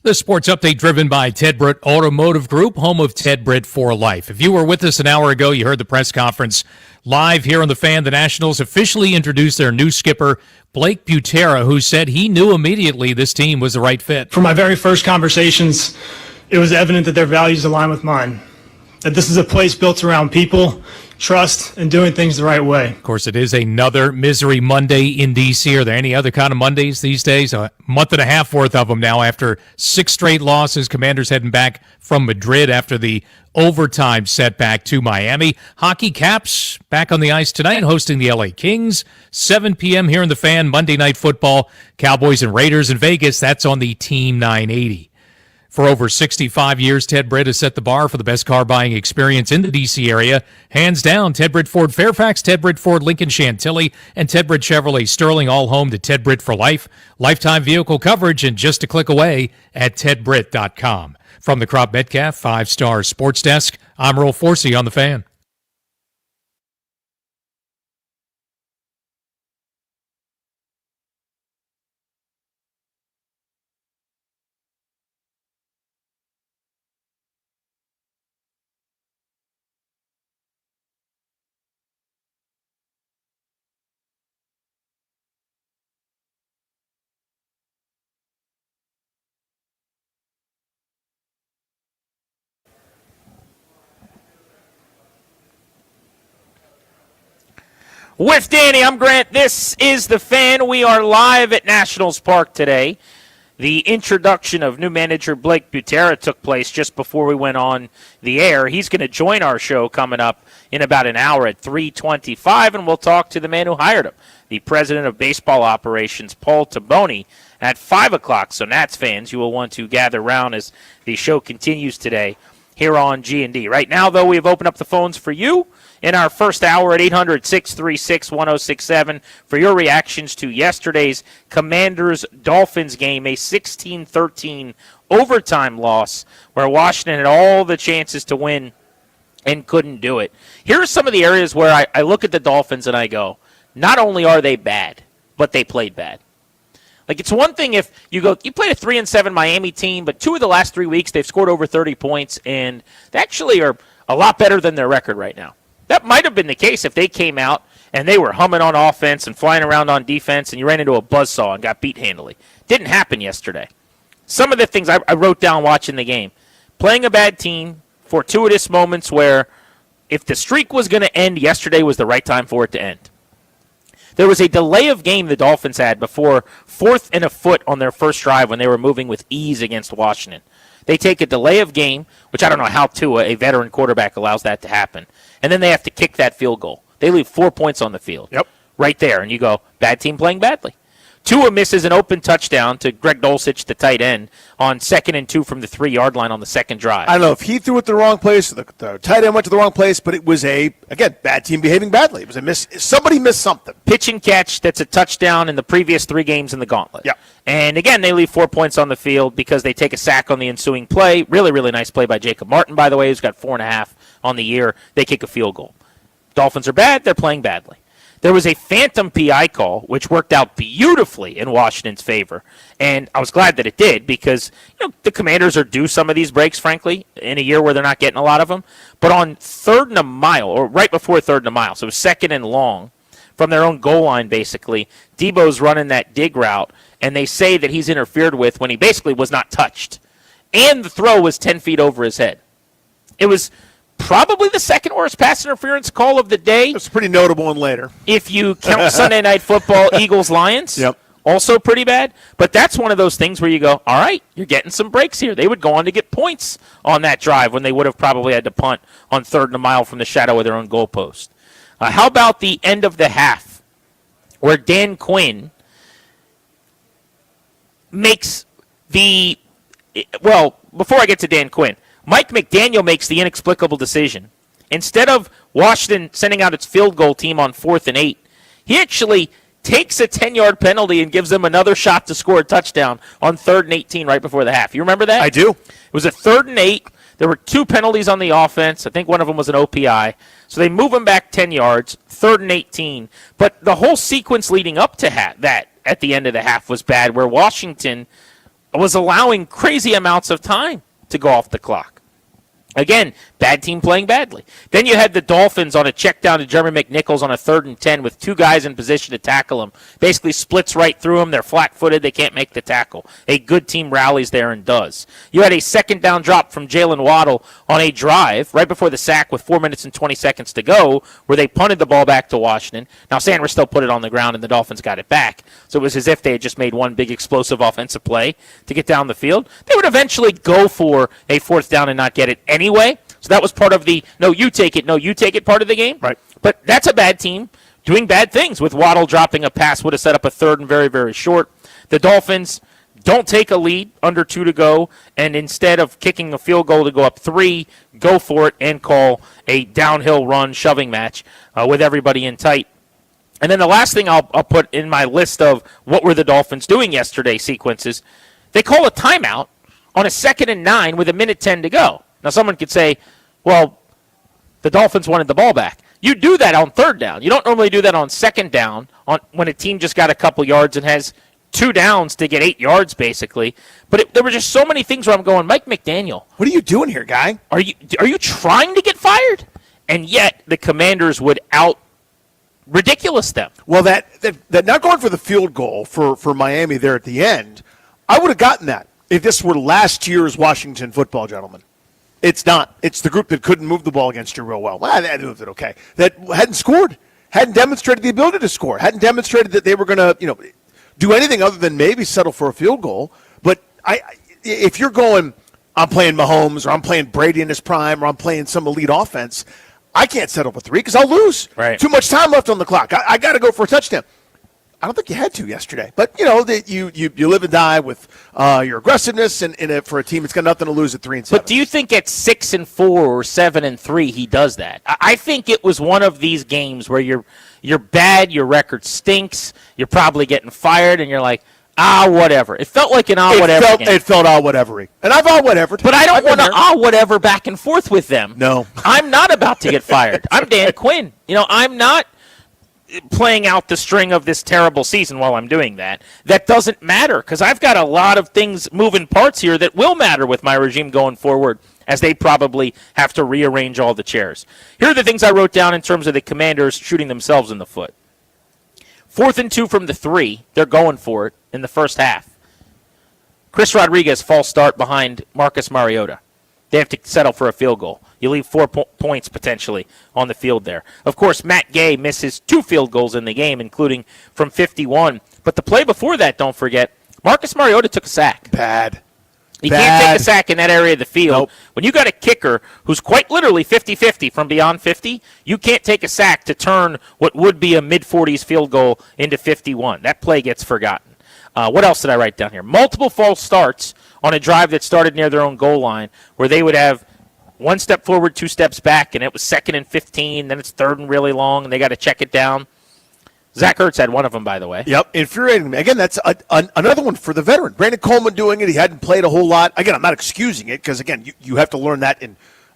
The sports update driven by Ted Britt Automotive Group, home of Ted Britt for Life. If you were with us an hour ago, you heard the press conference live here on The Fan. The Nationals officially introduced their new skipper, Blake Butera, who said he knew immediately this team was the right fit. From my very first conversations, it was evident that their values align with mine, that this is a place built around people, trust, and doing things the right way. Of course, it is another misery Monday in D.C. Are there any other kind of Mondays these days? A month and a half worth of them now after 6 straight losses. Commanders heading back from Madrid after the overtime setback to Miami. Hockey Caps back on the ice tonight hosting the L.A. Kings. 7 p.m. here in The Fan. Monday Night Football. Cowboys and Raiders in Vegas. That's on the Team 980. For over 65 years, Ted Britt has set the bar for the best car buying experience in the D.C. area. Hands down, Ted Britt Ford Fairfax, Ted Britt Ford Lincoln Chantilly, and Ted Britt Chevrolet Sterling, all home to Ted Britt for life. Lifetime vehicle coverage and just a click away at tedbritt.com. From the Crop Metcalf 5-Star Sports Desk, I'm Earl Forsey on The Fan. With Danny, I'm Grant. This is The Fan. We are live at Nationals Park today. The introduction of new manager Blake Butera took place just before we went on the air. He's going to join our show coming up in about an hour at 3:25, and we'll talk to the man who hired him, the president of baseball operations, Paul Taboni, at 5 o'clock. So Nats fans, you will want to gather around as the show continues today here on G&D. Right now, though, we have opened up the phones for you in our first hour at 800-636-1067 for your reactions to yesterday's Commanders-Dolphins game, a 16-13 overtime loss where Washington had all the chances to win and couldn't do it. Here are some of the areas where I look at the Dolphins and I go, not only are they bad, but they played bad. Like, it's one thing if you played a 3-7 Miami team, but 2 of the last 3 weeks they've scored over 30 points, and they actually are a lot better than their record right now. That might have been the case if they came out and they were humming on offense and flying around on defense and you ran into a buzzsaw and got beat handily. Didn't happen yesterday. Some of the things I wrote down watching the game. Playing a bad team, fortuitous moments where if the streak was going to end, yesterday was the right time for it to end. There was a delay of game the Dolphins had before 4th and a foot on their first drive when they were moving with ease against Washington. They take a delay of game, which I don't know how Tua, a veteran quarterback, allows that to happen. And then they have to kick that field goal. They leave 4 points on the field. Yep. Right there. And you go, bad team playing badly. Tua misses an open touchdown to Greg Dulcich, the tight end, on 2nd and 2 from the 3-yard line on the second drive. I don't know if he threw it the wrong place, or the tight end went to the wrong place, but it was again, bad team behaving badly. It was a miss. Somebody missed something. Pitch and catch, that's a touchdown in the previous 3 games in the gauntlet. Yeah. And again, they leave 4 points on the field because they take a sack on the ensuing play. Really, really nice play by Jacob Martin, by the way, who's got 4.5 on the year. They kick a field goal. Dolphins are bad. They're playing badly. There was a phantom PI call, which worked out beautifully in Washington's favor. And I was glad that it did because the Commanders are due some of these breaks, frankly, in a year where they're not getting a lot of them. But on 3rd and a mile, or right before 3rd and a mile, so it was 2nd and long, from their own goal line, basically, Debo's running that dig route, and they say that he's interfered with when he basically was not touched. And the throw was 10 feet over his head. It was probably the second worst pass interference call of the day. It's a pretty notable one later. If you count Sunday Night Football, Eagles-Lions, yep. Also pretty bad. But that's one of those things where you go, all right, you're getting some breaks here. They would go on to get points on that drive when they would have probably had to punt on 3rd and a mile from the shadow of their own goalpost. How about the end of the half where Dan Quinn makes before I get to Dan Quinn, Mike McDaniel makes the inexplicable decision. Instead of Washington sending out its field goal team on 4th and 8, he actually takes a 10-yard penalty and gives them another shot to score a touchdown on 3rd and 18 right before the half. You remember that? I do. It was a 3rd and 8. There were 2 penalties on the offense. I think one of them was an OPI. So they move them back 10 yards, 3rd and 18. But the whole sequence leading up to that at the end of the half was bad, where Washington was allowing crazy amounts of time to go off the clock. Again, bad team playing badly. Then you had the Dolphins on a check down to Jeremy McNichols on a 3rd and 10 with 2 guys in position to tackle him. Basically splits right through him. They're flat-footed. They can't make the tackle. A good team rallies there and does. You had a 2nd down drop from Jalen Waddle on a drive right before the sack with 4 minutes and 20 seconds to go where they punted the ball back to Washington. Now, Sanders still put it on the ground, and the Dolphins got it back. So it was as if they had just made one big explosive offensive play to get down the field. They would eventually go for a 4th down and not get it anyway. So that was part of the no, you take it part of the game. Right. But that's a bad team doing bad things. With Waddle dropping a pass would have set up a 3rd and very, very short. The Dolphins don't take a lead under 2 to go, and instead of kicking a field goal to go up 3, go for it and call a downhill run shoving match with everybody in tight. And then the last thing I'll put in my list of what were the Dolphins doing yesterday sequences, they call a timeout on a 2nd and 9 with 1:10 to go. Now, someone could say, well, the Dolphins wanted the ball back. You do that on 3rd down. You don't normally do that on 2nd down when a team just got a couple yards and has 2 downs to get 8 yards, basically. But there were just so many things where I'm going, Mike McDaniel. What are you doing here, guy? Are you trying to get fired? And yet the Commanders would ridiculous them. Well, that not going for the field goal for Miami there at the end, I would have gotten that if this were last year's Washington football, gentlemen. It's not. It's the group that couldn't move the ball against you real well. Well, they moved it okay. That hadn't scored, hadn't demonstrated the ability to score, hadn't demonstrated that they were going to, do anything other than maybe settle for a field goal. But if you're going, I'm playing Mahomes or I'm playing Brady in his prime or I'm playing some elite offense, I can't settle for 3 because I'll lose. Right. Too much time left on the clock. I got to go for a touchdown. I don't think you had to yesterday, but you live and die with your aggressiveness, and for a team that's got nothing to lose at 3-7. But do you think at 6-4 or 7-3 he does that? I think it was one of these games where you're bad, your record stinks, you're probably getting fired, and you're like, whatever. It felt like an whatever game. It felt whatever-y. And I've whatever. But I don't want to whatever back and forth with them. No. I'm not about to get fired. I'm Dan Quinn. I'm not playing out the string of this terrible season while I'm doing that. That doesn't matter because I've got a lot of things, moving parts here that will matter with my regime going forward as they probably have to rearrange all the chairs. Here are the things I wrote down in terms of the Commanders shooting themselves in the foot. 4th and 2 from the 3. They're going for it in the first half. Chris Rodriguez, false start behind Marcus Mariota. They have to settle for a field goal. You leave 4 points potentially on the field there. Of course, Matt Gay misses 2 field goals in the game, including from 51. But the play before that, don't forget, Marcus Mariota took a sack. Bad. You can't take a sack in that area of the field. Nope. When you got a kicker who's quite literally 50-50 from beyond 50, you can't take a sack to turn what would be a mid-40s field goal into 51. That play gets forgotten. What else did I write down here? Multiple false starts on a drive that started near their own goal line where they would have 1 step forward, 2 steps back, and it was 2nd and 15, then it's 3rd and really long, and they got to check it down. Zach Ertz had one of them, by the way. Yep, infuriating me. Again, that's another one for the veteran. Brandon Coleman doing it. He hadn't played a whole lot. Again, I'm not excusing it because, again, you have to learn that.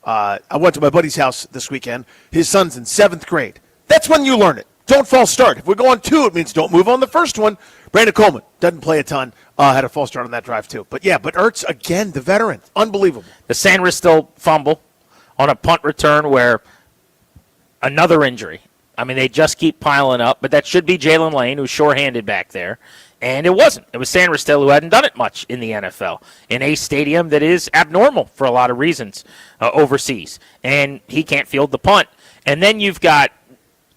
I went to my buddy's house this weekend. His son's in 7th grade. That's when you learn it. Don't false start. If we go on 2, it means don't move on the first one. Brandon Coleman doesn't play a ton. Had a false start on that drive, too. But Ertz, again, the veteran. Unbelievable. The Sanders still fumble on a punt return where another injury. I mean, they just keep piling up, but that should be Jalen Lane, who's shorthanded back there. And it wasn't. It was Sanders still, who hadn't done it much in the NFL, in a stadium that is abnormal for a lot of reasons overseas. And he can't field the punt. And then you've got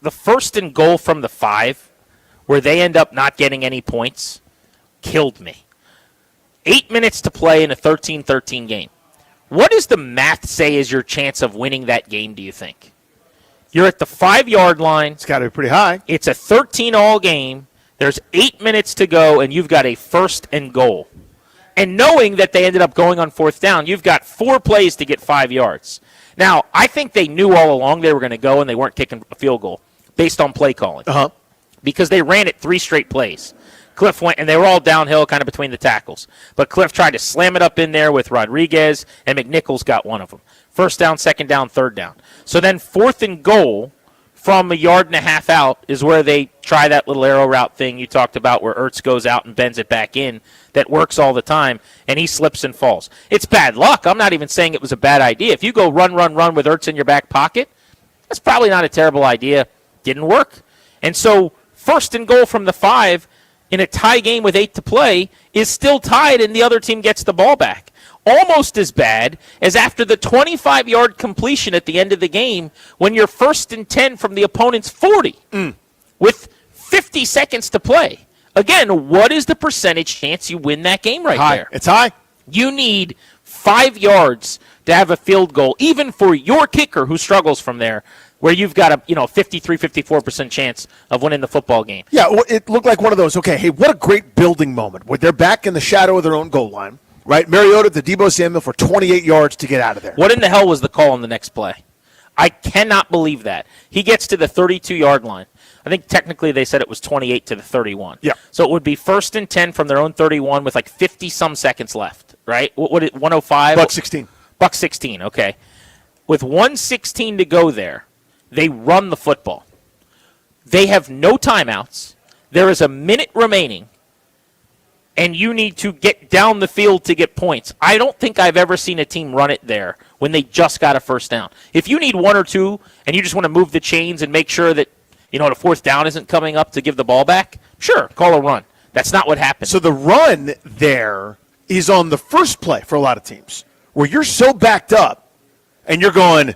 the 1st and goal from the 5, where they end up not getting any points. Killed me. 8 minutes to play in a 13-13 game. What does the math say is your chance of winning that game, do you think? You're at the 5-yard line. It's got to be pretty high. It's a 13-all game. There's 8 minutes to go, and you've got a 1st and goal. And knowing that they ended up going on 4th down, you've got 4 plays to get 5 yards. Now, I think they knew all along they were going to go, and they weren't kicking a field goal based on play calling. Because they ran it 3 straight plays. Cliff went, and they were all downhill kind of between the tackles. But Cliff tried to slam it up in there with Rodriguez, and McNichols got one of them. 1st down, 2nd down, 3rd down. So then 4th and goal from a yard and a half out is where they try that little arrow route thing you talked about where Ertz goes out and bends it back in. That works all the time, and he slips and falls. It's bad luck. I'm not even saying it was a bad idea. If you go run with Ertz in your back pocket, that's probably not a terrible idea. Didn't work. And so 1st and goal from the 5 in a tie game with 8 to play is still tied, and the other team gets the ball back. Almost as bad as after the 25-yard completion at the end of the game when you're 1st and 10 from the opponent's 40 with 50 seconds to play. Again, what is the percentage chance you win that game right there? It's high. You need 5 yards to have a field goal, even for your kicker who struggles from there, where you've got a 53-54% chance of winning the football game. Yeah, well, it looked like one of those, okay, hey, what a great building moment where they're back in the shadow of their own goal line, right? Mariota to Deebo Samuel for 28 yards to get out of there. What in the hell was the call on the next play? I cannot believe that. He gets to the 32-yard line. I think technically they said it was 28 to the 31. Yeah. So it would be 1st and 10 from their own 31 with like 50-some seconds left, right? What 105? Buck 16. Buck 16, okay. With 1:16 to go there, they run the football. They have no timeouts. There is a minute remaining, and you need to get down the field to get points. I don't think I've ever seen a team run it there when they just got a first down. If you need 1 or 2 and you just want to move the chains and make sure that the 4th down isn't coming up to give the ball back, sure, call a run. That's not what happened. So the run there is on the first play for a lot of teams, where you're so backed up and you're going,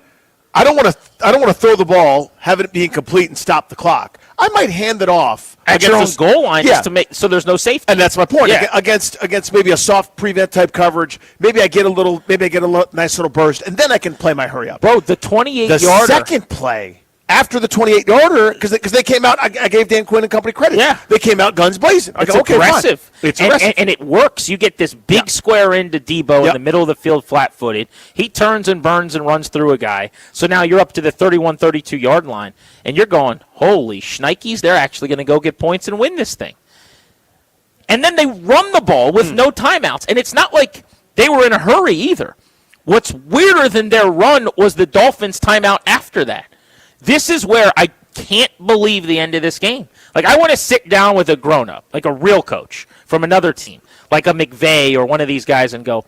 I don't want to throw the ball, have it be incomplete, and stop the clock. I might hand it off at your own goal line just to make so there's no safety. And that's my point. Yeah. Against maybe a soft prevent type coverage, maybe I get a nice little burst, and then I can play my hurry up. Bro, the 28-yarder. The second play after the 28-yarder, because they came out, I gave Dan Quinn and company credit. Yeah. They came out guns blazing. It's aggressive. Fine. It's aggressive. And it works. You get this big square into Debo in the middle of the field, flat-footed. He turns and burns and runs through a guy. So now you're up to the 31, 32-yard line, and you're going, holy shnikes, they're actually going to go get points and win this thing. And then they run the ball with no timeouts. And it's not like they were in a hurry either. What's weirder than their run was the Dolphins' timeout after that. This is where I can't believe the end of this game. Like, I want to sit down with a grown-up, like a real coach from another team, like a McVay or one of these guys, and go,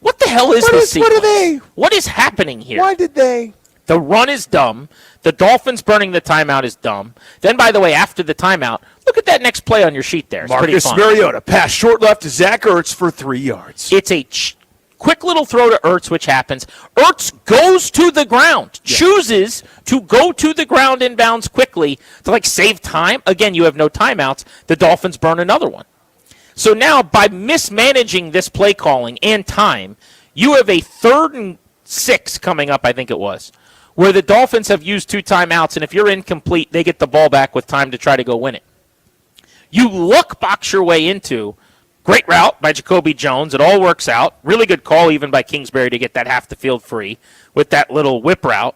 what the hell is this sequence? What are they? What is happening here? Why did they? The run is dumb. The Dolphins burning the timeout is dumb. Then, by the way, after the timeout, look at that next play on your sheet there. It's pretty Marcus fun. Mariota, pass short left to Zach Ertz for 3 yards. It's a quick little throw to Ertz, which happens. Ertz goes to the ground, chooses to go to the ground inbounds quickly to save time. Again, you have no timeouts. The Dolphins burn another one. So now, by mismanaging this play calling and time, you have a 3rd and 6 coming up, I think it was, where the Dolphins have used 2 timeouts, and if you're incomplete, they get the ball back with time to try to go win it. You luck box your way into great route by Jacoby Jones. It all works out. Really good call even by Kingsbury to get that half the field free with that little whip route.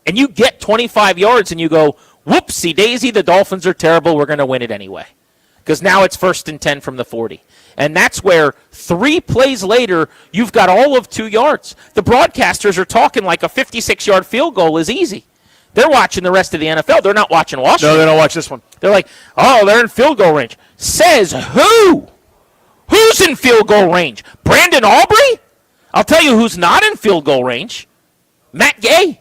And you get 25 yards and you go, whoopsie daisy, the Dolphins are terrible. We're going to win it anyway. Because now it's 1st and 10 from the 40. And that's where 3 plays later, you've got all of 2 yards. The broadcasters are talking like a 56-yard field goal is easy. They're watching the rest of the NFL. They're not watching Washington. No, they don't watch this one. They're like, oh, they're in field goal range. Says who? Who's in field goal range? Brandon Aubrey? I'll tell you who's not in field goal range. Matt Gay.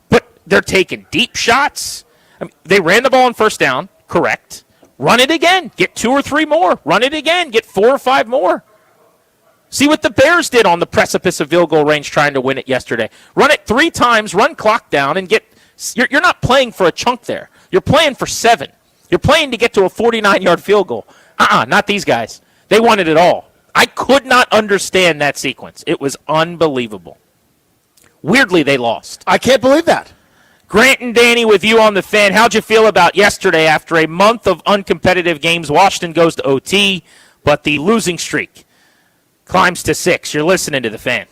But they're taking deep shots. I mean, they ran the ball on 1st down, correct. Run it again. Get 2 or 3 more. Run it again. Get 4 or 5 more. See what the Bears did on the precipice of field goal range trying to win it yesterday. Run it 3 times, run clock down, and get – you're not playing for a chunk there. You're playing for 7. You're playing to get to a 49-yard field goal. Not these guys. They wanted it all. I could not understand that sequence. It was unbelievable. Weirdly, they lost. I can't believe that. Grant and Danny with you on the Fan. How'd you feel about yesterday after a month of uncompetitive games? Washington goes to OT, but the losing streak climbs to 6. You're listening to the Fan.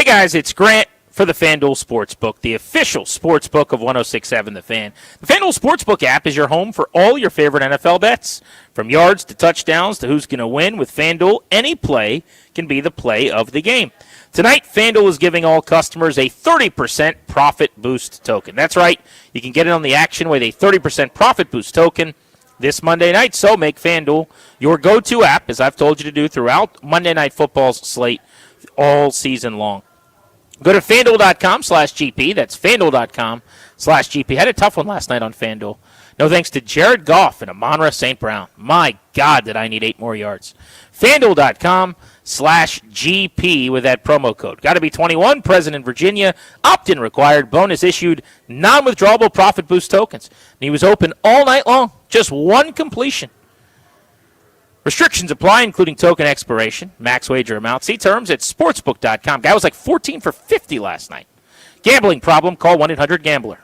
guys, it's Grant for the FanDuel Sportsbook, the official sportsbook of 106.7 The Fan. The FanDuel Sportsbook app is your home for all your favorite NFL bets. From yards to touchdowns to who's going to win, with FanDuel, any play can be the play of the game. Tonight, FanDuel is giving all customers a 30% profit boost token. That's right. You can get in on the action with a 30% profit boost token this Monday night. So make FanDuel your go-to app, as I've told you to do throughout Monday Night Football's slate all season long. Go to FanDuel.com/GP. That's FanDuel.com/GP. Had a tough one last night on FanDuel. No thanks to Jared Goff and Amon-Ra St. Brown. My God, did I need 8 more yards. FanDuel.com/GP with that promo code. Got to be 21, present in Virginia. Opt-in required. Bonus issued. Non-withdrawable profit boost tokens. And he was open all night long. Just one completion. Restrictions apply, including token expiration, max wager amount. See terms at sportsbook.com. Guy was like 14 for 50 last night. Gambling problem? Call 1-800-GAMBLER.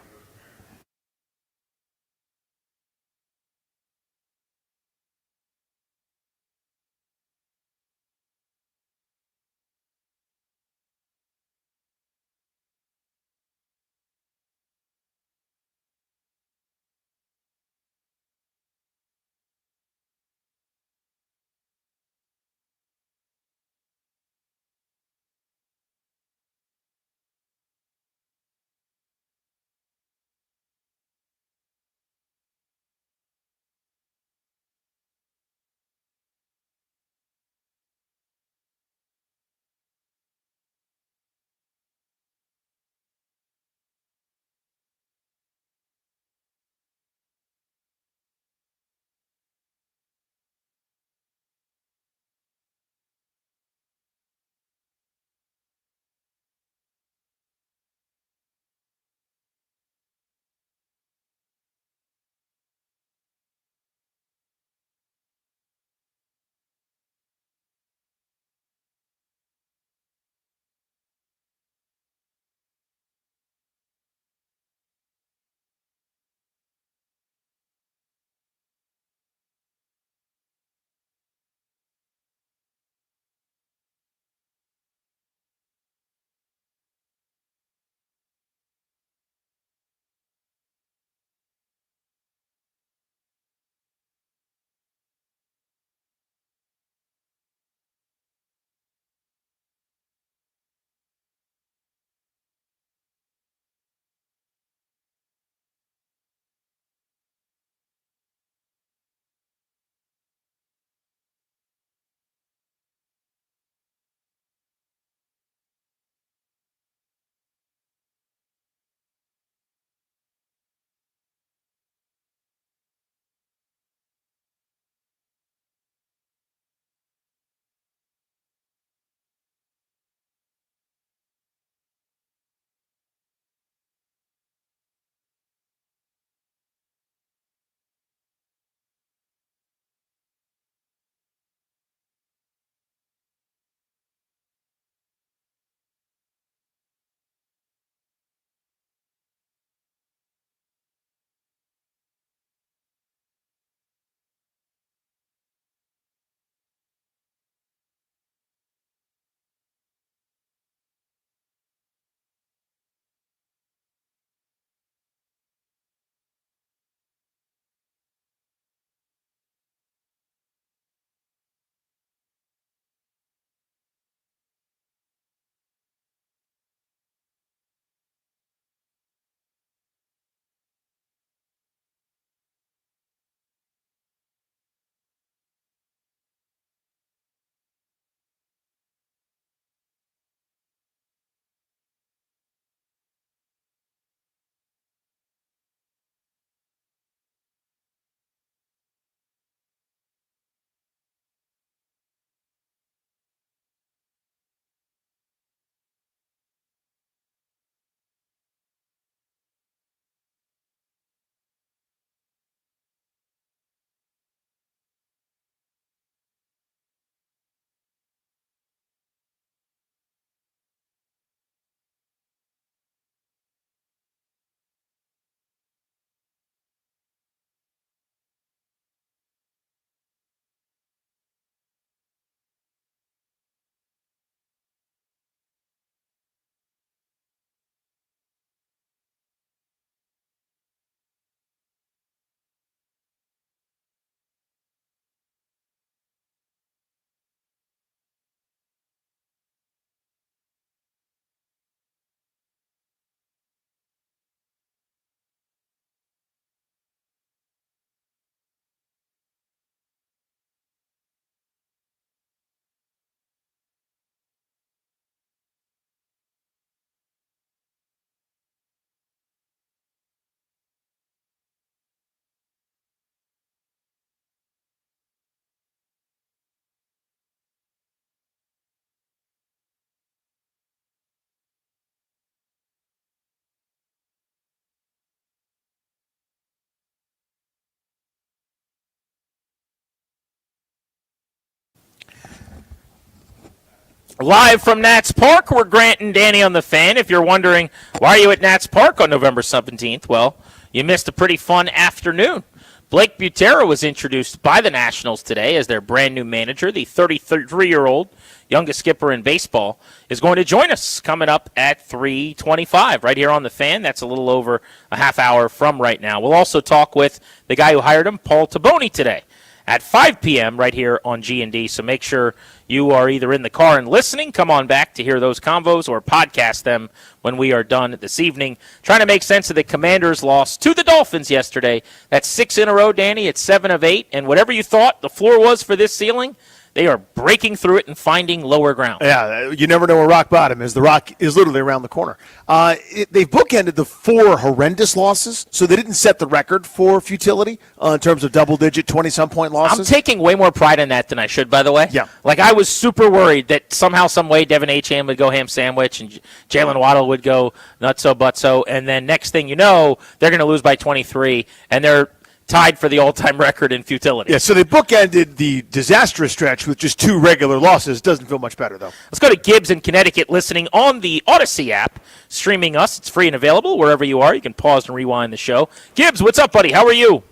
Live from Nats Park, we're Grant and Danny on the Fan. If you're wondering, why are you at Nats Park on November 17th? Well, you missed a pretty fun afternoon. Blake Butera was introduced by the Nationals today as their brand new manager. The 33-year-old youngest skipper in baseball is going to join us coming up at 3:25 right here on the Fan. That's a little over a half hour from right now. We'll also talk with the guy who hired him, Paul Taboni, today at 5 p.m. right here on G&D. So make sure you are either in the car and listening, come on back to hear those convos, or podcast them when we are done this evening. Trying to make sense of the Commanders' loss to the Dolphins yesterday. That's 6 in a row, Danny. It's 7 of 8. And whatever you thought the floor was for this ceiling, they are breaking through it and finding lower ground. Yeah, you never know where rock bottom is. The rock is literally around the corner. They've bookended the 4 horrendous losses, so they didn't set the record for futility in terms of double-digit 20-some point losses. I'm taking way more pride in that than I should, by the way. Yeah. Like, I was super worried that somehow, some way, Devin Achane would go ham sandwich and Jalen Waddle would go nutso-butso, and then next thing you know, they're going to lose by 23, and they're tied for the all-time record in futility. Yeah, so they bookended the disastrous stretch with just 2 regular losses. Doesn't feel much better, though. Let's go to Gibbs in Connecticut, listening on the Odyssey app, streaming us. It's free and available wherever you are. You can pause and rewind the show. Gibbs, what's up, buddy? How are you?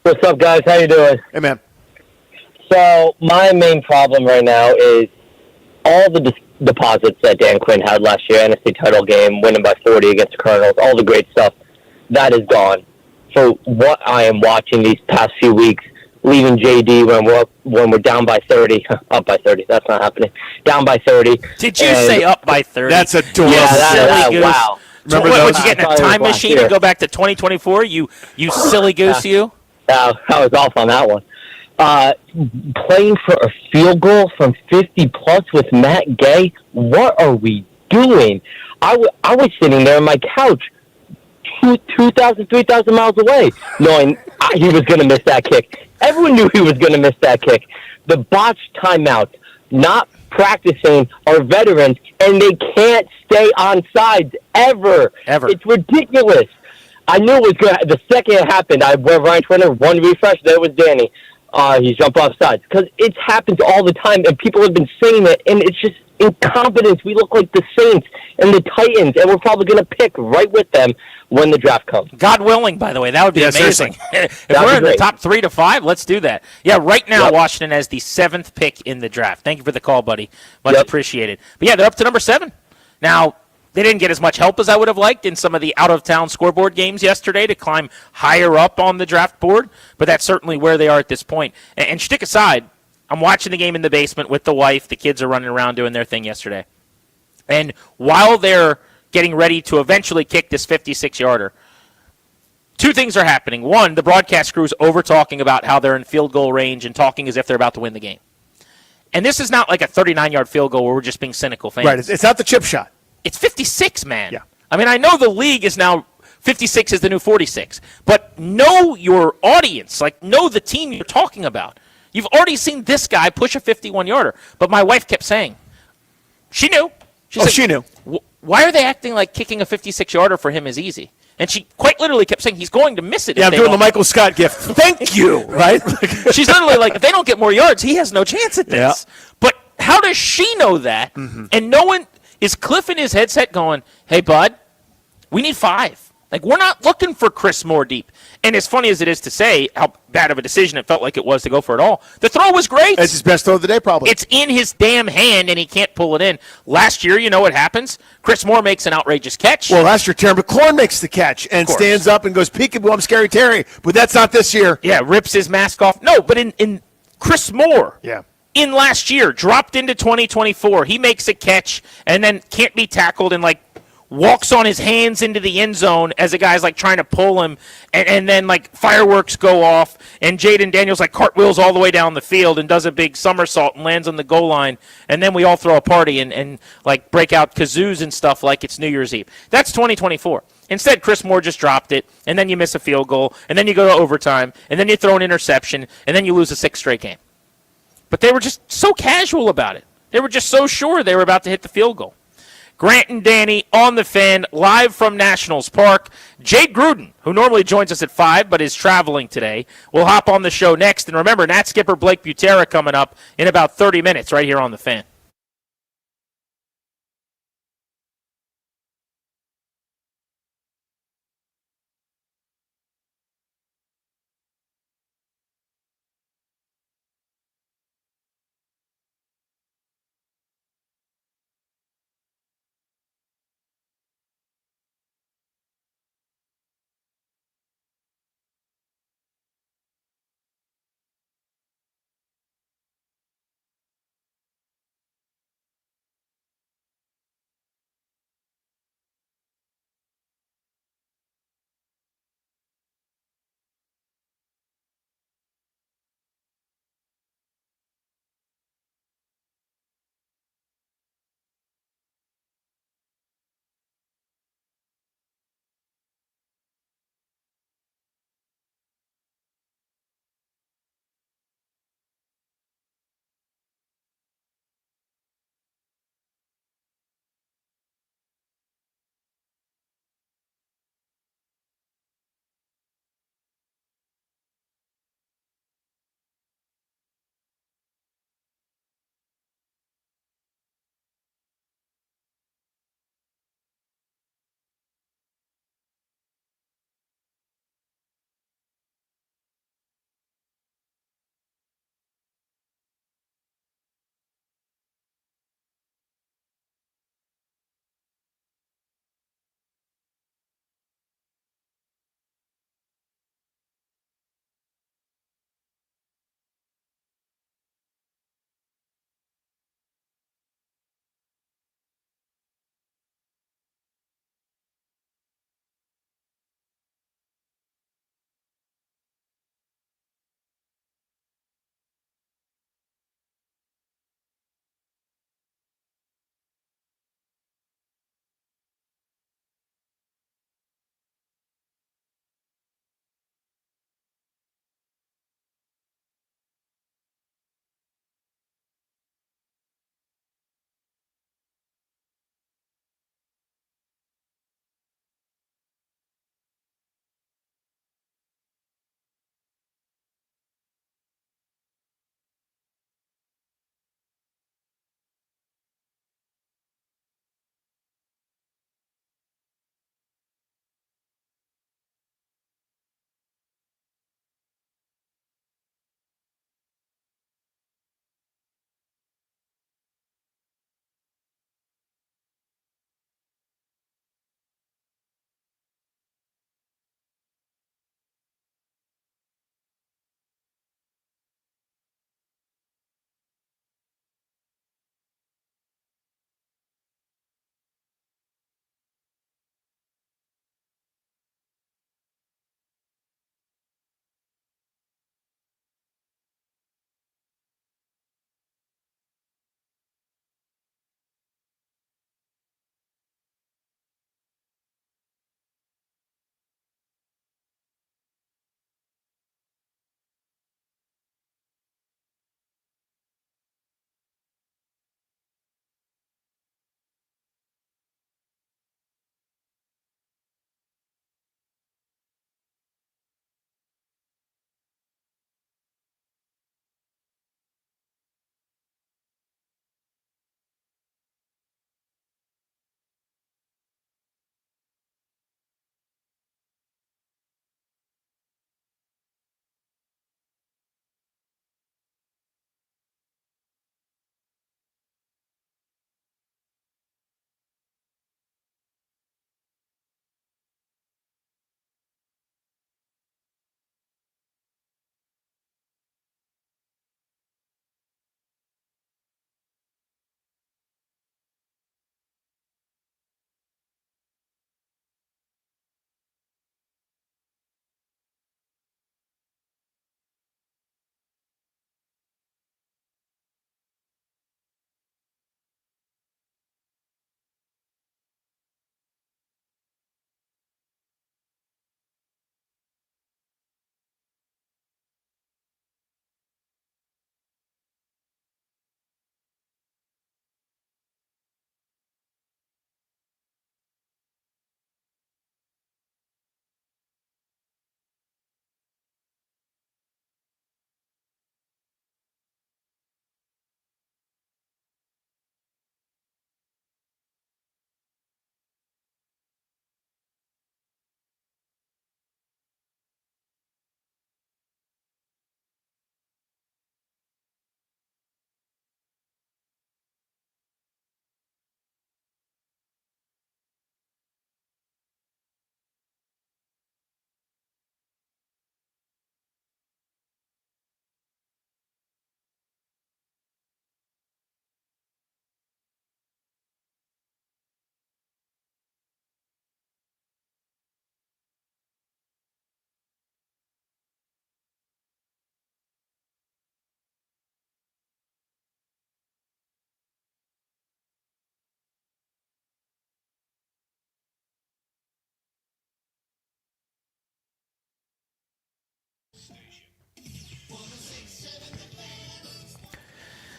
What's up, guys? How you doing? Hey, man. So my main problem right now is all the deposits that Dan Quinn had last year, NFC title game, winning by 40 against the Cardinals, all the great stuff, that is gone. So what I am watching these past few weeks, leaving JD when we're down by 30, up by 30, that's not happening, down by 30. Did you say up by 30? That's adorable. Yeah, wow. Remember what, you get in a time machine and go back to 2024? You silly goose, you? I was off on that one. Playing for a field goal from 50-plus with Matt Gay, what are we doing? I was sitting there on my couch 2,000, 3,000 miles away, knowing he was going to miss that kick. Everyone knew he was going to miss that kick. The botched timeouts, not practicing our veterans, and they can't stay on sides ever. It's ridiculous. I knew it was good. The second it happened, I went Ryan Twitter, one refresh, there was Danny. He jumped off sides. Because it happens all the time, and people have been saying it, and it's just incompetence. We look like the Saints and the Titans, and we're probably going to pick right with them when the draft comes. God willing, by the way, that would be amazing. If we're in the top 3 to 5, let's do that. Yeah, right now, Washington has the 7th pick in the draft. Thank you for the call, buddy. Much appreciated. But yeah, they're up to number 7. Now, they didn't get as much help as I would have liked in some of the out-of-town scoreboard games yesterday to climb higher up on the draft board, but that's certainly where they are at this point. And shtick aside, I'm watching the game in the basement with the wife. The kids are running around doing their thing yesterday. And while they're getting ready to eventually kick this 56-yarder, 2 things are happening. One, the broadcast crew's over-talking about how they're in field goal range and talking as if they're about to win the game. And this is not like a 39-yard field goal where we're just being cynical fans. Right, it's not the chip shot. It's 56, man. Yeah. I mean, I know the league is now 56 is the new 46, but know your audience. Like, know the team you're talking about. You've already seen this guy push a 51-yarder. But my wife kept saying, she knew. She knew. Why are they acting like kicking a 56-yarder for him is easy? And she quite literally kept saying he's going to miss it. Yeah, I'm doing the Michael Scott gift. Thank you, right? She's literally like, if they don't get more yards, he has no chance at this. Yeah. But how does she know that? Mm-hmm. And no one... Is Cliff in his headset going, hey, bud, we need 5. Like, we're not looking for Chris Moore deep. And as funny as it is to say how bad of a decision it felt like it was to go for it all, the throw was great. It's his best throw of the day, probably. It's in his damn hand, and he can't pull it in. Last year, you know what happens? Chris Moore makes an outrageous catch. Well, last year, Terry McLaurin makes the catch and stands up and goes, peekaboo, I'm Scary Terry. But that's not this year. Yeah, rips his mask off. No, but in Chris Moore. Yeah. In last year, dropped into 2024. He makes a catch and then can't be tackled and, like, walks on his hands into the end zone as a guy's, like, trying to pull him. And then, like, fireworks go off. And Jaden Daniels, like, cartwheels all the way down the field and does a big somersault and lands on the goal line. And then we all throw a party and like, break out kazoos and stuff like it's New Year's Eve. That's 2024. Instead, Chris Moore just dropped it. And then you miss a field goal. And then you go to overtime. And then you throw an interception. And then you lose a 6th straight game. But they were just so casual about it. They were just so sure they were about to hit the field goal. Grant and Danny on the Fan, live from Nationals Park. Jay Gruden, who normally joins us at 5 but is traveling today, will hop on the show next. And remember, Nat skipper Blake Butera coming up in about 30 minutes right here on the Fan.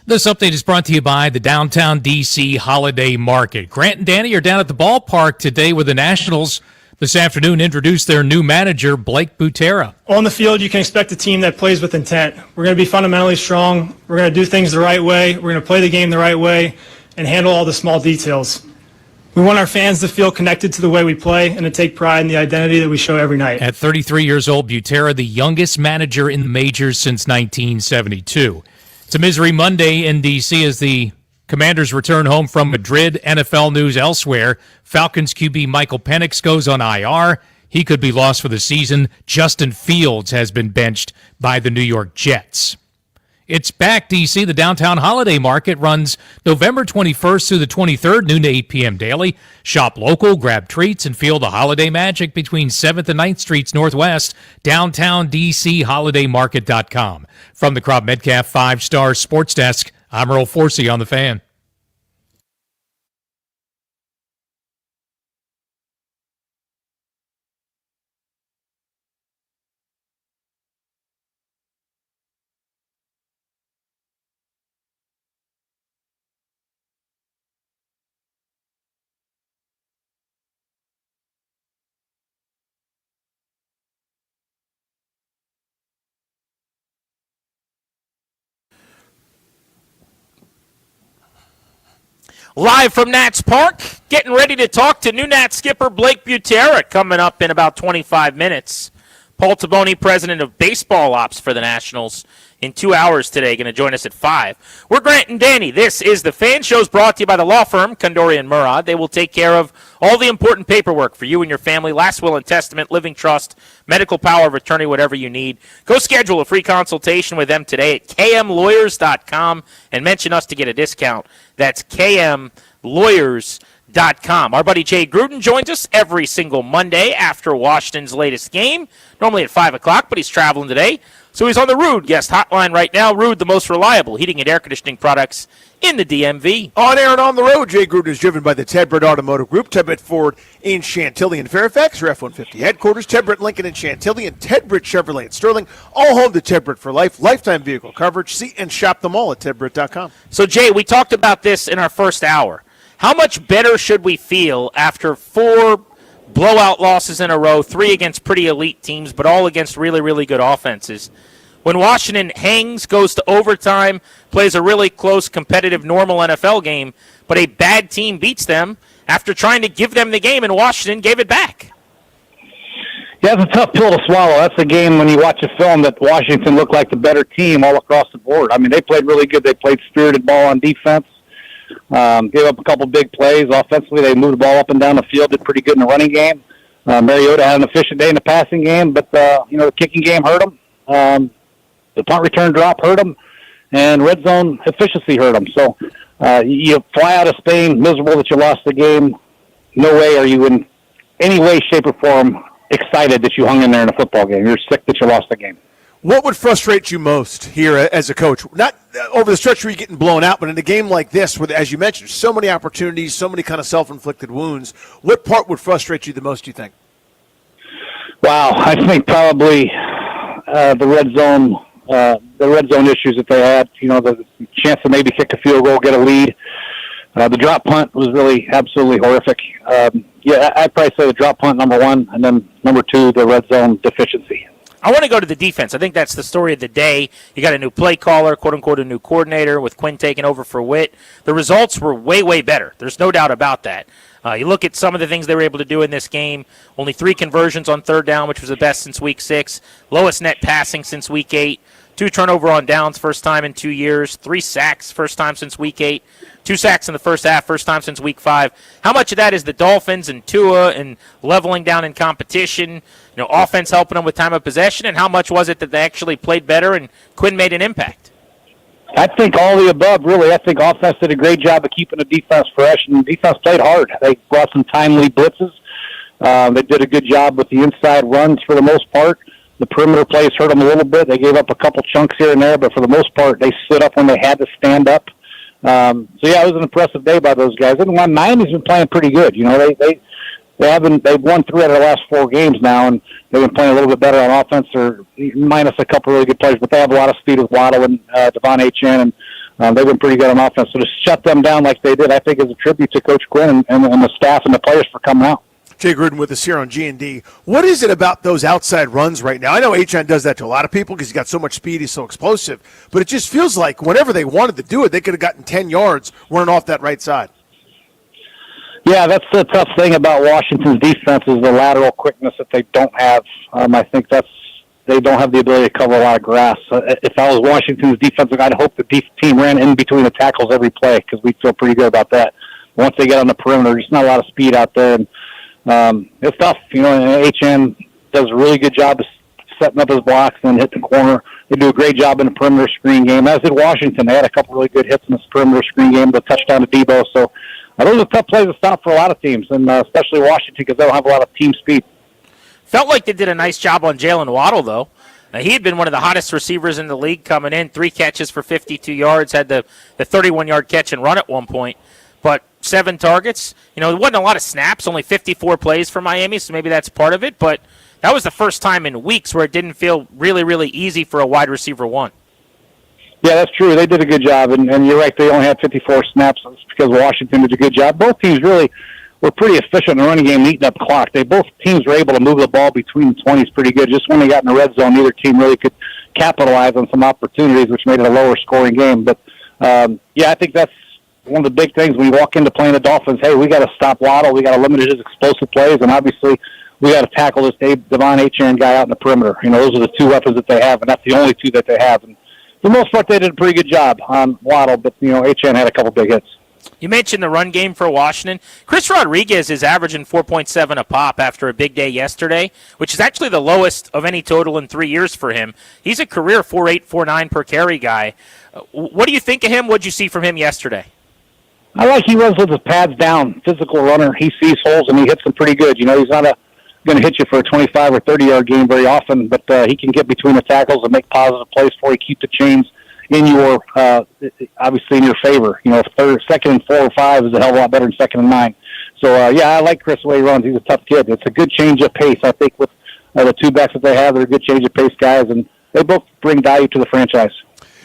This update is brought to you by the Downtown DC Holiday Market. Grant and Danny are down at the ballpark today where the Nationals this afternoon introduced their new manager, Blake Butera. On the field, you can expect a team that plays with intent. We're going to be fundamentally strong. We're going to do things the right way. We're going to play the game the right way and handle all the small details. We want our fans to feel connected to the way we play and to take pride in the identity that we show every night. At 33 years old, Butera, the youngest manager in the majors since 1972. It's a misery Monday in D.C. as the Commanders return home from Madrid. NFL news elsewhere. Falcons QB Michael Penix goes on IR. He could be lost for the season. Justin Fields has been benched by the New York Jets. It's back, D.C. The Downtown Holiday Market runs November 21st through the 23rd, noon to 8 p.m. daily. Shop local, grab treats, and feel the holiday magic between 7th and 9th Streets Northwest. Downtown D.C. HolidayMarket.com. From the Crop Metcalf 5-Star Sports Desk, I'm Earl Forsey on The Fan. Live from Nats Park, getting ready to talk to new Nats skipper Blake Butera coming up in about 25 minutes. Paul Taboni, president of baseball ops for the Nationals, in 2 hours today, going to join us at 5. We're Grant and Danny. This is the Fan Show, brought to you by the law firm Kondori and Murad. They will take care of all the important paperwork for you and your family: last will and testament, living trust, medical power of attorney, whatever you need. Go schedule a free consultation with them today at kmlawyers.com and mention us to get a discount. That's kmlawyers.com. Our buddy Jay Gruden joins us every single Monday after Washington's latest game, normally at 5 o'clock, but he's traveling today. So he's on the Rude guest hotline right now. Rude, the most reliable heating and air conditioning products in the DMV. On air and on the road, Jay Gruden is driven by the Ted Britt Automotive Group, Ted Britt Ford in Chantilly and Fairfax, your F-150 headquarters, Ted Britt Lincoln in Chantilly, and Ted Britt Chevrolet in Sterling, all home to Ted Britt for life, lifetime vehicle coverage. See and shop them all at tedbritt.com. So, Jay, we talked about this in our first hour. How much better should we feel after 4 blowout losses in a row, 3 against pretty elite teams, but all against really, really good offenses? When Washington hangs, goes to overtime, plays a really close, competitive, normal NFL game, but a bad team beats them after trying to give them the game, and Washington gave it back. Yeah, it's a tough pill to swallow. That's a game when you watch a film that Washington looked like the better team all across the board. I mean, they played really good. They played spirited ball on defense, gave up a couple big plays. Offensively, they moved the ball up and down the field, did pretty good in the running game. Mariota had an efficient day in the passing game, but, the kicking game hurt them. The punt return drop hurt them, and red zone efficiency hurt them. So you fly out of Spain miserable that you lost the game. No way are you in any way, shape, or form excited that you hung in there in a football game. You're sick that you lost the game. What would frustrate you most here as a coach? Not over the stretch where you're getting blown out, but in a game like this, where, as you mentioned, so many opportunities, so many kind of self-inflicted wounds, what part would frustrate you the most, do you think? Wow, I think probably the red zone issues that they had, the chance to maybe kick a field goal, get a lead. The drop punt was really absolutely horrific. I'd probably say the drop punt, number 1, and then number 2, the red zone deficiency. I want to go to the defense. I think that's the story of the day. You got a new play caller, quote-unquote, a new coordinator with Quinn taking over for Witt. The results were way, way better. There's no doubt about that. You look at some of the things they were able to do in this game. Only 3 conversions on third down, which was the best since Week 6. Lowest net passing since Week 8. 2 turnover on downs, first time in 2 years. 3 sacks, first time since Week 8. 2 sacks in the first half, first time since Week 5. How much of that is the Dolphins and Tua and leveling down in competition, offense helping them with time of possession, and how much was it that they actually played better and Quinn made an impact? I think all the above, really. I think offense did a great job of keeping the defense fresh, and the defense played hard. They brought some timely blitzes. They did a good job with the inside runs for the most part. The perimeter plays hurt them a little bit. They gave up a couple chunks here and there, but for the most part, they stood up when they had to stand up. It was an impressive day by those guys. And Miami's been playing pretty good. They've won 3 out of their last 4 games now, and they've been playing a little bit better on offense, or minus a couple really good players. But they have a lot of speed with Waddle and Devon Achane, and They've been pretty good on offense. So to shut them down like they did, I think is a tribute to Coach Quinn and the staff and the players for coming out. Jay Gruden with us here on G&D. What is it about those outside runs right now? I know Achane does that to a lot of people because he's got so much speed, he's so explosive, but it just feels like whenever they wanted to do it, they could have gotten 10 yards running off that right side. Yeah, that's the tough thing about Washington's defense is the lateral quickness that they don't have. I think they don't have the ability to cover a lot of grass. If I was Washington's defensive guy, I'd hope the team ran in between the tackles every play because we'd feel pretty good about that. Once they get on the perimeter, there's not a lot of speed out there. And it's tough, and Achane does a really good job of setting up his blocks and hit the corner. They do a great job in the perimeter screen game, as did Washington. They had a couple really good hits in this perimeter screen game, the touchdown to Debo. So those are tough plays to stop for a lot of teams, and especially Washington because they don't have a lot of team speed. Felt like they did a nice job on Jalen Waddle, though. He had been one of the hottest receivers in the league coming in, 3 catches for 52 yards, had the 31-yard catch and run at one point. But 7 targets, it wasn't a lot of snaps, only 54 plays for Miami, so maybe that's part of it. But that was the first time in weeks where it didn't feel really, really easy for a wide receiver one. Yeah, that's true. They did a good job, and you're right, they only had 54 snaps. That's because Washington did a good job. Both teams really were pretty efficient in the running game, eating up the clock. Both teams were able to move the ball between the 20s pretty good. Just when they got in the red zone, neither team really could capitalize on some opportunities, which made it a lower-scoring game. But, I think that's one of the big things when you walk into playing the Dolphins. Hey, we got to stop Waddle. We got to limit his explosive plays, and obviously we got to tackle this Devon Achane guy out in the perimeter. Those are the 2 weapons that they have, and that's the only 2 that they have. And for the most part, they did a pretty good job on Waddle, but Achane had a couple big hits. You mentioned the run game for Washington. Chris Rodriguez is averaging 4.7 a pop after a big day yesterday, which is actually the lowest of any total in 3 years for him. He's a career 4.8, 4.9 per carry guy. What do you think of him? What did you see from him yesterday? I like he runs with his pads down, physical runner. He sees holes and he hits them pretty good. He's not going to hit you for a 25 or 30-yard game very often, but he can get between the tackles and make positive plays for you, keep the chains in your, obviously in your favor. Second and 4 or 5 is a hell of a lot better than second and 9. So, I like Chris the way he runs. He's a tough kid. It's a good change of pace, I think, with the 2 backs that they have. They're good change of pace guys, and they both bring value to the franchise.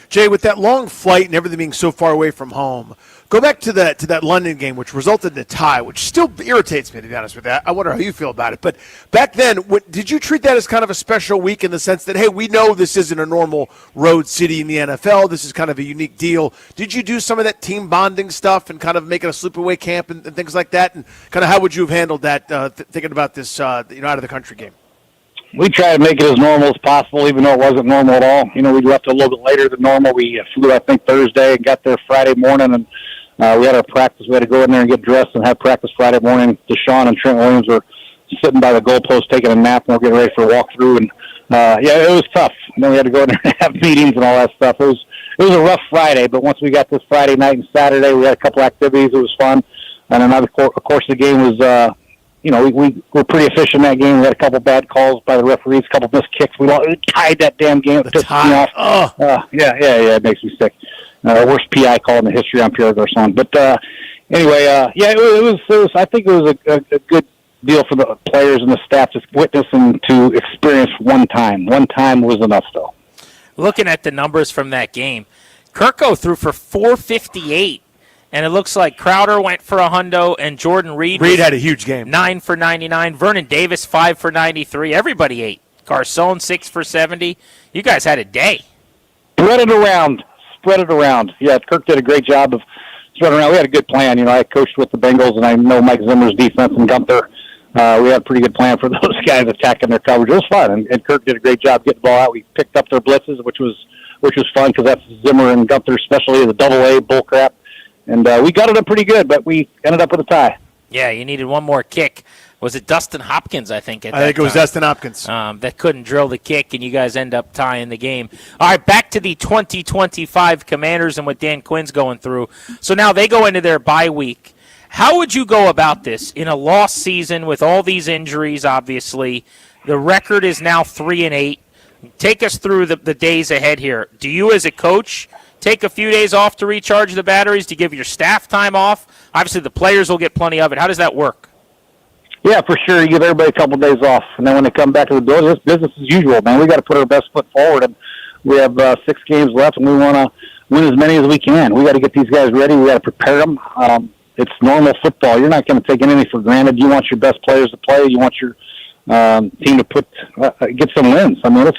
Jay, with that long flight and everything being so far away from home, go back to that London game, which resulted in a tie, which still irritates me, to be honest with you. I wonder how you feel about it. But back then, did you treat that as kind of a special week in the sense that, hey, we know this isn't a normal road city in the NFL. This is kind of a unique deal. Did you do some of that team bonding stuff and kind of make it a sleepaway camp and things like that? And kind of how would you have handled that thinking about this out of the country game? We tried to make it as normal as possible, even though it wasn't normal at all. We left a little bit later than normal. We flew, I think, Thursday and got there Friday morning, and we had our practice. We had to go in there and get dressed and have practice Friday morning. Deshaun and Trent Williams were sitting by the goalpost taking a nap, and we're getting ready for a walkthrough. And, it was tough. We had to go in there and have meetings and all that stuff. It was a rough Friday, but once we got this Friday night and Saturday, we had a couple activities. It was fun. And then, of course, the game was we were pretty efficient in that game. We had a couple bad calls by the referees, a couple missed kicks. We tied that damn game. It pissed me off. It makes me sick. Worst PI call in the history on Pierre Garcon. But anyway, it was. I think it was a good deal for the players and the staff to witness and to experience one time. One time was enough, though. Looking at the numbers from that game, Kirko threw for 458. And it looks like Crowder went for a hundo, and Jordan Reed had a huge game. 9 for 99. Vernon Davis, 5 for 93. Everybody ate. Garcon, 6 for 70. You guys had a day. Spread it around. Yeah, Kirk did a great job of spreading around. We had a good plan. I coached with the Bengals, and I know Mike Zimmer's defense and Gunther. We had a pretty good plan for those guys attacking their coverage. It was fun, and Kirk did a great job getting the ball out. We picked up their blitzes, which was fun because that's Zimmer and Gunther's specialty, the double-A bull crap. And we gutted it pretty good, but we ended up with a tie. Yeah, you needed one more kick. Was it Dustin Hopkins, I think? I think it was Dustin Hopkins. That couldn't drill the kick, and you guys end up tying the game. All right, back to the 2025 Commanders and what Dan Quinn's going through. So now they go into their bye week. How would you go about this in a lost season with all these injuries, obviously? The record is now 3-8. Take us through the days ahead here. Do you, as a coach, take a few days off to recharge the batteries, to give your staff time off? Obviously, the players will get plenty of it. How does that work? Yeah, for sure. You give everybody a couple of days off, and then when they come back to the doors, it's business as usual, man. We got to put our best foot forward, and we have 6 games left, and we want win as many as we can. We got to get these guys ready. We got to prepare them. It's normal football. You're not going to take anything for granted. You want your best players to play. You want your team to get some wins. I mean,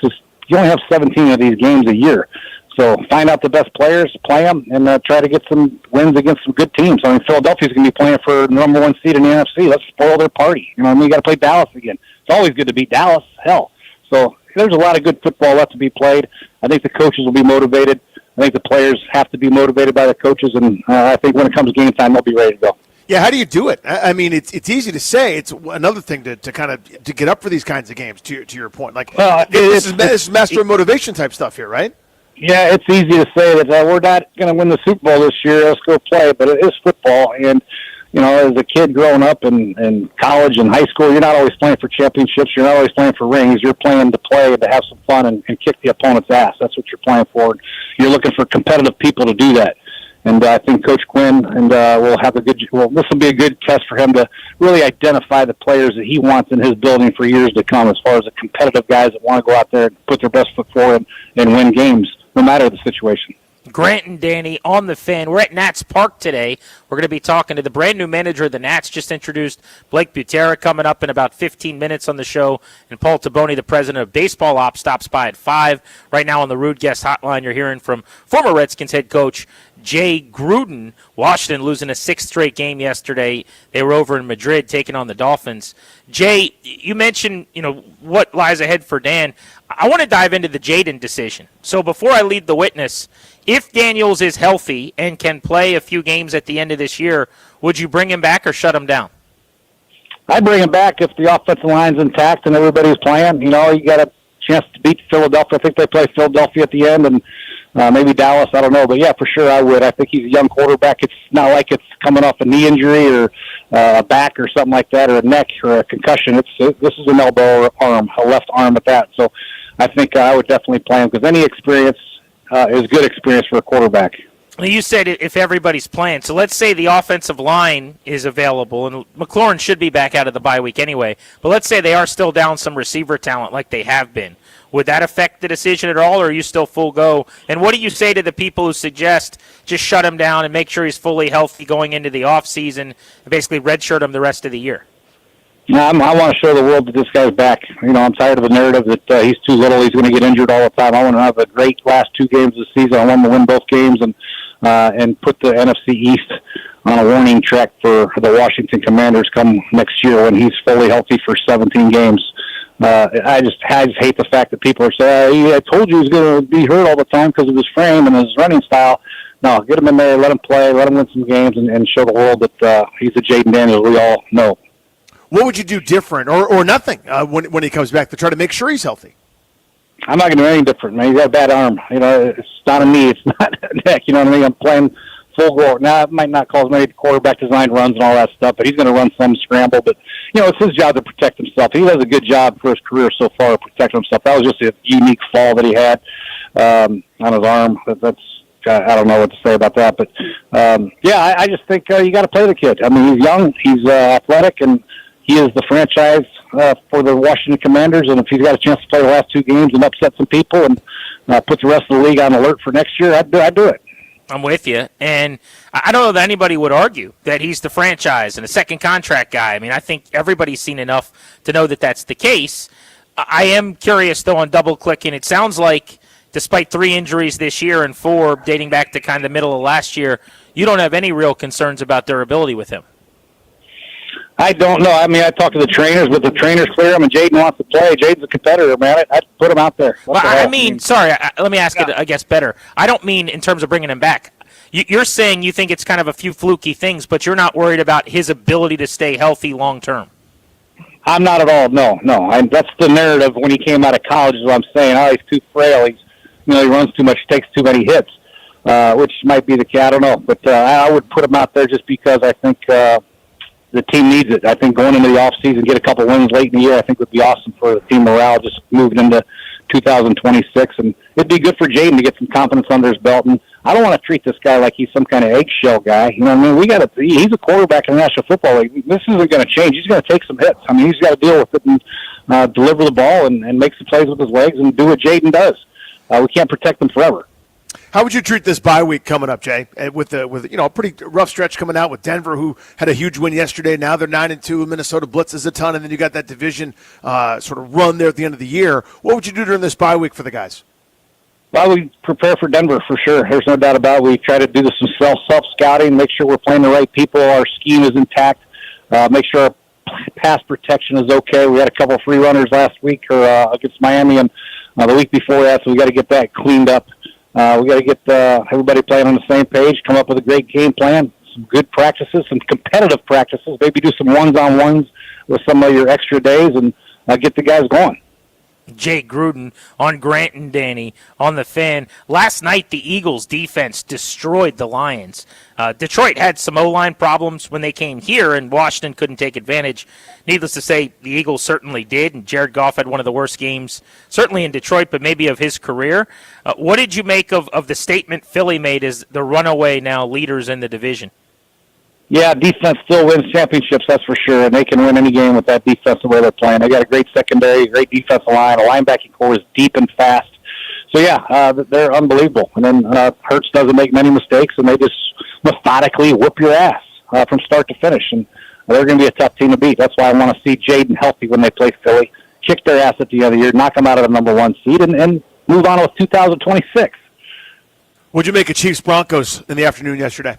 you only have 17 of these games a year. So find out the best players, play them, and try to get some wins against some good teams. I mean, Philadelphia's going to be playing for the number 1 seed in the NFC. Let's spoil their party. You know what I mean? You got to play Dallas again. It's always good to beat Dallas. Hell. So there's a lot of good football left to be played. I think the coaches will be motivated. I think the players have to be motivated by the coaches, and I think when it comes game time, they'll be ready to go. Yeah, how do you do it? I mean, it's easy to say. It's another thing to kind of to get up for these kinds of games. To your point, like this is master motivation type stuff here, right? Yeah, it's easy to say that we're not going to win the Super Bowl this year. Let's go play, but it is football, and you know, as a kid growing up in college and high school, you're not always playing for championships. You're not always playing for rings. You're playing to play and to have some fun and kick the opponent's ass. That's what you're playing for. You're looking for competitive people to do that. And I think Coach Quinn will have this will be a good test for him to really identify the players that he wants in his building for years to come, as far as the competitive guys that want to go out there and put their best foot forward and win games, no matter the situation. Grant and Danny on the Fan. We're at Nats Park today. We're going to be talking to the brand new manager of the Nats. Just introduced Blake Butera, coming up in about 15 minutes on the show. And Paul Taboni, the president of Baseball Ops, stops by at 5. Right now on the Rude Guest Hotline, you're hearing from former Redskins head coach Jay Gruden. Washington losing a 6th straight game yesterday. They were over in Madrid taking on the Dolphins. Jay, you mentioned, what lies ahead for Dan. I want to dive into the Jaden decision. So before I lead the witness, if Daniels is healthy and can play a few games at the end of this year, would you bring him back or shut him down? I'd bring him back if the offensive line's intact and everybody's playing. You got a chance to beat Philadelphia. I think they play Philadelphia at the end, and maybe Dallas. I don't know. But, yeah, for sure I would. I think he's a young quarterback. It's not like it's coming off a knee injury or a back or something like that, or a neck or a concussion. This is an elbow or arm, a left arm at that. So I think I would definitely play him because any experience is good experience for a quarterback. You said if everybody's playing. So let's say the offensive line is available, and McLaurin should be back out of the bye week anyway. But let's say they are still down some receiver talent like they have been. Would that affect the decision at all, or are you still full go? And what do you say to the people who suggest just shut him down and make sure he's fully healthy going into the offseason and basically redshirt him the rest of the year? I want to show the world that this guy's back. I'm tired of the narrative that he's too little, he's going to get injured all the time. I want to have a great last 2 games of the season. I want him to win both games and put the NFC East on a warning track for the Washington Commanders come next year when he's fully healthy for 17 games. I just hate the fact that people are saying, I told you he was going to be hurt all the time because of his frame and his running style. No, get him in there, let him play, let him win some games, and show the world that he's a Jaden Daniels we all know. What would you do different or nothing when he comes back to try to make sure he's healthy? I'm not going to do anything different, man. He's got a bad arm. It's not a knee. It's not a neck. You know what I mean? I'm playing full go. Now, it might not call as many quarterback design runs and all that stuff, but he's going to run some scramble. But, it's his job to protect himself. He does a good job for his career so far of protecting himself. That was just a unique fall that he had on his arm. I don't know what to say about that. But, I just think you got to play the kid. I mean, he's young. He's athletic, and he is the franchise for the Washington Commanders, and if he's got a chance to play the last 2 games and upset some people and put the rest of the league on alert for next year, I'd do it. I'm with you, and I don't know that anybody would argue that he's the franchise and a second contract guy. I mean, I think everybody's seen enough to know that that's the case. I am curious, though, on double-clicking. It sounds like despite 3 injuries this year and 4 dating back to kind of the middle of last year, you don't have any real concerns about durability with him. I don't know. I mean, I talked to the trainers, but the trainers clear him, and Jaden wants to play. Jaden's a competitor, man. I'd put him out there. Well, I mean, sorry, let me ask it, I guess, better. I don't mean in terms of bringing him back. You're saying you think it's kind of a few fluky things, but you're not worried about his ability to stay healthy long term. I'm not at all. No. That's the narrative when he came out of college is what I'm saying. Oh, he's too frail. He runs too much, takes too many hits, which might be the case. I don't know. But I would put him out there just because I think the team needs it. I think going into the offseason, get a couple wins late in the year, I think would be awesome for the team morale just moving into 2026. And it'd be good for Jaden to get some confidence under his belt. And I don't want to treat this guy like he's some kind of eggshell guy. You know what I mean? He's a quarterback in the National Football League. This isn't going to change. He's going to take some hits. I mean, he's got to deal with it and deliver the ball and make some plays with his legs and do what Jaden does. We can't protect them forever. How would you treat this bye week coming up, Jay? With a pretty rough stretch coming out with Denver, who had a huge win yesterday. Now they're 9-2. Minnesota blitzes a ton, and then you got that division sort of run there at the end of the year. What would you do during this bye week for the guys? Well, we prepare for Denver for sure. There's no doubt about it. We try to do some self-scouting, make sure we're playing the right people, our scheme is intact, make sure our pass protection is okay. We had a couple of free runners last week against Miami and the week before that, so we got to get that cleaned up. We got to get everybody playing on the same page, come up with a great game plan, some good practices, some competitive practices, maybe do some ones-on-ones with some of your extra days and get the guys going. Jay Gruden on Grant and Danny on the Fan. Last night, the Eagles' defense destroyed the Lions. Detroit had some O-line problems when they came here, and Washington couldn't take advantage. Needless to say, the Eagles certainly did, and Jared Goff had one of the worst games, certainly in Detroit, but maybe of his career. What did you make of the statement Philly made as the runaway now leaders in the division? Yeah, defense still wins championships, that's for sure, and they can win any game with that defense the way they're playing. They got a great secondary, great defensive line, a linebacking core is deep and fast. So, yeah, they're unbelievable. And then Hurts doesn't make many mistakes, and they just methodically whoop your ass from start to finish. And they're going to be a tough team to beat. That's why I want to see Jaden healthy when they play Philly, kick their ass at the end of the year, knock them out of the number one seed, and move on with 2026. What'd you make of Chiefs-Broncos in the afternoon yesterday?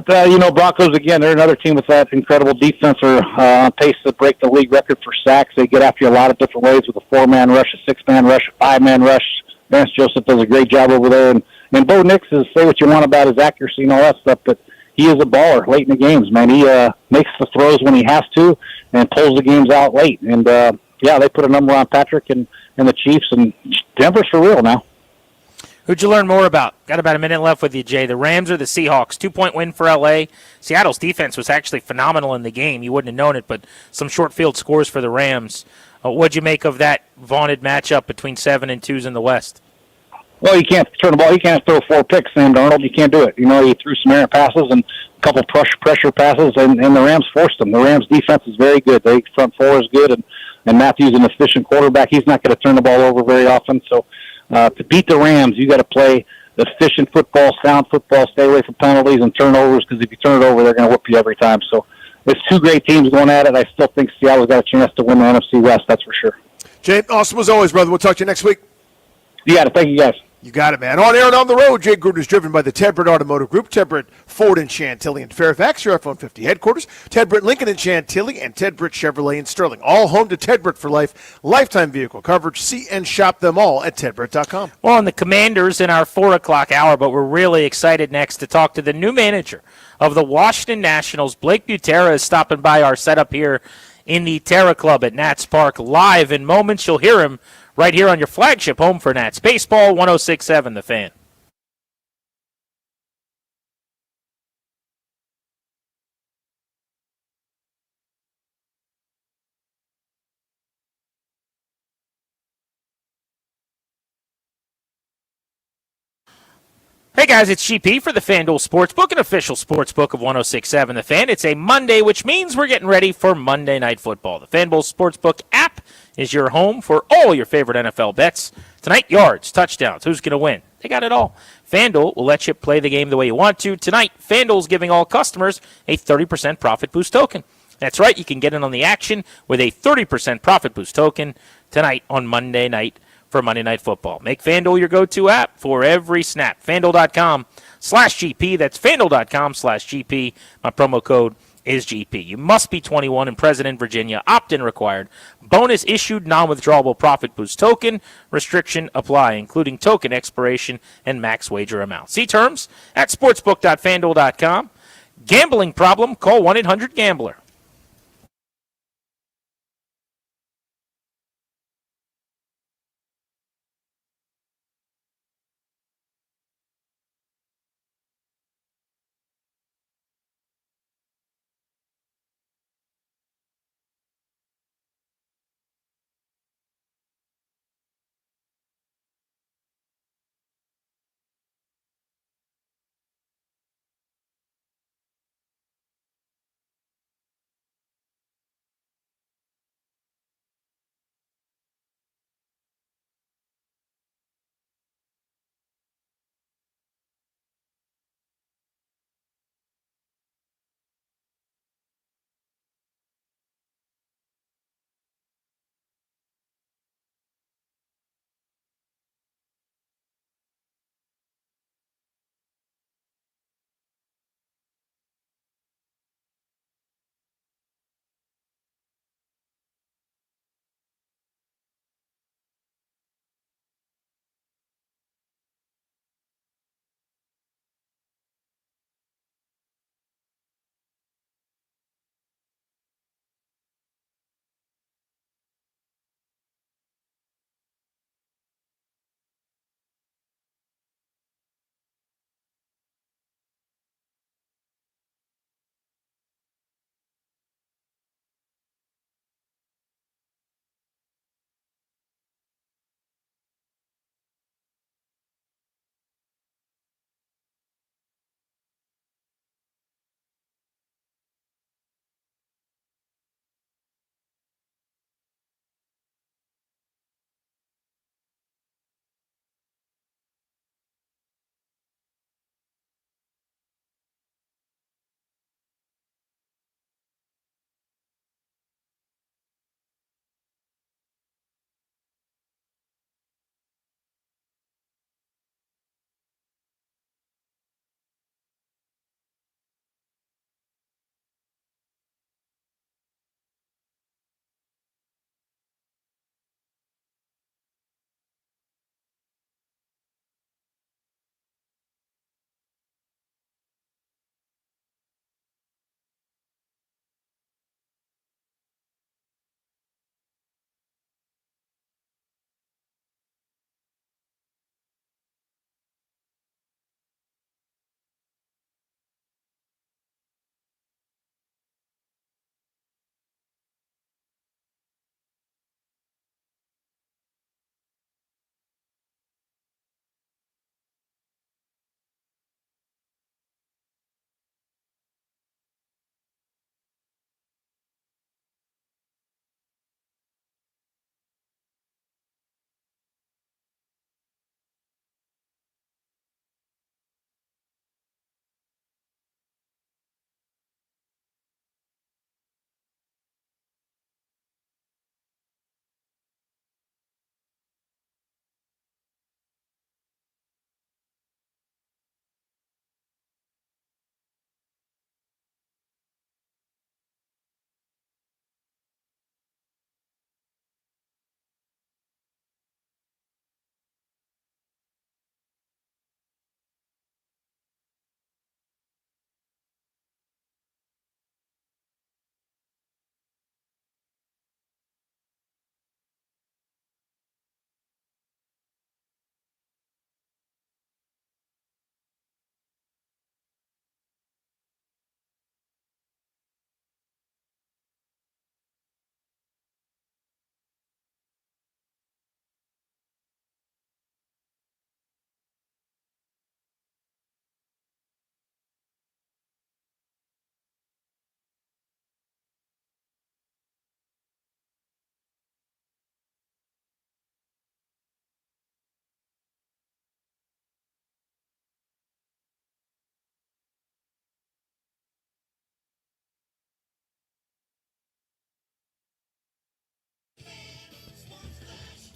Broncos, again, they're another team with that incredible defense. Are on pace to break the league record for sacks. They get after you a lot of different ways with a 4-man rush, a 6-man rush, a 5-man rush. Vance Joseph does a great job over there. And Bo Nix is, say what you want about his accuracy and all that stuff, but he is a baller late in the games, man. He makes the throws when he has to and pulls the games out late. And, they put a number on Patrick and the Chiefs, and Denver's for real now. Who'd you learn more about? Got about a minute left with you, Jay. The Rams or the Seahawks? 2-point win for L.A. Seattle's defense was actually phenomenal in the game. You wouldn't have known it, but some short field scores for the Rams. What'd you make of that vaunted matchup between 7 and 2s in the West? Well, you can't turn the ball. You can't throw 4 picks, Sam Darnold. You can't do it. He threw some errant passes and a couple pressure passes, and the Rams forced them. The Rams' defense is very good. Their front four is good, and Matthew's an efficient quarterback. He's not going to turn the ball over very often, so to beat the Rams, you got to play efficient football, sound football, stay away from penalties and turnovers, because if you turn it over, they're going to whoop you every time. So it's two great teams going at it. I still think Seattle's got a chance to win the NFC West, that's for sure. Jay, awesome as always, brother. We'll talk to you next week. You got it. Thank you, guys. You got it, man. On air and on the road, Jay Gruden is driven by the Ted Britt Automotive Group, Ted Britt Ford in Chantilly and Fairfax, your F-150 headquarters, Ted Britt Lincoln in Chantilly, and Ted Britt Chevrolet in Sterling. All home to Ted Britt for life, lifetime vehicle coverage. See and shop them all at tedbritt.com. Well, and the Commanders in our 4 o'clock hour, but we're really excited next to talk to the new manager of the Washington Nationals. Blake Butera is stopping by our setup here in the Terra Club at Nats Park live in moments. You'll hear him right here on your flagship home for Nats Baseball, 106.7 The Fan. Hey guys, it's GP for the FanDuel Sportsbook, an official sportsbook of 106.7 The Fan. It's a Monday, which means we're getting ready for Monday Night Football. The FanDuel Sportsbook app is your home for all your favorite NFL bets. Tonight, yards, touchdowns, who's going to win? They got it all. FanDuel will let you play the game the way you want to. Tonight, FanDuel's giving all customers a 30% profit boost token. That's right, you can get in on the action with a 30% profit boost token tonight on Monday night for Monday Night Football. Make FanDuel your go-to app for every snap. FanDuel.com/GP. That's FanDuel.com/GP. My promo code is GP. You must be 21 and present in Virginia. Opt-in required. Bonus issued non-withdrawable profit boost token. Restriction apply, including token expiration and max wager amount. See terms at sportsbook.fanduel.com. Gambling problem? Call 1-800-GAMBLER.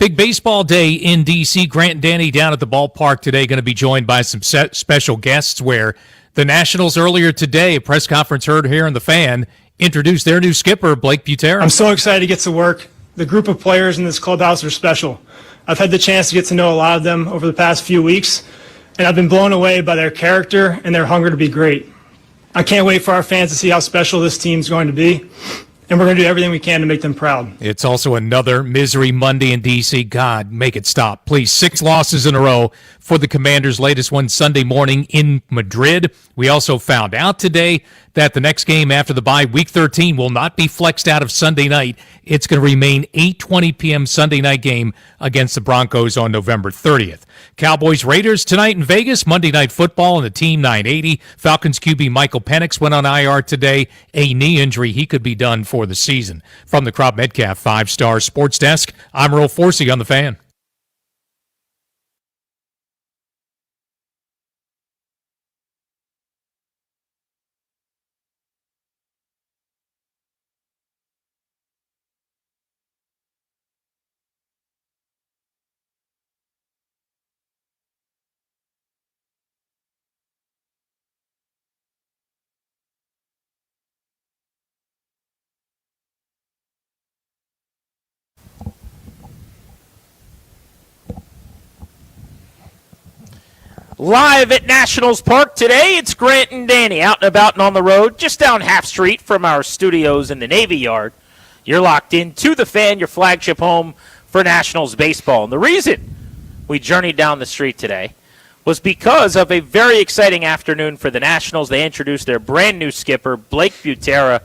Big baseball day in D.C. Grant and Danny down at the ballpark today, going to be joined by some special guests where the Nationals earlier today, a press conference heard here in the Fan, introduced their new skipper, Blake Butera. I'm so excited to get to work. The group of players in this clubhouse are special. I've had the chance to get to know a lot of them over the past few weeks, and I've been blown away by their character and their hunger to be great. I can't wait for our fans to see how special this team's going to be, and we're going to do everything we can to make them proud. It's also another misery Monday in D.C. God, make it stop. Please, 6 losses in a row for the Commanders' latest one Sunday morning in Madrid. We also found out today that the next game after the bye, Week 13, will not be flexed out of Sunday night. It's going to remain 8:20 p.m. Sunday night game against the Broncos on November 30th. Cowboys-Raiders tonight in Vegas, Monday Night Football and the Team 980. Falcons QB Michael Penix went on IR today. A knee injury. He could be done for the season. From the Crop Metcalf 5-Star Sports Desk, I'm Earl Forsey on The Fan. Live at Nationals Park today, it's Grant and Danny out and about and on the road, just down Half Street from our studios in the Navy Yard. You're locked in to The Fan, your flagship home for Nationals baseball. And the reason we journeyed down the street today was because of a very exciting afternoon for the Nationals. They introduced their brand new skipper, Blake Butera,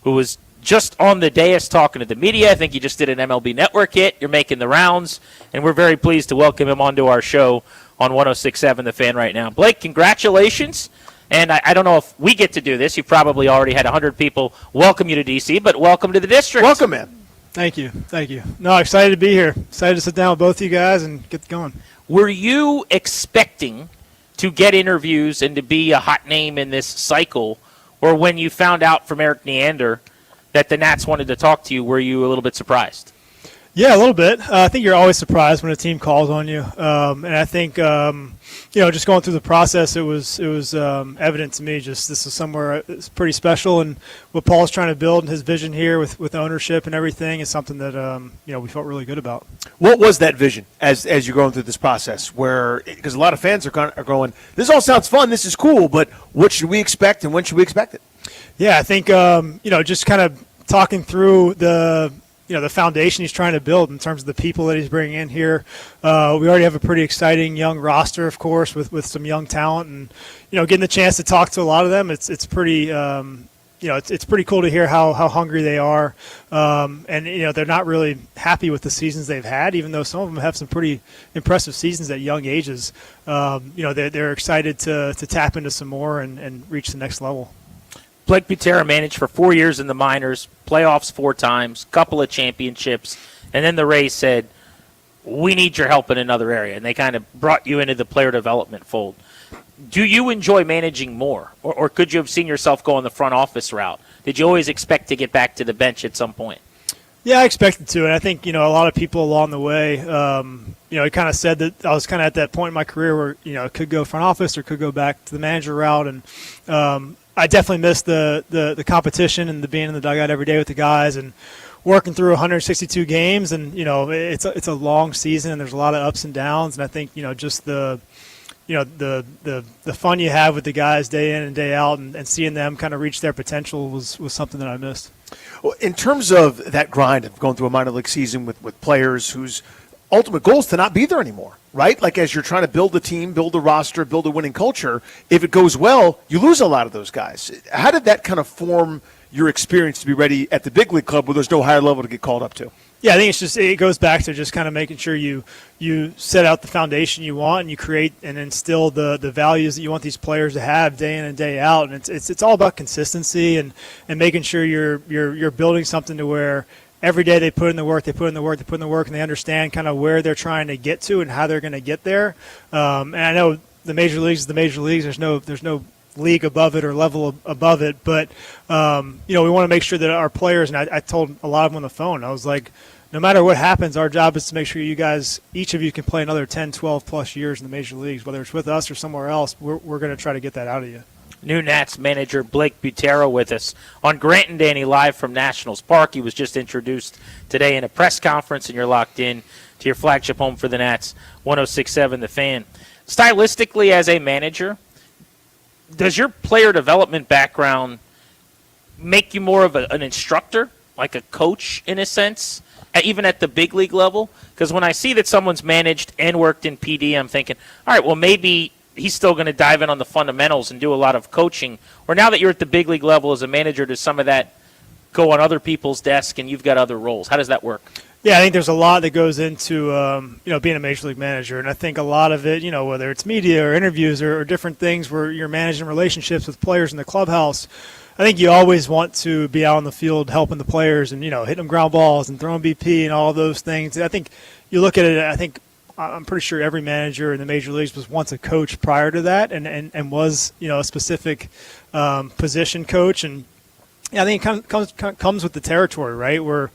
who was just on the dais talking to the media. I think he just did an MLB Network hit. You're making the rounds, and we're very pleased to welcome him onto our show on 106.7 The Fan right now. Blake, congratulations. And I don't know if we get to do this. You've probably already had 100 people welcome you to D.C., but welcome to the district. Welcome, man. Thank you. Thank you. No, excited to be here. Excited to sit down with both of you guys and get going. Were you expecting to get interviews and to be a hot name in this cycle, or when you found out from Eric Neander that the Nats wanted to talk to you, were you a little bit surprised? Yeah, a little bit. I think you're always surprised when a team calls on you, and I think just going through the process, it was evident to me. Just this is somewhere it's pretty special, and what Paul's trying to build and his vision here with ownership and everything is something that we felt really good about. What was that vision as you're going through this process? Where because a lot of fans are going, this all sounds fun, this is cool, but what should we expect and when should we expect it? Yeah, I think just kind of talking through the foundation he's trying to build in terms of the people that he's bringing in here. We already have a pretty exciting young roster, of course, with some young talent, and getting the chance to talk to a lot of them. It's pretty it's pretty cool to hear how hungry they are, and they're not really happy with the seasons they've had, even though some of them have some pretty impressive seasons at young ages. They're excited to tap into some more and reach the next level. Blake Butera managed for 4 years in the minors, playoffs 4 times, couple of championships, and then the Rays said, we need your help in another area, and they kind of brought you into the player development fold. Do you enjoy managing more, or could you have seen yourself going the front office route? Did you always expect to get back to the bench at some point? Yeah, I expected to, and I think a lot of people along the way, it kind of said that I was kind of at that point in my career where it could go front office or could go back to the manager route, and I definitely missed the competition and the being in the dugout every day with the guys and working through 162 games, and it's a long season and there's a lot of ups and downs, and I think just the fun you have with the guys day in and day out and seeing them kind of reach their potential was something that I missed. Well, in terms of that grind of going through a minor league season with players whose ultimate goal is to not be there anymore, right? Like as you're trying to build a team, build a roster, build a winning culture, if it goes well, you lose a lot of those guys. How did that kind of form your experience to be ready at the big league club where there's no higher level to get called up to? Yeah, I think it goes back to just kind of making sure you set out the foundation you want and you create and instill the values that you want these players to have day in and day out. And it's all about consistency and making sure you're building something to where every day they put in the work, and they understand kind of where they're trying to get to and how they're going to get there. And I know the major leagues is the major leagues. There's no league above it or level above it, but we want to make sure that our players, and I told a lot of them on the phone, I was like, no matter what happens, our job is to make sure you guys, each of you, can play another 10, 12 plus years in the major leagues, whether it's with us or somewhere else. We're going to try to get that out of you. New Nats manager Blake Butera with us on Grant and Danny live from Nationals Park. He was just introduced today in a press conference, and you're locked in to your flagship home for the Nats, 106.7 The Fan. Stylistically, as a manager, does your player development background make you more of an instructor, like a coach in a sense, even at the big league level? Because when I see that someone's managed and worked in PD, I'm thinking, all right, well, maybe he's still going to dive in on the fundamentals and do a lot of coaching. Or now that you're at the big league level as a manager, does some of that go on other people's desk and you've got other roles? How does that work? Yeah, I think there's a lot that goes into being a major league manager, and I think a lot of it, whether it's media or interviews or different things where you're managing relationships with players in the clubhouse, I think you always want to be out on the field helping the players and hitting them ground balls and throwing BP and all those things. I think you look at it. I'm pretty sure every manager in the major leagues was once a coach prior to that, and was a specific position coach. And I think it comes with the territory, right? Where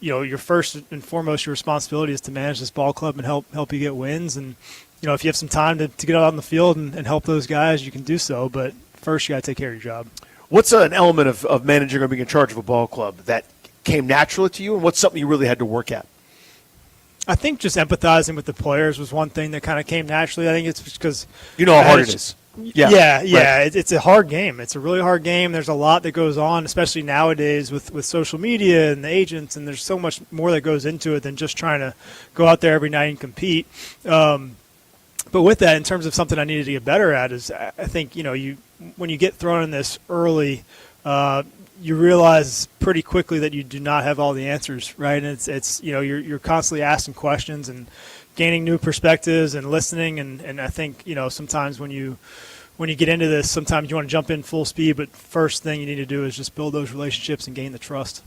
your first and foremost, your responsibility is to manage this ball club and help you get wins. And if you have some time to get out on the field and help those guys, you can do so. But first, you got to take care of your job. What's an element of managing or being in charge of a ball club that came naturally to you, and what's something you really had to work at? I think just empathizing with the players was one thing that kind of came naturally. I think it's because how hard it is. Yeah. Right. It's a hard game. It's a really hard game. There's a lot that goes on, especially nowadays with social media and the agents, and there's so much more that goes into it than just trying to go out there every night and compete. But with that, in terms of something I needed to get better at, is I think when you get thrown in this early, you realize pretty quickly that you do not have all the answers, right? And it's you're constantly asking questions and gaining new perspectives and listening, and I think sometimes when you get into this, sometimes you want to jump in full speed, but first thing you need to do is just build those relationships and gain the trust.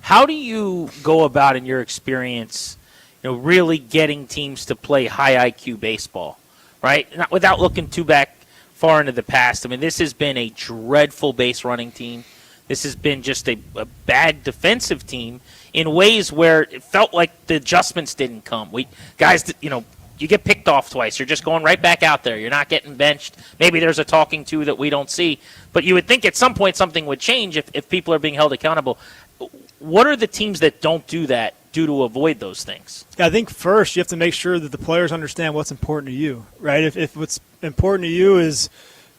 How do you go about, in your experience, really getting teams to play high IQ baseball, right? Not without looking too back far into the past. I mean, this has been a dreadful base running team. This has been just a bad defensive team in ways where it felt like the adjustments didn't come. You get picked off twice. You're just going right back out there. You're not getting benched. Maybe there's a talking to that we don't see. But you would think at some point something would change if people are being held accountable. What are the teams that don't do that to avoid those things? I think first you have to make sure that the players understand what's important to you, right? If what's important to you is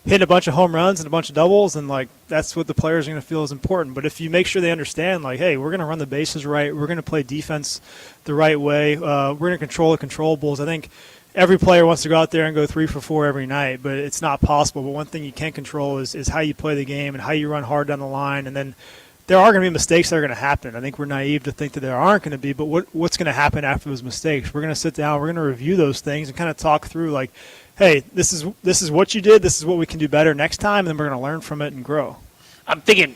hitting a bunch of home runs and a bunch of doubles, and that's what the players are going to feel is important. But if you make sure they understand, hey, we're going to run the bases right, we're going to play defense the right way, we're going to control the controllables. I think every player wants to go out there and go 3 for 4 every night, but it's not possible. But one thing you can control is how you play the game and how you run hard down the line. And then there are going to be mistakes that are going to happen. I think we're naive to think that there aren't going to be, but what's going to happen after those mistakes? We're going to sit down, we're going to review those things and kind of talk through hey, this is what you did, this is what we can do better next time, and then we're going to learn from it and grow. I'm thinking,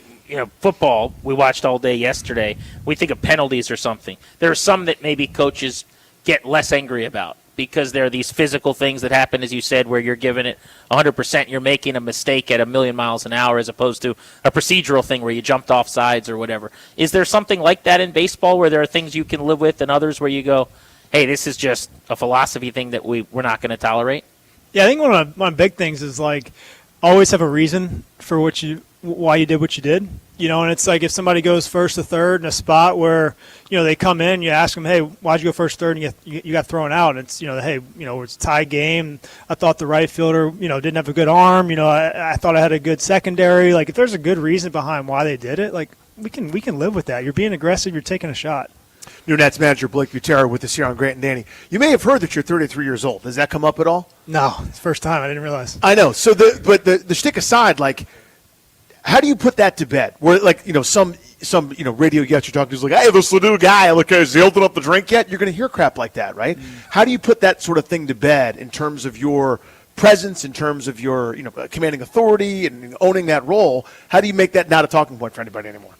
football, we watched all day yesterday. We think of penalties or something. There are some that maybe coaches get less angry about because there are these physical things that happen, as you said, where you're giving it 100%, you're making a mistake at 1,000,000 miles an hour as opposed to a procedural thing where you jumped off sides or whatever. Is there something like that in baseball where there are things you can live with and others where you go, hey, this is just a philosophy thing that we're not going to tolerate? Yeah, I think one of my big things is always have a reason for why you did what you did. And it's if somebody goes first to third in a spot where they come in, you ask them, hey, why'd you go first third, and you got thrown out. And it's hey, it's a tie game. I thought the right fielder didn't have a good arm. I thought I had a good secondary. If there's a good reason behind why they did it, we can live with that. You're being aggressive. You're taking a shot. New Nats manager Blake Butera with us here on Grant and Danny. You may have heard that you're 33 years old. Has that come up at all? No, it's the first time. I didn't realize. I know. So the shtick aside, how do you put that to bed? Where some radio guest you're talking to is hey, this new guy, is he opened up the drink yet? You're going to hear crap like that, right? How do you put that sort of thing to bed in terms of your presence, in terms of your commanding authority and owning that role? How do you make that not a talking point for anybody anymore?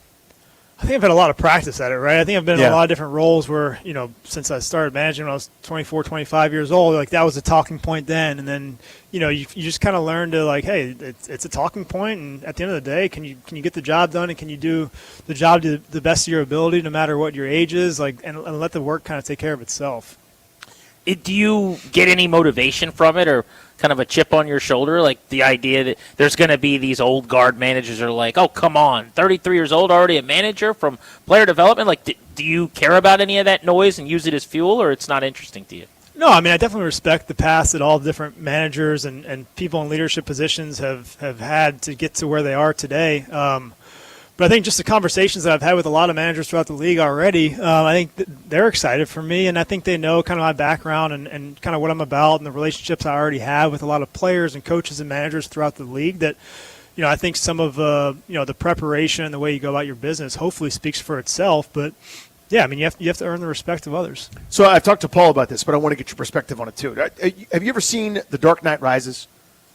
I think I've had a lot of practice at it, right? I think I've been in Yeah. a lot of different roles where, since I started managing when I was 24, 25 years old, like that was a talking point then. And then, you just kind of learn to like, hey, it's a talking point. And at the end of the day, can you get the job done and can you do the job to the best of your ability, no matter what your age is, like, and let the work kind of take care of itself. Do you get any motivation from it or kind of a chip on your shoulder? Like the idea that there's going to be these old guard managers who are like, oh, come on, 33 years old, already a manager from player development. Like, do you care about any of that noise and use it as fuel, or it's not interesting to you? No, I mean, I definitely respect the path that all different managers and people in leadership positions have had to get to where they are today. But I think just the conversations that I've had with a lot of managers throughout the league already, I think they're excited for me, and I think they know kind of my background and kind of what I'm about and the relationships I already have with a lot of players and coaches and managers throughout the league that, I think some of, the preparation and the way you go about your business hopefully speaks for itself. But, yeah, I mean, you have to earn the respect of others. So I've talked to Paul about this, but I want to get your perspective on it too. Have you ever seen The Dark Knight Rises?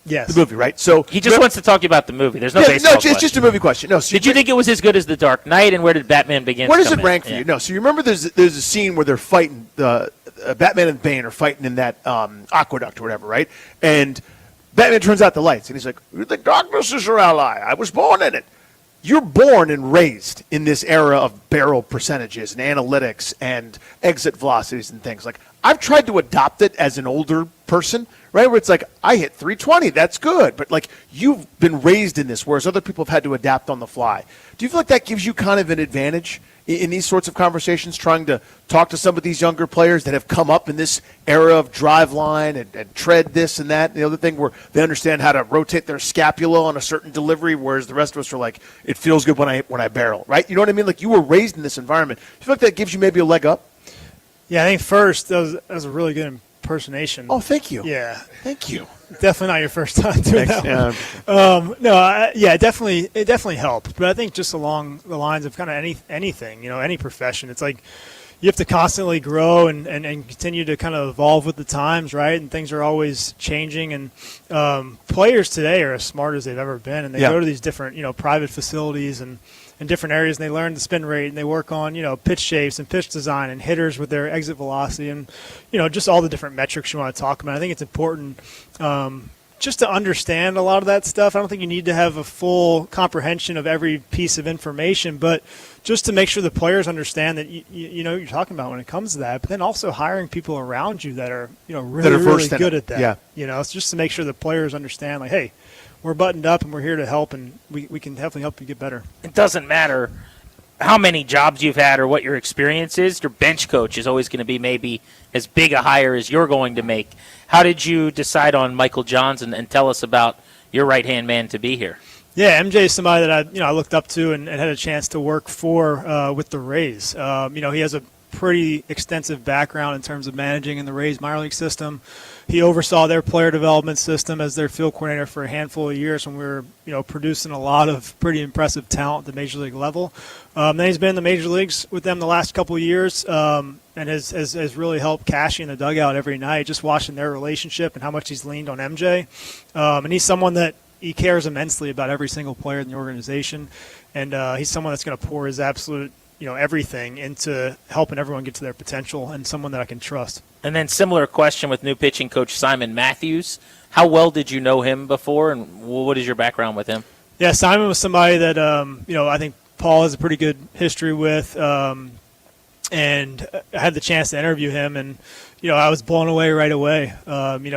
Yes. The movie, right? So he just wants to talk to you about the movie. There's no baseball No, it's just a movie question. No. So did you think it was as good as The Dark Knight, and where did Batman Begins? Where does come it rank in? for you? No. So you remember there's a scene where they're fighting Batman and Bane are fighting in that aqueduct or whatever, right? And Batman turns out the lights, and he's like, "You think darkness is your ally? I was born in it." You're born and raised in this era of barrel percentages and analytics and exit velocities and things. Like, I've tried to adopt it as an older person, right? Where it's like, I hit 320, that's good. But like, you've been raised in this, whereas other people have had to adapt on the fly. Do you feel like that gives you kind of an advantage in these sorts of conversations, trying to talk to some of these younger players that have come up in this era of drive line and tread this and that and the other thing, where they understand how to rotate their scapula on a certain delivery, whereas the rest of us are like, it feels good when I barrel, right? You know what I mean? Like, you were raised in this environment. You feel like that gives you maybe a leg up? Yeah, I think first, that was a really good impersonation. Oh, thank you. Yeah. Thank you. Definitely not your first time doing Thanks, that one. It definitely helped. But I think just along the lines of kind of anything, any profession, it's like you have to constantly grow and continue to kind of evolve with the times, right? And things are always changing. And players today are as smart as they've ever been. And they go to these different, private facilities and in different areas, and they learn the spin rate, and they work on, pitch shapes and pitch design and hitters with their exit velocity and, just all the different metrics you want to talk about. I think it's important just to understand a lot of that stuff. I don't think you need to have a full comprehension of every piece of information, but just to make sure the players understand that you know what you're talking about when it comes to that. But then also hiring people around you that are, really good at that. Yeah. It's just to make sure the players understand, like, hey, we're buttoned up and we're here to help, and we can definitely help you get better. It doesn't matter how many jobs you've had or what your experience is. Your bench coach is always going to be maybe as big a hire as you're going to make. How did you decide on Michael Johns, and tell us about your right-hand man to be here? Yeah, MJ is somebody that I looked up to and had a chance to work for with the Rays. He has a pretty extensive background in terms of managing in the Rays minor league system. He oversaw their player development system as their field coordinator for a handful of years when we were, producing a lot of pretty impressive talent at the major league level. Then he's been in the major leagues with them the last couple of years and has really helped Cashy in the dugout every night, just watching their relationship and how much he's leaned on MJ. And he's someone that he cares immensely about every single player in the organization, and he's someone that's going to pour his absolute everything into helping everyone get to their potential, and someone that I can trust. And then similar question with new pitching coach Simon Matthews. How well did you know him before, and what is your background with him? Yeah, Simon was somebody that, I think Paul has a pretty good history with, and I had the chance to interview him, and, I was blown away right away.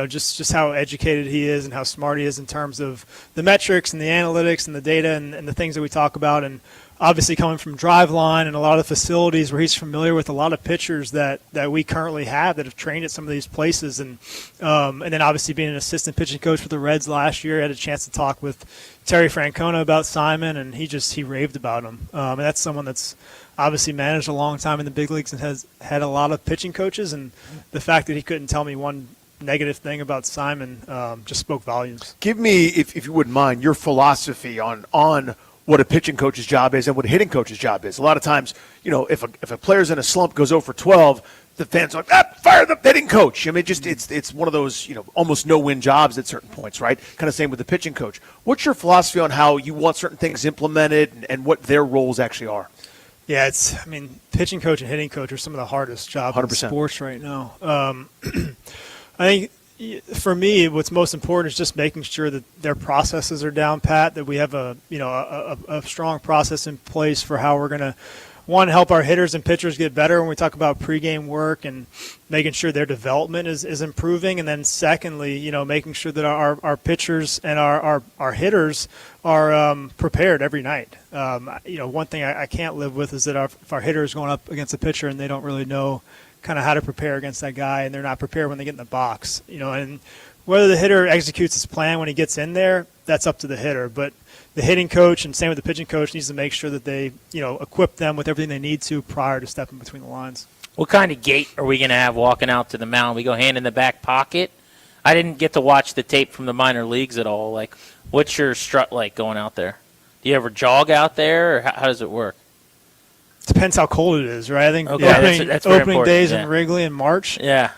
Just how educated he is and how smart he is in terms of the metrics and the analytics and the data and the things that we talk about. And obviously coming from Driveline and a lot of facilities where he's familiar with a lot of pitchers that we currently have that have trained at some of these places. And then obviously being an assistant pitching coach for the Reds last year, I had a chance to talk with Terry Francona about Simon, and he raved about him. And that's someone that's obviously managed a long time in the big leagues and has had a lot of pitching coaches. And the fact that he couldn't tell me one negative thing about Simon just spoke volumes. Give me, if you wouldn't mind, your philosophy on what a pitching coach's job is and what a hitting coach's job is. A lot of times, if a player's in a slump, goes 0 for 12, the fans are like, fire the hitting coach. I mean, it's one of those, almost no-win jobs at certain points, right? Kind of same with the pitching coach. What's your philosophy on how you want certain things implemented and what their roles actually are? Yeah, I mean, pitching coach and hitting coach are some of the hardest jobs in 100%. sports right now. I think for me, what's most important is just making sure that their processes are down pat, that we have a strong process in place for how we're going to, one, help our hitters and pitchers get better when we talk about pregame work and making sure their development is improving. And then secondly, making sure that our pitchers and our hitters are prepared every night. One thing I can't live with is that if our hitter is going up against a pitcher and they don't really know kind of how to prepare against that guy, and they're not prepared when they get in the box, and whether the hitter executes his plan when he gets in there, that's up to the hitter. But the hitting coach and same with the pitching coach needs to make sure that they, equip them with everything they need to prior to stepping between the lines. What kind of gait are we going to have walking out to the mound? We go hand in the back pocket? I didn't get to watch the tape from the minor leagues at all. Like, what's your strut like going out there? Do you ever jog out there, or how does it work? Depends how cold it is, right? I think Okay, that's very opening important, days yeah. in Wrigley in March. Yeah.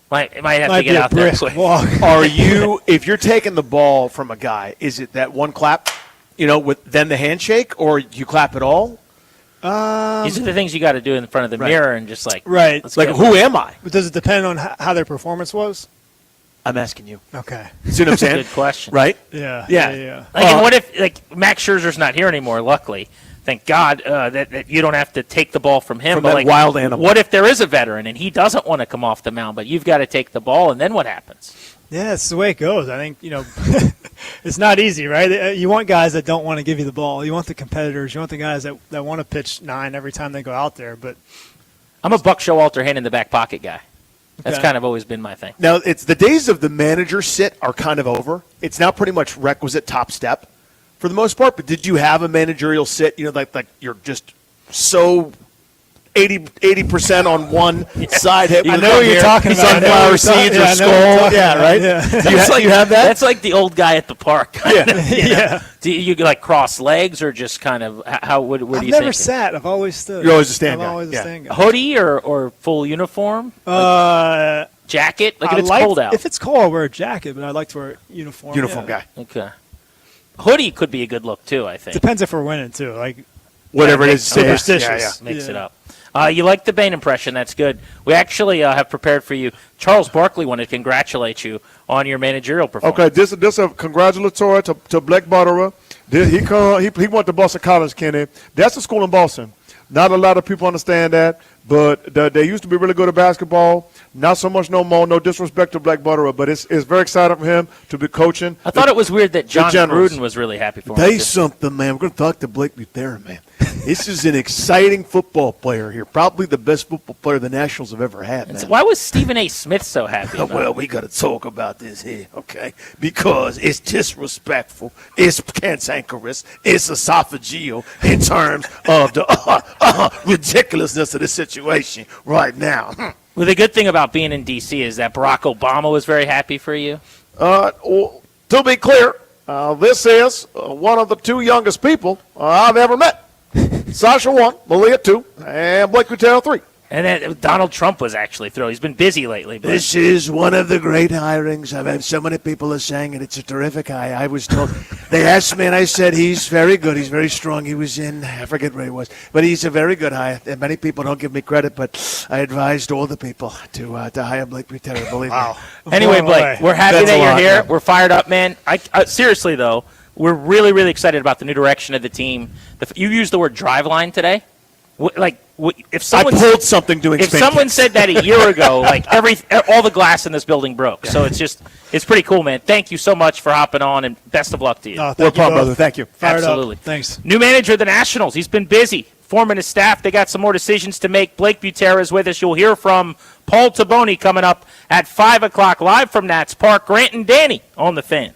Might have Might to get be a out there brisk quick. walk. Are you, if you're taking the ball from a guy, is it that one clap, with then the handshake, or you clap at all? These are the things you got to do in front of the Right. mirror and just Right. let's Like, get who am I? But does it depend on how their performance was? I'm asking you. Okay. See what I'm saying? Good question. Right? Yeah. Yeah. Like, and what if Max Scherzer's not here anymore? Luckily, thank God that you don't have to take the ball from him. From but that like, wild animal. What if there is a veteran and he doesn't want to come off the mound, but you've got to take the ball, and then what happens? Yeah, it's the way it goes. I think, it's not easy, right? You want guys that don't want to give you the ball. You want the competitors. You want the guys that want to pitch 9 every time they go out there. But I'm a Buck Showalter hand in the back pocket guy. That's Okay. kind of always been my thing. Now, it's the days of the manager sit are kind of over. It's now pretty much requisite top step for the most part. But did you have a managerial sit, like you're just so 80% on one side? Hey, I know what you're talking about. Sunflower seeds or skull. Yeah, right? You have that? That's like the old guy at the park. Yeah. Yeah. Do you like cross legs or just kind of how? What do I've you never think? sat. I've always stood. You're always a stand I'm guy. always a Yeah. stand guy. Hoodie or full uniform? Jacket? Like if I it's like- cold out. If it's cold, I'll wear a jacket, but I like to wear a uniform. Uniform yeah. guy. Okay. Hoodie could be a good look too, I think. Depends if we're winning too. Like Whatever it is, superstitious. Mix it up. You like the Bain impression. That's good. We actually have prepared for you. Charles Barkley wanted to congratulate you on your managerial performance. Okay, this a congratulatory to Blake Butterer. He went to Boston College, Kenny. That's a school in Boston. Not a lot of people understand that, but they used to be really good at basketball. Not so much no more. No disrespect to Blake Butterer, but it's very exciting for him to be coaching. I thought it was weird that John Generals. Gruden was really happy for him. Tell you something, man. We're going to talk to Blake Butera, man. This is an exciting football player here. Probably the best football player the Nationals have ever had, man. Why was Stephen A. Smith so happy? About Well, it? we got to talk about this here, okay? Because it's disrespectful, it's cantankerous, it's esophageal in terms of the ridiculousness of the situation right now. Well, the good thing about being in D.C. is that Barack Obama was very happy for you. To be clear, this is one of the 2 youngest people I've ever met. Sasha 1, Malia 2, and Blake Butera 3. And then Donald Trump was actually thrilled. He's been busy lately. But This is one of the great hirings. I've had so many people are saying it. It's a terrific hire. I was told, they asked me and I said, he's very good. He's very strong. He was I forget where he was, but he's a very good hire. And many people don't give me credit, but I advised all the people to hire Blake Butera, believe me. Anyway, Blake, we're happy That's that a you're lot, here. man. We're fired up, man. Seriously, though, we're really, really excited about the new direction of the team. You used the word driveline today. If someone I pulled something doing if spin someone kicks. said that a year ago, all the glass in this building broke. So it's pretty cool, man. Thank you so much for hopping on, and best of luck to you. We're proud, brother. Thank you. Fired up. Absolutely. Thanks. New manager of the Nationals. He's been busy forming his staff. They got some more decisions to make. Blake Butera is with us. You'll hear from Paul Taboni coming up at 5 o'clock live from Nats Park. Grant and Danny on the Fan.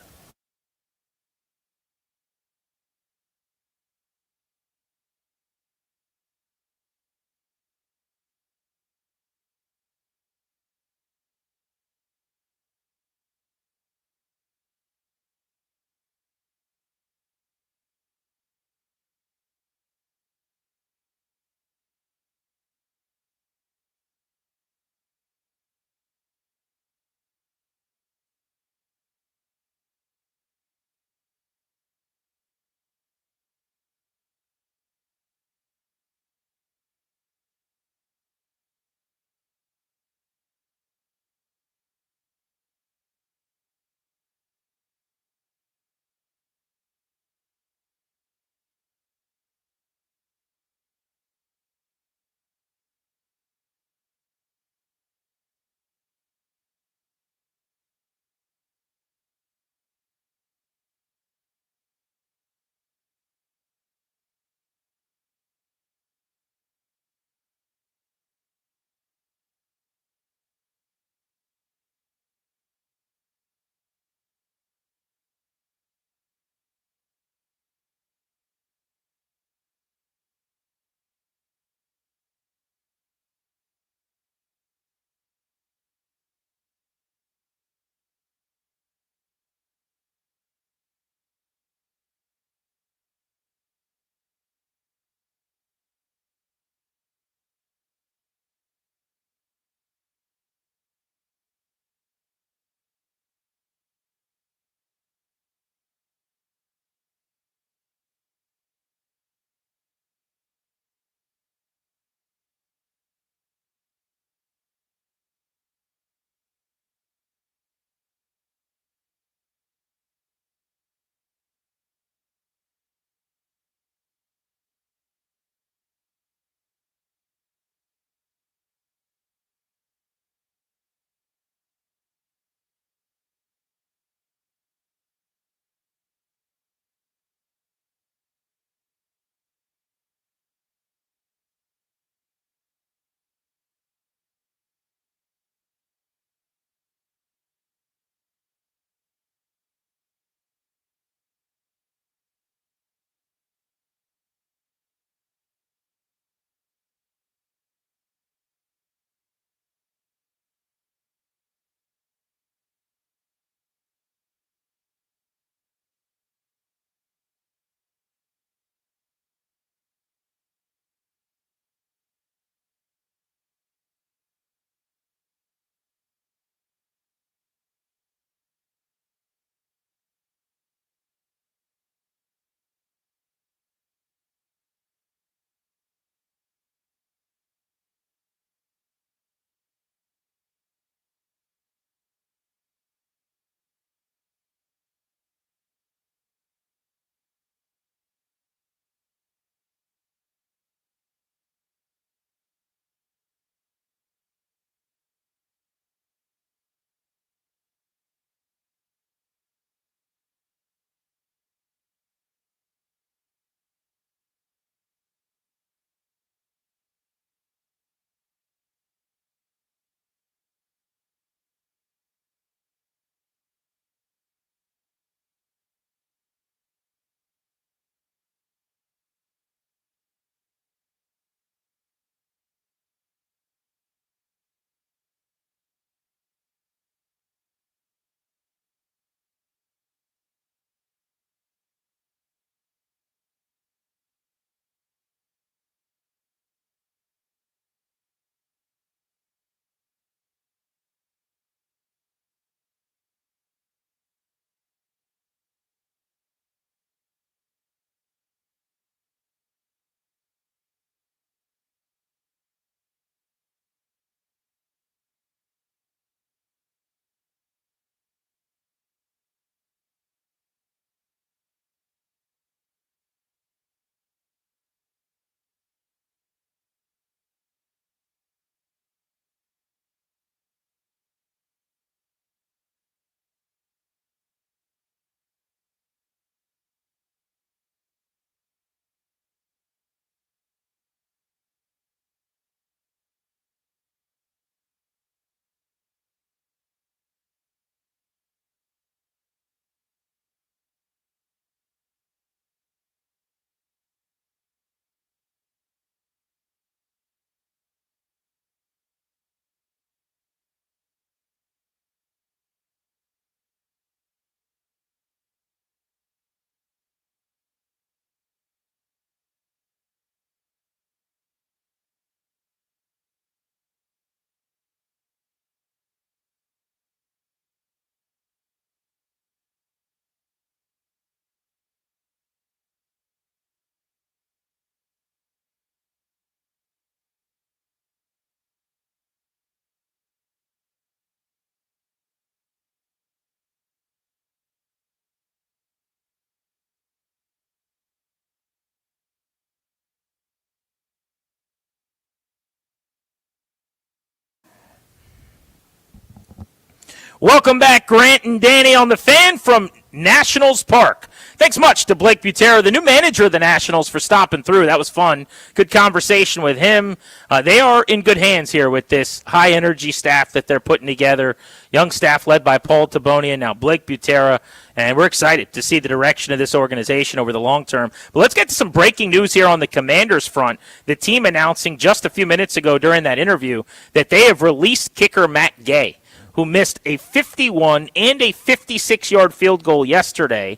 Welcome back, Grant and Danny on the Fan from Nationals Park. Thanks much to Blake Butera, the new manager of the Nationals, for stopping through. That was fun. Good conversation with him. They are in good hands here with this high-energy staff that they're putting together. Young staff led by Paul Tabonia, now Blake Butera, and we're excited to see the direction of this organization over the long term. But let's get to some breaking news here on the Commanders front. The team announcing just a few minutes ago during that interview that they have released kicker Matt Gay, who missed a 51 and a 56-yard field goal yesterday.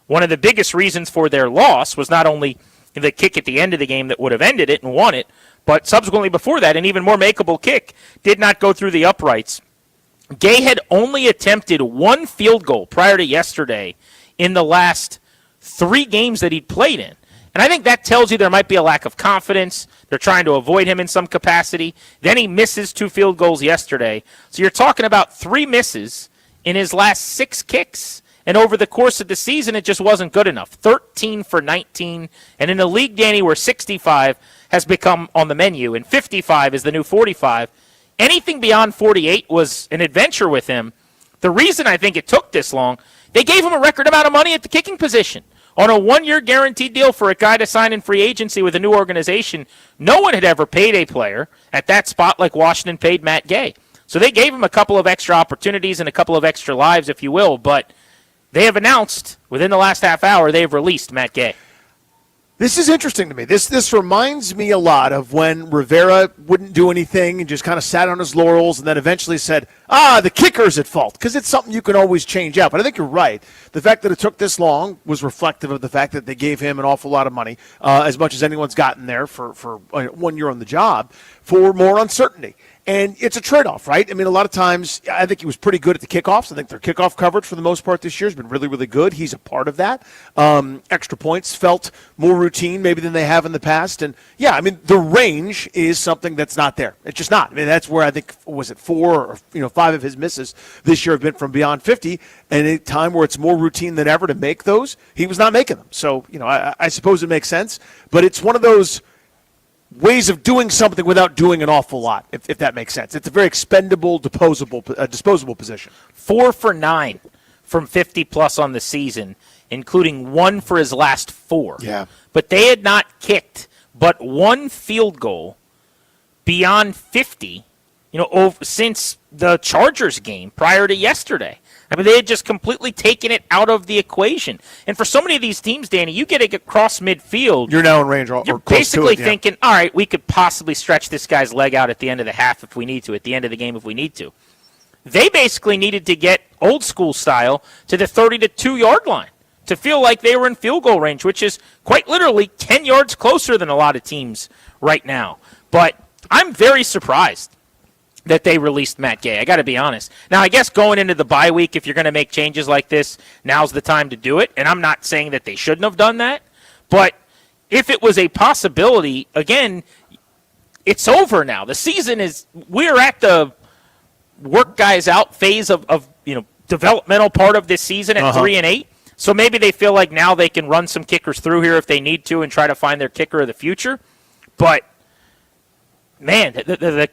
One of the biggest reasons for their loss was not only the kick at the end of the game that would have ended it and won it, but subsequently before that, an even more makeable kick did not go through the uprights. Gay had only attempted one field goal prior to yesterday in the last 3 games that he'd played in. And I think that tells you there might be a lack of confidence. They're trying to avoid him in some capacity. Then he misses 2 field goals yesterday. So you're talking about 3 misses in his last 6 kicks. And over the course of the season, it just wasn't good enough. 13 for 19. And in a league, Danny, where 65 has become on the menu and 55 is the new 45, anything beyond 48 was an adventure with him. The reason I think it took this long, they gave him a record amount of money at the kicking position. On a 1-year guaranteed deal for a guy to sign in free agency with a new organization, no one had ever paid a player at that spot like Washington paid Matt Gay. So they gave him a couple of extra opportunities and a couple of extra lives, if you will, but they have announced within the last half hour they have released Matt Gay. This is interesting to me. This reminds me a lot of when Rivera wouldn't do anything and just kind of sat on his laurels and then eventually said, the kicker's at fault, because it's something you can always change out. But I think you're right. The fact that it took this long was reflective of the fact that they gave him an awful lot of money, as much as anyone's gotten there for 1 year on the job, for more uncertainty. And it's a trade-off, right? I mean, a lot of times, I think he was pretty good at the kickoffs. I think their kickoff coverage for the most part this year has been really, really good. He's a part of that. Extra points felt more routine maybe than they have in the past. And, yeah, I mean, the range is something that's not there. It's just not. I mean, that's where I think, was it 4 or 5 of his misses this year have been from beyond 50. And at a time where it's more routine than ever to make those, he was not making them. So, I suppose it makes sense. But it's one of those ways of doing something without doing an awful lot, if that makes sense. It's a very expendable, disposable position. 4 for 9 from 50-plus on the season, including 1 for his last 4. Yeah. But they had not kicked but 1 field goal beyond 50, since the Chargers game prior to yesterday. I mean, they had just completely taken it out of the equation. And for so many of these teams, Danny, you get across midfield. You're now in range or you're close basically to it, thinking, all right, we could possibly stretch this guy's leg out at the end of the half if we need to, at the end of the game if we need to. They basically needed to get old school style to the 32-yard line to feel like they were in field goal range, which is quite literally 10 yards closer than a lot of teams right now. But I'm very surprised that they released Matt Gay. I got to be honest. Now, I guess going into the bye week, if you're going to make changes like this, now's the time to do it. And I'm not saying that they shouldn't have done that. But if it was a possibility, again, it's over now. The season is, we're at the work guys out phase of developmental part of this season at 3-8. So maybe they feel like now they can run some kickers through here if they need to and try to find their kicker of the future. But, man, the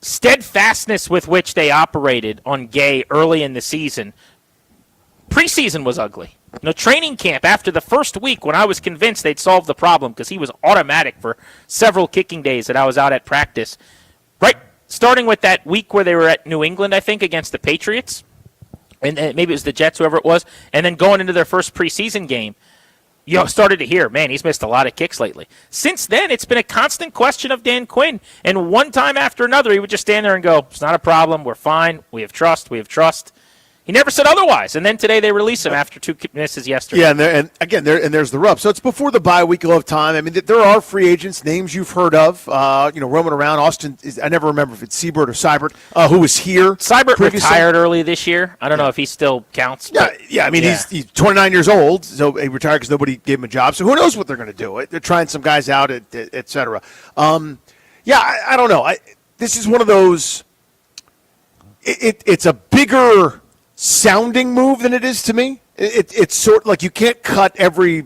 steadfastness with which they operated on Gay early in the season, preseason was ugly. Training camp after the first week when I was convinced they'd solved the problem because he was automatic for several kicking days that I was out at practice. Right, starting with that week where they were at New England, I think, against the Patriots, and maybe it was the Jets, whoever it was, and then going into their first preseason game, you started to hear, man, he's missed a lot of kicks lately. Since then, it's been a constant question of Dan Quinn. And one time after another, he would just stand there and go, it's not a problem. We're fine. We have trust. We have trust. He never said otherwise. And then today they release him after 2 misses yesterday. Yeah, and there's the rub. So it's before the bye week. You'll have time. I mean, there are free agents, names you've heard of, roaming around. Austin, I never remember if it's Seibert or Seibert, who was here. Seibert retired early this year. I don't know if he still counts. Yeah. I mean, he's 29 years old, so he retired because nobody gave him a job. So who knows what they're going to do? They're trying some guys out, et cetera. I don't know. This is one of those. It's a bigger sounding move than it is to me. it's sort like you can't cut every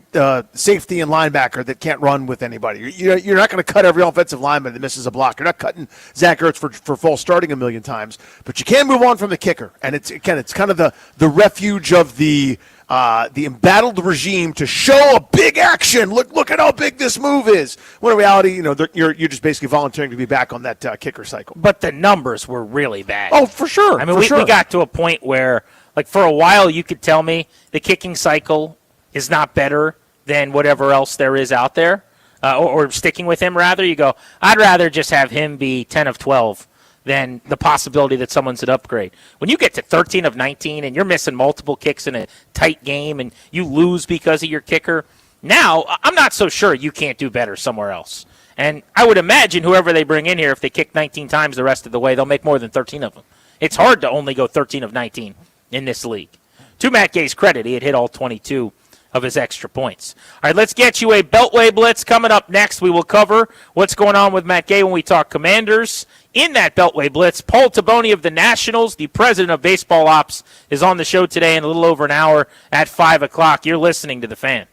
safety and linebacker that can't run with anybody. You're not going to cut every offensive lineman that misses a block. You're not cutting Zach Ertz for false starting a million times, but you can move on from the kicker. And it's kind of the refuge of the embattled regime to show a big action. Look at how big this move is. When in reality, you're just basically volunteering to be back on that kicker cycle. But the numbers were really bad. Oh, for sure. I mean, we got to a point where, like, for a while, you could tell me the kicking cycle is not better than whatever else there is out there, or sticking with him, rather. You go, I'd rather just have him be 10 of 12 than the possibility that someone's an upgrade. When you get to 13 of 19 and you're missing multiple kicks in a tight game and you lose because of your kicker, now I'm not so sure you can't do better somewhere else. And I would imagine whoever they bring in here, if they kick 19 times the rest of the way, they'll make more than 13 of them. It's hard to only go 13 of 19 in this league. To Matt Gay's credit, he had hit all 22 of his extra points. All right, let's get you a Beltway Blitz. Coming up next, we will cover what's going on with Matt Gay when we talk Commanders. In that Beltway Blitz, Paul Taboni of the Nationals, the president of baseball ops, is on the show today in a little over an hour at 5 o'clock. You're listening to The Fan.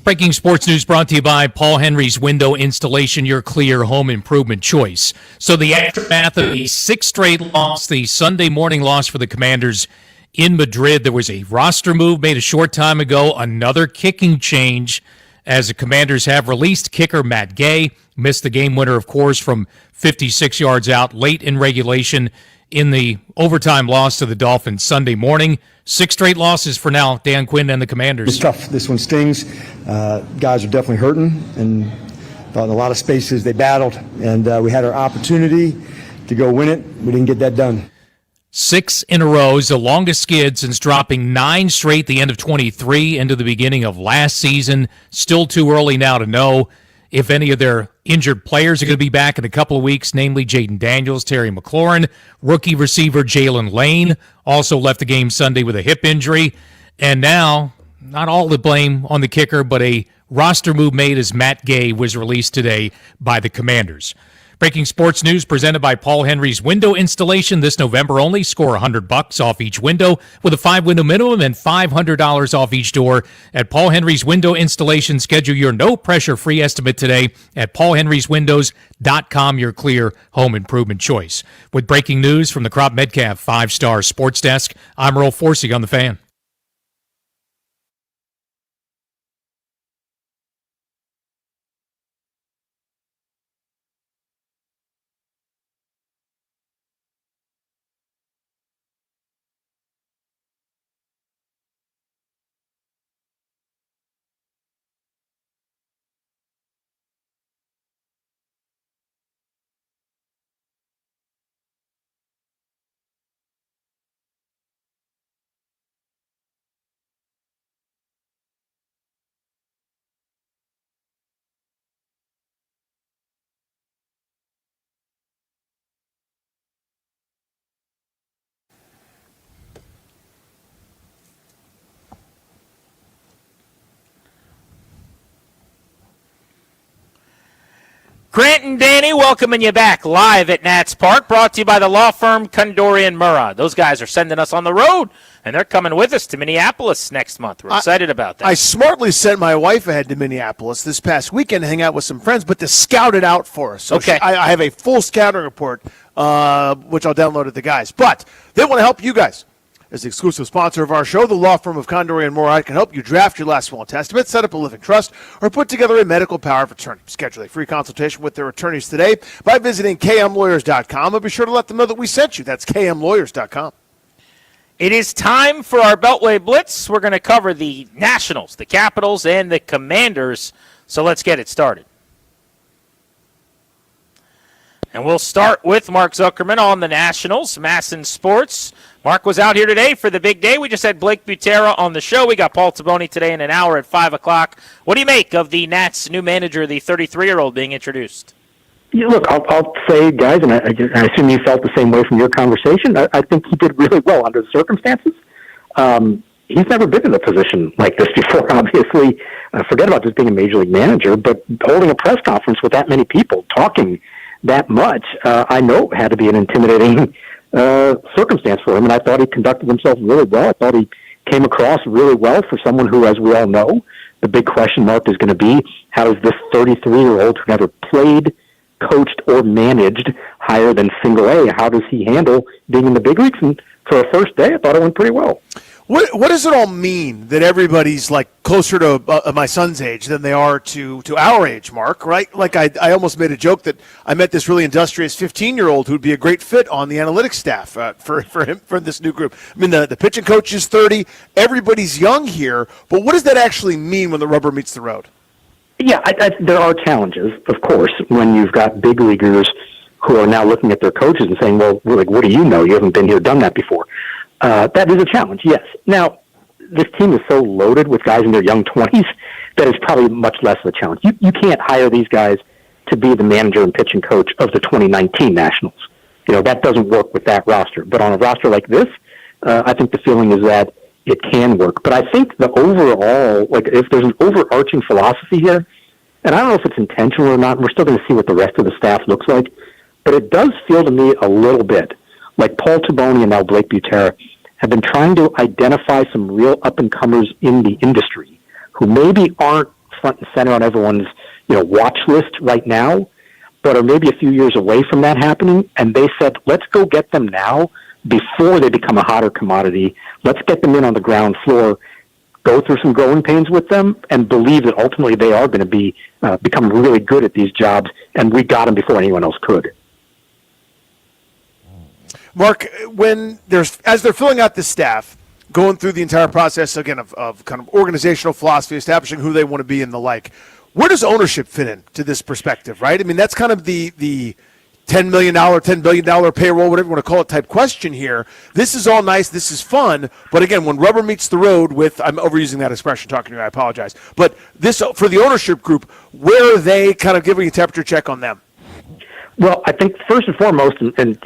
Breaking sports news brought to you by Paul Henry's Window Installation, your clear home improvement choice. So the aftermath of the sixth straight loss, the Sunday morning loss for the Commanders in Madrid, there was a roster move made a short time ago, another kicking change as the Commanders have released kicker Matt Gay, missed the game winner, of course, from 56 yards out late in regulation in the overtime loss to the Dolphins Sunday morning. 6 straight losses for now, Dan Quinn and the Commanders. It's tough. This one stings. Guys are definitely hurting, and in a lot of spaces they battled, and we had our opportunity to go win it. We didn't get that done. 6 in a row is the longest skid since dropping 9 straight the end of 23 into the beginning of last season. Still too early now to know if any of their injured players are going to be back in a couple of weeks, namely Jaden Daniels, Terry McLaurin, rookie receiver Jalen Lane, also left the game Sunday with a hip injury. And now, not all the blame on the kicker, but a roster move made as Matt Gay was released today by the Commanders. Breaking sports news presented by Paul Henry's Window Installation this November only. Score $100 off each window with a 5-window minimum and $500 off each door at Paul Henry's Window Installation. Schedule your no-pressure free estimate today at paulhenryswindows.com, your clear home improvement choice. With breaking news from the Crop Metcalf 5-Star Sports Desk, I'm Earl Forsey on The Fan. Grant and Danny welcoming you back live at Nats Park, brought to you by the law firm Condori and Murrah. Those guys are sending us on the road, and they're coming with us to Minneapolis next month. We're excited about that. I smartly sent my wife ahead to Minneapolis this past weekend to hang out with some friends, but to scout it out for us. So Okay. I have a full scouting report, which I'll download at the guys. But they want to help you guys. As the exclusive sponsor of our show, the law firm of Condori and Murrah can help you draft your last will and testament, set up a living trust, or put together a medical power of attorney. Schedule a free consultation with their attorneys today by visiting kmlawyers.com, and be sure to let them know that we sent you. That's kmlawyers.com. It is time for our Beltway Blitz. We're going to cover the Nationals, the Capitals, and the Commanders. So let's get it started. And we'll start with Mark Zuckerman on the Nationals, Masson Sports. Mark was out here today for the big day. We just had Blake Butera on the show. We got Paul Taboni today in an hour at 5 o'clock. What do you make of the Nats' new manager, the 33-year-old, being introduced? Yeah, look, I'll say, guys, and I assume you felt the same way from your conversation. I think he did really well under the circumstances. He's never been in a position like this before, obviously. Forget about just being a major league manager, but holding a press conference with that many people, talking that much, I know had to be an intimidating circumstance for him, and I thought he conducted himself really well. I thought he came across really well for someone who, as we all know, the big question mark is going to be, how does this 33-year-old who never played, coached, or managed higher than single A, how does he handle being in the big leagues? And for a first day, I thought it went pretty well. What does it all mean that everybody's like closer to my son's age than they are to our age, Mark, right? Like I almost made a joke that I met this really industrious 15-year-old who'd be a great fit on the analytics staff for him, for this new group. I mean, the pitching coach is 30. Everybody's young here, but what does that actually mean when the rubber meets the road? Yeah, there are challenges, of course, when you've got big leaguers who are now looking at their coaches and saying, well, like, what do you know? You haven't been here, done that before. That is a challenge, yes. Now, this team is so loaded with guys in their young 20s that it's probably much less of a challenge. You can't hire these guys to be the manager and pitching coach of the 2019 Nationals. You know, that doesn't work with that roster. But on a roster like this, I think the feeling is that it can work. But I think the overall, like, if there's an overarching philosophy here, and I don't know if it's intentional or not, we're still going to see what the rest of the staff looks like, but it does feel to me a little bit like Paul Taboni and now Blake Butera have been trying to identify some real up-and-comers in the industry who maybe aren't front and center on everyone's watch list right now, but are maybe a few years away from that happening. And they said, let's go get them now before they become a hotter commodity. Let's get them in on the ground floor, go through some growing pains with them, and believe that ultimately they are going to be become really good at these jobs, and we got them before anyone else could. Mark, as they're filling out the staff, going through the entire process again of kind of organizational philosophy, establishing who they want to be and the like, where does ownership fit in to this perspective, right? I mean, that's kind of the $10 million, $10 billion payroll, whatever you want to call it, type question here. This is all nice. This is fun. But again, when rubber meets the road I'm overusing that expression talking to you, I apologize. But this, for the ownership group, where are they kind of giving a temperature check on them? Well, I think first and foremost, and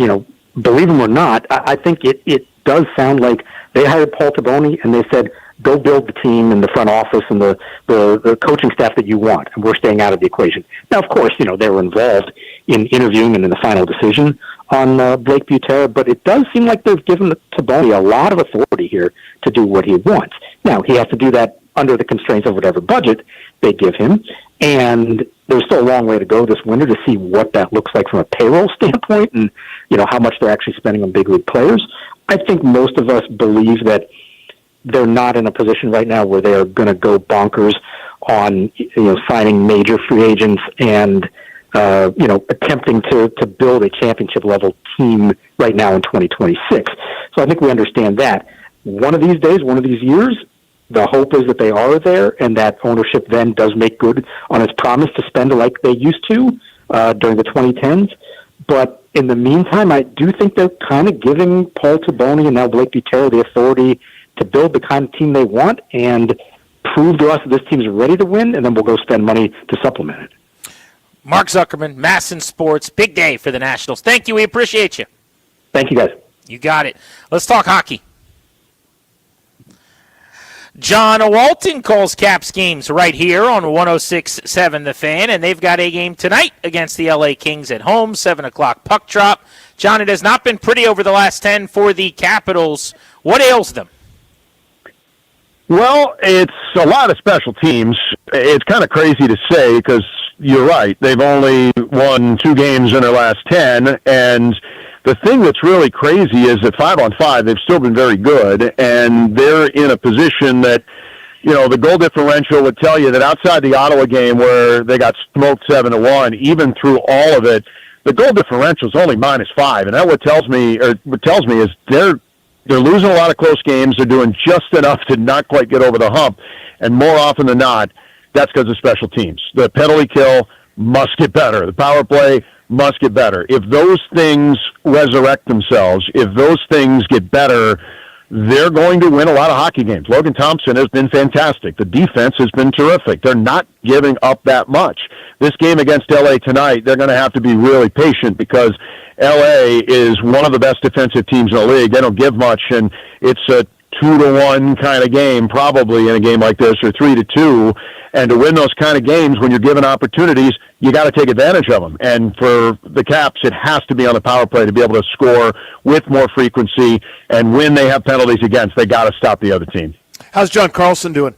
believe them or not, I think it does sound like they hired Paul Taboni and they said, go build the team and the front office and the coaching staff that you want, and we're staying out of the equation. Now, of course, they were involved in interviewing and in the final decision on Blake Butera, but it does seem like they've given Taboni a lot of authority here to do what he wants. Now, he has to do that under the constraints of whatever budget they give him, and there's still a long way to go this winter to see what that looks like from a payroll standpoint and, how much they're actually spending on big league players. I think most of us believe that they're not in a position right now where they're going to go bonkers on, signing major free agents and, attempting to build a championship level team right now in 2026. So I think we understand that. One of these days, one of these years, the hope is that they are there and that ownership then does make good on its promise to spend like they used to during the 2010s. But in the meantime, I do think they're kind of giving Paul Taboni and now Blake Butera the authority to build the kind of team they want and prove to us that this team is ready to win, and then we'll go spend money to supplement it. Mark Zuckerman, Masson Sports, big day for the Nationals. Thank you. We appreciate you. Thank you, guys. You got it. Let's talk hockey. John Walton calls Caps games right here on 106.7 The Fan, and they've got a game tonight against the LA Kings at home, 7 o'clock puck drop. John, it has not been pretty over the last 10 for the Capitals. What ails them? Well, it's a lot of special teams. It's kind of crazy to say because you're right. They've only won 2 games in their last 10, and the thing that's really crazy is that 5-on-5, they've still been very good, and they're in a position that, the goal differential would tell you that outside the Ottawa game where they got smoked 7-1, even through all of it, the goal differential is only -5, and that what tells me is they're losing a lot of close games. They're doing just enough to not quite get over the hump, and more often than not, that's because of special teams. The penalty kill must get better. The power play must get better. If those things resurrect themselves, if those things get better, they're going to win a lot of hockey games. Logan Thompson has been fantastic. The defense has been terrific. They're not giving up that much. This game against LA tonight, they're going to have to be really patient because LA is one of the best defensive teams in the league. They don't give much, and it's a 2-1 kind of game probably in a game like this, or 3-2. And to win those kind of games when you're given opportunities, you got to take advantage of them. And for the Caps, it has to be on the power play to be able to score with more frequency. And when they have penalties against, they got to stop the other team. How's John Carlson doing?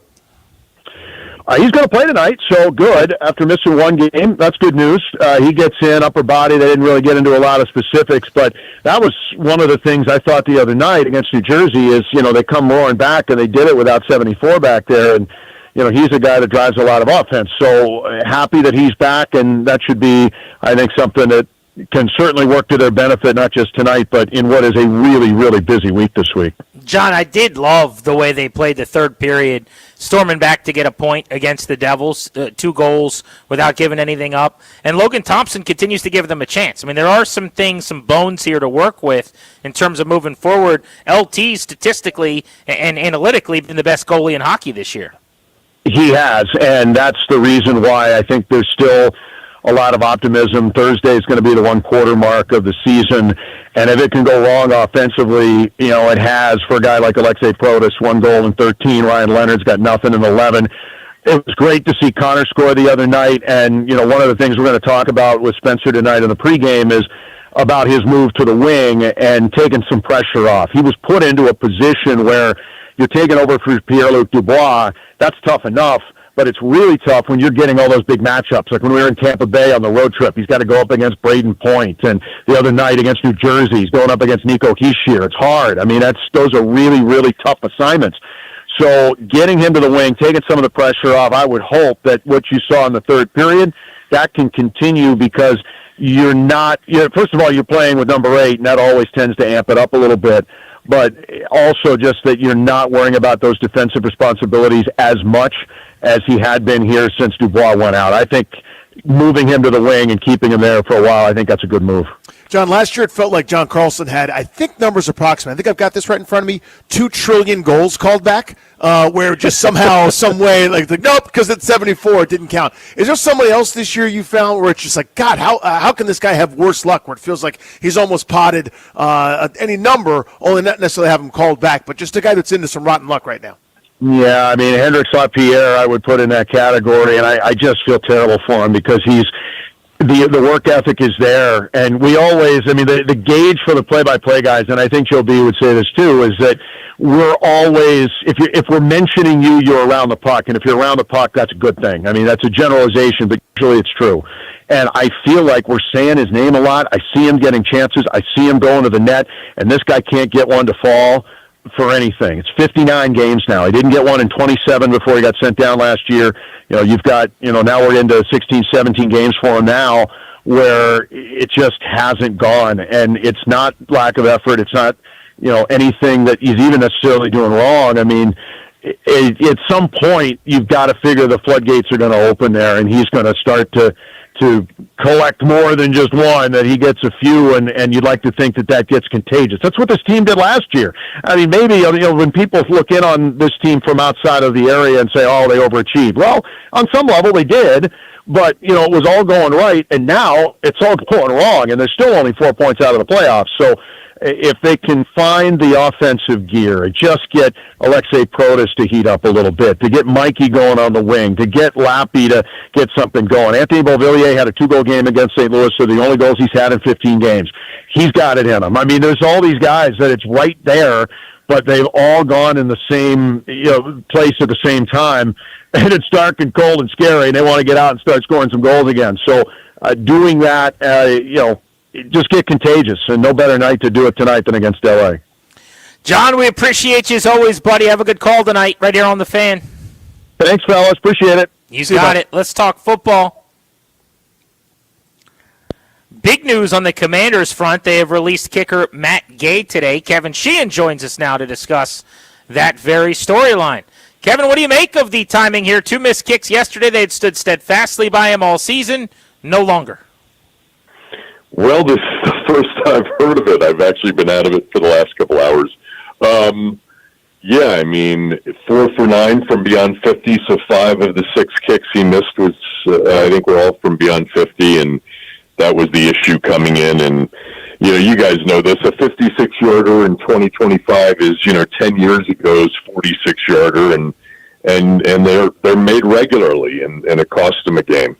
He's going to play tonight, so good. After missing 1 game, that's good news. He gets in, upper body. They didn't really get into a lot of specifics, but that was one of the things I thought the other night against New Jersey is, they come roaring back, and they did it without 74 back there, and he's a guy that drives a lot of offense. So happy that he's back, and that should be, I think, something that can certainly work to their benefit, not just tonight, but in what is a really, really busy week this week. John, I did love the way they played the third period, storming back to get a point against the Devils, 2 goals without giving anything up. And Logan Thompson continues to give them a chance. I mean, there are some things, some bones here to work with in terms of moving forward. LT statistically and analytically been the best goalie in hockey this year. He has, and that's the reason why I think there's still a lot of optimism. Thursday is going to be the 1/4 mark of the season, and if it can go wrong offensively, it has for a guy like Alexei Protas, 1 goal in 13. Ryan Leonard's got nothing in 11. It was great to see Connor score the other night, and one of the things we're going to talk about with Spencer tonight in the pregame is about his move to the wing and taking some pressure off. He was put into a position where you're taking over for Pierre-Luc Dubois. That's tough enough, but it's really tough when you're getting all those big matchups. Like when we were in Tampa Bay on the road trip, he's got to go up against Braden Point, and the other night against New Jersey, he's going up against Nico Hischier. It's hard. I mean, those are really, really tough assignments. So getting him to the wing, taking some of the pressure off, I would hope that what you saw in the third period, that can continue, because you're not, first of all, you're playing with number 8, and that always tends to amp it up a little bit. But also just that you're not worrying about those defensive responsibilities as much as he had been here since Dubois went out. I think moving him to the wing and keeping him there for a while, I think that's a good move. John, last year it felt like John Carlson had, I think numbers approximate, I think I've got this right in front of me, 2 trillion goals called back, where just somehow, some way, like nope, because it's 74, it didn't count. Is there somebody else this year you found where it's just like, God, how can this guy have worse luck, where it feels like he's almost potted any number, only not necessarily have him called back, but just a guy that's into some rotten luck right now? Yeah, I mean, Hendrix Lapierre I would put in that category, and I just feel terrible for him because the work ethic is there, and we always, I mean, the gauge for the play-by-play guys, and I think Joe B would say this too, is that we're always, if we're mentioning you're around the puck, and if you're around the puck, that's a good thing. I mean, that's a generalization, but usually it's true. And I feel like we're saying his name a lot. I see him getting chances. I see him going to the net, and this guy can't get one to fall for anything. It's 59 games now. He didn't get one in 27 before he got sent down last year. You've got, now we're into 16, 17 games for him now where it just hasn't gone. And it's not lack of effort. It's not, anything that he's even necessarily doing wrong. I mean, at some point, you've got to figure the floodgates are going to open there, and he's going to start to collect more than just one, that he gets a few, and you'd like to think that gets contagious. That's what this team did last year. I mean, maybe, when people look in on this team from outside of the area and say, oh, they overachieved. Well, on some level they did, but, it was all going right, and now it's all going wrong, and they're still only 4 points out of the playoffs. So if they can find the offensive gear, just get Alexei Protas to heat up a little bit, to get Mikey going on the wing, to get Lappy to get something going. Anthony Beauvillier had a 2-goal game against St. Louis, so the only goals he's had in 15 games. He's got it in him. I mean, there's all these guys that it's right there, but they've all gone in the same place at the same time, and it's dark and cold and scary, and they want to get out and start scoring some goals again. So doing that, just get contagious, and no better night to do it tonight than against L.A. John, we appreciate you as always, buddy. Have a good call tonight right here on The Fan. Thanks, fellas. Appreciate it. You got it. Let's talk football. Big news on the Commanders front. They have released kicker Matt Gay today. Kevin Sheehan joins us now to discuss that very storyline. Kevin, what do you make of the timing here? 2 missed kicks yesterday. They had stood steadfastly by him all season. No longer. Well, this is the first I've heard of it. I've actually been out of it for the last couple hours. Yeah, I mean, 4 for 9 from beyond 50, so 5 of the 6 kicks he missed was, I think, were all from beyond 50, and that was the issue coming in. And, you guys know this, a 56-yarder in 2025 is, 10 years ago's 46-yarder, and they're made regularly, and it cost them a game.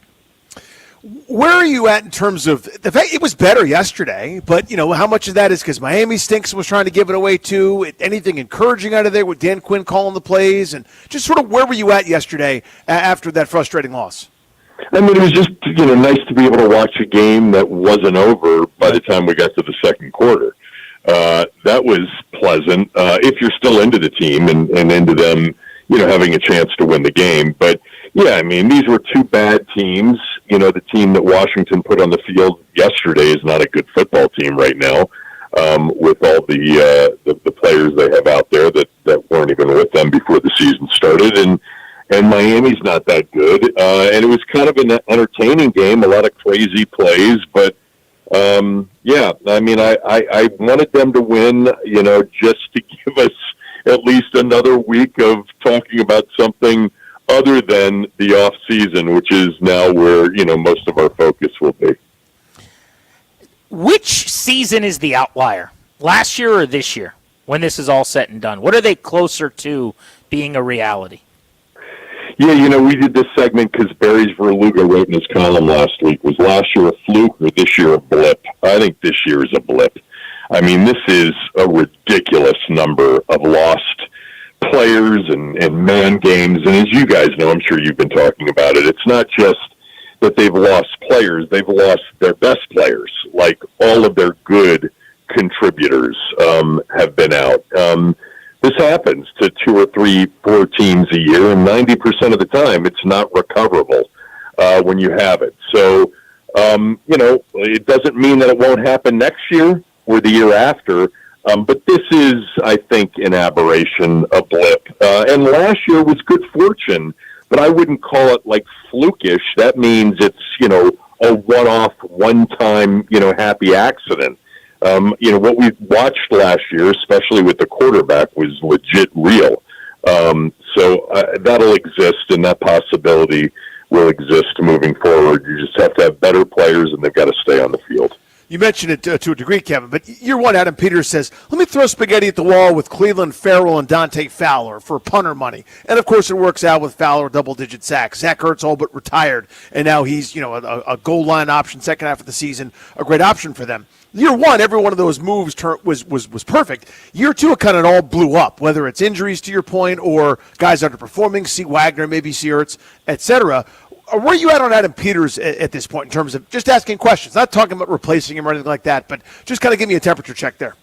Where are you at in terms of the fact it was better yesterday, but how much of that is because Miami stinks and was trying to give it away too? Anything encouraging out of there with Dan Quinn calling the plays, and just sort of where were you at yesterday after that frustrating loss? I mean, it was just nice to be able to watch a game that wasn't over by the time we got to the second quarter. That was pleasant if you're still into the team and into them, having a chance to win the game, but. Yeah, I mean, these were 2 bad teams. The team that Washington put on the field yesterday is not a good football team right now, with all the players they have out there that weren't even with them before the season started. And Miami's not that good. And it was kind of an entertaining game, a lot of crazy plays. But, yeah, I mean, I wanted them to win, just to give us at least another week of talking about something other than the off season, which is now where, most of our focus will be. Which season is the outlier? Last year or this year, when this is all said and done? What are they closer to being a reality? Yeah, we did this segment because Barry's Verluga wrote in his column last week, was last year a fluke or this year a blip? I think this year is a blip. I mean, this is a ridiculous number of lost players and man games. And as you guys know, I'm sure you've been talking about it, it's not just that they've lost players, they've lost their best players. Like, all of their good contributors have been out. This happens to 2 or 3, 4 teams a year, and 90% of the time it's not recoverable when you have it. So, it doesn't mean that it won't happen next year or the year after, but this is, I think, an aberration, a blip. And last year was good fortune, but I wouldn't call it like flukish. That means it's, a one-off, one-time, happy accident. What we watched last year, especially with the quarterback, was legit real. So that'll exist, and that possibility will exist moving forward. You just have to have better players, and they've got to stay on the field. You mentioned it to a degree, Kevin, but year one, Adam Peters says, let me throw spaghetti at the wall with Cleveland Farrell and Dante Fowler for punter money. And, of course, it works out with Fowler, double-digit sacks. Zach Ertz all but retired, and now he's, a goal line option, second half of the season, a great option for them. Year one, every one of those moves was perfect. Year two, it kind of all blew up, whether it's injuries, to your point, or guys underperforming, see Wagner, maybe see Ertz, et cetera. Where are you at on Adam Peters at this point in terms of just asking questions? Not talking about replacing him or anything like that, but just kind of give me a temperature check there.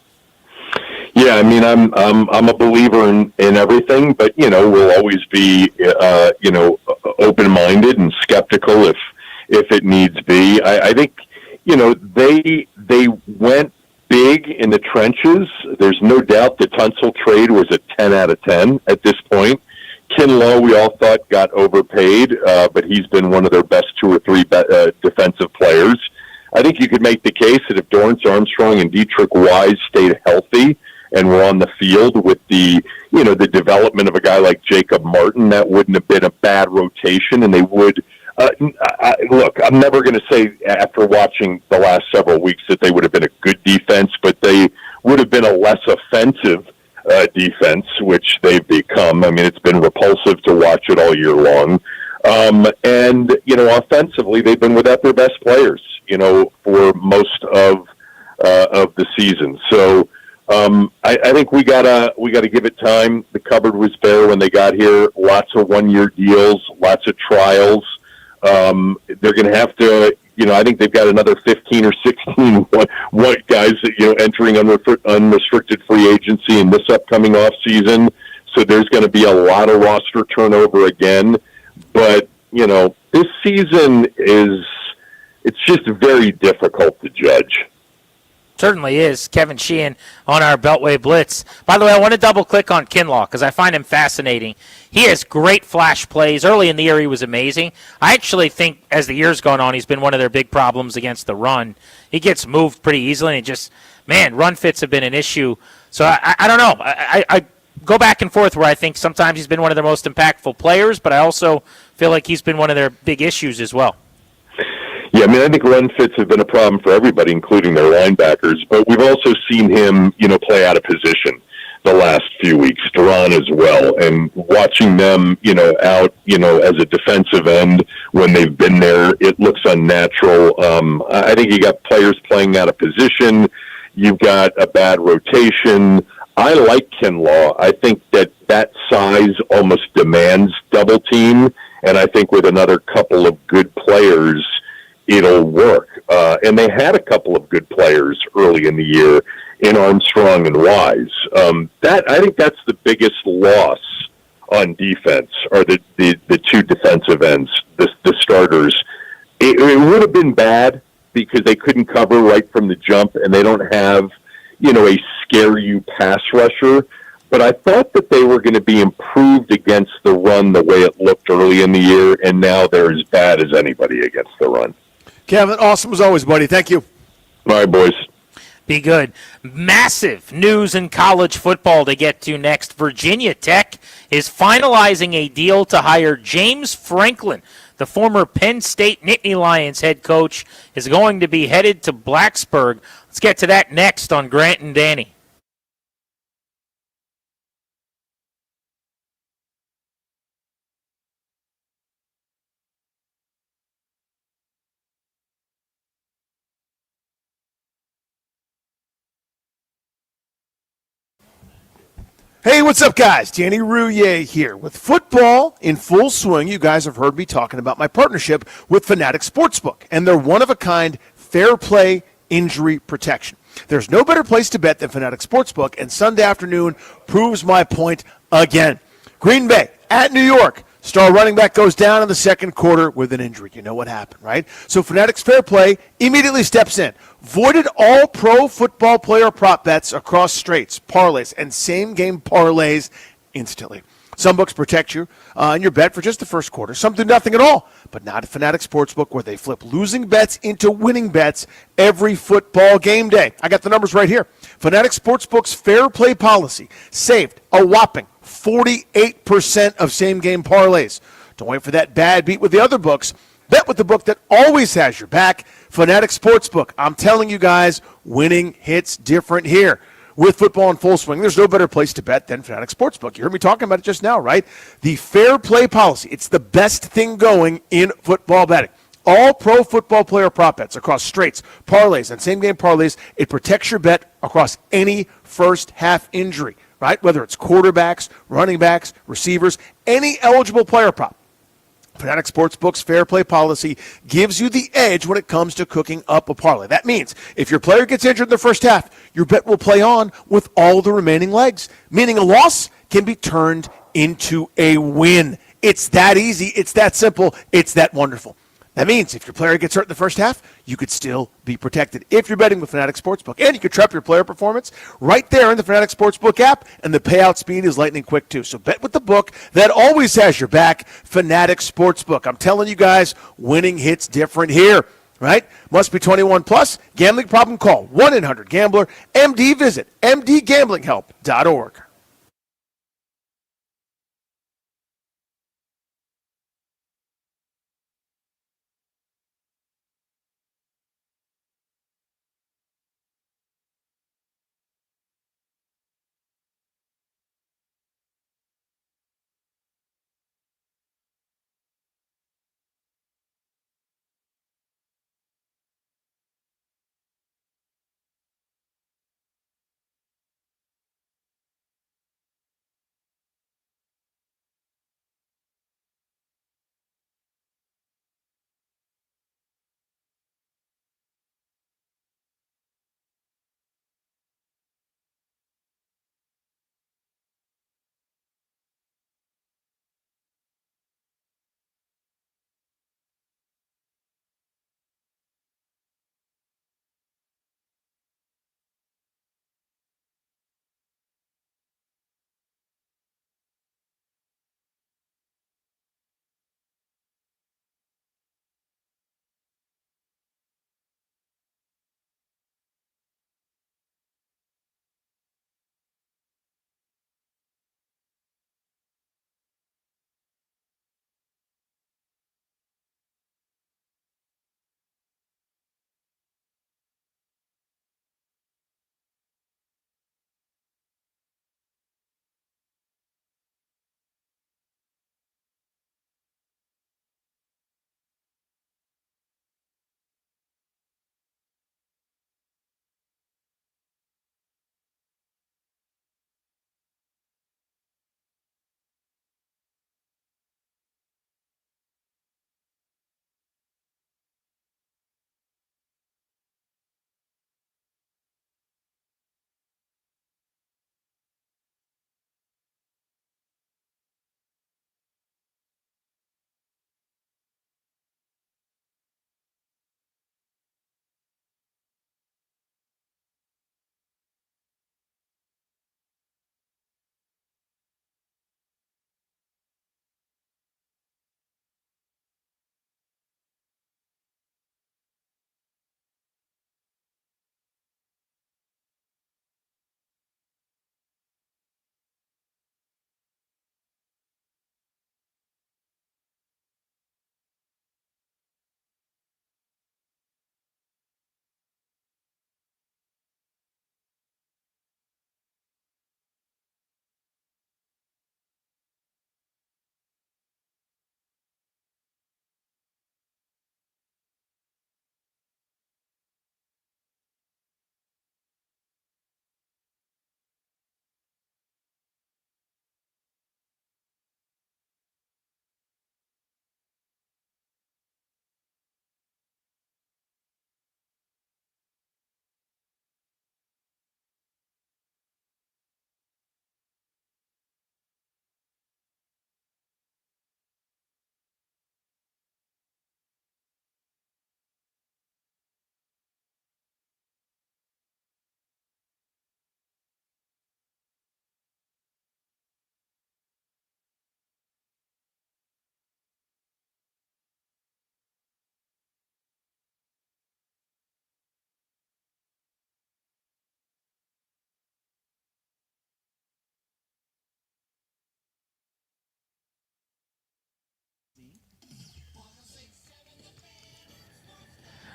Yeah, I mean, I'm a believer in everything, but we'll always be open-minded and skeptical if it needs be. I think they went big in the trenches. There's no doubt the Tunsil trade was a 10 out of 10 at this point. Kinlaw, we all thought, got overpaid, but he's been one of their best 2 or 3 defensive players. I think you could make the case that if Dorrance Armstrong and Dietrich Wise stayed healthy and were on the field with the development of a guy like Jacob Martin, that wouldn't have been a bad rotation, and they would. Look, I'm never going to say after watching the last several weeks that they would have been a good defense, but they would have been a less offensive defense, which they've become. I mean, it's been repulsive to watch it all year long. And offensively, they've been without their best players, for most of the season. So I think we gotta give it time. The cupboard was bare when they got here. Lots of 1-year deals, lots of trials. They're going to have to. I think they've got another 15 or 16 what guys that entering unrestricted free agency in this upcoming off season. So there's going to be a lot of roster turnover again. But this season it's just very difficult to judge. Certainly is. Kevin Sheehan on our Beltway Blitz. By the way, I want to double-click on Kinlaw because I find him fascinating. He has great flash plays. Early in the year, he was amazing. I actually think as the year's gone on, he's been one of their big problems against the run. He gets moved pretty easily, and run fits have been an issue. So I don't know. I go back and forth where I think sometimes he's been one of their most impactful players, but I also feel like he's been one of their big issues as well. Yeah, I mean, I think run fits have been a problem for everybody, including their linebackers. But we've also seen him, play out of position the last few weeks. Duran as well, and watching them, out, as a defensive end when they've been there, it looks unnatural. I think you got players playing out of position. You've got a bad rotation. I like Kinlaw. I think that size almost demands double team, and I think with another couple of good players, it'll work. And they had a couple of good players early in the year in Armstrong and Wise. I think that's the biggest loss on defense, are the 2 defensive ends, the starters. It would have been bad because they couldn't cover right from the jump, and they don't have, a scare you pass rusher. But I thought that they were going to be improved against the run the way it looked early in the year, and now they're as bad as anybody against the run. Kevin, awesome as always, buddy. Thank you. All right, boys. Be good. Massive news in college football to get to next. Virginia Tech is finalizing a deal to hire James Franklin. The former Penn State Nittany Lions head coach is going to be headed to Blacksburg. Let's get to that next on Grant and Danny. Hey, what's up, guys? Danny Rouillet here. With football in full swing, you guys have heard me talking about my partnership with Fanatic Sportsbook and their one-of-a-kind fair play injury protection. There's no better place to bet than Fanatic Sportsbook, and Sunday afternoon proves my point again. Green Bay at New York. Star running back goes down in the second quarter with an injury. You know what happened, right? So Fanatics Fair Play immediately steps in. Voided all pro football player prop bets across straights, parlays, and same-game parlays instantly. Some books protect you and your bet for just the first quarter. Some do nothing at all, but not at Fanatic Sportsbook, where they flip losing bets into winning bets every football game day. I got the numbers right here. Fanatic Sportsbook's fair play policy saved a whopping 48% of same-game parlays. Don't wait for that bad beat with the other books. Bet with the book that always has your back, Fanatic Sportsbook. I'm telling you guys, winning hits different here. With football in full swing, there's no better place to bet than Fanatic Sportsbook. You heard me talking about it just now, right? The fair play policy. It's the best thing going in football betting. All pro football player prop bets across straights, parlays, and same-game parlays. It protects your bet across any first-half injury, right? Whether it's quarterbacks, running backs, receivers, any eligible player prop. Fanatic Sportsbook's fair play policy gives you the edge when it comes to cooking up a parlay. That means if your player gets injured in the first half, your bet will play on with all the remaining legs, meaning a loss can be turned into a win. It's that easy. It's that simple. It's that wonderful. That means if your player gets hurt in the first half, you could still be protected if you're betting with Fanatic Sportsbook. And you can trap your player performance right there in the Fanatic Sportsbook app, and the payout speed is lightning quick too. So bet with the book that always has your back, Fanatic Sportsbook. I'm telling you guys, winning hits different here, right? Must be 21 plus. Gambling problem, call 1-800-GAMBLER. MD, visit mdgamblinghelp.org.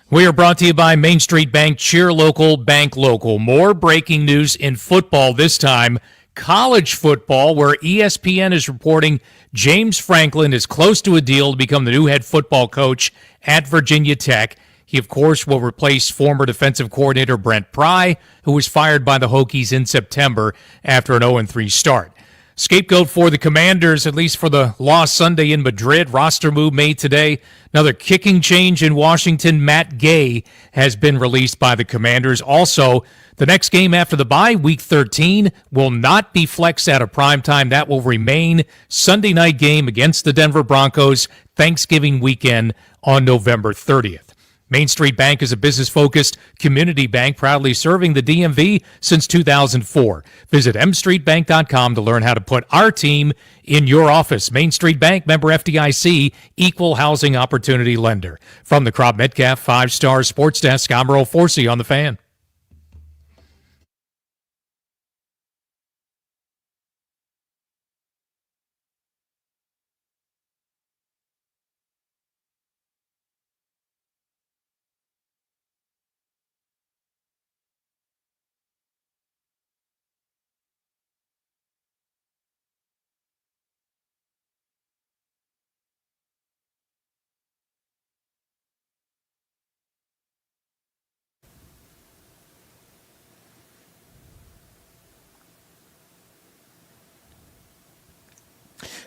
We are brought to you by Main Street Bank. Cheer local, bank local. More breaking news in football, this time college football, where ESPN is reporting James Franklin is close to a deal to become the new head football coach at Virginia Tech. He, of course, will replace former defensive coordinator Brent Pry, who was fired by the Hokies in September after an 0-3 start. Scapegoat for the Commanders, at least for the loss Sunday in Madrid. Roster move made today. Another kicking change in Washington. Matt Gay has been released by the Commanders. Also, the next game after the bye, Week 13, will not be flexed out of primetime. That will remain Sunday night game against the Denver Broncos, Thanksgiving weekend on November 30th. Main Street Bank is a business-focused community bank proudly serving the DMV since 2004. Visit mstreetbank.com to learn how to put our team in your office. Main Street Bank, member FDIC, equal housing opportunity lender. From the Crop Metcalf 5-Star Sports Desk, I'm Earl Forsey on The Fan.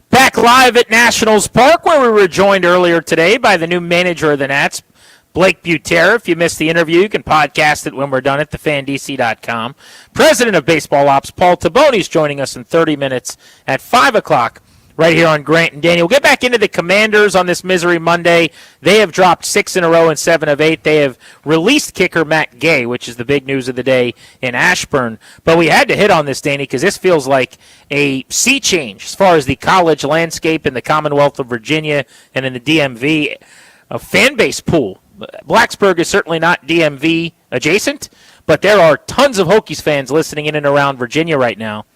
Back live at Nationals Park, where we were joined earlier today by the new manager of the Nats, Blake Butera. If you missed the interview, you can podcast it when we're done at thefandc.com. President of Baseball Ops, Paul Taboni, is joining us in 30 minutes at 5 o'clock right here on Grant and Daniel. We'll get back into the Commanders on this Misery Monday. They have dropped 6 in a row and 7 of 8. They have released kicker Matt Gay, which is the big news of the day in Ashburn. But we had to hit on this, Danny, because this feels like a sea change as far as the college landscape in the Commonwealth of Virginia and in the DMV fan base pool. Blacksburg is certainly not DMV adjacent, but there are tons of Hokies fans listening in and around Virginia right now.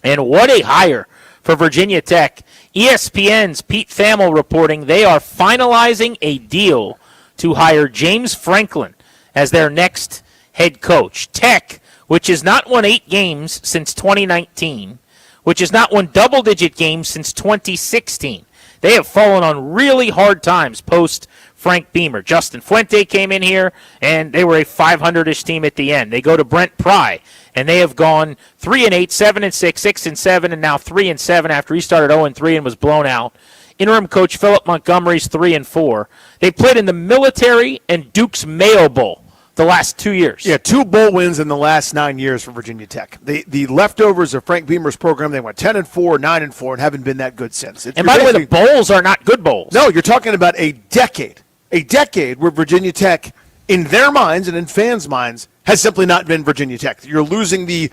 And what a hire for Virginia Tech. ESPN's Pete Thamel reporting they are finalizing a deal to hire James Franklin as their next head coach. Tech, which has not won 8 games since 2019, which has not won double-digit games since 2016. They have fallen on really hard times post Frank Beamer. Justin Fuente came in here, and they were a 500-ish team at the end. They go to Brent Pry, and they have gone 3-8, 7-6, 6-7, and now 3-7 after he started 0-3 and was blown out. Interim coach Philip Montgomery's 3-4. They played in the Military and Duke's Mayo Bowl the last 2 years. Yeah, 2 bowl wins in the last 9 years for Virginia Tech. The leftovers of Frank Beamer's program, they went 10-4, 9-4, and haven't been that good since. And by the way, the bowls are not good bowls. No, you're talking about a decade where Virginia Tech, in their minds and in fans' minds, has simply not been Virginia Tech. You're losing the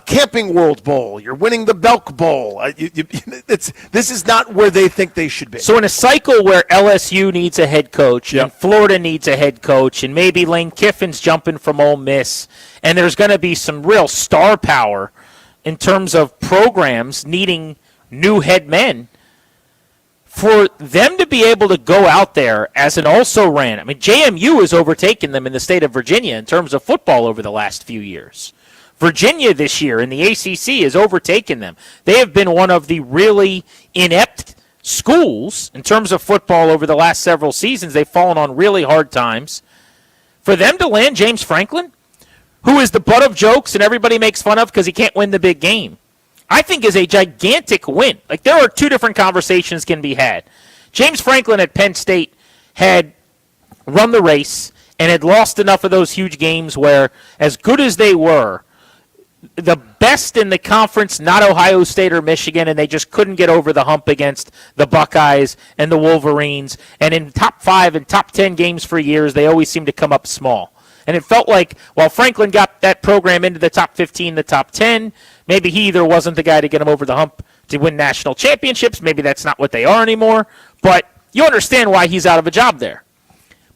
Camping World Bowl. You're winning the Belk Bowl. This is not where they think they should be. So in a cycle where LSU needs a head coach and Florida needs a head coach and maybe Lane Kiffin's jumping from Ole Miss, and there's going to be some real star power in terms of programs needing new head men, for them to be able to go out there as an also-ran. I mean, JMU has overtaken them in the state of Virginia in terms of football over the last few years. Virginia this year in the ACC has overtaken them. They have been one of the really inept schools in terms of football over the last several seasons. They've fallen on really hard times. For them to land James Franklin, who is the butt of jokes and everybody makes fun of because he can't win the big game, I think is a gigantic win. Like, there are 2 different conversations can be had. James Franklin at Penn State had run the race and had lost enough of those huge games where, as good as they were, the best in the conference, not Ohio State or Michigan, and they just couldn't get over the hump against the Buckeyes and the Wolverines. And in top 5 and top 10 games for years, they always seem to come up small. And it felt like while Franklin got that program into the top 15, the top 10, maybe he either wasn't the guy to get him over the hump to win national championships. Maybe that's not what they are anymore. But you understand why he's out of a job there.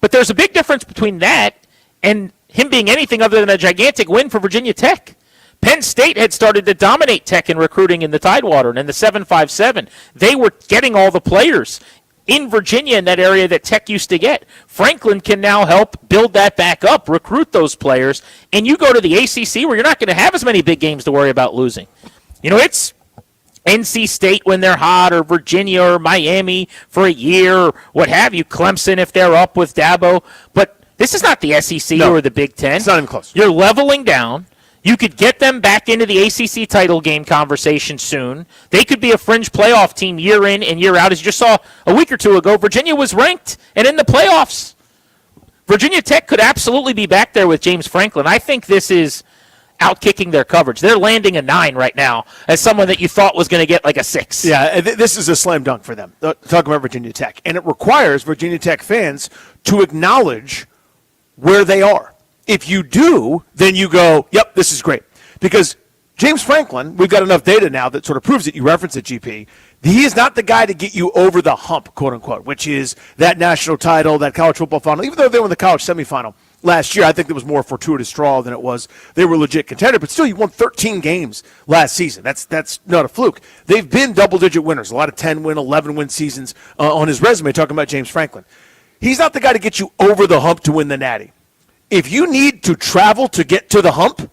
But there's a big difference between that and him being anything other than a gigantic win for Virginia Tech. Penn State had started to dominate Tech in recruiting in the Tidewater and in the 757. They were getting all the players. in Virginia in that area that Tech used to get. Franklin can now help build that back up, recruit those players, and you go to the ACC where you're not going to have as many big games to worry about losing. It's NC State when they're hot, or Virginia or Miami for a year, or what have you, Clemson if they're up with Dabo. But this is not the SEC or the Big Ten. It's not even close. You're leveling down. You could get them back into the ACC title game conversation soon. They could be a fringe playoff team year in and year out. As you just saw a week or two ago, Virginia was ranked and in the playoffs. Virginia Tech could absolutely be back there with James Franklin. I think this is outkicking their coverage. They're landing a 9 right now as someone that you thought was going to get like a 6. Yeah, this is a slam dunk for them. Talk about Virginia Tech. And it requires Virginia Tech fans to acknowledge where they are. If you do, then you go, yep, this is great. Because James Franklin, we've got enough data now that sort of proves it. You referenced it, GP. He is not the guy to get you over the hump, quote unquote, which is that national title, that college football final. Even though they were in the college semifinal last year, I think there was more a fortuitous draw than it was. They were a legit contender, but still, you won 13 games last season. That's not a fluke. They've been double-digit winners, a lot of 10-win, 11-win seasons on his resume, talking about James Franklin. He's not the guy to get you over the hump to win the Natty. If you need to travel to get to the hump,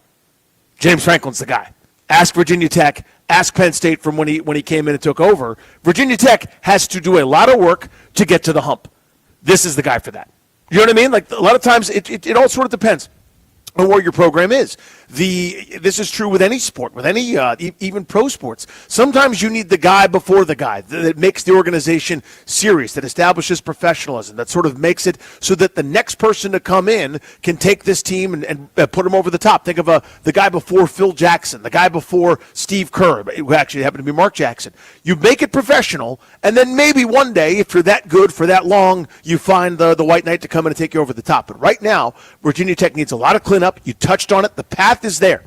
James Franklin's the guy. Ask Virginia Tech. Ask Penn State from when he came in and took over. Virginia Tech has to do a lot of work to get to the hump. This is the guy for that. You know what I mean? Like, a lot of times it all sort of depends on where your program is. This is true with any sport, with any even pro sports. Sometimes you need the guy before the guy that makes the organization serious, that establishes professionalism, that sort of makes it so that the next person to come in can take this team and put them over the top. Think of the guy before Phil Jackson, the guy before Steve Kerr, who actually happened to be Mark Jackson. You make it professional, and then maybe one day, if you're that good for that long, you find the white knight to come in and take you over the top. But right now, Virginia Tech needs a lot of cleanup. You touched on it. The path is there.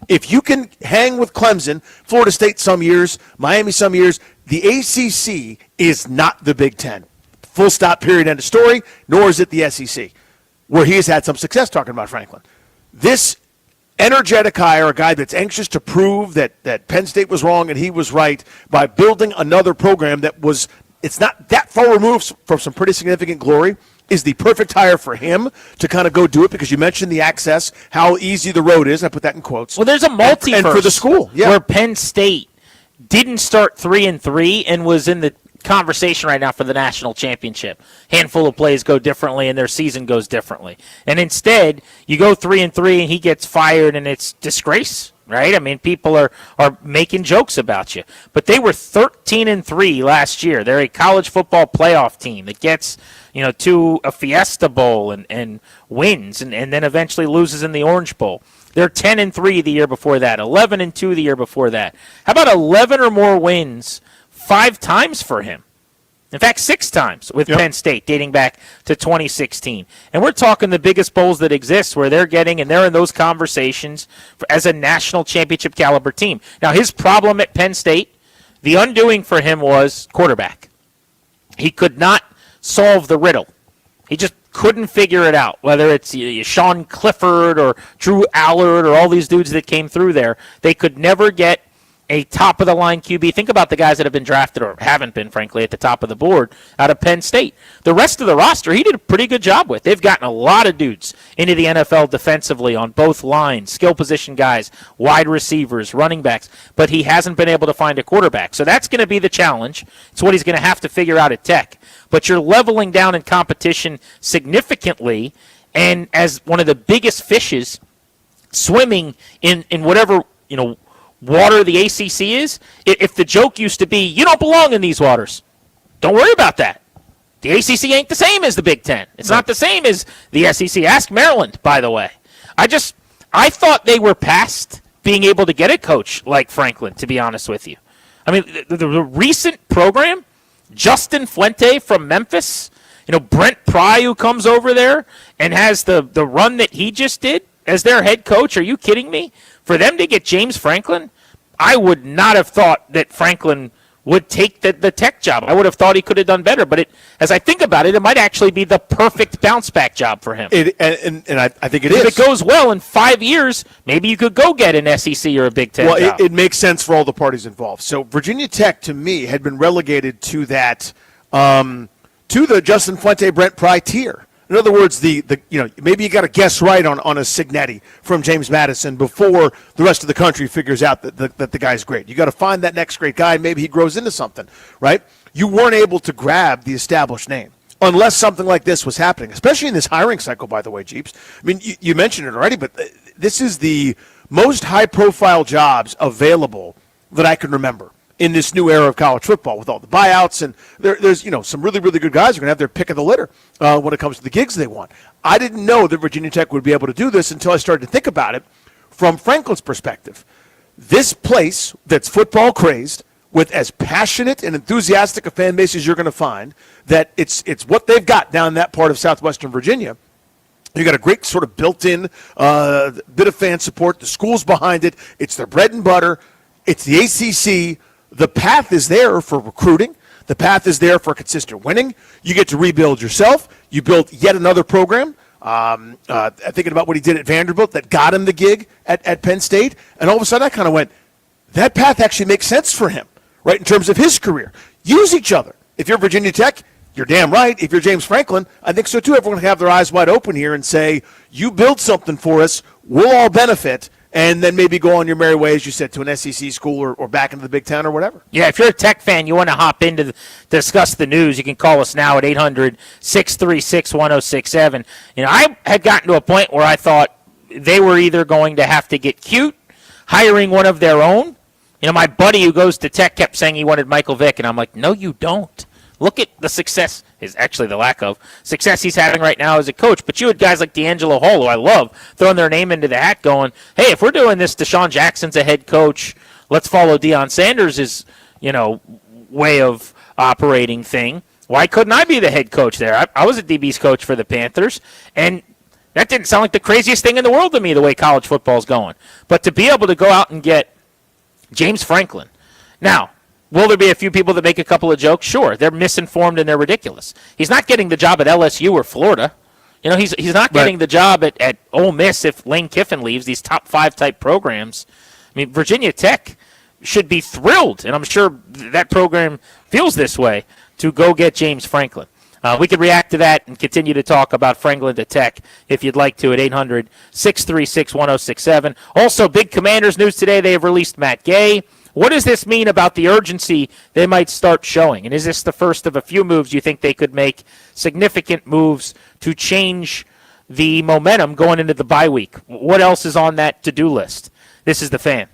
If you can hang with Clemson, Florida State some years, Miami some years, the ACC is not the Big Ten. Full stop, period, end of story, nor is it the SEC, where he has had some success talking about Franklin. This energetic hire, a guy that's anxious to prove that Penn State was wrong and he was right by building another program that was, it's not that far removed from some pretty significant glory, is the perfect hire for him to kind of go do it, because you mentioned the access, how easy the road is. I put that in quotes. Well, there's a multiverse. And for the school, yeah. Where Penn State didn't start 3-3 and was in the conversation right now for the national championship. Handful of plays go differently and their season goes differently. And instead, you go 3-3 and he gets fired and it's disgrace. Right? I mean, people are making jokes about you. But they were 13-3 last year. They're a college football playoff team that gets, to a Fiesta Bowl and wins and then eventually loses in the Orange Bowl. They're 10-3 the year before that, 11-2 the year before that. How about 11 or more wins 5 times for him? In fact, 6 times with Penn State, dating back to 2016. And we're talking the biggest bowls that exist, where they're getting, and they're in those conversations as a national championship caliber team. Now, his problem at Penn State, the undoing for him was quarterback. He could not solve the riddle. He just couldn't figure it out, whether it's Sean Clifford or Drew Allard or all these dudes that came through there. They could never get a top-of-the-line QB. Think about the guys that have been drafted, or haven't been, frankly, at the top of the board out of Penn State. The rest of the roster, he did a pretty good job with. They've gotten a lot of dudes into the NFL defensively on both lines, skill position guys, wide receivers, running backs, but he hasn't been able to find a quarterback. So that's going to be the challenge. It's what he's going to have to figure out at Tech. But you're leveling down in competition significantly, and as one of the biggest fishes swimming in whatever, water the ACC is, if the joke used to be, you don't belong in these waters, don't worry about that. The ACC ain't the same as the Big Ten. It's not the same as the SEC. Ask Maryland, by the way. I thought they were past being able to get a coach like Franklin, to be honest with you. I mean, the recent program, Justin Fuente from Memphis, Brent Pry, who comes over there and has the run that he just did as their head coach. Are you kidding me? For them to get James Franklin, I would not have thought that Franklin would take the Tech job. I would have thought he could have done better. But as I think about it, it might actually be the perfect bounce-back job for him. And I think it is. If it goes well in 5 years, maybe you could go get an SEC or a Big Ten job. Well, it makes sense for all the parties involved. So Virginia Tech, to me, had been relegated to that to the Justin Fuente, Brent Pry tier. In other words, maybe you got to guess right on a Signetti from James Madison before the rest of the country figures out that the guy's great. You got to find that next great guy, and maybe he grows into something, right? You weren't able to grab the established name unless something like this was happening, especially in this hiring cycle, by the way, Jeeps. I mean, you mentioned it already, but this is the most high-profile jobs available that I can remember in this new era of college football with all the buyouts. And there's some really, really good guys who are going to have their pick of the litter when it comes to the gigs they want. I didn't know that Virginia Tech would be able to do this until I started to think about it from Franklin's perspective. This place that's football crazed, with as passionate and enthusiastic a fan base as you're going to find, that it's what they've got down in that part of southwestern Virginia. You got a great sort of built-in bit of fan support. The school's behind it. It's their bread and butter. It's the ACC. The path is there for recruiting. The path is there for consistent winning. You get to rebuild yourself. You build yet another program. Thinking about what he did at Vanderbilt that got him the gig at Penn State. And all of a sudden I kind of went, that path actually makes sense for him, right, in terms of his career. Use each other. If you're Virginia Tech, you're damn right. If you're James Franklin, I think so too. Everyone can have their eyes wide open here and say, you build something for us, we'll all benefit, and then maybe go on your merry way, as you said, to an SEC school or back into the Big Ten or whatever. Yeah, if you're a Tech fan, you want to hop in to discuss the news, you can call us now at 800-636-1067. I had gotten to a point where I thought they were either going to have to get cute, hiring one of their own. My buddy who goes to Tech kept saying he wanted Michael Vick, and I'm like, no, you don't. Look at the success, is actually the lack of success he's having right now as a coach. But you had guys like D'Angelo Hall, who I love, throwing their name into the hat going, hey, if we're doing this, Deshaun Jackson's a head coach, let's follow Deion Sanders' way of operating thing. Why couldn't I be the head coach there? I was a DB's coach for the Panthers, and that didn't sound like the craziest thing in the world to me, the way college football's going. But to be able to go out and get James Franklin. Now, will there be a few people that make a couple of jokes? Sure. They're misinformed and they're ridiculous. He's not getting the job at LSU or Florida. He's not getting the job at Ole Miss if Lane Kiffin leaves, these top 5 type programs. I mean, Virginia Tech should be thrilled, and I'm sure that program feels this way, to go get James Franklin. We could react to that and continue to talk about Franklin to Tech if you'd like to at 800-636-1067. Also, big Commanders news today. They have released Matt Gay. What does this mean about the urgency they might start showing? And is this the first of a few moves you think they could make, significant moves to change the momentum going into the bye week? What else is on that to-do list? This is The Fan.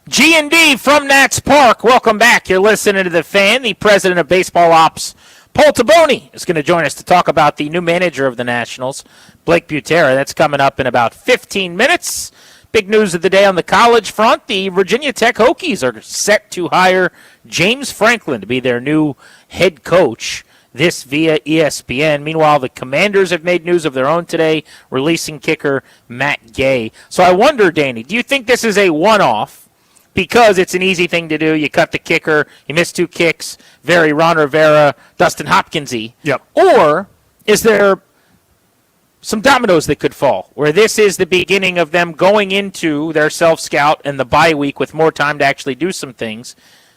G&D from Nats Park. Welcome back. You're listening to The Fan. The president of baseball ops, Paul Taboni, is going to join us to talk about the new manager of the Nationals, Blake Butera. That's coming up in about 15 minutes. Big news of the day on the college front. The Virginia Tech Hokies are set to hire James Franklin to be their new head coach. This via ESPN. Meanwhile, the Commanders have made news of their own today, releasing kicker Matt Gay. So I wonder, Danny, do you think this is a one-off because it's an easy thing to do? You cut the kicker, you miss 2 kicks, very Ron Rivera, Dustin Hopkins-y. Yep. Or is there some dominoes that could fall, where this is the beginning of them going into their self-scout and the bye week with more time to actually do some things?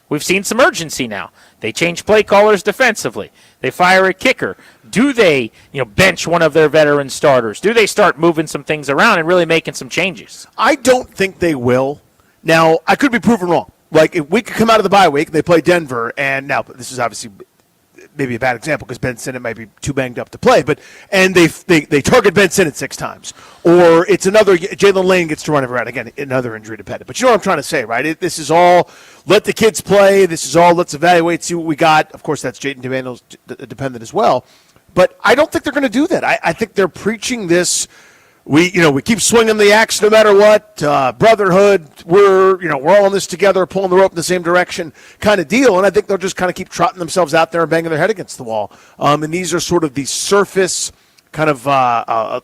We've seen some urgency now. They change play callers defensively. They fire a kicker. Do they, bench one of their veteran starters? Do they start moving some things around and really making some changes? I don't think they will. Now, I could be proven wrong. Like, if we could come out of the bye week, they play Denver, and now this is obviously maybe a bad example because Ben Sinnott might be too banged up to play, and they target Ben Sinnott 6 times. Or it's another, Jalen Lane gets to run around. Again, another injury dependent. But you know what I'm trying to say, right? This is all, let the kids play. This is all, let's evaluate, see what we got. Of course, that's Jaden Daniels dependent as well. But I don't think they're going to do that. I think they're preaching this, we keep swinging the axe no matter what, brotherhood, we're all in this together, pulling the rope in the same direction kind of deal. And I think they'll just kind of keep trotting themselves out there and banging their head against the wall. And these are sort of the surface kind of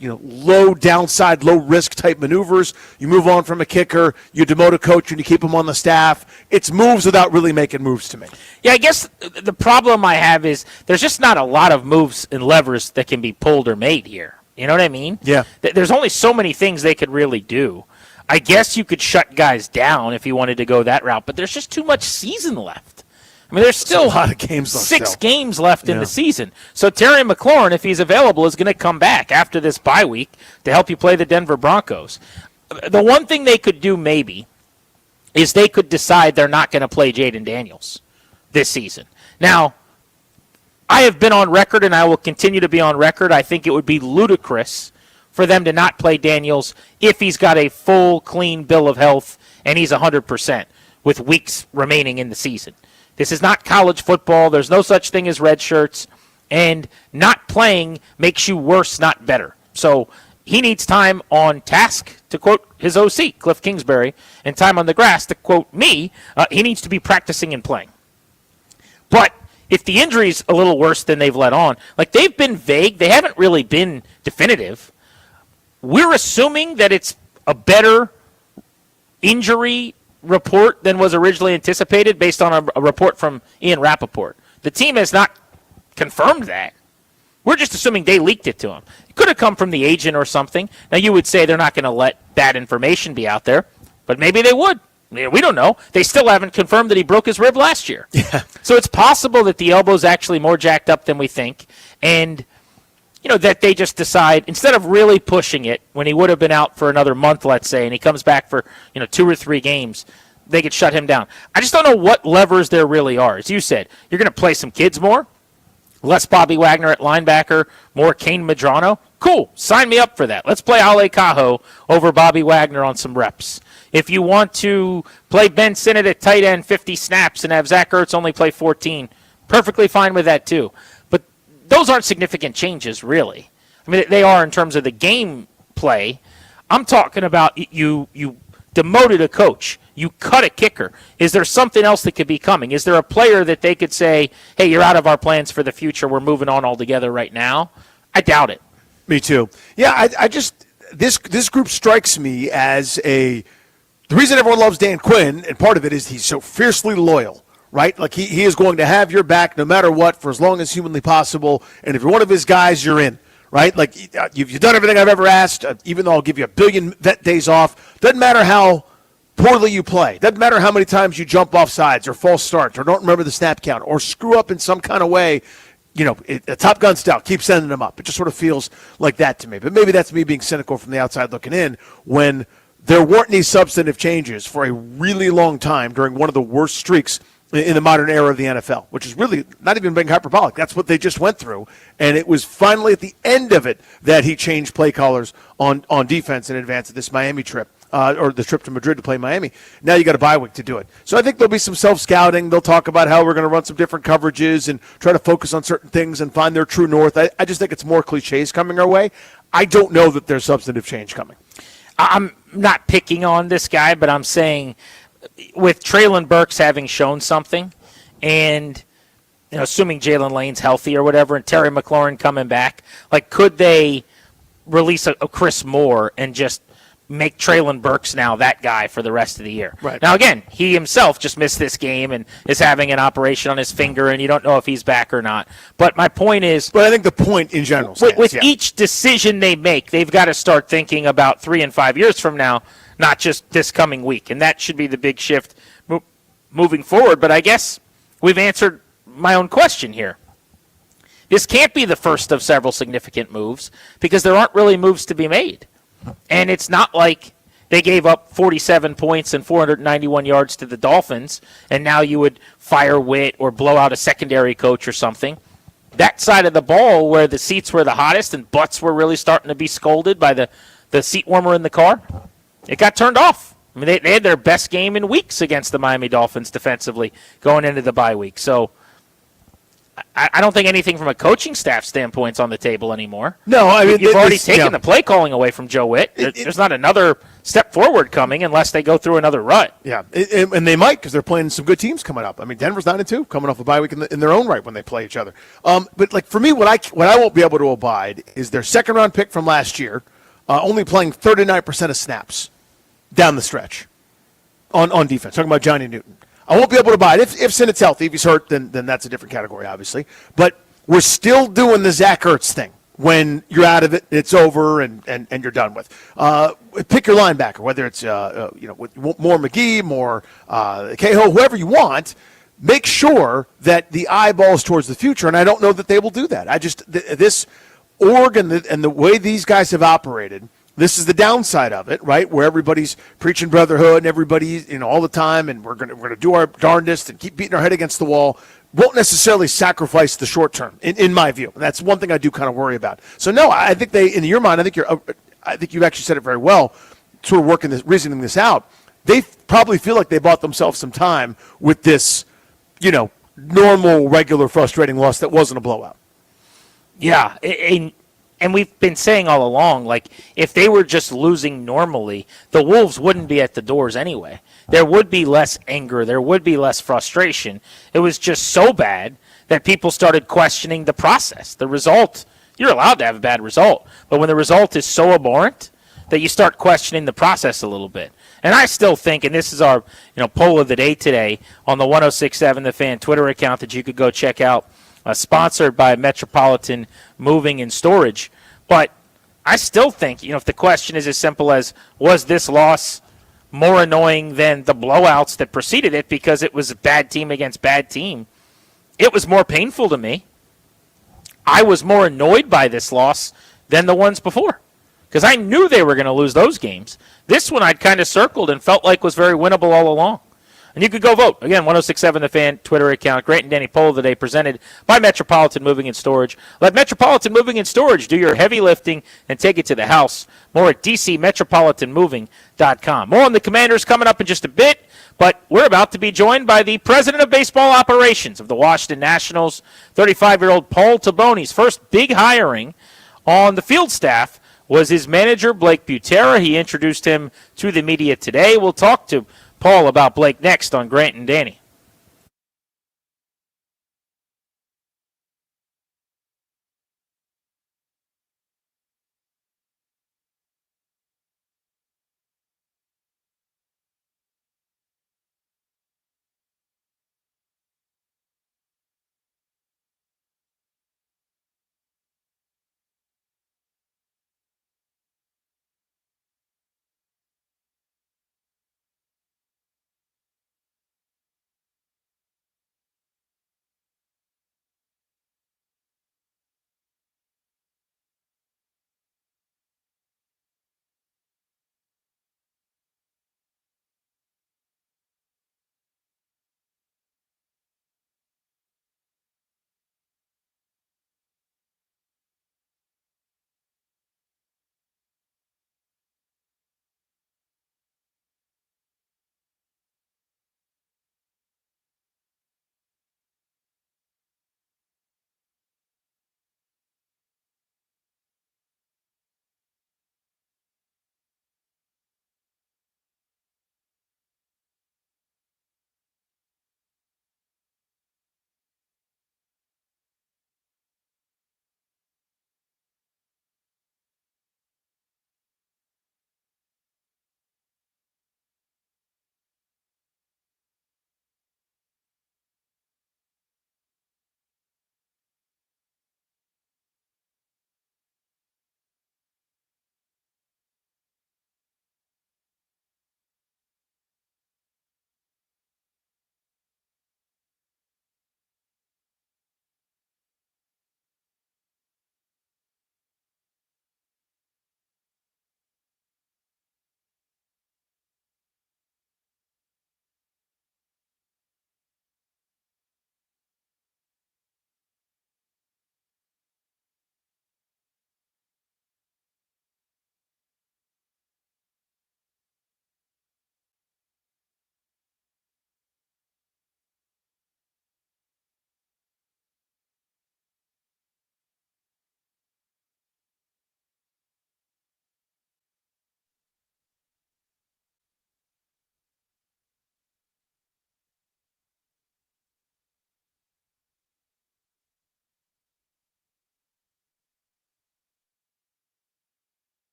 low downside, low risk type maneuvers. You move on from a kicker, you demote a coach, and you keep him on the staff. It's moves without really making moves to me. Yeah, I guess the problem I have is there's just not a lot of moves and levers that can be pulled or made here. You know what I mean? Yeah. There's only so many things they could really do. I guess you could shut guys down if you wanted to go that route, but there's just too much season left. I mean, there's still a lot of games left. 6 games left in the season. So Terry McLaurin, if he's available, is going to come back after this bye week to help you play the Denver Broncos. The one thing they could do maybe is they could decide they're not going to play Jaden Daniels this season. Now, I have been on record, and I will continue to be on record. I think it would be ludicrous for them to not play Daniels if he's got a full, clean bill of health and he's 100% with weeks remaining in the season. This is not college football. There's no such thing as red shirts, and not playing makes you worse, not better. So he needs time on task, to quote his OC, Cliff Kingsbury, and time on the grass, to quote me. He needs to be practicing and playing. But if the injury's a little worse than they've let on, like they've been vague, they haven't really been definitive. We're assuming that it's a better injury report than was originally anticipated based on a report from Ian Rappaport. The team has not confirmed that. We're just assuming they leaked it to him. It could have come from the agent or something. Now, you would say they're not going to let bad information be out there, but maybe they would. We don't know. They still haven't confirmed that he broke his rib last year. Yeah. So it's possible that the elbow's actually more jacked up than we think. And, that they just decide, instead of really pushing it when he would have been out for another month, let's say, and he comes back for, 2 or 3 games, they could shut him down. I just don't know what levers there really are. As you said, you're going to play some kids more, less Bobby Wagner at linebacker, more Kane Medrano. Cool. Sign me up for that. Let's play Ale Cajo over Bobby Wagner on some reps. If you want to play Ben Sinnott at tight end 50 snaps and have Zach Ertz only play 14, perfectly fine with that too. But those aren't significant changes, really. I mean, they are in terms of the game play. I'm talking about you demoted a coach. You cut a kicker. Is there something else that could be coming? Is there a player that they could say, hey, you're out of our plans for the future. We're moving on altogether right now? I doubt it. Me too. Yeah, I just this group strikes me as the reason everyone loves Dan Quinn, and part of it is he's so fiercely loyal, right? Like he is going to have your back no matter what for as long as humanly possible. And if you're one of his guys, you're in, right? Like you've done everything I've ever asked, even though I'll give you 1 billion vet days off. Doesn't matter how poorly you play. Doesn't matter how many times you jump off sides or false starts or don't remember the snap count or screw up in some kind of way. A Top Gun style, keep sending them up. It just sort of feels like that to me. But maybe that's me being cynical from the outside looking in when there weren't any substantive changes for a really long time during one of the worst streaks in the modern era of the NFL, which is really not even being hyperbolic. That's what they just went through. And it was finally at the end of it that he changed play callers on defense in advance of this Miami trip. or the trip to Madrid to play Miami. Now you got a bye week to do it. So I think there'll be some self-scouting. They'll talk about how we're going to run some different coverages and try to focus on certain things and find their true north. I just think it's more cliches coming our way. I don't know that there's substantive change coming. I'm not picking on this guy, but I'm saying with Traylon Burks having shown something and assuming Jalen Lane's healthy or whatever and Terry McLaurin coming back, like could they release a Chris Moore and just make Traylon Burks now that guy for the rest of the year? Right. Now, again, he himself just missed this game and is having an operation on his finger, and you don't know if he's back or not. But my point is... But I think the point in general with each decision they make, they've got to start thinking about 3 and 5 years from now, not just this coming week. And that should be the big shift moving forward. But I guess we've answered my own question here. This can't be the first of several significant moves because there aren't really moves to be made. And it's not like they gave up 47 points and 491 yards to the Dolphins, and now you would fire Witt or blow out a secondary coach or something. That side of the ball where the seats were the hottest and butts were really starting to be scolded by the seat warmer in the car, it got turned off. I mean, they had their best game in weeks against the Miami Dolphins defensively going into the bye week. So I don't think anything from a coaching staff standpoint is on the table anymore. No, I mean, you've already taken the play calling away from Joe Witt. There's not another step forward coming unless they go through another rut. Yeah, and they might because they're playing some good teams coming up. I mean, Denver's 9-2, coming off a bye week in their own right when they play each other. But like for me, what I won't be able to abide is their second round pick from last year, only playing 39% of snaps down the stretch on defense. Talking about Johnny Newton. I won't be able to buy it. If Sinnett's healthy, if he's hurt, then that's a different category, obviously. But we're still doing the Zach Ertz thing. When you're out of it, it's over, and you're done with. Pick your linebacker, whether it's more McGee, more Cahill, whoever you want. Make sure that the eyeballs towards the future, and I don't know that they will do that. This org and the way these guys have operated. This is the downside of it, right? Where everybody's preaching brotherhood and everybody's, all the time, and we're gonna do our darndest and keep beating our head against the wall. Won't necessarily sacrifice the short term, in my view. And that's one thing I do kind of worry about. So no, I think in your mind, I think you've actually said it very well. Sort of reasoning this out. They probably feel like they bought themselves some time with this, normal, regular, frustrating loss that wasn't a blowout. Yeah, and we've been saying all along, like, if they were just losing normally, the Wolves wouldn't be at the doors anyway. There would be less anger. There would be less frustration. It was just so bad that people started questioning the process. The result, you're allowed to have a bad result, but when the result is so abhorrent that you start questioning the process a little bit. And I still think, and this is our poll of the day today on the 1067 The Fan Twitter account that you could go check out, sponsored by Metropolitan Moving and Storage. But I still think, if the question is as simple as, was this loss more annoying than the blowouts that preceded it because it was a bad team against bad team, it was more painful to me. I was more annoyed by this loss than the ones before because I knew they were going to lose those games. This one I'd kind of circled and felt like was very winnable all along. And you could go vote. Again, 1067 The Fan Twitter account. Grant and Danny poll of the day presented by Metropolitan Moving and Storage. Let Metropolitan Moving and Storage do your heavy lifting and take it to the house. More at DCMetropolitanMoving.com. More on the Commanders coming up in just a bit, but we're about to be joined by the president of baseball operations of the Washington Nationals, 35-year-old Paul Taboni's first big hiring on the field staff was his manager, Blake Butera. He introduced him to the media today. We'll talk to Paul about Blake next on Grant and Danny.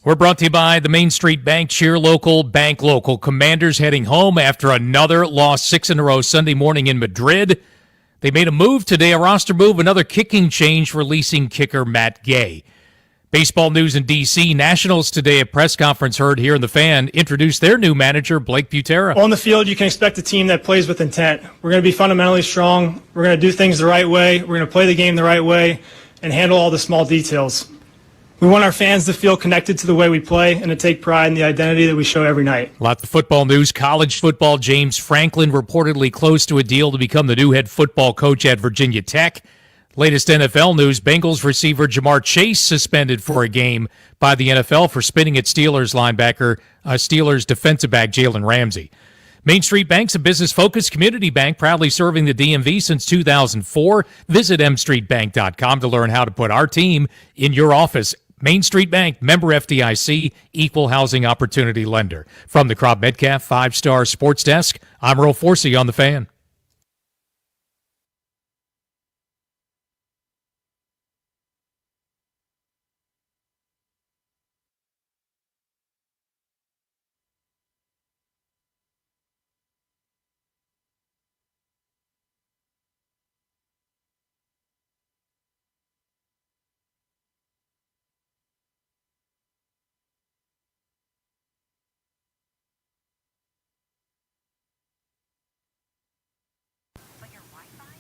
We're brought to you by the Main Street Bank, Cheer Local, Bank Local. Commanders heading home after another loss, 6 in a row Sunday morning in Madrid. They made a move today, a roster move, another kicking change, releasing kicker Matt Gay. Baseball news in D.C. Nationals today, a press conference heard here in the Fan, introduced their new manager, Blake Butera. On the field, you can expect a team that plays with intent. We're going to be fundamentally strong. We're going to do things the right way. We're going to play the game the right way and handle all the small details. We want our fans to feel connected to the way we play and to take pride in the identity that we show every night. Lots of football news. College football, James Franklin reportedly close to a deal to become the new head football coach at Virginia Tech. Latest NFL news, Bengals receiver Jamar Chase suspended for a game by the NFL for spitting at Steelers defensive back Jalen Ramsey. Main Street Bank's a business-focused community bank proudly serving the DMV since 2004. Visit mstreetbank.com to learn how to put our team in your office. Main Street Bank, member FDIC, equal housing opportunity lender. From the Crop Metcalf 5-Star Sports Desk, I'm Earl Forsey on The Fan.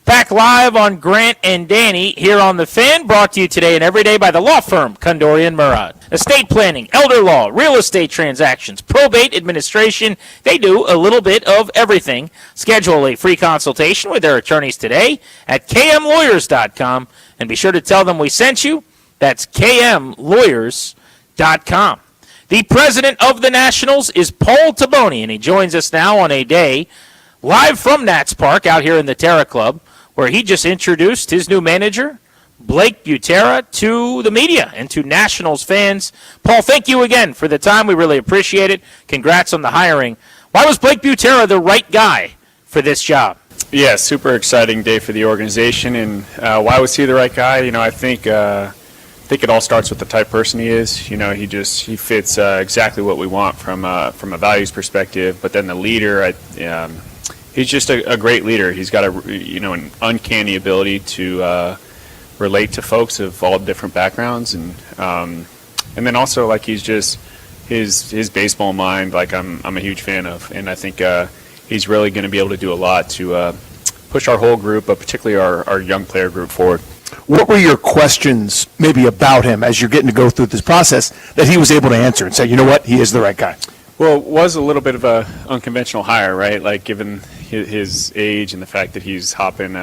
Back live on Grant and Danny here on The Fan, brought to you today and every day by the law firm Kondorian Murad. Estate planning, elder law, real estate transactions, probate administration, they do a little bit of everything. Schedule a free consultation with their attorneys today at kmlawyers.com and be sure to tell them we sent you. That's kmlawyers.com. The president of the Nationals is Paul Taboni, and he joins us now on a day live from Nats Park out here in the Terra Club, where he just introduced his new manager, Blake Butera, to the media and to Nationals fans. Paul, thank you again for the time. We really appreciate it. Congrats on the hiring. Why was Blake Butera the right guy for this job? Yeah, super exciting day for the organization. And why was he the right guy? You know, I think it all starts with the type of person he is. You know, he fits exactly what we want from a values perspective. But then the leader, he's just a great leader. He's got an uncanny ability to relate to folks of all different backgrounds, and then also like he's just his baseball mind. Like I'm a huge fan of, and I think he's really going to be able to do a lot to push our whole group, but particularly our young player group forward. What were your questions maybe about him as you're getting to go through this process that he was able to answer and say, you know what, he is the right guy? Well, it was a little bit of a unconventional hire, right? Like given his age and the fact that he's hopping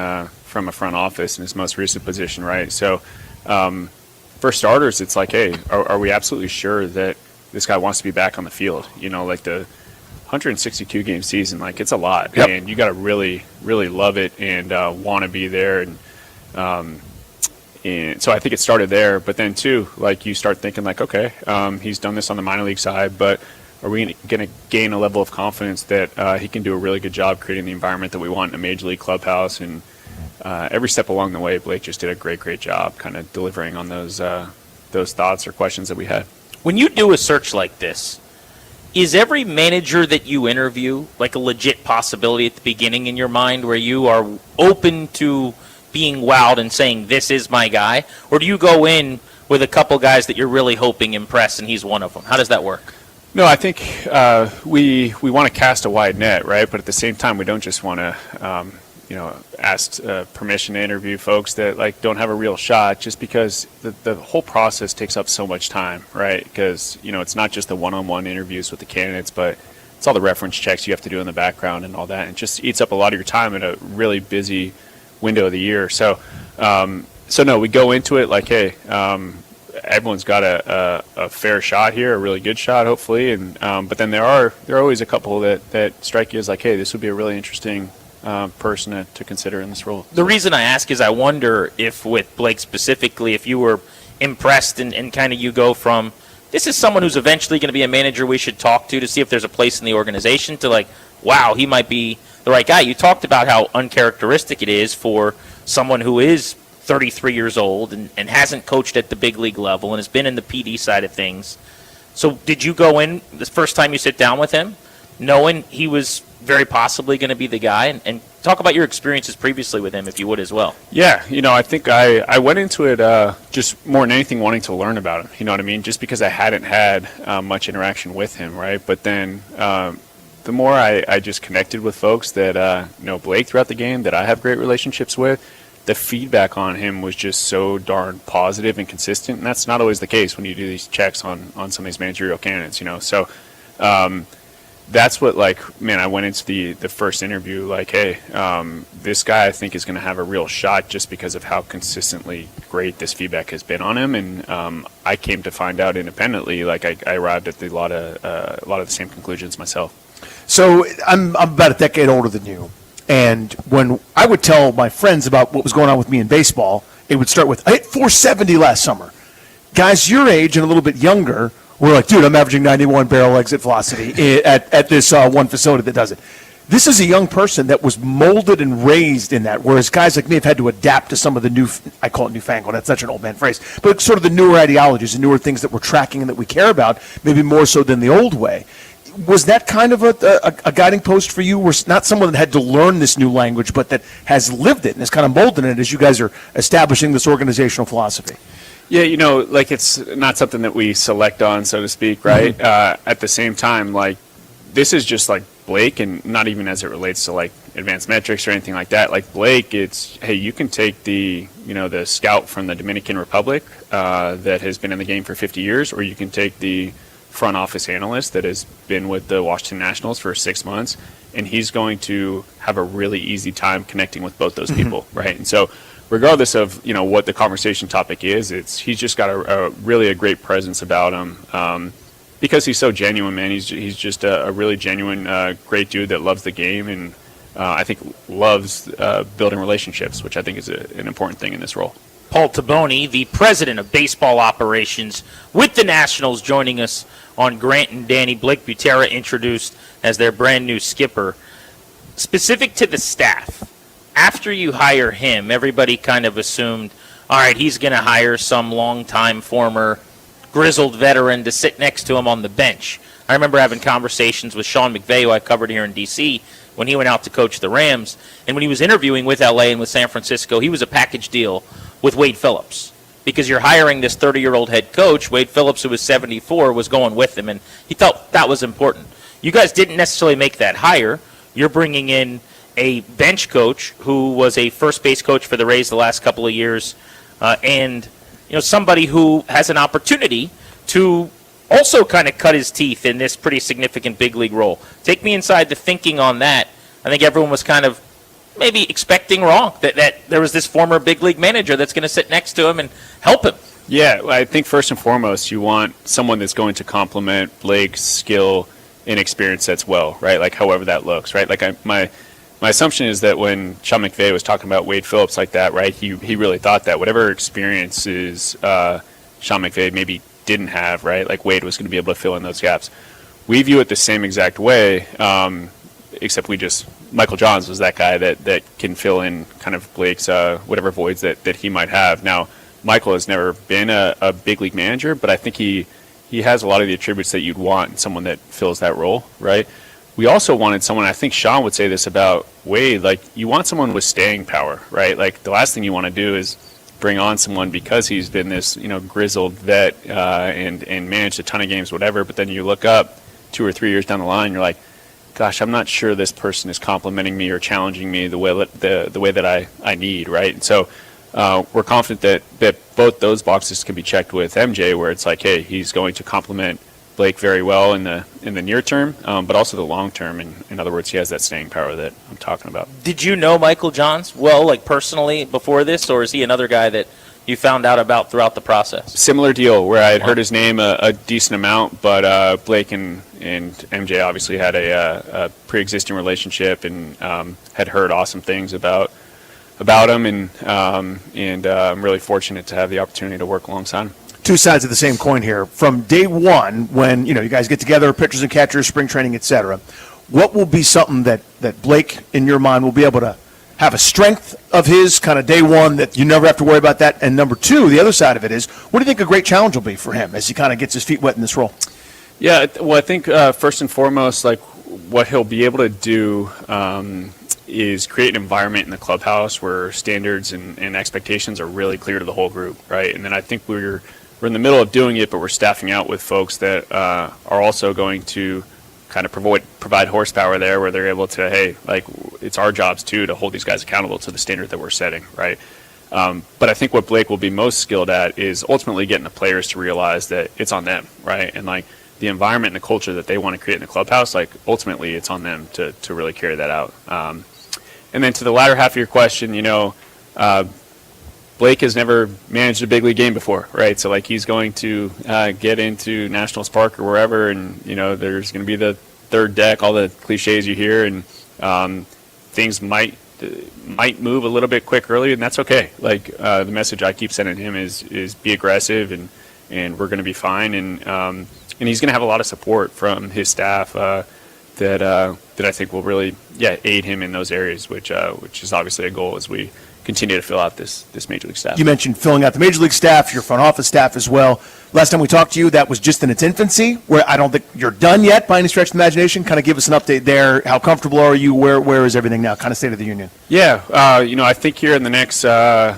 from a front office in his most recent position, right? So for starters, it's like, hey, are we absolutely sure that this guy wants to be back on the field? You know, like the 162 game season, like it's a lot, yep. And you got to really, really love it and want to be there. And so I think it started there, but then too, like you start thinking like, okay, he's done this on the minor league side, but are we going to gain a level of confidence that he can do a really good job creating the environment that we want in a major league clubhouse? And every step along the way, Blake just did a great job kind of delivering on those thoughts or questions that we had. When you do a search like this, is every manager that you interview like a legit possibility at the beginning in your mind where you are open to being wowed and saying, this is my guy? Or do you go in with a couple guys that you're really hoping impress and he's one of them? How does that work? No, I think we want to cast a wide net, right? But at the same time, we don't just want to, ask permission to interview folks that like don't have a real shot, just because the whole process takes up so much time, right? Because it's not just the one-on-one interviews with the candidates, but it's all the reference checks you have to do in the background and all that. And it just eats up a lot of your time in a really busy window of the year. So no, we go into it like, hey. Everyone's got a fair shot here, a really good shot, hopefully, and but then there are always a couple that strike you as like, hey, this would be a really interesting person to consider in this role. The reason I ask is I wonder if with Blake specifically, if you were impressed and kind of you go from, this is someone who's eventually going to be a manager we should talk to see if there's a place in the organization, to like, wow, he might be the right guy. You talked about how uncharacteristic it is for someone who is 33 years old and hasn't coached at the big league level and has been in the PD side of things So did you go in the first time you sit down with him knowing he was very possibly going to be the guy? And talk about your experiences previously with him, if you would, as well. Yeah, I think I went into it just more than anything wanting to learn about him, you know what I mean? Just because I hadn't had much interaction with him, right? But then the more I just connected with folks that know Blake throughout the game, that I have great relationships with, the feedback on him was just so darn positive and consistent, and that's not always the case when you do these checks on some of these managerial candidates, So that's what, I went into the first interview hey, this guy I think is going to have a real shot just because of how consistently great this feedback has been on him, and I came to find out independently. I arrived at a lot of the same conclusions myself. So I'm about a decade older than you, and when I would tell my friends about what was going on with me in baseball, it would start with, I hit 470 last summer. Guys your age and a little bit younger were like, dude, I'm averaging 91 barrel exit velocity at this one facility that does it. This is a young person that was molded and raised in that, whereas guys like me have had to adapt to some of the new, I call it newfangled, that's such an old man phrase, but sort of the newer ideologies and newer things that we're tracking and that we care about, maybe more so than the old way. Was that kind of a guiding post for you? Where not someone that had to learn this new language, but that has lived it and is kind of molded it as you guys are establishing this organizational philosophy? Yeah, it's not something that we select on, so to speak, right? Mm-hmm. At the same time, this is just Blake, and not even as it relates to advanced metrics or anything like that. Blake, it's, hey, you can take the scout from the Dominican Republic that has been in the game for 50 years, or you can take the front office analyst that has been with the Washington Nationals for 6 months, and he's going to have a really easy time connecting with both those people, right? And so regardless of what the conversation topic is, he's just got a great presence about him because he's so genuine, man. He's just a really genuine, great dude that loves the game, and I think loves building relationships, which I think is an important thing in this role. Paul Taboni, the president of baseball operations with the Nationals, joining us on Grant and Danny. Blake Butera introduced as their brand new skipper. Specific to the staff, after you hire him, everybody kind of assumed, all right, he's going to hire some longtime former grizzled veteran to sit next to him on the bench. I remember having conversations with Sean McVay, who I covered here in D.C., when he went out to coach the Rams. And when he was interviewing with L.A. and with San Francisco, he was a package deal with Wade Phillips, because you're hiring this 30-year-old head coach. Wade Phillips, who was 74, was going with him, and he felt that was important. You guys didn't necessarily make that hire. You're bringing in a bench coach who was a first base coach for the Rays the last couple of years, and somebody who has an opportunity to also kind of cut his teeth in this pretty significant big league role. Take me inside the thinking on that. I think everyone was kind of maybe expecting wrong, that there was this former big league manager that's going to sit next to him and help him. Yeah, I think first and foremost, you want someone that's going to complement Blake's skill and experience that's well, right? However that looks, right? My assumption is that when Sean McVay was talking about Wade Phillips like that, right, he really thought that whatever experiences Sean McVay maybe didn't have, right, Wade was going to be able to fill in those gaps. We view it the same exact way, except Michael Johns was that guy that can fill in kind of Blake's whatever voids that he might have. Now, Michael has never been a big league manager, but I think he has a lot of the attributes that you'd want in someone that fills that role, right? We also wanted someone, I think Sean would say this about Wade, you want someone with staying power, right? The last thing you want to do is bring on someone because he's been this, grizzled vet and managed a ton of games, whatever, but then you look up 2 or 3 years down the line, you're like, gosh, I'm not sure this person is complimenting me or challenging me the way that I need, right? And so we're confident that both those boxes can be checked with MJ, where it's hey, he's going to complement Blake very well in the near term, but also the long term. In other words, he has that staying power that I'm talking about. Did you know Michael Johns well, personally before this, or is he another guy that you found out about throughout the process? Similar deal, where I had heard his name a decent amount, but Blake and MJ obviously had a pre-existing relationship and had heard awesome things about him, and I'm really fortunate to have the opportunity to work alongside him. Two sides of the same coin here. From day one, when you guys get together, pitchers and catchers, spring training, etc., what will be something that Blake, in your mind, will be able to have a strength of his kind of day one that you never have to worry about that? And number two, the other side of it is, what do you think a great challenge will be for him as he kind of gets his feet wet in this role? Yeah, well, I think first and foremost, like what he'll be able to do is create an environment in the clubhouse where standards and expectations are really clear to the whole group, right? And then I think we're in the middle of doing it, but we're staffing out with folks that are also going to kind of provide horsepower there, where they're able to, hey, like it's our jobs too to hold these guys accountable to the standard that we're setting, right? But I think what Blake will be most skilled at is ultimately getting the players to realize that it's on them, right? And like the environment and the culture that they want to create in the clubhouse, like ultimately it's on them to really carry that out. And then to the latter half of your question, Blake has never managed a big league game before, right? So like he's going to get into Nationals Park or wherever, and there's going to be the third deck, all the cliches you hear, and things might move a little bit quick early, and that's okay. Like the message I keep sending him is be aggressive, and we're going to be fine, and he's going to have a lot of support from his staff that I think will really aid him in those areas, which is obviously a goal as we continue to fill out this Major League staff. You mentioned filling out the Major League staff, your front office staff as well. Last time we talked to you, that was just in its infancy, where I don't think you're done yet by any stretch of the imagination. Kind of give us an update there. How comfortable are you? Where is everything now? Kind of state of the union. Yeah, I think here in the next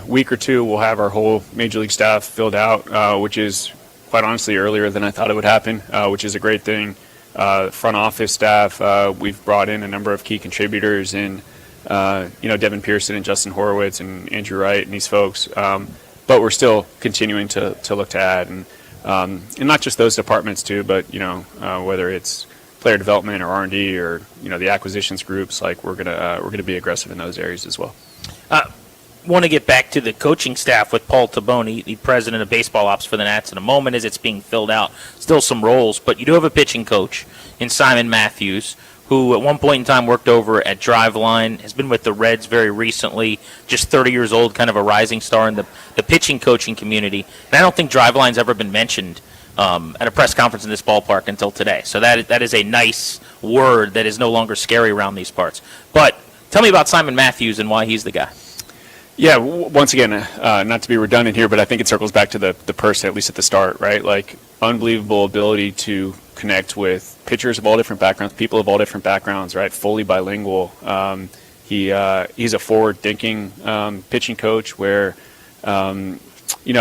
week or two, we'll have our whole Major League staff filled out, which is quite honestly earlier than I thought it would happen, which is a great thing. Front office staff, we've brought in a number of key contributors in, Devin Pearson and Justin Horowitz and Andrew Wright and these folks. But we're still continuing to look to add, and not just those departments too, but whether it's player development or R&D or the acquisitions groups, like we're gonna be aggressive in those areas as well. Want to get back to the coaching staff with Paul Taboni, the president of baseball ops for the Nats, in a moment as it's being filled out. Still some roles, but you do have a pitching coach in Simon Matthews, who at one point in time worked over at Driveline, has been with the Reds very recently, just 30 years old, kind of a rising star in the pitching coaching community. And I don't think Driveline's ever been mentioned at a press conference in this ballpark until today. So that is a nice word that is no longer scary around these parts. But tell me about Simon Matthews and why he's the guy. Yeah, once again, not to be redundant here, but I think it circles back to the person, at least at the start, right? Like, unbelievable ability to connect with pitchers of all different backgrounds, people of all different backgrounds, right? Fully bilingual. He's a forward-thinking pitching coach where, I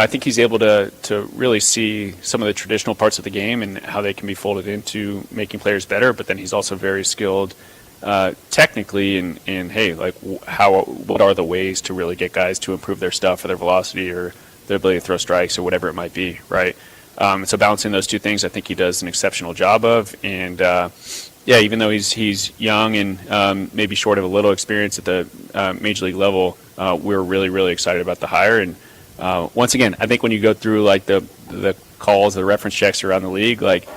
think he's able to really see some of the traditional parts of the game and how they can be folded into making players better, but then he's also very skilled technically in hey, like what are the ways to really get guys to improve their stuff or their velocity or their ability to throw strikes or whatever it might be, right? So balancing those two things, I think he does an exceptional job of. And even though he's young and maybe short of a little experience at the major league level, we're really, really excited about the hire. And once again, I think when you go through like the calls, the reference checks around the league, like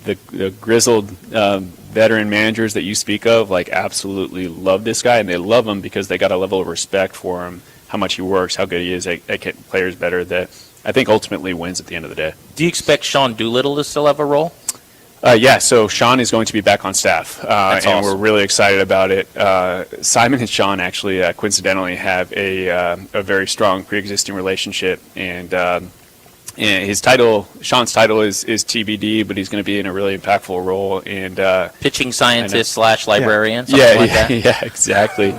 the grizzled veteran managers that you speak of, like absolutely love this guy, and they love him because they got a level of respect for him, how much he works, how good he is at getting players better, that I think ultimately wins at the end of the day. Do you expect Sean Doolittle to still have a role? So Sean is going to be back on staff, and awesome. We're really excited about it. Simon and Sean actually coincidentally have a very strong pre-existing relationship, and his title, Sean's title is TBD, but he's going to be in a really impactful role. And pitching scientist / librarian. Yeah, exactly.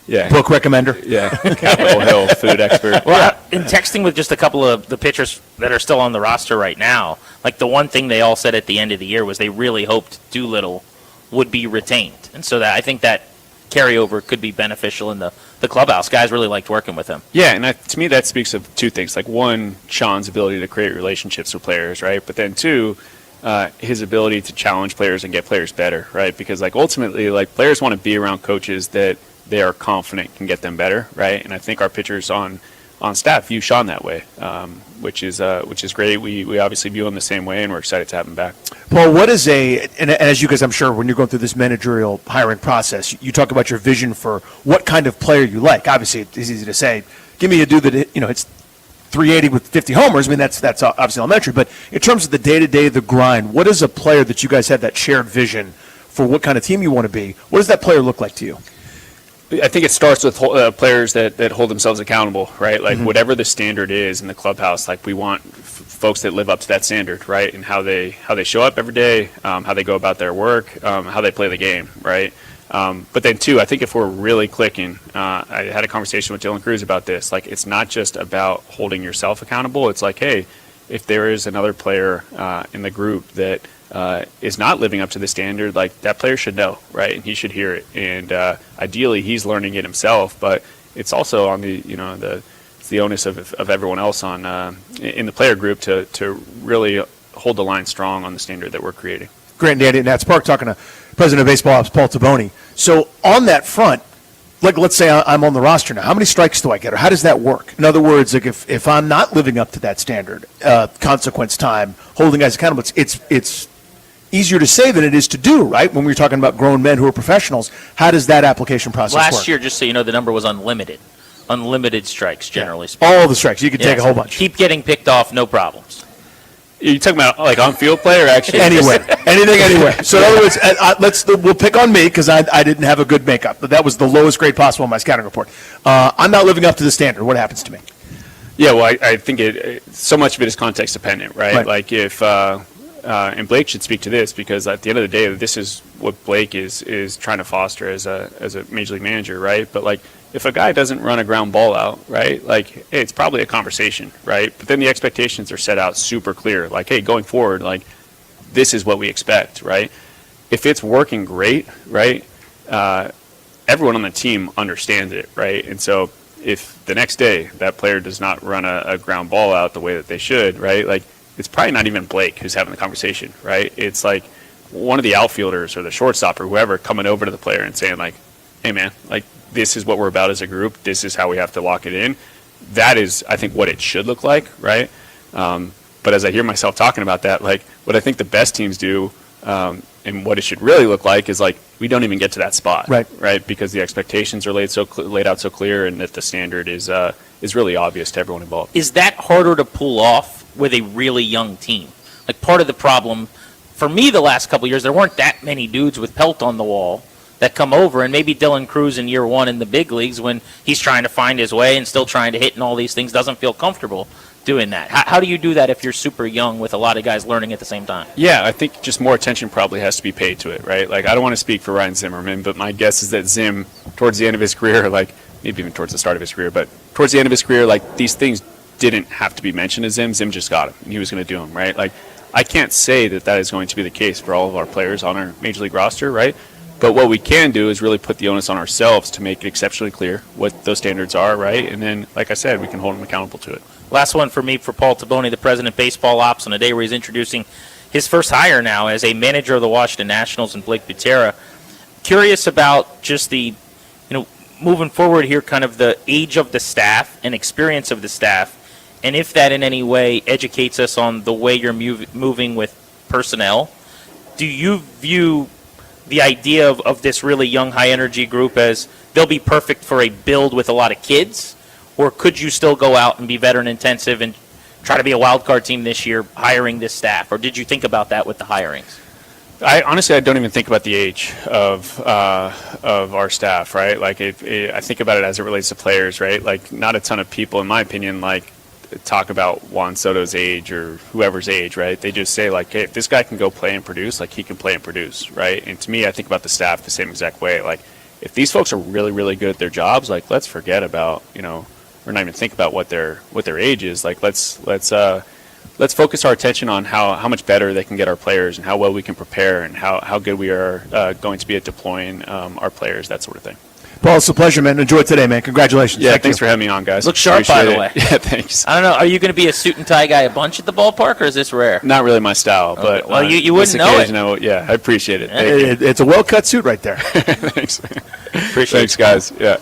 Yeah. Book recommender. Yeah. Capitol Hill food expert. Well, in texting with just a couple of the pitchers that are still on the roster right now, like the one thing they all said at the end of the year was they really hoped Doolittle would be retained. And so that I think that carryover could be beneficial in the clubhouse. Guys really liked working with him. Yeah, and to me that speaks of two things. Like one, Sean's ability to create relationships with players, right? But then two, his ability to challenge players and get players better, right? Because like ultimately, like players want to be around coaches that they are confident can get them better, right? And I think our pitchers on staff view Sean that way, which is great. We obviously view him the same way, and we're excited to have him back. Paul, what is and as you guys, I'm sure, when you're going through this managerial hiring process, you talk about your vision for what kind of player you like. Obviously, it's easy to say, give me a dude that it's 380 with 50 homers. I mean, that's obviously elementary. But in terms of the day-to-day, the grind, what is a player that you guys have that shared vision for what kind of team you want to be? What does that player look like to you? I think it starts with players that hold themselves accountable, right? Like whatever the standard is in the clubhouse, like we want folks that live up to that standard, right? And how they show up every day, how they go about their work, how they play the game, right? But then too, I think if we're really clicking, I had a conversation with Dylan Cruz about this. Like it's not just about holding yourself accountable. It's like, hey, if there is another player in the group that is not living up to the standard, like that player should know, right? And he should hear it. And ideally, he's learning it himself. But it's also on the it's the onus of everyone else on in the player group to really hold the line strong on the standard that we're creating. Grant and Danny at Nats Park talking to President of Baseball Ops Paul Taboni. So on that front, like let's say I'm on the roster now. How many strikes do I get, or how does that work? In other words, like if I'm not living up to that standard, consequence time, holding guys accountable, it's easier to say than it is to do, right? When we're talking about grown men who are professionals, how does that application process work? Last year, just so you know, the number was unlimited strikes, generally speaking. All the strikes, you could take a whole bunch. Keep getting picked off, no problems. Are you talking about like on field play or actually? Anywhere, anything, anywhere. So in other words, we'll pick on me because I didn't have a good makeup, but that was the lowest grade possible in my scouting report. I'm not living up to the standard. What happens to me? Yeah, well, I think so much of it is context dependent, right? Like if and Blake should speak to this because at the end of the day, this is what Blake is trying to foster as a major league manager, right? But like if a guy doesn't run a ground ball out, right? Like hey, it's probably a conversation, right? But then the expectations are set out super clear, like hey, going forward, like this is what we expect, right? If it's working great, right? Everyone on the team understands it, right? And so if the next day that player does not run a ground ball out the way that they should, right? Like it's probably not even Blake who's having the conversation, right? It's like one of the outfielders or the shortstop or whoever coming over to the player and saying like, hey man, like this is what we're about as a group. This is how we have to lock it in. That is, I think, what it should look like, right? But as I hear myself talking about that, like what I think the best teams do and what it should really look like is like we don't even get to that spot, right? Because the expectations are laid out so clear, and that the standard is really obvious to everyone involved. Is that harder to pull off with a really young team? Like part of the problem for me the last couple of years, there weren't that many dudes with pelt on the wall that come over, and maybe Dylan Cruz in year one in the big leagues when he's trying to find his way and still trying to hit and all these things doesn't feel comfortable doing that. How do you do that if you're super young with a lot of guys learning at the same time? Yeah, I think just more attention probably has to be paid to it, right? Like I don't want to speak for Ryan Zimmerman, but my guess is that Zim, towards the end of his career, like maybe even towards the start of his career, but towards the end of his career, like these things didn't have to be mentioned to Zim. Zim just got them, and he was going to do them, right? Like I can't say that is going to be the case for all of our players on our major league roster, right? But what we can do is really put the onus on ourselves to make it exceptionally clear what those standards are, right? And then, like I said, we can hold them accountable to it. Last one for me for Paul Taboni, the president of Baseball Ops, on a day where he's introducing his first hire now as a manager of the Washington Nationals and Blake Butera. Curious about just the, moving forward here, kind of the age of the staff and experience of the staff, and if that in any way educates us on the way you're moving with personnel. Do you view the idea of this really young, high-energy group as they'll be perfect for a build with a lot of kids? Or could you still go out and be veteran-intensive and try to be a wild card team this year hiring this staff? Or did you think about that with the hirings? I don't even think about the age of our staff, right? Like I think about it as it relates to players, right? Like not a ton of people, in my opinion, like talk about Juan Soto's age or whoever's age, right? They just say like, hey, if this guy can go play and produce, like he can play and produce, right? And to me, I think about the staff the same exact way. Like if these folks are really, really good at their jobs, like let's forget about, or not even think about what their age is. Like let's focus our attention on how much better they can get our players and how well we can prepare and how good we are going to be at deploying our players, that sort of thing. Paul, it's a pleasure, man. Enjoy it today, man. Congratulations. Yeah, thanks for having me on, guys. Look sharp, Appreciate by the it. way. Yeah, thanks. I don't know. Are you going to be a suit and tie guy a bunch at the ballpark, or is this rare? Not really my style, but okay. Well, you wouldn't know it. Yeah, I appreciate it. It's a well-cut suit right there. Thanks. Appreciate Thanks, guys. Yeah.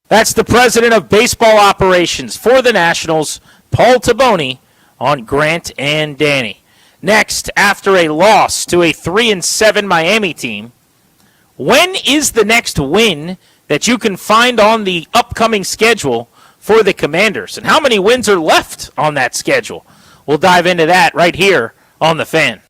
That's the president of baseball operations for the Nationals, Paul Taboni, on Grant and Danny. Next, after a loss to a 3-7 Miami team, when is the next win that you can find on the upcoming schedule for the Commanders? And how many wins are left on that schedule? We'll dive into that right here on The Fan.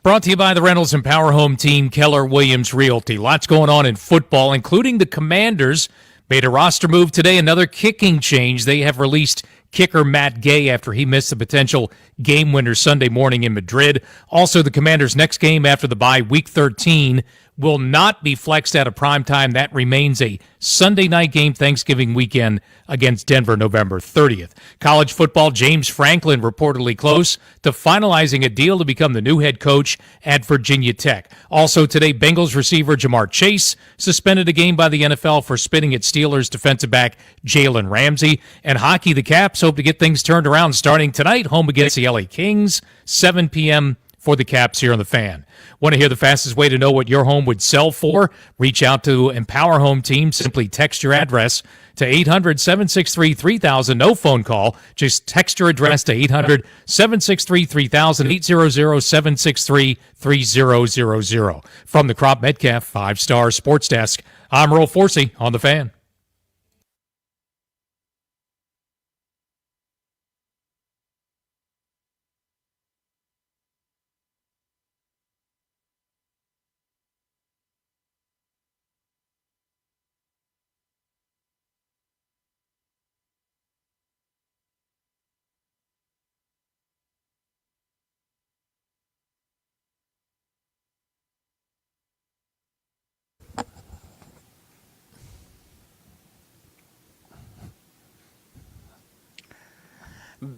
Brought to you by the Reynolds and Power Home team, Keller Williams Realty. Lots going on in football, including the Commanders made a roster move today, another kicking change. They have released kicker Matt Gay after he missed the potential game winner Sunday morning in Madrid. Also, the Commanders' next game after the bye, Week 13, will not be flexed out of primetime. That remains a Sunday night game Thanksgiving weekend against Denver, November 30th. College football, James Franklin reportedly close to finalizing a deal to become the new head coach at Virginia Tech. Also today, Bengals receiver Jamar Chase suspended a game by the NFL for spitting at Steelers defensive back Jalen Ramsey. And hockey, the Caps hope to get things turned around starting tonight, home against the LA Kings, 7 p.m. for the Caps here on The Fan. Want to hear the fastest way to know what your home would sell for? Reach out to Empower Home Team. Simply text your address to 800-763-3000. No phone call. Just text your address to 800-763-3000, 800-763-3000. From the Crop Metcalf 5-Star Sports Desk, I'm Earl Forsey on The Fan.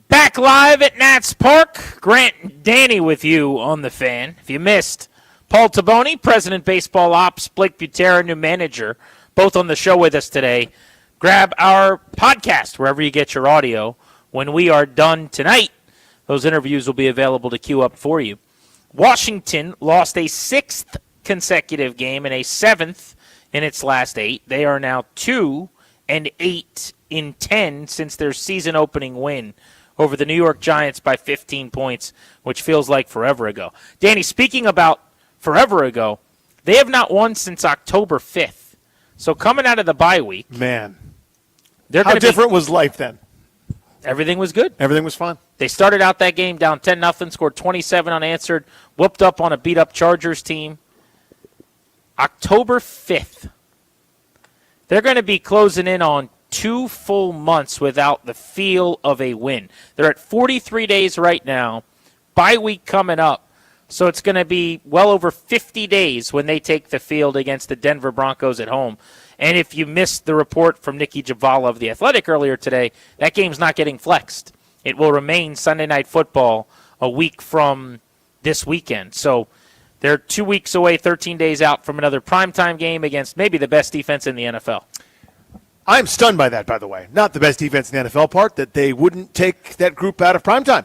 Back live at Nats Park. Grant and Danny with you on The Fan. If you missed, Paul Taboni, President Baseball Ops, Blake Butera, new manager, both on the show with us today. Grab our podcast wherever you get your audio. When we are done tonight, those interviews will be available to queue up for you. Washington lost a 6th consecutive game and a 7th in its last 8. They are now 2-8 in 10 since their season opening win over the New York Giants by 15 points, which feels like forever ago. Danny, speaking about forever ago, they have not won since October 5th. So coming out of the bye week, man, how different was life then? Everything was good. Everything was fine. They started out that game down 10-0, scored 27 unanswered, whooped up on a beat-up Chargers team. October 5th, they're going to be closing in on 2 full months without the feel of a win. They're at 43 days right now, bye week coming up, so it's going to be well over 50 days when they take the field against the Denver Broncos at home. And if you missed the report from Nikki Javala of The Athletic earlier today, that game's not getting flexed. It will remain Sunday Night Football a week from this weekend. So they're 2 weeks away, 13 days out from another primetime game against maybe the best defense in the NFL. I'm stunned by that, by the way. Not the best defense in the NFL part, that they wouldn't take that group out of primetime.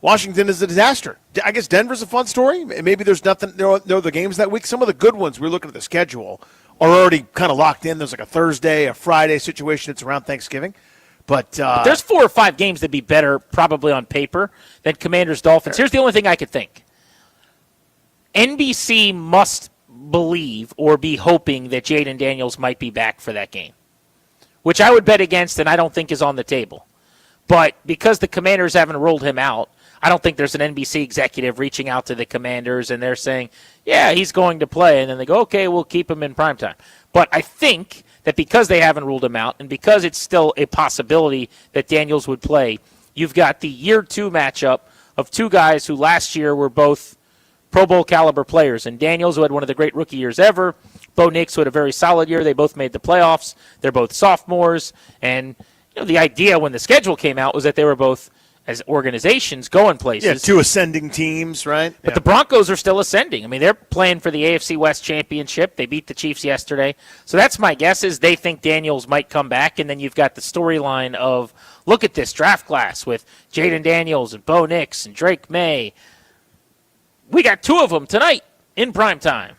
Washington is a disaster. I guess Denver's a fun story. Maybe there's nothing, no other games that week. Some of the good ones, we're looking at the schedule, are already kind of locked in. There's like a Thursday, a Friday situation. It's around Thanksgiving. But there's 4 or 5 games that'd be better probably on paper than Commanders-Dolphins. Here's the only thing I could think. NBC must believe or be hoping that Jaden Daniels might be back for that game, which I would bet against and I don't think is on the table. But because the Commanders haven't ruled him out, I don't think there's an NBC executive reaching out to the Commanders and they're saying, yeah, he's going to play. And then they go, okay, we'll keep him in primetime. But I think that because they haven't ruled him out and because it's still a possibility that Daniels would play, you've got the year 2 matchup of 2 guys who last year were both Pro Bowl caliber players. And Daniels, who had one of the great rookie years ever, Bo Nix, who had a very solid year. They both made the playoffs. They're both sophomores. And the idea when the schedule came out was that they were both, as organizations, going places. Yeah, 2 ascending teams, right? But the Broncos are still ascending. I mean, they're playing for the AFC West Championship. They beat the Chiefs yesterday. So that's my guess is they think Daniels might come back. And then you've got the storyline of, look at this draft class with Jaden Daniels and Bo Nix and Drake May. We got 2 of them tonight in primetime.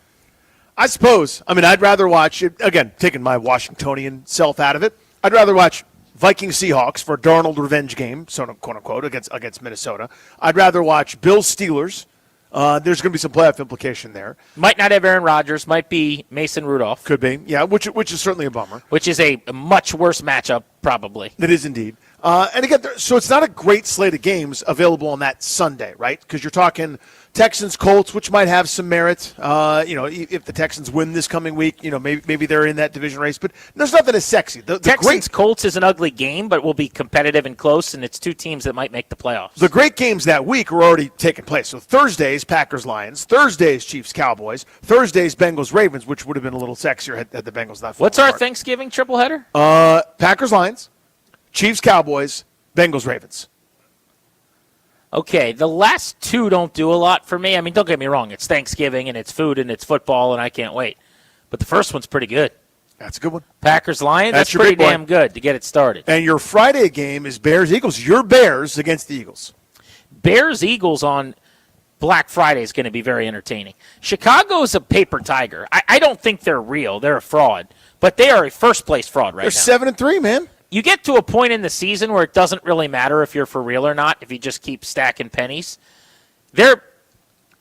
I suppose. I mean, I'd rather watch, again, taking my Washingtonian self out of it, I'd rather watch Vikings Seahawks for a Darnold revenge game, so quote unquote, against Minnesota. I'd rather watch Bills Steelers. There's going to be some playoff implication there. Might not have Aaron Rodgers. Might be Mason Rudolph. Could be, yeah, which is certainly a bummer. Which is a much worse matchup, probably. It is indeed. And again, so it's not a great slate of games available on that Sunday, right? Because you're talking Texans, Colts, which might have some merit. If the Texans win this coming week, maybe they're in that division race. But there's nothing as sexy. The Texans Colts is an ugly game, but will be competitive and close, and it's two teams that might make the playoffs. The great games that week are already taking place. So Thursdays, Packers, Lions. Thursdays, Chiefs, Cowboys. Thursdays, Bengals, Ravens, which would have been a little sexier had the Bengals not. What's our Thanksgiving triple header? Packers, Lions. Chiefs, Cowboys, Bengals, Ravens. Okay, the last two don't do a lot for me. I mean, don't get me wrong. It's Thanksgiving, and it's food, and it's football, and I can't wait. But the first one's pretty good. That's a good one. Packers, Lions, that's your pretty big boy. damn good to get it started. And your Friday game is Bears, Eagles. Your Bears against the Eagles. Bears, Eagles on Black Friday is going to be very entertaining. Chicago's a paper tiger. I don't think they're real. They're a fraud. But they are a first-place fraud right They're now. 7-3, man. You get to a point in the season where it doesn't really matter if you're for real or not, if you just keep stacking pennies. They're,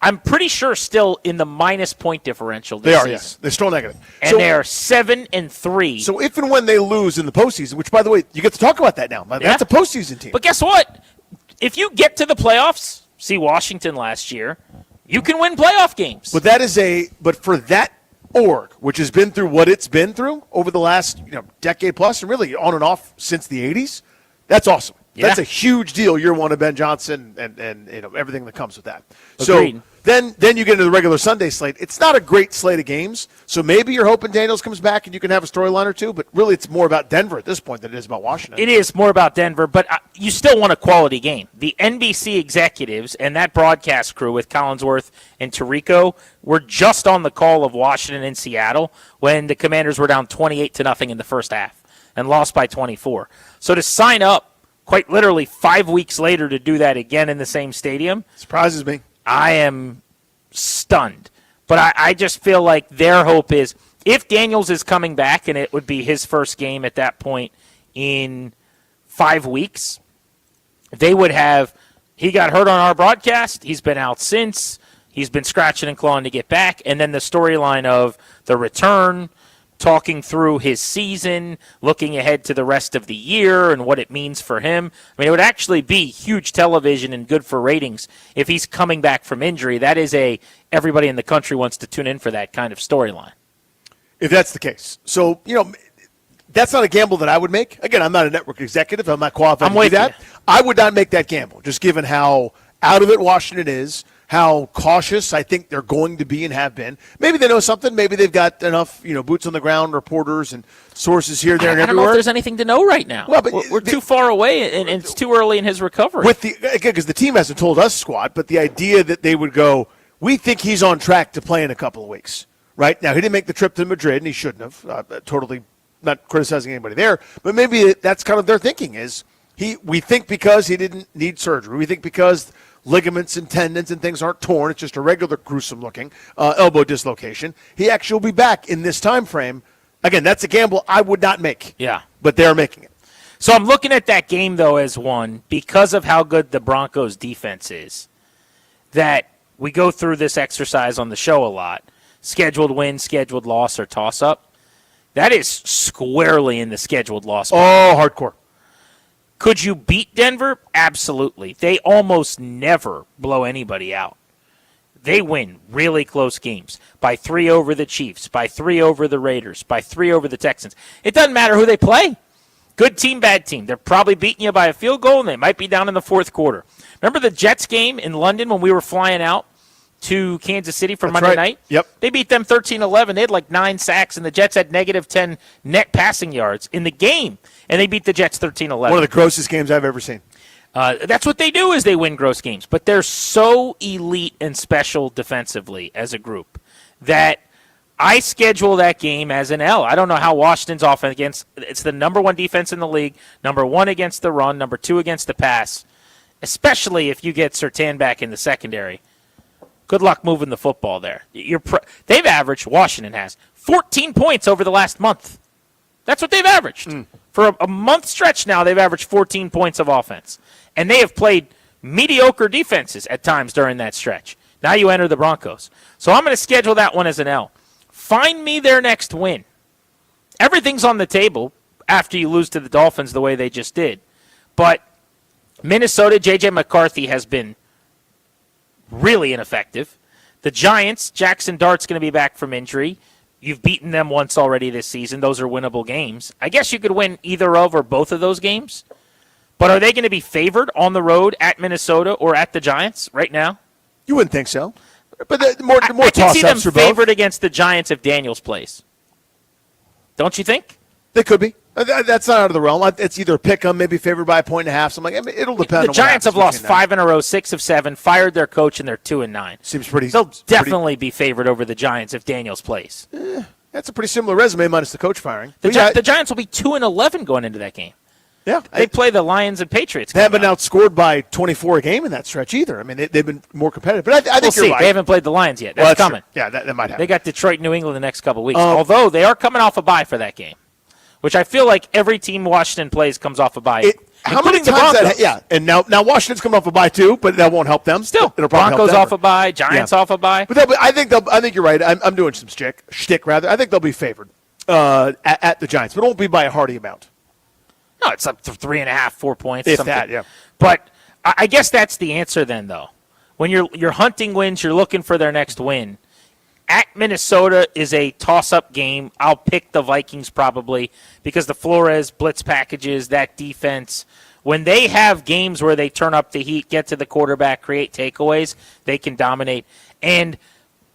I'm pretty sure, still in the minus point differential this They are, season. yes. They're still negative. And they're 7-3. So if and when they lose in the postseason, which, by the way, you get to talk about that now. That's a postseason team. But guess what? If you get to the playoffs, see Washington last year, you can win playoff games. But that is but for that org, which has been through what it's been through over the last decade plus, and really on and off since the 80s, that's awesome. Yeah. That's a huge deal. Year one of Ben Johnson and everything that comes with that. Agreed. So then you get into the regular Sunday slate. It's not a great slate of games. So maybe you're hoping Daniels comes back and you can have a storyline or two. But really, it's more about Denver at this point than it is about Washington. It is more about Denver, but you still want a quality game. The NBC executives and that broadcast crew with Collinsworth and Tirico were just on the call of Washington and Seattle when the Commanders were down 28-0 in the first half and lost by 24. So to sign up quite literally 5 weeks later to do that again in the same stadium surprises me. I am stunned. But I just feel like their hope is if Daniels is coming back, and it would be his first game at that point in 5 weeks, they would have – he got hurt on our broadcast. He's been out since. He's been scratching and clawing to get back. And then the storyline of the return, talking through his season, looking ahead to the rest of the year and what it means for him. I mean, it would actually be huge television and good for ratings if he's coming back from injury. That is everybody in the country wants to tune in for that kind of storyline. If that's the case. So, that's not a gamble that I would make. Again, I'm not a network executive. I'm not qualified to do that. I would not make that gamble, just given how out of it Washington is, how cautious I think they're going to be and have been. Maybe they know something. Maybe they've got enough, boots on the ground reporters and sources here, there, and I don't everywhere. know if there's anything to know right now. Well, but we're too far away, and it's too early in his recovery. Because the team hasn't told us squad, but the idea that they would go, we think he's on track to play in a couple of weeks. Right now, he didn't make the trip to Madrid, and he shouldn't have. Totally not criticizing anybody there, but maybe that's kind of their thinking is we think because he didn't need surgery, we think because ligaments and tendons and things aren't torn, it's just a regular gruesome looking elbow dislocation, he actually will be back in this time frame. Again, that's a gamble I would not make. Yeah. But they're making it. So I'm looking at that game, though, as one, because of how good the Broncos' defense is, that we go through this exercise on the show a lot. Scheduled win, scheduled loss, or toss-up. That is squarely in the scheduled loss. Oh, hardcore. Could you beat Denver? Absolutely. They almost never blow anybody out. They win really close games by 3 over the Chiefs, by 3 over the Raiders, by 3 over the Texans. It doesn't matter who they play. Good team, bad team. They're probably beating you by a field goal, and they might be down in the fourth quarter. Remember the Jets game in London when we were flying out to Kansas City for Monday night? Yep. They beat them 13-11. They had like 9 sacks, and the Jets had negative 10 net passing yards in the game, and they beat the Jets 13-11. One of the grossest games I've ever seen. That's what they do is they win gross games, but they're so elite and special defensively as a group that I schedule that game as an L. I don't know how Washington's offense against – it's the number 1 defense in the league, number 1 against the run, number 2 against the pass, especially if you get Surtain back in the secondary. Good luck moving the football there. They've averaged, Washington has, 14 points over the last month. That's what they've averaged. For a month stretch now, they've averaged 14 points of offense. And they have played mediocre defenses at times during that stretch. Now you enter the Broncos. So I'm going to schedule that one as an L. Find me their next win. Everything's on the table after you lose to the Dolphins the way they just did. But Minnesota, J.J. McCarthy has been really ineffective. The Giants, Jackson Dart's going to be back from injury. You've beaten them once already this season. Those are winnable games. I guess you could win either of or both of those games. But are they going to be favored on the road at Minnesota or at the Giants right now? You wouldn't think so. But the more I can see them toss-ups for favored both. against the Giants if Daniels plays. Don't you think? They could be. That's not out of the realm. It's either pick them, maybe favored by 1.5. So I'm like, I mean, it'll depend. The on Giants have what lost happens between 5 in a row, 6 of 7, fired their coach, and they're 2-9. Seems pretty. They'll definitely be favored over the Giants if Daniels plays. That's a pretty similar resume minus the coach firing. The Giants will be 2-11 going into that game. Yeah, they play the Lions and Patriots. They haven't been outscored by 24 a game in that stretch either. I mean, they've been more competitive. But I think we'll you're see. right. They haven't played the Lions yet. Well, That's coming. true. Yeah, that might happen. They got Detroit, New England the next couple of weeks. Although they are coming off a bye for that game, which I feel like every team Washington plays comes off a bye. How many including the times Broncos. yeah, and now Washington's come off a bye too, but that won't help them. Still, it'll probably Broncos help off them. a bye, Giants off a bye. But I think you're right. I'm doing some shtick rather. I think they'll be favored at the Giants, but it won't be by a hearty amount. No, it's up to 3.5, 4 points. If something. that, yeah. But I guess that's the answer then, though. When you're hunting wins, you're looking for their next win. At Minnesota is a toss-up game. I'll pick the Vikings probably because the Flores blitz packages, that defense. When they have games where they turn up the heat, get to the quarterback, create takeaways, they can dominate. And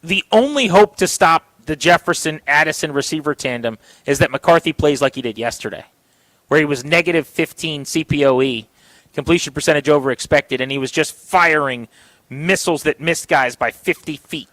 the only hope to stop the Jefferson-Addison receiver tandem is that McCarthy plays like he did yesterday, where he was negative 15 CPOE, completion percentage over expected, and he was just firing missiles that missed guys by 50 feet.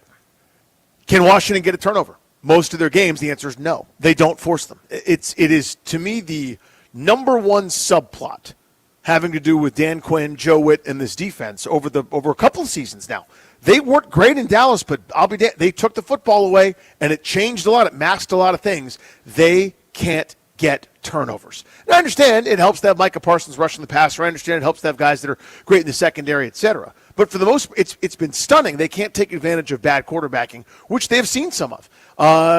Can Washington get a turnover? Most of their games, the answer is no. They don't force them. It is, to me, the number one subplot having to do with Dan Quinn, Joe Witt, and this defense over a couple of seasons now. They weren't great in Dallas, but I'll be damned. They took the football away, and it changed a lot. It masked a lot of things. They can't get turnovers. And I understand it helps to have Micah Parsons rushing the passer. I understand it helps to have guys that are great in the secondary, et cetera. But for the most, it's been stunning. They can't take advantage of bad quarterbacking, which they have seen some of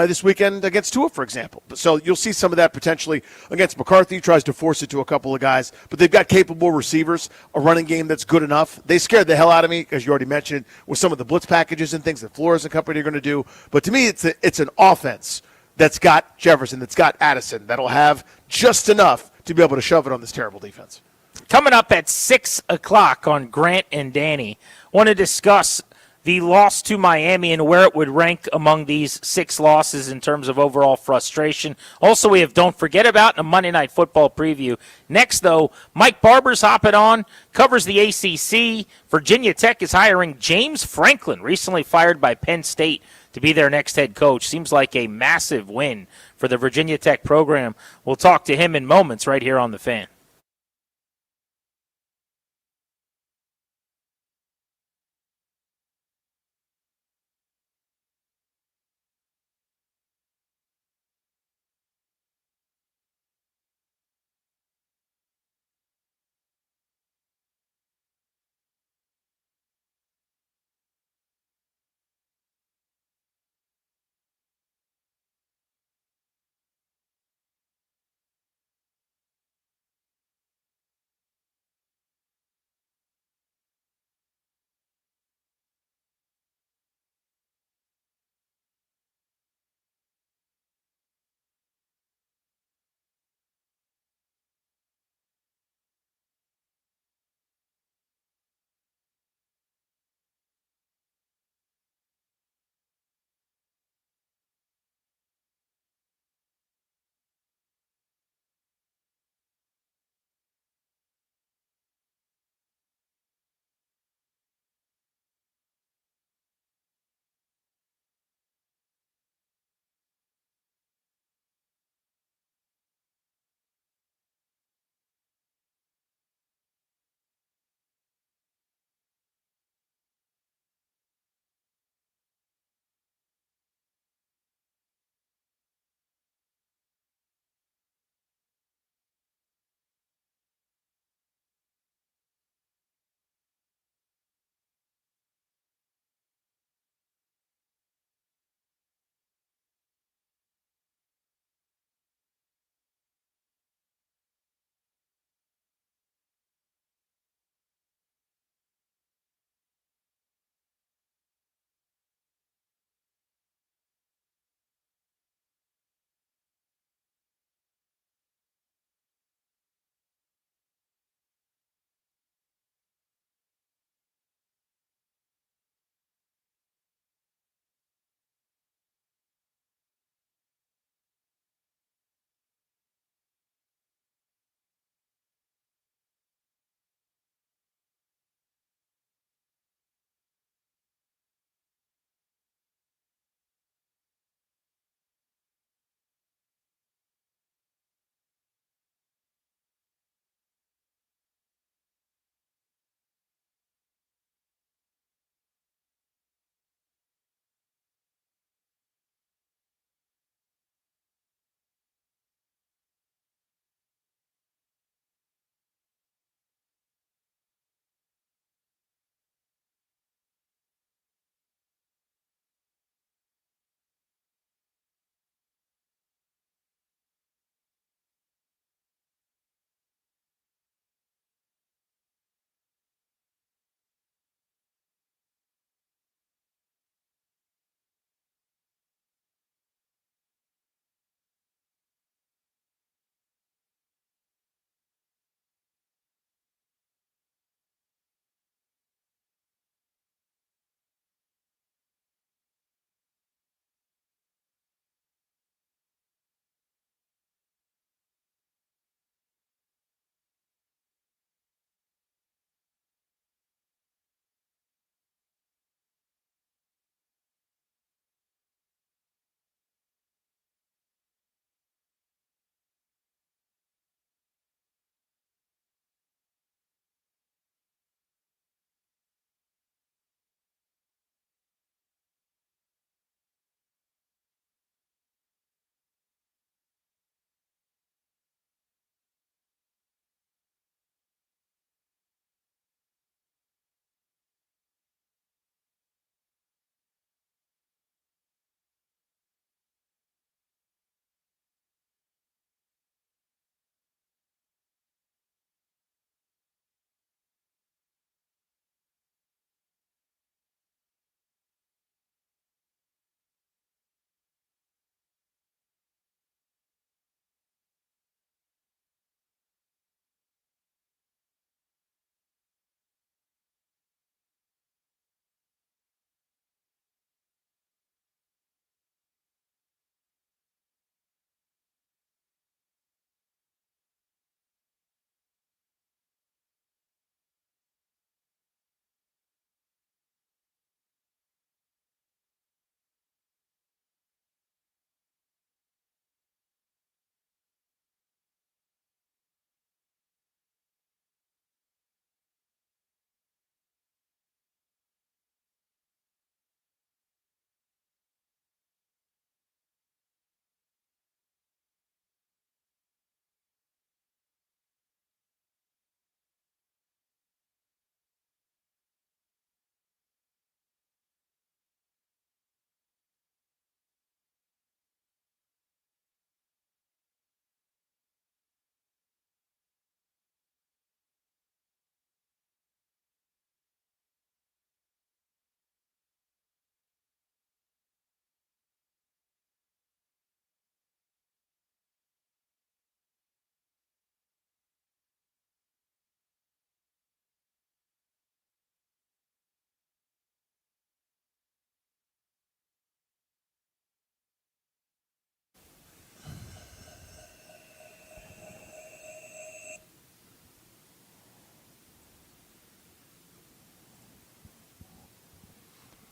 this weekend against Tua, for example. So you'll see some of that potentially against McCarthy. He tries to force it to a couple of guys, but they've got capable receivers, a running game that's good enough. They scared the hell out of me, as you already mentioned, with some of the blitz packages and things that Flores and company are going to do. But to me, it's an offense that's got Jefferson, that's got Addison, that'll have just enough to be able to shove it on this terrible defense. Coming up at 6 o'clock on Grant and Danny, want to discuss the loss to Miami and where it would rank among these 6 losses in terms of overall frustration. Also, we have Don't Forget About a Monday Night Football preview. Next, though, Mike Barber's hopping on, covers the ACC. Virginia Tech is hiring James Franklin, recently fired by Penn State, to be their next head coach. Seems like a massive win for the Virginia Tech program. We'll talk to him in moments right here on The Fan.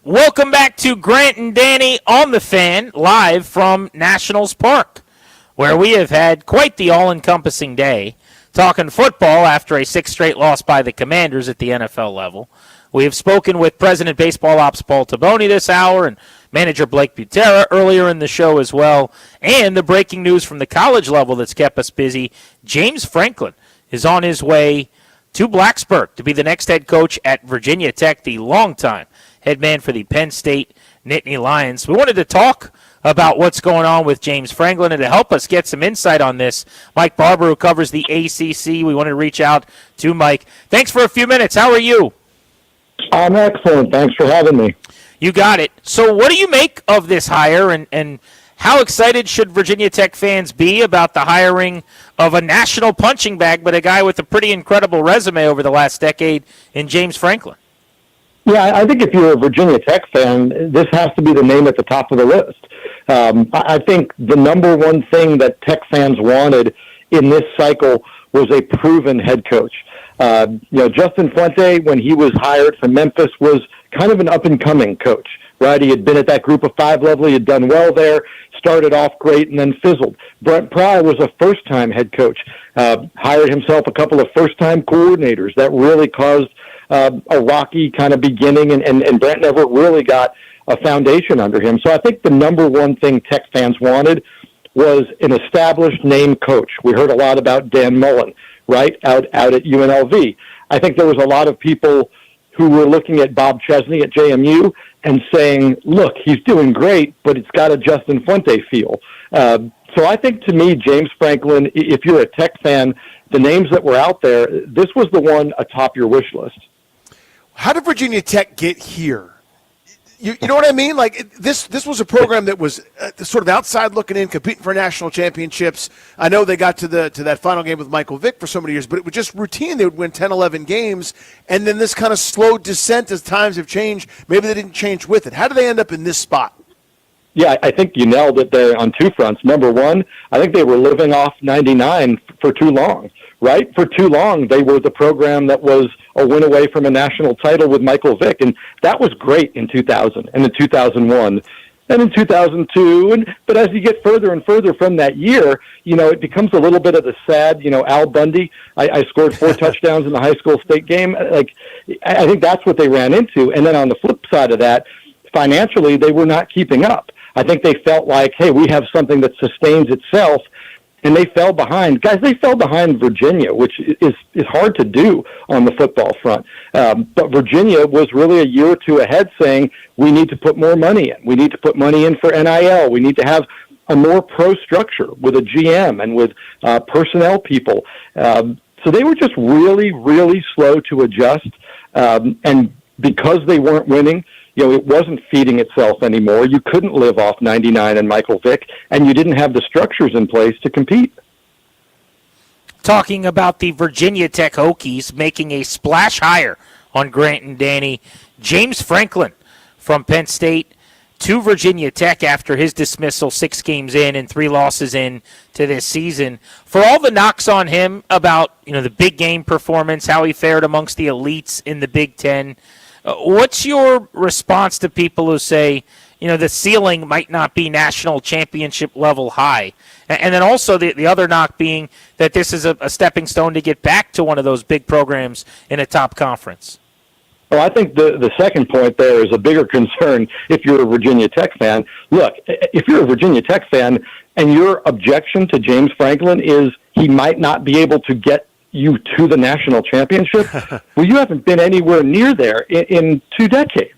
Welcome back to Grant and Danny on the Fan, live from Nationals Park, where we have had quite the all-encompassing day talking football after a 6th straight loss by the Commanders at the NFL level. We have spoken with President Baseball Ops Paul Taboni this hour and manager Blake Butera earlier in the show as well. And the breaking news from the college level that's kept us busy, James Franklin is on his way to Blacksburg to be the next head coach at Virginia Tech, the longtime head man for the Penn State Nittany Lions. We wanted to talk about what's going on with James Franklin, and to help us get some insight on this, Mike Barber, who covers the ACC. We wanted to reach out to Mike. Thanks for a few minutes. How are you? I'm excellent. Thanks for having me. You got it. So what do you make of this hire, and how excited should Virginia Tech fans be about the hiring of a national punching bag, but a guy with a pretty incredible resume over the last decade in James Franklin? Yeah, I think if you're a Virginia Tech fan, this has to be the name at the top of the list. I think the number one thing that Tech fans wanted in this cycle was a proven head coach. Justin Fuente, when he was hired from Memphis, was kind of an up-and-coming coach, right? He had been at that Group of 5 level. He had done well there, started off great, and then fizzled. Brent Pry was a first-time head coach, hired himself a couple of first-time coordinators. That really caused a rocky kind of beginning, and Brent never really got a foundation under him. So I think the number one thing Tech fans wanted was an established name coach. We heard a lot about Dan Mullen, right, out at UNLV. I think there was a lot of people who were looking at Bob Chesney at JMU and saying, look, he's doing great, but it's got a Justin Fuente feel. So I think, to me, James Franklin, if you're a Tech fan, the names that were out there, this was the one atop your wish list. How did Virginia Tech get here? You know what I mean? Like, this was a program that was sort of outside looking in, competing for national championships. I know they got to that final game with Michael Vick for so many years, but it was just routine. They would win 10, 11 games, and then this kind of slow descent as times have changed. Maybe they didn't change with it. How did they end up in this spot? Yeah, I think you nailed it there on two fronts. Number one, I think they were living off 99 for too long, right? For too long, they were the program that was a win away from a national title with Michael Vick, and that was great in 2000 and in 2001 and in 2002. But as you get further and further from that year, it becomes a little bit of the sad, Al Bundy. I scored 4 touchdowns in the high school state game. I think that's what they ran into. And then on the flip side of that, financially, they were not keeping up. I think they felt like, hey, we have something that sustains itself, and they fell behind. Guys, they fell behind Virginia, which is hard to do on the football front. But Virginia was really a year or two ahead saying, we need to put more money in. We need to put money in for NIL. We need to have a more pro structure with a GM and with personnel people. So they were just really, really slow to adjust. And because they weren't winning, it wasn't feeding itself anymore. You couldn't live off 99 and Michael Vick, and you didn't have the structures in place to compete. Talking about the Virginia Tech Hokies making a splash hire on Grant and Danny, James Franklin from Penn State to Virginia Tech after his dismissal 6 games in and 3 losses in to this season. For all the knocks on him about the big game performance, how he fared amongst the elites in the Big Ten, what's your response to people who say, the ceiling might not be national championship level high? And then also the other knock being that this is a stepping stone to get back to one of those big programs in a top conference. Well, I think the second point there is a bigger concern if you're a Virginia Tech fan. Look, if you're a Virginia Tech fan and your objection to James Franklin is he might not be able to get you to the national championship, well, you haven't been anywhere near there in 2 decades.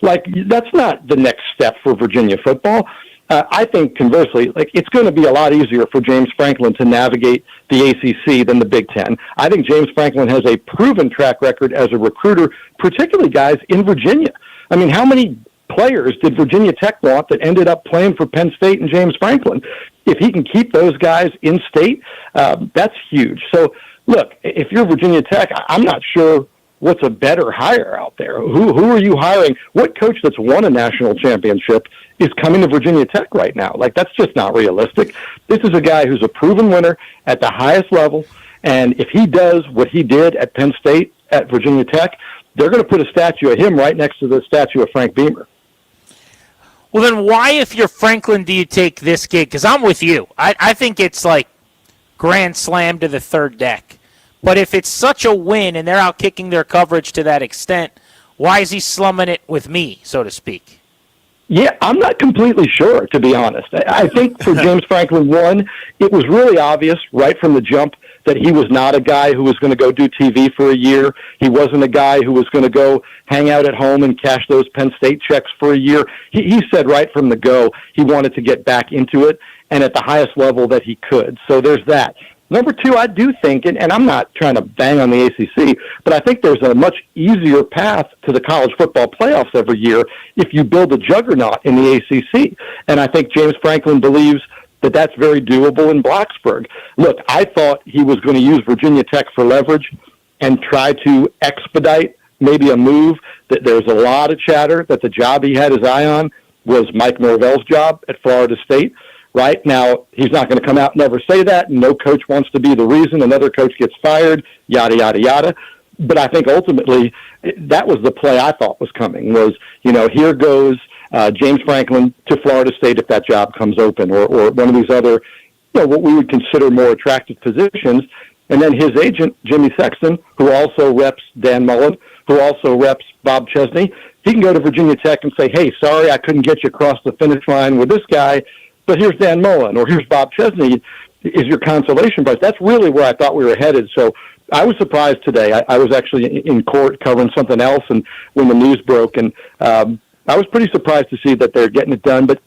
That's not the next step for Virginia football. I think, conversely, it's going to be a lot easier for James Franklin to navigate the ACC than the Big Ten. I think James Franklin has a proven track record as a recruiter, particularly guys in Virginia. I mean, how many players did Virginia Tech want that ended up playing for Penn State and James Franklin? If he can keep those guys in state, that's huge. So, look, if you're Virginia Tech, I'm not sure what's a better hire out there. Who are you hiring? What coach that's won a national championship is coming to Virginia Tech right now? That's just not realistic. This is a guy who's a proven winner at the highest level, and if he does what he did at Penn State, at Virginia Tech, they're going to put a statue of him right next to the statue of Frank Beamer. Well, then why, if you're Franklin, do you take this gig? Because I'm with you. I think it's like grand slam to the third deck. But if it's such a win and they're out kicking their coverage to that extent, why is he slumming it with me, so to speak? Yeah, I'm not completely sure, to be honest. I think for James Franklin, one, it was really obvious right from the jump that he was not a guy who was going to go do TV for a year. He wasn't a guy who was going to go hang out at home and cash those Penn State checks for a year. He said right from the go he wanted to get back into it and at the highest level that he could. So there's that. Number two, I do think, and I'm not trying to bang on the ACC, but I think there's a much easier path to the college football playoffs every year if you build a juggernaut in the ACC. And I think James Franklin believes that that's very doable in Blacksburg. Look, I thought he was going to use Virginia Tech for leverage and try to expedite maybe a move. That there's a lot of chatter that the job he had his eye on was Mike Norvell's job at Florida State. Right now, he's not going to come out and never say that, and no coach wants to be the reason another coach gets fired, yada, yada, yada. But I think ultimately that was the play I thought was coming was, here goes James Franklin to Florida State if that job comes open or one of these other, what we would consider more attractive positions. And then his agent, Jimmy Sexton, who also reps Dan Mullen, who also reps Bob Chesney, he can go to Virginia Tech and say, hey, sorry, I couldn't get you across the finish line with this guy, but here's Dan Mullen or here's Bob Chesney is your consolation prize. That's really where I thought we were headed. So I was surprised today. I was actually in court covering something else, and when the news broke, and I was pretty surprised to see that they're getting it done. But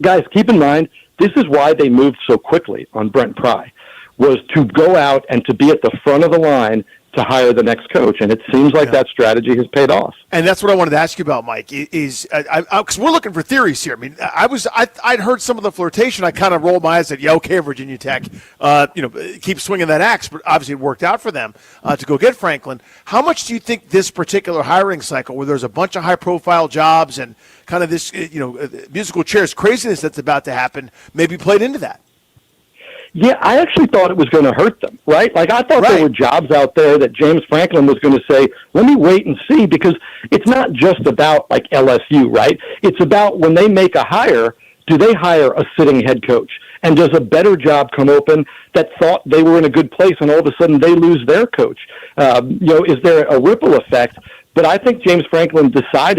guys, keep in mind, this is why they moved so quickly on Brent Pry, was to go out and to be at the front of the line to hire the next coach, and it seems like that strategy has paid off. And that's what I wanted to ask you about, Mike. Is because we're looking for theories here. I mean, I'd heard some of the flirtation. I kind of rolled my eyes and said, "Yeah, okay, Virginia Tech, keep swinging that axe." But obviously, it worked out for them to go get Franklin. How much do you think this particular hiring cycle, where there's a bunch of high-profile jobs and kind of this, musical chairs craziness that's about to happen, maybe played into that? Yeah, I actually thought it was going to hurt them, right? Like, I thought there were jobs out there that James Franklin was going to say, let me wait and see, because it's not just about, like, LSU, right? It's about when they make a hire, do they hire a sitting head coach? And does a better job come open that thought they were in a good place and all of a sudden they lose their coach? Is there a ripple effect? But I think James Franklin decided